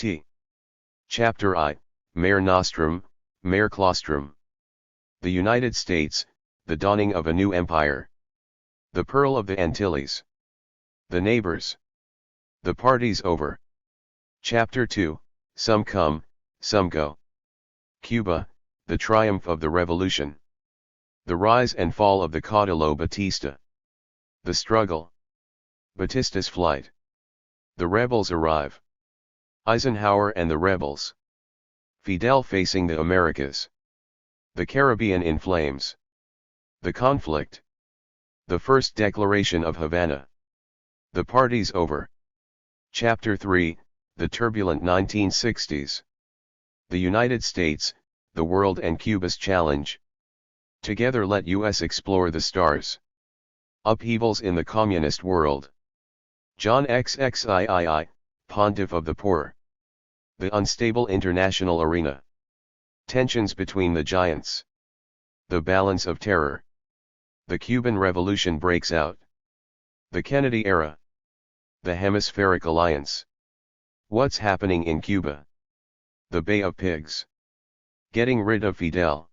T. Chapter I, Mare Nostrum, Mare Claustrum. The United States, the dawning of a new empire. The Pearl of the Antilles. The neighbors. The party's over. Chapter 2, Some come, some go. Cuba, the triumph of the revolution. The rise and fall of the Caudillo Batista. The struggle. Batista's flight. The rebels arrive. Eisenhower and the rebels. Fidel facing the Americas. The Caribbean in flames. The conflict. The first declaration of Havana. The party's over. Chapter 3, The turbulent 1960s. The United States, the world and Cuba's challenge. Together let US explore the stars. Upheavals in the communist world. John XXIII, Pontiff of the Poor. The unstable international arena. Tensions between the giants. The balance of terror. The Cuban Revolution breaks out. The Kennedy era. The Hemispheric Alliance. What's happening in Cuba? The Bay of Pigs. Getting rid of Fidel.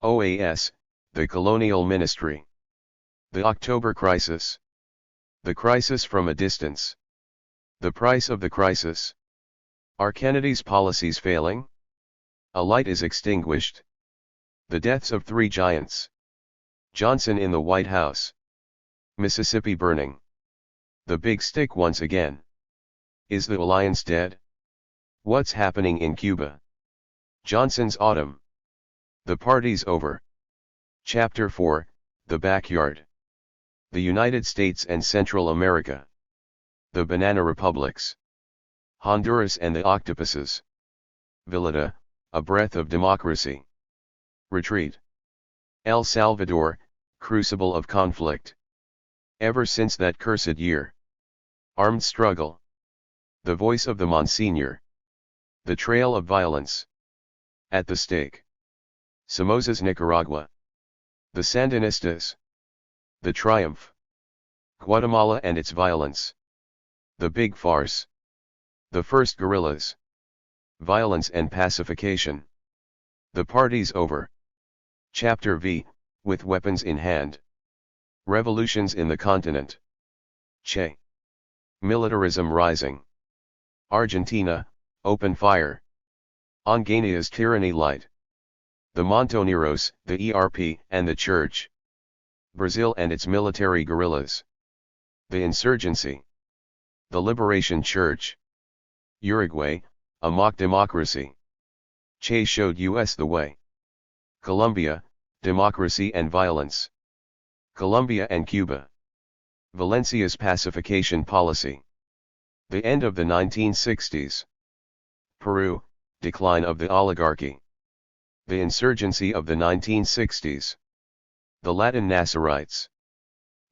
OAS, the colonial ministry. The October crisis. The crisis from a distance. The price of the crisis. Are Kennedy's policies failing? A light is extinguished. The deaths of 3 giants. Johnson in the White House. Mississippi burning. The big stick once again. Is the alliance dead? What's happening in Cuba? Johnson's autumn. The party's over. Chapter 4, The Backyard. The United States and Central America. The Banana Republics. Honduras and the Octopuses. Villada, a breath of democracy. Retreat. El Salvador, crucible of conflict. Ever since that cursed year. Armed struggle. The voice of the Monsignor. The trail of violence. At the stake. Somoza's Nicaragua. The Sandinistas. The triumph. Guatemala and its violence. The big farce. The first guerrillas. Violence and pacification. The party's over. Chapter V, With weapons in hand. Revolutions in the continent. Che. Militarism rising. Argentina, open fire. On Guinea's tyranny light. The Montoneros, the ERP, and the Church. Brazil and its military guerrillas. The insurgency. The Liberation Church. Uruguay, a mock democracy. Che showed US the way. Colombia, democracy and violence. Colombia and Cuba. Valencia's pacification policy. The end of the 1960s. Peru, decline of the oligarchy. The insurgency of the 1960s. The Latin Naserites.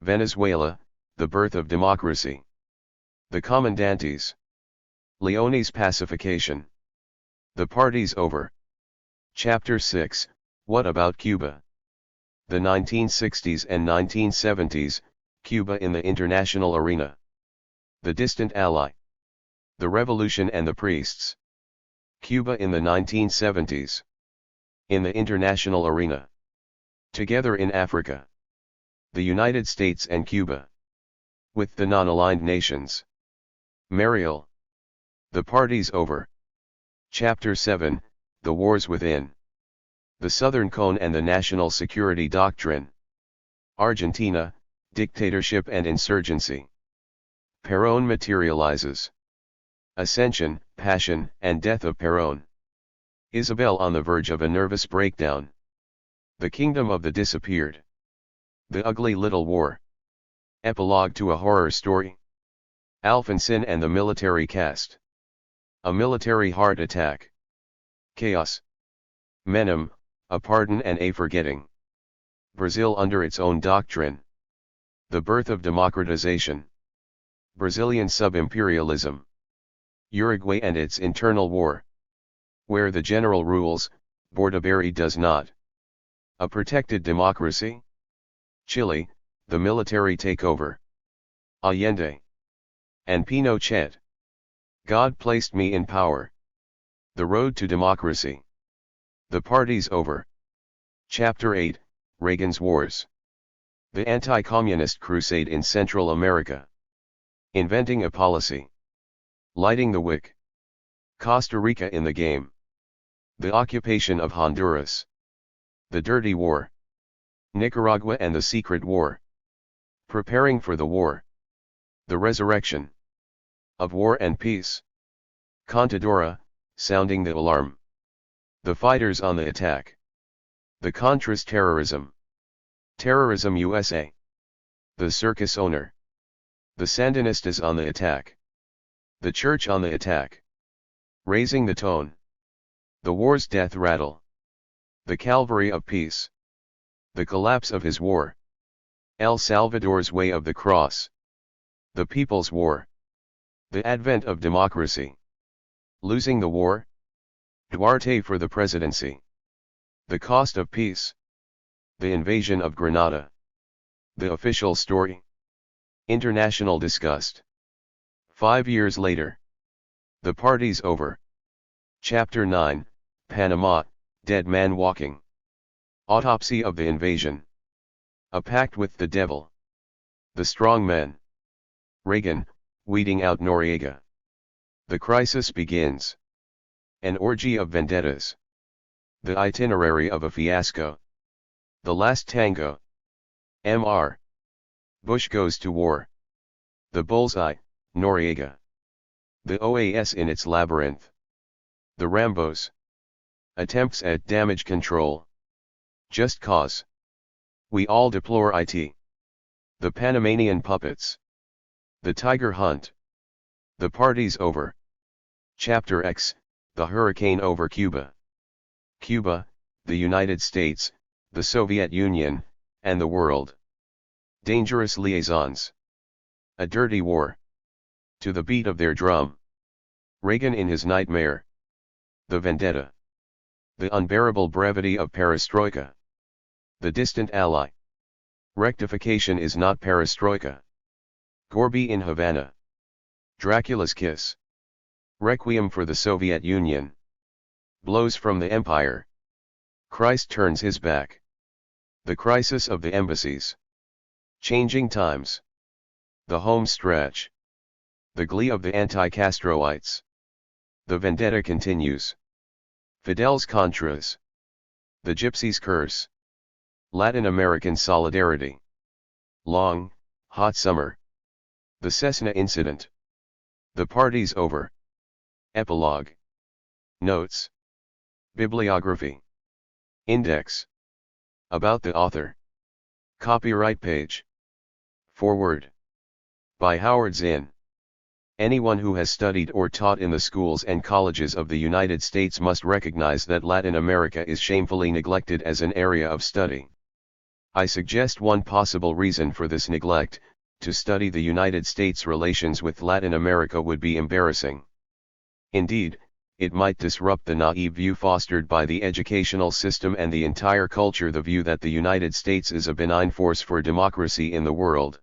Venezuela, the birth of democracy. The Comandantes. Leone's pacification. The party's over. Chapter 6, What about Cuba? The 1960s and 1970s, Cuba in the international arena. The distant ally. The revolution and the priests. Cuba in the 1970s. In the international arena. Together in Africa. The United States and Cuba. With the non-aligned nations. Mariel. The party's over. Chapter 7, The Wars Within. The Southern Cone and the National Security Doctrine. Argentina, dictatorship and insurgency. Perón materializes. Ascension, passion, and death of Perón. Isabel on the verge of a nervous breakdown. The kingdom of the disappeared. The ugly little war. Epilogue to a horror story. Alfonsin and the military caste. A military heart attack. Chaos. Menem, a pardon and a forgetting. Brazil under its own doctrine. The birth of democratization. Brazilian sub-imperialism. Uruguay and its internal war. Where the general rules, Bordaberry does not. A protected democracy? Chile, the military takeover. Allende. And Pinochet. God placed me in power. The road to democracy. The party's over. Chapter 8, Reagan's Wars. The Anti-Communist Crusade in Central America. Inventing a policy. Lighting the wick. Costa Rica in the game. The occupation of Honduras. The Dirty War. Nicaragua and the Secret War. Preparing for the war. The resurrection of War and Peace. Contadora, sounding the alarm. The fighters on the attack. The Contras terrorism. Terrorism USA. The circus owner. The Sandinistas on the attack. The church on the attack. Raising the tone. The war's death rattle. The Calvary of Peace. The collapse of his war. El Salvador's way of the cross. The People's War. The advent of democracy. Losing the war. Duarte for the presidency. The cost of peace. The invasion of Grenada. The official story. International disgust. 5 years later. The party's over. Chapter 9, Panama, Dead Man Walking. Autopsy of the invasion. A pact with the devil. The strong men. Reagan, weeding out Noriega. The crisis begins. An orgy of vendettas. The itinerary of a fiasco. The last tango. Mr. Bush goes to war. The bullseye, Noriega. The OAS in its labyrinth. The Rambos. Attempts at damage control. Just cause. We all deplore it. The Panamanian puppets. The tiger hunt. The party's over. Chapter X, the hurricane over Cuba. Cuba, the United States, the Soviet Union, and the world. Dangerous liaisons. A dirty war. To the beat of their drum. Reagan in his nightmare. The vendetta. The unbearable brevity of perestroika. The distant ally. Rectification is not perestroika. Gorby in Havana. Dracula's kiss. Requiem for the Soviet Union. Blows from the empire. Christ turns his back. The crisis of the embassies. Changing times. The home stretch. The glee of the anti-Castroites. The vendetta continues. Fidel's Contras. The Gypsy's curse. Latin American solidarity. Long, hot summer. The Cessna incident. The party's over. Epilogue. Notes. Bibliography. Index. About the author. Copyright page. Foreword. By Howard Zinn. Anyone who has studied or taught in the schools and colleges of the United States must recognize that Latin America is shamefully neglected as an area of study. I suggest one possible reason for this neglect: to study the United States' relations with Latin America would be embarrassing. Indeed, it might disrupt the naive view fostered by the educational system and the entire culture, the view that the United States is a benign force for democracy in the world.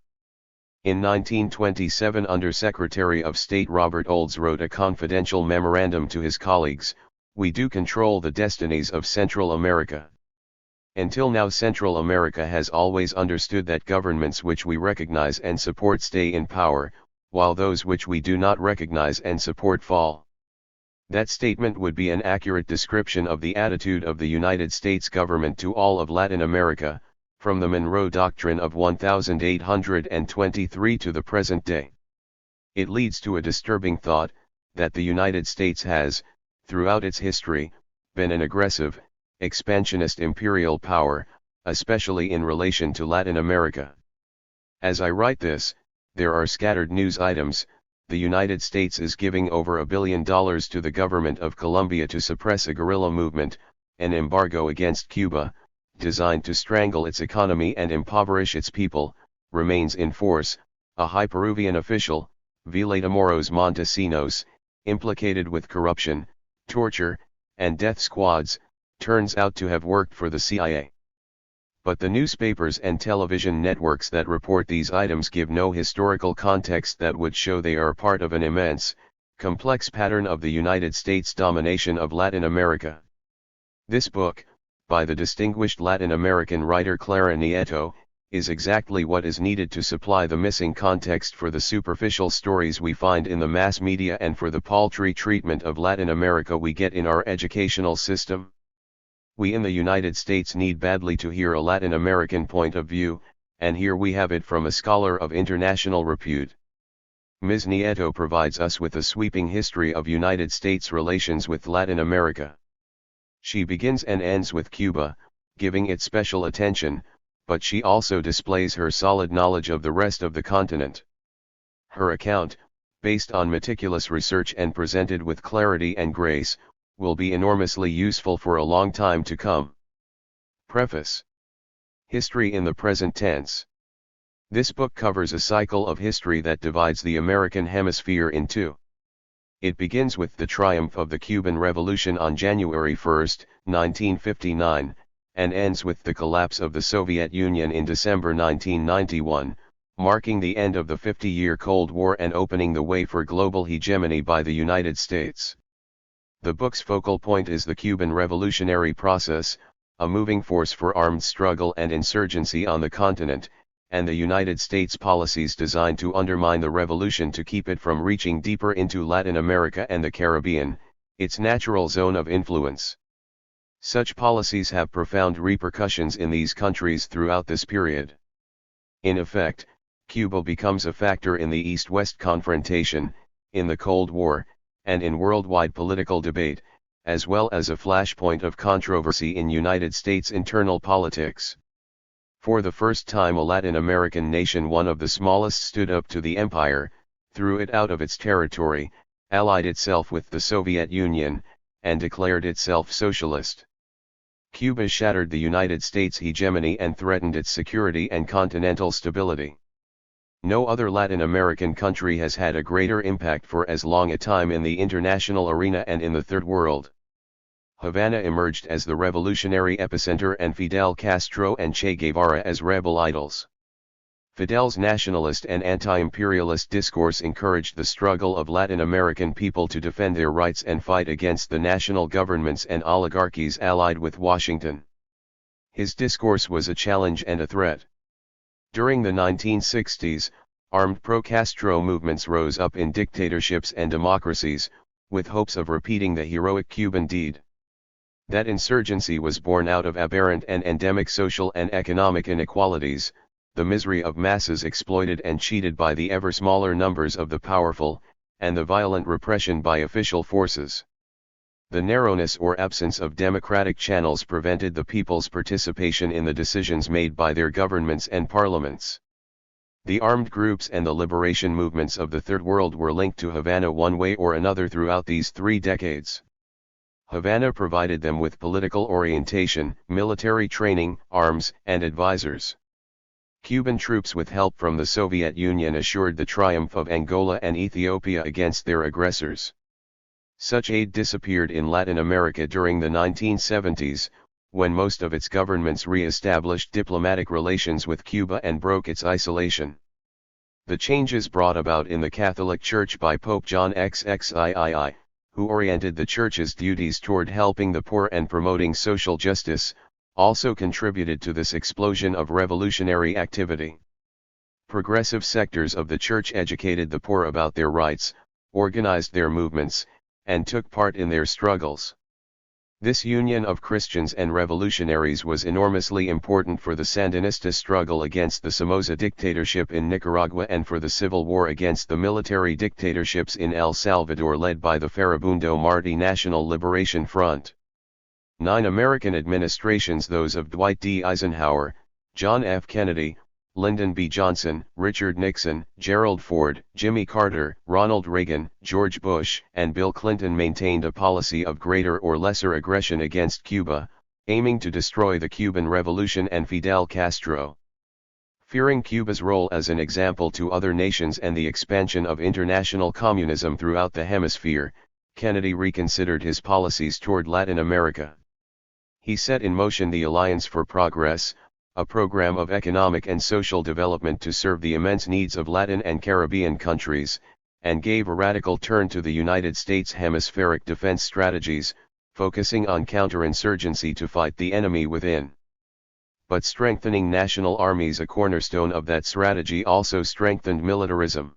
In 1927, Under-Secretary of State Robert Olds wrote a confidential memorandum to his colleagues: "We do control the destinies of Central America." Until now, Central America has always understood that governments which we recognize and support stay in power, while those which we do not recognize and support fall. That statement would be an accurate description of the attitude of the United States government to all of Latin America, from the Monroe Doctrine of 1823 to the present day. It leads to a disturbing thought, that the United States has, throughout its history, been an aggressive, expansionist imperial power, especially in relation to Latin America. As I write this, there are scattered news items. The United States is giving over $1 billion to the government of Colombia to suppress a guerrilla movement. An embargo against Cuba, designed to strangle its economy and impoverish its people, remains in force. A high Peruvian official, Vilatamoros Montesinos, implicated with corruption, torture, and death squads, turns out to have worked for the CIA. But the newspapers and television networks that report these items give no historical context that would show they are part of an immense, Complex Pattern of the United States Domination of Latin America. This book, by the distinguished Latin American writer Clara Nieto, is exactly what is needed to supply the missing context for the superficial stories we find in the mass media and for the paltry treatment of Latin America we get in our educational system. We in the United States need badly to hear a Latin American point of view, and here we have it from a scholar of international repute. Ms. Nieto provides us with a sweeping history of United States relations with Latin America. She begins and ends with Cuba, giving it special attention, but she also displays her solid knowledge of the rest of the continent. Her account, based on meticulous research and presented with clarity and grace, will be enormously useful for a long time to come. Preface. History in the present tense. This book covers a cycle of history that divides the American hemisphere in two. It begins with the triumph of the Cuban Revolution on January 1, 1959, and ends with the collapse of the Soviet Union in December 1991, marking the end of the 50-year Cold War and opening the way for global hegemony by the United States. The book's focal point is the Cuban revolutionary process, a moving force for armed struggle and insurgency on the continent, and the United States policies designed to undermine the revolution to keep it from reaching deeper into Latin America and the Caribbean, its natural zone of influence. Such policies have profound repercussions in these countries throughout this period. In effect, Cuba becomes a factor in the East-West confrontation, in the Cold War, and in worldwide political debate, as well as a flashpoint of controversy in United States internal politics. For the first time a Latin American nation, one of the smallest, stood up to the empire, threw it out of its territory, allied itself with the Soviet Union, and declared itself socialist. Cuba shattered the United States' hegemony and threatened its security and continental stability. No other Latin American country has had a greater impact for as long a time in the international arena and in the Third World. Havana emerged as the revolutionary epicenter and Fidel Castro and Che Guevara as rebel idols. Fidel's nationalist and anti-imperialist discourse encouraged the struggle of Latin American people to defend their rights and fight against the national governments and oligarchies allied with Washington. His discourse was a challenge and a threat. During the 1960s, armed pro-Castro movements rose up in dictatorships and democracies, with hopes of repeating the heroic Cuban deed. That insurgency was born out of aberrant and endemic social and economic inequalities, the misery of masses exploited and cheated by the ever smaller numbers of the powerful, and the violent repression by official forces. The narrowness or absence of democratic channels prevented the people's participation in the decisions made by their governments and parliaments. The armed groups and the liberation movements of the Third World were linked to Havana one way or another throughout these 3 decades. Havana provided them with political orientation, military training, arms, and advisors. Cuban troops with help from the Soviet Union assured the triumph of Angola and Ethiopia against their aggressors. Such aid disappeared in Latin America during the 1970s, when most of its governments re-established diplomatic relations with Cuba and broke its isolation. The changes brought about in the Catholic Church by Pope John XXIII, who oriented the Church's duties toward helping the poor and promoting social justice, also contributed to this explosion of revolutionary activity. Progressive sectors of the Church educated the poor about their rights, organized their movements, and took part in their struggles. This union of Christians and revolutionaries was enormously important for the Sandinista struggle against the Somoza dictatorship in Nicaragua and for the civil war against the military dictatorships in El Salvador led by the Farabundo Martí National Liberation Front. 9 American administrations, those of Dwight D. Eisenhower, John F. Kennedy, Lyndon B. Johnson, Richard Nixon, Gerald Ford, Jimmy Carter, Ronald Reagan, George Bush, and Bill Clinton maintained a policy of greater or lesser aggression against Cuba, aiming to destroy the Cuban Revolution and Fidel Castro. Fearing Cuba's role as an example to other nations and the expansion of international communism throughout the hemisphere, Kennedy reconsidered his policies toward Latin America. He set in motion the Alliance for Progress, a program of economic and social development to serve the immense needs of Latin and Caribbean countries, and gave a radical turn to the United States hemispheric defense strategies, focusing on counterinsurgency to fight the enemy within. But strengthening national armies, a cornerstone of that strategy, also strengthened militarism.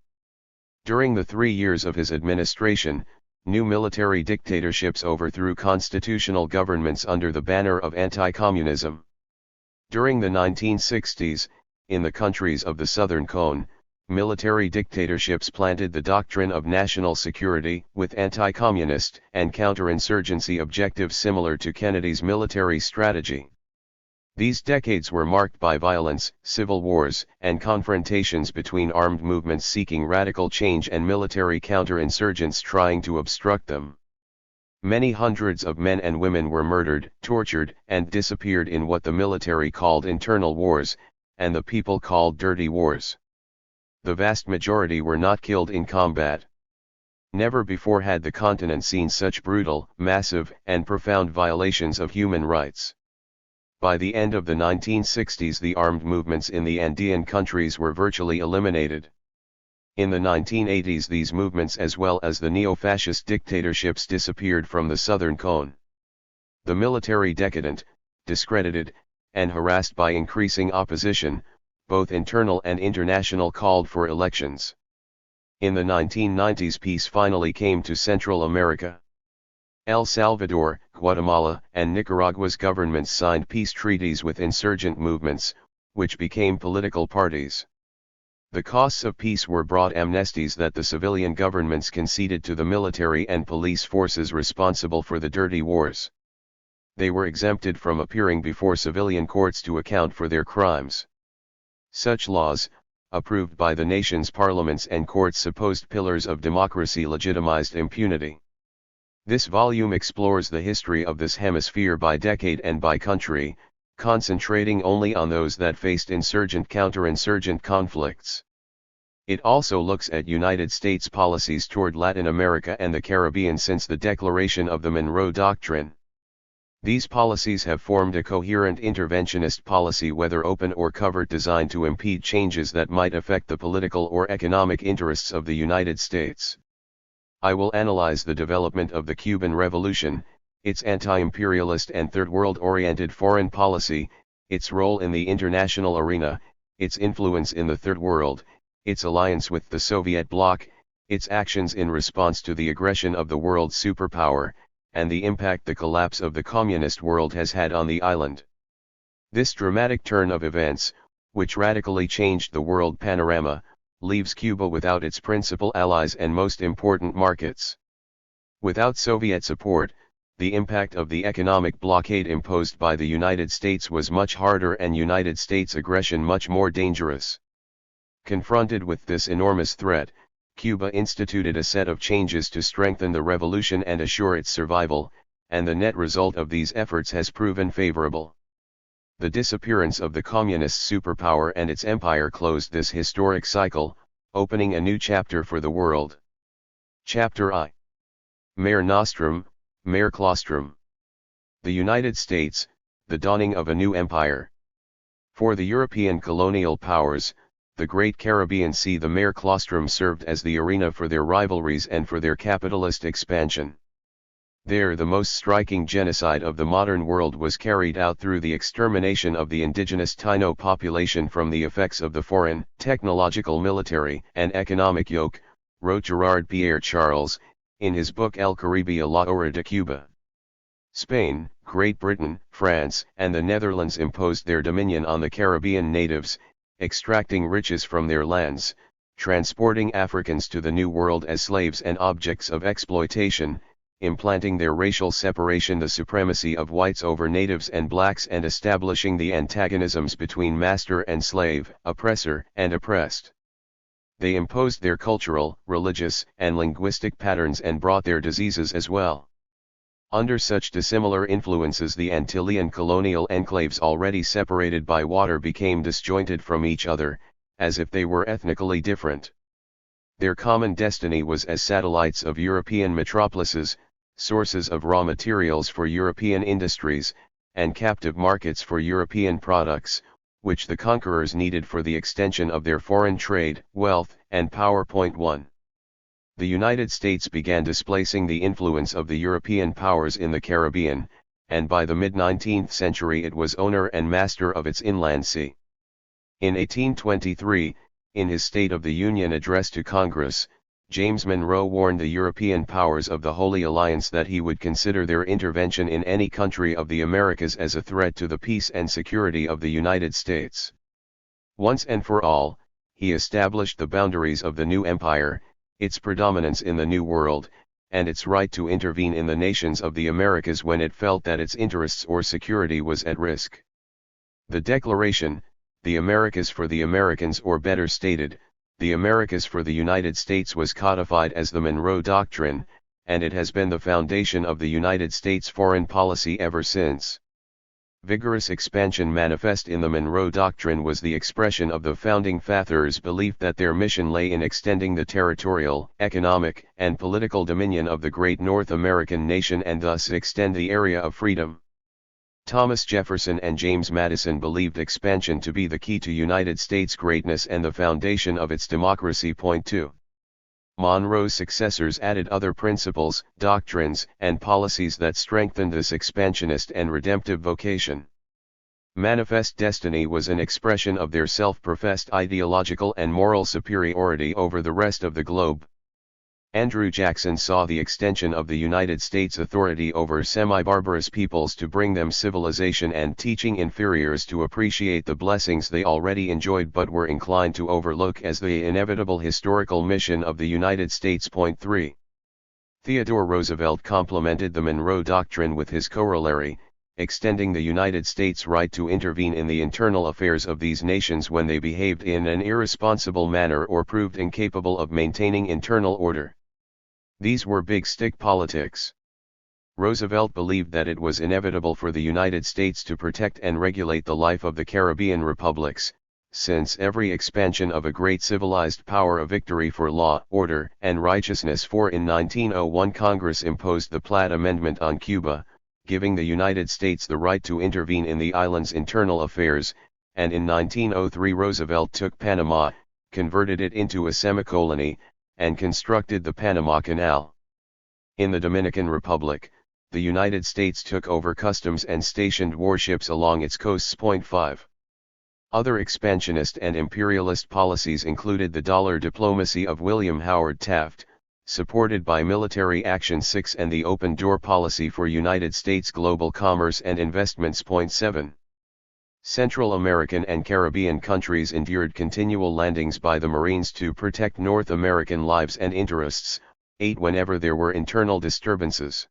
During the 3 years of his administration, new military dictatorships overthrew constitutional governments under the banner of anti-communism. During the 1960s, in the countries of the Southern Cone, military dictatorships planted the doctrine of national security with anti-communist and counterinsurgency objectives similar to Kennedy's military strategy. These decades were marked by violence, civil wars, and confrontations between armed movements seeking radical change and military counterinsurgents trying to obstruct them. Many hundreds of men and women were murdered, tortured, and disappeared in what the military called internal wars, and the people called dirty wars. The vast majority were not killed in combat. Never before had the continent seen such brutal, massive, and profound violations of human rights. By the end of the 1960s, the armed movements in the Andean countries were virtually eliminated. In the 1980s, these movements as well as the neo-fascist dictatorships disappeared from the Southern Cone. The military, decadent, discredited, and harassed by increasing opposition, both internal and international, called for elections. In the 1990s, peace finally came to Central America. El Salvador, Guatemala, and Nicaragua's governments signed peace treaties with insurgent movements, which became political parties. The costs of peace were broad amnesties that the civilian governments conceded to the military and police forces responsible for the dirty wars. They were exempted from appearing before civilian courts to account for their crimes. Such laws, approved by the nation's parliaments and courts, supposed pillars of democracy, legitimized impunity. This volume explores the history of this hemisphere by decade and by country, concentrating only on those that faced insurgent-counterinsurgent conflicts. It also looks at United States policies toward Latin America and the Caribbean since the declaration of the Monroe Doctrine. These policies have formed a coherent interventionist policy, whether open or covert, designed to impede changes that might affect the political or economic interests of the United States. I will analyze the development of the Cuban Revolution, its anti-imperialist and third world-oriented foreign policy, its role in the international arena, its influence in the Third World, its alliance with the Soviet bloc, its actions in response to the aggression of the world superpower, and the impact the collapse of the communist world has had on the island. This dramatic turn of events, which radically changed the world panorama, leaves Cuba without its principal allies and most important markets. Without Soviet support, the impact of the economic blockade imposed by the United States was much harder and United States aggression much more dangerous. Confronted with this enormous threat, Cuba instituted a set of changes to strengthen the revolution and assure its survival, and the net result of these efforts has proven favorable. The disappearance of the communist superpower and its empire closed this historic cycle, opening a new chapter for the world. Chapter I. Mare Nostrum, Mare Claustrum. The United States, the dawning of a new empire. For the European colonial powers, the Great Caribbean Sea, the Mare Claustrum, served as the arena for their rivalries and for their capitalist expansion. There, the most striking genocide of the modern world was carried out through the extermination of the indigenous Taino population from the effects of the foreign, technological, military, and economic yoke, wrote Gerard Pierre Charles, in his book El Caribe a la hora de Cuba. Spain, Great Britain, France, and the Netherlands imposed their dominion on the Caribbean natives, extracting riches from their lands, transporting Africans to the New World as slaves and objects of exploitation, implanting their racial separation, the supremacy of whites over natives and blacks, and establishing the antagonisms between master and slave, oppressor and oppressed. They imposed their cultural, religious, and linguistic patterns and brought their diseases as well. Under such dissimilar influences, the Antillean colonial enclaves, already separated by water, became disjointed from each other, as if they were ethnically different. Their common destiny was as satellites of European metropolises, sources of raw materials for European industries, and captive markets for European products, which the conquerors needed for the extension of their foreign trade, wealth, and power. 1. The United States began displacing the influence of the European powers in the Caribbean, and by the mid-19th century it was owner and master of its inland sea. In 1823, in his State of the Union address to Congress, James Monroe warned the European powers of the Holy Alliance that he would consider their intervention in any country of the Americas as a threat to the peace and security of the United States. Once and for all, he established the boundaries of the new empire, its predominance in the New World, and its right to intervene in the nations of the Americas when it felt that its interests or security was at risk. The Declaration, the Americas for the Americans, or better stated, the Americas for the United States, was codified as the Monroe Doctrine, and it has been the foundation of the United States foreign policy ever since. Vigorous expansion manifest in the Monroe Doctrine was the expression of the founding fathers' belief that their mission lay in extending the territorial, economic, and political dominion of the great North American nation and thus extend the area of freedom. Thomas Jefferson and James Madison believed expansion to be the key to United States greatness and the foundation of its democracy. Point 2. Monroe's successors added other principles, doctrines, and policies that strengthened this expansionist and redemptive vocation. Manifest Destiny was an expression of their self-professed ideological and moral superiority over the rest of the globe. Andrew Jackson saw the extension of the United States authority over semi-barbarous peoples to bring them civilization and teaching inferiors to appreciate the blessings they already enjoyed but were inclined to overlook as the inevitable historical mission of the United States. Point 3. Theodore Roosevelt complemented the Monroe Doctrine with his corollary, extending the United States' right to intervene in the internal affairs of these nations when they behaved in an irresponsible manner or proved incapable of maintaining internal order. These were big stick politics. Roosevelt believed that it was inevitable for the United States to protect and regulate the life of the Caribbean republics, since every expansion of a great civilized power a victory for law, order, and righteousness. For in 1901 Congress imposed the Platt Amendment on Cuba, giving the United States the right to intervene in the island's internal affairs, and in 1903 Roosevelt took Panama, converted it into a semi-colony, and constructed the Panama Canal. In the Dominican Republic, the United States took over customs and stationed warships along its coasts. Point 5. Other expansionist and imperialist policies included the dollar diplomacy of William Howard Taft, supported by Military Action 6, and the open door policy for United States global commerce and investments. Point 7. Central American and Caribbean countries endured continual landings by the Marines to protect North American lives and interests. 8. Whenever there were internal disturbances.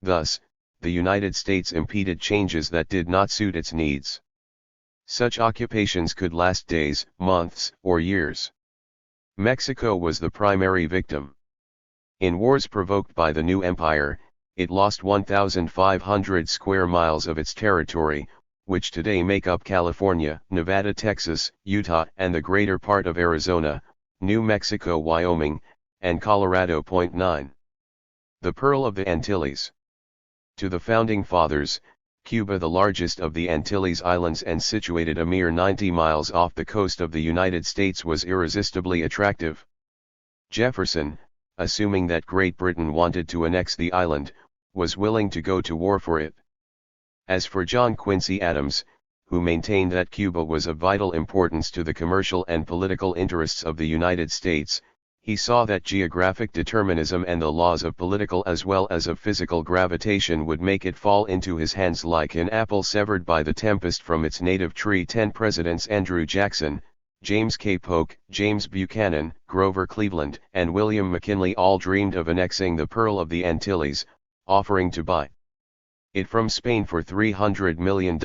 Thus, the United States impeded changes that did not suit its needs. Such occupations could last days, months, or years. Mexico was the primary victim. In wars provoked by the new empire, it lost 1,500 square miles of its territory, which today make up California, Nevada, Texas, Utah, and the greater part of Arizona, New Mexico, Wyoming, and Colorado. Point 9. The Pearl of the Antilles. To the Founding Fathers, Cuba, the largest of the Antilles Islands and situated a mere 90 miles off the coast of the United States, was irresistibly attractive. Jefferson, assuming that Great Britain wanted to annex the island, was willing to go to war for it. As for John Quincy Adams, who maintained that Cuba was of vital importance to the commercial and political interests of the United States, he saw that geographic determinism and the laws of political as well as of physical gravitation would make it fall into his hands like an apple severed by the tempest from its native tree. 10 Presidents Andrew Jackson, James K. Polk, James Buchanan, Grover Cleveland, and William McKinley all dreamed of annexing the Pearl of the Antilles, offering to buy it from Spain for $300 million.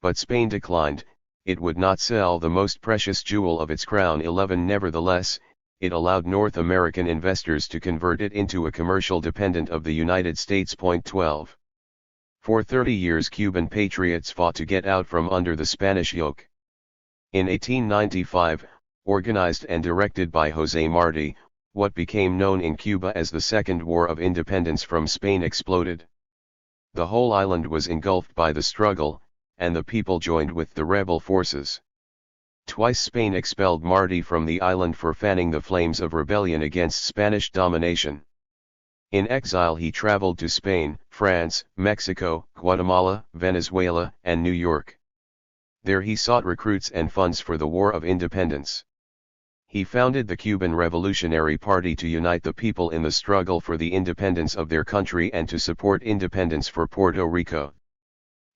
But Spain declined. It would not sell the most precious jewel of its crown. 11 Nevertheless, it allowed North American investors to convert it into a commercial dependent of the United States. Point 12. For 30 years Cuban patriots fought to get out from under the Spanish yoke. In 1895, organized and directed by José Martí, what became known in Cuba as the Second War of Independence from Spain exploded. The whole island was engulfed by the struggle, and the people joined with the rebel forces. Twice Spain expelled Martí from the island for fanning the flames of rebellion against Spanish domination. In exile he traveled to Spain, France, Mexico, Guatemala, Venezuela, and New York. There he sought recruits and funds for the War of Independence. He founded the Cuban Revolutionary Party to unite the people in the struggle for the independence of their country and to support independence for Puerto Rico.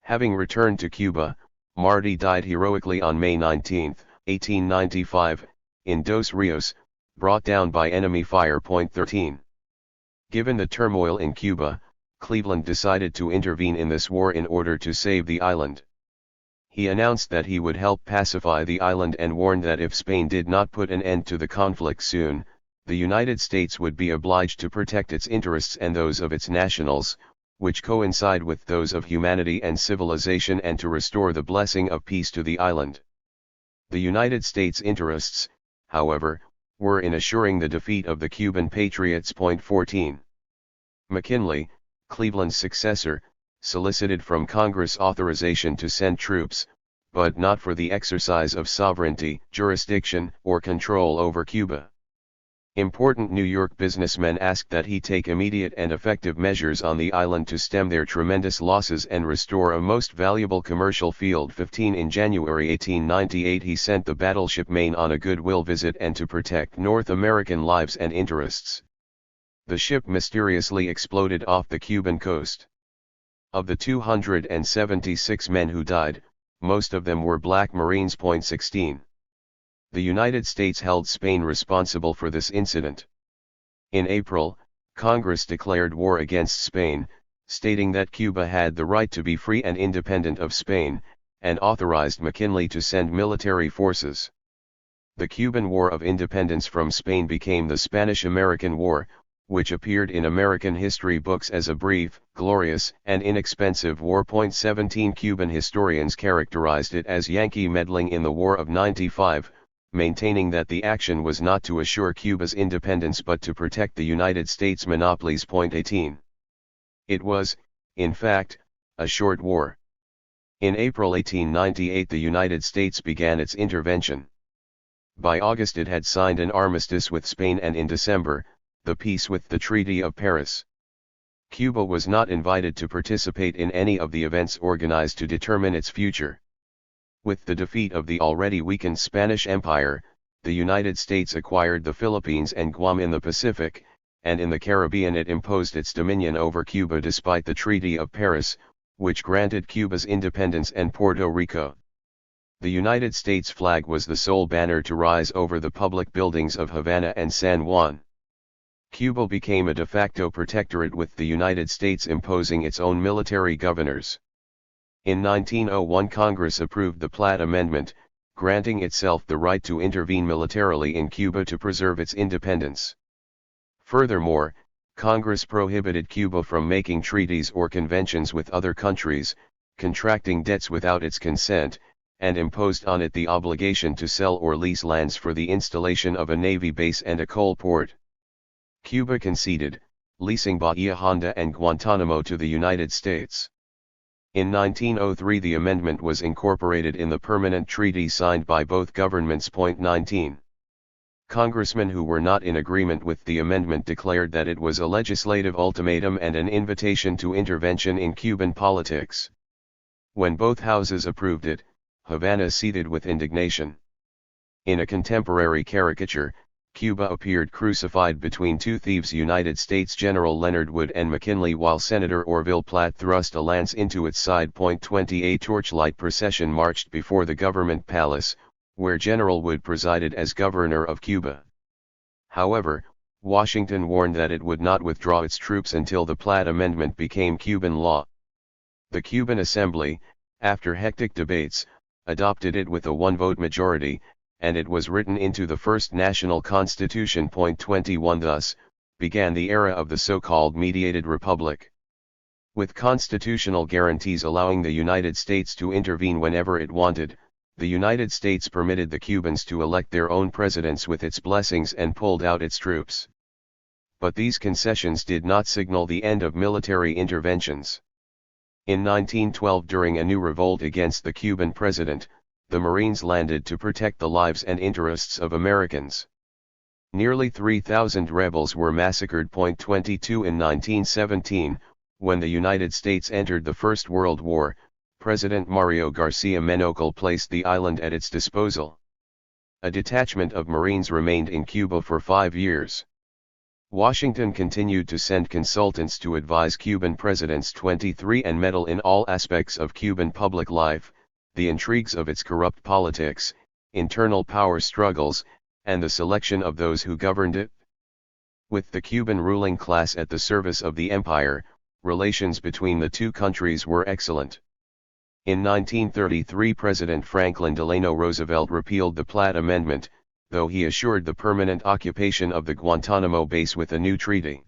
Having returned to Cuba, Martí died heroically on May 19, 1895, in Dos Rios, brought down by enemy fire. 13. Given the turmoil in Cuba, Cleveland decided to intervene in this war in order to save the island. He announced that he would help pacify the island and warned that if Spain did not put an end to the conflict soon, the United States would be obliged to protect its interests and those of its nationals, which coincide with those of humanity and civilization, and to restore the blessing of peace to the island. The United States' interests, however, were in assuring the defeat of the Cuban patriots. 14. McKinley, Cleveland's successor, solicited from Congress authorization to send troops, but not for the exercise of sovereignty, jurisdiction, or control over Cuba. Important New York businessmen asked that he take immediate and effective measures on the island to stem their tremendous losses and restore a most valuable commercial field. 15. In January 1898 he sent the battleship Maine on a goodwill visit and to protect North American lives and interests. The ship mysteriously exploded off the Cuban coast. Of the 276 men who died, most of them were black Marines. 16. The United States held Spain responsible for this incident. In April, Congress declared war against Spain, stating that Cuba had the right to be free and independent of Spain, and authorized McKinley to send military forces. The Cuban War of Independence from Spain became the Spanish-American War, which appeared in American history books as a brief, glorious, and inexpensive war. 17. Cuban historians characterized it as Yankee meddling in the War of '95, maintaining that the action was not to assure Cuba's independence but to protect the United States monopolies. 18. It was, in fact, a short war. In April 1898 the United States began its intervention. By August it had signed an armistice with Spain, and in December, the peace with the Treaty of Paris. Cuba was not invited to participate in any of the events organized to determine its future. With the defeat of the already weakened Spanish Empire, the United States acquired the Philippines and Guam in the Pacific, and in the Caribbean it imposed its dominion over Cuba despite the Treaty of Paris, which granted Cuba's independence and Puerto Rico. The United States flag was the sole banner to rise over the public buildings of Havana and San Juan. Cuba became a de facto protectorate, with the United States imposing its own military governors. In 1901 Congress approved the Platt Amendment, granting itself the right to intervene militarily in Cuba to preserve its independence. Furthermore, Congress prohibited Cuba from making treaties or conventions with other countries, contracting debts without its consent, and imposed on it the obligation to sell or lease lands for the installation of a navy base and a coal port. Cuba conceded, leasing Bahia Honda and Guantanamo to the United States. In 1903 the amendment was incorporated in the permanent treaty signed by both governments. 19. Congressmen who were not in agreement with the amendment declared that it was a legislative ultimatum and an invitation to intervention in Cuban politics. When both houses approved it, Havana seethed with indignation. In a contemporary caricature, Cuba appeared crucified between two thieves, United States General Leonard Wood and McKinley, while Senator Orville Platt thrust a lance into its side. 28 Torchlight procession marched before the government palace, where General Wood presided as governor of Cuba. However, Washington warned that it would not withdraw its troops until the Platt Amendment became Cuban law. The Cuban Assembly, after hectic debates, adopted it with a one-vote majority, and it was written into the first national constitution. 21 Thus, began the era of the so-called mediated republic. With constitutional guarantees allowing the United States to intervene whenever it wanted, the United States permitted the Cubans to elect their own presidents with its blessings and pulled out its troops. But these concessions did not signal the end of military interventions. In 1912, during a new revolt against the Cuban president, the Marines landed to protect the lives and interests of Americans. Nearly 3,000 rebels were massacred. 22 In 1917, when the United States entered the First World War, President Mario Garcia Menocal placed the island at its disposal. A detachment of Marines remained in Cuba for 5 years. Washington continued to send consultants to advise Cuban presidents 23 and meddle in all aspects of Cuban public life, the intrigues of its corrupt politics, internal power struggles, and the selection of those who governed it. With the Cuban ruling class at the service of the empire, relations between the two countries were excellent. In 1933 President Franklin Delano Roosevelt repealed the Platt Amendment, though he assured the permanent occupation of the Guantanamo base with a new treaty.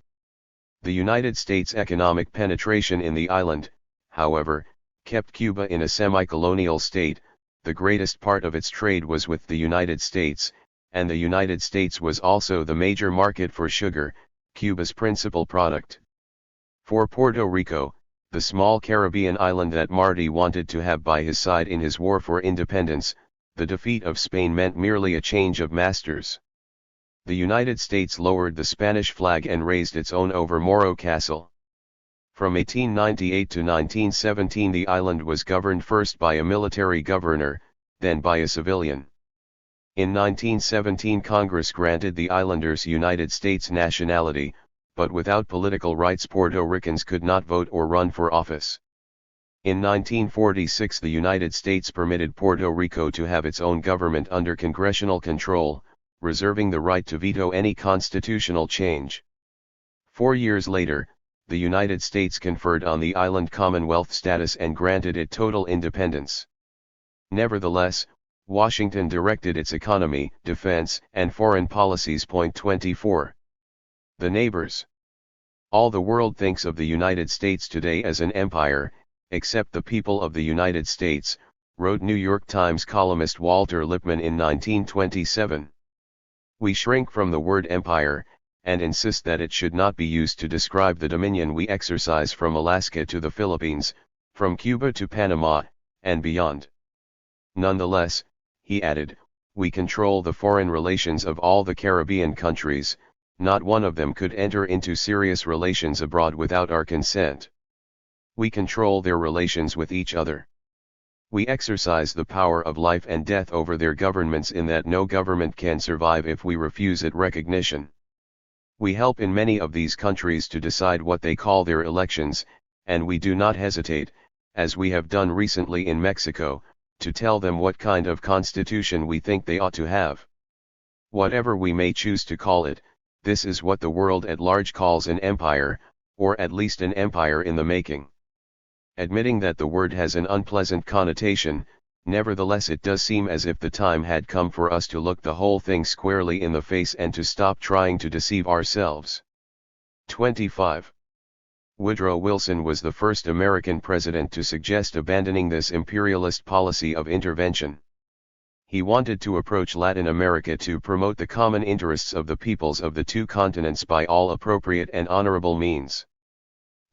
The United States' economic penetration in the island, however, kept Cuba in a semi-colonial state. The greatest part of its trade was with the United States, and the United States was also the major market for sugar, Cuba's principal product. For Puerto Rico, the small Caribbean island that Martí wanted to have by his side in his war for independence, the defeat of Spain meant merely a change of masters. The United States lowered the Spanish flag and raised its own over Morro Castle. From 1898 to 1917 the island was governed first by a military governor, then by a civilian. In 1917 Congress granted the islanders United States nationality, but without political rights Puerto Ricans could not vote or run for office. In 1946 the United States permitted Puerto Rico to have its own government under congressional control, reserving the right to veto any constitutional change. 4 years later, the United States conferred on the island Commonwealth status and granted it total independence. Nevertheless, Washington directed its economy, defense, and foreign policies. 24. The neighbors. All the world thinks of the United States today as an empire, except the people of the United States, wrote New York Times columnist Walter Lippmann in 1927. We shrink from the word empire, and insist that it should not be used to describe the dominion we exercise from Alaska to the Philippines, from Cuba to Panama, and beyond. Nonetheless, he added, we control the foreign relations of all the Caribbean countries. Not one of them could enter into serious relations abroad without our consent. We control their relations with each other. We exercise the power of life and death over their governments in that no government can survive if we refuse it recognition. We help in many of these countries to decide what they call their elections, and we do not hesitate, as we have done recently in Mexico, to tell them what kind of constitution we think they ought to have. Whatever we may choose to call it, this is what the world at large calls an empire, or at least an empire in the making. Admitting that the word has an unpleasant connotation, nevertheless it does seem as if the time had come for us to look the whole thing squarely in the face and to stop trying to deceive ourselves. 25. Woodrow Wilson was the first American president to suggest abandoning this imperialist policy of intervention. He wanted to approach Latin America to promote the common interests of the peoples of the two continents by all appropriate and honorable means.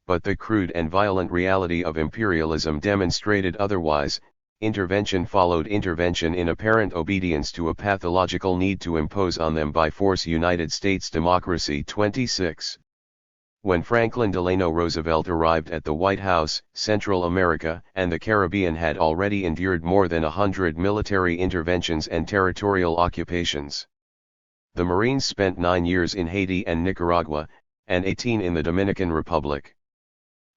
But the crude and violent reality of imperialism demonstrated otherwise. Intervention followed intervention in apparent obedience to a pathological need to impose on them by force United States democracy. 26. When Franklin Delano Roosevelt arrived at the White House, Central America and the Caribbean had already endured more than 100 military interventions and territorial occupations. The Marines spent 9 years in Haiti and Nicaragua, and 18 in the Dominican Republic.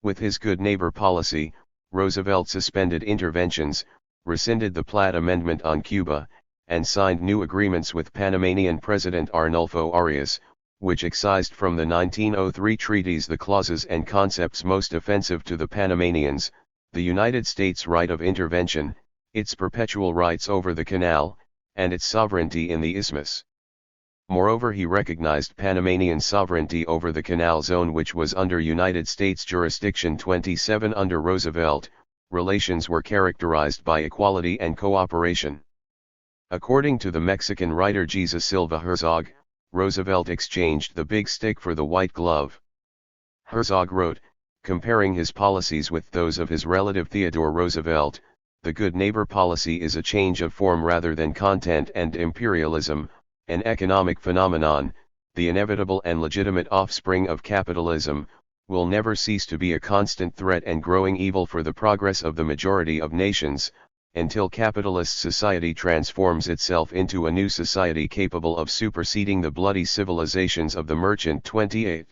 With his good neighbor policy, Roosevelt suspended interventions, rescinded the Platt Amendment on Cuba, and signed new agreements with Panamanian President Arnulfo Arias, which excised from the 1903 treaties the clauses and concepts most offensive to the Panamanians, the United States right of intervention, its perpetual rights over the canal, and its sovereignty in the isthmus. Moreover, he recognized Panamanian sovereignty over the canal zone, which was under United States jurisdiction. 27. Under Roosevelt, relations were characterized by equality and cooperation. According to the Mexican writer Jesus Silva Herzog, Roosevelt exchanged the big stick for the white glove. Herzog wrote, comparing his policies with those of his relative Theodore Roosevelt, the good neighbor policy is a change of form rather than content, and imperialism, an economic phenomenon, the inevitable and legitimate offspring of capitalism, will never cease to be a constant threat and growing evil for the progress of the majority of nations, until capitalist society transforms itself into a new society capable of superseding the bloody civilizations of the merchant 28.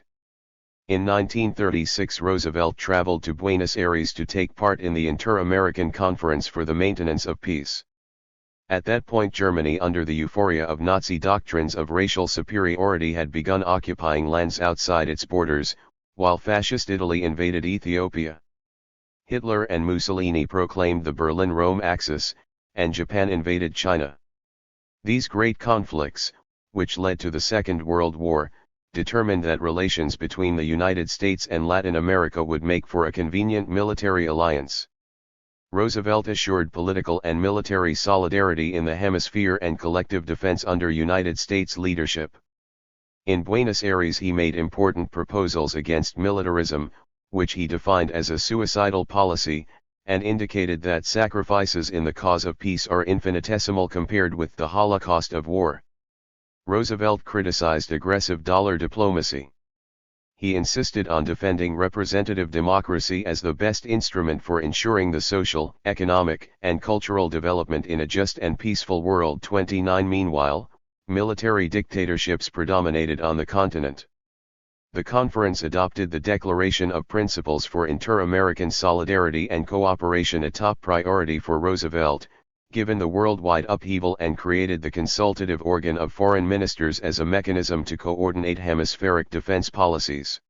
In 1936 Roosevelt traveled to Buenos Aires to take part in the Inter-American Conference for the Maintenance of Peace. At that point Germany, under the euphoria of Nazi doctrines of racial superiority, had begun occupying lands outside its borders, while fascist Italy invaded Ethiopia. Hitler and Mussolini proclaimed the Berlin-Rome Axis, and Japan invaded China. These great conflicts, which led to the Second World War, determined that relations between the United States and Latin America would make for a convenient military alliance. Roosevelt assured political and military solidarity in the hemisphere and collective defense under United States leadership. In Buenos Aires he made important proposals against militarism, which he defined as a suicidal policy, and indicated that sacrifices in the cause of peace are infinitesimal compared with the Holocaust of war. Roosevelt criticized aggressive dollar diplomacy. He insisted on defending representative democracy as the best instrument for ensuring the social, economic, and cultural development in a just and peaceful world. 29 Meanwhile, military dictatorships predominated on the continent. The conference adopted the Declaration of Principles for Inter-American Solidarity and Cooperation, a top priority for Roosevelt, given the worldwide upheaval, and created the consultative organ of foreign ministers as a mechanism to coordinate hemispheric defense policies.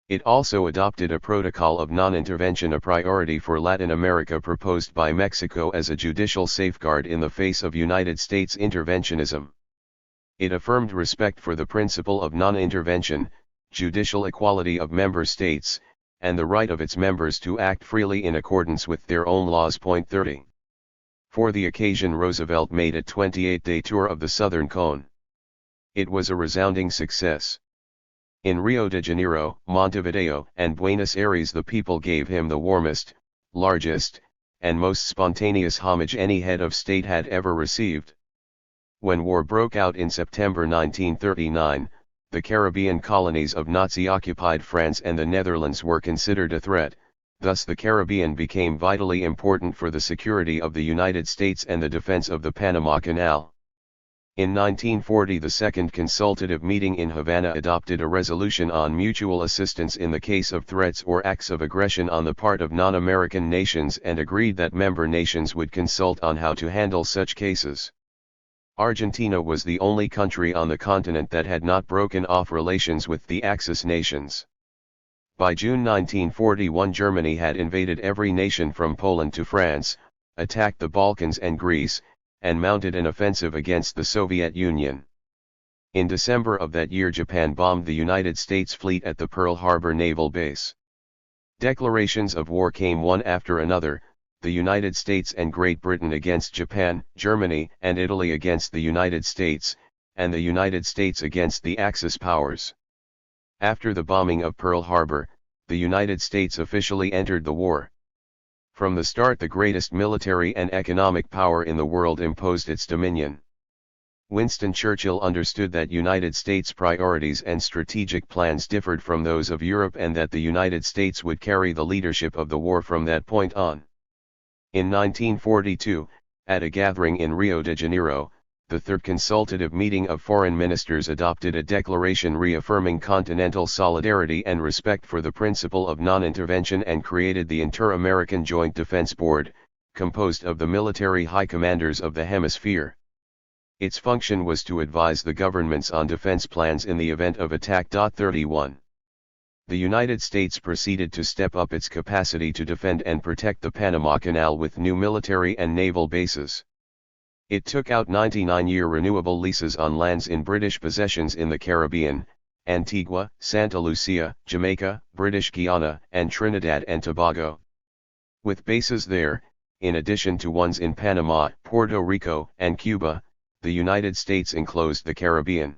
It also adopted a protocol of non-intervention, a priority for Latin America proposed by Mexico as a judicial safeguard in the face of United States interventionism. It affirmed respect for the principle of non-intervention, judicial equality of member states, and the right of its members to act freely in accordance with their own laws. 30. For the occasion Roosevelt made a 28-day tour of the Southern Cone. It was a resounding success. In Rio de Janeiro, Montevideo, and Buenos Aires the people gave him the warmest, largest, and most spontaneous homage any head of state had ever received. When war broke out in September 1939, the Caribbean colonies of Nazi-occupied France and the Netherlands were considered a threat. Thus the Caribbean became vitally important for the security of the United States and the defense of the Panama Canal. In 1940 the Second Consultative Meeting in Havana adopted a resolution on mutual assistance in the case of threats or acts of aggression on the part of non-American nations, and agreed that member nations would consult on how to handle such cases. Argentina was the only country on the continent that had not broken off relations with the Axis nations. By June 1941 Germany had invaded every nation from Poland to France, attacked the Balkans and Greece, and mounted an offensive against the Soviet Union. In December of that year Japan bombed the United States fleet at the Pearl Harbor naval base. Declarations of war came one after another, the United States and Great Britain against Japan, Germany and Italy against the United States, and the United States against the Axis powers. After the bombing of Pearl Harbor, the United States officially entered the war. From the start the greatest military and economic power in the world imposed its dominion. Winston Churchill understood that United States priorities and strategic plans differed from those of Europe, and that the United States would carry the leadership of the war from that point on. In 1942, at a gathering in Rio de Janeiro, the Third Consultative Meeting of Foreign Ministers adopted a declaration reaffirming continental solidarity and respect for the principle of non-intervention, and created the Inter-American Joint Defense Board, composed of the military high commanders of the hemisphere. Its function was to advise the governments on defense plans in the event of attack. 31. The United States proceeded to step up its capacity to defend and protect the Panama Canal with new military and naval bases. It took out 99-year renewable leases on lands in British possessions in the Caribbean, Antigua, Santa Lucia, Jamaica, British Guiana, and Trinidad and Tobago. With bases there, in addition to ones in Panama, Puerto Rico, and Cuba, the United States enclosed the Caribbean.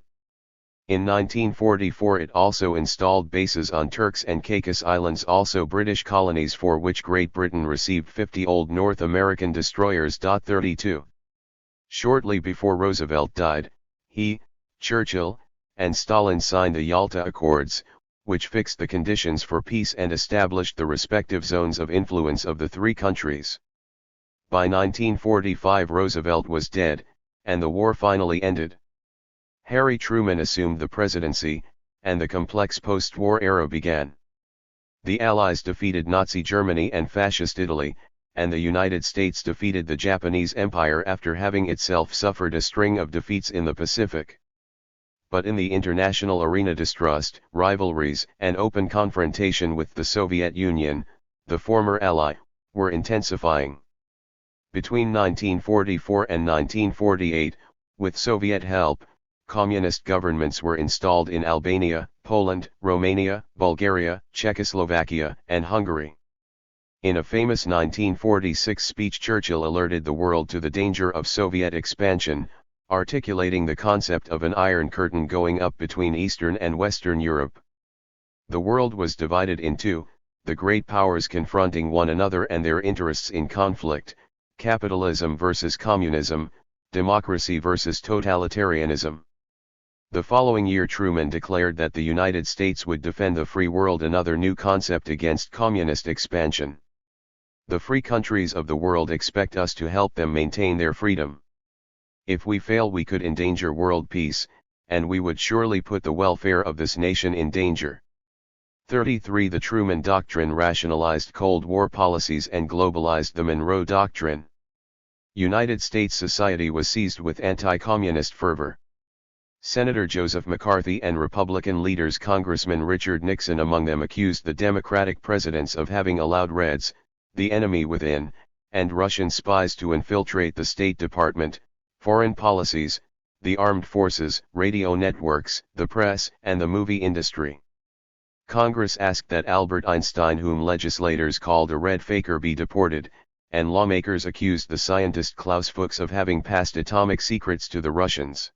In 1944 it also installed bases on Turks and Caicos Islands, also British colonies, for which Great Britain received 50 old North American destroyers. 32. Shortly before Roosevelt died, he, Churchill, and Stalin signed the Yalta Accords, which fixed the conditions for peace and established the respective zones of influence of the three countries. By 1945 Roosevelt was dead, and the war finally ended. Harry Truman assumed the presidency, and the complex post-war era began. The Allies defeated Nazi Germany and Fascist Italy, and the United States defeated the Japanese Empire after having itself suffered a string of defeats in the Pacific. But in the international arena, distrust, rivalries, and open confrontation with the Soviet Union, the former ally, were intensifying. Between 1944 and 1948, with Soviet help, communist governments were installed in Albania, Poland, Romania, Bulgaria, Czechoslovakia, and Hungary. In a famous 1946 speech, Churchill alerted the world to the danger of Soviet expansion, articulating the concept of an Iron Curtain going up between Eastern and Western Europe. The world was divided in two, the great powers confronting one another and their interests in conflict, capitalism versus communism, democracy versus totalitarianism. The following year Truman declared that the United States would defend the free world, another new concept against communist expansion. The free countries of the world expect us to help them maintain their freedom. If we fail, we could endanger world peace, and we would surely put the welfare of this nation in danger. 33. The Truman Doctrine rationalized Cold War policies and globalized the Monroe Doctrine. United States society was seized with anti-communist fervor. Senator Joseph McCarthy and Republican leaders, Congressman Richard Nixon among them, accused the Democratic presidents of having allowed Reds, the enemy within, and Russian spies to infiltrate the State Department, foreign policies, the armed forces, radio networks, the press, and the movie industry. Congress asked that Albert Einstein, whom legislators called a red faker, be deported, and lawmakers accused the scientist Klaus Fuchs of having passed atomic secrets to the Russians.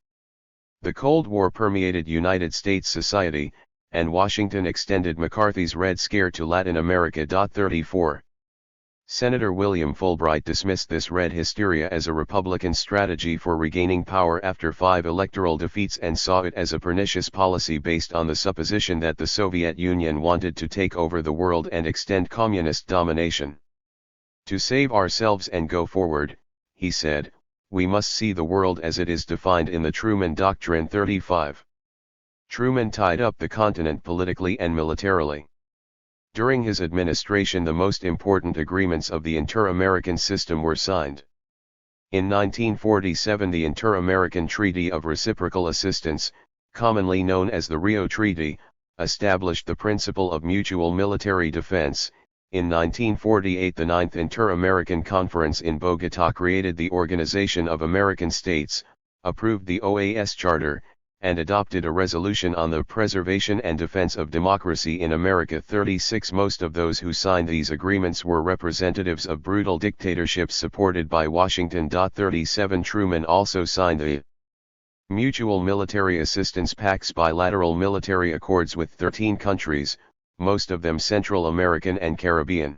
The Cold War permeated United States society, and Washington extended McCarthy's Red Scare to Latin America. 34. Senator William Fulbright dismissed this red hysteria as a Republican strategy for regaining power after 5 electoral defeats and saw it as a pernicious policy based on the supposition that the Soviet Union wanted to take over the world and extend communist domination. To save ourselves and go forward, he said, we must see the world as it is defined in the Truman Doctrine. 35. Truman tied up the continent politically and militarily. During his administration, the most important agreements of the Inter-American system were signed. In 1947, the Inter-American Treaty of Reciprocal Assistance, commonly known as the Rio Treaty, established the principle of mutual military defense. In 1948, the Ninth Inter-American Conference in Bogotá created the Organization of American States, approved the OAS Charter, and adopted a resolution on the preservation and defense of democracy in America. 36. Most of those who signed these agreements were representatives of brutal dictatorships supported by Washington. 37. Truman also signed the Mutual Military Assistance Pacts, bilateral military accords with 13 countries, most of them Central American and Caribbean.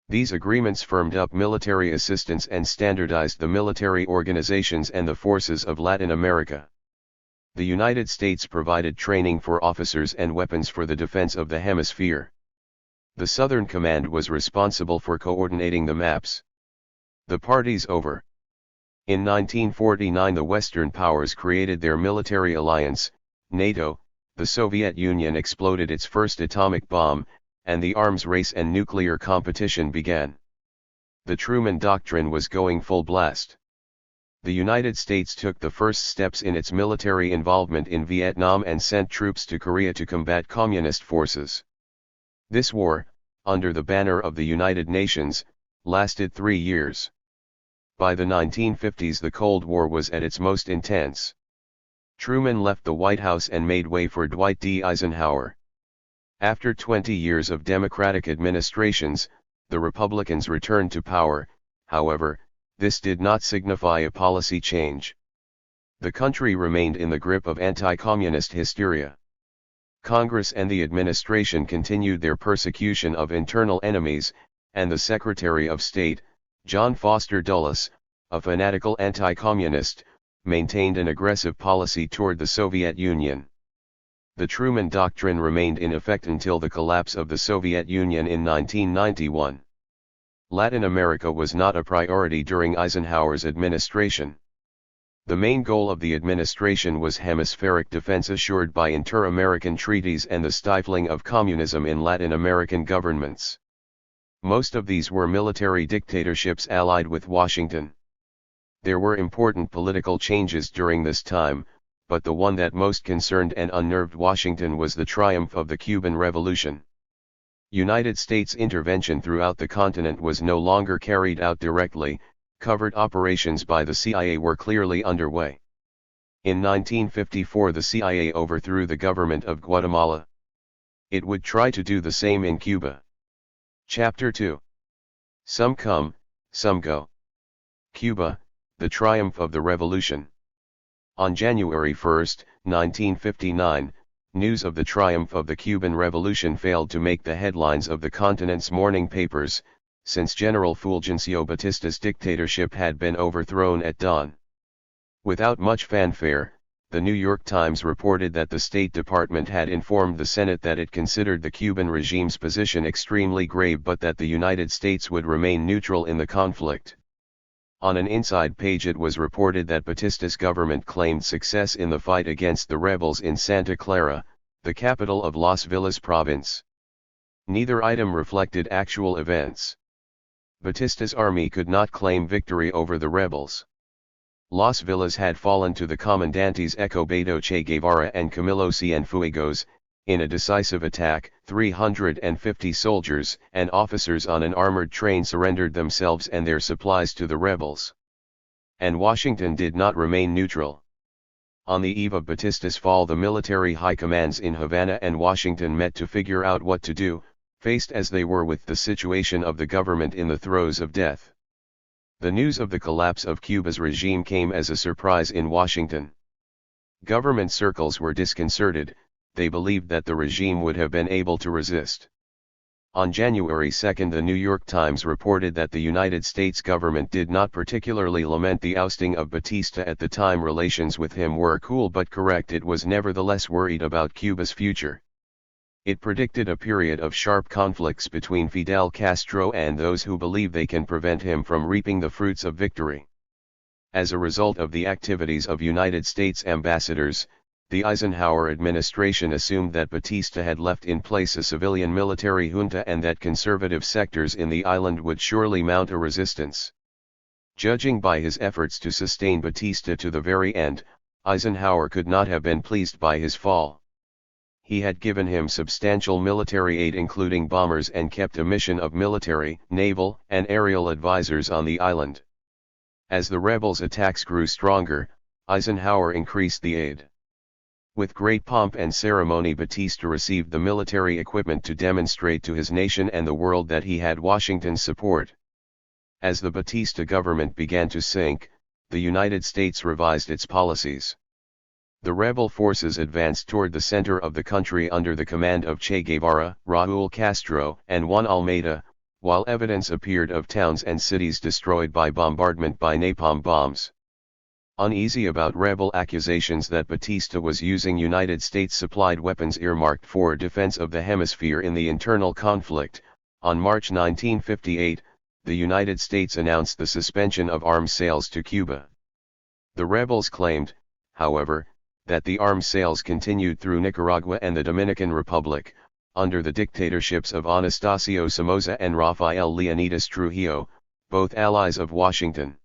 These agreements firmed up military assistance and standardized the military organizations and the forces of Latin America. The United States provided training for officers and weapons for the defense of the hemisphere. The Southern Command was responsible for coordinating the maps. The parties over. In 1949, the Western powers created their military alliance, NATO. The Soviet Union exploded its first atomic bomb, and the arms race and nuclear competition began. The Truman Doctrine was going full blast. The United States took the first steps in its military involvement in Vietnam and sent troops to Korea to combat communist forces. This war, under the banner of the United Nations, lasted 3 years. By the 1950s, the Cold War was at its most intense. Truman left the White House and made way for Dwight D. Eisenhower. After 20 years of Democratic administrations, the Republicans returned to power. However, this did not signify a policy change. The country remained in the grip of anti-communist hysteria. Congress and the administration continued their persecution of internal enemies, and the Secretary of State, John Foster Dulles, a fanatical anti-communist, maintained an aggressive policy toward the Soviet Union. The Truman Doctrine remained in effect until the collapse of the Soviet Union in 1991. Latin America was not a priority during Eisenhower's administration. The main goal of the administration was hemispheric defense assured by inter-American treaties and the stifling of communism in Latin American governments. Most of these were military dictatorships allied with Washington. There were important political changes during this time, but the one that most concerned and unnerved Washington was the triumph of the Cuban Revolution. United States intervention throughout the continent was no longer carried out directly. Covert operations by the CIA were clearly underway. In 1954 the CIA overthrew the government of Guatemala. It would try to do the same in Cuba. Chapter 2. Some come, some go. Cuba, the triumph of the revolution. On January 1, 1959, news of the triumph of the Cuban Revolution failed to make the headlines of the continent's morning papers, since General Fulgencio Batista's dictatorship had been overthrown at dawn. Without much fanfare, the New York Times reported that the State Department had informed the Senate that it considered the Cuban regime's position extremely grave but that the United States would remain neutral in the conflict. On an inside page it was reported that Batista's government claimed success in the fight against the rebels in Santa Clara, the capital of Las Villas province. Neither item reflected actual events. Batista's army could not claim victory over the rebels. Las Villas had fallen to the comandantes Escobedo Che Guevara and Camilo Cienfuegos. In a decisive attack, 350 soldiers and officers on an armored train surrendered themselves and their supplies to the rebels. And Washington did not remain neutral. On the eve of Batista's fall, the military high commands in Havana and Washington met to figure out what to do, faced as they were with the situation of the government in the throes of death. The news of the collapse of Cuba's regime came as a surprise in Washington. Government circles were disconcerted. They believed that the regime would have been able to resist. On January 2 the New York Times reported that the United States government did not particularly lament the ousting of Batista at the time. Relations with him were cool but correct. It was nevertheless worried about Cuba's future. It predicted a period of sharp conflicts between Fidel Castro and those who believe they can prevent him from reaping the fruits of victory. As a result of the activities of United States ambassadors, the Eisenhower administration assumed that Batista had left in place a civilian military junta and that conservative sectors in the island would surely mount a resistance. Judging by his efforts to sustain Batista to the very end, Eisenhower could not have been pleased by his fall. He had given him substantial military aid including bombers and kept a mission of military, naval, and aerial advisors on the island. As the rebels' attacks grew stronger, Eisenhower increased the aid. With great pomp and ceremony Batista received the military equipment to demonstrate to his nation and the world that he had Washington's support. As the Batista government began to sink, the United States revised its policies. The rebel forces advanced toward the center of the country under the command of Che Guevara, Raúl Castro, and Juan Almeida, while evidence appeared of towns and cities destroyed by bombardment by napalm bombs. Uneasy about rebel accusations that Batista was using United States-supplied weapons earmarked for defense of the hemisphere in the internal conflict, on March 1958, the United States announced the suspension of arms sales to Cuba. The rebels claimed, however, that the arms sales continued through Nicaragua and the Dominican Republic, under the dictatorships of Anastasio Somoza and Rafael Leonidas Trujillo, both allies of Washington.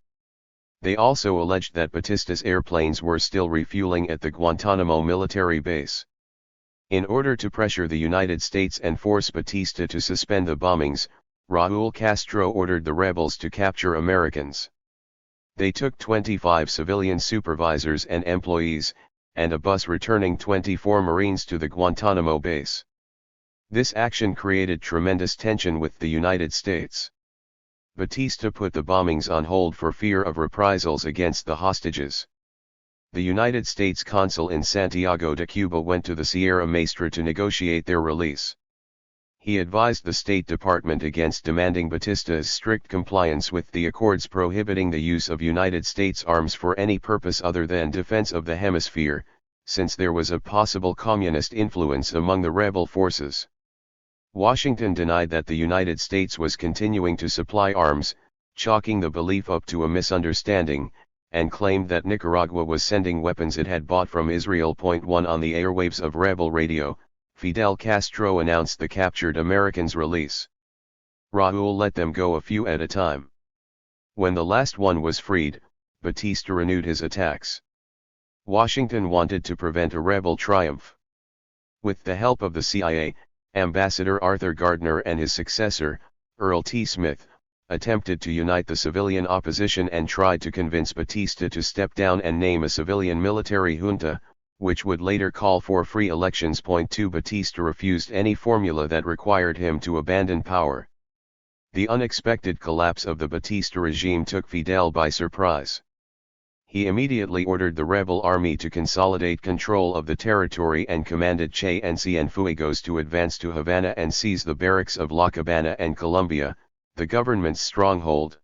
They also alleged that Batista's airplanes were still refueling at the Guantanamo military base. In order to pressure the United States and force Batista to suspend the bombings, Raúl Castro ordered the rebels to capture Americans. They took 25 civilian supervisors and employees, and a bus returning 24 Marines to the Guantanamo base. This action created tremendous tension with the United States. Batista put the bombings on hold for fear of reprisals against the hostages. The United States consul in Santiago de Cuba went to the Sierra Maestra to negotiate their release. He advised the State Department against demanding Batista's strict compliance with the accords prohibiting the use of United States arms for any purpose other than defense of the hemisphere, since there was a possible communist influence among the rebel forces. Washington denied that the United States was continuing to supply arms, chalking the belief up to a misunderstanding, and claimed that Nicaragua was sending weapons it had bought from Israel. 1 On the airwaves of rebel radio, Fidel Castro announced the captured Americans' release. Raúl let them go a few at a time. When the last one was freed, Batista renewed his attacks. Washington wanted to prevent a rebel triumph. With the help of the CIA, Ambassador Arthur Gardner and his successor, Earl T. Smith, attempted to unite the civilian opposition and tried to convince Batista to step down and name a civilian military junta, which would later call for free elections. 2 Batista refused any formula that required him to abandon power. The unexpected collapse of the Batista regime took Fidel by surprise. He immediately ordered the rebel army to consolidate control of the territory and commanded Che and Cienfuegos to advance to Havana and seize the barracks of La Cabana and Colombia, the government's stronghold.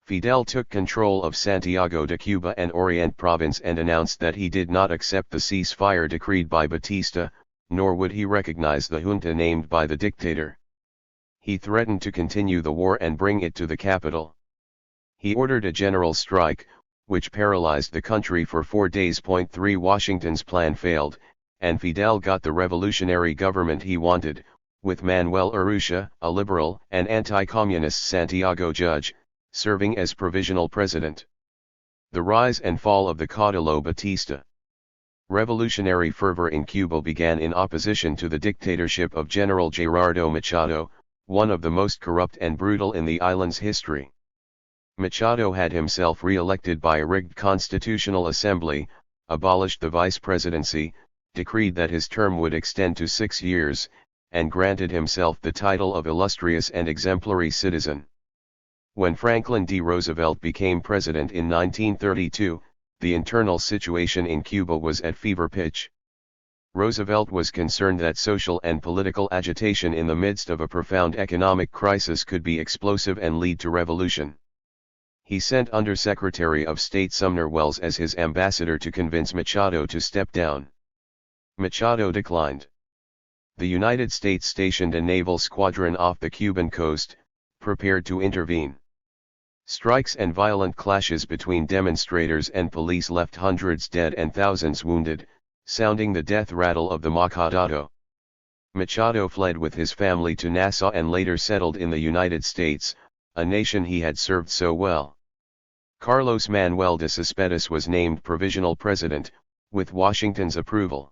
Fidel took control of Santiago de Cuba and Orient Province and announced that he did not accept the ceasefire decreed by Batista, nor would he recognize the junta named by the dictator. He threatened to continue the war and bring it to the capital. He ordered a general strike, which paralyzed the country for 4 days. 3 Washington's plan failed, and Fidel got the revolutionary government he wanted, with Manuel Urrutia, a liberal and anti-communist Santiago judge, serving as provisional president. The rise and fall of the Caudillo Batista. Revolutionary fervor in Cuba began in opposition to the dictatorship of General Gerardo Machado, one of the most corrupt and brutal in the island's history. Machado had himself re-elected by a rigged constitutional assembly, abolished the vice presidency, decreed that his term would extend to 6 years, and granted himself the title of illustrious and exemplary citizen. When Franklin D. Roosevelt became president in 1932, the internal situation in Cuba was at fever pitch. Roosevelt was concerned that social and political agitation in the midst of a profound economic crisis could be explosive and lead to revolution. He sent Under-Secretary of State Sumner Welles as his ambassador to convince Machado to step down. Machado declined. The United States stationed a naval squadron off the Cuban coast, prepared to intervene. Strikes and violent clashes between demonstrators and police left hundreds dead and thousands wounded, sounding the death rattle of the Macadado. Machado fled with his family to Nassau and later settled in the United States, a nation he had served so well. Carlos Manuel de Cespedes was named provisional president, with Washington's approval.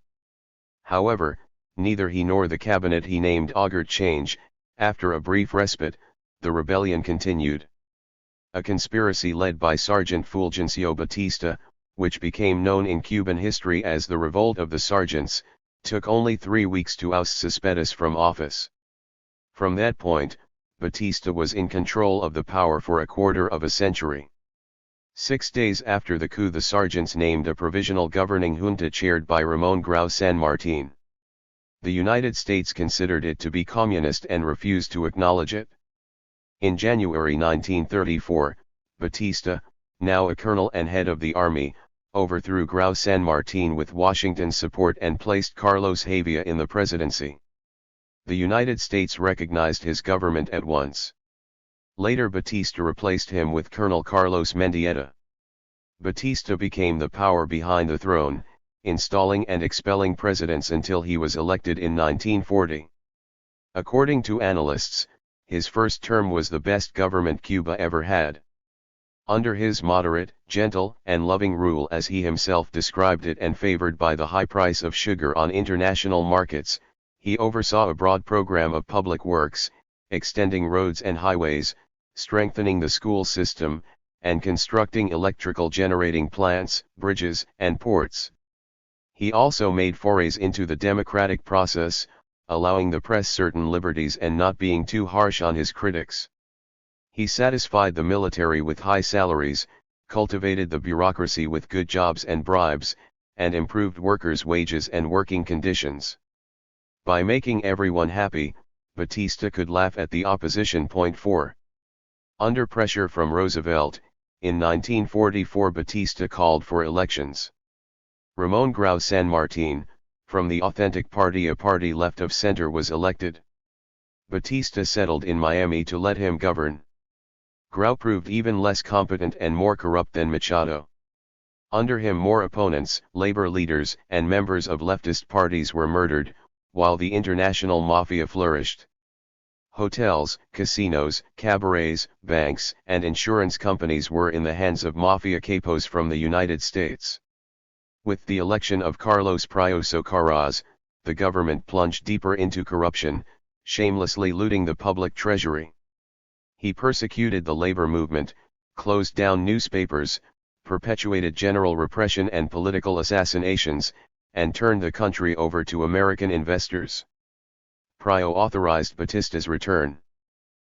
However, neither he nor the cabinet he named augured change. After a brief respite, the rebellion continued. A conspiracy led by Sergeant Fulgencio Batista, which became known in Cuban history as the Revolt of the Sergeants, took only 3 weeks to oust Cespedes from office. From that point, Batista was in control of the power for a quarter of a century. 6 days after the coup, the Sergeants named a provisional governing junta chaired by Ramon Grau San Martin. The United States considered it to be communist and refused to acknowledge it. In January 1934, Batista, now a colonel and head of the army, overthrew Grau San Martin with Washington's support and placed Carlos Javia in the presidency. The United States recognized his government at once. Later Batista replaced him with Colonel Carlos Mendieta. Batista became the power behind the throne, installing and expelling presidents until he was elected in 1940. According to analysts, his first term was the best government Cuba ever had. Under his moderate, gentle, and loving rule, as he himself described it, and favored by the high price of sugar on international markets, he oversaw a broad program of public works, extending roads and highways, strengthening the school system, and constructing electrical generating plants, bridges, and ports. He also made forays into the democratic process, allowing the press certain liberties and not being too harsh on his critics. He satisfied the military with high salaries, cultivated the bureaucracy with good jobs and bribes, and improved workers' wages and working conditions. By making everyone happy, Batista could laugh at the opposition. 4. Under pressure from Roosevelt, in 1944 Batista called for elections. Ramon Grau San Martin, from the Authentic Party, a party left of center, was elected. Batista settled in Miami to let him govern. Grau proved even less competent and more corrupt than Machado. Under him more opponents, labor leaders, and members of leftist parties were murdered, while the international mafia flourished. Hotels, casinos, cabarets, banks, and insurance companies were in the hands of mafia capos from the United States. With the election of Carlos Prios Socarrás, the government plunged deeper into corruption, shamelessly looting the public treasury. He persecuted the labor movement, closed down newspapers, perpetuated general repression and political assassinations, and turned the country over to American investors. Prios authorized Batista's return.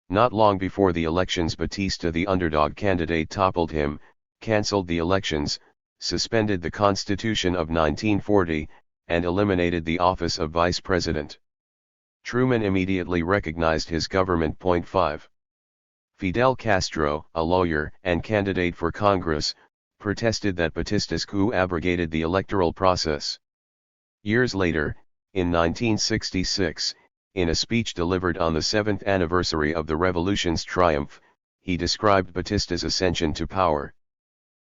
Not long before the elections, Batista, the underdog candidate, toppled him, cancelled the elections, suspended the Constitution of 1940, and eliminated the office of vice president. Truman immediately recognized his government. 5. Fidel Castro, a lawyer and candidate for Congress, protested that Batista's coup abrogated the electoral process. Years later, in 1966, in a speech delivered on the 7th anniversary of the revolution's triumph, he described Batista's ascension to power.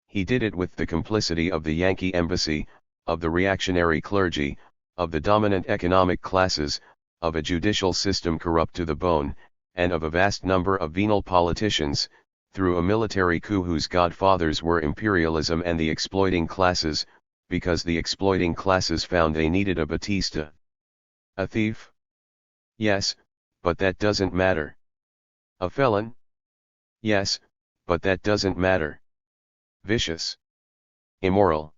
He did it with the complicity of the Yankee embassy, of the reactionary clergy, of the dominant economic classes, of a judicial system corrupt to the bone, and of a vast number of venal politicians, through a military coup whose godfathers were imperialism and the exploiting classes, because the exploiting classes found they needed a Batista. A thief? Yes, but that doesn't matter. A felon? Yes, but that doesn't matter. Vicious? Immoral?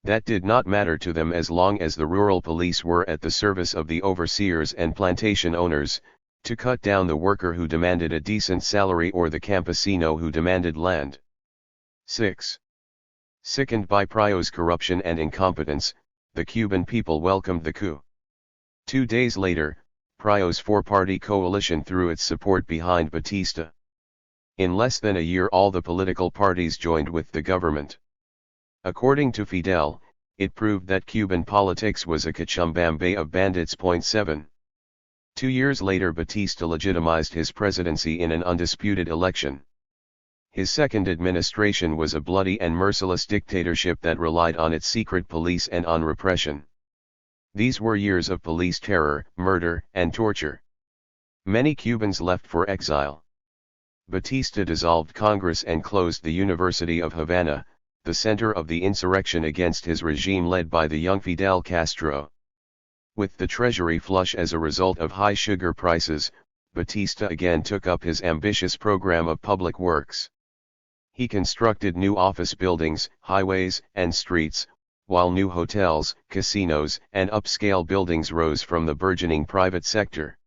That did not matter to them as long as the rural police were at the service of the overseers and plantation owners, to cut down the worker who demanded a decent salary or the campesino who demanded land. 6. Sickened by Prios' corruption and incompetence, the Cuban people welcomed the coup. 2 days later, Prios' four-party coalition threw its support behind Batista. In less than a year all the political parties joined with the government. According to Fidel, it proved that Cuban politics was a cachumbambe of bandits. 7. 2 years later Batista legitimized his presidency in an undisputed election. His second administration was a bloody and merciless dictatorship that relied on its secret police and on repression. These were years of police terror, murder, and torture. Many Cubans left for exile. Batista dissolved Congress and closed the University of Havana, the center of the insurrection against his regime led by the young Fidel Castro. With the treasury flush as a result of high sugar prices, Batista again took up his ambitious program of public works. He constructed new office buildings, highways, and streets, while new hotels, casinos, and upscale buildings rose from the burgeoning private sector.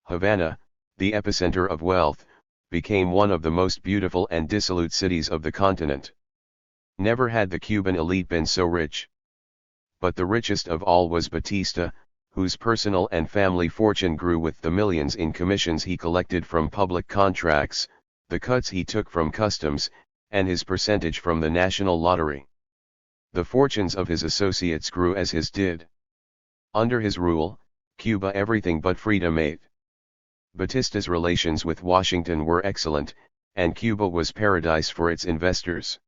Havana, the epicenter of wealth, became one of the most beautiful and dissolute cities of the continent. Never had the Cuban elite been so rich. But the richest of all was Batista, whose personal and family fortune grew with the millions in commissions he collected from public contracts, the cuts he took from customs, and his percentage from the national lottery. The fortunes of his associates grew as his did. Under his rule, Cuba everything but freedom ate. Batista's relations with Washington were excellent, and Cuba was paradise for its investors.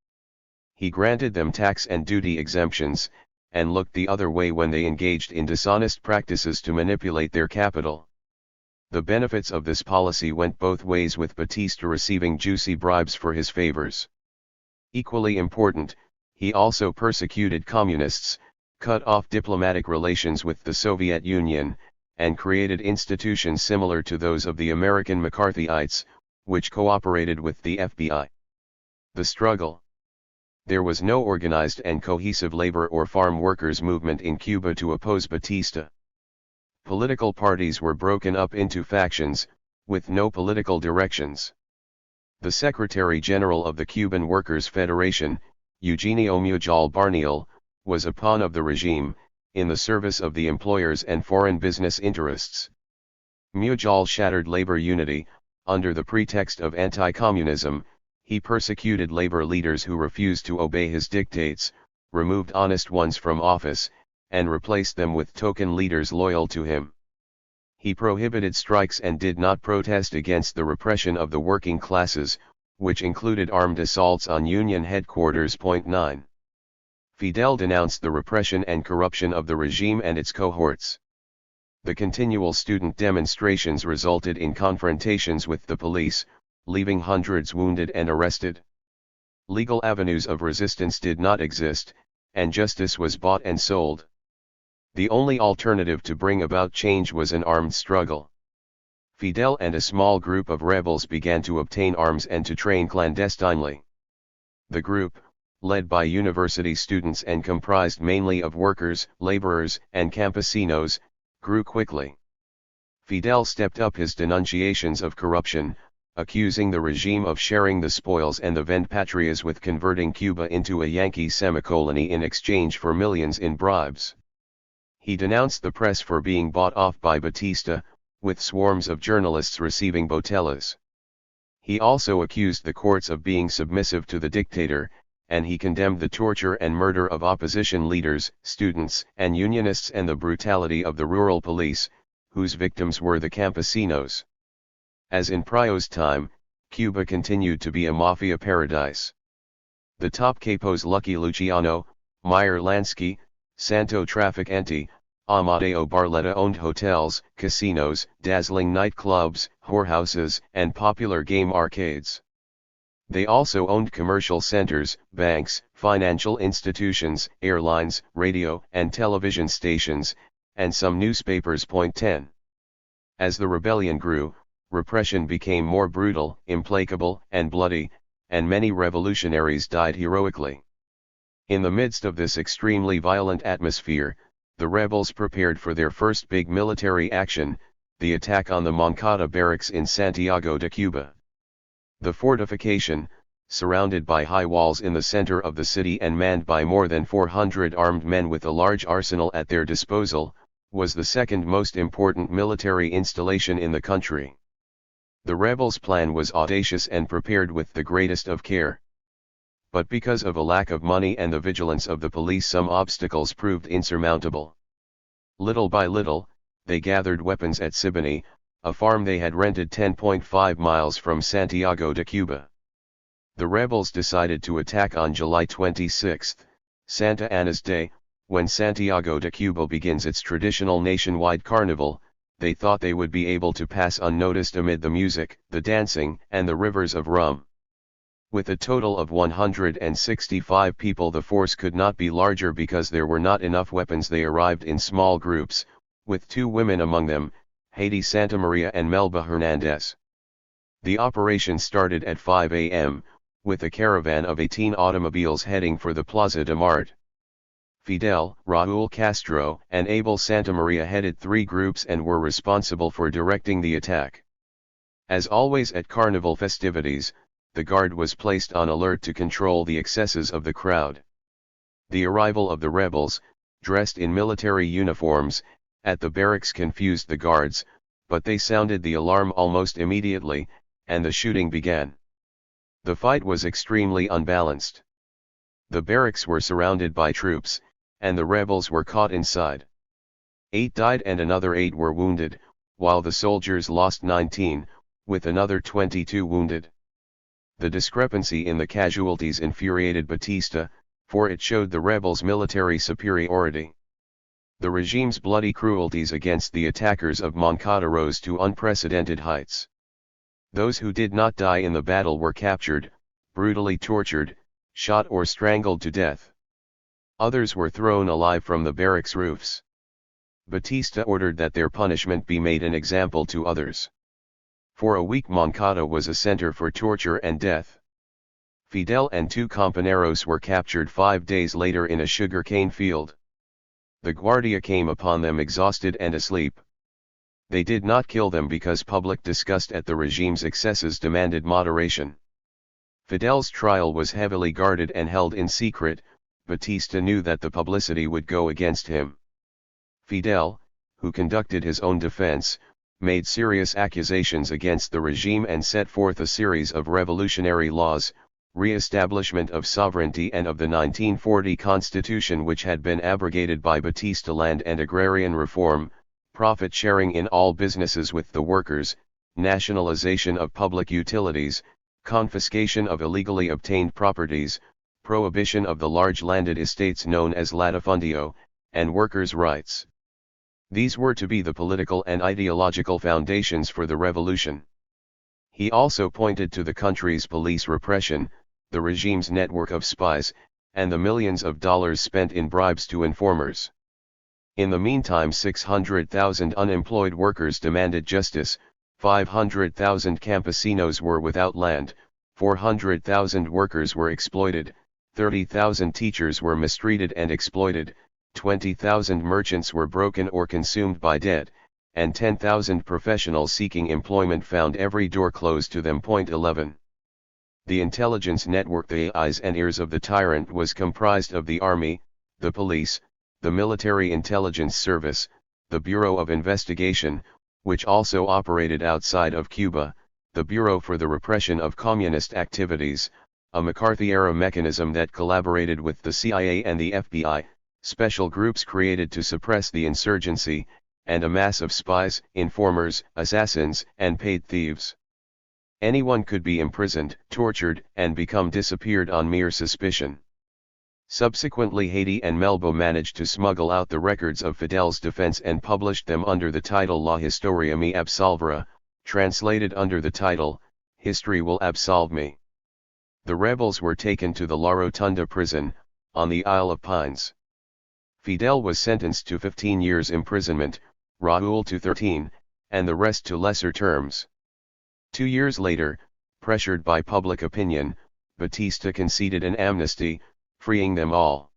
He granted them tax and duty exemptions, and looked the other way when they engaged in dishonest practices to manipulate their capital. The benefits of this policy went both ways, with Batista receiving juicy bribes for his favors. Equally important, he also persecuted communists, cut off diplomatic relations with the Soviet Union, and created institutions similar to those of the American McCarthyites, which cooperated with the FBI. The struggle. There was no organized and cohesive labor or farm workers' movement in Cuba to oppose Batista. Political parties were broken up into factions, with no political directions. The Secretary General of the Cuban Workers' Federation, Eugenio Mujal Barniel, was a pawn of the regime, in the service of the employers and foreign business interests. Mujal shattered labor unity. Under the pretext of anti-communism, he persecuted labor leaders who refused to obey his dictates, removed honest ones from office, and replaced them with token leaders loyal to him. He prohibited strikes and did not protest against the repression of the working classes, which included armed assaults on Union headquarters. 9. Fidel denounced the repression and corruption of the regime and its cohorts. The continual student demonstrations resulted in confrontations with the police, leaving hundreds wounded and arrested. Legal avenues of resistance did not exist, and justice was bought and sold. The only alternative to bring about change was an armed struggle. Fidel and a small group of rebels began to obtain arms and to train clandestinely. The group, led by university students and comprised mainly of workers, laborers, and campesinos, grew quickly. Fidel stepped up his denunciations of corruption, accusing the regime of sharing the spoils and the vendepatrias with converting Cuba into a Yankee semi-colony in exchange for millions in bribes. He denounced the press for being bought off by Batista, with swarms of journalists receiving botellas. He also accused the courts of being submissive to the dictator, and he condemned the torture and murder of opposition leaders, students, and unionists and the brutality of the rural police, whose victims were the campesinos. As in Prio's time, Cuba continued to be a mafia paradise. The top capos Lucky Luciano, Meyer Lansky, Santo Traficante, Amadeo Barletta owned hotels, casinos, dazzling nightclubs, whorehouses, and popular game arcades. They also owned commercial centers, banks, financial institutions, airlines, radio and television stations, and some newspapers. 10. As the rebellion grew, repression became more brutal, implacable, and bloody, and many revolutionaries died heroically. In the midst of this extremely violent atmosphere, the rebels prepared for their first big military action, the attack on the Moncada barracks in Santiago de Cuba. The fortification, surrounded by high walls in the center of the city and manned by more than 400 armed men with a large arsenal at their disposal, was the second most important military installation in the country. The rebels' plan was audacious and prepared with the greatest of care. But because of a lack of money and the vigilance of the police, some obstacles proved insurmountable. Little by little, they gathered weapons at Siboney, a farm they had rented 10.5 miles from Santiago de Cuba. The rebels decided to attack on July 26, Santa Ana's Day, when Santiago de Cuba begins its traditional nationwide carnival. They thought they would be able to pass unnoticed amid the music, the dancing, and the rivers of rum. With a total of 165 people, the force could not be larger because there were not enough weapons. They arrived in small groups, with 2 women among them, Haiti Santamaria and Melba Hernandez. The operation started at 5 a.m., with a caravan of 18 automobiles heading for the Plaza de Marte. Fidel, Raúl Castro, and Abel Santamaria headed 3 groups and were responsible for directing the attack. As always at carnival festivities, the guard was placed on alert to control the excesses of the crowd. The arrival of the rebels, dressed in military uniforms, at the barracks confused the guards, but they sounded the alarm almost immediately, and the shooting began. The fight was extremely unbalanced. The barracks were surrounded by troops, and the rebels were caught inside. 8 died and another 8 were wounded, while the soldiers lost 19, with another 22 wounded. The discrepancy in the casualties infuriated Batista, for it showed the rebels' military superiority. The regime's bloody cruelties against the attackers of Moncada rose to unprecedented heights. Those who did not die in the battle were captured, brutally tortured, shot or strangled to death. Others were thrown alive from the barracks roofs. Batista ordered that their punishment be made an example to others. For a week Moncada was a center for torture and death. Fidel and 2 compañeros were captured 5 days later in a sugarcane field. The Guardia came upon them exhausted and asleep. They did not kill them because public disgust at the regime's excesses demanded moderation. Fidel's trial was heavily guarded and held in secret. Batista knew that the publicity would go against him. Fidel, who conducted his own defense, made serious accusations against the regime and set forth a series of revolutionary laws, re-establishment of sovereignty and of the 1940 constitution which had been abrogated by Batista, land and agrarian reform, profit sharing in all businesses with the workers, nationalization of public utilities, confiscation of illegally obtained properties, prohibition of the large landed estates known as latifundio, and workers' rights. These were to be the political and ideological foundations for the revolution. He also pointed to the country's police repression, the regime's network of spies, and the millions of dollars spent in bribes to informers. In the meantime, 600,000 unemployed workers demanded justice, 500,000 campesinos were without land, 400,000 workers were exploited, 30,000 teachers were mistreated and exploited, 20,000 merchants were broken or consumed by debt, and 10,000 professionals seeking employment found every door closed to them. 11. The intelligence network, the eyes and ears of the tyrant, was comprised of the army, the police, the military intelligence service, the Bureau of Investigation, which also operated outside of Cuba, the Bureau for the Repression of Communist Activities, a McCarthy-era mechanism that collaborated with the CIA and the FBI, special groups created to suppress the insurgency, and a mass of spies, informers, assassins, and paid thieves. Anyone could be imprisoned, tortured, and become disappeared on mere suspicion. Subsequently, Haiti and Melbo managed to smuggle out the records of Fidel's defense and published them under the title La Historia me absolverá, translated under the title, History will absolve me. The rebels were taken to the La Rotunda prison, on the Isle of Pines. Fidel was sentenced to 15 years imprisonment, Raúl to 13, and the rest to lesser terms. 2 years later, pressured by public opinion, Batista conceded an amnesty, freeing them all.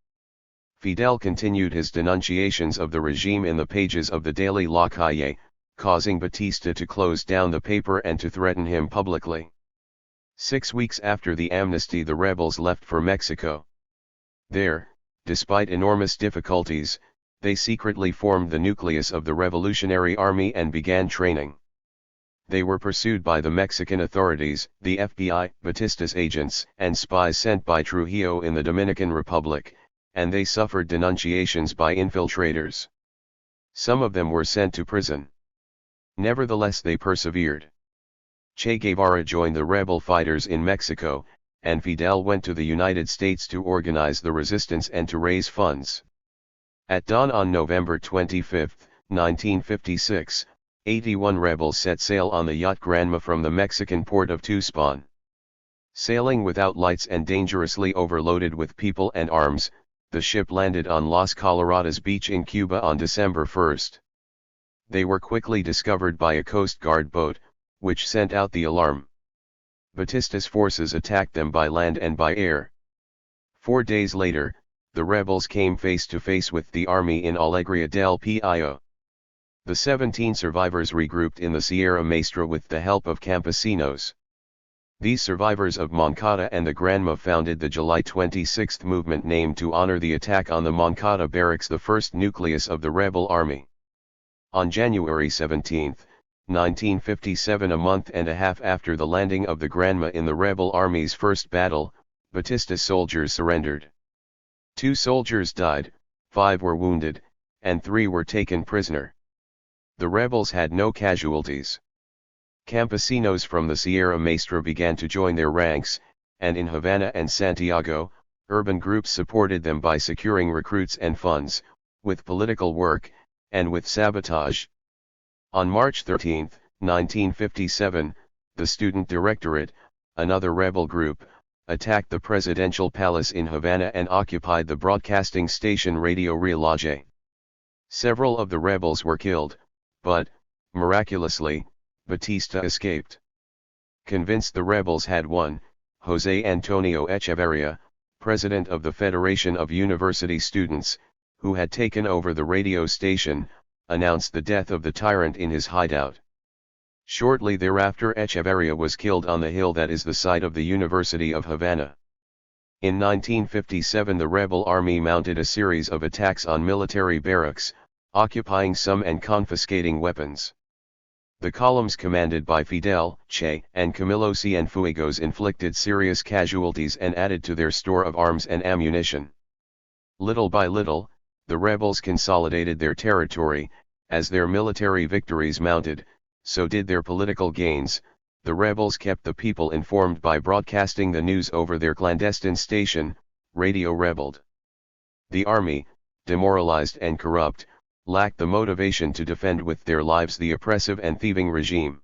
Fidel continued his denunciations of the regime in the pages of the daily La Calle, causing Batista to close down the paper and to threaten him publicly. 6 weeks after the amnesty, the rebels left for Mexico. There, despite enormous difficulties, they secretly formed the nucleus of the Revolutionary Army and began training. They were pursued by the Mexican authorities, the FBI, Batista's agents, and spies sent by Trujillo in the Dominican Republic, and they suffered denunciations by infiltrators. Some of them were sent to prison. Nevertheless, they persevered. Che Guevara joined the rebel fighters in Mexico, and Fidel went to the United States to organize the resistance and to raise funds. At dawn on November 25, 1956, 81 rebels set sail on the yacht Granma from the Mexican port of Tuxpan. Sailing without lights and dangerously overloaded with people and arms, the ship landed on Las Coloradas Beach in Cuba on December 1. They were quickly discovered by a Coast Guard boat, which sent out the alarm. Batista's forces attacked them by land and by air. 4 days later, the rebels came face to face with the army in Alegria del Pio. The 17 survivors regrouped in the Sierra Maestra with the help of campesinos. These survivors of Moncada and the Granma founded the July 26 movement, named to honor the attack on the Moncada barracks, the first nucleus of the rebel army. On January 17, 1957, a month and a half after the landing of the Granma in the rebel army's first battle, Batista's soldiers surrendered. 2 soldiers died, 5 were wounded, and 3 were taken prisoner. The rebels had no casualties. Campesinos from the Sierra Maestra began to join their ranks, and in Havana and Santiago, urban groups supported them by securing recruits and funds, with political work, and with sabotage. On March 13, 1957, the Student Directorate, another rebel group, attacked the presidential palace in Havana and occupied the broadcasting station Radio Reloj. Several of the rebels were killed, but, miraculously, Batista escaped. Convinced the rebels had won, José Antonio Echeverría, president of the Federation of University Students, who had taken over the radio station, announced the death of the tyrant in his hideout. Shortly thereafter Echeverria was killed on the hill that is the site of the University of Havana. In 1957 the rebel army mounted a series of attacks on military barracks, occupying some and confiscating weapons. The columns commanded by Fidel Che and Camilo Cienfuegos inflicted serious casualties and added to their store of arms and ammunition. Little by little, the rebels consolidated their territory. As their military victories mounted, so did their political gains. The rebels kept the people informed by broadcasting the news over their clandestine station, Radio Rebelde. The army, demoralized and corrupt, lacked the motivation to defend with their lives the oppressive and thieving regime.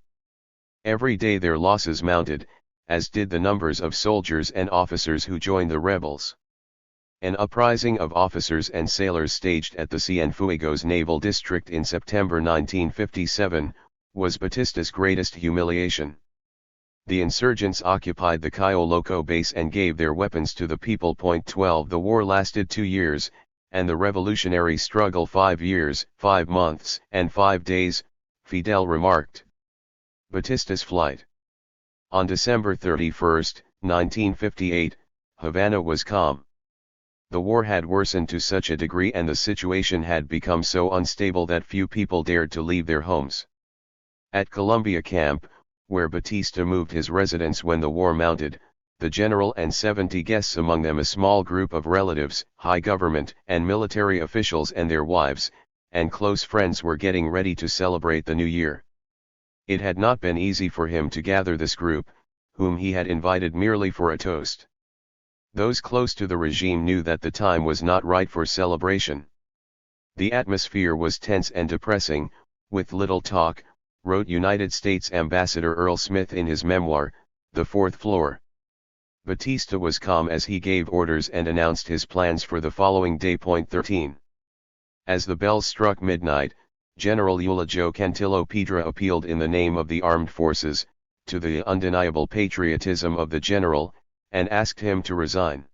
Every day their losses mounted, as did the numbers of soldiers and officers who joined the rebels. An uprising of officers and sailors staged at the Cienfuegos Naval District in September 1957, was Batista's greatest humiliation. The insurgents occupied the Cayo Loco base and gave their weapons to the people. 12 The war lasted 2 years, and the revolutionary struggle 5 years, 5 months, and 5 days, Fidel remarked. Batista's flight. On December 31, 1958, Havana was calm. The war had worsened to such a degree and the situation had become so unstable that few people dared to leave their homes. At Colombia Camp, where Batista moved his residence when the war mounted, the general and 70 guests, among them a small group of relatives, high government and military officials and their wives, and close friends, were getting ready to celebrate the new year. It had not been easy for him to gather this group, whom he had invited merely for a toast. Those close to the regime knew that the time was not right for celebration. The atmosphere was tense and depressing, with little talk, wrote United States Ambassador Earl Smith in his memoir, The Fourth Floor. Batista was calm as he gave orders and announced his plans for the following day. 13. As the bells struck midnight, General Euligio Cantillo Piedra appealed in the name of the armed forces, to the undeniable patriotism of the general, and asked him to resign.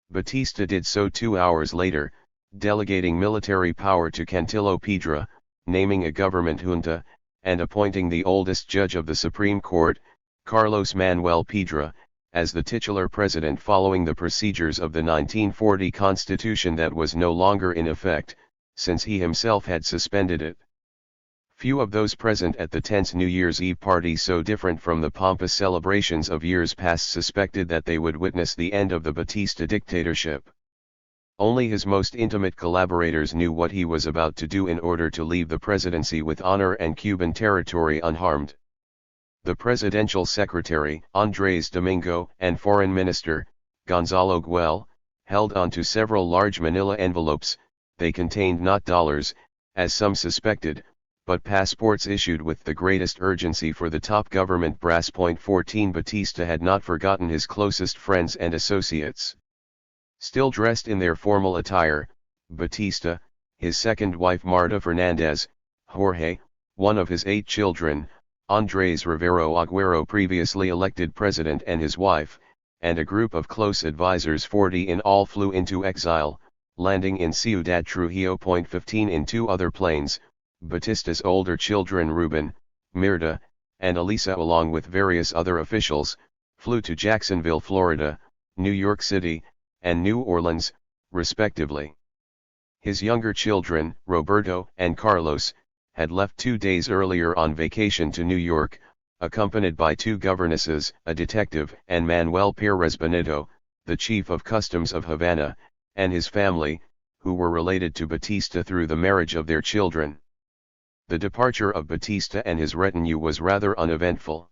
Batista did so 2 hours later, delegating military power to Cantillo Piedra, naming a government junta, and appointing the oldest judge of the Supreme Court, Carlos Manuel Piedra, as the titular president, following the procedures of the 1940 Constitution that was no longer in effect, since he himself had suspended it. Few of those present at the tense New Year's Eve party, so different from the pompous celebrations of years past, suspected that they would witness the end of the Batista dictatorship. Only his most intimate collaborators knew what he was about to do in order to leave the presidency with honor and Cuban territory unharmed. The presidential secretary, Andrés Domingo, and foreign minister, Gonzalo Güell, held on to several large manila envelopes. They contained not dollars, as some suspected, but passports issued with the greatest urgency for the top government brass. 14 Batista had not forgotten his closest friends and associates. Still dressed in their formal attire, Batista, his second wife Marta Fernandez, Jorge, one of his 8 children, Andrés Rivero Agüero, previously elected president, and his wife, and a group of close advisors, 40 in all, flew into exile, landing in Ciudad Trujillo. 15 In 2 other planes, Batista's older children Ruben, Mirta, and Elisa, along with various other officials, flew to Jacksonville, Florida, New York City, and New Orleans, respectively. His younger children, Roberto and Carlos, had left 2 days earlier on vacation to New York, accompanied by 2 governesses, a detective, and Manuel Pérez Benito, the chief of customs of Havana, and his family, who were related to Batista through the marriage of their children. The departure of Batista and his retinue was rather uneventful.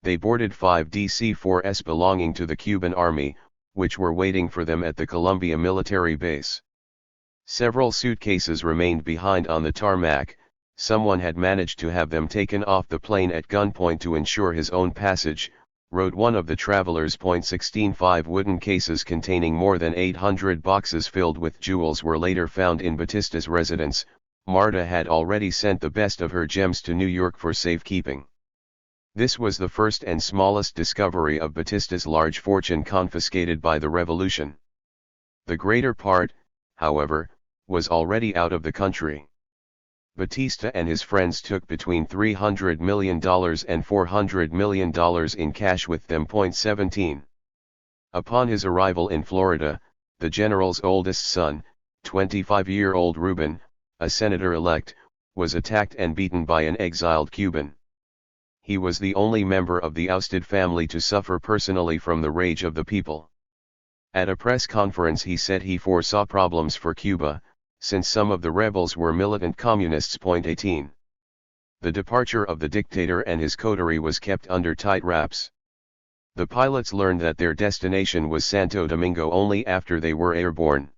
They boarded 5 DC-4s belonging to the Cuban army, which were waiting for them at the Colombia military base. Several suitcases remained behind on the tarmac. Someone had managed to have them taken off the plane at gunpoint to ensure his own passage, wrote one of the travelers. 16 5 wooden cases containing more than 800 boxes filled with jewels were later found in Batista's residence. Marta had already sent the best of her gems to New York for safekeeping. This was the first and smallest discovery of Batista's large fortune confiscated by the revolution. The greater part, however, was already out of the country. Batista and his friends took between $300 million and $400 million in cash with them. 17. Upon his arrival in Florida, the general's oldest son, 25-year-old Ruben, a senator-elect, was attacked and beaten by an exiled Cuban. He was the only member of the ousted family to suffer personally from the rage of the people. At a press conference he said he foresaw problems for Cuba, since some of the rebels were militant communists. 18. The departure of the dictator and his coterie was kept under tight wraps. The pilots learned that their destination was Santo Domingo only after they were airborne.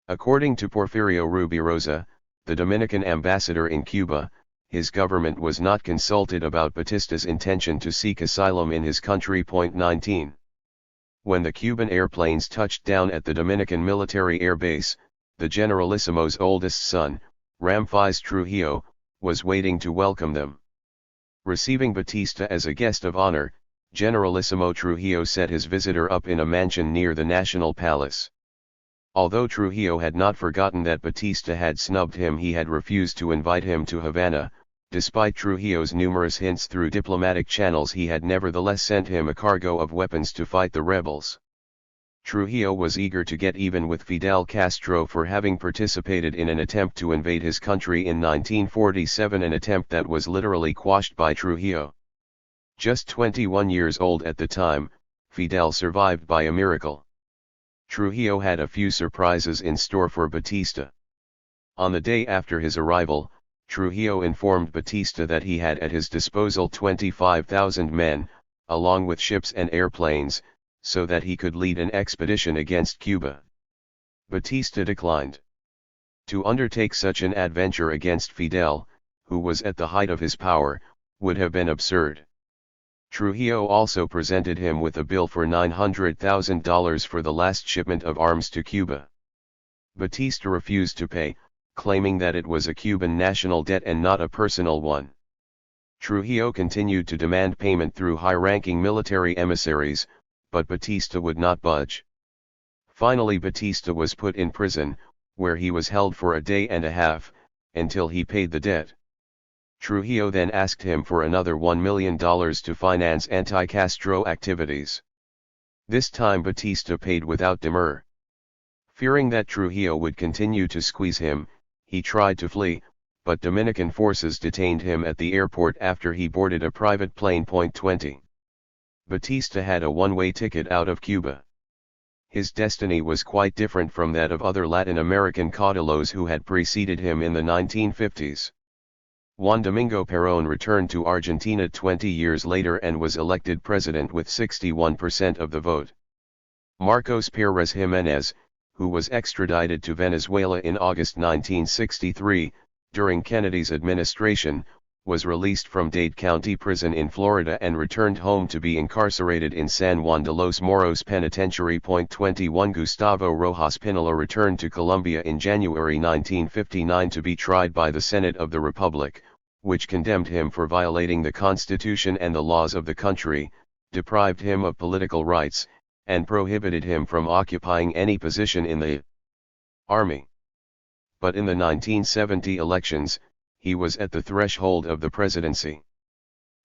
According to Porfirio Rubirosa, the Dominican ambassador in Cuba, his government was not consulted about Batista's intention to seek asylum in his country. 19. When the Cuban airplanes touched down at the Dominican military air base, the Generalissimo's oldest son, Ramfis Trujillo, was waiting to welcome them. Receiving Batista as a guest of honor, Generalissimo Trujillo set his visitor up in a mansion near the National Palace. Although Trujillo had not forgotten that Batista had snubbed him, he had refused to invite him to Havana. Despite Trujillo's numerous hints through diplomatic channels, he had nevertheless sent him a cargo of weapons to fight the rebels. Trujillo was eager to get even with Fidel Castro for having participated in an attempt to invade his country in 1947, an attempt that was literally quashed by Trujillo. Just 21 years old at the time, Fidel survived by a miracle. Trujillo had a few surprises in store for Batista. On the day after his arrival, Trujillo informed Batista that he had at his disposal 25,000 men, along with ships and airplanes, so that he could lead an expedition against Cuba. Batista declined. To undertake such an adventure against Fidel, who was at the height of his power, would have been absurd. Trujillo also presented him with a bill for $900,000 for the last shipment of arms to Cuba. Batista refused to pay, claiming that it was a Cuban national debt and not a personal one. Trujillo continued to demand payment through high-ranking military emissaries, but Batista would not budge. Finally, Batista was put in prison, where he was held for a day and a half, until he paid the debt. Trujillo then asked him for another $1 million to finance anti-Castro activities. This time Batista paid without demur. Fearing that Trujillo would continue to squeeze him, he tried to flee, but Dominican forces detained him at the airport after he boarded a private plane. 20. Batista had a one-way ticket out of Cuba. His destiny was quite different from that of other Latin American caudillos who had preceded him in the 1950s. Juan Domingo Perón returned to Argentina 20 years later and was elected president with 61% of the vote. Marcos Pérez Jiménez, who was extradited to Venezuela in August 1963, during Kennedy's administration, was released from Dade County Prison in Florida and returned home to be incarcerated in San Juan de los Moros Penitentiary. 21 Gustavo Rojas Pinilla returned to Colombia in January 1959 to be tried by the Senate of the Republic, which condemned him for violating the Constitution and the laws of the country, deprived him of political rights, and prohibited him from occupying any position in the army. But in the 1970 elections, he was at the threshold of the presidency.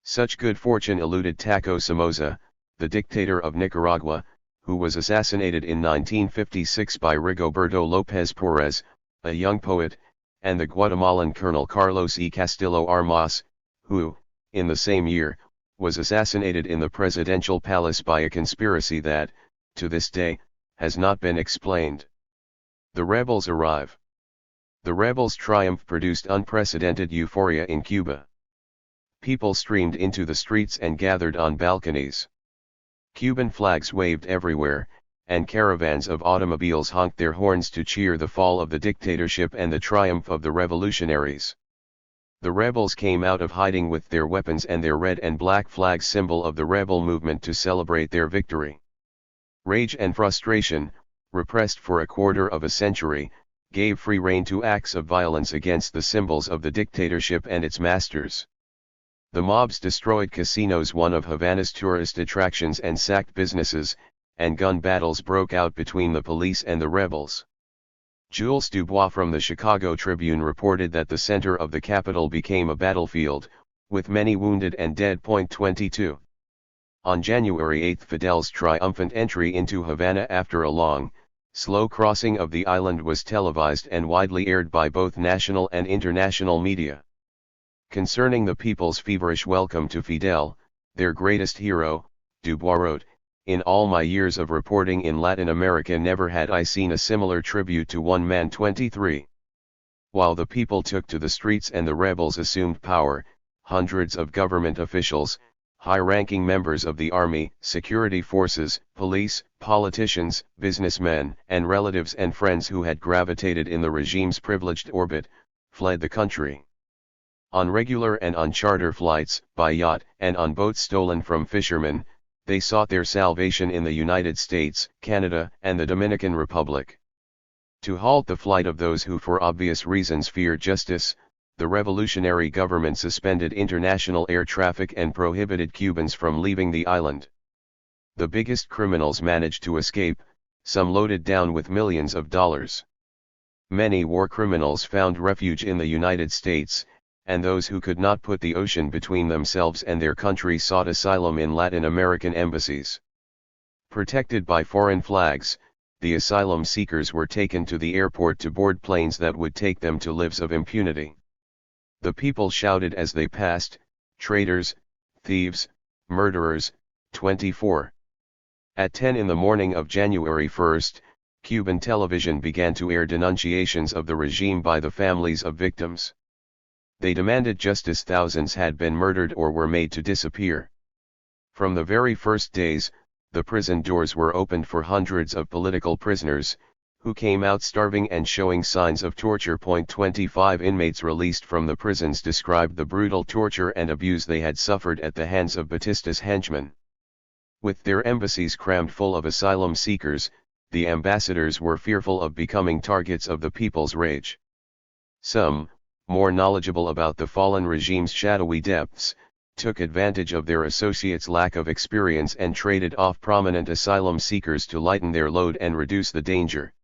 Such good fortune eluded Taco Somoza, the dictator of Nicaragua, who was assassinated in 1956 by Rigoberto López Pérez, a young poet, and the Guatemalan Colonel Carlos E. Castillo Armas, who, in the same year, was assassinated in the presidential palace by a conspiracy that, to this day, has not been explained. The rebels arrive. The rebels' triumph produced unprecedented euphoria in Cuba. People streamed into the streets and gathered on balconies. Cuban flags waved everywhere, and caravans of automobiles honked their horns to cheer the fall of the dictatorship and the triumph of the revolutionaries. The rebels came out of hiding with their weapons and their red and black flag, symbol of the rebel movement, to celebrate their victory. Rage and frustration, repressed for a quarter of a century, gave free rein to acts of violence against the symbols of the dictatorship and its masters. The mobs destroyed casinos, one of Havana's tourist attractions, and sacked businesses, and gun battles broke out between the police and the rebels. Jules Dubois from the Chicago Tribune reported that the center of the capital became a battlefield, with many wounded and dead. 22. On January 8, Fidel's triumphant entry into Havana after a long, slow crossing of the island was televised and widely aired by both national and international media. Concerning the people's feverish welcome to Fidel, their greatest hero, Dubois wrote, "In all my years of reporting in Latin America never had I seen a similar tribute to one man." 23. While the people took to the streets and the rebels assumed power, hundreds of government officials, high-ranking members of the army, security forces, police, politicians, businessmen, and relatives and friends who had gravitated in the regime's privileged orbit, fled the country. On regular and on charter flights, by yacht, and on boats stolen from fishermen, they sought their salvation in the United States, Canada, and the Dominican Republic. To halt the flight of those who for obvious reasons feared justice, the revolutionary government suspended international air traffic and prohibited Cubans from leaving the island. The biggest criminals managed to escape, some loaded down with millions of dollars. Many war criminals found refuge in the United States, and those who could not put the ocean between themselves and their country sought asylum in Latin American embassies. Protected by foreign flags, the asylum seekers were taken to the airport to board planes that would take them to lives of impunity. The people shouted as they passed, "Traitors, thieves, murderers." 24. At 10 in the morning of January 1, Cuban television began to air denunciations of the regime by the families of victims. They demanded justice. Thousands had been murdered or were made to disappear. From the very first days, the prison doors were opened for hundreds of political prisoners, who came out starving and showing signs of torture. 25 Inmates released from the prisons described the brutal torture and abuse they had suffered at the hands of Batista's henchmen. With their embassies crammed full of asylum seekers, the ambassadors were fearful of becoming targets of the people's rage. Some, more knowledgeable about the fallen regime's shadowy depths, took advantage of their associates' lack of experience and traded off prominent asylum seekers to lighten their load and reduce the danger.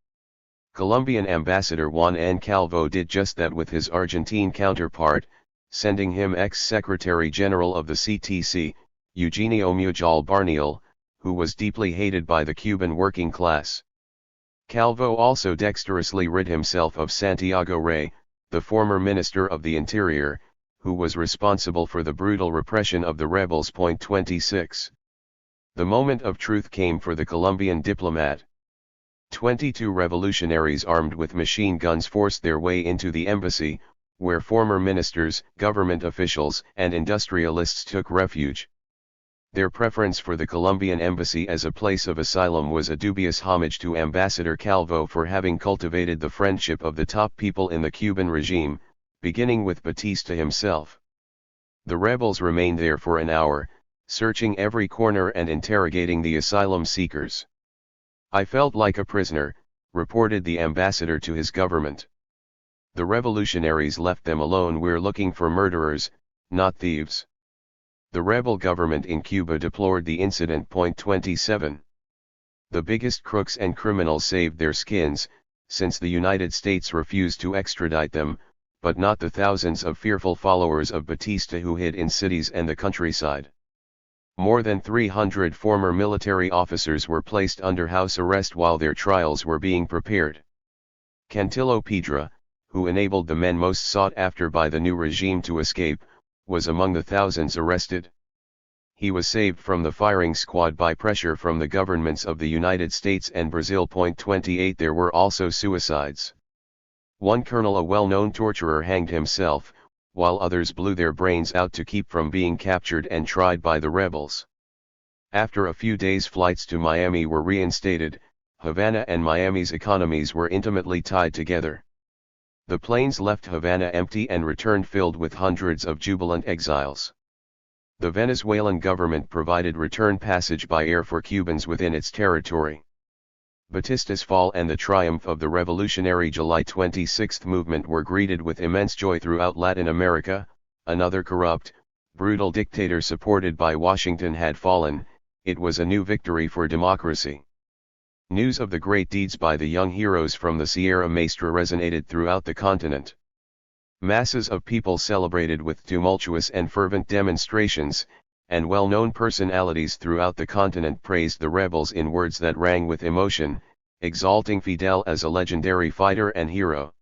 Colombian Ambassador Juan N. Calvo did just that with his Argentine counterpart, sending him ex-Secretary General of the CTC, Eugenio Mujal Barniel, who was deeply hated by the Cuban working class. Calvo also dexterously rid himself of Santiago Rey, the former Minister of the Interior, who was responsible for the brutal repression of the rebels. 26. The moment of truth came for the Colombian diplomat. 22 revolutionaries armed with machine guns forced their way into the embassy, where former ministers, government officials, and industrialists took refuge. Their preference for the Colombian embassy as a place of asylum was a dubious homage to Ambassador Calvo for having cultivated the friendship of the top people in the Cuban regime, beginning with Batista himself. The rebels remained there for an hour, searching every corner and interrogating the asylum seekers. "I felt like a prisoner," reported the ambassador to his government. "The revolutionaries left them alone. We're looking for murderers, not thieves." The rebel government in Cuba deplored the incident. 27. The biggest crooks and criminals saved their skins, since the United States refused to extradite them, but not the thousands of fearful followers of Batista who hid in cities and the countryside. More than 300 former military officers were placed under house arrest while their trials were being prepared. Cantillo Piedra, who enabled the men most sought after by the new regime to escape, was among the thousands arrested. He was saved from the firing squad by pressure from the governments of the United States and Brazil. 28 There were also suicides. One colonel, a well-known torturer, hanged himself, while others blew their brains out to keep from being captured and tried by the rebels. After a few days, flights to Miami were reinstated. Havana and Miami's economies were intimately tied together. The planes left Havana empty and returned filled with hundreds of jubilant exiles. The Venezuelan government provided return passage by air for Cubans within its territory. Batista's fall and the triumph of the revolutionary July 26 movement were greeted with immense joy throughout Latin America. Another corrupt, brutal dictator supported by Washington had fallen. It was a new victory for democracy. News of the great deeds by the young heroes from the Sierra Maestra resonated throughout the continent. Masses of people celebrated with tumultuous and fervent demonstrations, and well-known personalities throughout the continent praised the rebels in words that rang with emotion, exalting Fidel as a legendary fighter and hero.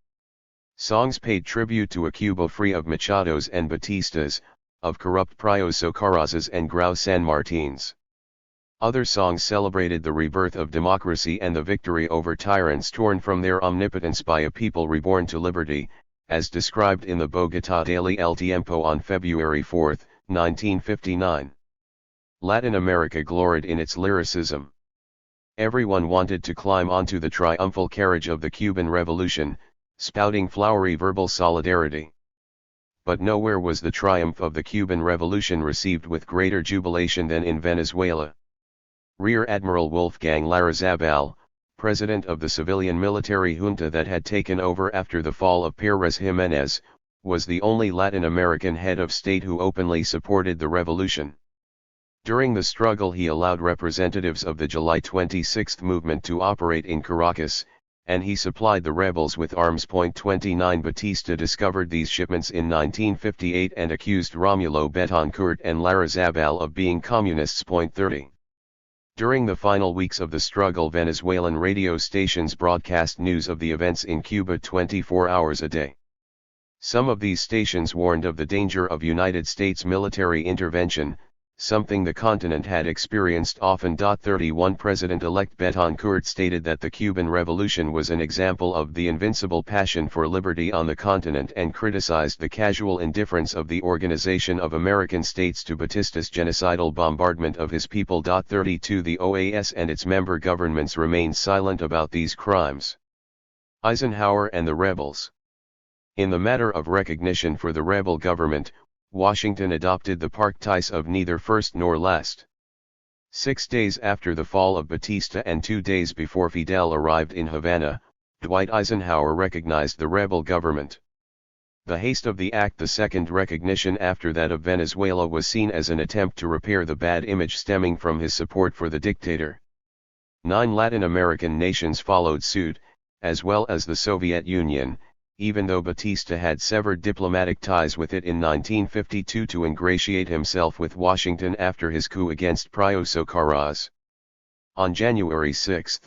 Songs paid tribute to a Cuba free of Machados and Batistas, of corrupt Prio Socarrazas and Grau San Martins. Other songs celebrated the rebirth of democracy and the victory over tyrants torn from their omnipotence by a people reborn to liberty, as described in the Bogotá Daily El Tiempo on February 4, 1959. Latin America gloried in its lyricism. Everyone wanted to climb onto the triumphal carriage of the Cuban Revolution, spouting flowery verbal solidarity. But nowhere was the triumph of the Cuban Revolution received with greater jubilation than in Venezuela. Rear Admiral Wolfgang Larrazabal, president of the civilian military junta that had taken over after the fall of Pérez Jiménez, was the only Latin American head of state who openly supported the revolution. During the struggle he allowed representatives of the July 26 movement to operate in Caracas, and he supplied the rebels with arms. 29 Batista discovered these shipments in 1958 and accused Romulo Betancourt and Larrazabal of being communists. 30. During the final weeks of the struggle, Venezuelan radio stations broadcast news of the events in Cuba 24 hours a day. Some of these stations warned of the danger of United States military intervention, something the continent had experienced often. 31 President-elect Betancourt stated that the Cuban Revolution was an example of the invincible passion for liberty on the continent and criticized the casual indifference of the Organization of American States to Batista's genocidal bombardment of his people. 32 The OAS and its member governments remained silent about these crimes. Eisenhower and the rebels. In the matter of recognition for the rebel government, Washington adopted the practice of neither first nor last. 6 days after the fall of Batista and 2 days before Fidel arrived in Havana, Dwight Eisenhower recognized the rebel government. The haste of the act, the second recognition after that of Venezuela, was seen as an attempt to repair the bad image stemming from his support for the dictator. 9 Latin American nations followed suit, as well as the Soviet Union, even though Batista had severed diplomatic ties with it in 1952 to ingratiate himself with Washington after his coup against Prio Socarrás. On January 6,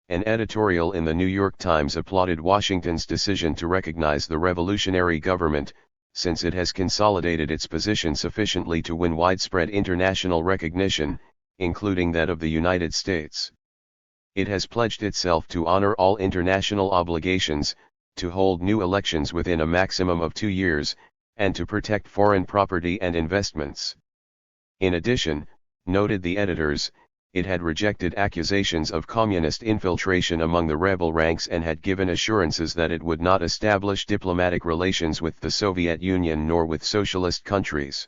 an editorial in the New York Times applauded Washington's decision to recognize the revolutionary government, since it has consolidated its position sufficiently to win widespread international recognition, including that of the United States. It has pledged itself to honor all international obligations, to hold new elections within a maximum of 2 years, and to protect foreign property and investments. In addition, noted the editors, it had rejected accusations of communist infiltration among the rebel ranks and had given assurances that it would not establish diplomatic relations with the Soviet Union nor with socialist countries.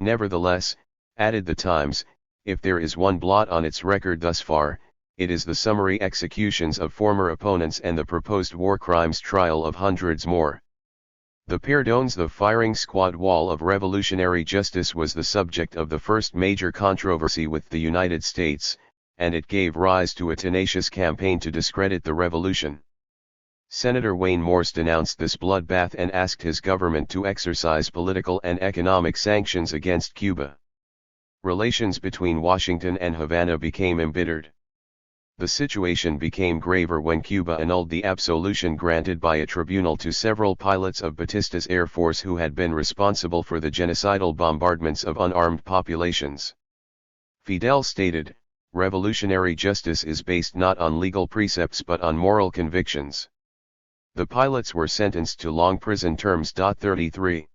Nevertheless, added the Times, if there is one blot on its record thus far, it is the summary executions of former opponents and the proposed war crimes trial of hundreds more. The Perdones, the firing squad wall of revolutionary justice, was the subject of the first major controversy with the United States, and it gave rise to a tenacious campaign to discredit the revolution. Senator Wayne Morse denounced this bloodbath and asked his government to exercise political and economic sanctions against Cuba. Relations between Washington and Havana became embittered. The situation became graver when Cuba annulled the absolution granted by a tribunal to several pilots of Batista's Air Force who had been responsible for the genocidal bombardments of unarmed populations. Fidel stated, "Revolutionary justice is based not on legal precepts but on moral convictions." The pilots were sentenced to long prison terms. 33.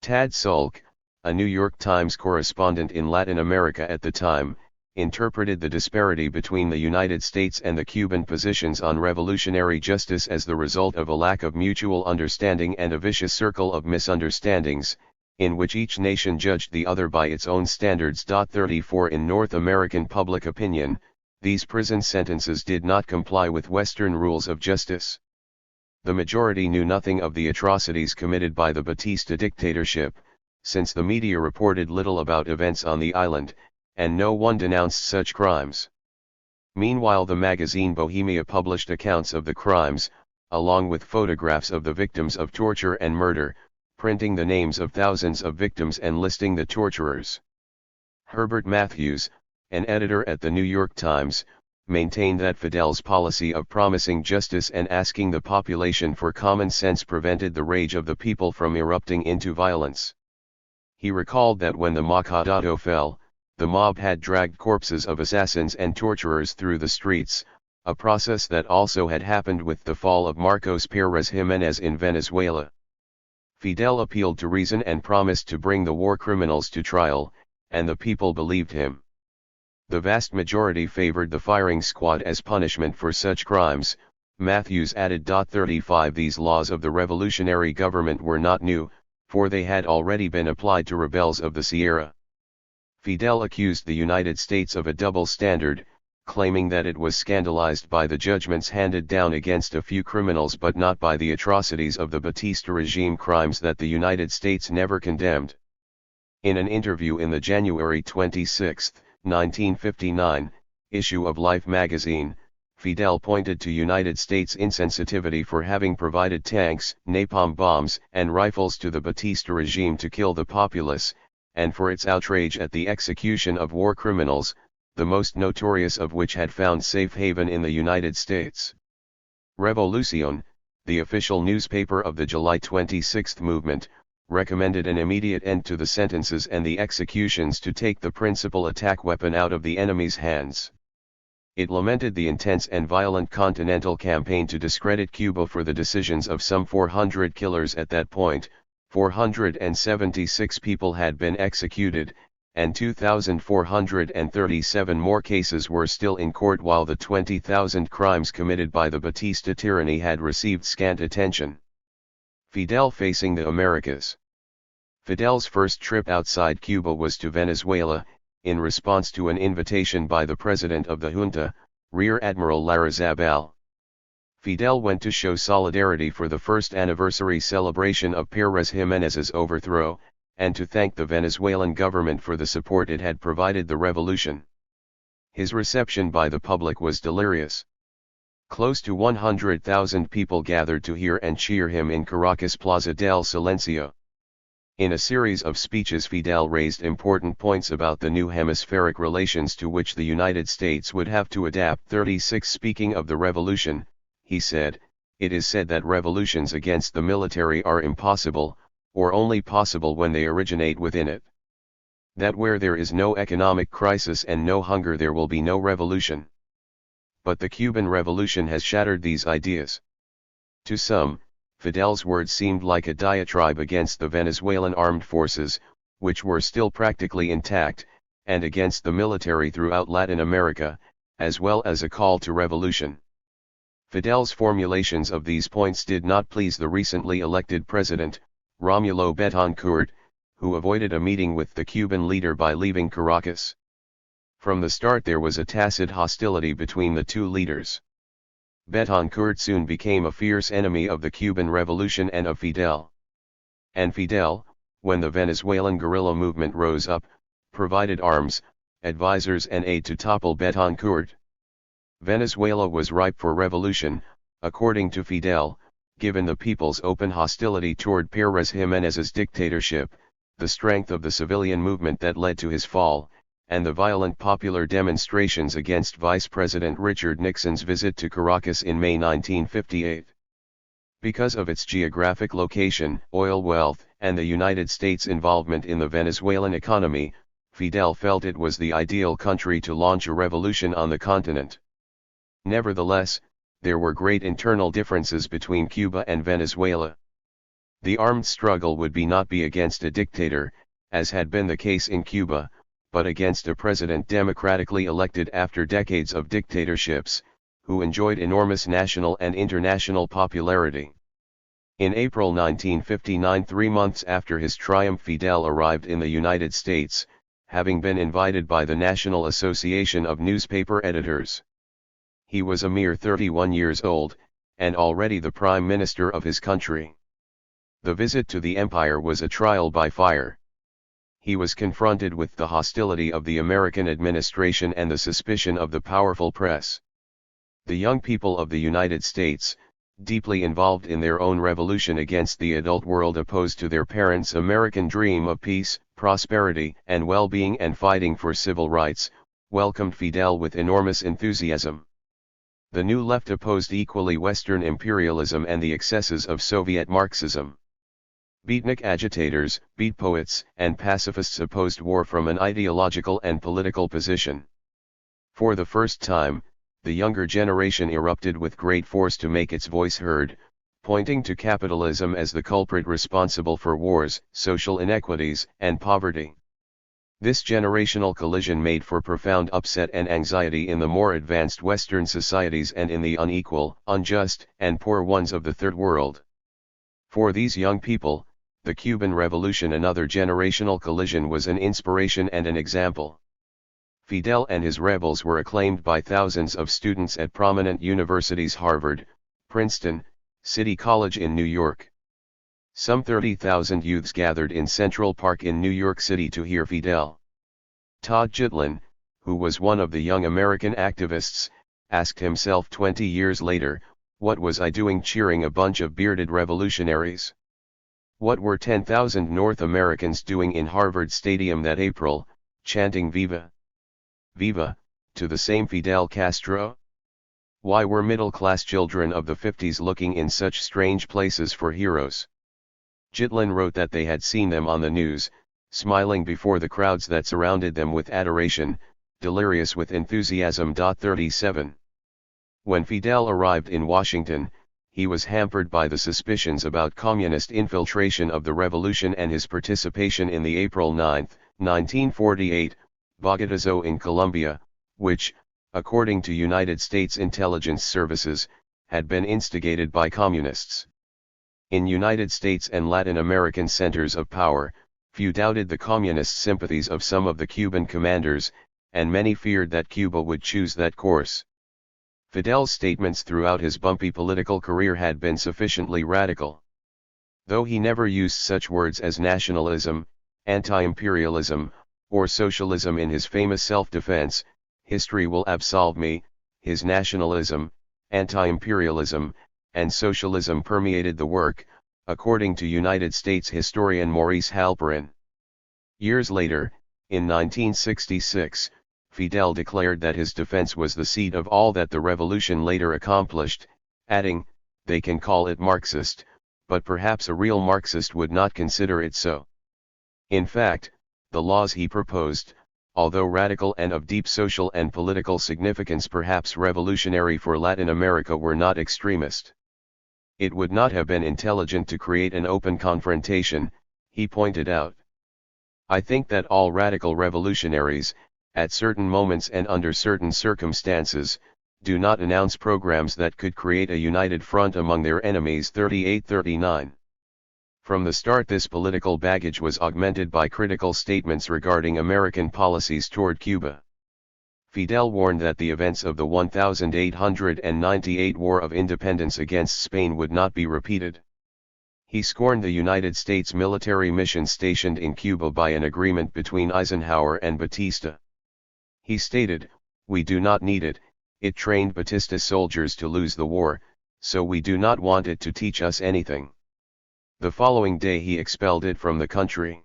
Tad Sulk, a New York Times correspondent in Latin America at the time, interpreted the disparity between the United States and the Cuban positions on revolutionary justice as the result of a lack of mutual understanding and a vicious circle of misunderstandings, in which each nation judged the other by its own standards. 34 In North American public opinion, these prison sentences did not comply with Western rules of justice. The majority knew nothing of the atrocities committed by the Batista dictatorship, since the media reported little about events on the island, and no one denounced such crimes. Meanwhile, the magazine Bohemia published accounts of the crimes, along with photographs of the victims of torture and murder, printing the names of thousands of victims and listing the torturers. Herbert Matthews, an editor at the New York Times, maintained that Fidel's policy of promising justice and asking the population for common sense prevented the rage of the people from erupting into violence. He recalled that when the Macadado fell, the mob had dragged corpses of assassins and torturers through the streets, a process that also had happened with the fall of Marcos Pérez Jiménez in Venezuela. Fidel appealed to reason and promised to bring the war criminals to trial, and the people believed him. The vast majority favored the firing squad as punishment for such crimes. Matthews added. 35 These laws of the revolutionary government were not new, for they had already been applied to rebels of the Sierra. Fidel accused the United States of a double standard, claiming that it was scandalized by the judgments handed down against a few criminals but not by the atrocities of the Batista regime, crimes that the United States never condemned. In an interview in the January 26, 1959, issue of Life magazine, Fidel pointed to United States insensitivity for having provided tanks, napalm bombs, and rifles to the Batista regime to kill the populace, and for its outrage at the execution of war criminals, the most notorious of which had found safe haven in the United States. Revolución, the official newspaper of the July 26 movement, recommended an immediate end to the sentences and the executions to take the principal attack weapon out of the enemy's hands. It lamented the intense and violent Continental campaign to discredit Cuba for the decisions of some 400 killers. At that point, 476 people had been executed, and 2,437 more cases were still in court, while the 20,000 crimes committed by the Batista tyranny had received scant attention. Fidel facing the Americas. Fidel's first trip outside Cuba was to Venezuela, in response to an invitation by the president of the junta, Rear Admiral Larrazabal. Fidel went to show solidarity for the first anniversary celebration of Pérez Jiménez's overthrow, and to thank the Venezuelan government for the support it had provided the revolution. His reception by the public was delirious. Close to 100,000 people gathered to hear and cheer him in Caracas' Plaza del Silencio. In a series of speeches, Fidel raised important points about the new hemispheric relations to which the United States would have to adapt. 36 Speaking of the revolution, he said, "It is said that revolutions against the military are impossible, or only possible when they originate within it. That where there is no economic crisis and no hunger there will be no revolution. But the Cuban Revolution has shattered these ideas." To some, Fidel's words seemed like a diatribe against the Venezuelan armed forces, which were still practically intact, and against the military throughout Latin America, as well as a call to revolution. Fidel's formulations of these points did not please the recently elected president, Romulo Betancourt, who avoided a meeting with the Cuban leader by leaving Caracas. From the start there was a tacit hostility between the two leaders. Betancourt soon became a fierce enemy of the Cuban Revolution and of Fidel. And Fidel, when the Venezuelan guerrilla movement rose up, provided arms, advisors and aid to topple Betancourt. Venezuela was ripe for revolution, according to Fidel, given the people's open hostility toward Pérez Jiménez's dictatorship, the strength of the civilian movement that led to his fall, and the violent popular demonstrations against Vice President Richard Nixon's visit to Caracas in May 1958. Because of its geographic location, oil wealth, and the United States' involvement in the Venezuelan economy, Fidel felt it was the ideal country to launch a revolution on the continent. Nevertheless, there were great internal differences between Cuba and Venezuela. The armed struggle would not be against a dictator, as had been the case in Cuba, but against a president democratically elected after decades of dictatorships, who enjoyed enormous national and international popularity. In April 1959, 3 months after his triumph, Fidel arrived in the United States, having been invited by the National Association of Newspaper Editors. He was a mere 31 years old, and already the prime minister of his country. The visit to the empire was a trial by fire. he was confronted with the hostility of the American administration and the suspicion of the powerful press. The young people of the United States, deeply involved in their own revolution against the adult world opposed to their parents' American dream of peace, prosperity, and well-being and fighting for civil rights, welcomed Fidel with enormous enthusiasm. The New Left opposed equally Western imperialism and the excesses of Soviet Marxism. Beatnik agitators, beat poets, and pacifists opposed war from an ideological and political position. For the first time, the younger generation erupted with great force to make its voice heard, pointing to capitalism as the culprit responsible for wars, social inequities, and poverty. This generational collision made for profound upset and anxiety in the more advanced Western societies and in the unequal, unjust, and poor ones of the Third World. For these young people, the Cuban Revolution, another generational collision, was an inspiration and an example. Fidel and his rebels were acclaimed by thousands of students at prominent universities: Harvard, Princeton, City College in New York. Some 30,000 youths gathered in Central Park in New York City to hear Fidel. Todd Gitlin, who was one of the young American activists, asked himself 20 years later, "What was I doing cheering a bunch of bearded revolutionaries? What were 10,000 North Americans doing in Harvard Stadium that April, chanting Viva, Viva, to the same Fidel Castro? Why were middle-class children of the 50s looking in such strange places for heroes?" Gitlin wrote that they had seen them on the news, smiling before the crowds that surrounded them with adoration, delirious with enthusiasm. 37. When Fidel arrived in Washington, he was hampered by the suspicions about communist infiltration of the revolution and his participation in the April 9, 1948, Bogotazo in Colombia, which, according to United States intelligence services, had been instigated by communists. In United States and Latin American centers of power, few doubted the communist sympathies of some of the Cuban commanders, and many feared that Cuba would choose that course. Fidel's statements throughout his bumpy political career had been sufficiently radical. Though he never used such words as nationalism, anti-imperialism, or socialism in his famous self-defense, "History will absolve me," his nationalism, anti-imperialism, and socialism permeated the work, according to United States historian Maurice Halperin. Years later, in 1966, Fidel declared that his defense was the seed of all that the revolution later accomplished, adding, "They can call it Marxist, but perhaps a real Marxist would not consider it so." In fact, the laws he proposed, although radical and of deep social and political significance, perhaps revolutionary for Latin America, were not extremist. It would not have been intelligent to create an open confrontation, he pointed out. "I think that all radical revolutionaries, at certain moments and under certain circumstances, do not announce programs that could create a united front among their enemies." 38-39. From the start, this political baggage was augmented by critical statements regarding American policies toward Cuba. Fidel warned that the events of the 1898 War of Independence against Spain would not be repeated. He scorned the United States military mission stationed in Cuba by an agreement between Eisenhower and Batista. He stated, "We do not need it, it trained Batista's soldiers to lose the war, so we do not want it to teach us anything." The following day he expelled it from the country.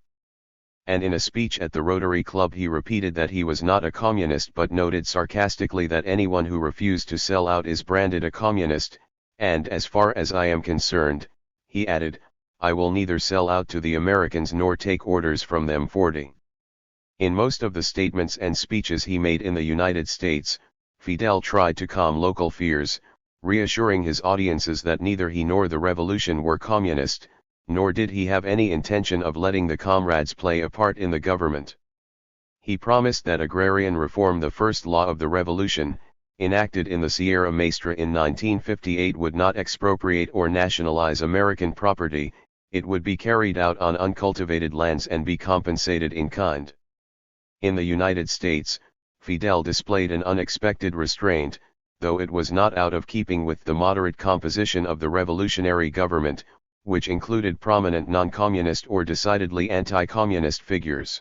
And in a speech at the Rotary Club he repeated that he was not a communist, but noted sarcastically that anyone who refused to sell out is branded a communist, and as far as I am concerned, he added, "I will neither sell out to the Americans nor take orders from them." 40. In most of the statements and speeches he made in the United States, Fidel tried to calm local fears, reassuring his audiences that neither he nor the revolution were communist, nor did he have any intention of letting the comrades play a part in the government. He promised that agrarian reform, the first law of the revolution, enacted in the Sierra Maestra in 1958, would not expropriate or nationalize American property, it would be carried out on uncultivated lands and be compensated in kind. In the United States, Fidel displayed an unexpected restraint, though it was not out of keeping with the moderate composition of the revolutionary government, which included prominent non-communist or decidedly anti-communist figures.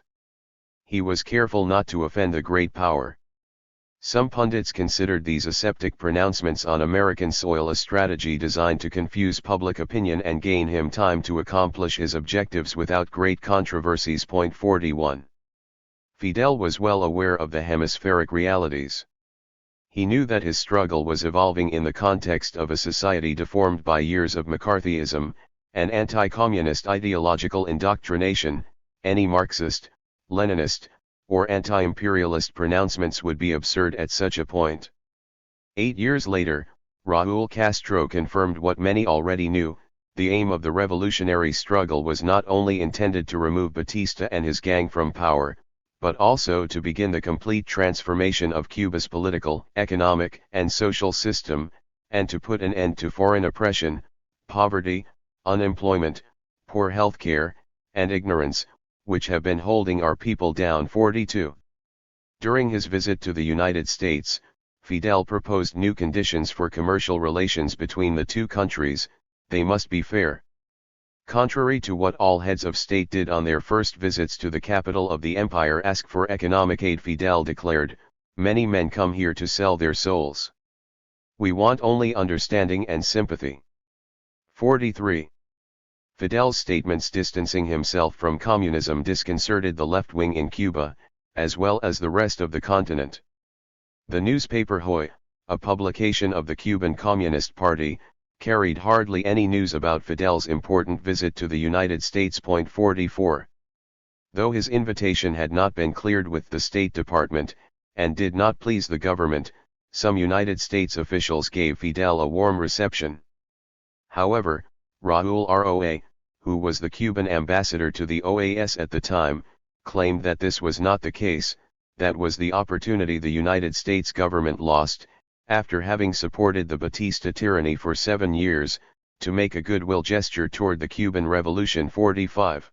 he was careful not to offend the great power. Some pundits considered these aseptic pronouncements on American soil a strategy designed to confuse public opinion and gain him time to accomplish his objectives without great controversies. 41. Fidel was well aware of the hemispheric realities. He knew that his struggle was evolving in the context of a society deformed by years of McCarthyism, and anti-communist ideological indoctrination. Any Marxist, Leninist, or anti-imperialist pronouncements would be absurd at such a point. 8 years later, Raúl Castro confirmed what many already knew: the aim of the revolutionary struggle was not only intended to remove Batista and his gang from power, but also to begin the complete transformation of Cuba's political, economic, and social system, and to put an end to foreign oppression, poverty, unemployment, poor healthcare, and ignorance, which have been holding our people down. 42. During his visit to the United States, Fidel proposed new conditions for commercial relations between the two countries: they must be fair. Contrary to what all heads of state did on their first visits to the capital of the empire ask for economic aid, Fidel declared, "Many men come here to sell their souls. We want only understanding and sympathy." 43. Fidel's statements distancing himself from communism disconcerted the left wing in Cuba, as well as the rest of the continent. The newspaper Hoy, a publication of the Cuban Communist Party, carried hardly any news about Fidel's important visit to the United States. 44. Though his invitation had not been cleared with the State Department, and did not please the government, some United States officials gave Fidel a warm reception. However, Raúl Roa, who was the Cuban ambassador to the OAS at the time, claimed that this was not the case. That was the opportunity the United States government lost, after having supported the Batista tyranny for 7 years, to make a goodwill gesture toward the Cuban Revolution. 45.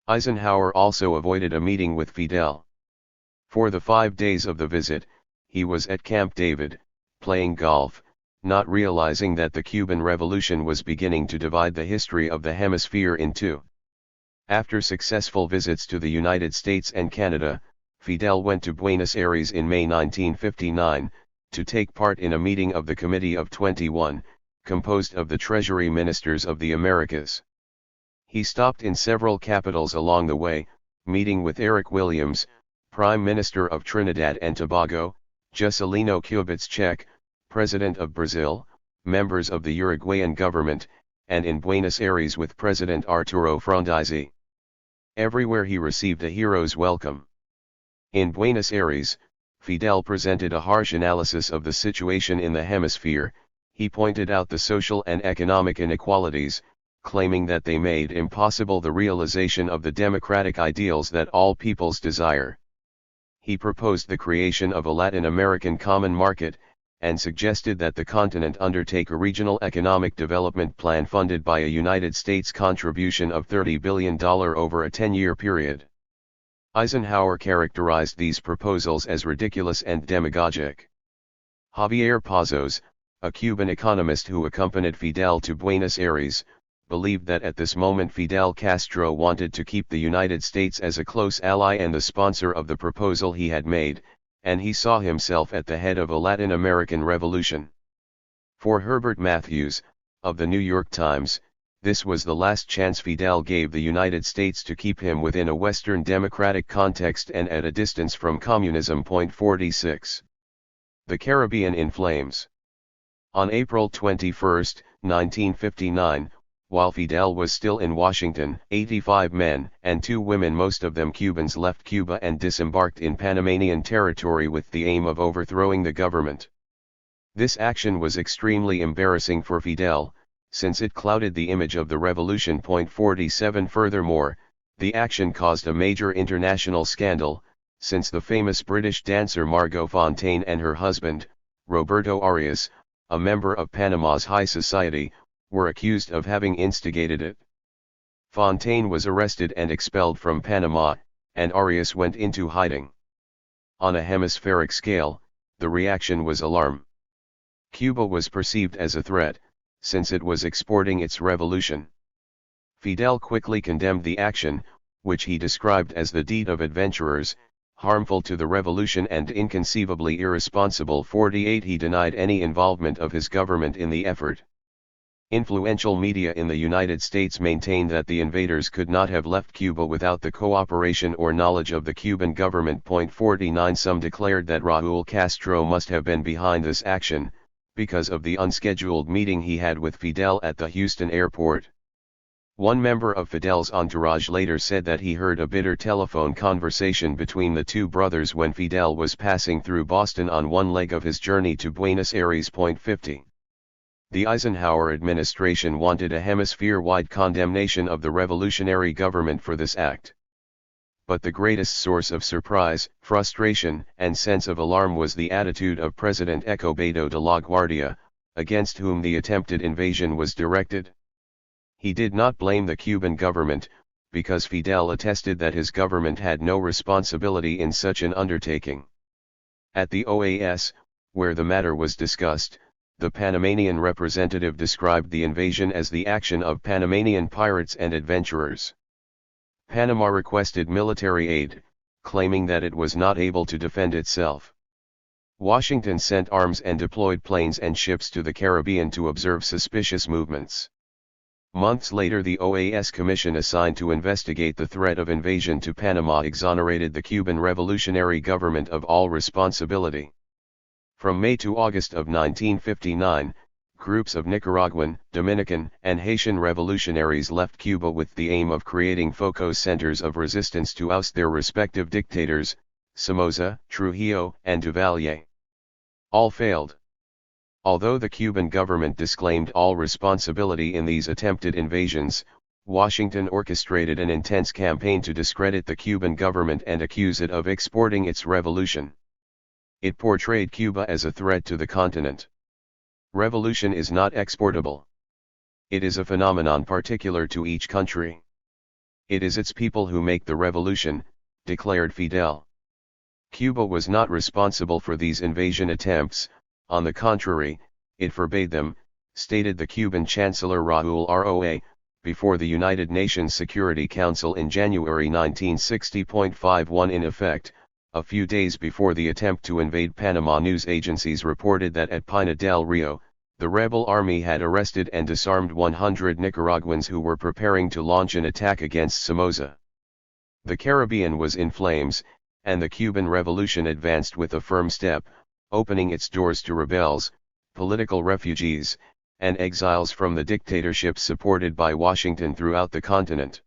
Eisenhower also avoided a meeting with Fidel. For the 5 days of the visit, he was at Camp David, playing golf, not realizing that the Cuban Revolution was beginning to divide the history of the hemisphere in two. After successful visits to the United States and Canada, Fidel went to Buenos Aires in May 1959, to take part in a meeting of the Committee of 21, composed of the Treasury Ministers of the Americas. He stopped in several capitals along the way, meeting with Eric Williams, Prime Minister of Trinidad and Tobago, Juscelino Kubitschek, President of Brazil, members of the Uruguayan government, and in Buenos Aires with President Arturo Frondizi. Everywhere he received a hero's welcome. In Buenos Aires, Fidel presented a harsh analysis of the situation in the hemisphere. He pointed out the social and economic inequalities, claiming that they made impossible the realization of the democratic ideals that all peoples desire. He proposed the creation of a Latin American common market, and suggested that the continent undertake a regional economic development plan funded by a United States contribution of $30 billion over a 10-year period. Eisenhower characterized these proposals as ridiculous and demagogic. Javier Pazos, a Cuban economist who accompanied Fidel to Buenos Aires, believed that at this moment Fidel Castro wanted to keep the United States as a close ally and the sponsor of the proposal he had made, and he saw himself at the head of a Latin American revolution. For Herbert Matthews, of the New York Times, this was the last chance Fidel gave the United States to keep him within a Western democratic context and at a distance from communism. 46. The Caribbean in flames. On April 21, 1959, while Fidel was still in Washington, 85 men and 2 women, most of them Cubans, left Cuba and disembarked in Panamanian territory with the aim of overthrowing the government. This action was extremely embarrassing for Fidel, since it clouded the image of the revolution. 47. Furthermore, the action caused a major international scandal, since the famous British dancer Margot Fonteyn and her husband, Roberto Arias, a member of Panama's high society, were accused of having instigated it. Fonteyn was arrested and expelled from Panama, and Arias went into hiding. On a hemispheric scale, the reaction was alarm. Cuba was perceived as a threat, since it was exporting its revolution. Fidel quickly condemned the action, which he described as the deed of adventurers, harmful to the revolution and inconceivably irresponsible. 48 He denied any involvement of his government in the effort. Influential media in the United States maintained that the invaders could not have left Cuba without the cooperation or knowledge of the Cuban government. 49 Some declared that Raúl Castro must have been behind this action, because of the unscheduled meeting he had with Fidel at the Houston airport. One member of Fidel's entourage later said that he heard a bitter telephone conversation between the two brothers when Fidel was passing through Boston on one leg of his journey to Buenos Aires. 50. The Eisenhower administration wanted a hemisphere-wide condemnation of the revolutionary government for this act. But the greatest source of surprise, frustration, and sense of alarm was the attitude of President Escobedo de la Guardia, against whom the attempted invasion was directed. He did not blame the Cuban government, because Fidel attested that his government had no responsibility in such an undertaking. At the OAS, where the matter was discussed, the Panamanian representative described the invasion as the action of Panamanian pirates and adventurers. Panama requested military aid, claiming that it was not able to defend itself. Washington sent arms and deployed planes and ships to the Caribbean to observe suspicious movements. Months later, the OAS commission assigned to investigate the threat of invasion to Panama exonerated the Cuban revolutionary government of all responsibility. From May to August of 1959, groups of Nicaraguan, Dominican, and Haitian revolutionaries left Cuba with the aim of creating focus centers of resistance to oust their respective dictators, Somoza, Trujillo, and Duvalier. All failed. Although the Cuban government disclaimed all responsibility in these attempted invasions, Washington orchestrated an intense campaign to discredit the Cuban government and accuse it of exporting its revolution. It portrayed Cuba as a threat to the continent. Revolution is not exportable. It is a phenomenon particular to each country. It is its people who make the revolution, declared Fidel. Cuba was not responsible for these invasion attempts. On the contrary, it forbade them, stated the Cuban Chancellor Raúl Roa, before the United Nations Security Council in January 1960.51. In effect, a few days before the attempt to invade Panama, news agencies reported that at Pina del Rio, the rebel army had arrested and disarmed 100 Nicaraguans who were preparing to launch an attack against Somoza. The Caribbean was in flames, and the Cuban Revolution advanced with a firm step, opening its doors to rebels, political refugees, and exiles from the dictatorships supported by Washington throughout the continent.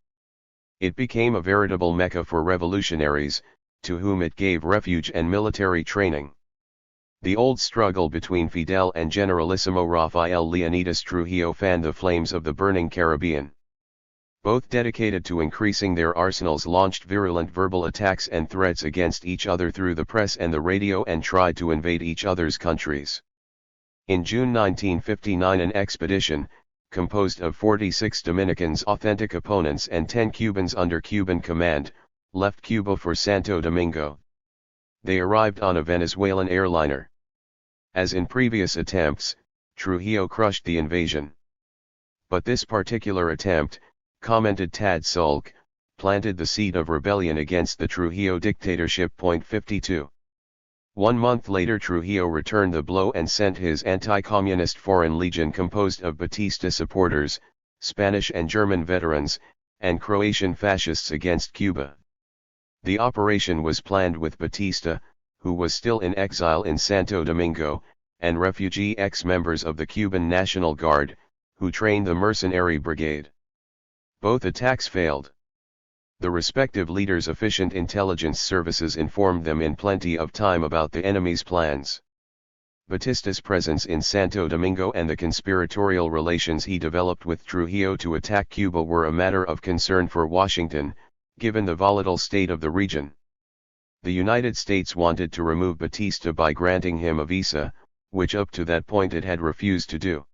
It became a veritable mecca for revolutionaries, to whom it gave refuge and military training. The old struggle between Fidel and Generalissimo Rafael Leonidas Trujillo fanned the flames of the burning Caribbean. Both, dedicated to increasing their arsenals, launched virulent verbal attacks and threats against each other through the press and the radio and tried to invade each other's countries. In June 1959, an expedition, composed of 46 Dominicans, authentic opponents, and 10 Cubans under Cuban command, left Cuba for Santo Domingo. They arrived on a Venezuelan airliner. As in previous attempts, Trujillo crushed the invasion. But this particular attempt, commented Tad Sulk, planted the seed of rebellion against the Trujillo dictatorship. 52. 1 month later, Trujillo returned the blow and sent his anti-communist Foreign Legion, composed of Batista supporters, Spanish and German veterans, and Croatian fascists, against Cuba. The operation was planned with Batista, who was still in exile in Santo Domingo, and refugee ex-members of the Cuban National Guard, who trained the mercenary brigade. Both attacks failed. The respective leaders' efficient intelligence services informed them in plenty of time about the enemy's plans. Batista's presence in Santo Domingo and the conspiratorial relations he developed with Trujillo to attack Cuba were a matter of concern for Washington, given the volatile state of the region. The United States wanted to remove Batista by granting him a visa, which up to that point it had refused to do.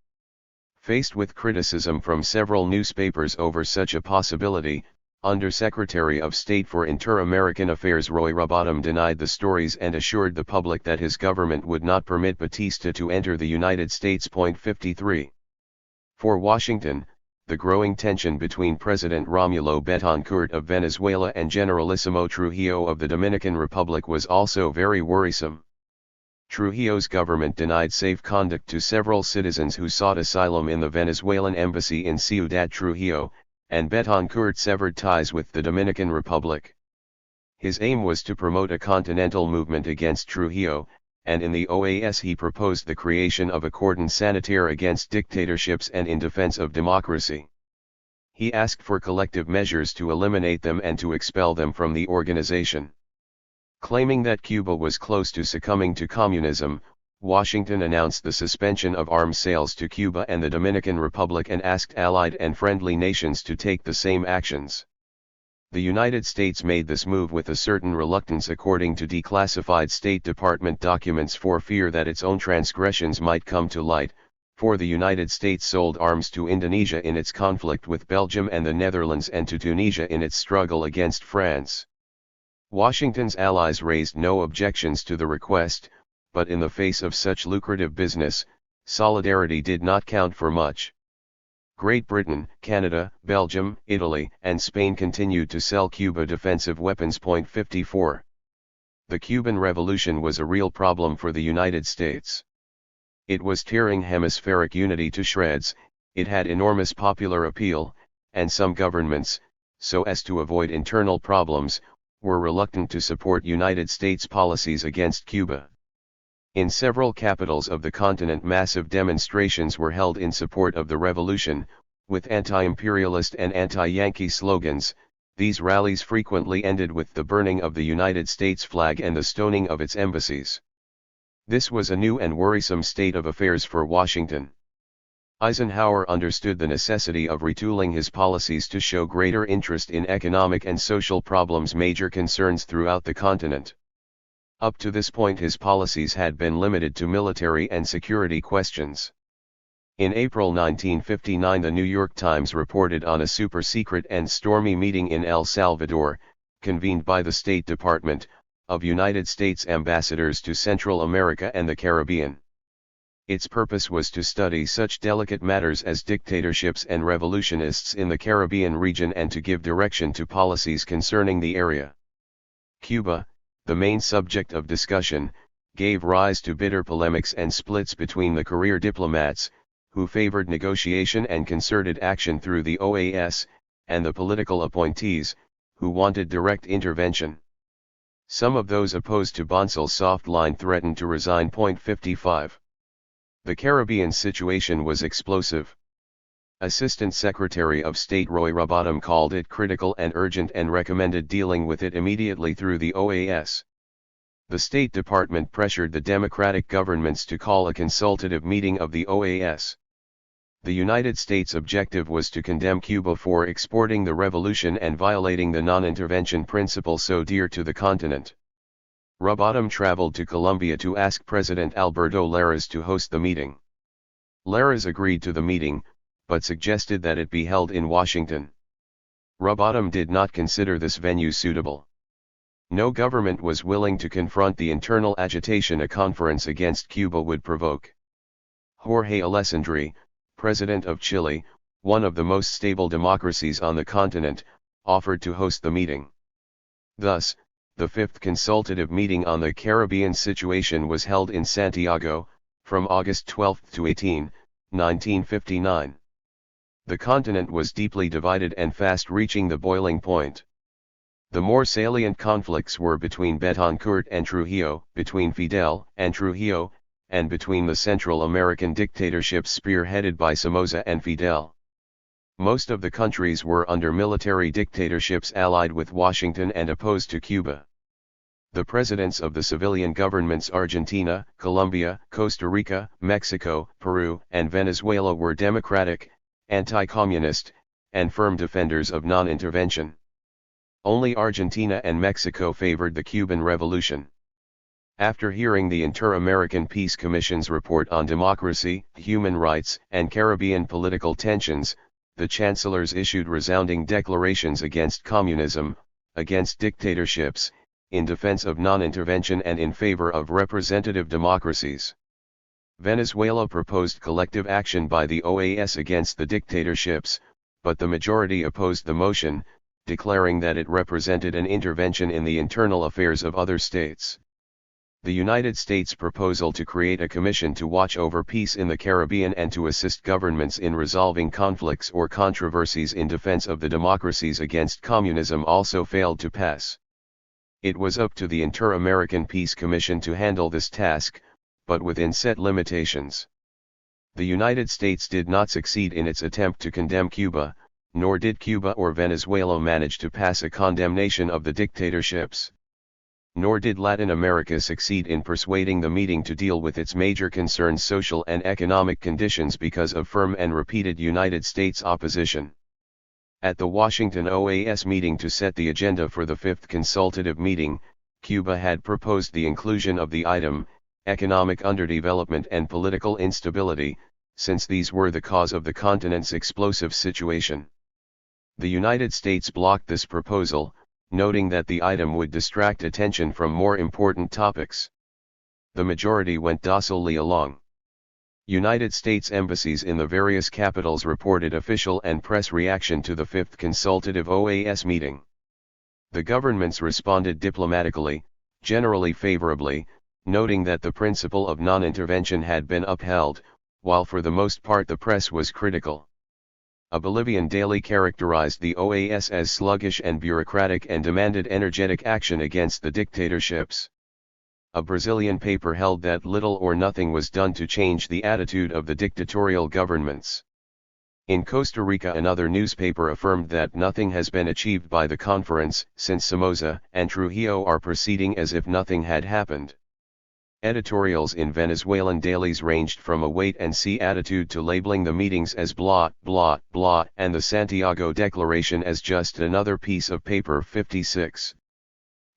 Faced with criticism from several newspapers over such a possibility, Under-Secretary of State for Inter-American Affairs Roy Robotham denied the stories and assured the public that his government would not permit Batista to enter the United States. 53. For Washington, the growing tension between President Romulo Betancourt of Venezuela and Generalissimo Trujillo of the Dominican Republic was also very worrisome. Trujillo's government denied safe conduct to several citizens who sought asylum in the Venezuelan embassy in Ciudad Trujillo, and Betancourt severed ties with the Dominican Republic. His aim was to promote a continental movement against Trujillo, and in the OAS he proposed the creation of a cordon sanitaire against dictatorships and in defense of democracy. He asked for collective measures to eliminate them and to expel them from the organization. Claiming that Cuba was close to succumbing to communism, Washington announced the suspension of arms sales to Cuba and the Dominican Republic and asked allied and friendly nations to take the same actions. The United States made this move with a certain reluctance according to declassified State Department documents for fear that its own transgressions might come to light, for the United States sold arms to Indonesia in its conflict with Belgium and the Netherlands and to Tunisia in its struggle against France. Washington's allies raised no objections to the request, but in the face of such lucrative business, solidarity did not count for much. Great Britain, Canada, Belgium, Italy, and Spain continued to sell Cuba defensive weapons. 54. The Cuban Revolution was a real problem for the United States. It was tearing hemispheric unity to shreds, it had enormous popular appeal, and some governments, so as to avoid internal problems, were reluctant to support United States policies against Cuba. In several capitals of the continent massive demonstrations were held in support of the revolution, with anti-imperialist and anti-Yankee slogans. These rallies frequently ended with the burning of the United States flag and the stoning of its embassies. This was a new and worrisome state of affairs for Washington. Eisenhower understood the necessity of retooling his policies to show greater interest in economic and social problems, major concerns throughout the continent. Up to this point his policies had been limited to military and security questions. In April 1959 the New York Times reported on a super-secret and stormy meeting in El Salvador, convened by the State Department, of United States ambassadors to Central America and the Caribbean. Its purpose was to study such delicate matters as dictatorships and revolutionists in the Caribbean region and to give direction to policies concerning the area. Cuba, the main subject of discussion, gave rise to bitter polemics and splits between the career diplomats, who favored negotiation and concerted action through the OAS, and the political appointees, who wanted direct intervention. Some of those opposed to Bonsal's soft line threatened to resign. 55. The Caribbean situation was explosive. Assistant Secretary of State Roy Robotham called it critical and urgent and recommended dealing with it immediately through the OAS. The State Department pressured the Democratic governments to call a consultative meeting of the OAS. The United States' objective was to condemn Cuba for exporting the revolution and violating the non-intervention principle so dear to the continent. Robotham traveled to Colombia to ask President Alberto Lleras to host the meeting. Lleras agreed to the meeting, but suggested that it be held in Washington. Robotham did not consider this venue suitable. No government was willing to confront the internal agitation a conference against Cuba would provoke. Jorge Alessandri, President of Chile, one of the most stable democracies on the continent, offered to host the meeting. Thus, the fifth consultative meeting on the Caribbean situation was held in Santiago, from August 12 to 18, 1959. The continent was deeply divided and fast reaching the boiling point. The more salient conflicts were between Betancourt and Trujillo, between Fidel and Trujillo, and between the Central American dictatorships spearheaded by Somoza and Fidel. Most of the countries were under military dictatorships allied with Washington and opposed to Cuba. The presidents of the civilian governments Argentina, Colombia, Costa Rica, Mexico, Peru, and Venezuela were democratic, anti-communist, and firm defenders of non-intervention. Only Argentina and Mexico favored the Cuban Revolution. After hearing the Inter-American Peace Commission's report on democracy, human rights, and Caribbean political tensions, the chancellors issued resounding declarations against communism, against dictatorships, in defense of non-intervention and in favor of representative democracies. Venezuela proposed collective action by the OAS against the dictatorships, but the majority opposed the motion, declaring that it represented an intervention in the internal affairs of other states. The United States' proposal to create a commission to watch over peace in the Caribbean and to assist governments in resolving conflicts or controversies in defense of the democracies against communism also failed to pass. It was up to the Inter-American Peace Commission to handle this task, but within set limitations. The United States did not succeed in its attempt to condemn Cuba, nor did Cuba or Venezuela manage to pass a condemnation of the dictatorships. Nor did Latin America succeed in persuading the meeting to deal with its major concerns, social and economic conditions, because of firm and repeated United States opposition. At the Washington OAS meeting to set the agenda for the fifth consultative meeting, Cuba had proposed the inclusion of the item, economic underdevelopment and political instability, since these were the cause of the continent's explosive situation. The United States blocked this proposal, noting that the item would distract attention from more important topics. The majority went docilely along. United States embassies in the various capitals reported official and press reaction to the fifth consultative OAS meeting. The governments responded diplomatically, generally favorably, noting that the principle of non-intervention had been upheld, while for the most part the press was critical. A Bolivian daily characterized the OAS as sluggish and bureaucratic and demanded energetic action against the dictatorships. A Brazilian paper held that little or nothing was done to change the attitude of the dictatorial governments. In Costa Rica, another newspaper affirmed that nothing has been achieved by the conference, since Somoza and Trujillo are proceeding as if nothing had happened. Editorials in Venezuelan dailies ranged from a wait-and-see attitude to labeling the meetings as blah, blah, blah, and the Santiago Declaration as just another piece of paper. 56.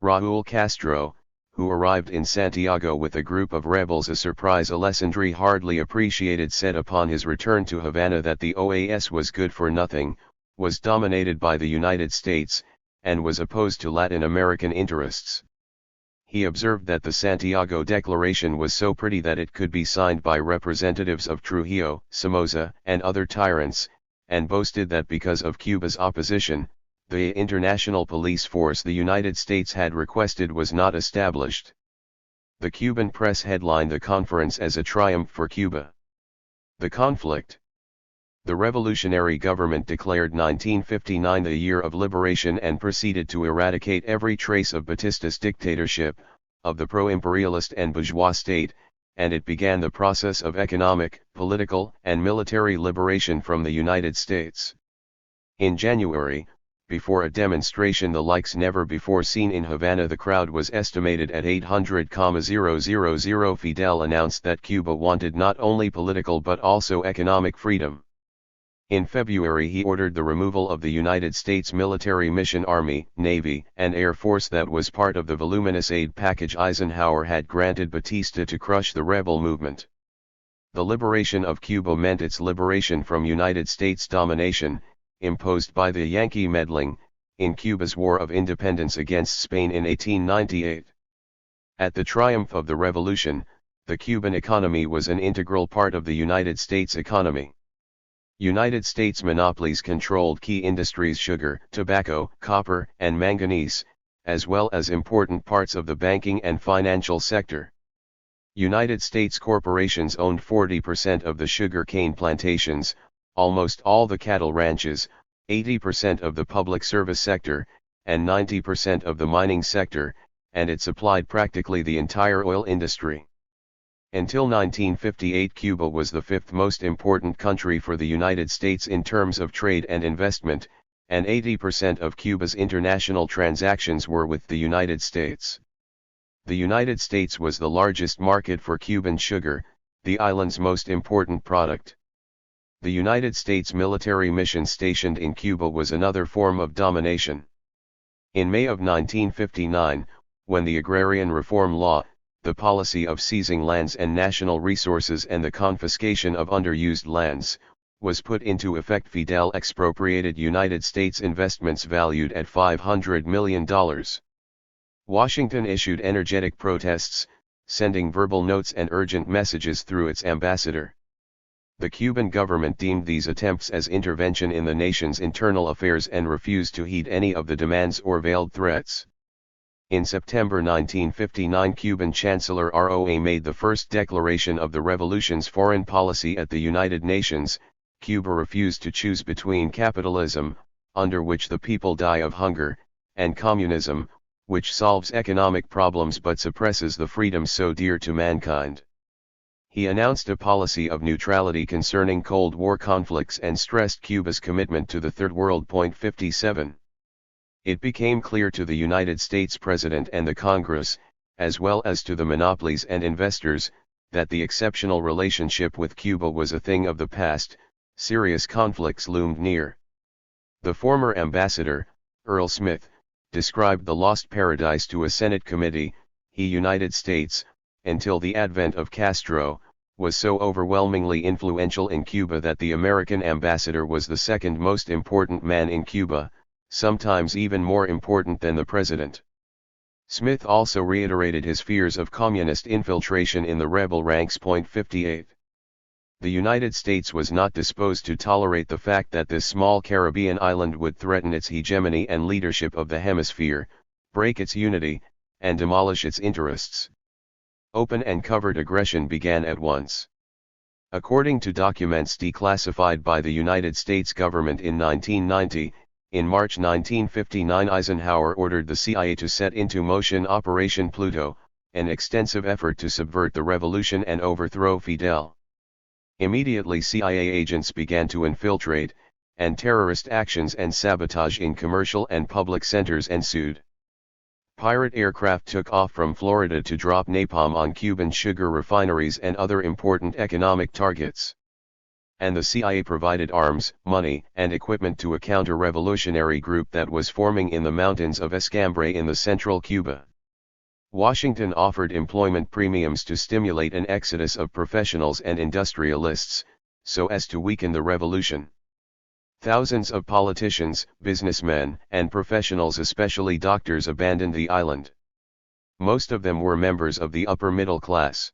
Raúl Castro, who arrived in Santiago with a group of rebels, a surprise Alessandri hardly appreciated, said upon his return to Havana that the OAS was good for nothing, was dominated by the United States, and was opposed to Latin American interests. He observed that the Santiago Declaration was so pretty that it could be signed by representatives of Trujillo, Somoza, and other tyrants, and boasted that because of Cuba's opposition, the international police force the United States had requested was not established. The Cuban press headlined the conference as a triumph for Cuba. The conflict. The revolutionary government declared 1959 the year of liberation and proceeded to eradicate every trace of Batista's dictatorship, of the pro-imperialist and bourgeois state, and it began the process of economic, political, and military liberation from the United States. In January, before a demonstration the likes never before seen in Havana, the crowd was estimated at 800,000. Fidel announced that Cuba wanted not only political but also economic freedom. In February he ordered the removal of the United States military mission, Army, Navy, and Air Force that was part of the voluminous aid package Eisenhower had granted Batista to crush the rebel movement. The liberation of Cuba meant its liberation from United States domination, imposed by the Yankee meddling, in Cuba's War of Independence against Spain in 1898. At the triumph of the revolution, the Cuban economy was an integral part of the United States economy. United States monopolies controlled key industries: sugar, tobacco, copper, and manganese, as well as important parts of the banking and financial sector. United States corporations owned 40% of the sugar cane plantations, almost all the cattle ranches, 80% of the public service sector, and 90% of the mining sector, and it supplied practically the entire oil industry. Until 1958, Cuba was the fifth most important country for the United States in terms of trade and investment, and 80% of Cuba's international transactions were with the United States. The United States was the largest market for Cuban sugar, the island's most important product. The United States military mission stationed in Cuba was another form of domination. In May of 1959, when the Agrarian Reform Law, the policy of seizing lands and national resources and the confiscation of underused lands, was put into effect, Fidel expropriated United States investments valued at $500 million. Washington issued energetic protests, sending verbal notes and urgent messages through its ambassador. The Cuban government deemed these attempts as intervention in the nation's internal affairs and refused to heed any of the demands or veiled threats. In September 1959, Cuban Chancellor Roa made the first declaration of the revolution's foreign policy at the United Nations. Cuba refused to choose between capitalism, under which the people die of hunger, and communism, which solves economic problems but suppresses the freedoms so dear to mankind. He announced a policy of neutrality concerning Cold War conflicts and stressed Cuba's commitment to the Third World. 57. It became clear to the United States President and the Congress, as well as to the monopolies and investors, that the exceptional relationship with Cuba was a thing of the past. Serious conflicts loomed near. The former ambassador, Earl Smith, described the lost paradise to a Senate committee. United States, until the advent of Castro, was so overwhelmingly influential in Cuba that the American ambassador was the second most important man in Cuba, sometimes even more important than the president. Smith also reiterated his fears of communist infiltration in the rebel ranks. 58. The United States was not disposed to tolerate the fact that this small Caribbean island would threaten its hegemony and leadership of the hemisphere, break its unity, and demolish its interests. Open and covert aggression began at once. According to documents declassified by the United States government in 1990, in March 1959 Eisenhower ordered the CIA to set into motion Operation Pluto, an extensive effort to subvert the revolution and overthrow Fidel. Immediately CIA agents began to infiltrate, and terrorist actions and sabotage in commercial and public centers ensued. Pirate aircraft took off from Florida to drop napalm on Cuban sugar refineries and other important economic targets. And the CIA provided arms, money, and equipment to a counter-revolutionary group that was forming in the mountains of Escambray in the central Cuba. Washington offered employment premiums to stimulate an exodus of professionals and industrialists, so as to weaken the revolution. Thousands of politicians, businessmen, and professionals, especially doctors, abandoned the island. Most of them were members of the upper middle class.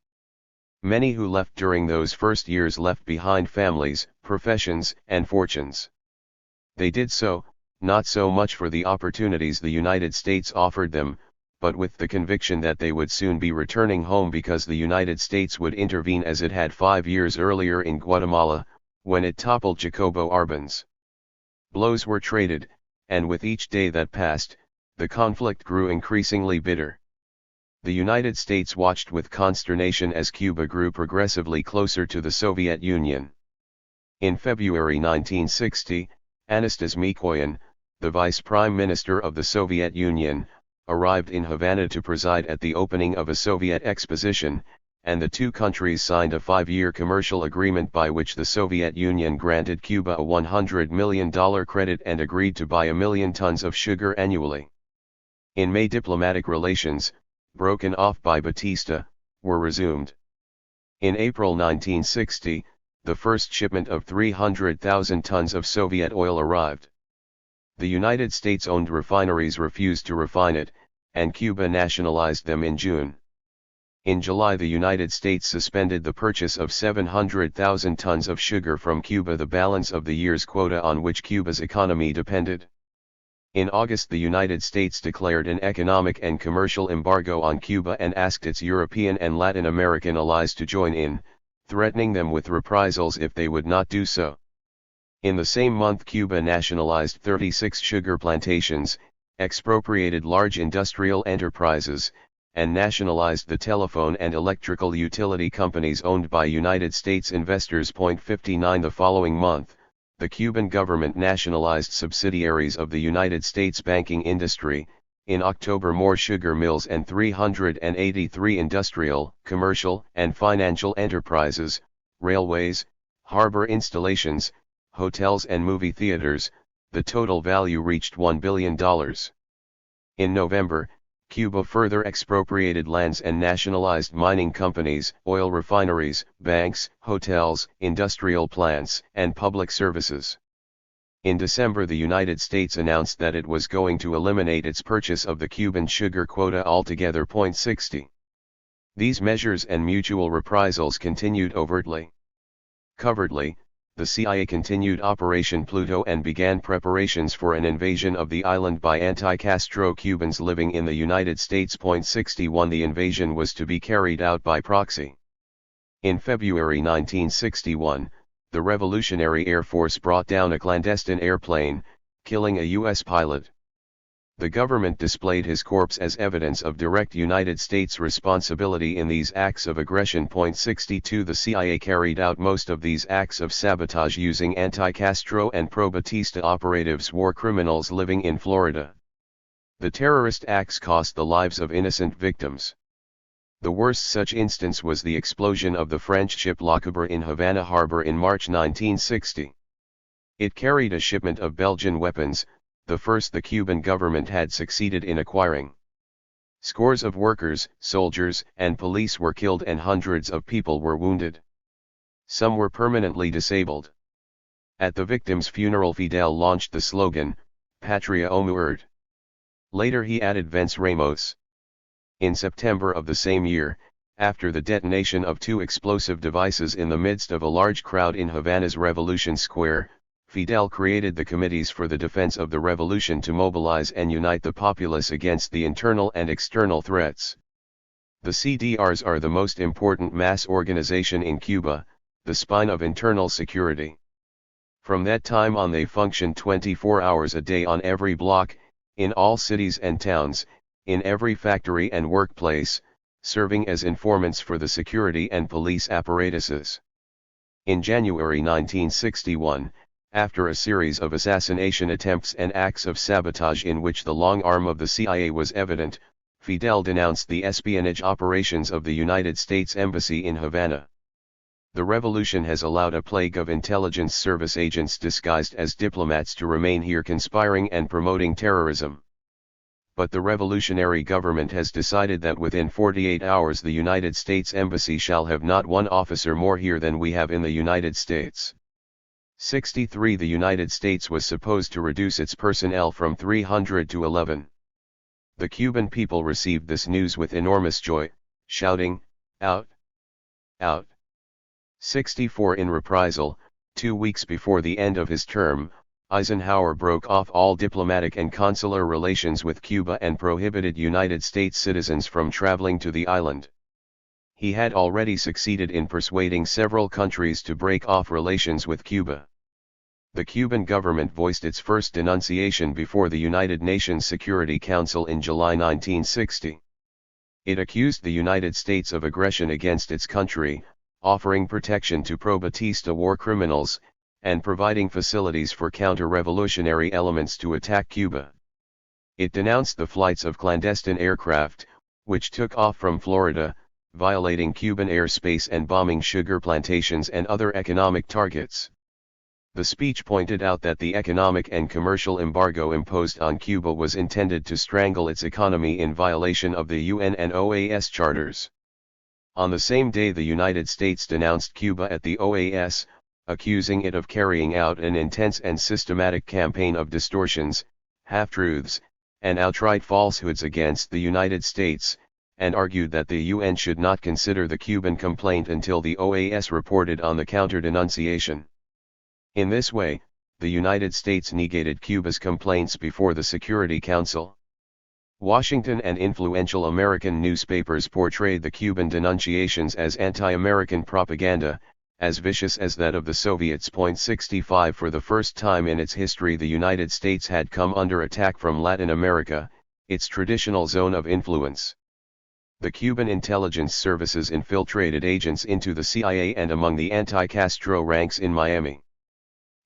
Many who left during those first years left behind families, professions, and fortunes. They did so, not so much for the opportunities the United States offered them, but with the conviction that they would soon be returning home because the United States would intervene as it had 5 years earlier in Guatemala, when it toppled Jacobo Arbenz. Blows were traded, and with each day that passed, the conflict grew increasingly bitter. The United States watched with consternation as Cuba grew progressively closer to the Soviet Union. In February 1960, Anastas Mikoyan, the Vice Prime Minister of the Soviet Union, arrived in Havana to preside at the opening of a Soviet exposition, and the two countries signed a 5-year commercial agreement by which the Soviet Union granted Cuba a $100 million credit and agreed to buy 1 million tons of sugar annually. In May, diplomatic relations, broken off by Batista, were resumed. In April 1960, the first shipment of 300,000 tons of Soviet oil arrived. The United States-owned refineries refused to refine it, and Cuba nationalized them in June. In July, the United States suspended the purchase of 700,000 tons of sugar from Cuba, the balance of the year's quota on which Cuba's economy depended. In August, the United States declared an economic and commercial embargo on Cuba and asked its European and Latin American allies to join in, threatening them with reprisals if they would not do so. In the same month, Cuba nationalized 36 sugar plantations, expropriated large industrial enterprises, and nationalized the telephone and electrical utility companies owned by United States investors. 59 The following month, the Cuban government nationalized subsidiaries of the United States banking industry. In October, more sugar mills and 383 industrial, commercial, and financial enterprises, railways, harbor installations, hotels and movie theaters, the total value reached $1 billion. In November, Cuba further expropriated lands and nationalized mining companies, oil refineries, banks, hotels, industrial plants, and public services. In December, the United States announced that it was going to eliminate its purchase of the Cuban sugar quota altogether. 60. These measures and mutual reprisals continued overtly. Covertly, the CIA continued Operation Pluto and began preparations for an invasion of the island by anti-Castro Cubans living in the United States. 61 The invasion was to be carried out by proxy. In February 1961, the Revolutionary Air Force brought down a clandestine airplane, killing a U.S. pilot. The government displayed his corpse as evidence of direct United States responsibility in these acts of aggression. 62 The CIA carried out most of these acts of sabotage using anti-Castro and pro-Batista operatives, war criminals living in Florida. The terrorist acts cost the lives of innocent victims. The worst such instance was the explosion of the French ship L'Aquarius in Havana Harbor in March 1960. It carried a shipment of Belgian weapons, the first the Cuban government had succeeded in acquiring. Scores of workers, soldiers, and police were killed and hundreds of people were wounded. Some were permanently disabled. At the victim's funeral, Fidel launched the slogan, Patria o Muerte. Later he added Vence Ramos. In September of the same year, after the detonation of two explosive devices in the midst of a large crowd in Havana's Revolution Square, Fidel created the Committees for the Defense of the Revolution to mobilize and unite the populace against the internal and external threats. The CDRs are the most important mass organization in Cuba, the spine of internal security. From that time on they functioned 24 hours a day on every block, in all cities and towns, in every factory and workplace, serving as informants for the security and police apparatuses. In January 1961, after a series of assassination attempts and acts of sabotage in which the long arm of the CIA was evident, Fidel denounced the espionage operations of the United States Embassy in Havana. The revolution has allowed a plague of intelligence service agents disguised as diplomats to remain here conspiring and promoting terrorism. But the revolutionary government has decided that within 48 hours the United States Embassy shall have not one officer more here than we have in the United States. 63 The United States was supposed to reduce its personnel from 300 to 11. The Cuban people received this news with enormous joy, shouting, "Out! Out!" 64 In reprisal, 2 weeks before the end of his term, Eisenhower broke off all diplomatic and consular relations with Cuba and prohibited United States citizens from traveling to the island. He had already succeeded in persuading several countries to break off relations with Cuba. The Cuban government voiced its first denunciation before the United Nations Security Council in July 1960. It accused the United States of aggression against its country, offering protection to pro-Batista war criminals, and providing facilities for counter-revolutionary elements to attack Cuba. It denounced the flights of clandestine aircraft, which took off from Florida, violating Cuban airspace and bombing sugar plantations and other economic targets. The speech pointed out that the economic and commercial embargo imposed on Cuba was intended to strangle its economy in violation of the UN and OAS charters. On the same day the United States denounced Cuba at the OAS, accusing it of carrying out an intense and systematic campaign of distortions, half-truths, and outright falsehoods against the United States, and argued that the UN should not consider the Cuban complaint until the OAS reported on the counter-denunciation. In this way, the United States negated Cuba's complaints before the Security Council. Washington and influential American newspapers portrayed the Cuban denunciations as anti-American propaganda, as vicious as that of the Soviets. 65 For the first time in its history the United States had come under attack from Latin America, its traditional zone of influence. The Cuban intelligence services infiltrated agents into the CIA and among the anti-Castro ranks in Miami.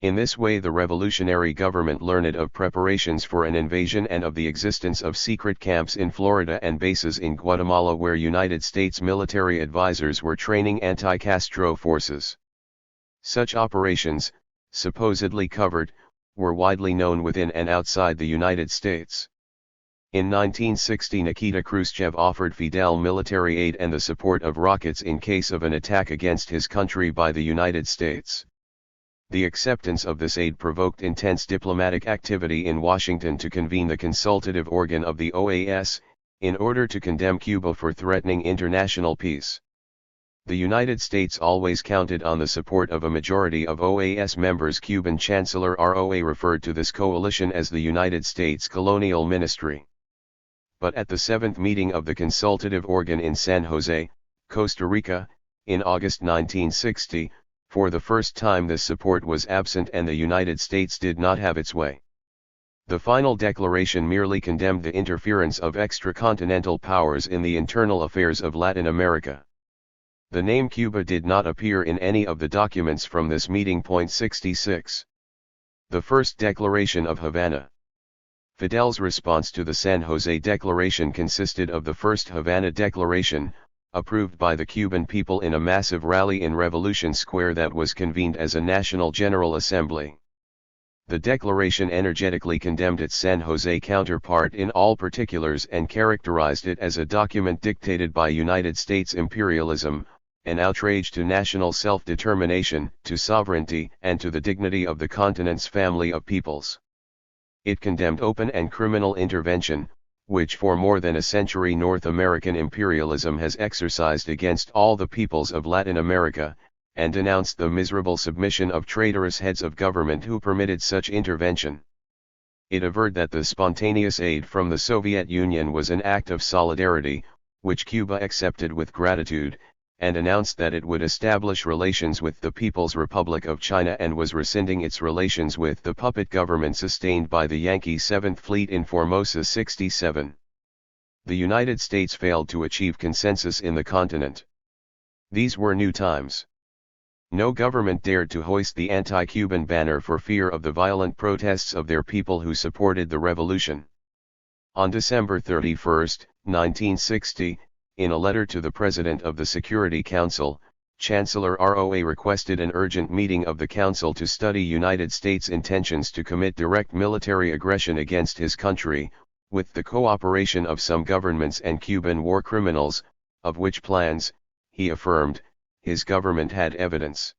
In this way the revolutionary government learned of preparations for an invasion and of the existence of secret camps in Florida and bases in Guatemala where United States military advisors were training anti-Castro forces. Such operations, supposedly covered, were widely known within and outside the United States. In 1960 Nikita Khrushchev offered Fidel military aid and the support of rockets in case of an attack against his country by the United States. The acceptance of this aid provoked intense diplomatic activity in Washington to convene the consultative organ of the OAS, in order to condemn Cuba for threatening international peace. The United States always counted on the support of a majority of OAS members. Cuban Chancellor Roa referred to this coalition as the United States Colonial Ministry. But at the seventh meeting of the consultative organ in San Jose, Costa Rica, in August 1960, for the first time this support was absent and the United States did not have its way. The final declaration merely condemned the interference of extracontinental powers in the internal affairs of Latin America. The name Cuba did not appear in any of the documents from this meeting. 66. The first declaration of Havana. Fidel's response to the San Jose Declaration consisted of the first Havana Declaration, approved by the Cuban people in a massive rally in Revolution Square that was convened as a National General Assembly. The declaration energetically condemned its San Jose counterpart in all particulars and characterized it as a document dictated by United States imperialism, an outrage to national self-determination, to sovereignty, and to the dignity of the continent's family of peoples. It condemned open and criminal intervention, which for more than a century North American imperialism has exercised against all the peoples of Latin America, and denounced the miserable submission of traitorous heads of government who permitted such intervention. It averred that the spontaneous aid from the Soviet Union was an act of solidarity, which Cuba accepted with gratitude, and announced that it would establish relations with the People's Republic of China and was rescinding its relations with the puppet government sustained by the Yankee 7th Fleet in Formosa. 67. The United States failed to achieve consensus in the continent. These were new times. No government dared to hoist the anti-Cuban banner for fear of the violent protests of their people who supported the revolution. On December 31, 1960, in a letter to the President of the Security Council, Chancellor Roa requested an urgent meeting of the Council to study United States intentions to commit direct military aggression against his country, with the cooperation of some governments and Cuban war criminals, of which plans, he affirmed, his government had evidence.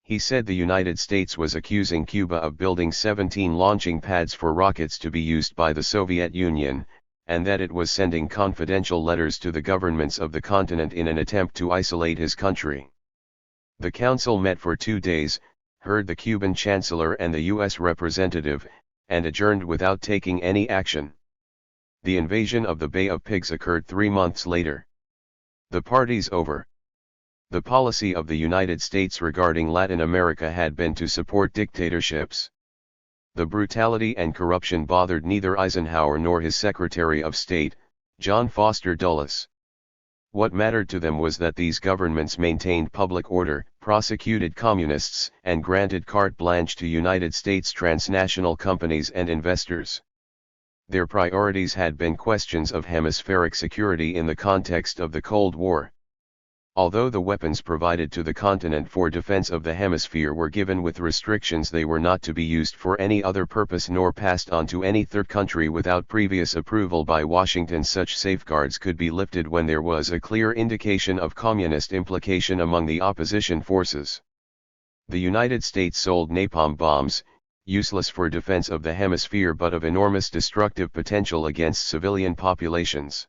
He said the United States was accusing Cuba of building 17 launching pads for rockets to be used by the Soviet Union, and that it was sending confidential letters to the governments of the continent in an attempt to isolate his country. The Council met for 2 days, heard the Cuban Chancellor and the U.S. representative, and adjourned without taking any action. The invasion of the Bay of Pigs occurred 3 months later. The parties over. The policy of the United States regarding Latin America had been to support dictatorships. The brutality and corruption bothered neither Eisenhower nor his Secretary of State, John Foster Dulles. What mattered to them was that these governments maintained public order, prosecuted communists, and granted carte blanche to United States transnational companies and investors. Their priorities had been questions of hemispheric security in the context of the Cold War. Although the weapons provided to the continent for defense of the hemisphere were given with restrictions, they were not to be used for any other purpose nor passed on to any third country without previous approval by Washington. Such safeguards could be lifted when there was a clear indication of communist implication among the opposition forces. The United States sold napalm bombs, useless for defense of the hemisphere but of enormous destructive potential against civilian populations.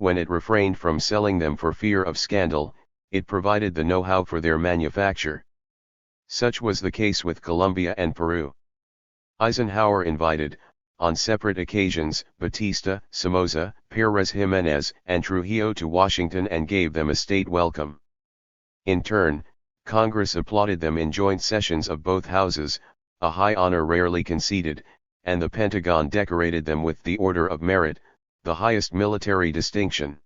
When it refrained from selling them for fear of scandal, it provided the know-how for their manufacture. Such was the case with Colombia and Peru. Eisenhower invited, on separate occasions, Batista, Somoza, Pérez Jiménez, and Trujillo to Washington and gave them a state welcome. In turn, Congress applauded them in joint sessions of both houses, a high honor rarely conceded, and the Pentagon decorated them with the Order of Merit, the highest military distinction.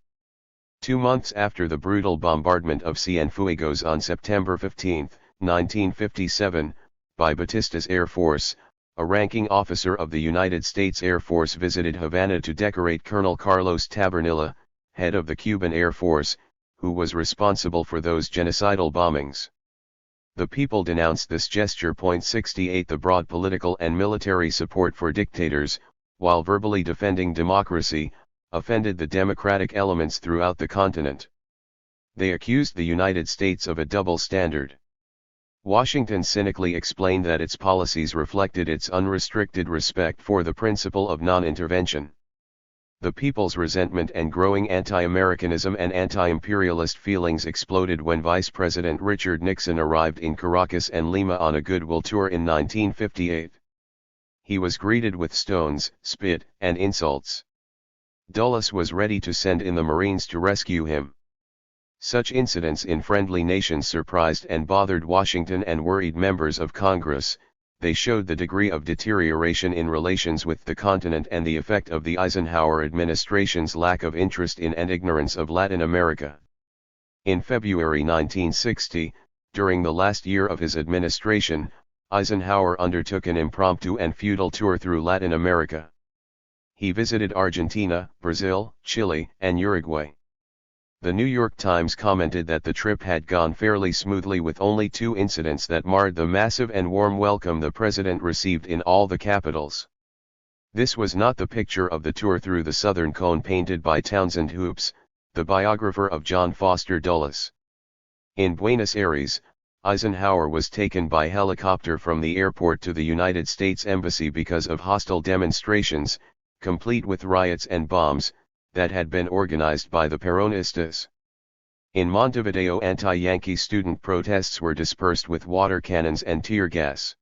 2 months after the brutal bombardment of Cienfuegos on September 15, 1957, by Batista's Air Force, a ranking officer of the United States Air Force visited Havana to decorate Colonel Carlos Tabernilla, head of the Cuban Air Force, who was responsible for those genocidal bombings. The people denounced this gesture. 68 The broad political and military support for dictators, while verbally defending democracy, offended the democratic elements throughout the continent. They accused the United States of a double standard. Washington cynically explained that its policies reflected its unrestricted respect for the principle of non-intervention. The people's resentment and growing anti-Americanism and anti-imperialist feelings exploded when Vice President Richard Nixon arrived in Caracas and Lima on a goodwill tour in 1958. He was greeted with stones, spit, and insults. Dulles was ready to send in the Marines to rescue him. Such incidents in friendly nations surprised and bothered Washington and worried members of Congress. They showed the degree of deterioration in relations with the continent and the effect of the Eisenhower administration's lack of interest in and ignorance of Latin America. In February 1960, during the last year of his administration, Eisenhower undertook an impromptu and futile tour through Latin America. He visited Argentina, Brazil, Chile, and Uruguay. The New York Times commented that the trip had gone fairly smoothly with only 2 incidents that marred the massive and warm welcome the president received in all the capitals. This was not the picture of the tour through the Southern Cone painted by Townsend Hoops, the biographer of John Foster Dulles. In Buenos Aires, Eisenhower was taken by helicopter from the airport to the United States Embassy because of hostile demonstrations, complete with riots and bombs, that had been organized by the Peronistas. In Montevideo, anti-Yankee student protests were dispersed with water cannons and tear gas.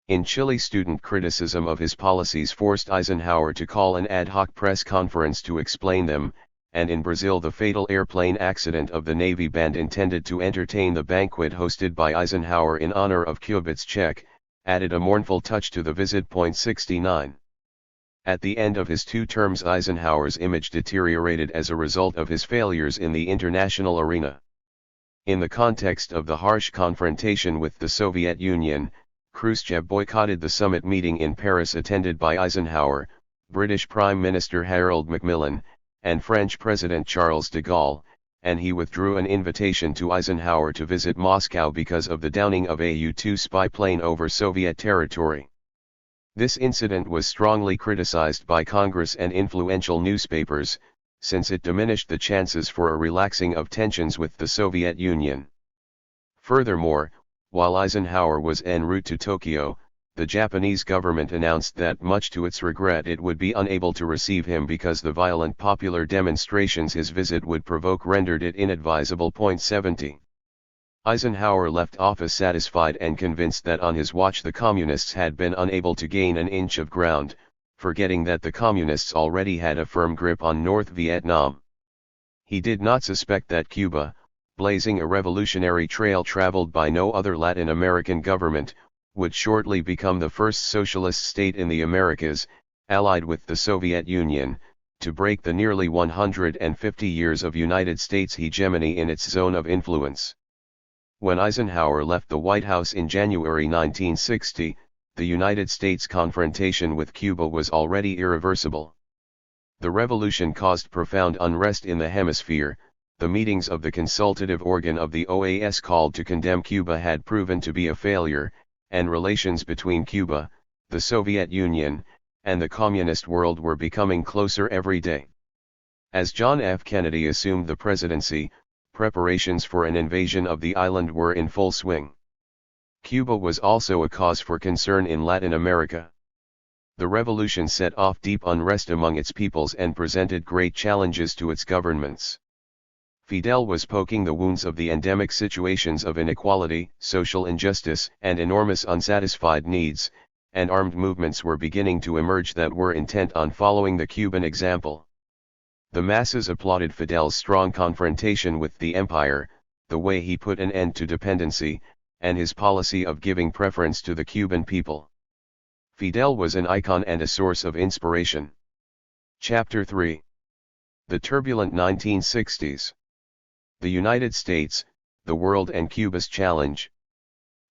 In Chile, student criticism of his policies forced Eisenhower to call an ad hoc press conference to explain them, and in Brazil the fatal airplane accident of the Navy band intended to entertain the banquet hosted by Eisenhower in honor of Kubitschek, added a mournful touch to the visit. 69. At the end of his 2 terms, Eisenhower's image deteriorated as a result of his failures in the international arena. In the context of the harsh confrontation with the Soviet Union, Khrushchev boycotted the summit meeting in Paris attended by Eisenhower, British Prime Minister Harold Macmillan, and French President Charles de Gaulle, and he withdrew an invitation to Eisenhower to visit Moscow because of the downing of a U-2 spy plane over Soviet territory. This incident was strongly criticized by Congress and influential newspapers, since it diminished the chances for a relaxing of tensions with the Soviet Union. Furthermore, while Eisenhower was en route to Tokyo, the Japanese government announced that much to its regret it would be unable to receive him because the violent popular demonstrations his visit would provoke rendered it inadvisable. 70. Eisenhower left office satisfied and convinced that on his watch the Communists had been unable to gain an inch of ground, forgetting that the Communists already had a firm grip on North Vietnam. He did not suspect that Cuba, blazing a revolutionary trail traveled by no other Latin American government, would shortly become the first socialist state in the Americas, allied with the Soviet Union, to break the nearly 150 years of United States hegemony in its zone of influence. When Eisenhower left the White House in January 1960, the United States confrontation with Cuba was already irreversible. The revolution caused profound unrest in the hemisphere. The meetings of the consultative organ of the OAS called to condemn Cuba had proven to be a failure, and relations between Cuba, the Soviet Union, and the communist world were becoming closer every day. As John F. Kennedy assumed the presidency, preparations for an invasion of the island were in full swing. Cuba was also a cause for concern in Latin America. The revolution set off deep unrest among its peoples and presented great challenges to its governments. Fidel was poking the wounds of the endemic situations of inequality, social injustice, and enormous unsatisfied needs, and armed movements were beginning to emerge that were intent on following the Cuban example. The masses applauded Fidel's strong confrontation with the empire, the way he put an end to dependency, and his policy of giving preference to the Cuban people. Fidel was an icon and a source of inspiration. Chapter 3. The Turbulent 1960s. The United States, the World and Cuba's Challenge.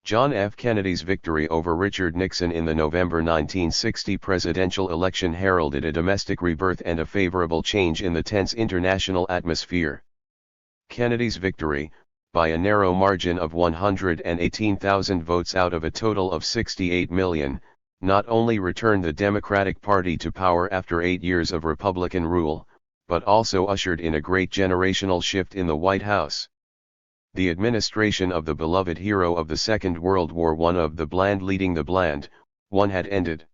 John F. Kennedy's victory over Richard Nixon in the November 1960 presidential election heralded a domestic rebirth and a favorable change in the tense international atmosphere. Kennedy's victory, by a narrow margin of 118,000 votes out of a total of 68 million, not only returned the Democratic Party to power after 8 years of Republican rule, but also ushered in a great generational shift in the White House. The administration of the beloved hero of the Second World War, one of the bland leading the bland, one had ended.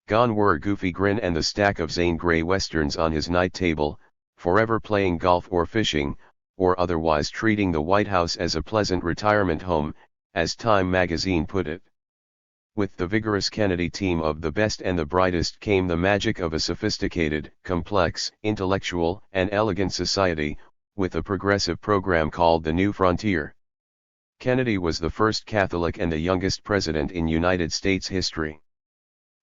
Gone were Goofy Grin and the stack of Zane Grey westerns on his night table, forever playing golf or fishing, or otherwise treating the White House as a pleasant retirement home, as Time magazine put it. With the vigorous Kennedy team of the best and the brightest came the magic of a sophisticated, complex, intellectual, and elegant society, with a progressive program called the New Frontier. Kennedy was the first Catholic and the youngest president in United States history.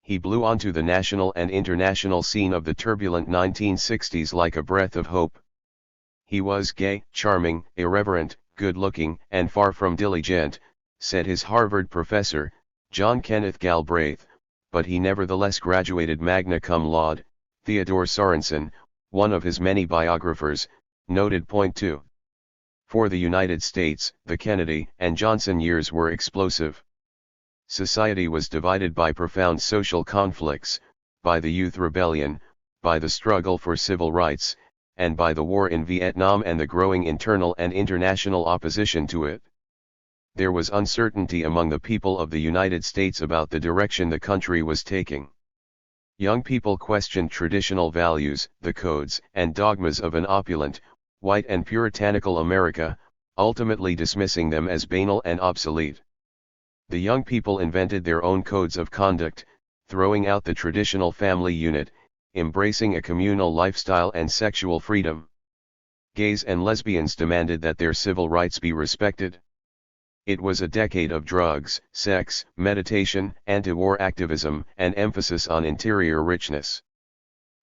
He blew onto the national and international scene of the turbulent 1960s like a breath of hope. He was gay, charming, irreverent, good-looking, and far from diligent, said his Harvard professor, John Kenneth Galbraith, but he nevertheless graduated magna cum laude. Theodore Sorensen, one of his many biographers, noted. Point 2. For the United States, the Kennedy and Johnson years were explosive. Society was divided by profound social conflicts, by the Youth Rebellion, by the struggle for civil rights, and by the war in Vietnam and the growing internal and international opposition to it. There was uncertainty among the people of the United States about the direction the country was taking. Young people questioned traditional values, the codes and dogmas of an opulent, white and puritanical America, ultimately dismissing them as banal and obsolete. The young people invented their own codes of conduct, throwing out the traditional family unit, embracing a communal lifestyle and sexual freedom. Gays and lesbians demanded that their civil rights be respected. It was a decade of drugs, sex, meditation, anti-war activism, and emphasis on interior richness.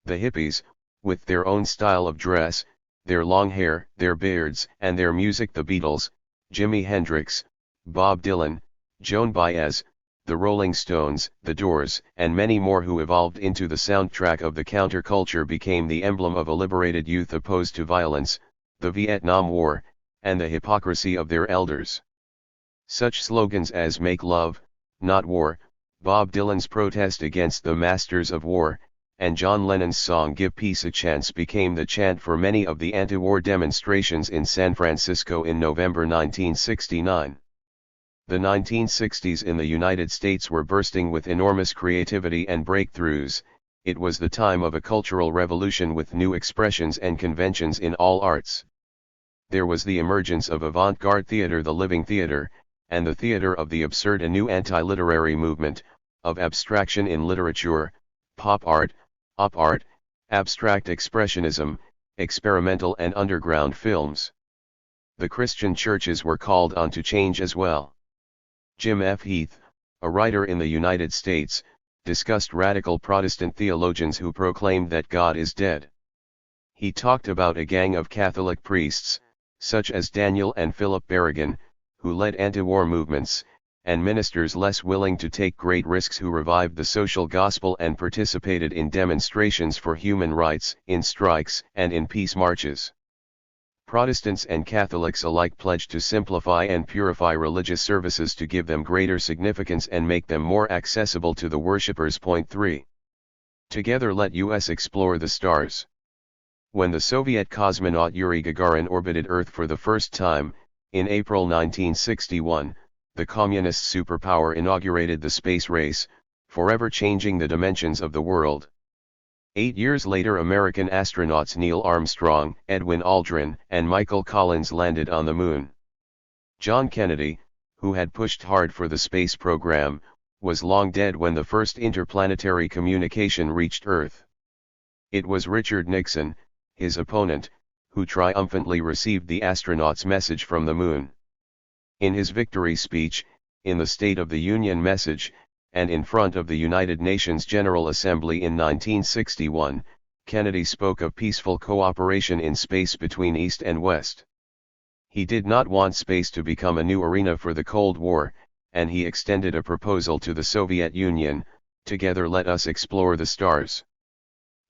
The hippies, with their own style of dress, their long hair, their beards, and their music, the Beatles, Jimi Hendrix, Bob Dylan, Joan Baez, the Rolling Stones, the Doors, and many more who evolved into the soundtrack of the counterculture, became the emblem of a liberated youth opposed to violence, the Vietnam War, and the hypocrisy of their elders. Such slogans as "Make Love, Not War," Bob Dylan's protest against the masters of war, and John Lennon's song "Give Peace a Chance" became the chant for many of the anti-war demonstrations in San Francisco in November 1969. The 1960s in the United States were bursting with enormous creativity and breakthroughs. It was the time of a cultural revolution with new expressions and conventions in all arts. There was the emergence of avant-garde theater, the living theater, and the theater of the absurd, a new anti-literary movement, of abstraction in literature, pop art, op art, abstract expressionism, experimental and underground films. The Christian churches were called on to change as well. Jim F. Heath, a writer in the United States, discussed radical Protestant theologians who proclaimed that God is dead. He talked about a gang of Catholic priests, such as Daniel and Philip Berrigan, who led anti-war movements, and ministers less willing to take great risks who revived the social gospel and participated in demonstrations for human rights, in strikes, and in peace marches. Protestants and Catholics alike pledged to simplify and purify religious services to give them greater significance and make them more accessible to the worshippers. Point 3. Together let us explore the stars. When the Soviet cosmonaut Yuri Gagarin orbited Earth for the first time, in April 1961, the communist superpower inaugurated the space race, forever changing the dimensions of the world. 8 years later, American astronauts Neil Armstrong, Edwin Aldrin, and Michael Collins landed on the Moon. John Kennedy, who had pushed hard for the space program, was long dead when the first interplanetary communication reached Earth. It was Richard Nixon, his opponent, who triumphantly received the astronauts' message from the Moon. In his victory speech, in the State of the Union message, and in front of the United Nations General Assembly in 1961, Kennedy spoke of peaceful cooperation in space between East and West. He did not want space to become a new arena for the Cold War, and he extended a proposal to the Soviet Union: together let us explore the stars.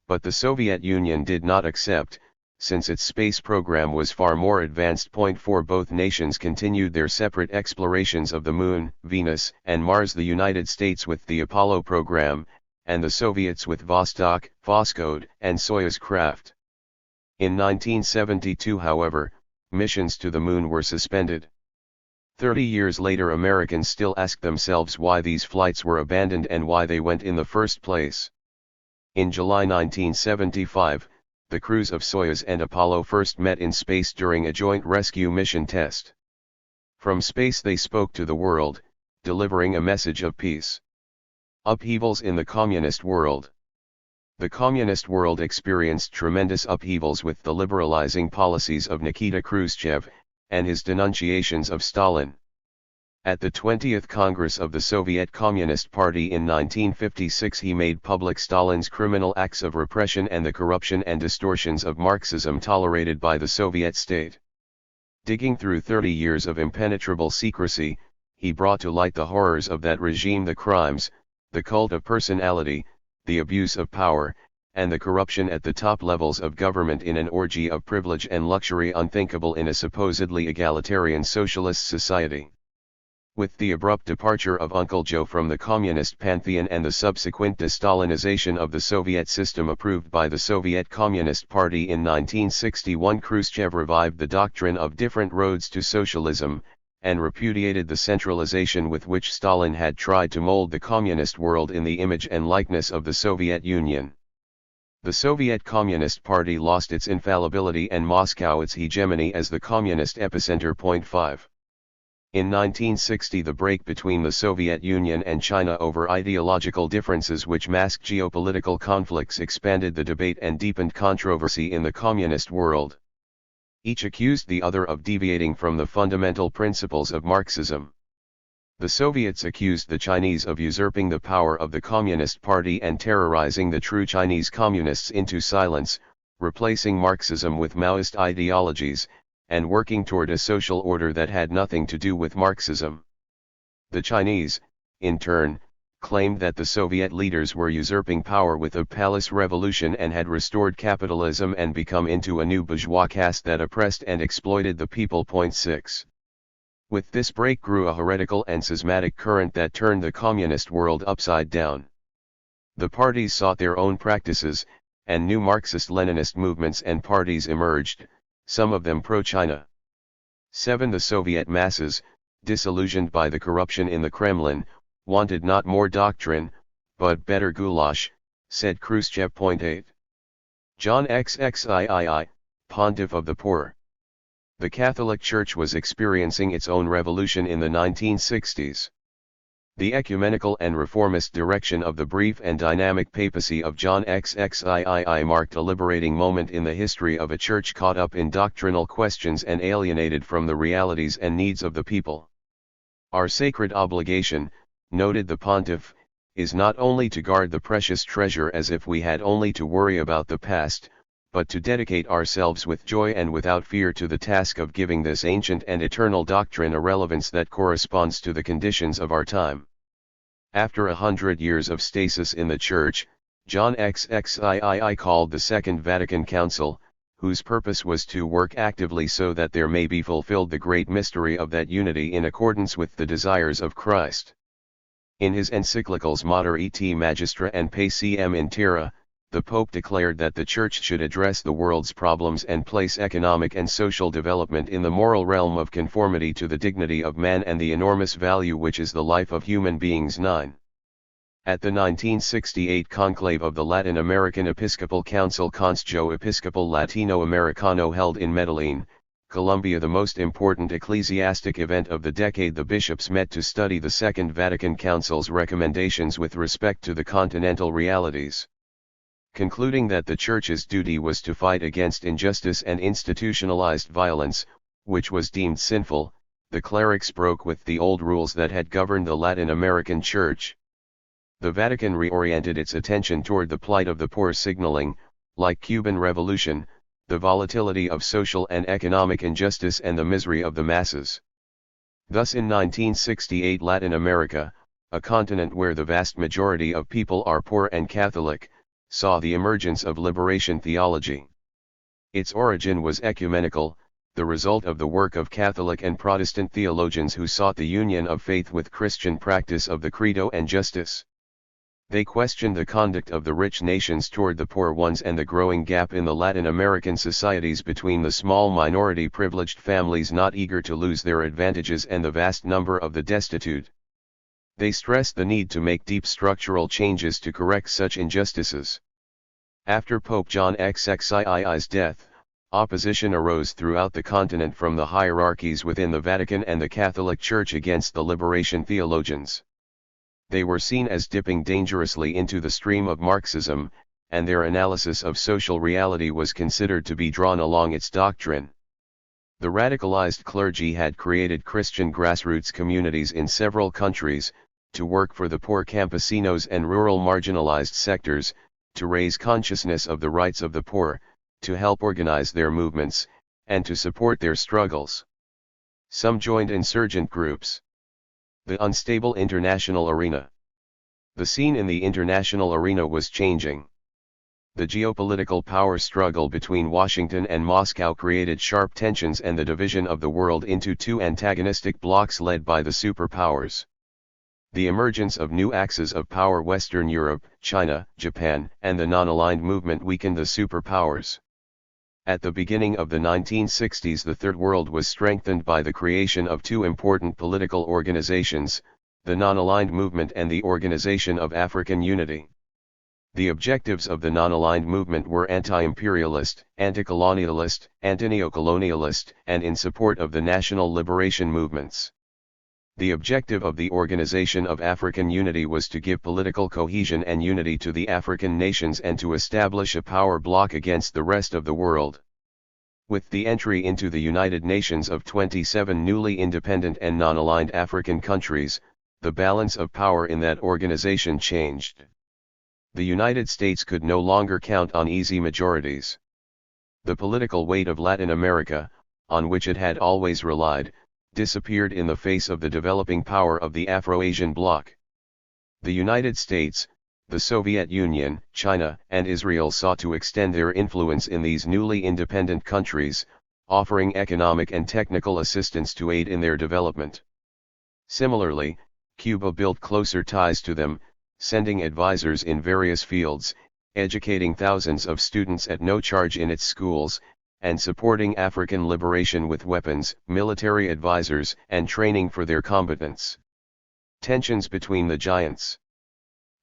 But the Soviet Union did not accept, since its space program was far more advanced. Point 4. Both nations continued their separate explorations of the Moon, Venus, and Mars, the United States with the Apollo program, and the Soviets with Vostok, Voskhod, and Soyuz craft. In 1972, however, missions to the Moon were suspended. 30 years later, Americans still ask themselves why these flights were abandoned and why they went in the first place. In July 1975, the crews of Soyuz and Apollo first met in space during a joint rescue mission test. From space they spoke to the world, delivering a message of peace. Upheavals in the communist world. The communist world experienced tremendous upheavals with the liberalizing policies of Nikita Khrushchev, and his denunciations of Stalin. At the 20th Congress of the Soviet Communist Party in 1956, he made public Stalin's criminal acts of repression and the corruption and distortions of Marxism tolerated by the Soviet state. Digging through 30 years of impenetrable secrecy, he brought to light the horrors of that regime, the crimes, the cult of personality, the abuse of power, and the corruption at the top levels of government in an orgy of privilege and luxury unthinkable in a supposedly egalitarian socialist society. With the abrupt departure of Uncle Joe from the communist pantheon and the subsequent de-Stalinization of the Soviet system approved by the Soviet Communist Party in 1961, Khrushchev revived the doctrine of different roads to socialism, and repudiated the centralization with which Stalin had tried to mold the communist world in the image and likeness of the Soviet Union. The Soviet Communist Party lost its infallibility and Moscow its hegemony as the communist epicenter. 5. In 1960, the break between the Soviet Union and China over ideological differences which masked geopolitical conflicts expanded the debate and deepened controversy in the communist world. Each accused the other of deviating from the fundamental principles of Marxism. The Soviets accused the Chinese of usurping the power of the Communist Party and terrorizing the true Chinese communists into silence, replacing Marxism with Maoist ideologies, and working toward a social order that had nothing to do with Marxism. The Chinese, in turn, claimed that the Soviet leaders were usurping power with a palace revolution and had restored capitalism and become into a new bourgeois caste that oppressed and exploited the people. 6. With this break grew a heretical and schismatic current that turned the communist world upside down. The parties sought their own practices, and new Marxist-Leninist movements and parties emerged, some of them pro-China. 7. The Soviet masses, disillusioned by the corruption in the Kremlin, wanted not more doctrine, but better goulash, said Khrushchev. 8. John XXIII, Pontiff of the Poor. The Catholic Church was experiencing its own revolution in the 1960s. The ecumenical and reformist direction of the brief and dynamic papacy of John XXIII marked a liberating moment in the history of a church caught up in doctrinal questions and alienated from the realities and needs of the people. Our sacred obligation, noted the pontiff, is not only to guard the precious treasure as if we had only to worry about the past, but to dedicate ourselves with joy and without fear to the task of giving this ancient and eternal doctrine a relevance that corresponds to the conditions of our time. After 100 years of stasis in the Church, John XXIII called the Second Vatican Council, whose purpose was to work actively so that there may be fulfilled the great mystery of that unity in accordance with the desires of Christ. In his encyclicals Mater et Magistra and Pacem in Terra, the Pope declared that the Church should address the world's problems and place economic and social development in the moral realm of conformity to the dignity of man and the enormous value which is the life of human beings. 9. At the 1968 conclave of the Latin American Episcopal Council Consejo Episcopal Latinoamericano held in Medellin, Colombia, the most important ecclesiastic event of the decade, the bishops met to study the Second Vatican Council's recommendations with respect to the continental realities. Concluding that the Church's duty was to fight against injustice and institutionalized violence, which was deemed sinful, the clerics broke with the old rules that had governed the Latin American Church. The Vatican reoriented its attention toward the plight of the poor, signaling, like Cuban Revolution, the volatility of social and economic injustice and the misery of the masses. Thus in 1968 Latin America, a continent where the vast majority of people are poor and Catholic, saw the emergence of liberation theology. Its origin was ecumenical, the result of the work of Catholic and Protestant theologians who sought the union of faith with Christian practice of the Credo and justice. They questioned the conduct of the rich nations toward the poor ones and the growing gap in the Latin American societies between the small minority privileged families not eager to lose their advantages and the vast number of the destitute. They stressed the need to make deep structural changes to correct such injustices. After Pope John XXII's death, opposition arose throughout the continent from the hierarchies within the Vatican and the Catholic Church against the liberation theologians. They were seen as dipping dangerously into the stream of Marxism, and their analysis of social reality was considered to be drawn along its doctrine. The radicalized clergy had created Christian grassroots communities in several countries, to work for the poor campesinos and rural marginalized sectors, to raise consciousness of the rights of the poor, to help organize their movements, and to support their struggles. Some joined insurgent groups. The unstable international arena. The scene in the international arena was changing. The geopolitical power struggle between Washington and Moscow created sharp tensions and the division of the world into two antagonistic blocs led by the superpowers. The emergence of new axes of power: Western Europe, China, Japan, and the non-aligned movement weakened the superpowers. At the beginning of the 1960s, the Third World was strengthened by the creation of two important political organizations, the Non-Aligned Movement and the Organization of African Unity. The objectives of the Non-Aligned Movement were anti-imperialist, anti-colonialist, anti-neocolonialist, and in support of the national liberation movements. The objective of the Organization of African Unity was to give political cohesion and unity to the African nations and to establish a power bloc against the rest of the world. With the entry into the United Nations of 27 newly independent and non-aligned African countries, the balance of power in that organization changed. The United States could no longer count on easy majorities. The political weight of Latin America, on which it had always relied, disappeared in the face of the developing power of the Afro-Asian bloc. The United States, the Soviet Union, China, and Israel sought to extend their influence in these newly independent countries, offering economic and technical assistance to aid in their development. Similarly, Cuba built closer ties to them, sending advisors in various fields, educating thousands of students at no charge in its schools, and supporting African liberation with weapons, military advisors, and training for their combatants. Tensions between the giants.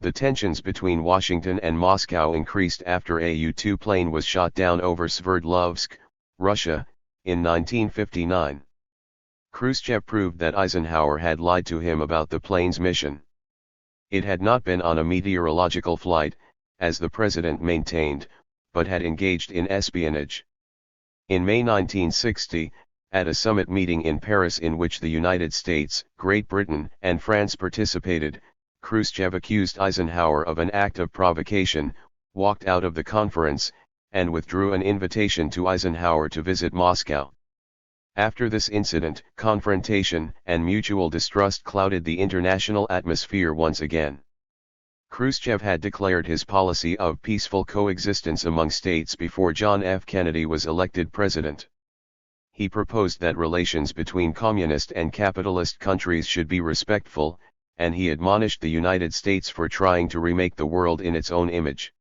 The tensions between Washington and Moscow increased after a U-2 plane was shot down over Sverdlovsk, Russia, in 1959. Khrushchev proved that Eisenhower had lied to him about the plane's mission. It had not been on a meteorological flight, as the president maintained, but had engaged in espionage. In May 1960, at a summit meeting in Paris in which the United States, Great Britain, and France participated, Khrushchev accused Eisenhower of an act of provocation, walked out of the conference, and withdrew an invitation to Eisenhower to visit Moscow. After this incident, confrontation and mutual distrust clouded the international atmosphere once again. Khrushchev had declared his policy of peaceful coexistence among states before John F. Kennedy was elected president. He proposed that relations between communist and capitalist countries should be respectful, and he admonished the United States for trying to remake the world in its own image.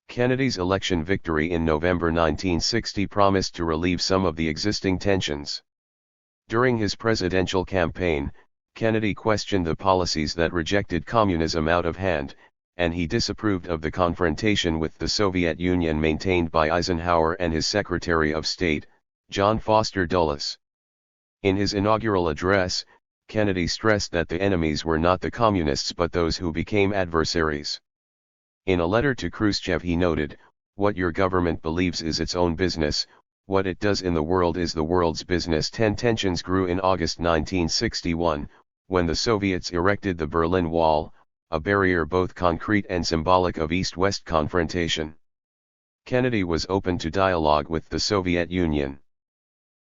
Kennedy's election victory in November 1960 promised to relieve some of the existing tensions. During his presidential campaign, Kennedy questioned the policies that rejected communism out of hand, and he disapproved of the confrontation with the Soviet Union maintained by Eisenhower and his Secretary of State, John Foster Dulles. In his inaugural address, Kennedy stressed that the enemies were not the communists but those who became adversaries. In a letter to Khrushchev he noted, "What your government believes is its own business, what it does in the world is the world's business." Tensions grew in August 1961, when the Soviets erected the Berlin Wall, a barrier both concrete and symbolic of East-West confrontation. Kennedy was open to dialogue with the Soviet Union.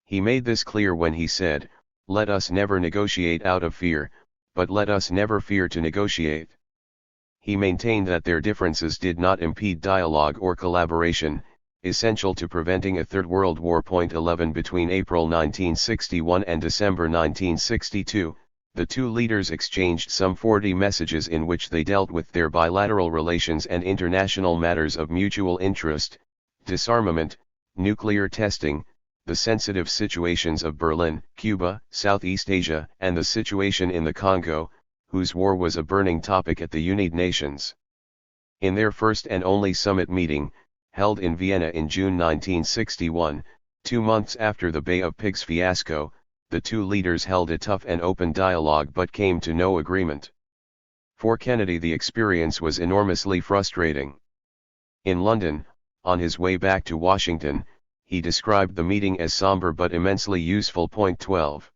He made this clear when he said, "Let us never negotiate out of fear, but let us never fear to negotiate." He maintained that their differences did not impede dialogue or collaboration, essential to preventing a Third World War. 11 Between April 1961 and December 1962, The two leaders exchanged some 40 messages in which they dealt with their bilateral relations and international matters of mutual interest, disarmament, nuclear testing, the sensitive situations of Berlin, Cuba, Southeast Asia, and the situation in the Congo, whose war was a burning topic at the United Nations. In their first and only summit meeting, held in Vienna in June 1961, 2 months after the Bay of Pigs fiasco, the two leaders held a tough and open dialogue but came to no agreement. For Kennedy, the experience was enormously frustrating. In London, on his way back to Washington, he described the meeting as somber but immensely useful. Point 12.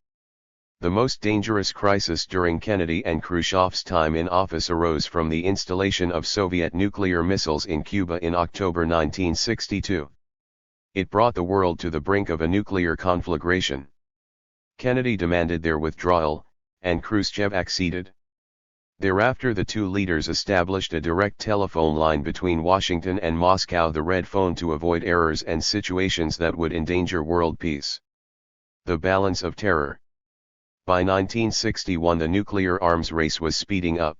The most dangerous crisis during Kennedy and Khrushchev's time in office arose from the installation of Soviet nuclear missiles in Cuba in October 1962. It brought the world to the brink of a nuclear conflagration. Kennedy demanded their withdrawal, and Khrushchev acceded. Thereafter the two leaders established a direct telephone line between Washington and Moscow, the red phone, to avoid errors and situations that would endanger world peace. The balance of terror. By 1961 the nuclear arms race was speeding up.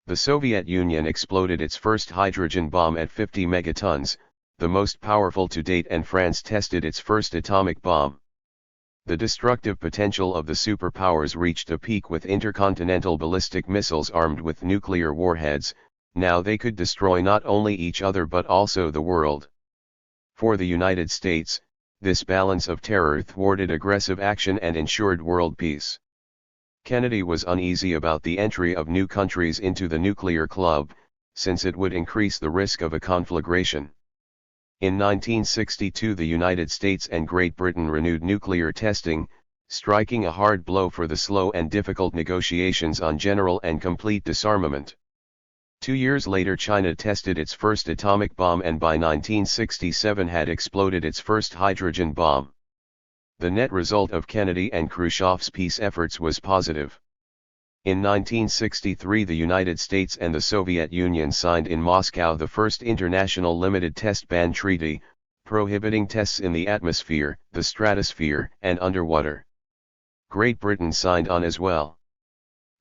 The Soviet Union exploded its first hydrogen bomb at 50 megatons, the most powerful to date, and France tested its first atomic bomb. The destructive potential of the superpowers reached a peak with intercontinental ballistic missiles armed with nuclear warheads. Now they could destroy not only each other but also the world. For the United States, this balance of terror thwarted aggressive action and ensured world peace. Kennedy was uneasy about the entry of new countries into the nuclear club, since it would increase the risk of a conflagration. In 1962 the United States and Great Britain renewed nuclear testing, striking a hard blow for the slow and difficult negotiations on general and complete disarmament. 2 years later China tested its first atomic bomb and by 1967 had exploded its first hydrogen bomb. The net result of Kennedy and Khrushchev's peace efforts was positive. In 1963 the United States and the Soviet Union signed in Moscow the first international limited test ban treaty, prohibiting tests in the atmosphere, the stratosphere, and underwater. Great Britain signed on as well.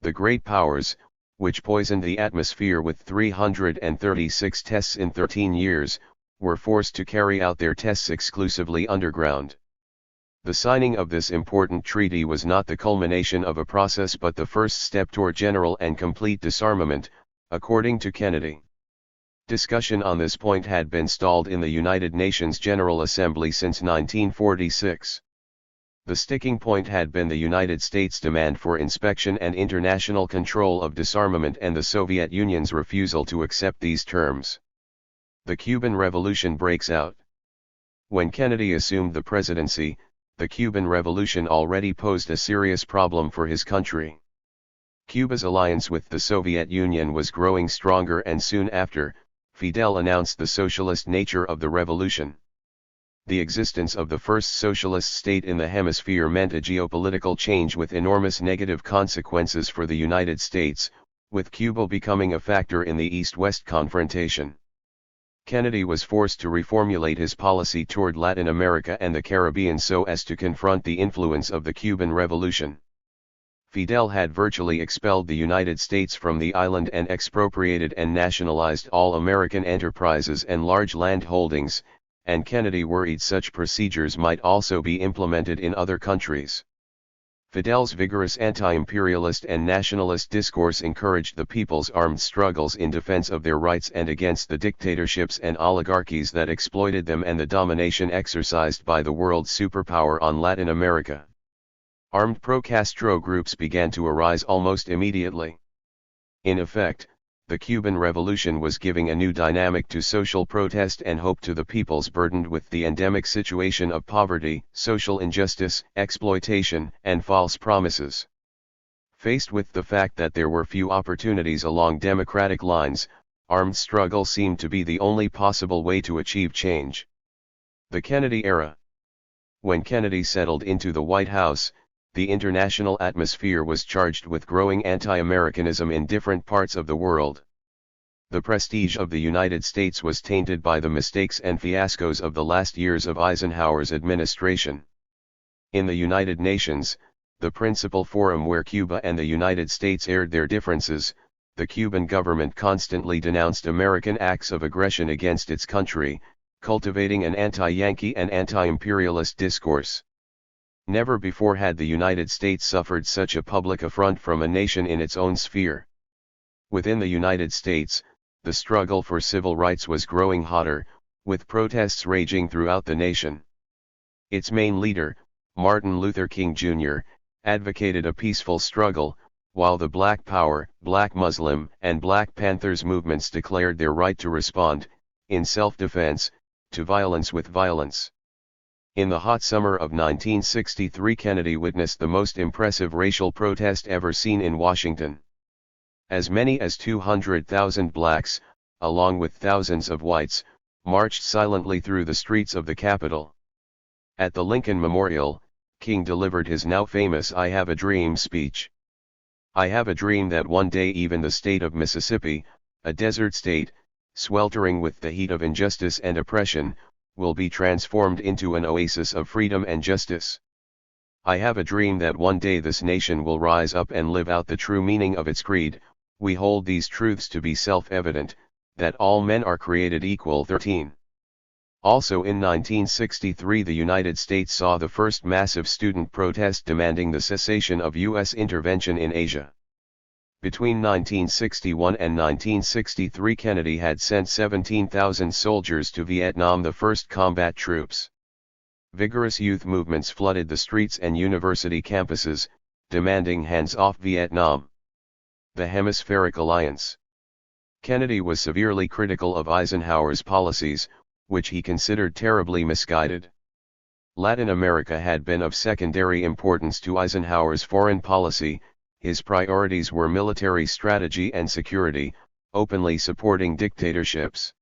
The great powers, which poisoned the atmosphere with 336 tests in 13 years, were forced to carry out their tests exclusively underground. The signing of this important treaty was not the culmination of a process but the first step toward general and complete disarmament, according to Kennedy. Discussion on this point had been stalled in the United Nations General Assembly since 1946. The sticking point had been the United States' demand for inspection and international control of disarmament and the Soviet Union's refusal to accept these terms. The Cuban Revolution breaks out. When Kennedy assumed the presidency, the Cuban Revolution already posed a serious problem for his country. Cuba's alliance with the Soviet Union was growing stronger and soon after, Fidel announced the socialist nature of the revolution. The existence of the first socialist state in the hemisphere meant a geopolitical change with enormous negative consequences for the United States, with Cuba becoming a factor in the East-West confrontation. Kennedy was forced to reformulate his policy toward Latin America and the Caribbean so as to confront the influence of the Cuban Revolution. Fidel had virtually expelled the United States from the island and expropriated and nationalized all American enterprises and large land holdings, and Kennedy worried such procedures might also be implemented in other countries. Fidel's vigorous anti-imperialist and nationalist discourse encouraged the people's armed struggles in defense of their rights and against the dictatorships and oligarchies that exploited them and the domination exercised by the world superpower on Latin America. Armed pro-Castro groups began to arise almost immediately. In effect, the Cuban Revolution was giving a new dynamic to social protest and hope to the peoples burdened with the endemic situation of poverty, social injustice, exploitation, and false promises. Faced with the fact that there were few opportunities along democratic lines, armed struggle seemed to be the only possible way to achieve change. The Kennedy era. When Kennedy settled into the White House, the international atmosphere was charged with growing anti-Americanism in different parts of the world. The prestige of the United States was tainted by the mistakes and fiascos of the last years of Eisenhower's administration. In the United Nations, the principal forum where Cuba and the United States aired their differences, the Cuban government constantly denounced American acts of aggression against its country, cultivating an anti-Yankee and anti-imperialist discourse. Never before had the United States suffered such a public affront from a nation in its own sphere. Within the United States, the struggle for civil rights was growing hotter, with protests raging throughout the nation. Its main leader, Martin Luther King Jr., advocated a peaceful struggle, while the Black Power, Black Muslim, and Black Panthers movements declared their right to respond, in self-defense, to violence with violence. In the hot summer of 1963, Kennedy witnessed the most impressive racial protest ever seen in Washington. As many as 200,000 blacks, along with thousands of whites, marched silently through the streets of the Capitol. At the Lincoln Memorial, King delivered his now famous "I Have a Dream" speech. "I have a dream that one day even the state of Mississippi, a desert state, sweltering with the heat of injustice and oppression, will be transformed into an oasis of freedom and justice. I have a dream that one day this nation will rise up and live out the true meaning of its creed. We hold these truths to be self-evident, that all men are created equal." 13. Also in 1963, the United States saw the first massive student protest demanding the cessation of U.S. intervention in Asia. Between 1961 and 1963, Kennedy had sent 17,000 soldiers to Vietnam, the first combat troops. Vigorous youth movements flooded the streets and university campuses, demanding hands-off Vietnam. The Hemispheric Alliance. Kennedy was severely critical of Eisenhower's policies, which he considered terribly misguided. Latin America had been of secondary importance to Eisenhower's foreign policy. His priorities were military strategy and security, openly supporting dictatorships.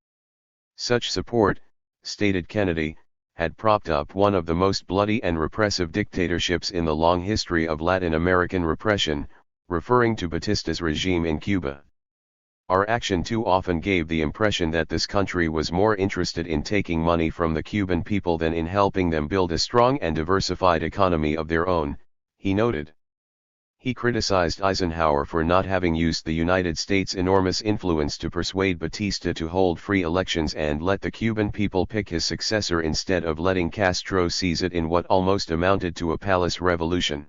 Such support, stated Kennedy, had propped up one of the most bloody and repressive dictatorships in the long history of Latin American repression, referring to Batista's regime in Cuba. Our action too often gave the impression that this country was more interested in taking money from the Cuban people than in helping them build a strong and diversified economy of their own, he noted. He criticized Eisenhower for not having used the United States' enormous influence to persuade Batista to hold free elections and let the Cuban people pick his successor instead of letting Castro seize it in what almost amounted to a palace revolution.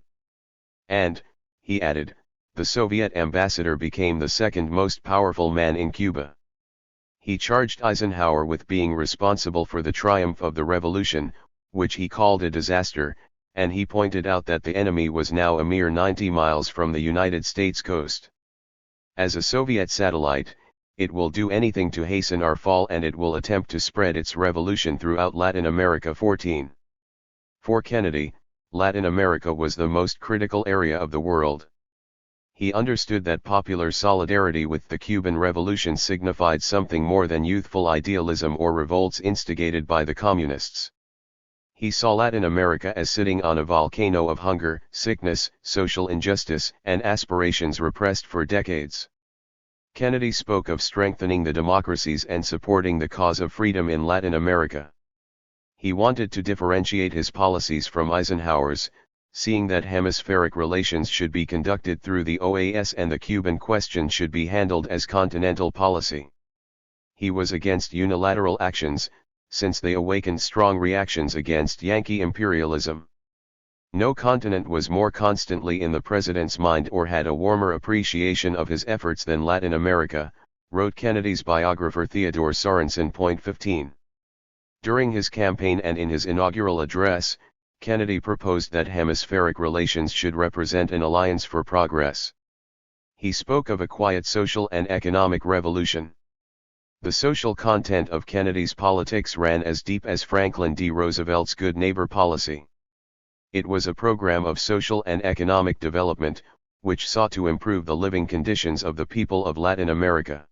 And, he added, the Soviet ambassador became the second most powerful man in Cuba. He charged Eisenhower with being responsible for the triumph of the revolution, which he called a disaster, and he pointed out that the enemy was now a mere 90 miles from the United States coast. As a Soviet satellite, it will do anything to hasten our fall, and it will attempt to spread its revolution throughout Latin America. 14. For Kennedy, Latin America was the most critical area of the world. He understood that popular solidarity with the Cuban Revolution signified something more than youthful idealism or revolts instigated by the communists. He saw Latin America as sitting on a volcano of hunger, sickness, social injustice, and aspirations repressed for decades. Kennedy spoke of strengthening the democracies and supporting the cause of freedom in Latin America. He wanted to differentiate his policies from Eisenhower's, seeing that hemispheric relations should be conducted through the OAS and the Cuban question should be handled as continental policy. He was against unilateral actions, since they awakened strong reactions against Yankee imperialism. No continent was more constantly in the president's mind or had a warmer appreciation of his efforts than Latin America, wrote Kennedy's biographer Theodore Sorensen. 15. During his campaign and in his inaugural address, Kennedy proposed that hemispheric relations should represent an alliance for progress. He spoke of a quiet social and economic revolution. The social content of Kennedy's politics ran as deep as Franklin D. Roosevelt's Good Neighbor policy. It was a program of social and economic development, which sought to improve the living conditions of the people of Latin America.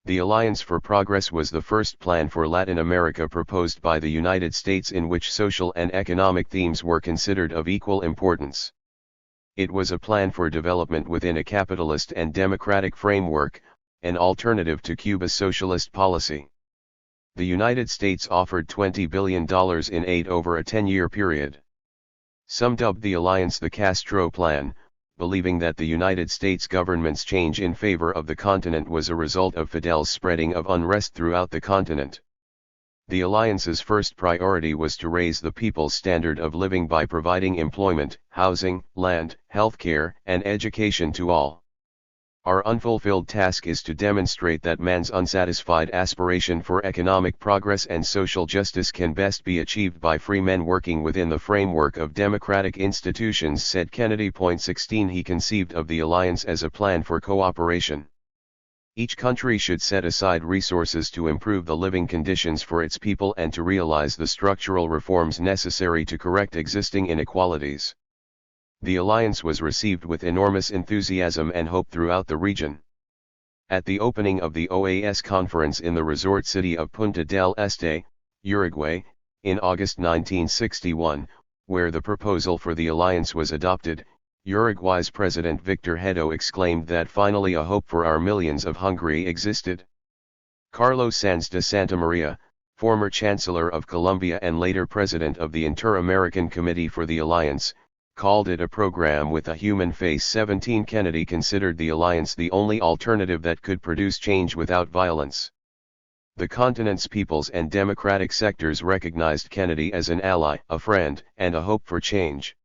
The Alliance for Progress was the first plan for Latin America proposed by the United States in which social and economic themes were considered of equal importance. It was a plan for development within a capitalist and democratic framework, an alternative to Cuba's socialist policy. The United States offered $20 billion in aid over a 10-year period. Some dubbed the alliance the Castro Plan, believing that the United States government's change in favor of the continent was a result of Fidel's spreading of unrest throughout the continent. The alliance's first priority was to raise the people's standard of living by providing employment, housing, land, healthcare, and education to all. Our unfulfilled task is to demonstrate that man's unsatisfied aspiration for economic progress and social justice can best be achieved by free men working within the framework of democratic institutions, said Kennedy. 16 He conceived of the alliance as a plan for cooperation. Each country should set aside resources to improve the living conditions for its people and to realize the structural reforms necessary to correct existing inequalities. The alliance was received with enormous enthusiasm and hope throughout the region. At the opening of the OAS conference in the resort city of Punta del Este, Uruguay, in August 1961, where the proposal for the alliance was adopted, Uruguay's President Victor Hedo exclaimed that finally a hope for our millions of hungry existed. Carlos Sanz de Santamaria, former Chancellor of Colombia and later President of the Inter-American Committee for the Alliance, called it a program with a human face. 17 Kennedy considered the alliance the only alternative that could produce change without violence. The continent's peoples and democratic sectors recognized Kennedy as an ally, a friend, and a hope for change.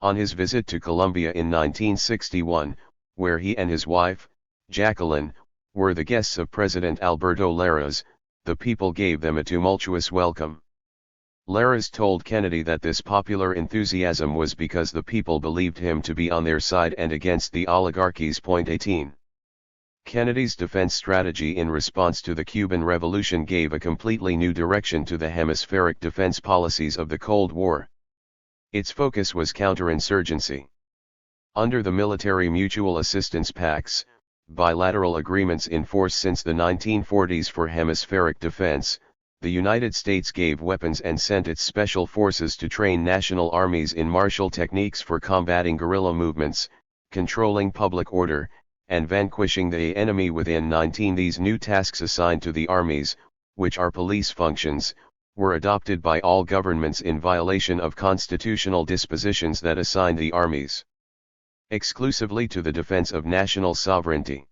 On his visit to Colombia in 1961, where he and his wife, Jacqueline, were the guests of President Alberto Lleras, the people gave them a tumultuous welcome. Lleras told Kennedy that this popular enthusiasm was because the people believed him to be on their side and against the oligarchies. 18. Kennedy's defense strategy in response to the Cuban Revolution gave a completely new direction to the hemispheric defense policies of the Cold War. Its focus was counterinsurgency. Under the military mutual assistance pacts, bilateral agreements in force since the 1940s for hemispheric defense, the United States gave weapons and sent its special forces to train national armies in martial techniques for combating guerrilla movements, controlling public order, and vanquishing the enemy within. 19 These new tasks assigned to the armies, which are police functions, were adopted by all governments in violation of constitutional dispositions that assigned the armies exclusively to the defense of national sovereignty.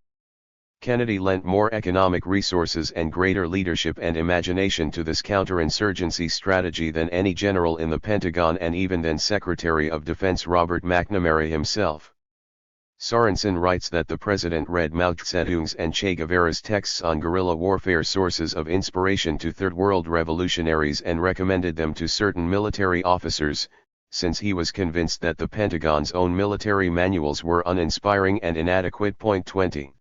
Kennedy lent more economic resources and greater leadership and imagination to this counterinsurgency strategy than any general in the Pentagon and even than Secretary of Defense Robert McNamara himself. Sorensen writes that the president read Mao Zedong's and Che Guevara's texts on guerrilla warfare, sources of inspiration to Third World revolutionaries, and recommended them to certain military officers, since he was convinced that the Pentagon's own military manuals were uninspiring and inadequate. 20.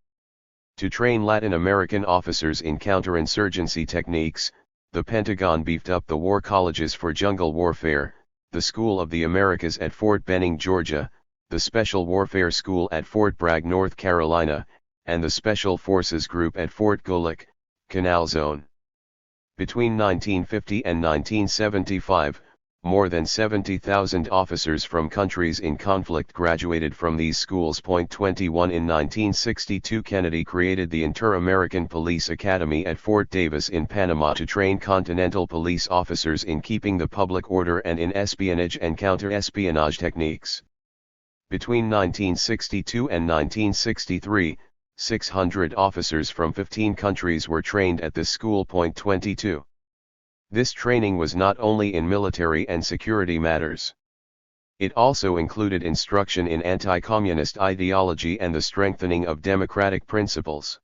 To train Latin American officers in counterinsurgency techniques, the Pentagon beefed up the war colleges for jungle warfare, the School of the Americas at Fort Benning, Georgia, the Special Warfare School at Fort Bragg, North Carolina, and the Special Forces Group at Fort Golick, Canal Zone. Between 1950 and 1975, more than 70,000 officers from countries in conflict graduated from these schools. 21 In 1962 Kennedy created the Inter-American Police Academy at Fort Davis in Panama to train Continental police officers in keeping the public order and in espionage and counter-espionage techniques. Between 1962 and 1963, 600 officers from 15 countries were trained at this school. 22. This training was not only in military and security matters. It also included instruction in anti-communist ideology and the strengthening of democratic principles.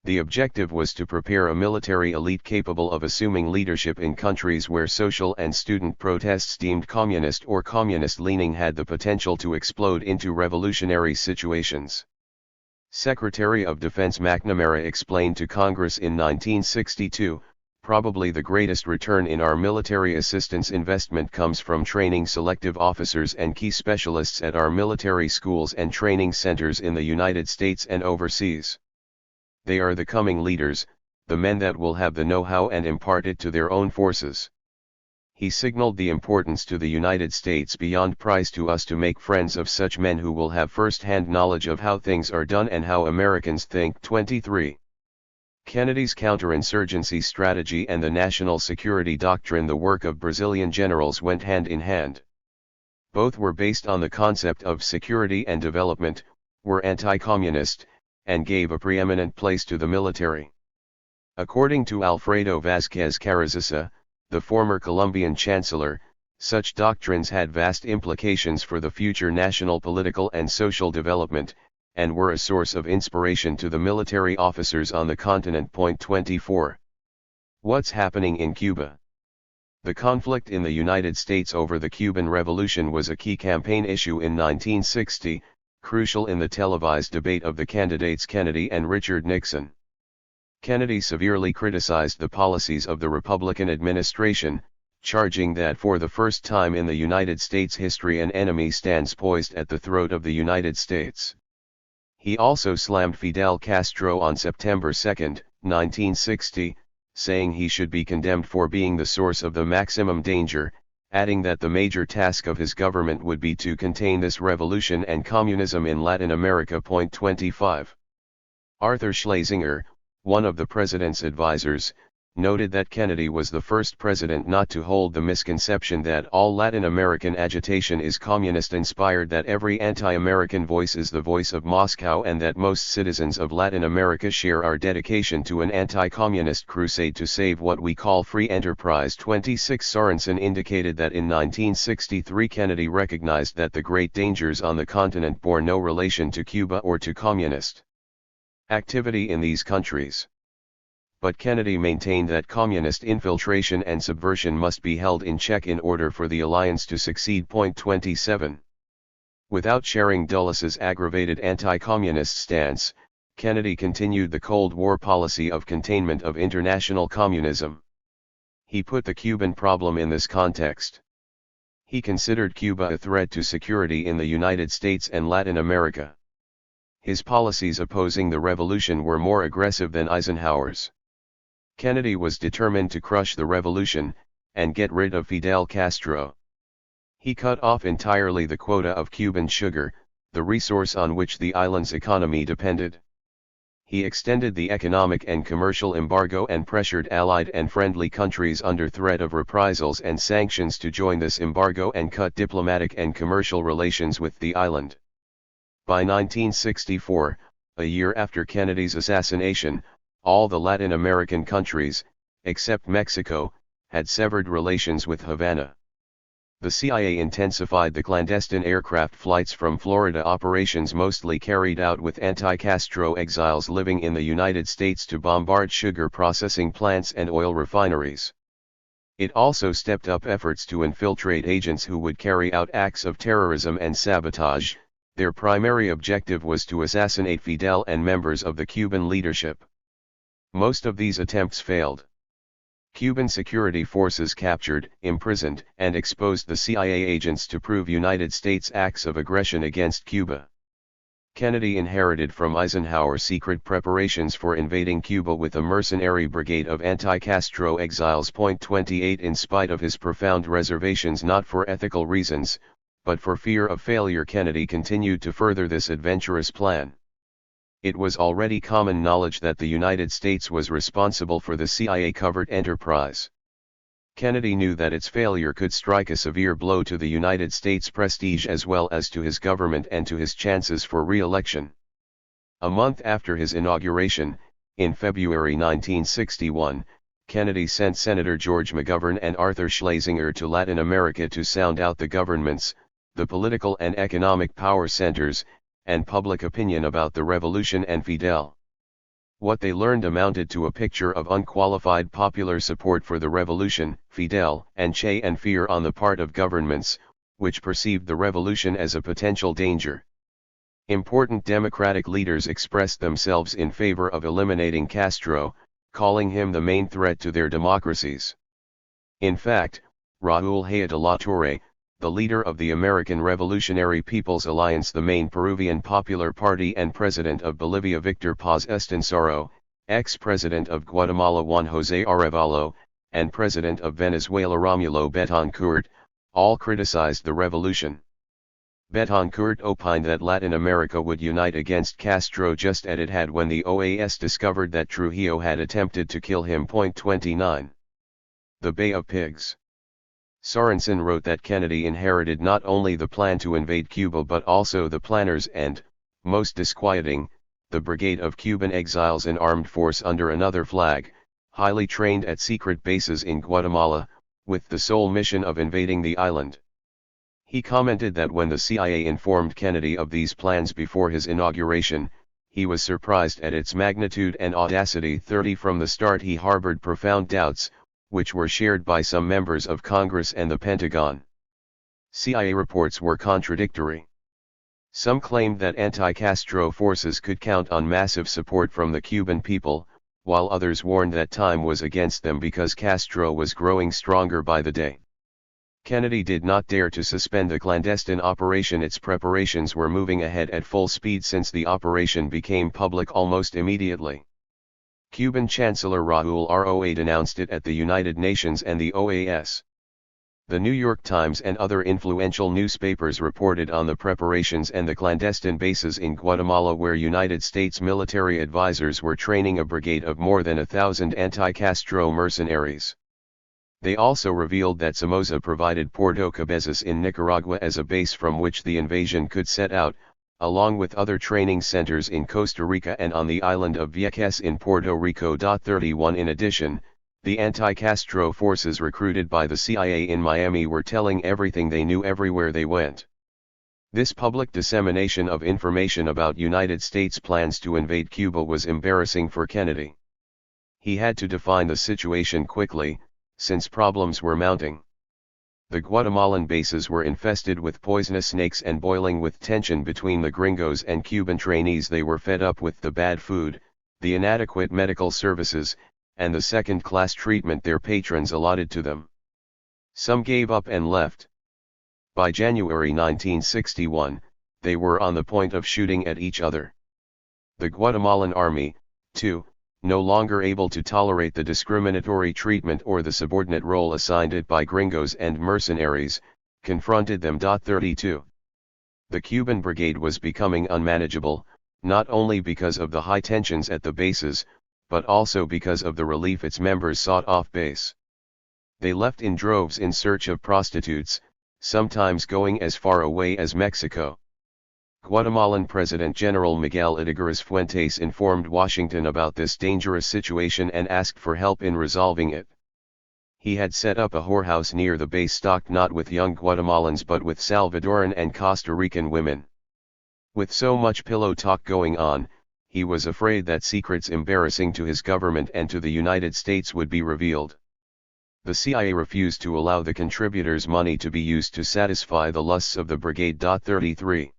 The objective was to prepare a military elite capable of assuming leadership in countries where social and student protests deemed communist or communist-leaning had the potential to explode into revolutionary situations. Secretary of Defense McNamara explained to Congress in 1962, "Probably the greatest return in our military assistance investment comes from training selective officers and key specialists at our military schools and training centers in the United States and overseas. They are the coming leaders, the men that will have the know-how and impart it to their own forces." He signaled the importance to the United States beyond price to us to make friends of such men who will have first-hand knowledge of how things are done and how Americans think. 23. Kennedy's counterinsurgency strategy and the national security doctrine. The work of Brazilian generals went hand in hand. Both were based on the concept of security and development, were anti-communist, and gave a preeminent place to the military. According to Alfredo Vázquez Carrizosa, the former Colombian chancellor, such doctrines had vast implications for the future national political and social development, and were a source of inspiration to the military officers on the continent. 24. What's happening in Cuba? The conflict in the United States over the Cuban Revolution was a key campaign issue in 1960, crucial in the televised debate of the candidates Kennedy and Richard Nixon. Kennedy severely criticized the policies of the Republican administration, charging that for the first time in the United States history an enemy stands poised at the throat of the United States. He also slammed Fidel Castro on September 2, 1960, saying he should be condemned for being the source of the maximum danger, adding that the major task of his government would be to contain this revolution and communism in Latin America. 25. Arthur Schlesinger, one of the president's advisors, noted that Kennedy was the first president not to hold the misconception that all Latin American agitation is communist-inspired, that every anti-American voice is the voice of Moscow, and that most citizens of Latin America share our dedication to an anti-communist crusade to save what we call free enterprise. 26. Sorensen indicated that in 1963 Kennedy recognized that the great dangers on the continent bore no relation to Cuba or to communist activity in these countries. But Kennedy maintained that communist infiltration and subversion must be held in check in order for the alliance to succeed. 27. Without sharing Dulles' aggravated anti-communist stance, Kennedy continued the Cold War policy of containment of international communism. He put the Cuban problem in this context. He considered Cuba a threat to security in the United States and Latin America. His policies opposing the revolution were more aggressive than Eisenhower's. Kennedy was determined to crush the revolution, and get rid of Fidel Castro. He cut off entirely the quota of Cuban sugar, the resource on which the island's economy depended. He extended the economic and commercial embargo and pressured allied and friendly countries under threat of reprisals and sanctions to join this embargo and cut diplomatic and commercial relations with the island. By 1964, a year after Kennedy's assassination, all the Latin American countries, except Mexico, had severed relations with Havana. The CIA intensified the clandestine aircraft flights from Florida, operations mostly carried out with anti-Castro exiles living in the United States to bombard sugar processing plants and oil refineries. It also stepped up efforts to infiltrate agents who would carry out acts of terrorism and sabotage. Their primary objective was to assassinate Fidel and members of the Cuban leadership. Most of these attempts failed. Cuban security forces captured, imprisoned, and exposed the CIA agents to prove United States acts of aggression against Cuba. Kennedy inherited from Eisenhower secret preparations for invading Cuba with a mercenary brigade of anti-Castro exiles. 28. In spite of his profound reservations, not for ethical reasons, but for fear of failure, Kennedy continued to further this adventurous plan. It was already common knowledge that the United States was responsible for the CIA-covert enterprise. Kennedy knew that its failure could strike a severe blow to the United States' prestige as well as to his government and to his chances for re-election. A month after his inauguration, in February 1961, Kennedy sent Senator George McGovern and Arthur Schlesinger to Latin America to sound out the governments, the political and economic power centers, and public opinion about the revolution and Fidel. What they learned amounted to a picture of unqualified popular support for the revolution, Fidel, and Che, and fear on the part of governments, which perceived the revolution as a potential danger. Important democratic leaders expressed themselves in favor of eliminating Castro, calling him the main threat to their democracies. In fact, Raúl Hayat Alatorre, the leader of the American Revolutionary People's Alliance, the main Peruvian Popular Party, and president of Bolivia Victor Paz Estenssoro, ex-president of Guatemala Juan José Arevalo, and president of Venezuela Romulo Betancourt, all criticized the revolution. Betancourt opined that Latin America would unite against Castro just as it had when the OAS discovered that Trujillo had attempted to kill him. 29. The Bay of Pigs. Sorensen wrote that Kennedy inherited not only the plan to invade Cuba but also the planners and, most disquieting, the brigade of Cuban exiles in armed force under another flag, highly trained at secret bases in Guatemala, with the sole mission of invading the island. He commented that when the CIA informed Kennedy of these plans before his inauguration, he was surprised at its magnitude and audacity. From the start he harbored profound doubts, which were shared by some members of Congress and the Pentagon. CIA reports were contradictory. Some claimed that anti-Castro forces could count on massive support from the Cuban people, while others warned that time was against them because Castro was growing stronger by the day. Kennedy did not dare to suspend the clandestine operation. Its preparations were moving ahead at full speed since the operation became public almost immediately. Cuban Chancellor Raúl Roa denounced it at the United Nations and the OAS. The New York Times and other influential newspapers reported on the preparations and the clandestine bases in Guatemala where United States military advisors were training a brigade of more than 1,000 anti-Castro mercenaries. They also revealed that Somoza provided Puerto Cabezas in Nicaragua as a base from which the invasion could set out, along with other training centers in Costa Rica and on the island of Vieques in Puerto Rico. 31 In addition, the anti-Castro forces recruited by the CIA in Miami were telling everything they knew everywhere they went. This public dissemination of information about United States plans to invade Cuba was embarrassing for Kennedy. He had to define the situation quickly, since problems were mounting. The Guatemalan bases were infested with poisonous snakes and boiling with tension between the gringos and Cuban trainees. They were fed up with the bad food, the inadequate medical services, and the second-class treatment their patrons allotted to them. Some gave up and left. By January 1961, they were on the point of shooting at each other. The Guatemalan army, too, no longer able to tolerate the discriminatory treatment or the subordinate role assigned it by gringos and mercenaries, confronted them. 32. The Cuban brigade was becoming unmanageable, not only because of the high tensions at the bases, but also because of the relief its members sought off base. They left in droves in search of prostitutes, sometimes going as far away as Mexico. Guatemalan President General Miguel Ydígoras Fuentes informed Washington about this dangerous situation and asked for help in resolving it. He had set up a whorehouse near the base stocked not with young Guatemalans but with Salvadoran and Costa Rican women. With so much pillow talk going on, he was afraid that secrets embarrassing to his government and to the United States would be revealed. The CIA refused to allow the contributors' money to be used to satisfy the lusts of the brigade. 33.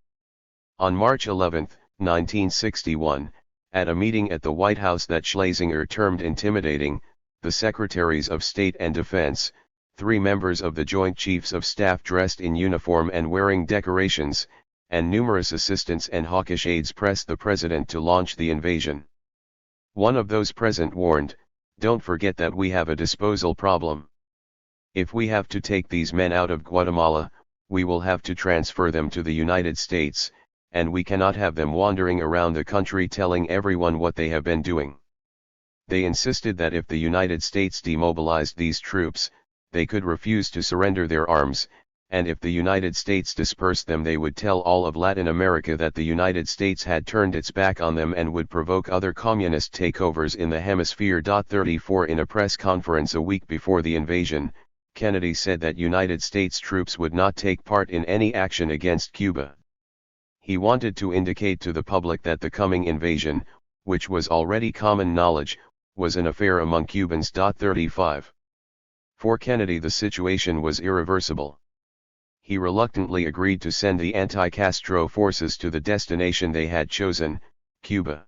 On March 11, 1961, at a meeting at the White House that Schlesinger termed intimidating, the Secretaries of State and Defense, 3 members of the Joint Chiefs of Staff dressed in uniform and wearing decorations, and numerous assistants and hawkish aides pressed the president to launch the invasion. One of those present warned, "Don't forget that we have a disposal problem. If we have to take these men out of Guatemala, we will have to transfer them to the United States, and we cannot have them wandering around the country telling everyone what they have been doing." They insisted that if the United States demobilized these troops, they could refuse to surrender their arms, and if the United States dispersed them they would tell all of Latin America that the United States had turned its back on them and would provoke other communist takeovers in the hemisphere. 34 In a press conference a week before the invasion, Kennedy said that United States troops would not take part in any action against Cuba. He wanted to indicate to the public that the coming invasion, which was already common knowledge, was an affair among Cubans. 35. For Kennedy the situation was irreversible. He reluctantly agreed to send the anti-Castro forces to the destination they had chosen, Cuba.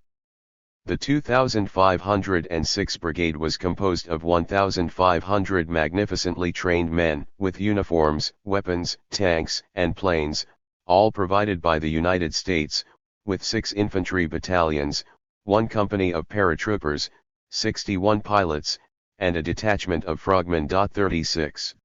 The 2,506 Brigade was composed of 1,500 magnificently trained men, with uniforms, weapons, tanks, and planes, all provided by the United States, with 6 infantry battalions, 1 company of paratroopers, 61 pilots, and a detachment of frogmen. 36.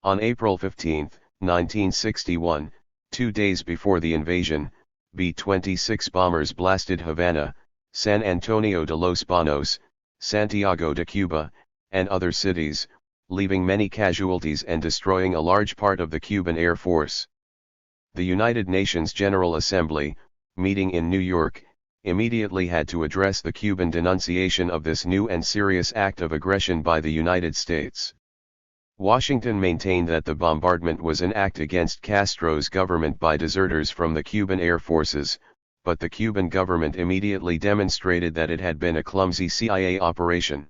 On April 15, 1961, 2 days before the invasion, B-26 bombers blasted Havana, San Antonio de los Banos, Santiago de Cuba, and other cities, leaving many casualties and destroying a large part of the Cuban Air Force. The United Nations General Assembly, meeting in New York, immediately had to address the Cuban denunciation of this new and serious act of aggression by the United States. Washington maintained that the bombardment was an act against Castro's government by deserters from the Cuban Air Forces, but the Cuban government immediately demonstrated that it had been a clumsy CIA operation.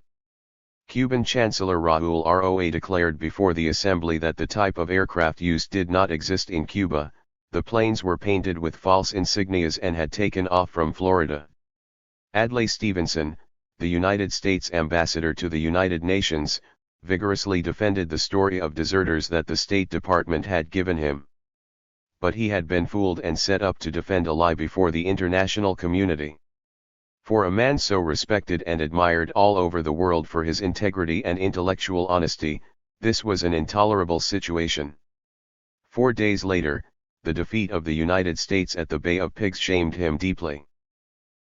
Cuban Chancellor Raúl Roa declared before the assembly that the type of aircraft used did not exist in Cuba. The planes were painted with false insignias and had taken off from Florida. Adlai Stevenson, the United States ambassador to the United Nations, vigorously defended the story of deserters that the State Department had given him. But he had been fooled and set up to defend a lie before the international community. For a man so respected and admired all over the world for his integrity and intellectual honesty, this was an intolerable situation. 4 days later, the defeat of the United States at the Bay of Pigs shamed him deeply.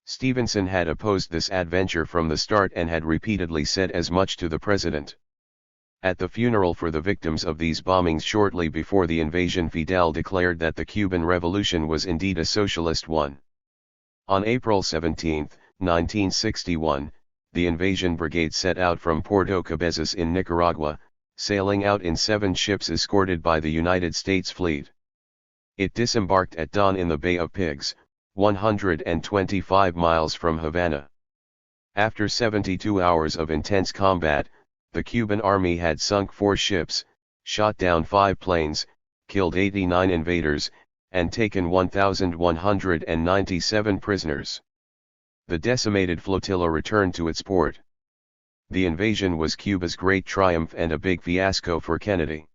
Stevenson had opposed this adventure from the start and had repeatedly said as much to the president. At the funeral for the victims of these bombings shortly before the invasion, Fidel declared that the Cuban Revolution was indeed a socialist one. On April 17, 1961, the invasion brigade set out from Puerto Cabezas in Nicaragua, sailing out in 7 ships escorted by the United States fleet. It disembarked at dawn in the Bay of Pigs, 125 miles from Havana. After 72 hours of intense combat, the Cuban army had sunk 4 ships, shot down 5 planes, killed 89 invaders, and taken 1,197 prisoners. The decimated flotilla returned to its port. The invasion was Cuba's great triumph and a big fiasco for Kennedy.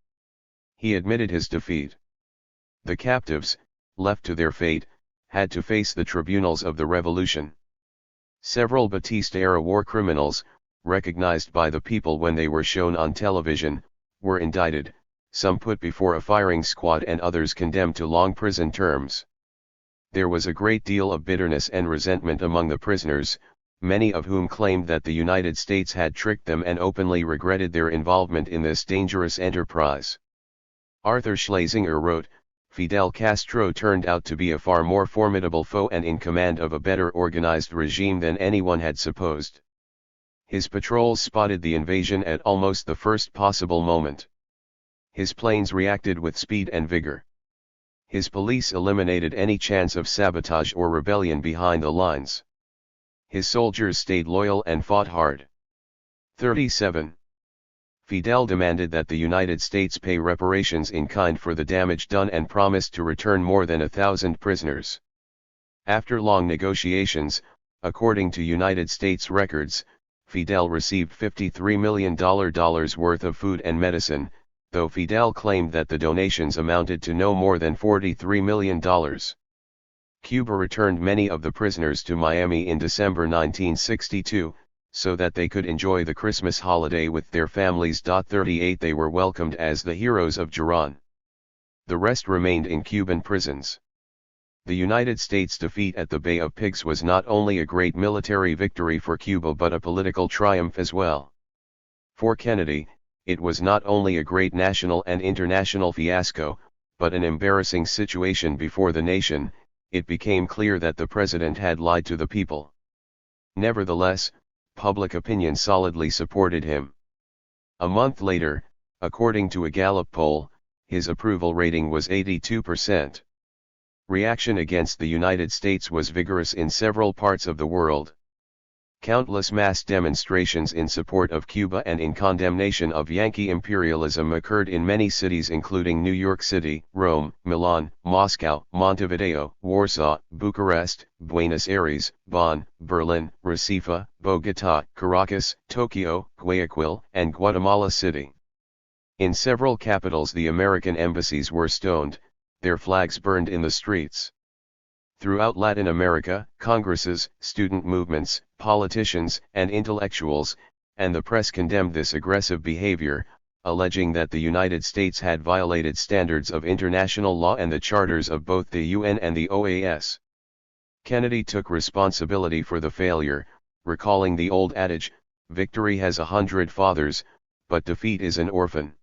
He admitted his defeat. The captives, left to their fate, had to face the tribunals of the revolution. Several Batista-era war criminals, recognized by the people when they were shown on television, were indicted, some put before a firing squad and others condemned to long prison terms. There was a great deal of bitterness and resentment among the prisoners, many of whom claimed that the United States had tricked them and openly regretted their involvement in this dangerous enterprise. Arthur Schlesinger wrote, "Fidel Castro turned out to be a far more formidable foe and in command of a better organized regime than anyone had supposed. His patrols spotted the invasion at almost the first possible moment. His planes reacted with speed and vigor. His police eliminated any chance of sabotage or rebellion behind the lines. His soldiers stayed loyal and fought hard." 37. Fidel demanded that the United States pay reparations in kind for the damage done and promised to return more than 1,000 prisoners. After long negotiations, according to United States records, Fidel received $53 million worth of food and medicine, though Fidel claimed that the donations amounted to no more than $43 million. Cuba returned many of the prisoners to Miami in December 1962, so that they could enjoy the Christmas holiday with their families. 38 They were welcomed as the heroes of Giron. The rest remained in Cuban prisons. The United States' defeat at the Bay of Pigs was not only a great military victory for Cuba but a political triumph as well. For Kennedy, it was not only a great national and international fiasco, but an embarrassing situation before the nation. It became clear that the president had lied to the people. Nevertheless, public opinion solidly supported him. A month later, according to a Gallup poll, his approval rating was 82%. Reaction against the United States was vigorous in several parts of the world. Countless mass demonstrations in support of Cuba and in condemnation of Yankee imperialism occurred in many cities including New York City, Rome, Milan, Moscow, Montevideo, Warsaw, Bucharest, Buenos Aires, Bonn, Berlin, Recife, Bogotá, Caracas, Tokyo, Guayaquil, and Guatemala City. In several capitals the American embassies were stoned, their flags burned in the streets. Throughout Latin America, congresses, student movements, politicians, and intellectuals, and the press condemned this aggressive behavior, alleging that the United States had violated standards of international law and the charters of both the UN and the OAS. Kennedy took responsibility for the failure, recalling the old adage, "Victory has 100 fathers, but defeat is an orphan.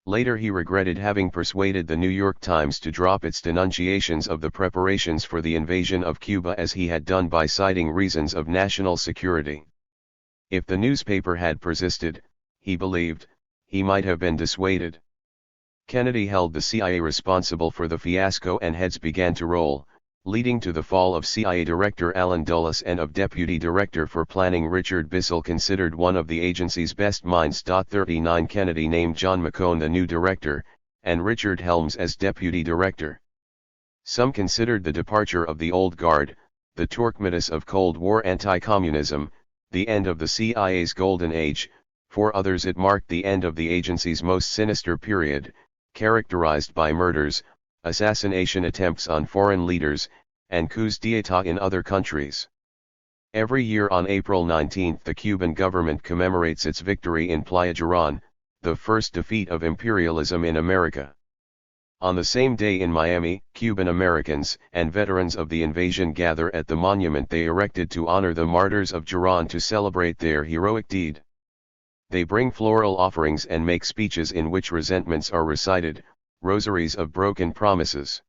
Later he regretted having persuaded the New York Times to drop its denunciations of the preparations for the invasion of Cuba, as he had done by citing reasons of national security. If the newspaper had persisted, he believed, he might have been dissuaded. Kennedy held the CIA responsible for the fiasco, and heads began to roll, leading to the fall of CIA Director Allen Dulles and of Deputy Director for Planning Richard Bissell, considered one of the agency's best minds. 39 Kennedy named John McCone the new director, and Richard Helms as Deputy Director. Some considered the departure of the old guard, the Torquemudus of Cold War anti-communism, the end of the CIA's golden age. For others it marked the end of the agency's most sinister period, characterized by murders, assassination attempts on foreign leaders, and coups d'état in other countries. Every year on April 19 the Cuban government commemorates its victory in Playa Girón, the first defeat of imperialism in America. On the same day in Miami, Cuban Americans and veterans of the invasion gather at the monument they erected to honor the martyrs of Girón to celebrate their heroic deed. They bring floral offerings and make speeches in which resentments are recited, rosaries of broken promises.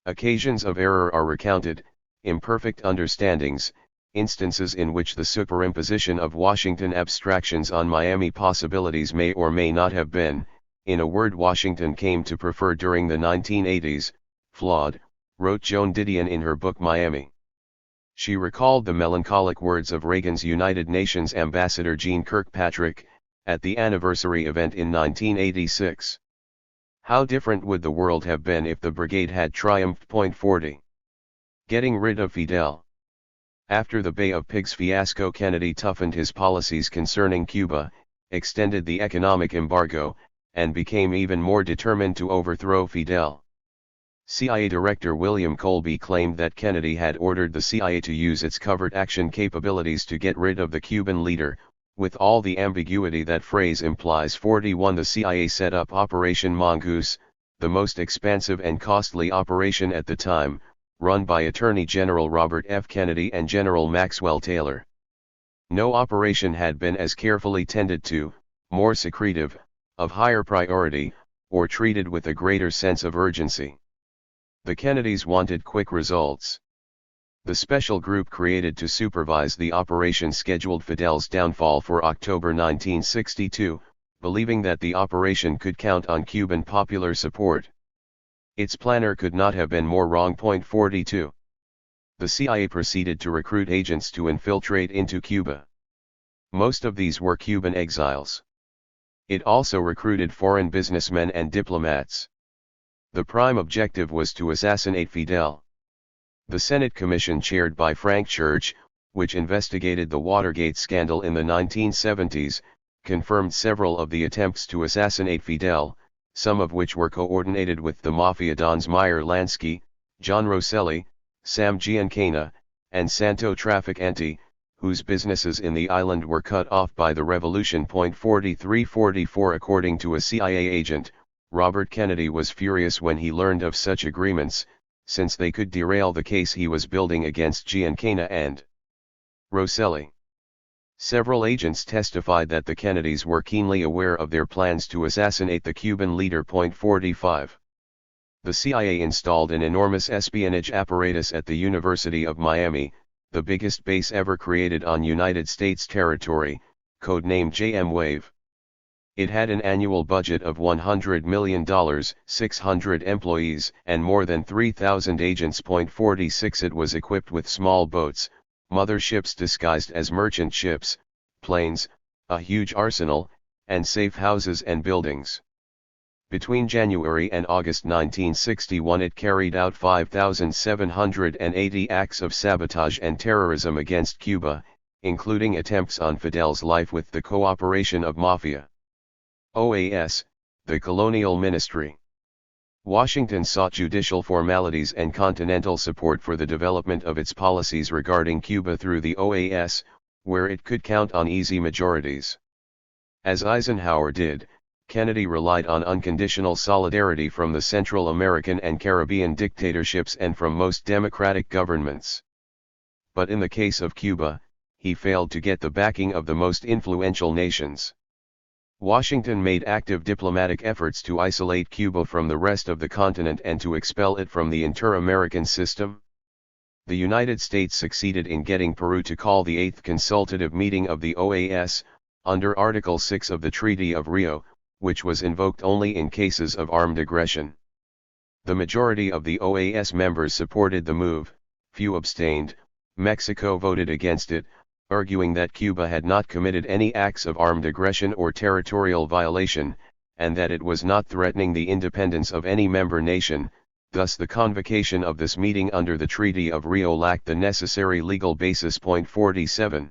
Occasions of error are recounted, imperfect understandings, instances in which the superimposition of Washington abstractions on Miami possibilities may or may not have been, in a word Washington came to prefer during the 1980s, flawed, wrote Joan Didion in her book Miami. She recalled the melancholic words of Reagan's United Nations ambassador Jeane Kirkpatrick, at the anniversary event in 1986. How different would the world have been if the brigade had triumphed. 40. Getting rid of Fidel. After the Bay of Pigs fiasco, Kennedy toughened his policies concerning Cuba, extended the economic embargo, and became even more determined to overthrow Fidel. CIA Director William Colby claimed that Kennedy had ordered the CIA to use its covert action capabilities to get rid of the Cuban leader, with all the ambiguity that phrase implies. 41 The CIA set up Operation Mongoose, the most expansive and costly operation at the time, run by Attorney General Robert F. Kennedy and General Maxwell Taylor. No operation had been as carefully tended to, more secretive, of higher priority, or treated with a greater sense of urgency. The Kennedys wanted quick results. The special group created to supervise the operation scheduled Fidel's downfall for October 1962, believing that the operation could count on Cuban popular support. Its planner could not have been more wrong. 42. The CIA proceeded to recruit agents to infiltrate into Cuba. Most of these were Cuban exiles. It also recruited foreign businessmen and diplomats. The prime objective was to assassinate Fidel. The Senate Commission chaired by Frank Church, which investigated the Watergate scandal in the 1970s, confirmed several of the attempts to assassinate Fidel, some of which were coordinated with the Mafia dons Meyer Lansky, John Rosselli, Sam Giancana, and Santo Trafficante, whose businesses in the island were cut off by the revolution. 43-44 According to a CIA agent, Robert Kennedy was furious when he learned of such agreements, since they could derail the case he was building against Giancana and Rosselli. Several agents testified that the Kennedys were keenly aware of their plans to assassinate the Cuban leader. 45. The CIA installed an enormous espionage apparatus at the University of Miami, the biggest base ever created on United States territory, codenamed JM Wave. It had an annual budget of $100 million, 600 employees, and more than 3,000 agents. 46 It was equipped with small boats, mother ships disguised as merchant ships, planes, a huge arsenal, and safe houses and buildings. Between January and August 1961 it carried out 5,780 acts of sabotage and terrorism against Cuba, including attempts on Fidel's life with the cooperation of Mafia. OAS, the Colonial Ministry. Washington sought judicial formalities and continental support for the development of its policies regarding Cuba through the OAS, where it could count on easy majorities. As Eisenhower did, Kennedy relied on unconditional solidarity from the Central American and Caribbean dictatorships and from most democratic governments. But in the case of Cuba, he failed to get the backing of the most influential nations. Washington made active diplomatic efforts to isolate Cuba from the rest of the continent and to expel it from the inter-American system. The United States succeeded in getting Peru to call the 8th consultative meeting of the OAS, under Article 6 of the Treaty of Rio, which was invoked only in cases of armed aggression. The majority of the OAS members supported the move, few abstained. Mexico voted against it, arguing that Cuba had not committed any acts of armed aggression or territorial violation, and that it was not threatening the independence of any member nation. Thus the convocation of this meeting under the Treaty of Rio lacked the necessary legal basis. 47.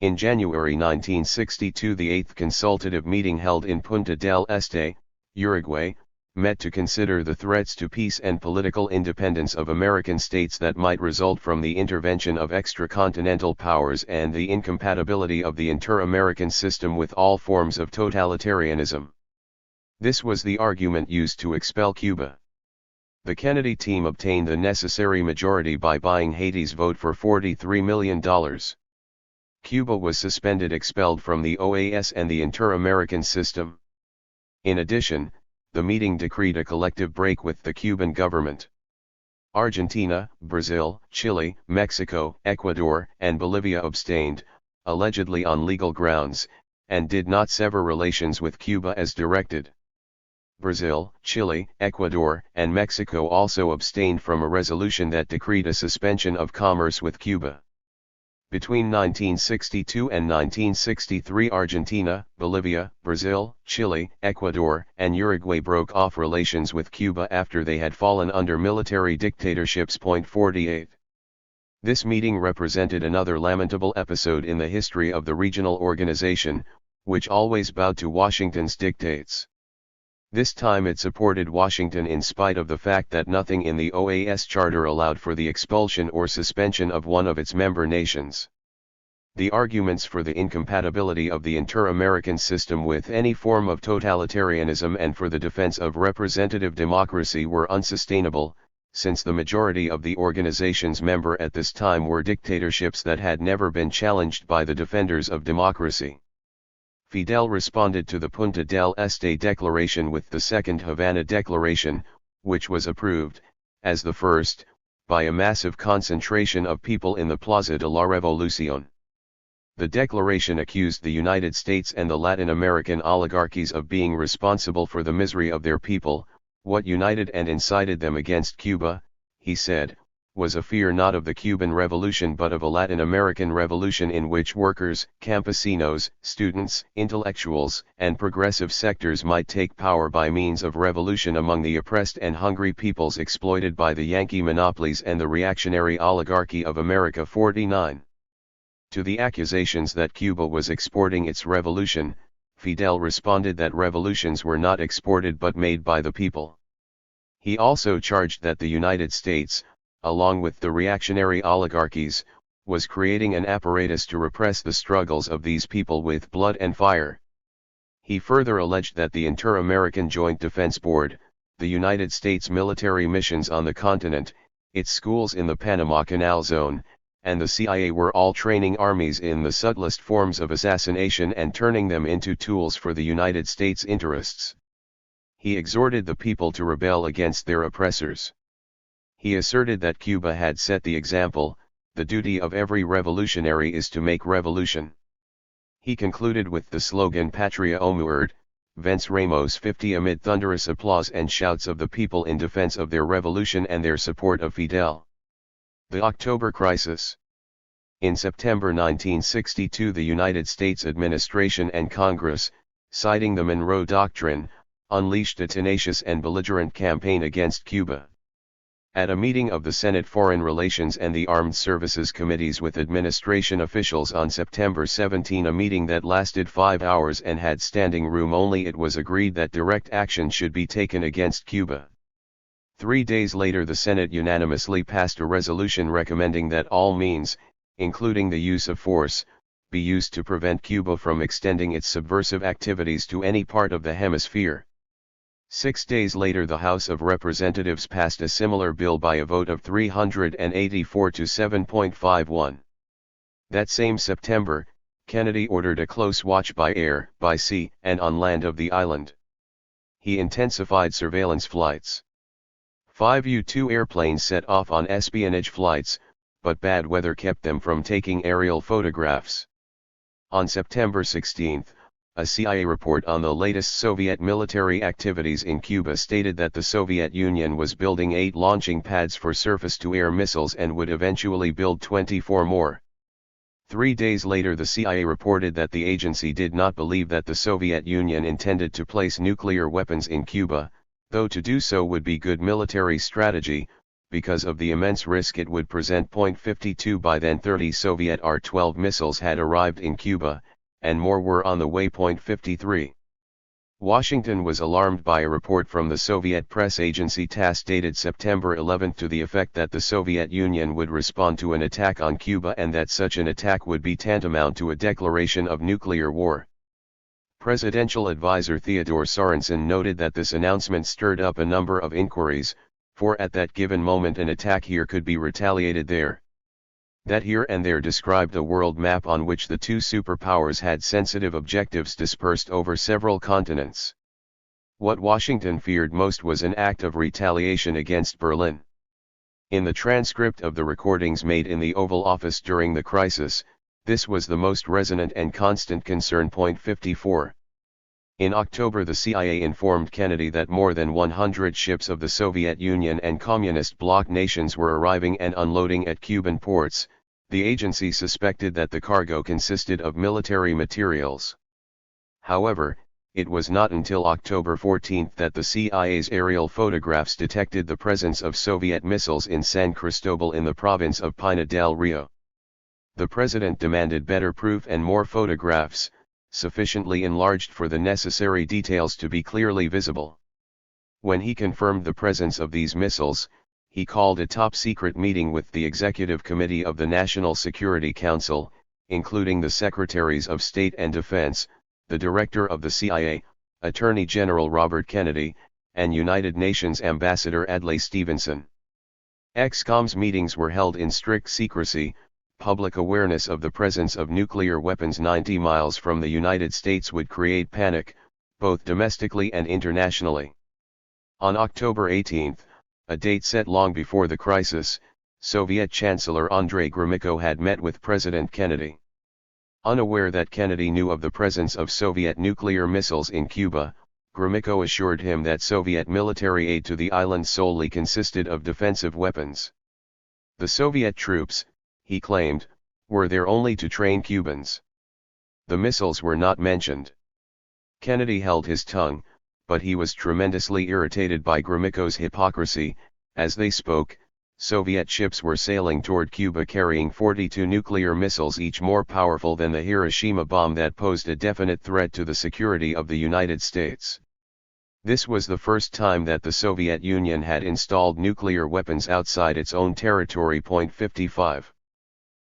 In January 1962 the 8th consultative meeting held in Punta del Este, Uruguay, met to consider the threats to peace and political independence of American states that might result from the intervention of extracontinental powers and the incompatibility of the inter-American system with all forms of totalitarianism. This was the argument used to expel Cuba. The Kennedy team obtained the necessary majority by buying Haiti's vote for $43 million. Cuba was suspended, expelled from the OAS and the inter-American system. In addition, the meeting decreed a collective break with the Cuban government. Argentina, Brazil, Chile, Mexico, Ecuador, and Bolivia abstained, allegedly on legal grounds, and did not sever relations with Cuba as directed. Brazil, Chile, Ecuador, and Mexico also abstained from a resolution that decreed a suspension of commerce with Cuba. Between 1962 and 1963 Argentina, Bolivia, Brazil, Chile, Ecuador, and Uruguay broke off relations with Cuba after they had fallen under military dictatorships. 48. This meeting represented another lamentable episode in the history of the regional organization, which always bowed to Washington's dictates. This time it supported Washington in spite of the fact that nothing in the OAS Charter allowed for the expulsion or suspension of one of its member nations. The arguments for the incompatibility of the inter-American system with any form of totalitarianism and for the defense of representative democracy were unsustainable, since the majority of the organization's members at this time were dictatorships that had never been challenged by the defenders of democracy. Fidel responded to the Punta del Este Declaration with the Second Havana Declaration, which was approved, as the first, by a massive concentration of people in the Plaza de la Revolución. The declaration accused the United States and the Latin American oligarchies of being responsible for the misery of their people. What united and incited them against Cuba, he said, was a fear not of the Cuban Revolution but of a Latin American revolution in which workers, campesinos, students, intellectuals, and progressive sectors might take power by means of revolution among the oppressed and hungry peoples exploited by the Yankee monopolies and the reactionary oligarchy of America. 49. To the accusations that Cuba was exporting its revolution, Fidel responded that revolutions were not exported but made by the people. He also charged that the United States, along with the reactionary oligarchies, was creating an apparatus to repress the struggles of these people with blood and fire. He further alleged that the Inter-American Joint Defense Board, the United States military missions on the continent, its schools in the Panama Canal Zone, and the CIA were all training armies in the subtlest forms of assassination and turning them into tools for the United States interests. He exhorted the people to rebel against their oppressors. He asserted that Cuba had set the example. The duty of every revolutionary is to make revolution. He concluded with the slogan Patria o Muerte, Vence Ramos 50 amid thunderous applause and shouts of the people in defense of their revolution and their support of Fidel. The October Crisis. In September 1962 the United States administration and Congress, citing the Monroe Doctrine, unleashed a tenacious and belligerent campaign against Cuba. At a meeting of the Senate Foreign Relations and the Armed Services Committees with administration officials on September 17, a meeting that lasted 5 hours and had standing room only, it was agreed that direct action should be taken against Cuba. 3 days later the Senate unanimously passed a resolution recommending that all means, including the use of force, be used to prevent Cuba from extending its subversive activities to any part of the hemisphere. 6 days later the House of Representatives passed a similar bill by a vote of 384 to 7.51. That same September, Kennedy ordered a close watch by air, by sea, and on land of the island. He intensified surveillance flights. 5 U-2 airplanes set off on espionage flights, but bad weather kept them from taking aerial photographs. On September 16, a CIA report on the latest Soviet military activities in Cuba stated that the Soviet Union was building 8 launching pads for surface-to-air missiles and would eventually build 24 more. 3 days later, the CIA reported that the agency did not believe that the Soviet Union intended to place nuclear weapons in Cuba, though to do so would be good military strategy, because of the immense risk it would present. 52 By then 30 Soviet R-12 missiles had arrived in Cuba, and more were on the way. 53. Washington was alarmed by a report from the Soviet press agency TASS dated September 11 to the effect that the Soviet Union would respond to an attack on Cuba and that such an attack would be tantamount to a declaration of nuclear war. Presidential advisor Theodore Sorensen noted that this announcement stirred up a number of inquiries, for at that given moment an attack here could be retaliated there. That here and there described a world map on which the two superpowers had sensitive objectives dispersed over several continents. What Washington feared most was an act of retaliation against Berlin. In the transcript of the recordings made in the Oval Office during the crisis, this was the most resonant and constant concern. 54. In October, the CIA informed Kennedy that more than 100 ships of the Soviet Union and Communist bloc nations were arriving and unloading at Cuban ports. The agency suspected that the cargo consisted of military materials. However, it was not until October 14 that the CIA's aerial photographs detected the presence of Soviet missiles in San Cristobal in the province of Pinar del Rio. The president demanded better proof and more photographs, sufficiently enlarged for the necessary details to be clearly visible. When he confirmed the presence of these missiles, he called a top-secret meeting with the Executive Committee of the National Security Council, including the Secretaries of State and Defense, the Director of the CIA, Attorney General Robert Kennedy, and United Nations Ambassador Adlai Stevenson. ExCom's meetings were held in strict secrecy. Public awareness of the presence of nuclear weapons 90 miles from the United States would create panic, both domestically and internationally. On October 18, a date set long before the crisis, Soviet Chancellor Andrei Gromyko had met with President Kennedy. Unaware that Kennedy knew of the presence of Soviet nuclear missiles in Cuba, Gromyko assured him that Soviet military aid to the island solely consisted of defensive weapons. The Soviet troops, he claimed, were there only to train Cubans. The missiles were not mentioned. Kennedy held his tongue, but he was tremendously irritated by Gromyko's hypocrisy. As they spoke, Soviet ships were sailing toward Cuba carrying 42 nuclear missiles, each more powerful than the Hiroshima bomb that posed a definite threat to the security of the United States. This was the first time that the Soviet Union had installed nuclear weapons outside its own territory. 55.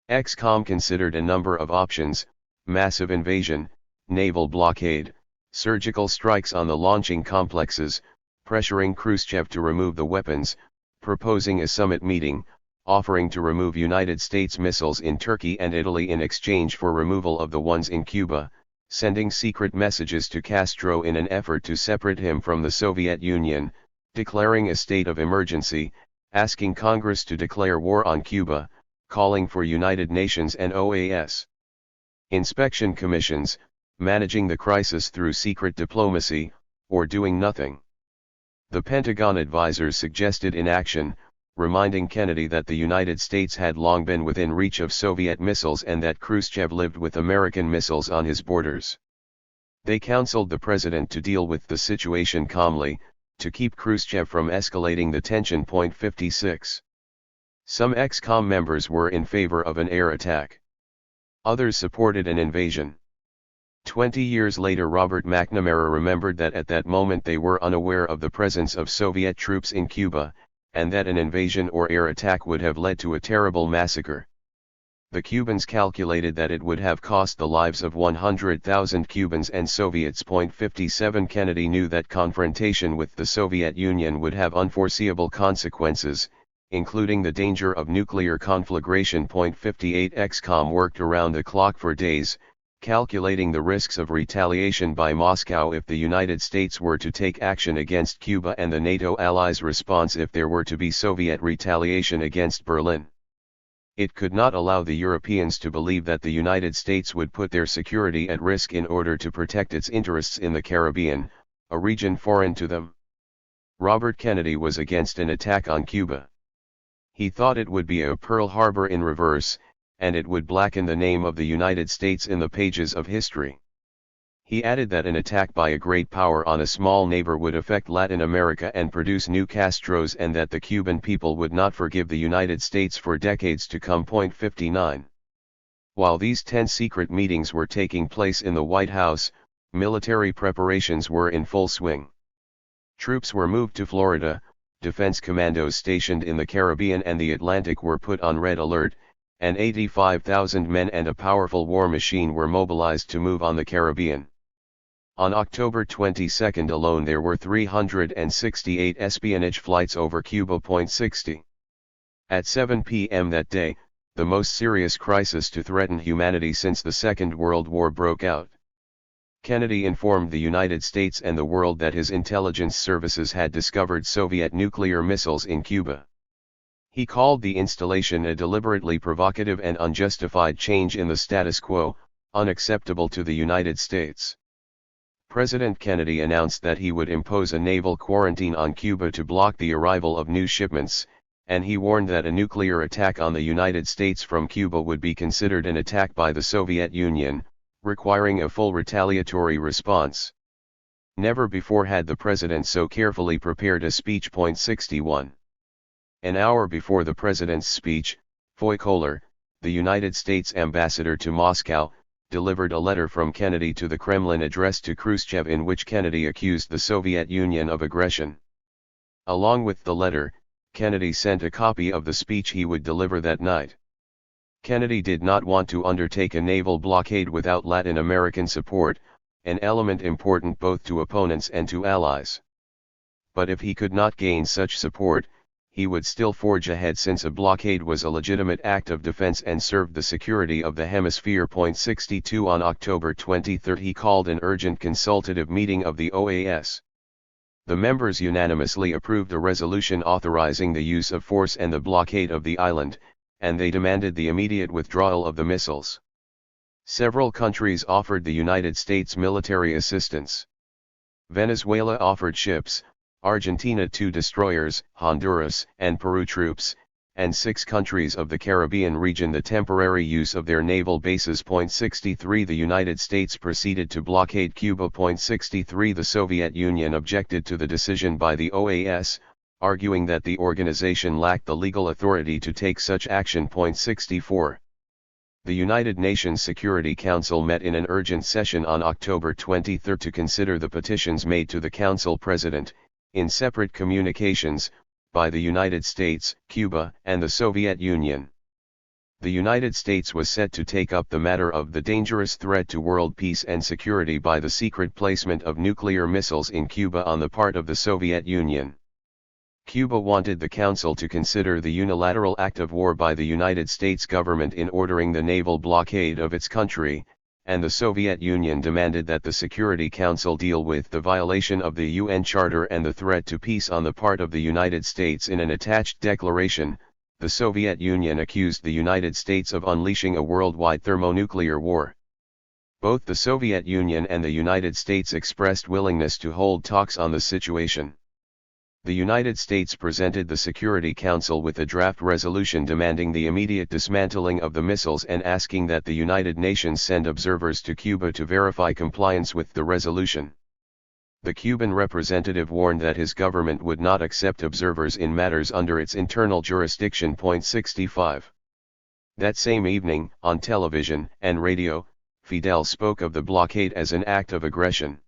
ExCom considered a number of options: massive invasion, naval blockade, surgical strikes on the launching complexes, pressuring Khrushchev to remove the weapons, proposing a summit meeting, offering to remove United States missiles in Turkey and Italy in exchange for removal of the ones in Cuba, sending secret messages to Castro in an effort to separate him from the Soviet Union, declaring a state of emergency, asking Congress to declare war on Cuba, calling for United Nations and OAS inspection commissions, managing the crisis through secret diplomacy, or doing nothing. The Pentagon advisors suggested inaction, reminding Kennedy that the United States had long been within reach of Soviet missiles and that Khrushchev lived with American missiles on his borders. They counseled the president to deal with the situation calmly, to keep Khrushchev from escalating the tension. 56. Some ExCom members were in favor of an air attack. Others supported an invasion. 20 years later, Robert McNamara remembered that at that moment they were unaware of the presence of Soviet troops in Cuba, and that an invasion or air attack would have led to a terrible massacre. The Cubans calculated that it would have cost the lives of 100,000 Cubans and Soviets. 57 Kennedy knew that confrontation with the Soviet Union would have unforeseeable consequences, including the danger of nuclear conflagration. 58 ExCom worked around the clock for days, calculating the risks of retaliation by Moscow if the United States were to take action against Cuba and the NATO allies' response if there were to be Soviet retaliation against Berlin. It could not allow the Europeans to believe that the United States would put their security at risk in order to protect its interests in the Caribbean, a region foreign to them. Robert Kennedy was against an attack on Cuba. He thought it would be a Pearl Harbor in reverse, and it would blacken the name of the United States in the pages of history. He added that an attack by a great power on a small neighbor would affect Latin America and produce new Castros, and that the Cuban people would not forgive the United States for decades to come. 59. While these 10 secret meetings were taking place in the White House, military preparations were in full swing. Troops were moved to Florida, defense commandos stationed in the Caribbean and the Atlantic were put on red alert, and 85,000 men and a powerful war machine were mobilized to move on the Caribbean. On October 22 alone there were 368 espionage flights over Cuba. 60. At 7 p.m. that day, the most serious crisis to threaten humanity since the Second World War broke out. Kennedy informed the United States and the world that his intelligence services had discovered Soviet nuclear missiles in Cuba. He called the installation a deliberately provocative and unjustified change in the status quo, unacceptable to the United States. President Kennedy announced that he would impose a naval quarantine on Cuba to block the arrival of new shipments, and he warned that a nuclear attack on the United States from Cuba would be considered an attack by the Soviet Union, requiring a full retaliatory response. Never before had the president so carefully prepared a speech. 61. An hour before the president's speech, Foy Kohler, the United States ambassador to Moscow, delivered a letter from Kennedy to the Kremlin addressed to Khrushchev in which Kennedy accused the Soviet Union of aggression. Along with the letter, Kennedy sent a copy of the speech he would deliver that night. Kennedy did not want to undertake a naval blockade without Latin American support, an element important both to opponents and to allies. But if he could not gain such support, he would still forge ahead since a blockade was a legitimate act of defense and served the security of the hemisphere. 62 On October 23 he called an urgent consultative meeting of the OAS. The members unanimously approved a resolution authorizing the use of force and the blockade of the island, and they demanded the immediate withdrawal of the missiles. Several countries offered the United States military assistance. Venezuela offered ships, Argentina 2 destroyers, Honduras and Peru troops, and 6 countries of the Caribbean region the temporary use of their naval bases. 63 The United States proceeded to blockade Cuba. 63 The Soviet Union objected to the decision by the OAS, arguing that the organization lacked the legal authority to take such action. 64. The United Nations Security Council met in an urgent session on October 23 to consider the petitions made to the Council President, in separate communications, by the United States, Cuba, and the Soviet Union. The United States was set to take up the matter of the dangerous threat to world peace and security by the secret placement of nuclear missiles in Cuba on the part of the Soviet Union. Cuba wanted the Council to consider the unilateral act of war by the United States government in ordering the naval blockade of its country, and the Soviet Union demanded that the Security Council deal with the violation of the UN Charter and the threat to peace on the part of the United States. In an attached declaration, the Soviet Union accused the United States of unleashing a worldwide thermonuclear war. Both the Soviet Union and the United States expressed willingness to hold talks on the situation. The United States presented the Security Council with a draft resolution demanding the immediate dismantling of the missiles and asking that the United Nations send observers to Cuba to verify compliance with the resolution. The Cuban representative warned that his government would not accept observers in matters under its internal jurisdiction. 65. That same evening, on television and radio, Fidel spoke of the blockade as an act of aggression.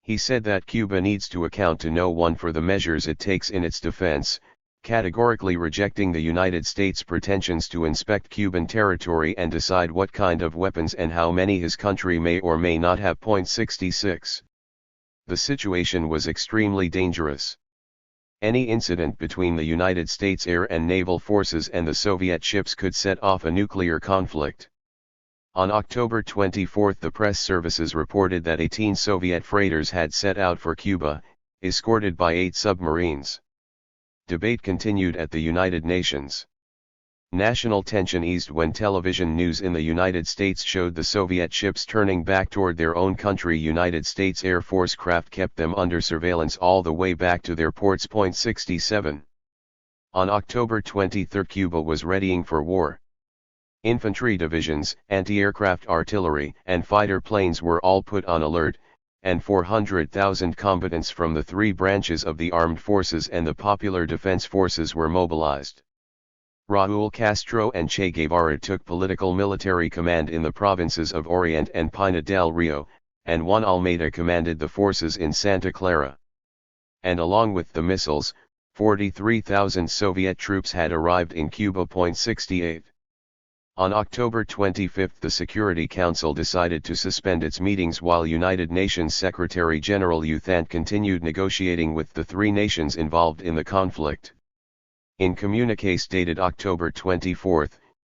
He said that Cuba needs to account to no one for the measures it takes in its defense, categorically rejecting the United States' pretensions to inspect Cuban territory and decide what kind of weapons and how many his country may or may not have. 66. The situation was extremely dangerous. Any incident between the United States air and naval forces and the Soviet ships could set off a nuclear conflict. On October 24 the press services reported that 18 Soviet freighters had set out for Cuba, escorted by 8 submarines. Debate continued at the United Nations. National tension eased when television news in the United States showed the Soviet ships turning back toward their own country. United States Air Force craft kept them under surveillance all the way back to their ports. 67. On October 23 Cuba was readying for war. Infantry divisions, anti-aircraft artillery, and fighter planes were all put on alert, and 400,000 combatants from the 3 branches of the armed forces and the Popular Defense Forces were mobilized. Raúl Castro and Che Guevara took political military command in the provinces of Orient and Pinar del Rio, and Juan Almeida commanded the forces in Santa Clara. And along with the missiles, 43,000 Soviet troops had arrived in Cuba. 68. On October 25 the Security Council decided to suspend its meetings while United Nations Secretary-General U Thant continued negotiating with the 3 nations involved in the conflict. In communiques dated October 24,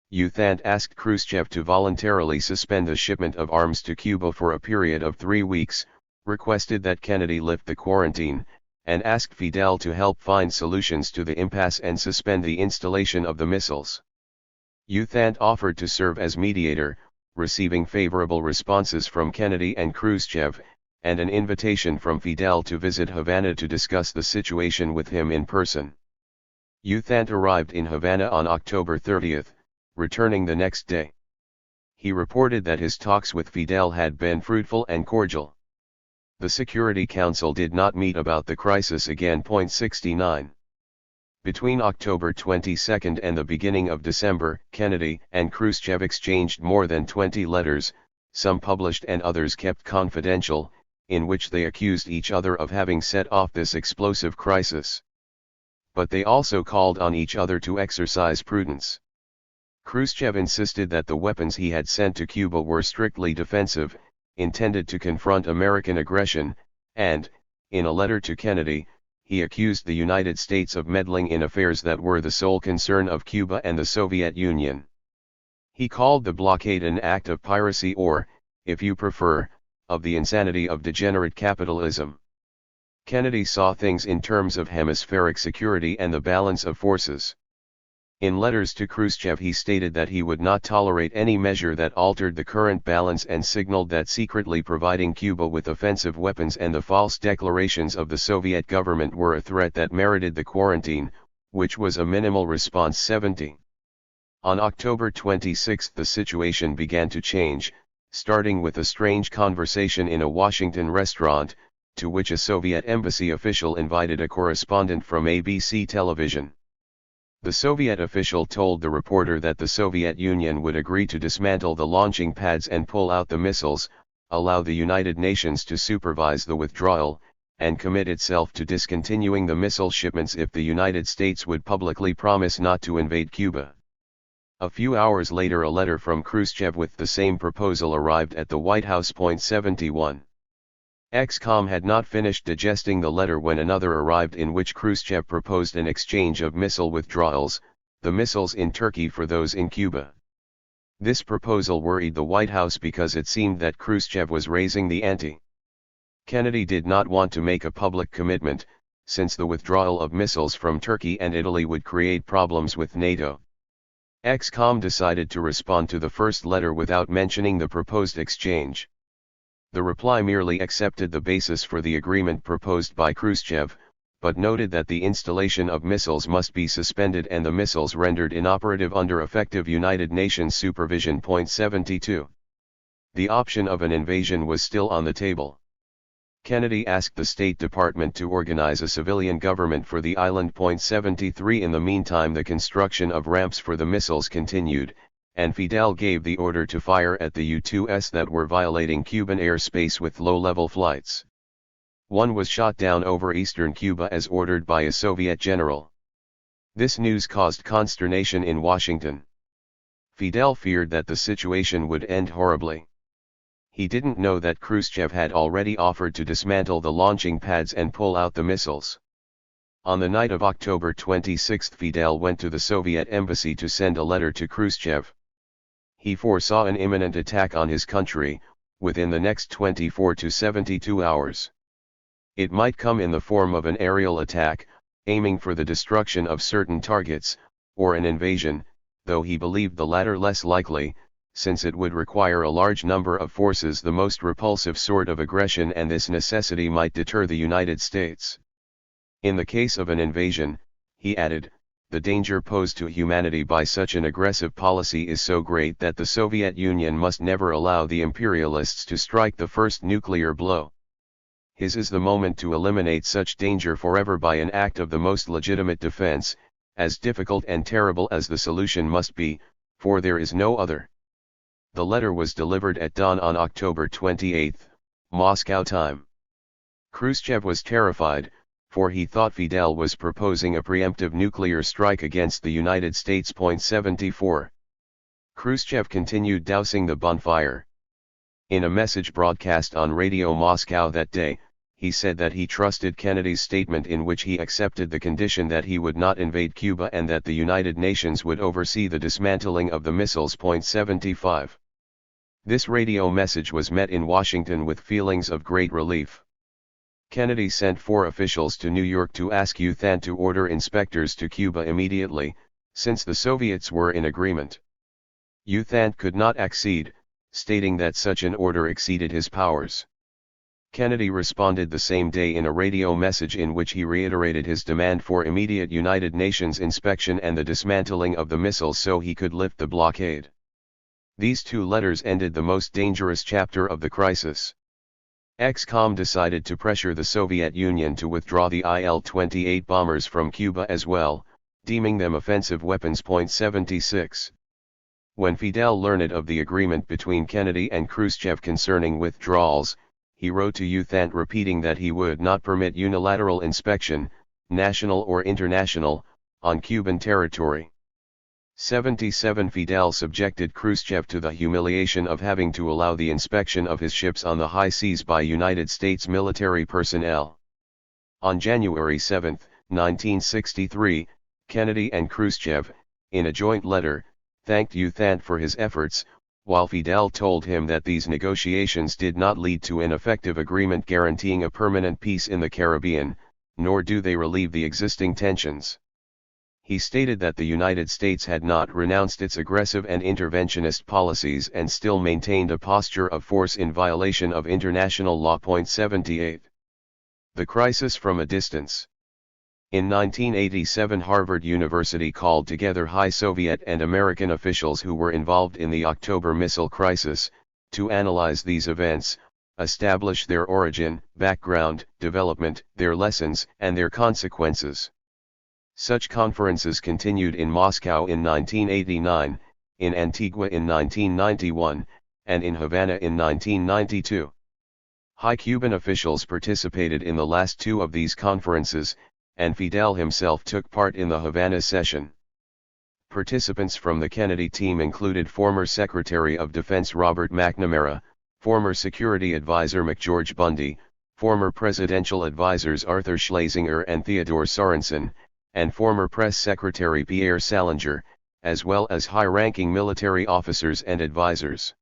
U Thant asked Khrushchev to voluntarily suspend the shipment of arms to Cuba for a period of 3 weeks, requested that Kennedy lift the quarantine, and asked Fidel to help find solutions to the impasse and suspend the installation of the missiles. U Thant offered to serve as mediator, receiving favorable responses from Kennedy and Khrushchev, and an invitation from Fidel to visit Havana to discuss the situation with him in person. U Thant arrived in Havana on October 30, returning the next day. He reported that his talks with Fidel had been fruitful and cordial. The Security Council did not meet about the crisis again. 69. Between October 22 and the beginning of December, Kennedy and Khrushchev exchanged more than 20 letters, some published and others kept confidential, in which they accused each other of having set off this explosive crisis. But they also called on each other to exercise prudence. Khrushchev insisted that the weapons he had sent to Cuba were strictly defensive, intended to confront American aggression, and, in a letter to Kennedy, he accused the United States of meddling in affairs that were the sole concern of Cuba and the Soviet Union. He called the blockade an act of piracy or, if you prefer, of the insanity of degenerate capitalism. Kennedy saw things in terms of hemispheric security and the balance of forces. In letters to Khrushchev he stated that he would not tolerate any measure that altered the current balance and signaled that secretly providing Cuba with offensive weapons and the false declarations of the Soviet government were a threat that merited the quarantine, which was a minimal response. 70. On October 26 the situation began to change, starting with a strange conversation in a Washington restaurant, to which a Soviet embassy official invited a correspondent from ABC television. The Soviet official told the reporter that the Soviet Union would agree to dismantle the launching pads and pull out the missiles, allow the United Nations to supervise the withdrawal, and commit itself to discontinuing the missile shipments if the United States would publicly promise not to invade Cuba. A few hours later a letter from Khrushchev with the same proposal arrived at the White House. 71. XCOM had not finished digesting the letter when another arrived in which Khrushchev proposed an exchange of missile withdrawals, the missiles in Turkey for those in Cuba. This proposal worried the White House because it seemed that Khrushchev was raising the ante. Kennedy did not want to make a public commitment, since the withdrawal of missiles from Turkey and Italy would create problems with NATO. XCOM decided to respond to the first letter without mentioning the proposed exchange. The reply merely accepted the basis for the agreement proposed by Khrushchev, but noted that the installation of missiles must be suspended and the missiles rendered inoperative under effective United Nations supervision. 72. The option of an invasion was still on the table. Kennedy asked the State Department to organize a civilian government for the island. 73. In the meantime the construction of ramps for the missiles continued, and Fidel gave the order to fire at the U-2s that were violating Cuban airspace with low-level flights. One was shot down over eastern Cuba as ordered by a Soviet general. This news caused consternation in Washington. Fidel feared that the situation would end horribly. He didn't know that Khrushchev had already offered to dismantle the launching pads and pull out the missiles. On the night of October 26 Fidel went to the Soviet embassy to send a letter to Khrushchev. He foresaw an imminent attack on his country, within the next 24 to 72 hours. It might come in the form of an aerial attack, aiming for the destruction of certain targets, or an invasion, though he believed the latter less likely, since it would require a large number of forces, the most repulsive sort of aggression, and this necessity might deter the United States. In the case of an invasion, he added, the danger posed to humanity by such an aggressive policy is so great that the Soviet Union must never allow the imperialists to strike the first nuclear blow. His is the moment to eliminate such danger forever by an act of the most legitimate defense, as difficult and terrible as the solution must be, for there is no other. The letter was delivered at dawn on October 28, Moscow time. Khrushchev was terrified, for he thought Fidel was proposing a preemptive nuclear strike against the United States. 74. Khrushchev continued dousing the bonfire. In a message broadcast on Radio Moscow that day, he said that he trusted Kennedy's statement in which he accepted the condition that he would not invade Cuba and that the United Nations would oversee the dismantling of the missiles. 75. This radio message was met in Washington with feelings of great relief. Kennedy sent 4 officials to New York to ask UTHAN to order inspectors to Cuba immediately, since the Soviets were in agreement. UTHAN could not accede, stating that such an order exceeded his powers. Kennedy responded the same day in a radio message in which he reiterated his demand for immediate United Nations inspection and the dismantling of the missiles so he could lift the blockade. These 2 letters ended the most dangerous chapter of the crisis. XCOM decided to pressure the Soviet Union to withdraw the Il-28 bombers from Cuba as well, deeming them offensive weapons. 76. When Fidel learned of the agreement between Kennedy and Khrushchev concerning withdrawals, he wrote to UTHAN repeating that he would not permit unilateral inspection, national or international, on Cuban territory. 77. Fidel subjected Khrushchev to the humiliation of having to allow the inspection of his ships on the high seas by United States military personnel. On January 7, 1963, Kennedy and Khrushchev, in a joint letter, thanked UTHAN for his efforts, while Fidel told him that these negotiations did not lead to an effective agreement guaranteeing a permanent peace in the Caribbean, nor do they relieve the existing tensions. He stated that the United States had not renounced its aggressive and interventionist policies and still maintained a posture of force in violation of international law. 78. The crisis from a distance. In 1987, Harvard University called together high Soviet and American officials who were involved in the October missile crisis, to analyze these events, establish their origin, background, development, their lessons, and their consequences. Such conferences continued in Moscow in 1989, in Antigua in 1991, and in Havana in 1992. High Cuban officials participated in the last 2 of these conferences, and Fidel himself took part in the Havana session. Participants from the Kennedy team included former Secretary of Defense Robert McNamara, former Security Advisor McGeorge Bundy, former presidential advisors Arthur Schlesinger and Theodore Sorensen, and former Press Secretary Pierre Salinger, as well as high-ranking military officers and advisors.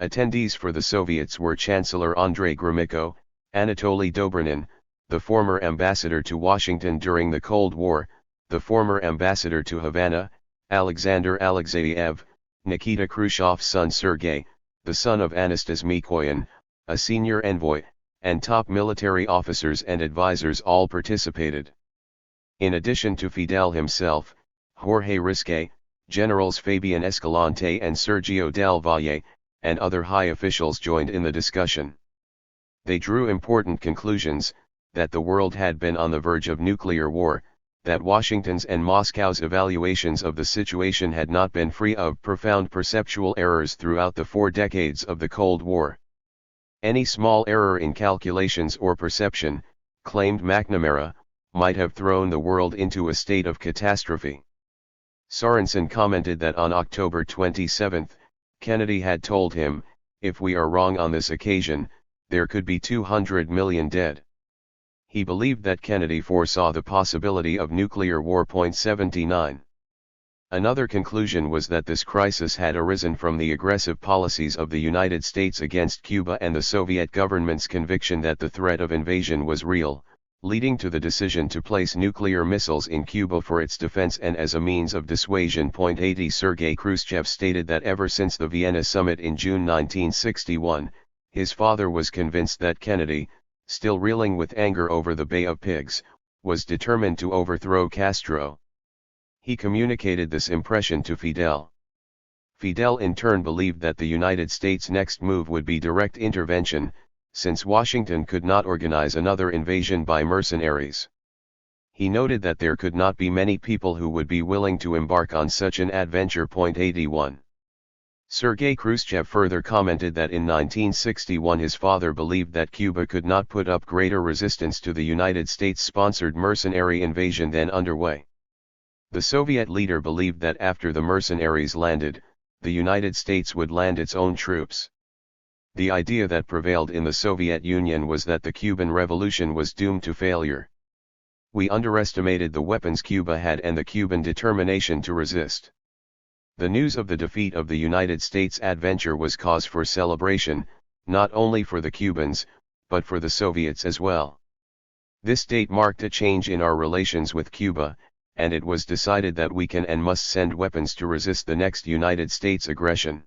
Attendees for the Soviets were Chancellor Andrei Gromyko, Anatoly Dobrinin, the former ambassador to Washington during the Cold War, the former ambassador to Havana, Alexander Alexeyev, Nikita Khrushchev's son Sergei, the son of Anastas Mikoyan, a senior envoy, and top military officers and advisors all participated. In addition to Fidel himself, Jorge Risque, Generals Fabian Escalante and Sergio Del Valle, and other high officials joined in the discussion. They drew important conclusions, that the world had been on the verge of nuclear war, that Washington's and Moscow's evaluations of the situation had not been free of profound perceptual errors throughout the 4 decades of the Cold War. Any small error in calculations or perception, claimed McNamara, might have thrown the world into a state of catastrophe. Sorensen commented that on October 27, Kennedy had told him, "If we are wrong on this occasion, there could be 200 million dead." He believed that Kennedy foresaw the possibility of nuclear war. 79. Another conclusion was that this crisis had arisen from the aggressive policies of the United States against Cuba and the Soviet government's conviction that the threat of invasion was real, leading to the decision to place nuclear missiles in Cuba for its defense and as a means of dissuasion. 80 Sergei Khrushchev stated that ever since the Vienna summit in June 1961, his father was convinced that Kennedy, still reeling with anger over the Bay of Pigs, was determined to overthrow Castro. He communicated this impression to Fidel. Fidel in turn believed that the United States' next move would be direct intervention, since Washington could not organize another invasion by mercenaries. He noted that there could not be many people who would be willing to embark on such an adventure. 81. Sergei Khrushchev further commented that in 1961 his father believed that Cuba could not put up greater resistance to the United States-sponsored mercenary invasion than underway. The Soviet leader believed that after the mercenaries landed, the United States would land its own troops. The idea that prevailed in the Soviet Union was that the Cuban Revolution was doomed to failure. We underestimated the weapons Cuba had and the Cuban determination to resist. The news of the defeat of the United States adventure was cause for celebration, not only for the Cubans, but for the Soviets as well. This date marked a change in our relations with Cuba, and it was decided that we can and must send weapons to resist the next United States aggression.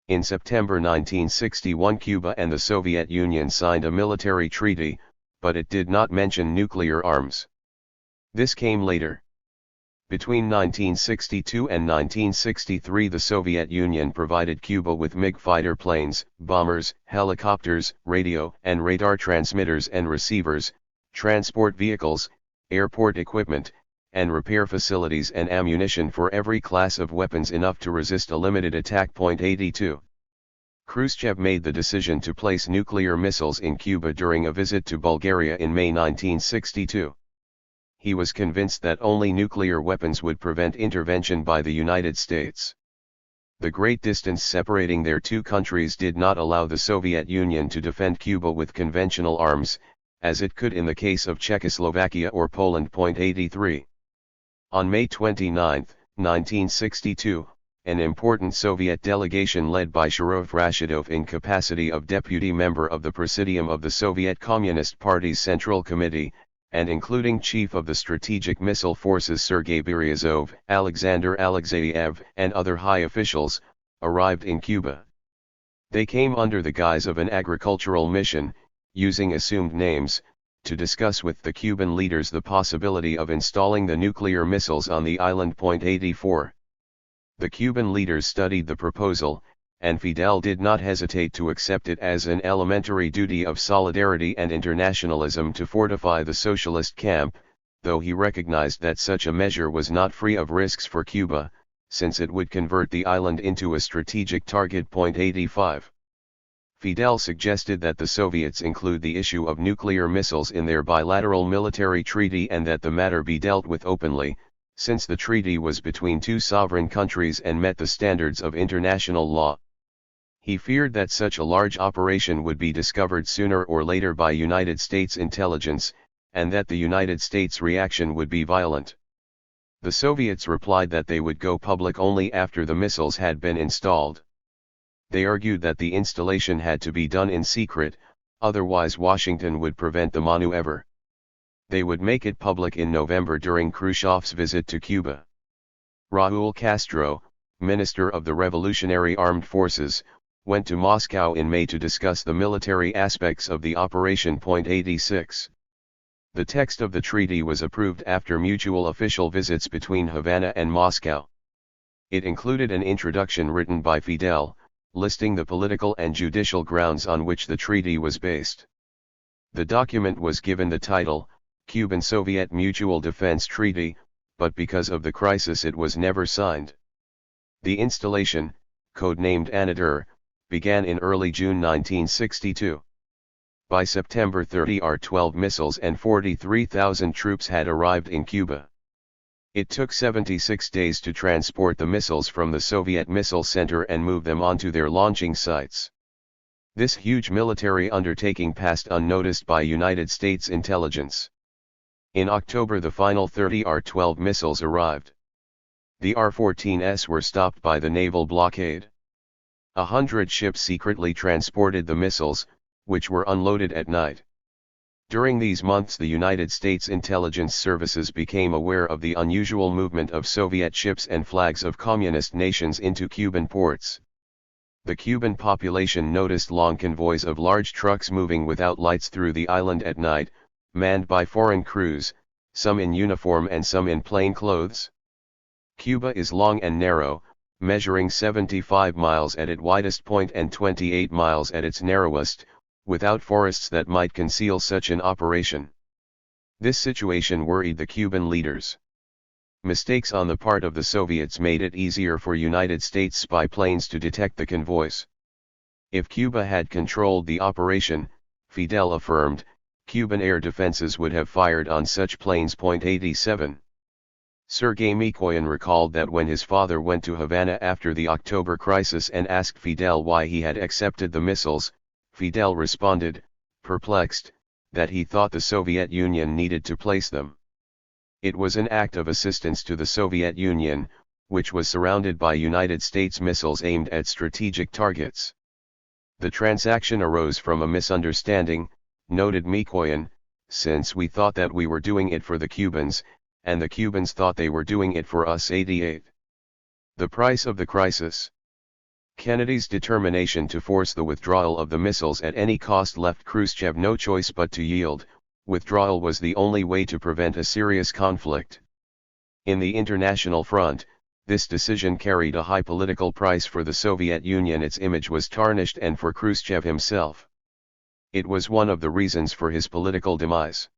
In September 1961 Cuba and the Soviet Union signed a military treaty, but it did not mention nuclear arms. This came later. Between 1962 and 1963 the Soviet Union provided Cuba with MiG fighter planes, bombers, helicopters, radio and radar transmitters and receivers, transport vehicles, airport equipment, and repair facilities and ammunition for every class of weapons enough to resist a limited attack. 82. Khrushchev made the decision to place nuclear missiles in Cuba during a visit to Bulgaria in May 1962. He was convinced that only nuclear weapons would prevent intervention by the United States. The great distance separating their two countries did not allow the Soviet Union to defend Cuba with conventional arms, as it could in the case of Czechoslovakia or Poland. 83. On May 29, 1962, an important Soviet delegation led by Sharov Rashidov in capacity of deputy member of the Presidium of the Soviet Communist Party's Central Committee, and including Chief of the Strategic Missile Forces Sergei Beryazov, Alexander Alexeyev, and other high officials, arrived in Cuba. They came under the guise of an agricultural mission, using assumed names, to discuss with the Cuban leaders the possibility of installing the nuclear missiles on the island. 84. The Cuban leaders studied the proposal, and Fidel did not hesitate to accept it as an elementary duty of solidarity and internationalism to fortify the socialist camp, though he recognized that such a measure was not free of risks for Cuba, since it would convert the island into a strategic target. 85. Fidel suggested that the Soviets include the issue of nuclear missiles in their bilateral military treaty and that the matter be dealt with openly, since the treaty was between two sovereign countries and met the standards of international law. He feared that such a large operation would be discovered sooner or later by United States intelligence, and that the United States reaction would be violent. The Soviets replied that they would go public only after the missiles had been installed. They argued that the installation had to be done in secret, otherwise Washington would prevent the maneuver. They would make it public in November during Khrushchev's visit to Cuba. Raúl Castro, Minister of the Revolutionary Armed Forces, went to Moscow in May to discuss the military aspects of the operation. 86. The text of the treaty was approved after mutual official visits between Havana and Moscow. It included an introduction written by Fidel, listing the political and judicial grounds on which the treaty was based. The document was given the title, Cuban-Soviet Mutual Defense Treaty, but because of the crisis it was never signed. The installation, codenamed Anadyr, began in early June 1962. By September 30 THIRD-12 missiles and 43,000 troops had arrived in Cuba. It took 76 days to transport the missiles from the Soviet Missile Center and move them onto their launching sites. This huge military undertaking passed unnoticed by United States intelligence. In October the final 30 THIRD-12 missiles arrived. The R-14s were stopped by the naval blockade. 100 ships secretly transported the missiles, which were unloaded at night. During these months the United States intelligence services became aware of the unusual movement of Soviet ships and flags of communist nations into Cuban ports. The Cuban population noticed long convoys of large trucks moving without lights through the island at night, manned by foreign crews, some in uniform and some in plain clothes. Cuba is long and narrow, measuring 75 miles at its widest point and 28 miles at its narrowest, without forests that might conceal such an operation. This situation worried the Cuban leaders. Mistakes on the part of the Soviets made it easier for United States spy planes to detect the convoys. If Cuba had controlled the operation, Fidel affirmed, Cuban air defenses would have fired on such planes. 87. Sergei Mikoyan recalled that when his father went to Havana after the October crisis and asked Fidel why he had accepted the missiles, Fidel responded, perplexed, that he thought the Soviet Union needed to place them. It was an act of assistance to the Soviet Union, which was surrounded by United States missiles aimed at strategic targets. The transaction arose from a misunderstanding, noted Mikoyan, since we thought that we were doing it for the Cubans, and the Cubans thought they were doing it for us. 88. The price of the crisis. Kennedy's determination to force the withdrawal of the missiles at any cost left Khrushchev no choice but to yield. Withdrawal was the only way to prevent a serious conflict. In the international front, this decision carried a high political price for the Soviet Union. Its image was tarnished, and for Khrushchev himself. It was one of the reasons for his political demise.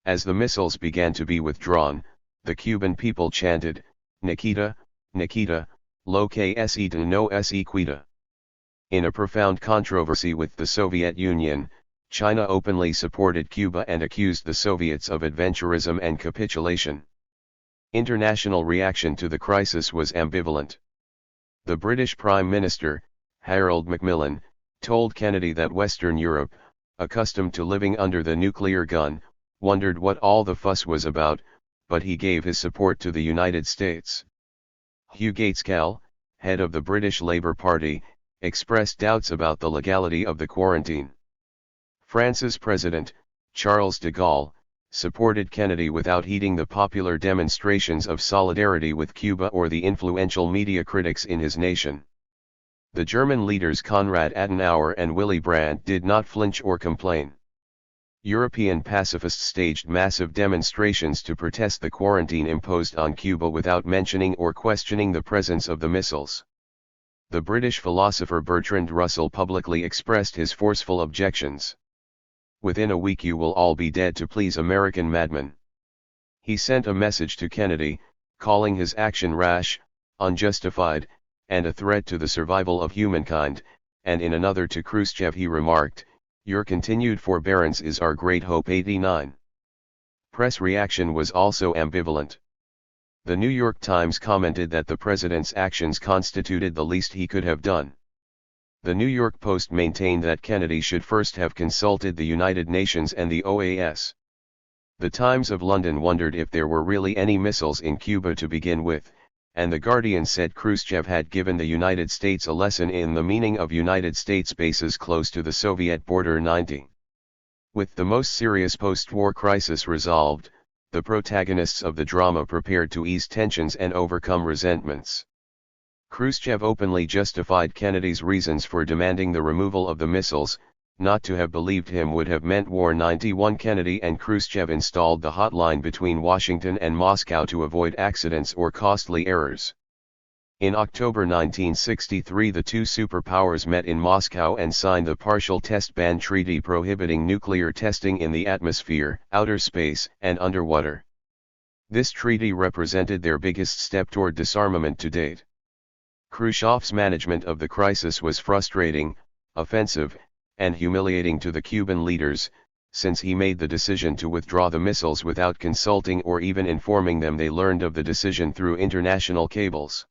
As the missiles began to be withdrawn, the Cuban people chanted, Nikita, Nikita, lo que se de no se quita. In a profound controversy with the Soviet Union, China openly supported Cuba and accused the Soviets of adventurism and capitulation. International reaction to the crisis was ambivalent. The British Prime Minister, Harold Macmillan, told Kennedy that Western Europe, accustomed to living under the nuclear gun, wondered what all the fuss was about, but he gave his support to the United States. Hugh Gaitskell, head of the British Labour Party, expressed doubts about the legality of the quarantine. France's President, Charles de Gaulle, supported Kennedy without heeding the popular demonstrations of solidarity with Cuba or the influential media critics in his nation. The German leaders Konrad Adenauer and Willy Brandt did not flinch or complain. European pacifists staged massive demonstrations to protest the quarantine imposed on Cuba without mentioning or questioning the presence of the missiles. The British philosopher Bertrand Russell publicly expressed his forceful objections. Within a week you will all be dead to please American madmen. He sent a message to Kennedy, calling his action rash, unjustified, and a threat to the survival of humankind, and in another to Khrushchev he remarked, your continued forbearance is our great hope. 89. Press reaction was also ambivalent. The New York Times commented that the president's actions constituted the least he could have done. The New York Post maintained that Kennedy should first have consulted the United Nations and the OAS. The Times of London wondered if there were really any missiles in Cuba to begin with, and The Guardian said Khrushchev had given the United States a lesson in the meaning of United States bases close to the Soviet border. 90. With the most serious post-war crisis resolved, the protagonists of the drama prepared to ease tensions and overcome resentments. Khrushchev openly justified Kennedy's reasons for demanding the removal of the missiles. Not to have believed him would have meant war. 91. Kennedy and Khrushchev installed the hotline between Washington and Moscow to avoid accidents or costly errors. In October 1963 the two superpowers met in Moscow and signed the Partial Test Ban Treaty prohibiting nuclear testing in the atmosphere, outer space, and underwater. This treaty represented their biggest step toward disarmament to date. Khrushchev's management of the crisis was frustrating, offensive, and humiliating to the Cuban leaders, since he made the decision to withdraw the missiles without consulting or even informing them they learned of the decision through international cables.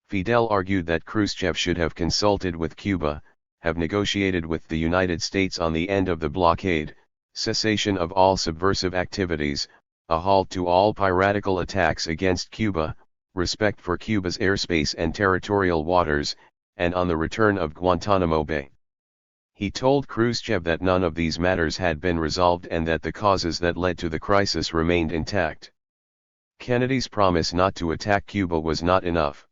Fidel argued that Khrushchev should have consulted with Cuba, have negotiated with the United States on the end of the blockade, cessation of all subversive activities, a halt to all piratical attacks against Cuba, respect for Cuba's airspace and territorial waters, and on the return of Guantanamo Bay. He told Khrushchev that none of these matters had been resolved and that the causes that led to the crisis remained intact. Kennedy's promise not to attack Cuba was not enough.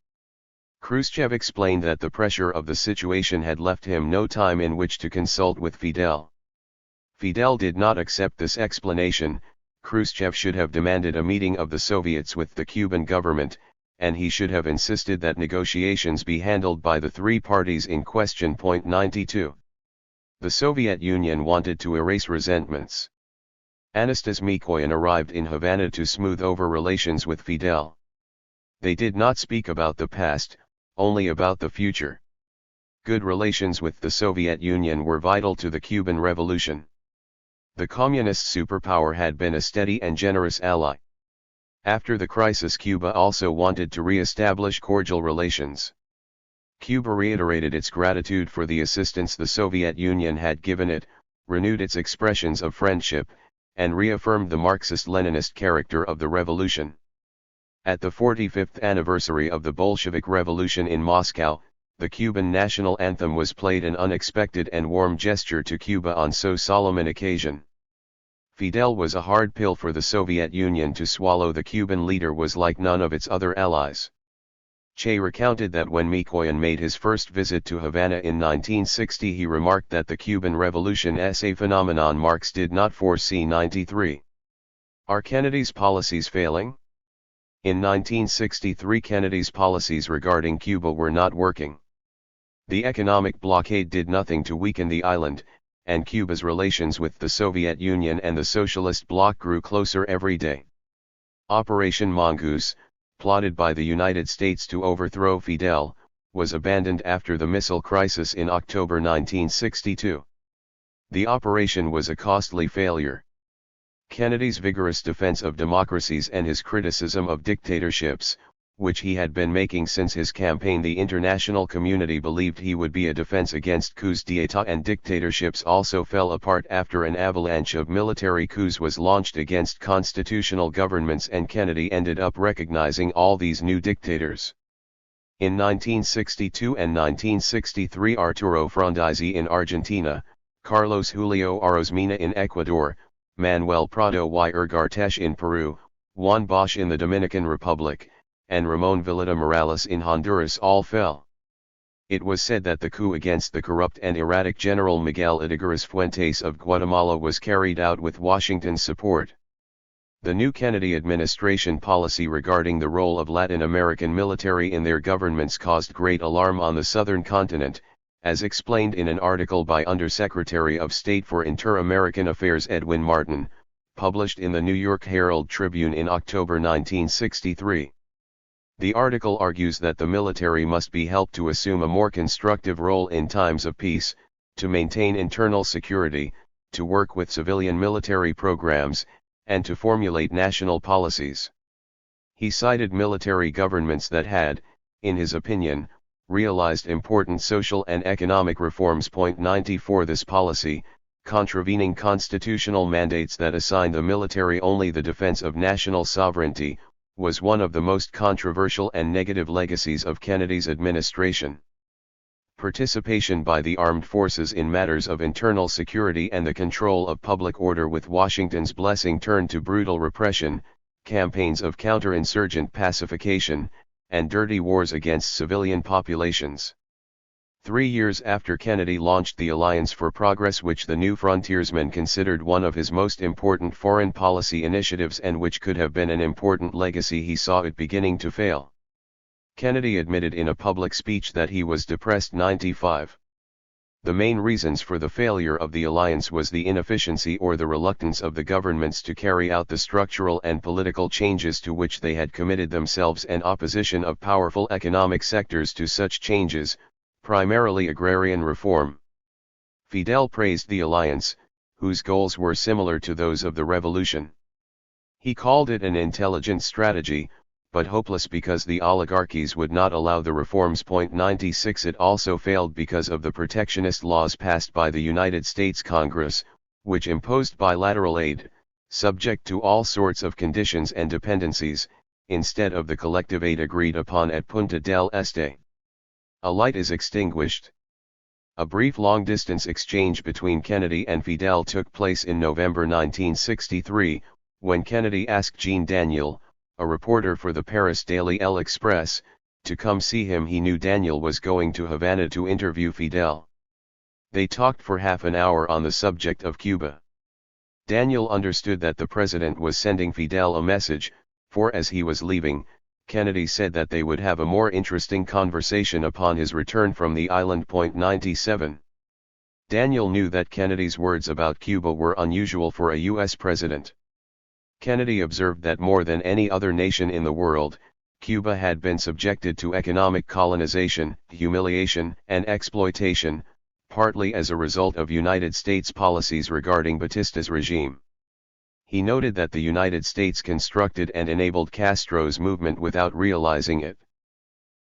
Khrushchev explained that the pressure of the situation had left him no time in which to consult with Fidel. Fidel did not accept this explanation. Khrushchev should have demanded a meeting of the Soviets with the Cuban government, and he should have insisted that negotiations be handled by the three parties in question. 92. The Soviet Union wanted to erase resentments. Anastas Mikoyan arrived in Havana to smooth over relations with Fidel. They did not speak about the past, only about the future. Good relations with the Soviet Union were vital to the Cuban Revolution. The communist superpower had been a steady and generous ally. After the crisis, Cuba also wanted to re-establish cordial relations. Cuba reiterated its gratitude for the assistance the Soviet Union had given it, renewed its expressions of friendship, and reaffirmed the Marxist-Leninist character of the revolution. At the 45th anniversary of the Bolshevik Revolution in Moscow, the Cuban national anthem was played, an unexpected and warm gesture to Cuba on so solemn an occasion. Fidel was a hard pill for the Soviet Union to swallow. The Cuban leader was like none of its other allies. Che recounted that when Mikoyan made his first visit to Havana in 1960, he remarked that the Cuban Revolution is a phenomenon Marx did not foresee. 93. Are Kennedy's policies failing? In 1963, Kennedy's policies regarding Cuba were not working. The economic blockade did nothing to weaken the island, and Cuba's relations with the Soviet Union and the Socialist Bloc grew closer every day. Operation Mongoose, plotted by the United States to overthrow Fidel, was abandoned after the missile crisis in October 1962. The operation was a costly failure. Kennedy's vigorous defense of democracies and his criticism of dictatorships, which he had been making since his campaign, the international community believed he would be a defense against coups d'état and dictatorships, also fell apart after an avalanche of military coups was launched against constitutional governments, and Kennedy ended up recognizing all these new dictators. In 1962 and 1963, Arturo Frondizi in Argentina, Carlos Julio Arozmena in Ecuador, Manuel Prado y Ugarte in Peru, Juan Bosch in the Dominican Republic, and Ramon Villeda Morales in Honduras all fell. It was said that the coup against the corrupt and erratic General Miguel Ydígoras Fuentes of Guatemala was carried out with Washington's support. The new Kennedy administration policy regarding the role of Latin American military in their governments caused great alarm on the southern continent, as explained in an article by Undersecretary of State for Inter-American Affairs Edwin Martin, published in the New York Herald Tribune in October 1963. The article argues that the military must be helped to assume a more constructive role in times of peace, to maintain internal security, to work with civilian military programs, and to formulate national policies. He cited military governments that had, in his opinion, realized important social and economic reforms. 94. This policy, contravening constitutional mandates that assign the military only the defense of national sovereignty, was one of the most controversial and negative legacies of Kennedy's administration. Participation by the armed forces in matters of internal security and the control of public order with Washington's blessing turned to brutal repression, campaigns of counterinsurgent pacification, and dirty wars against civilian populations. 3 years after Kennedy launched the Alliance for Progress, which the New Frontiersman considered one of his most important foreign policy initiatives and which could have been an important legacy, he saw it beginning to fail. Kennedy admitted in a public speech that he was depressed. 95. The main reasons for the failure of the alliance was the inefficiency or the reluctance of the governments to carry out the structural and political changes to which they had committed themselves, and opposition of powerful economic sectors to such changes, primarily agrarian reform. Fidel praised the alliance, whose goals were similar to those of the revolution. He called it an intelligent strategy, but hopeless because the oligarchies would not allow the reforms. 96. It also failed because of the protectionist laws passed by the United States Congress, which imposed bilateral aid, subject to all sorts of conditions and dependencies, instead of the collective aid agreed upon at Punta del Este. A light is extinguished. A brief long-distance exchange between Kennedy and Fidel took place in November 1963, when Kennedy asked Jean Daniel, a reporter for the Paris Daily El Express, to come see him. He knew Daniel was going to Havana to interview Fidel. They talked for half an hour on the subject of Cuba. Daniel understood that the president was sending Fidel a message, for as he was leaving, Kennedy said that they would have a more interesting conversation upon his return from the island. 97. Daniel knew that Kennedy's words about Cuba were unusual for a U.S. president. Kennedy observed that more than any other nation in the world, Cuba had been subjected to economic colonization, humiliation, and exploitation, partly as a result of United States policies regarding Batista's regime. He noted that the United States constructed and enabled Castro's movement without realizing it.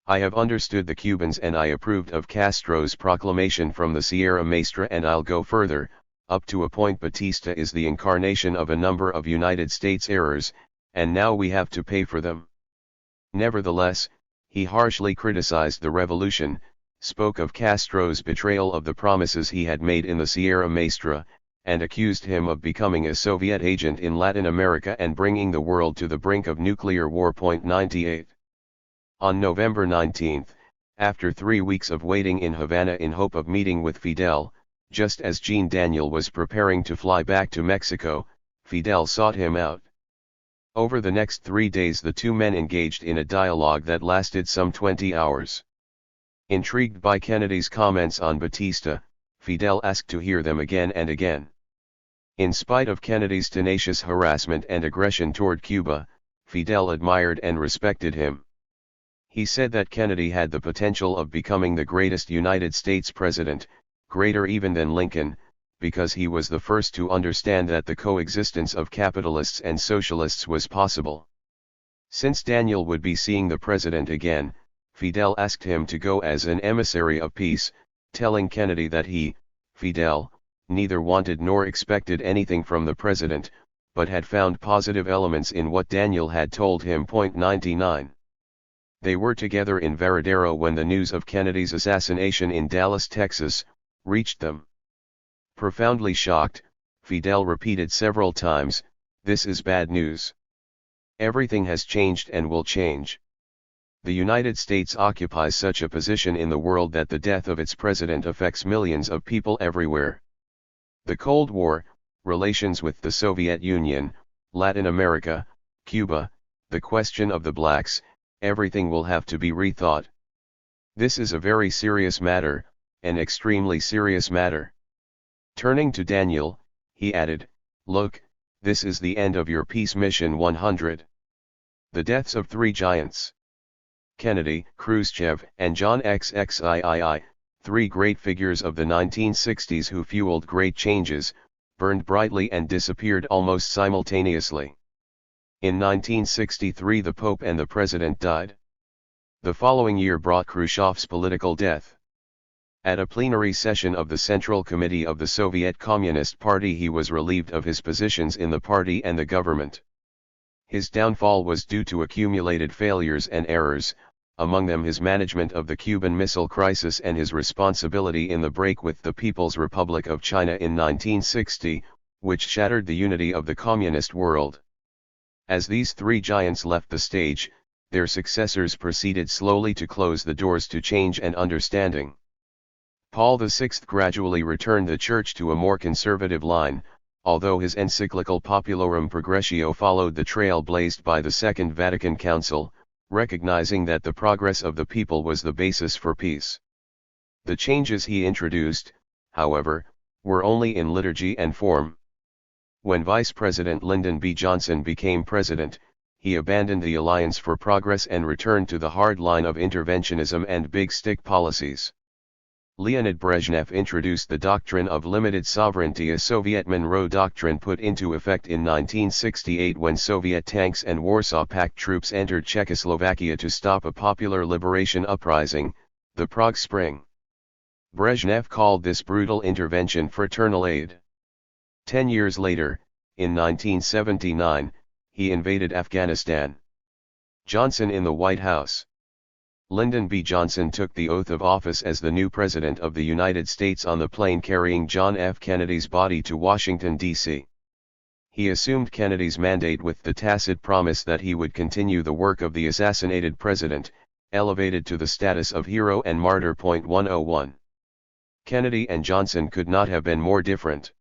I have understood the Cubans and I approved of Castro's proclamation from the Sierra Maestra, and I'll go further. Up to a point, Batista is the incarnation of a number of United States errors, and now we have to pay for them. Nevertheless, he harshly criticized the revolution, spoke of Castro's betrayal of the promises he had made in the Sierra Maestra, and accused him of becoming a Soviet agent in Latin America and bringing the world to the brink of nuclear war. 98. On November 19, after 3 weeks of waiting in Havana in hope of meeting with Fidel, just as Jean Daniel was preparing to fly back to Mexico, Fidel sought him out. Over the next 3 days the two men engaged in a dialogue that lasted some 20 hours. Intrigued by Kennedy's comments on Batista, Fidel asked to hear them again and again. In spite of Kennedy's tenacious harassment and aggression toward Cuba, Fidel admired and respected him. He said that Kennedy had the potential of becoming the greatest United States president, greater even than Lincoln, because he was the first to understand that the coexistence of capitalists and socialists was possible. Since Daniel would be seeing the president again, Fidel asked him to go as an emissary of peace, telling Kennedy that he, Fidel, neither wanted nor expected anything from the president, but had found positive elements in what Daniel had told him. 99. They were together in Varadero when the news of Kennedy's assassination in Dallas, Texas, reached them. Profoundly shocked, Fidel repeated several times, "This is bad news. Everything has changed and will change. The United States occupies such a position in the world that the death of its president affects millions of people everywhere. The Cold War, relations with the Soviet Union, Latin America, Cuba, the question of the blacks, everything will have to be rethought. This is a very serious matter, an extremely serious matter." Turning to Daniel, he added, "Look, this is the end of your peace mission 100. The deaths of 3 giants. Kennedy, Khrushchev, and John XXIII, 3 great figures of the 1960s who fueled great changes, burned brightly and disappeared almost simultaneously. In 1963 the Pope and the President died. The following year brought Khrushchev's political death. At a plenary session of the Central Committee of the Soviet Communist Party he was relieved of his positions in the party and the government. His downfall was due to accumulated failures and errors, among them his management of the Cuban Missile Crisis and his responsibility in the break with the People's Republic of China in 1960, which shattered the unity of the communist world. As these 3 giants left the stage, their successors proceeded slowly to close the doors to change and understanding. Paul VI gradually returned the Church to a more conservative line, although his encyclical Populorum Progressio followed the trail blazed by the Second Vatican Council, recognizing that the progress of the people was the basis for peace. The changes he introduced, however, were only in liturgy and form. When Vice President Lyndon B. Johnson became president, he abandoned the Alliance for Progress and returned to the hard line of interventionism and big stick policies. Leonid Brezhnev introduced the doctrine of limited sovereignty, a Soviet Monroe Doctrine put into effect in 1968 when Soviet tanks and Warsaw Pact troops entered Czechoslovakia to stop a popular liberation uprising, the Prague Spring. Brezhnev called this brutal intervention fraternal aid. 10 years later, in 1979, he invaded Afghanistan. Johnson in the White House. Lyndon B. Johnson took the oath of office as the new President of the United States on the plane carrying John F. Kennedy's body to Washington, D.C. He assumed Kennedy's mandate with the tacit promise that he would continue the work of the assassinated president, elevated to the status of hero and martyr. 101. Kennedy and Johnson could not have been more different.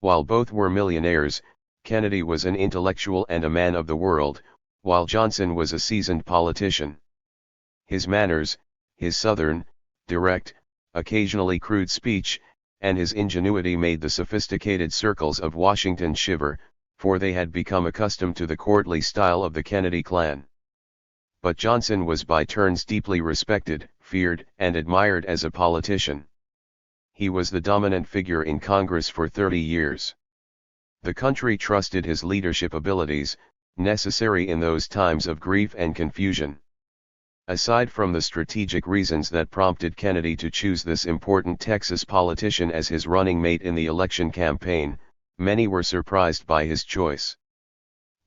While both were millionaires, Kennedy was an intellectual and a man of the world, while Johnson was a seasoned politician. His manners, his southern, direct, occasionally crude speech, and his ingenuity made the sophisticated circles of Washington shiver, for they had become accustomed to the courtly style of the Kennedy clan. But Johnson was by turns deeply respected, feared, and admired as a politician. He was the dominant figure in Congress for 30 years. The country trusted his leadership abilities, necessary in those times of grief and confusion. Aside from the strategic reasons that prompted Kennedy to choose this important Texas politician as his running mate in the election campaign, many were surprised by his choice.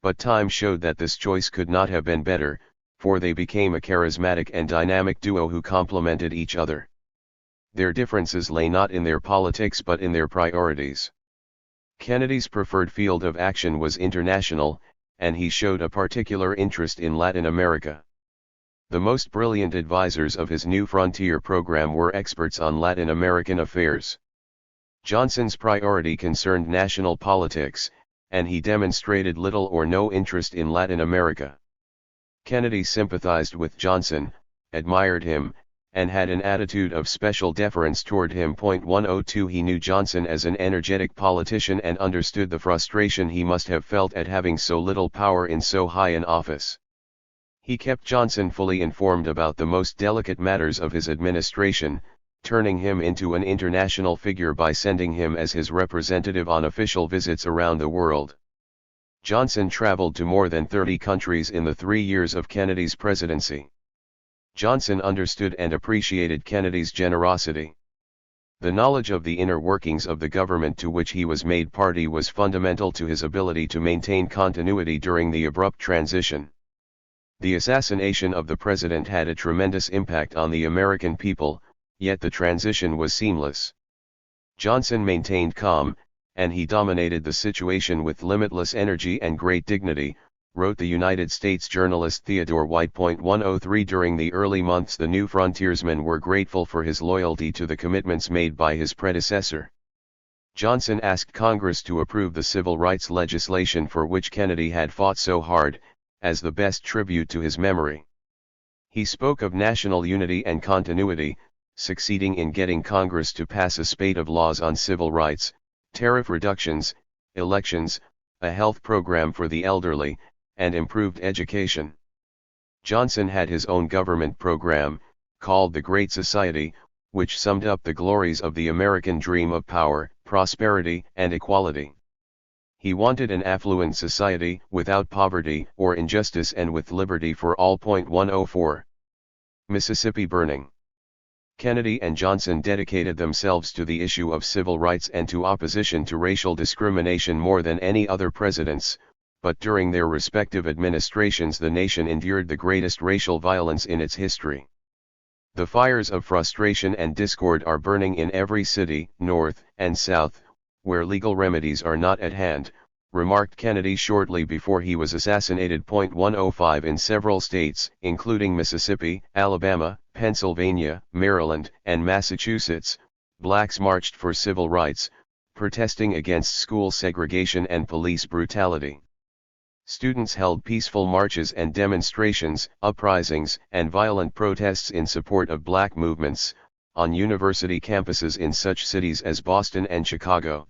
But time showed that this choice could not have been better, for they became a charismatic and dynamic duo who complemented each other. Their differences lay not in their politics but in their priorities. Kennedy's preferred field of action was international, and he showed a particular interest in Latin America. The most brilliant advisors of his New Frontier program were experts on Latin American affairs. Johnson's priority concerned national politics, and he demonstrated little or no interest in Latin America. Kennedy sympathized with Johnson, admired him, and had an attitude of special deference toward him. 102 He knew Johnson as an energetic politician and understood the frustration he must have felt at having so little power in so high an office. He kept Johnson fully informed about the most delicate matters of his administration, turning him into an international figure by sending him as his representative on official visits around the world. Johnson traveled to more than 30 countries in the 3 years of Kennedy's presidency. Johnson understood and appreciated Kennedy's generosity. The knowledge of the inner workings of the government to which he was made party was fundamental to his ability to maintain continuity during the abrupt transition. The assassination of the president had a tremendous impact on the American people, yet the transition was seamless. Johnson maintained calm, and he dominated the situation with limitless energy and great dignity, wrote the United States journalist Theodore White. 103 During the early months the new frontiersmen were grateful for his loyalty to the commitments made by his predecessor. Johnson asked Congress to approve the civil rights legislation for which Kennedy had fought so hard, as the best tribute to his memory. He spoke of national unity and continuity, succeeding in getting Congress to pass a spate of laws on civil rights, tariff reductions, elections, a health program for the elderly, and improved education. Johnson had his own government program, called the Great Society, which summed up the glories of the American dream of power, prosperity, and equality. He wanted an affluent society, without poverty or injustice and with liberty for all. 104. Mississippi burning. Kennedy and Johnson dedicated themselves to the issue of civil rights and to opposition to racial discrimination more than any other presidents, but during their respective administrations the nation endured the greatest racial violence in its history. The fires of frustration and discord are burning in every city, north and south, where legal remedies are not at hand, remarked Kennedy shortly before he was assassinated. 105 In several states, including Mississippi, Alabama, Pennsylvania, Maryland, and Massachusetts, blacks marched for civil rights, protesting against school segregation and police brutality. Students held peaceful marches and demonstrations, uprisings, and violent protests in support of black movements, on university campuses in such cities as Boston and Chicago.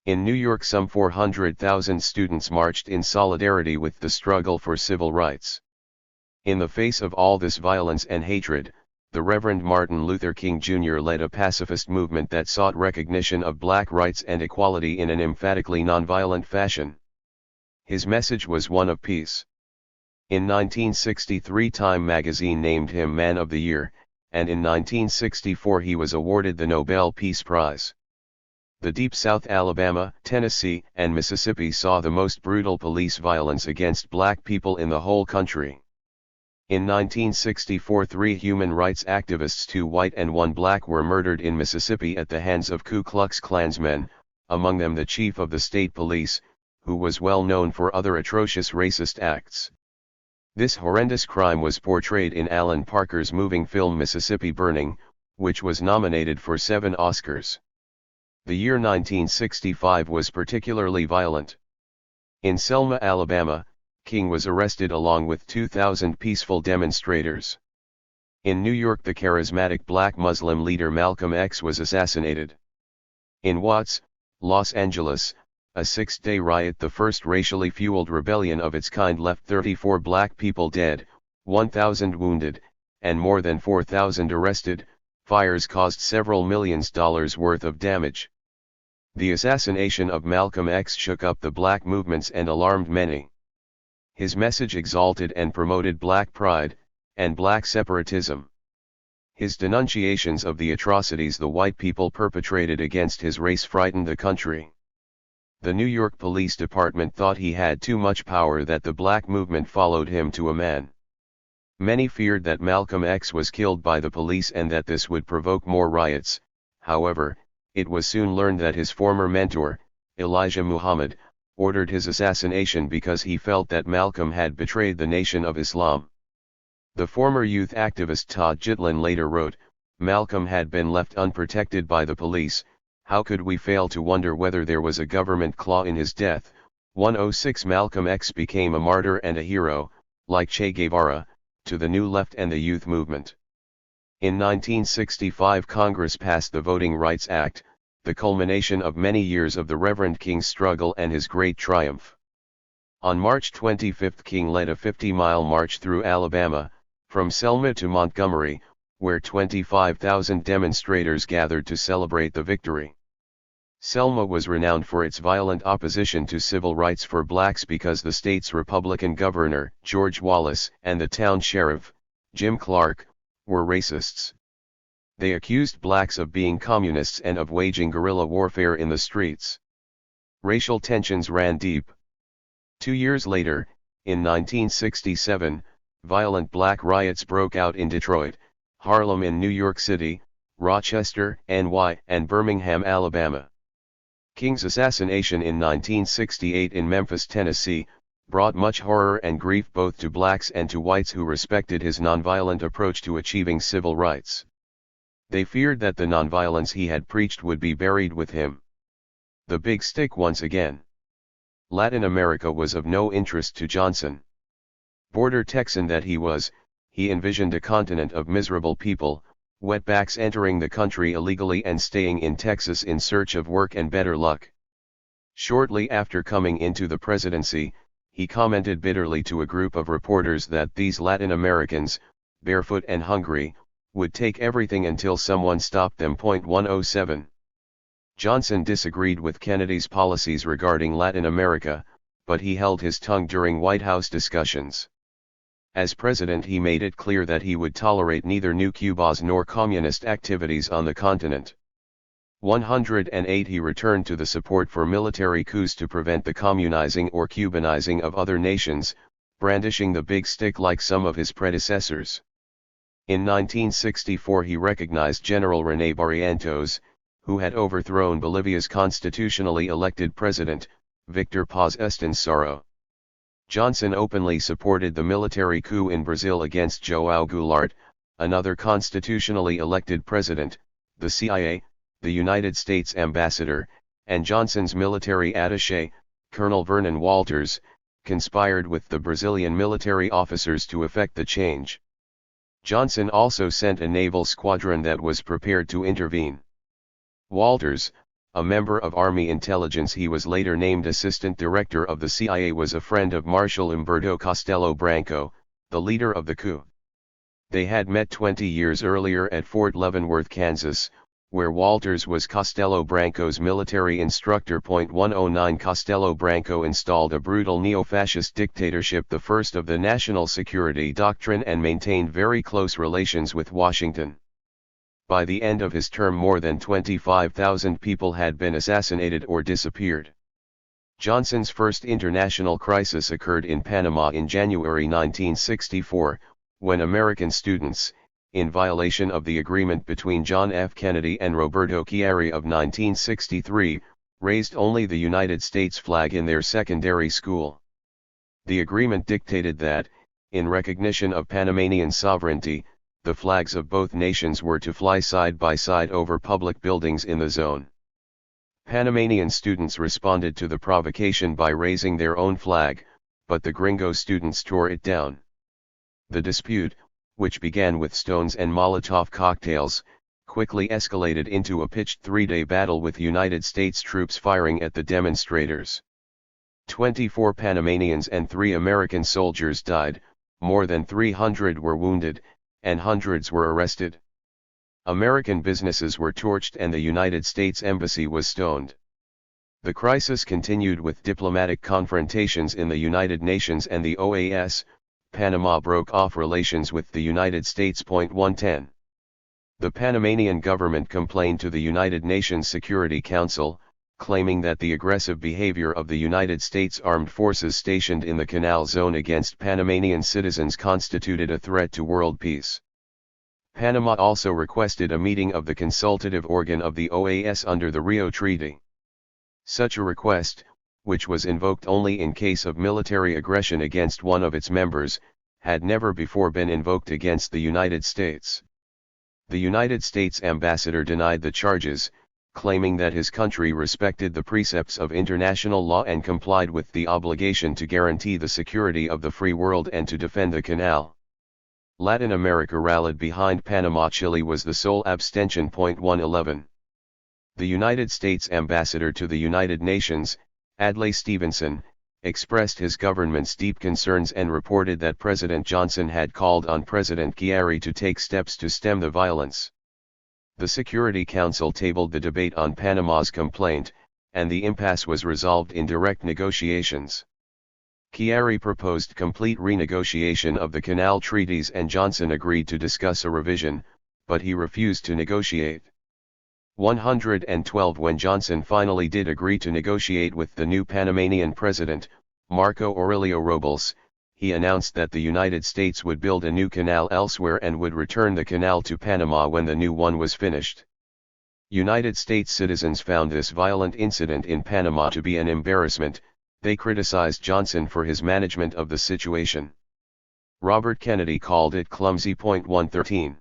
In New York some 400,000 students marched in solidarity with the struggle for civil rights. In the face of all this violence and hatred, the Reverend Martin Luther King Jr. led a pacifist movement that sought recognition of black rights and equality in an emphatically nonviolent fashion. His message was one of peace. In 1963 Time magazine named him Man of the Year, and in 1964 he was awarded the Nobel Peace Prize. The Deep South Alabama, Tennessee, and Mississippi saw the most brutal police violence against black people in the whole country. In 1964, 3 human rights activists, 2 white and 1 black, were murdered in Mississippi at the hands of Ku Klux Klansmen, among them the chief of the state police, who was well known for other atrocious racist acts. This horrendous crime was portrayed in Alan Parker's moving film Mississippi Burning, which was nominated for 7 Oscars. The year 1965 was particularly violent. In Selma, Alabama, King was arrested along with 2,000 peaceful demonstrators. In New York, the charismatic black Muslim leader Malcolm X was assassinated. In Watts, Los Angeles, a 6-day riot, the first racially fueled rebellion of its kind, left 34 black people dead, 1,000 wounded, and more than 4,000 arrested. Fires caused several millions dollars worth of damage. The assassination of Malcolm X shook up the black movements and alarmed many. His message exalted and promoted black pride, and black separatism. His denunciations of the atrocities the white people perpetrated against his race frightened the country. The New York Police Department thought he had too much power, that the black movement followed him to a man. Many feared that Malcolm X was killed by the police and that this would provoke more riots. However, it was soon learned that his former mentor, Elijah Muhammad, ordered his assassination because he felt that Malcolm had betrayed the Nation of Islam. The former youth activist Todd Gitlin later wrote, "Malcolm had been left unprotected by the police. How could we fail to wonder whether there was a government claw in his death?" 106 Malcolm X became a martyr and a hero, like Che Guevara, to the New Left and the youth movement. In 1965, Congress passed the Voting Rights Act, the culmination of many years of the Reverend King's struggle and his great triumph. On March 25, King led a 50-mile march through Alabama, from Selma to Montgomery, where 25,000 demonstrators gathered to celebrate the victory. Selma was renowned for its violent opposition to civil rights for blacks because the state's Republican governor, George Wallace, and the town sheriff, Jim Clark, were racists. They accused blacks of being communists and of waging guerrilla warfare in the streets. Racial tensions ran deep. 2 years later, in 1967, violent black riots broke out in Detroit, Harlem in New York City, Rochester, NY, and Birmingham, Alabama. King's assassination in 1968 in Memphis, Tennessee, brought much horror and grief both to blacks and to whites who respected his nonviolent approach to achieving civil rights. They feared that the nonviolence he had preached would be buried with him. The big stick once again. Latin America was of no interest to Johnson. Border Texan that he was, he envisioned a continent of miserable people, wetbacks entering the country illegally and staying in Texas in search of work and better luck. Shortly after coming into the presidency, he commented bitterly to a group of reporters that these Latin Americans, barefoot and hungry, would take everything until someone stopped them. 107. Johnson disagreed with Kennedy's policies regarding Latin America, but he held his tongue during White House discussions. As president, he made it clear that he would tolerate neither new Cubas nor communist activities on the continent. 108 He returned to the support for military coups to prevent the communizing or Cubanizing of other nations, brandishing the big stick like some of his predecessors. In 1964 he recognized General René Barrientos, who had overthrown Bolivia's constitutionally elected president, Victor Paz Estenssoro. Johnson openly supported the military coup in Brazil against João Goulart, another constitutionally elected president. The CIA, the United States ambassador, and Johnson's military attaché, Colonel Vernon Walters, conspired with the Brazilian military officers to effect the change. Johnson also sent a naval squadron that was prepared to intervene. Walters, a member of Army intelligence, he was later named assistant director of the CIA, was a friend of Marshal Humberto Castelo Branco, the leader of the coup. They had met 20 years earlier at Fort Leavenworth, Kansas, where Walters was Castelo Branco's military instructor. 109 Castelo Branco installed a brutal neo-fascist dictatorship, the first of the national security doctrine, and maintained very close relations with Washington. By the end of his term, more than 25,000 people had been assassinated or disappeared. Johnson's first international crisis occurred in Panama in January 1964, when American students, in violation of the agreement between John F. Kennedy and Roberto Chiari of 1963, raised only the United States flag in their secondary school. The agreement dictated that, in recognition of Panamanian sovereignty, the flags of both nations were to fly side by side over public buildings in the zone. Panamanian students responded to the provocation by raising their own flag, but the gringo students tore it down. The dispute, which began with stones and Molotov cocktails, quickly escalated into a pitched three-day battle with United States troops firing at the demonstrators. 24 Panamanians and 3 American soldiers died, more than 300 were wounded, and hundreds were arrested. American businesses were torched and the United States Embassy was stoned. The crisis continued with diplomatic confrontations in the United Nations and the OAS. Panama broke off relations with the United States. 110. The Panamanian government complained to the United Nations Security Council, claiming that the aggressive behavior of the United States Armed Forces stationed in the Canal Zone against Panamanian citizens constituted a threat to world peace. Panama also requested a meeting of the consultative organ of the OAS under the Rio Treaty. Such a request, which was invoked only in case of military aggression against one of its members, had never before been invoked against the United States. The United States ambassador denied the charges, claiming that his country respected the precepts of international law and complied with the obligation to guarantee the security of the free world and to defend the canal. Latin America rallied behind Panama. Chile was the sole abstention. 111. The United States ambassador to the United Nations, Adlai Stevenson, expressed his government's deep concerns and reported that President Johnson had called on President Chiari to take steps to stem the violence. The Security Council tabled the debate on Panama's complaint, and the impasse was resolved in direct negotiations. Chiari proposed complete renegotiation of the canal treaties and Johnson agreed to discuss a revision, but he refused to negotiate. 112 When Johnson finally did agree to negotiate with the new Panamanian president, Marco Aurelio Robles, he announced that the United States would build a new canal elsewhere and would return the canal to Panama when the new one was finished. United States citizens found this violent incident in Panama to be an embarrassment. They criticized Johnson for his management of the situation. Robert Kennedy called it clumsy. 113.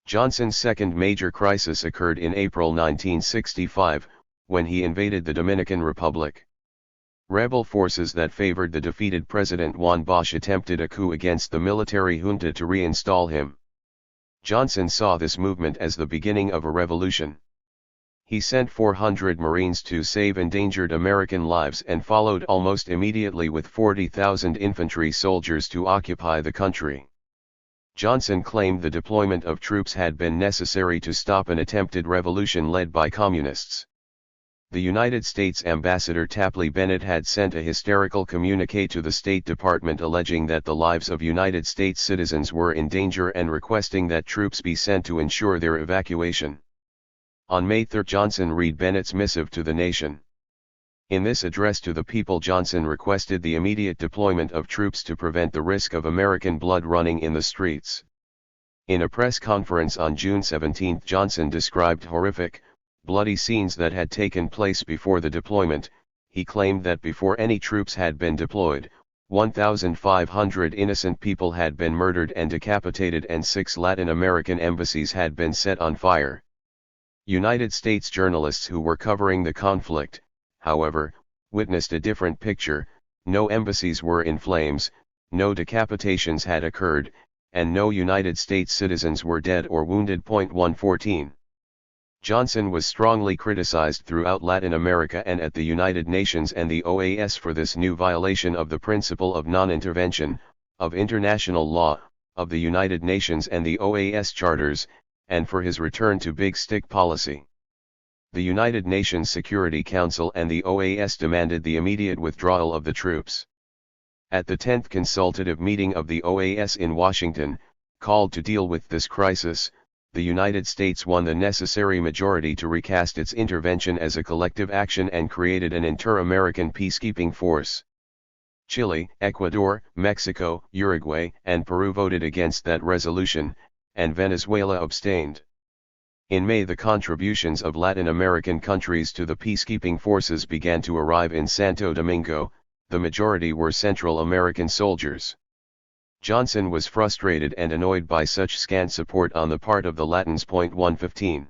Johnson's second major crisis occurred in April 1965, when he invaded the Dominican Republic. Rebel forces that favored the defeated President Juan Bosch attempted a coup against the military junta to reinstall him. Johnson saw this movement as the beginning of a revolution. He sent 400 Marines to save endangered American lives and followed almost immediately with 40,000 infantry soldiers to occupy the country. Johnson claimed the deployment of troops had been necessary to stop an attempted revolution led by communists. The United States Ambassador Tapley Bennett had sent a hysterical communique to the State Department alleging that the lives of United States citizens were in danger and requesting that troops be sent to ensure their evacuation. On May 3, Johnson read Bennett's missive to the nation. In this address to the people, Johnson requested the immediate deployment of troops to prevent the risk of American blood running in the streets. In a press conference on June 17, Johnson described horrific, bloody scenes that had taken place before the deployment. He claimed that before any troops had been deployed, 1,500 innocent people had been murdered and decapitated and 6 Latin American embassies had been set on fire. United States journalists who were covering the conflict, however, witnessed a different picture. No embassies were in flames, no decapitations had occurred, and no United States citizens were dead or wounded. 114. Johnson was strongly criticized throughout Latin America and at the United Nations and the OAS for this new violation of the principle of non-intervention, of international law, of the United Nations and the OAS charters, and for his return to big stick policy. The United Nations Security Council and the OAS demanded the immediate withdrawal of the troops. At the 10th consultative meeting of the OAS in Washington, called to deal with this crisis, the United States won the necessary majority to recast its intervention as a collective action and created an inter-American peacekeeping force. Chile, Ecuador, Mexico, Uruguay, and Peru voted against that resolution, and Venezuela abstained. In May, the contributions of Latin American countries to the peacekeeping forces began to arrive in Santo Domingo. The majority were Central American soldiers. Johnson was frustrated and annoyed by such scant support on the part of the Latins. 115.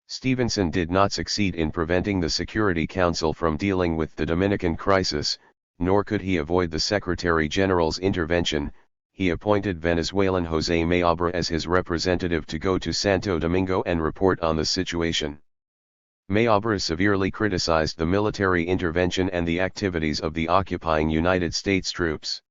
Stevenson did not succeed in preventing the Security Council from dealing with the Dominican crisis, nor could he avoid the Secretary General's intervention. He appointed Venezuelan José Maabra as his representative to go to Santo Domingo and report on the situation. Maabra severely criticized the military intervention and the activities of the occupying United States troops.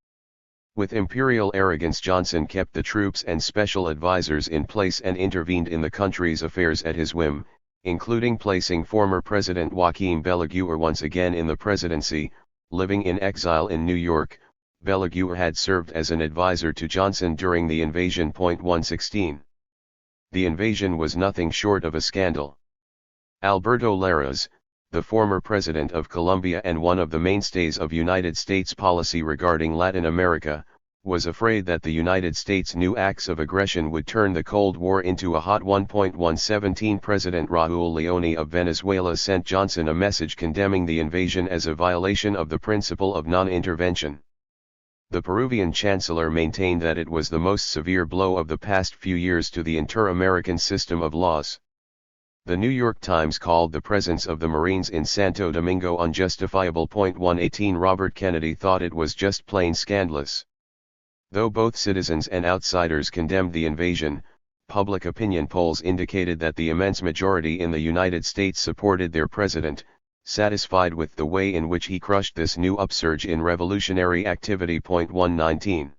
With imperial arrogance, Johnson kept the troops and special advisors in place and intervened in the country's affairs at his whim, including placing former President Joaquim Balaguer once again in the presidency. Living in exile in New York, Balaguer had served as an advisor to Johnson during the invasion. 116. The invasion was nothing short of a scandal. Alberto Lleras, the former president of Colombia and one of the mainstays of United States policy regarding Latin America, was afraid that the United States' new acts of aggression would turn the Cold War into a hot one. 117 President Raúl Leone of Venezuela sent Johnson a message condemning the invasion as a violation of the principle of non-intervention. The Peruvian chancellor maintained that it was the most severe blow of the past few years to the inter-American system of laws. The New York Times called the presence of the Marines in Santo Domingo unjustifiable. 118 Robert Kennedy thought it was just plain scandalous. Though both citizens and outsiders condemned the invasion, public opinion polls indicated that the immense majority in the United States supported their president, satisfied with the way in which he crushed this new upsurge in revolutionary activity. 119.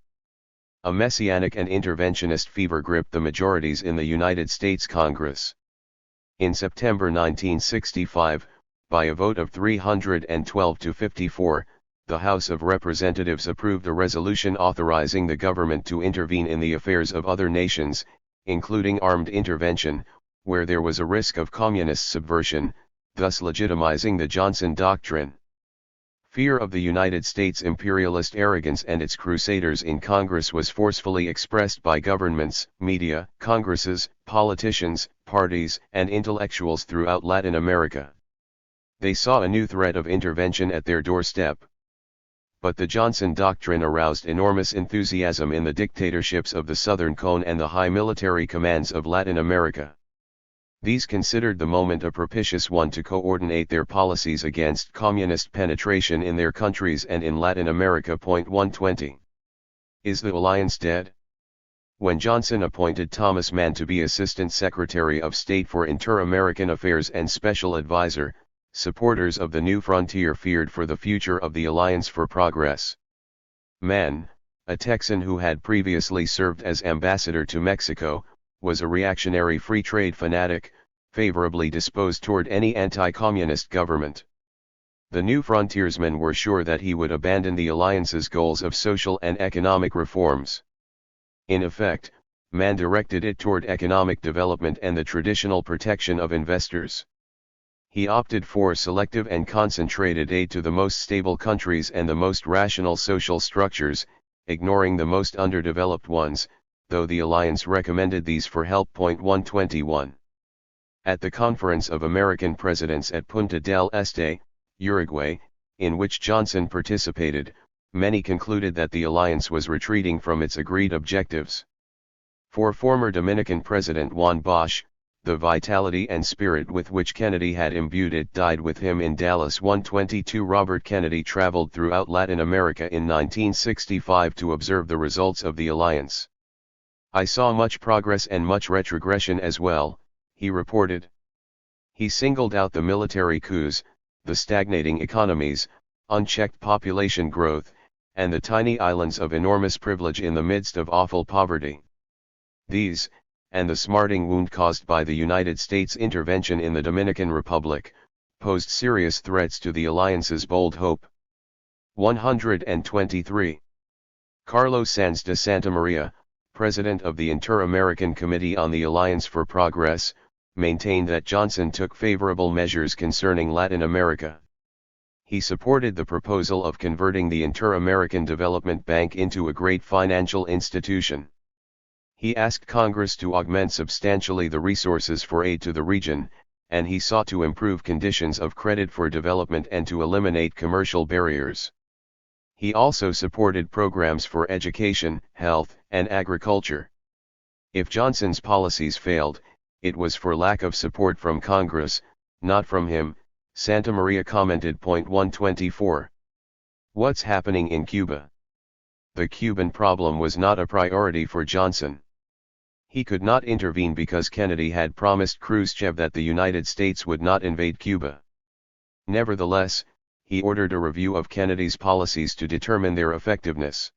A messianic and interventionist fever gripped the majorities in the United States Congress. In September 1965, by a vote of 312 to 54, the House of Representatives approved a resolution authorizing the government to intervene in the affairs of other nations, including armed intervention, where there was a risk of communist subversion, thus legitimizing the Johnson Doctrine. Fear of the United States' imperialist arrogance and its crusaders in Congress was forcefully expressed by governments, media, congresses, politicians, parties, and intellectuals throughout Latin America. They saw a new threat of intervention at their doorstep. But the Johnson Doctrine aroused enormous enthusiasm in the dictatorships of the Southern Cone and the high military commands of Latin America. These considered the moment a propitious one to coordinate their policies against communist penetration in their countries and in Latin America. 120. Is the alliance dead? When Johnson appointed Thomas Mann to be Assistant Secretary of State for Inter-American Affairs and Special Advisor, supporters of the New Frontier feared for the future of the Alliance for Progress. Mann, a Texan who had previously served as ambassador to Mexico, was a reactionary free trade fanatic, favorably disposed toward any anti-communist government. The New Frontiersmen were sure that he would abandon the alliance's goals of social and economic reforms. In effect, Mann directed it toward economic development and the traditional protection of investors. He opted for selective and concentrated aid to the most stable countries and the most rational social structures, ignoring the most underdeveloped ones, though the alliance recommended these for help. 121. At the Conference of American Presidents at Punta del Este, Uruguay, in which Johnson participated, many concluded that the alliance was retreating from its agreed objectives. For former Dominican President Juan Bosch, the vitality and spirit with which Kennedy had imbued it died with him in Dallas. 122 Robert Kennedy traveled throughout Latin America in 1965 to observe the results of the alliance. I saw much progress and much retrogression as well, he reported. He singled out the military coups, the stagnating economies, unchecked population growth, and the tiny islands of enormous privilege in the midst of awful poverty. These, and the smarting wound caused by the United States intervention in the Dominican Republic, posed serious threats to the alliance's bold hope. 123. Carlos Sanz de Santamaria, President of the Inter-American Committee on the Alliance for Progress, maintained that Johnson took favorable measures concerning Latin America. He supported the proposal of converting the Inter-American Development Bank into a great financial institution. He asked Congress to augment substantially the resources for aid to the region, and he sought to improve conditions of credit for development and to eliminate commercial barriers. He also supported programs for education, health, and agriculture. If Johnson's policies failed, it was for lack of support from Congress, not from him, Santa Maria commented. 124. What's happening in Cuba? The Cuban problem was not a priority for Johnson. He could not intervene because Kennedy had promised Khrushchev that the United States would not invade Cuba. Nevertheless, he ordered a review of Kennedy's policies to determine their effectiveness.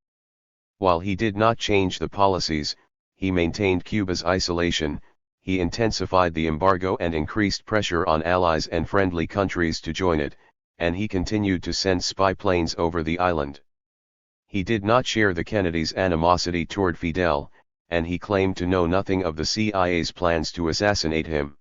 While he did not change the policies, he maintained Cuba's isolation, he intensified the embargo and increased pressure on allies and friendly countries to join it, and he continued to send spy planes over the island. He did not share the Kennedys' animosity toward Fidel, and he claimed to know nothing of the CIA's plans to assassinate him.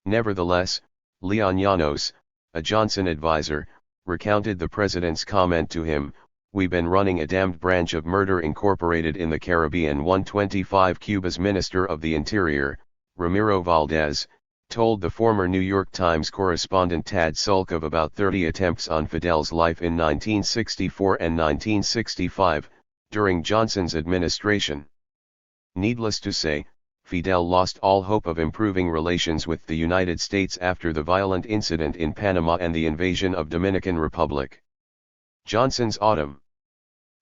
Nevertheless, Leon Llanos, a Johnson advisor, recounted the president's comment to him, "We've been running a damned branch of murder incorporated in the Caribbean." 125. Cuba's Minister of the Interior, Ramiro Valdez, told the former New York Times correspondent Tad Sulk of about 30 attempts on Fidel's life in 1964 and 1965, during Johnson's administration. Needless to say, Fidel lost all hope of improving relations with the United States after the violent incident in Panama and the invasion of Dominican Republic. Johnson's autumn.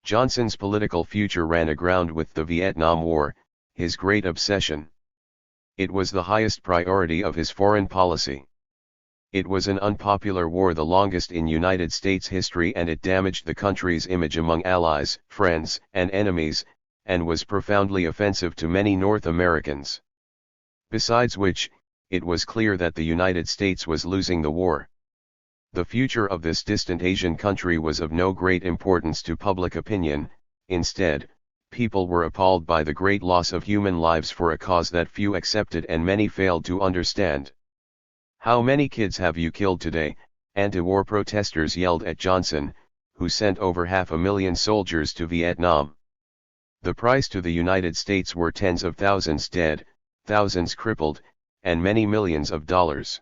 Johnson's political future ran aground with the Vietnam War, his great obsession. It was the highest priority of his foreign policy. It was an unpopular war, the longest in United States history, and it damaged the country's image among allies, friends, and enemies, and was profoundly offensive to many North Americans. Besides which, it was clear that the United States was losing the war. The future of this distant Asian country was of no great importance to public opinion. Instead, people were appalled by the great loss of human lives for a cause that few accepted and many failed to understand. "How many kids have you killed today?" anti-war protesters yelled at Johnson, who sent over 500,000 soldiers to Vietnam. The price to the United States were tens of thousands dead, thousands crippled, and many millions of dollars.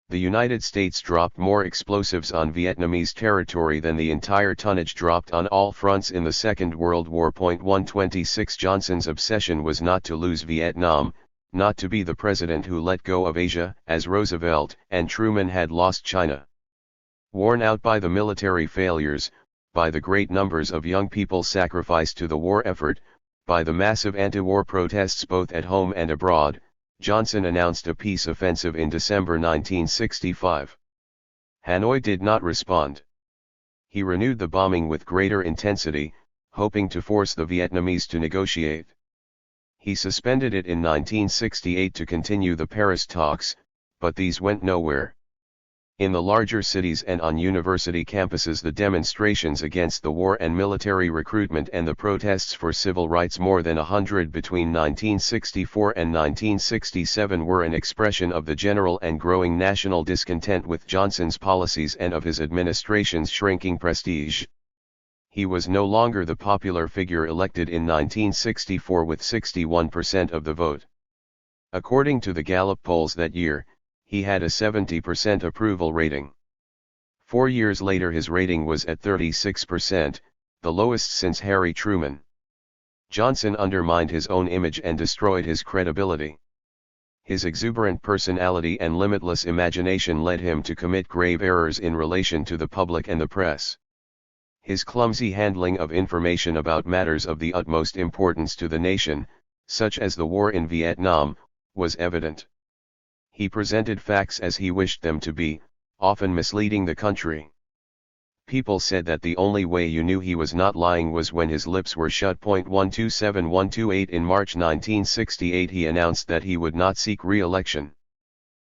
The United States dropped more explosives on Vietnamese territory than the entire tonnage dropped on all fronts in the Second World War. 126. Johnson's obsession was not to lose Vietnam, not to be the president who let go of Asia, as Roosevelt and Truman had lost China. Worn out by the military failures, by the great numbers of young people sacrificed to the war effort, by the massive anti-war protests both at home and abroad, Johnson announced a peace offensive in December 1965. Hanoi did not respond. He renewed the bombing with greater intensity, hoping to force the Vietnamese to negotiate. He suspended it in 1968 to continue the Paris talks, but these went nowhere. In the larger cities and on university campuses, the demonstrations against the war and military recruitment and the protests for civil rights, more than 100 between 1964 and 1967, were an expression of the general and growing national discontent with Johnson's policies and of his administration's shrinking prestige. He was no longer the popular figure elected in 1964 with 61% of the vote. According to the Gallup polls that year, he had a 70% approval rating. 4 years later his rating was at 36%, the lowest since Harry Truman. Johnson undermined his own image and destroyed his credibility. His exuberant personality and limitless imagination led him to commit grave errors in relation to the public and the press. His clumsy handling of information about matters of the utmost importance to the nation, such as the war in Vietnam, was evident. He presented facts as he wished them to be, often misleading the country. People said that the only way you knew he was not lying was when his lips were shut. 127-128. In March 1968 he announced that he would not seek re-election.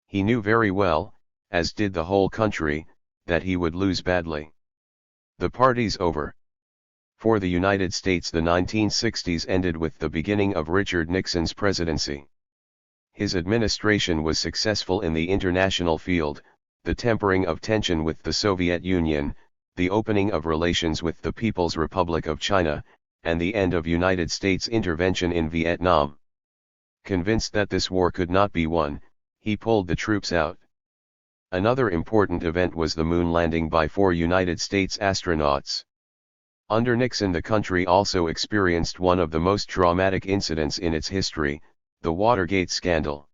He knew very well, as did the whole country, that he would lose badly. The party's over. For the United States, the 1960s ended with the beginning of Richard Nixon's presidency. His administration was successful in the international field, the tempering of tension with the Soviet Union, the opening of relations with the People's Republic of China, and the end of United States intervention in Vietnam. Convinced that this war could not be won, he pulled the troops out. Another important event was the moon landing by 4 United States astronauts. Under Nixon, the country also experienced one of the most dramatic incidents in its history, the Watergate scandal.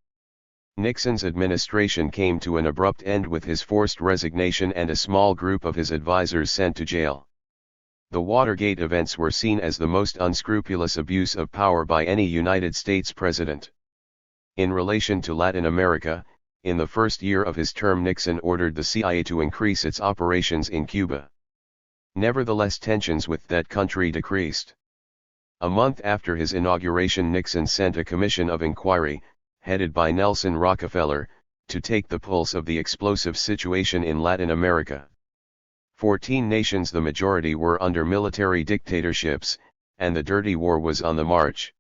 Nixon's administration came to an abrupt end with his forced resignation and a small group of his advisors sent to jail. The Watergate events were seen as the most unscrupulous abuse of power by any United States president. In relation to Latin America, in the first year of his term, Nixon ordered the CIA to increase its operations in Cuba. Nevertheless, tensions with that country decreased. A month after his inauguration, Nixon sent a commission of inquiry, headed by Nelson Rockefeller, to take the pulse of the explosive situation in Latin America. 14 nations, the majority, were under military dictatorships, and the dirty war was on the march.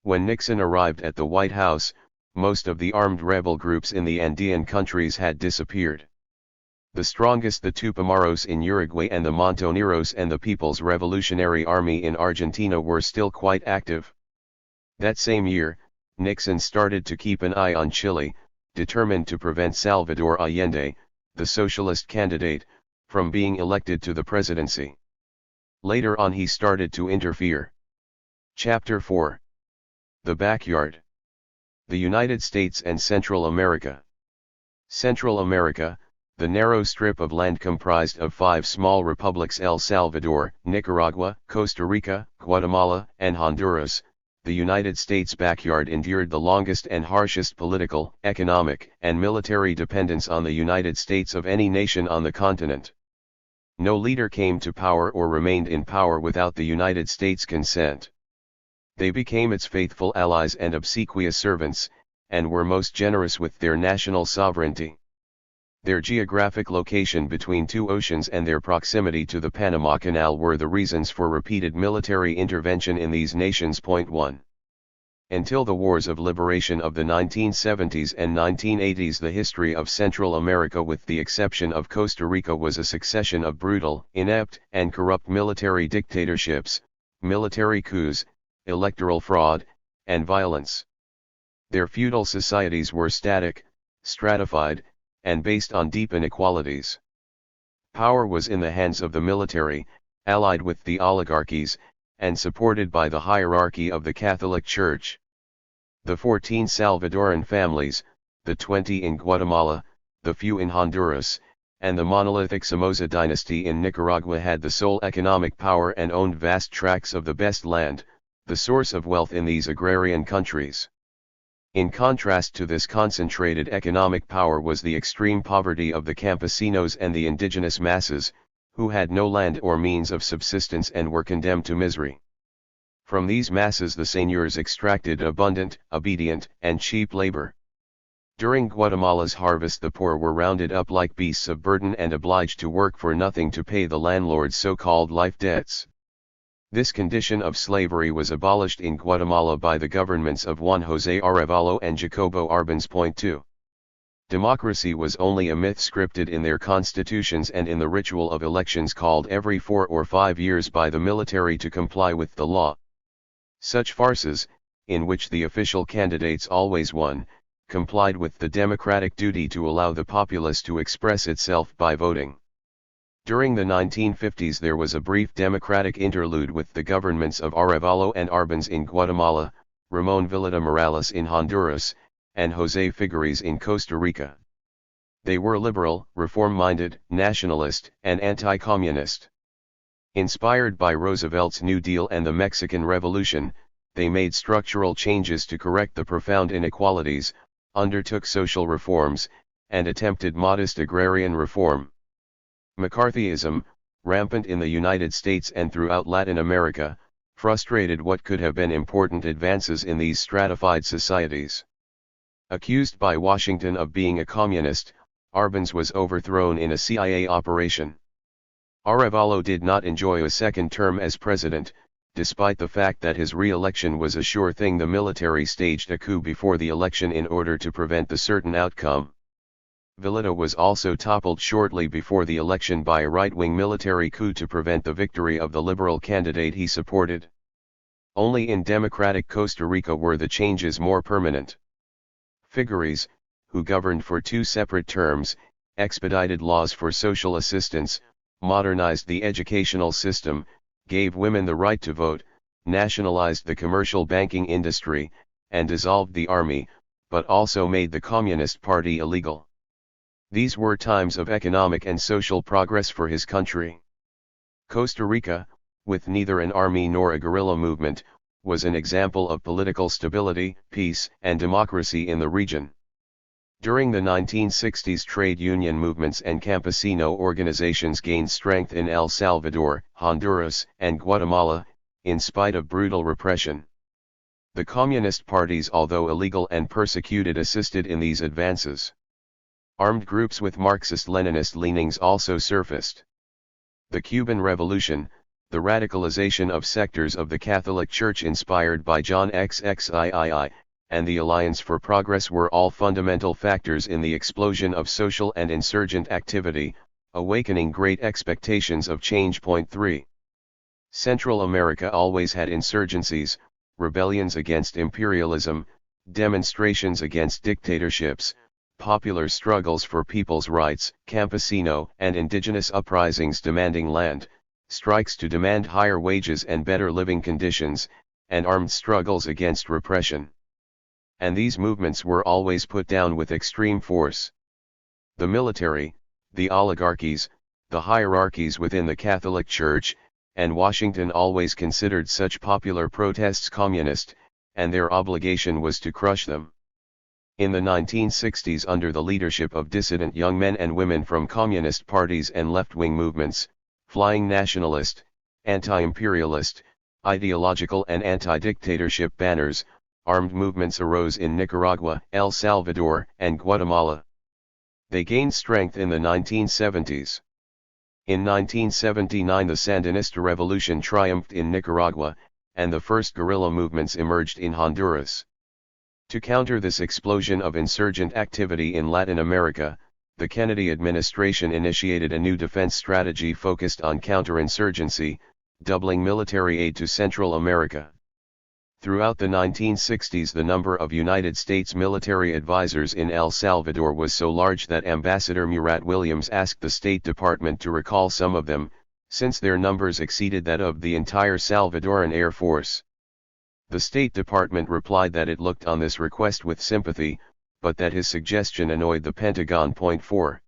When Nixon arrived at the White House, most of the armed rebel groups in the Andean countries had disappeared. The strongest, the Tupamaros in Uruguay and the Montoneros and the People's Revolutionary Army in Argentina, were still quite active. That same year, Nixon started to keep an eye on Chile, determined to prevent Salvador Allende, the socialist candidate, from being elected to the presidency. Later on, he started to interfere. Chapter 4. The Backyard. The United States and Central America. Central America, the narrow strip of land comprised of 5 small republics: El Salvador, Nicaragua, Costa Rica, Guatemala, and Honduras. The United States backyard endured the longest and harshest political, economic, and military dependence on the United States of any nation on the continent. No leader came to power or remained in power without the United States' consent. They became its faithful allies and obsequious servants, and were most generous with their national sovereignty. Their geographic location between 2 oceans and their proximity to the Panama Canal were the reasons for repeated military intervention in these nations. 1. Until the wars of liberation of the 1970s and 1980s, the history of Central America, with the exception of Costa Rica, was a succession of brutal, inept, and corrupt military dictatorships, military coups, electoral fraud, and violence. Their feudal societies were static, stratified, and based on deep inequalities. Power was in the hands of the military, allied with the oligarchies, and supported by the hierarchy of the Catholic Church. The 14 Salvadoran families, the 20 in Guatemala, the few in Honduras, and the monolithic Somoza dynasty in Nicaragua had the sole economic power and owned vast tracts of the best land, the source of wealth in these agrarian countries. In contrast to this concentrated economic power was the extreme poverty of the campesinos and the indigenous masses, who had no land or means of subsistence and were condemned to misery. From these masses the seigneurs extracted abundant, obedient, and cheap labor. During Guatemala's harvest, the poor were rounded up like beasts of burden and obliged to work for nothing to pay the landlord's so-called life debts. This condition of slavery was abolished in Guatemala by the governments of Juan José Arevalo and Jacobo Arbenz. 2. Democracy was only a myth scripted in their constitutions and in the ritual of elections called every 4 or 5 years by the military to comply with the law. Such farces, in which the official candidates always won, complied with the democratic duty to allow the populace to express itself by voting. During the 1950s there was a brief democratic interlude with the governments of Arevalo and Arbenz in Guatemala, Ramon Villeda Morales in Honduras, and José Figueres in Costa Rica. They were liberal, reform-minded, nationalist, and anti-communist. Inspired by Roosevelt's New Deal and the Mexican Revolution, they made structural changes to correct the profound inequalities, undertook social reforms, and attempted modest agrarian reform. McCarthyism, rampant in the United States and throughout Latin America, frustrated what could have been important advances in these stratified societies. Accused by Washington of being a communist, Arbenz was overthrown in a CIA operation. Arevalo did not enjoy a second term as president, despite the fact that his re-election was a sure thing. The military staged a coup before the election in order to prevent the certain outcome. Villeta was also toppled shortly before the election by a right-wing military coup to prevent the victory of the liberal candidate he supported. Only in democratic Costa Rica were the changes more permanent. Figueres, who governed for 2 separate terms, expedited laws for social assistance, modernized the educational system, gave women the right to vote, nationalized the commercial banking industry, and dissolved the army, but also made the Communist Party illegal. These were times of economic and social progress for his country. Costa Rica, with neither an army nor a guerrilla movement, was an example of political stability, peace, and democracy in the region. During the 1960s, trade union movements and campesino organizations gained strength in El Salvador, Honduras, and Guatemala, in spite of brutal repression. The communist parties, although illegal and persecuted, assisted in these advances. Armed groups with Marxist-Leninist leanings also surfaced. The Cuban Revolution, the radicalization of sectors of the Catholic Church inspired by John XXIII, and the Alliance for Progress were all fundamental factors in the explosion of social and insurgent activity, awakening great expectations of change. 3. Central America always had insurgencies, rebellions against imperialism, demonstrations against dictatorships, popular struggles for people's rights, campesino and indigenous uprisings demanding land, strikes to demand higher wages and better living conditions, and armed struggles against repression. And these movements were always put down with extreme force. The military, the oligarchies, the hierarchies within the Catholic Church, and Washington always considered such popular protests communist, and their obligation was to crush them. In the 1960s, under the leadership of dissident young men and women from communist parties and left-wing movements, flying nationalist, anti-imperialist, ideological and anti-dictatorship banners, armed movements arose in Nicaragua, El Salvador, and Guatemala. They gained strength in the 1970s. In 1979 the Sandinista revolution triumphed in Nicaragua, and the first guerrilla movements emerged in Honduras. To counter this explosion of insurgent activity in Latin America, the Kennedy administration initiated a new defense strategy focused on counterinsurgency, doubling military aid to Central America. Throughout the 1960s, the number of United States military advisors in El Salvador was so large that Ambassador Murat Williams asked the State Department to recall some of them, since their numbers exceeded that of the entire Salvadoran Air Force. The State Department replied that it looked on this request with sympathy, but that his suggestion annoyed the Pentagon. 4.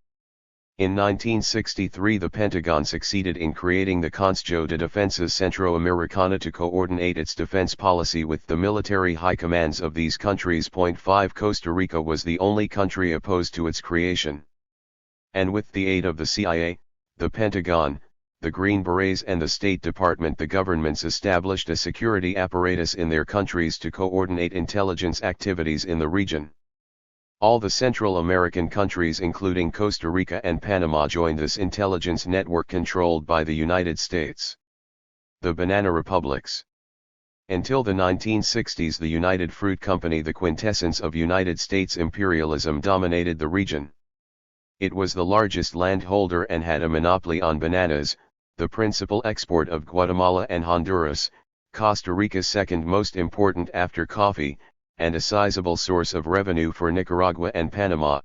In 1963 the Pentagon succeeded in creating the Consejo de Defensa Centroamericana to coordinate its defense policy with the military high commands of these countries. 5. Costa Rica was the only country opposed to its creation. And with the aid of the CIA, the Pentagon, the Green Berets and the State Department, the governments established a security apparatus in their countries to coordinate intelligence activities in the region. All the Central American countries including Costa Rica and Panama joined this intelligence network controlled by the United States. The Banana Republics. Until the 1960s the United Fruit Company, the quintessence of United States imperialism, dominated the region. It was the largest landholder and had a monopoly on bananas, the principal export of Guatemala and Honduras, Costa Rica's second most important after coffee, and a sizable source of revenue for Nicaragua and Panama.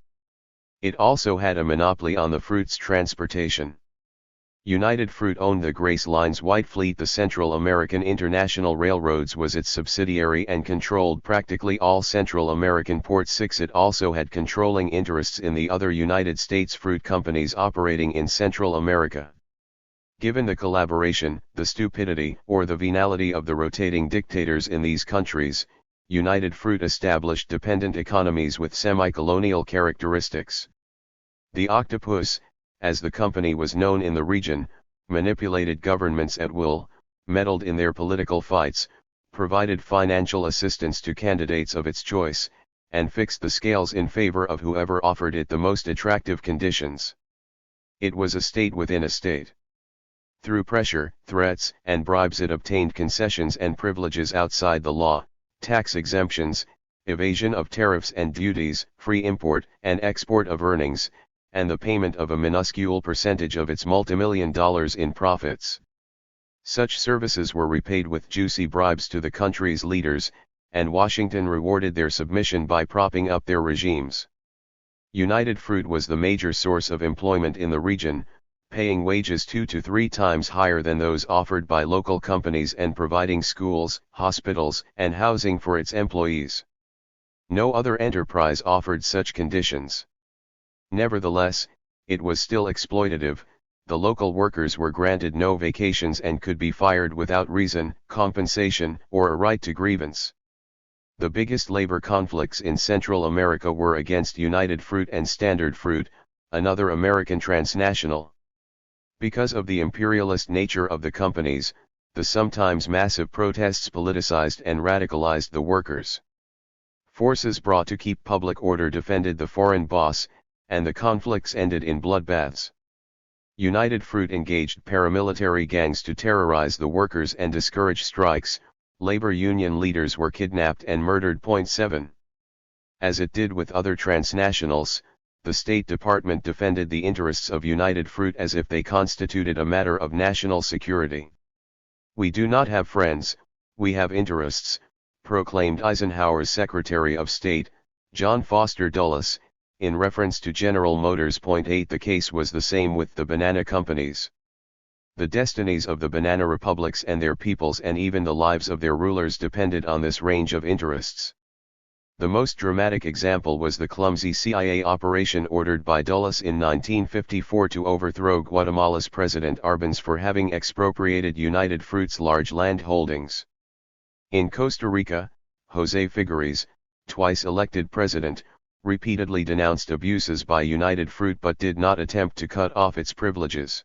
It also had a monopoly on the fruit's transportation. United Fruit owned the Grace Line's White Fleet. The Central American International Railroads was its subsidiary and controlled practically all Central American ports. 6. It also had controlling interests in the other United States fruit companies operating in Central America. Given the collaboration, the stupidity, or the venality of the rotating dictators in these countries, United Fruit established dependent economies with semi-colonial characteristics. The Octopus, as the company was known in the region, manipulated governments at will, meddled in their political fights, provided financial assistance to candidates of its choice, and fixed the scales in favor of whoever offered it the most attractive conditions. It was a state within a state. Through pressure, threats, and bribes it obtained concessions and privileges outside the law, tax exemptions, evasion of tariffs and duties, free import and export of earnings, and the payment of a minuscule percentage of its multimillion dollars in profits. Such services were repaid with juicy bribes to the country's leaders, and Washington rewarded their submission by propping up their regimes. United Fruit was the major source of employment in the region, paying wages 2 to 3 times higher than those offered by local companies and providing schools, hospitals, and housing for its employees. No other enterprise offered such conditions. Nevertheless, it was still exploitative. The local workers were granted no vacations and could be fired without reason, compensation, or a right to grievance. The biggest labor conflicts in Central America were against United Fruit and Standard Fruit, another American transnational. Because of the imperialist nature of the companies, the sometimes massive protests politicized and radicalized the workers. Forces brought to keep public order defended the foreign boss, and the conflicts ended in bloodbaths. United Fruit engaged paramilitary gangs to terrorize the workers and discourage strikes. Labor union leaders were kidnapped and murdered. 7. As it did with other transnationals, the State Department defended the interests of United Fruit as if they constituted a matter of national security. "We do not have friends, we have interests," proclaimed Eisenhower's Secretary of State, John Foster Dulles, in reference to General Motors. 8. The case was the same with the banana companies. The destinies of the banana republics and their peoples and even the lives of their rulers depended on this range of interests. The most dramatic example was the clumsy CIA operation ordered by Dulles in 1954 to overthrow Guatemala's President Arbenz for having expropriated United Fruit's large land holdings. In Costa Rica, José Figueres, twice elected president, repeatedly denounced abuses by United Fruit but did not attempt to cut off its privileges.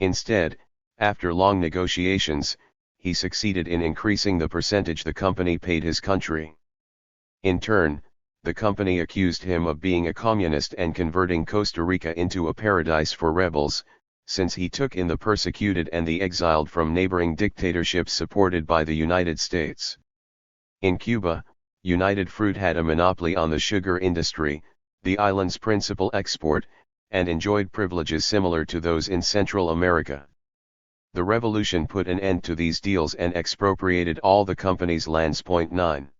Instead, after long negotiations, he succeeded in increasing the percentage the company paid his country. In turn, the company accused him of being a communist and converting Costa Rica into a paradise for rebels, since he took in the persecuted and the exiled from neighboring dictatorships supported by the United States. In Cuba, United Fruit had a monopoly on the sugar industry, the island's principal export, and enjoyed privileges similar to those in Central America. The revolution put an end to these deals and expropriated all the company's lands. 9.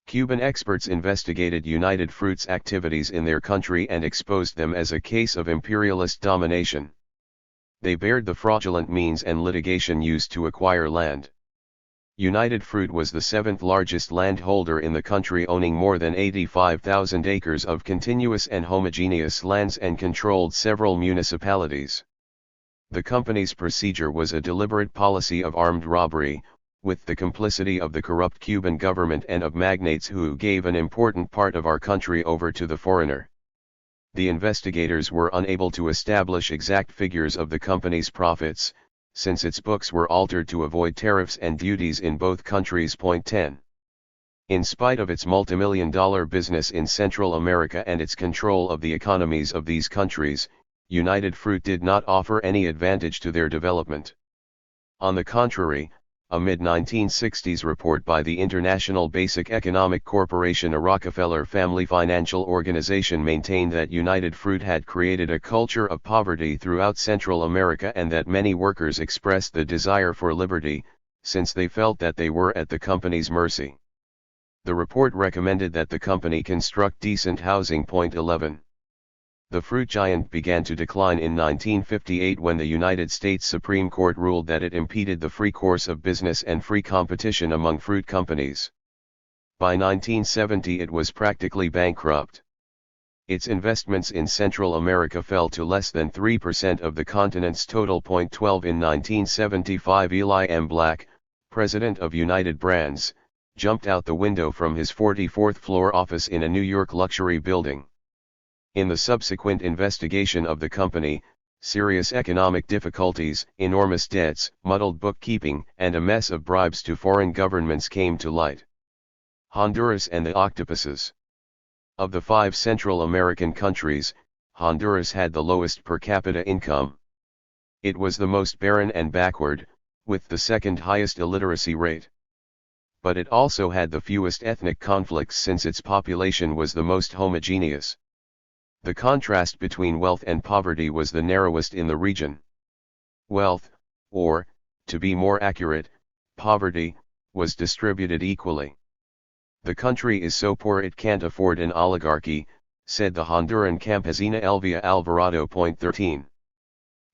Cuban experts investigated United Fruit's activities in their country and exposed them as a case of imperialist domination. They bared the fraudulent means and litigation used to acquire land. United Fruit was the 7th largest landholder in the country, owning more than 85,000 acres of continuous and homogeneous lands and controlled several municipalities. The company's procedure was a deliberate policy of armed robbery, with the complicity of the corrupt Cuban government and of magnates who gave an important part of our country over to the foreigner. The investigators were unable to establish exact figures of the company's profits, since its books were altered to avoid tariffs and duties in both countries. 10. In spite of its multimillion-dollar business in Central America and its control of the economies of these countries, United Fruit did not offer any advantage to their development. On the contrary, a mid-1960s report by the International Basic Economic Corporation, a Rockefeller family financial organization, maintained that United Fruit had created a culture of poverty throughout Central America and that many workers expressed the desire for liberty, since they felt that they were at the company's mercy. The report recommended that the company construct decent housing. 11. The fruit giant began to decline in 1958 when the United States Supreme Court ruled that it impeded the free course of business and free competition among fruit companies. By 1970 it was practically bankrupt. Its investments in Central America fell to less than 3% of the continent's total. 12. In 1975 Eli M. Black, president of United Brands, jumped out the window from his 44th floor office in a New York luxury building. In the subsequent investigation of the company, serious economic difficulties, enormous debts, muddled bookkeeping, and a mess of bribes to foreign governments came to light. Honduras and the octopuses. Of the 5 Central American countries, Honduras had the lowest per capita income. It was the most barren and backward, with the second highest illiteracy rate. but it also had the fewest ethnic conflicts since its population was the most homogeneous. The contrast between wealth and poverty was the narrowest in the region. Wealth, or, to be more accurate, poverty, was distributed equally. "The country is so poor it can't afford an oligarchy," said the Honduran campesina Elvia Alvarado. 13.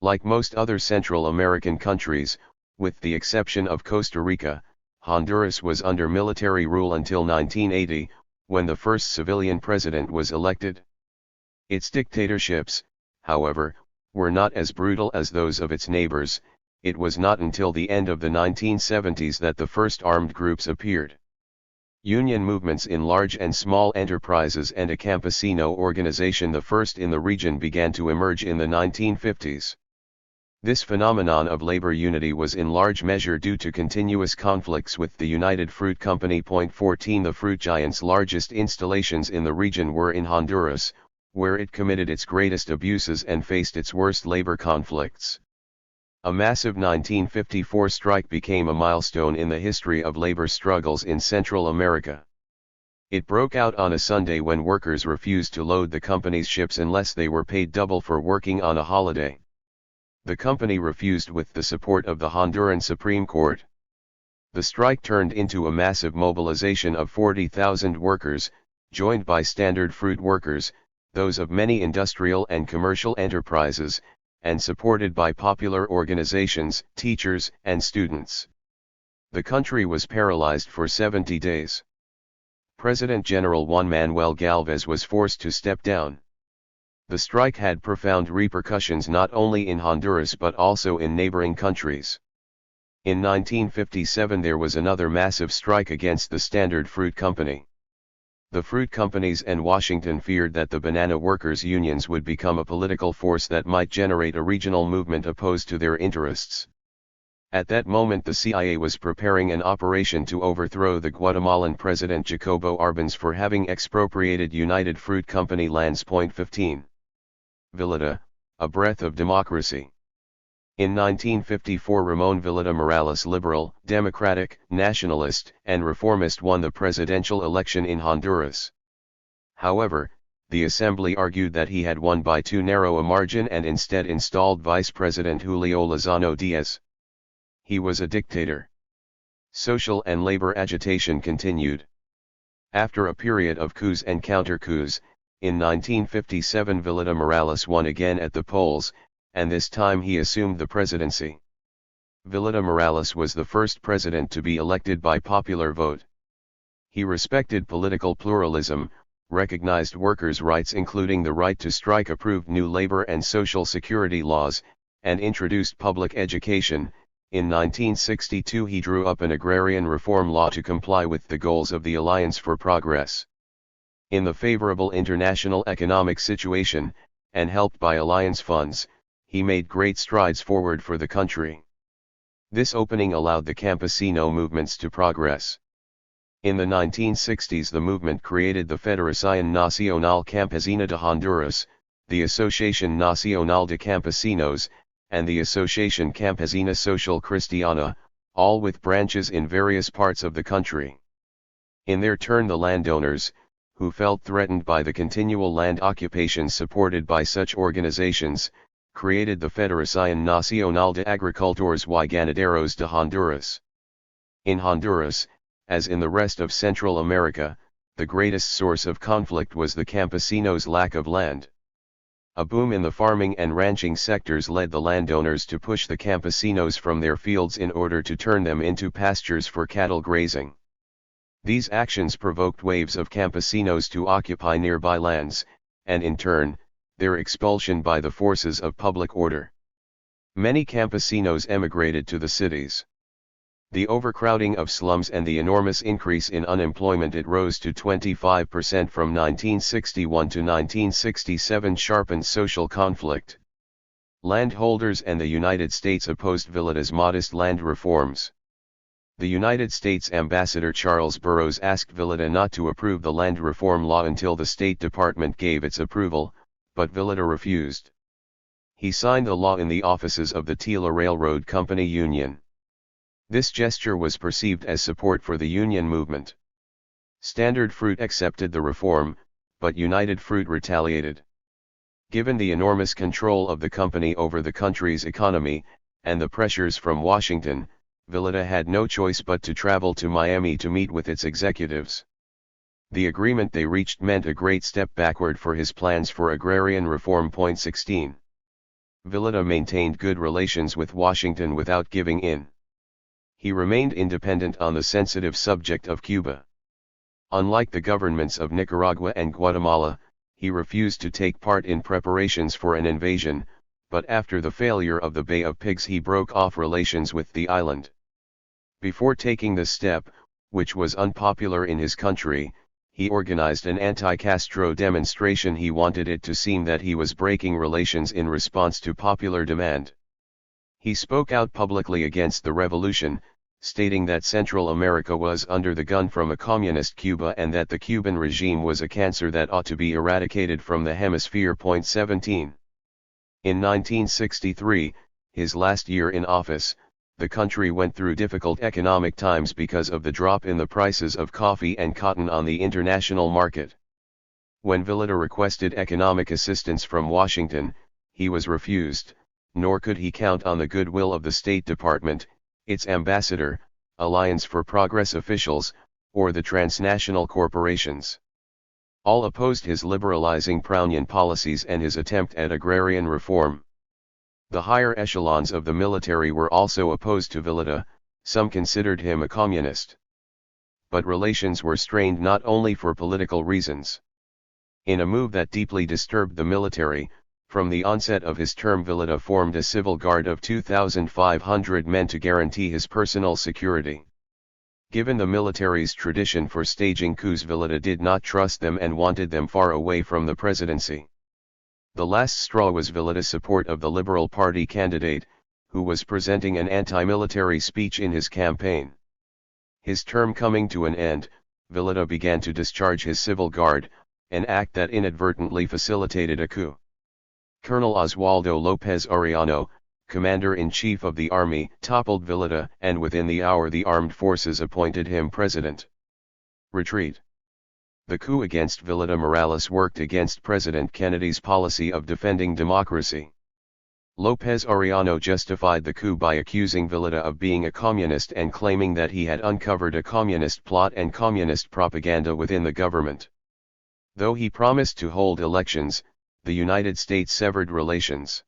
Like most other Central American countries, with the exception of Costa Rica, Honduras was under military rule until 1980, when the first civilian president was elected. Its dictatorships, however, were not as brutal as those of its neighbors. It was not until the end of the 1970s that the first armed groups appeared. Union movements in large and small enterprises and a campesino organization, the first in the region, began to emerge in the 1950s. This phenomenon of labor unity was in large measure due to continuous conflicts with the United Fruit Company. 14 The fruit giant's largest installations in the region were in Honduras, where it committed its greatest abuses and faced its worst labor conflicts. A massive 1954 strike became a milestone in the history of labor struggles in Central America. It broke out on a Sunday when workers refused to load the company's ships unless they were paid double for working on a holiday. The company refused with the support of the Honduran Supreme Court. The strike turned into a massive mobilization of 40,000 workers, joined by standard fruit workers, those of many industrial and commercial enterprises, and supported by popular organizations, teachers, and students. The country was paralyzed for 70 days. President General Juan Manuel Galvez was forced to step down. The strike had profound repercussions not only in Honduras but also in neighboring countries. In 1957 there was another massive strike against the Standard Fruit Company. The fruit companies and Washington feared that the banana workers' unions would become a political force that might generate a regional movement opposed to their interests. At that moment the CIA was preparing an operation to overthrow the Guatemalan President Jacobo Arbenz for having expropriated United Fruit Company lands. 15. Villeda, a breath of democracy. In 1954 Ramon Villeda Morales, liberal, democratic, nationalist, and reformist, won the presidential election in Honduras. However, the assembly argued that he had won by too narrow a margin and instead installed Vice President Julio Lozano Diaz. He was a dictator. Social and labor agitation continued. After a period of coups and counter-coups, in 1957 Villeda Morales won again at the polls, and this time he assumed the presidency. Villeda Morales was the first president to be elected by popular vote. He respected political pluralism, recognized workers' rights including the right to strike, approved new labor and social security laws, and introduced public education. In 1962 he drew up an agrarian reform law to comply with the goals of the Alliance for Progress. In the favorable international economic situation, and helped by alliance funds, he made great strides forward for the country. This opening allowed the campesino movements to progress. In the 1960s the movement created the Federación Nacional Campesina de Honduras, the Asociación Nacional de Campesinos, and the Asociación Campesina Social Cristiana, all with branches in various parts of the country. In their turn the landowners, who felt threatened by the continual land occupations supported by such organizations, created the Federación Nacional de Agricultores y Ganaderos de Honduras. In Honduras, as in the rest of Central America, the greatest source of conflict was the campesinos' lack of land. A boom in the farming and ranching sectors led the landowners to push the campesinos from their fields in order to turn them into pastures for cattle grazing. These actions provoked waves of campesinos to occupy nearby lands, and in turn, their expulsion by the forces of public order. Many campesinos emigrated to the cities. The overcrowding of slums and the enormous increase in unemployment, it rose to 25% from 1961 to 1967, sharpened social conflict. Landholders and the United States opposed Villeda's modest land reforms. The United States Ambassador Charles Burroughs asked Villeda not to approve the land reform law until the State Department gave its approval, but Villeda refused. He signed the law in the offices of the Tila Railroad Company Union. This gesture was perceived as support for the Union movement. Standard Fruit accepted the reform, but United Fruit retaliated. Given the enormous control of the company over the country's economy, and the pressures from Washington, Villeda had no choice but to travel to Miami to meet with its executives. The agreement they reached meant a great step backward for his plans for agrarian reform. 16. Villeda maintained good relations with Washington without giving in. He remained independent on the sensitive subject of Cuba. Unlike the governments of Nicaragua and Guatemala, he refused to take part in preparations for an invasion, but after the failure of the Bay of Pigs he broke off relations with the island. Before taking this step, which was unpopular in his country, he organized an anti-Castro demonstration. He wanted it to seem that he was breaking relations in response to popular demand. He spoke out publicly against the revolution, stating that Central America was under the gun from a communist Cuba and that the Cuban regime was a cancer that ought to be eradicated from the hemisphere. 17. In 1963, his last year in office, the country went through difficult economic times because of the drop in the prices of coffee and cotton on the international market. When Villeda requested economic assistance from Washington, he was refused, nor could he count on the goodwill of the State Department, its ambassador, Alliance for Progress officials, or the transnational corporations. All opposed his liberalizing Brownian policies and his attempt at agrarian reform. The higher echelons of the military were also opposed to Villeda, some considered him a communist. But relations were strained not only for political reasons. In a move that deeply disturbed the military, from the onset of his term Villeda formed a civil guard of 2,500 men to guarantee his personal security. Given the military's tradition for staging coups, Villeda did not trust them and wanted them far away from the presidency. The last straw was Villeda's support of the Liberal Party candidate, who was presenting an anti-military speech in his campaign. His term coming to an end, Villeda began to discharge his civil guard, an act that inadvertently facilitated a coup. Colonel Oswaldo Lopez Arellano, commander-in-chief of the army, toppled Villeda, and within the hour the armed forces appointed him president. Retreat. The coup against Villeda Morales worked against President Kennedy's policy of defending democracy. Lopez Arellano justified the coup by accusing Villeda of being a communist and claiming that he had uncovered a communist plot and communist propaganda within the government. Though he promised to hold elections, the United States severed relations.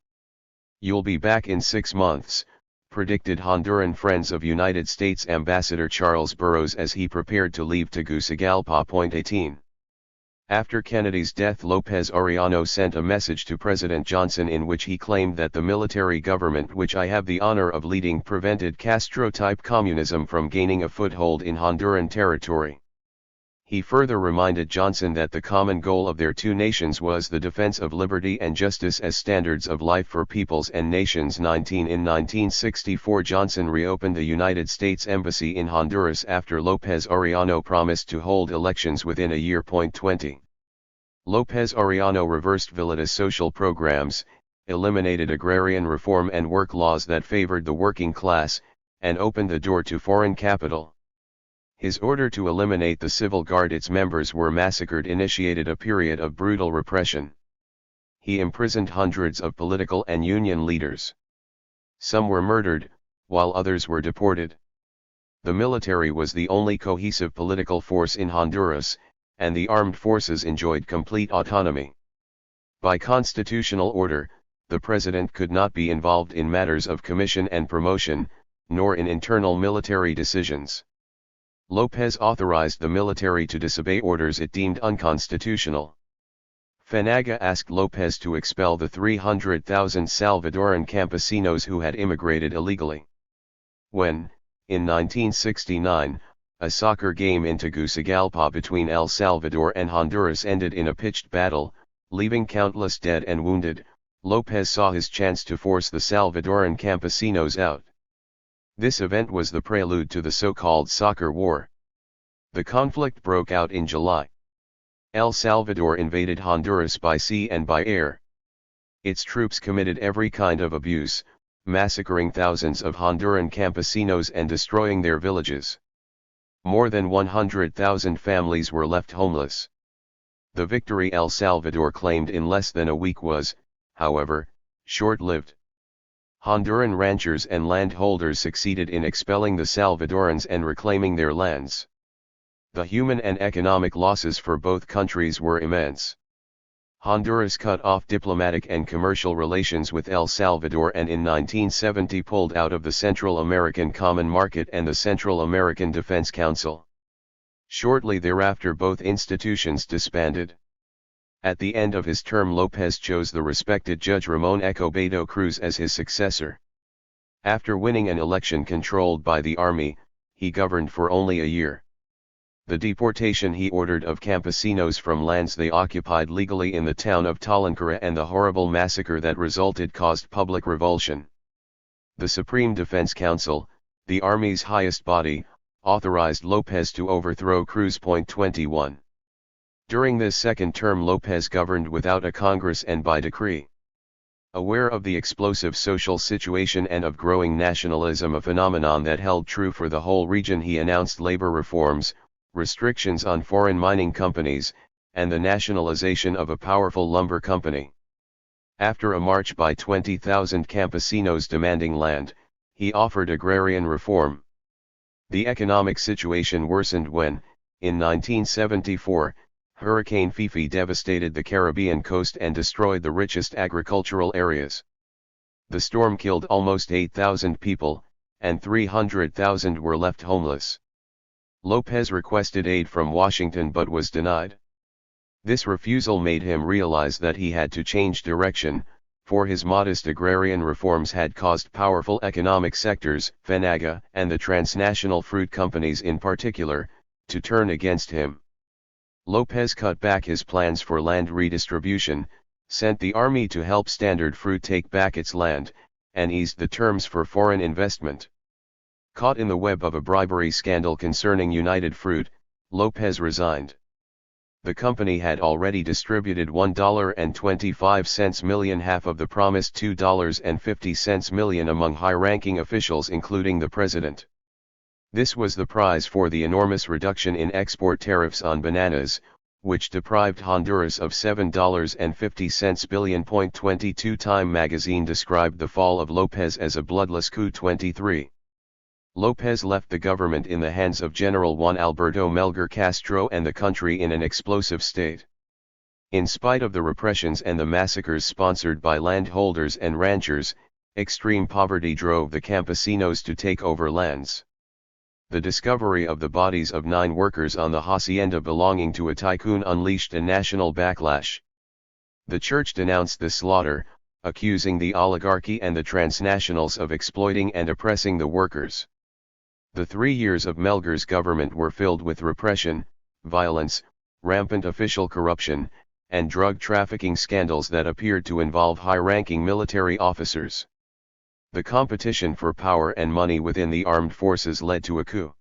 "You'll be back in 6 months," predicted Honduran Friends of United States Ambassador Charles Burrows as he prepared to leave Tegucigalpa. 18. After Kennedy's death, Lopez Arellano sent a message to President Johnson in which he claimed that the military government which I have the honor of leading prevented Castro-type communism from gaining a foothold in Honduran territory. He further reminded Johnson that the common goal of their two nations was the defense of liberty and justice as standards of life for peoples and nations. 19. In 1964, Johnson reopened the United States Embassy in Honduras after Lopez Arellano promised to hold elections within a year. 20. Lopez Arellano reversed Villeda's social programs, eliminated agrarian reform and work laws that favored the working class, and opened the door to foreign capital. His order to eliminate the civil guard, its members were massacred, initiated a period of brutal repression. He imprisoned hundreds of political and union leaders. Some were murdered, while others were deported. The military was the only cohesive political force in Honduras, and the armed forces enjoyed complete autonomy. By constitutional order, the president could not be involved in matters of commission and promotion, nor in internal military decisions. Lopez authorized the military to disobey orders it deemed unconstitutional. Fanaga asked Lopez to expel the 300,000 Salvadoran campesinos who had immigrated illegally. When, in 1969, a soccer game in Tegucigalpa between El Salvador and Honduras ended in a pitched battle, leaving countless dead and wounded, Lopez saw his chance to force the Salvadoran campesinos out. This event was the prelude to the so-called Soccer War. The conflict broke out in July. El Salvador invaded Honduras by sea and by air. Its troops committed every kind of abuse, massacring thousands of Honduran campesinos and destroying their villages. More than 100,000 families were left homeless. The victory El Salvador claimed in less than a week was, however, short-lived. Honduran ranchers and landholders succeeded in expelling the Salvadorans and reclaiming their lands. The human and economic losses for both countries were immense. Honduras cut off diplomatic and commercial relations with El Salvador and in 1970 pulled out of the Central American Common Market and the Central American Defense Council. Shortly thereafter both institutions disbanded. At the end of his term Lopez chose the respected Judge Ramon Escobedo Cruz as his successor. After winning an election controlled by the army, he governed for only a year. The deportation he ordered of campesinos from lands they occupied legally in the town of Talancara and the horrible massacre that resulted caused public revulsion. The Supreme Defense Council, the army's highest body, authorized Lopez to overthrow Cruz. 21. During this second term Lopez governed without a Congress and by decree. Aware of the explosive social situation and of growing nationalism, a phenomenon that held true for the whole region, he announced labor reforms, restrictions on foreign mining companies, and the nationalization of a powerful lumber company. After a march by 20,000 campesinos demanding land, he offered agrarian reform. The economic situation worsened when, in 1974, Hurricane Fifi devastated the Caribbean coast and destroyed the richest agricultural areas. The storm killed almost 8,000 people, and 300,000 were left homeless. Lopez requested aid from Washington but was denied. This refusal made him realize that he had to change direction, for his modest agrarian reforms had caused powerful economic sectors, FENAGA and the transnational fruit companies in particular, to turn against him. Lopez cut back his plans for land redistribution, sent the army to help Standard Fruit take back its land, and eased the terms for foreign investment. Caught in the web of a bribery scandal concerning United Fruit, Lopez resigned. The company had already distributed $1.25 million, half of the promised $2.50 million, among high-ranking officials including the president. This was the prize for the enormous reduction in export tariffs on bananas, which deprived Honduras of $7.50 billion. 22 Time magazine described the fall of Lopez as a bloodless coup. 23. Lopez left the government in the hands of General Juan Alberto Melgar Castro and the country in an explosive state. In spite of the repressions and the massacres sponsored by landholders and ranchers, extreme poverty drove the campesinos to take over lands. The discovery of the bodies of 9 workers on the hacienda belonging to a tycoon unleashed a national backlash. The church denounced the slaughter, accusing the oligarchy and the transnationals of exploiting and oppressing the workers. The 3 years of Melgar's government were filled with repression, violence, rampant official corruption, and drug trafficking scandals that appeared to involve high-ranking military officers. The competition for power and money within the armed forces led to a coup.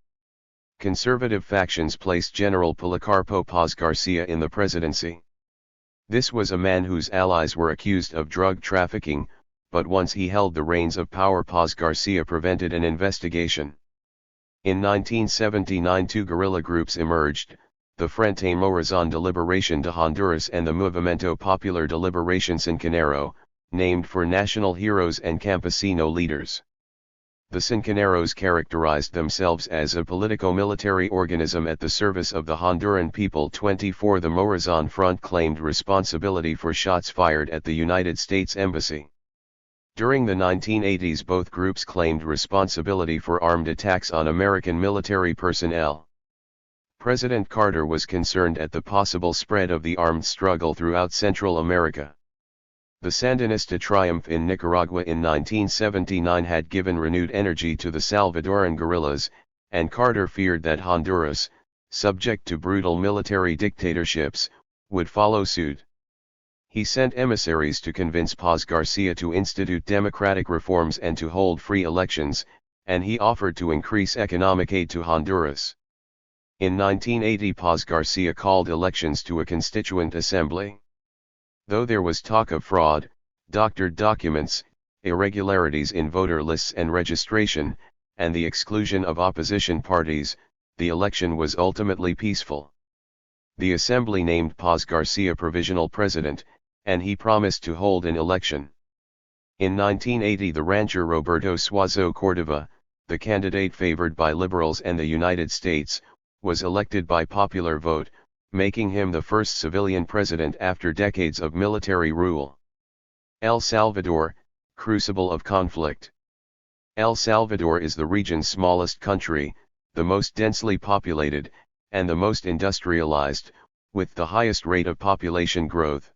Conservative factions placed General Policarpo Paz Garcia in the presidency. This was a man whose allies were accused of drug trafficking, but once he held the reins of power, Paz Garcia prevented an investigation. In 1979 2 guerrilla groups emerged, the Frente Morazon de Liberación de Honduras and the Movimiento Popular de Liberación Cincanero, named for national heroes and campesino leaders. The Cincaneros characterized themselves as a politico-military organism at the service of the Honduran people. 24 The Morazon Front claimed responsibility for shots fired at the United States Embassy. During the 1980s both groups claimed responsibility for armed attacks on American military personnel. President Carter was concerned at the possible spread of the armed struggle throughout Central America. The Sandinista triumph in Nicaragua in 1979 had given renewed energy to the Salvadoran guerrillas, and Carter feared that Honduras, subject to brutal military dictatorships, would follow suit. He sent emissaries to convince Paz Garcia to institute democratic reforms and to hold free elections, and he offered to increase economic aid to Honduras. In 1980 Paz Garcia called elections to a constituent assembly. Though there was talk of fraud, doctored documents, irregularities in voter lists and registration, and the exclusion of opposition parties, the election was ultimately peaceful. The assembly named Paz Garcia provisional president, and he promised to hold an election. In 1980 the rancher Roberto Suazo Cordova, the candidate favored by liberals and the United States, was elected by popular vote, making him the first civilian president after decades of military rule. El Salvador, crucible of conflict. El Salvador is the region's smallest country, the most densely populated, and the most industrialized, with the highest rate of population growth.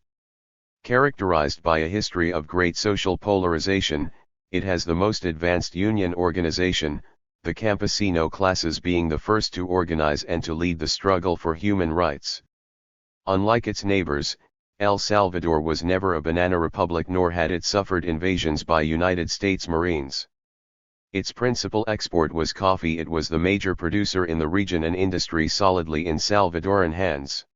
Characterized by a history of great social polarization, it has the most advanced union organization, the campesino classes being the first to organize and to lead the struggle for human rights. Unlike its neighbors, El Salvador was never a banana republic nor had it suffered invasions by United States Marines. Its principal export was coffee. It was the major producer in the region and industry solidly in Salvadoran hands.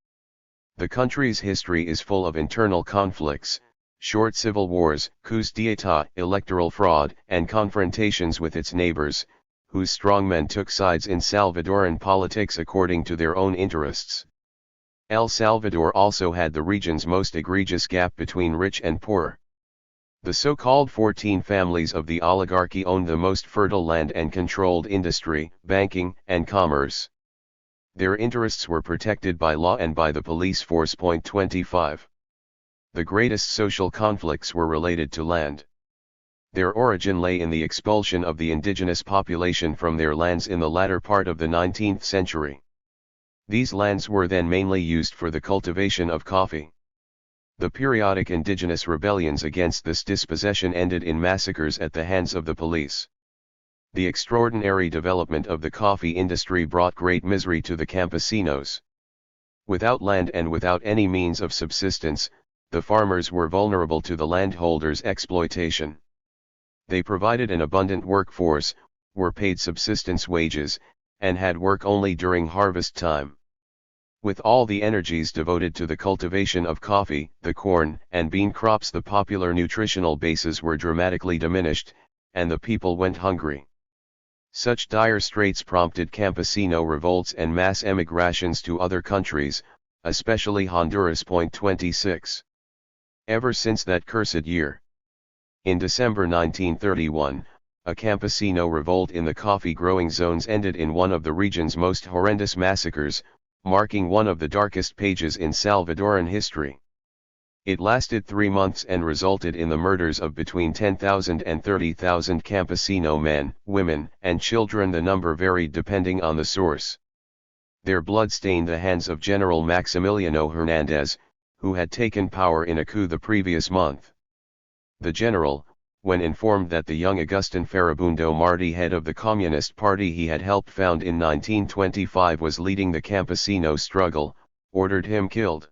The country's history is full of internal conflicts, short civil wars, coups d'état, electoral fraud, and confrontations with its neighbors, whose strongmen took sides in Salvadoran politics according to their own interests. El Salvador also had the region's most egregious gap between rich and poor. The so-called 14 families of the oligarchy owned the most fertile land and controlled industry, banking, and commerce. Their interests were protected by law and by the police force. 25. The greatest social conflicts were related to land. Their origin lay in the expulsion of the indigenous population from their lands in the latter part of the 19th century. These lands were then mainly used for the cultivation of coffee. The periodic indigenous rebellions against this dispossession ended in massacres at the hands of the police. The extraordinary development of the coffee industry brought great misery to the campesinos. Without land and without any means of subsistence, the farmers were vulnerable to the landholders' exploitation. They provided an abundant workforce, were paid subsistence wages, and had work only during harvest time. With all the energies devoted to the cultivation of coffee, the corn and bean crops, the popular nutritional bases were dramatically diminished, and the people went hungry. Such dire straits prompted campesino revolts and mass emigrations to other countries, especially Honduras. 26. Ever since that cursed year. In December 1931, a campesino revolt in the coffee-growing zones ended in one of the region's most horrendous massacres, marking one of the darkest pages in Salvadoran history. It lasted 3 months and resulted in the murders of between 10,000 and 30,000 campesino men, women, and children. The number varied depending on the source. Their blood stained the hands of General Maximiliano Hernandez, who had taken power in a coup the previous month. The general, when informed that the young Agustin Farabundo Martí, head of the Communist Party he had helped found in 1925, was leading the campesino struggle, ordered him killed.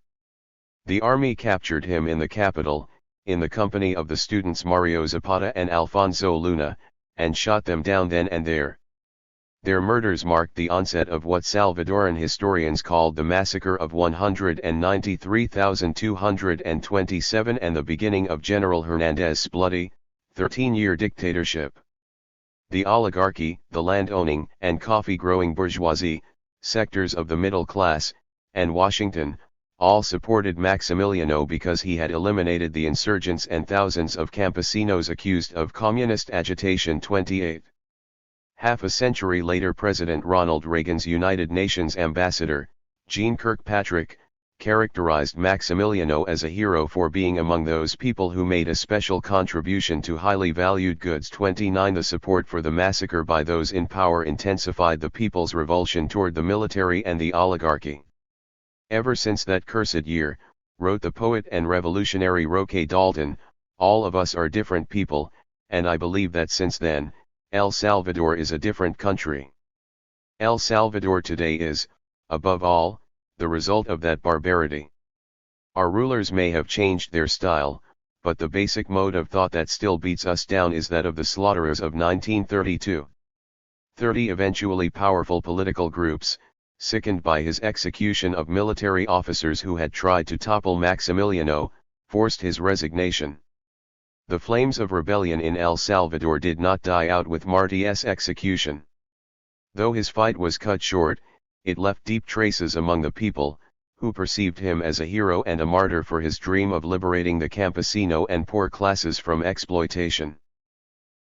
The army captured him in the capital, in the company of the students Mario Zapata and Alfonso Luna, and shot them down then and there. Their murders marked the onset of what Salvadoran historians called the Massacre of 193,227 and the beginning of General Hernandez's bloody, 13-year dictatorship. The oligarchy, the land-owning and coffee-growing bourgeoisie, sectors of the middle class, and Washington, all supported Maximiliano because he had eliminated the insurgents and thousands of campesinos accused of communist agitation. 28. Half a century later, President Ronald Reagan's United Nations ambassador, Jeane Kirkpatrick, characterized Maximiliano as a hero for being among those people who made a special contribution to highly valued goods. 29. The support for the massacre by those in power intensified the people's revulsion toward the military and the oligarchy. Ever since that cursed year, wrote the poet and revolutionary Roque Dalton, all of us are different people, and I believe that since then, El Salvador is a different country. El Salvador today is, above all, the result of that barbarity. Our rulers may have changed their style, but the basic mode of thought that still beats us down is that of the slaughterers of 1932. 30 eventually powerful political groups, sickened by his execution of military officers who had tried to topple Maximiliano, forced his resignation. The flames of rebellion in El Salvador did not die out with Martínez's execution. Though his fight was cut short, it left deep traces among the people, who perceived him as a hero and a martyr for his dream of liberating the campesino and poor classes from exploitation.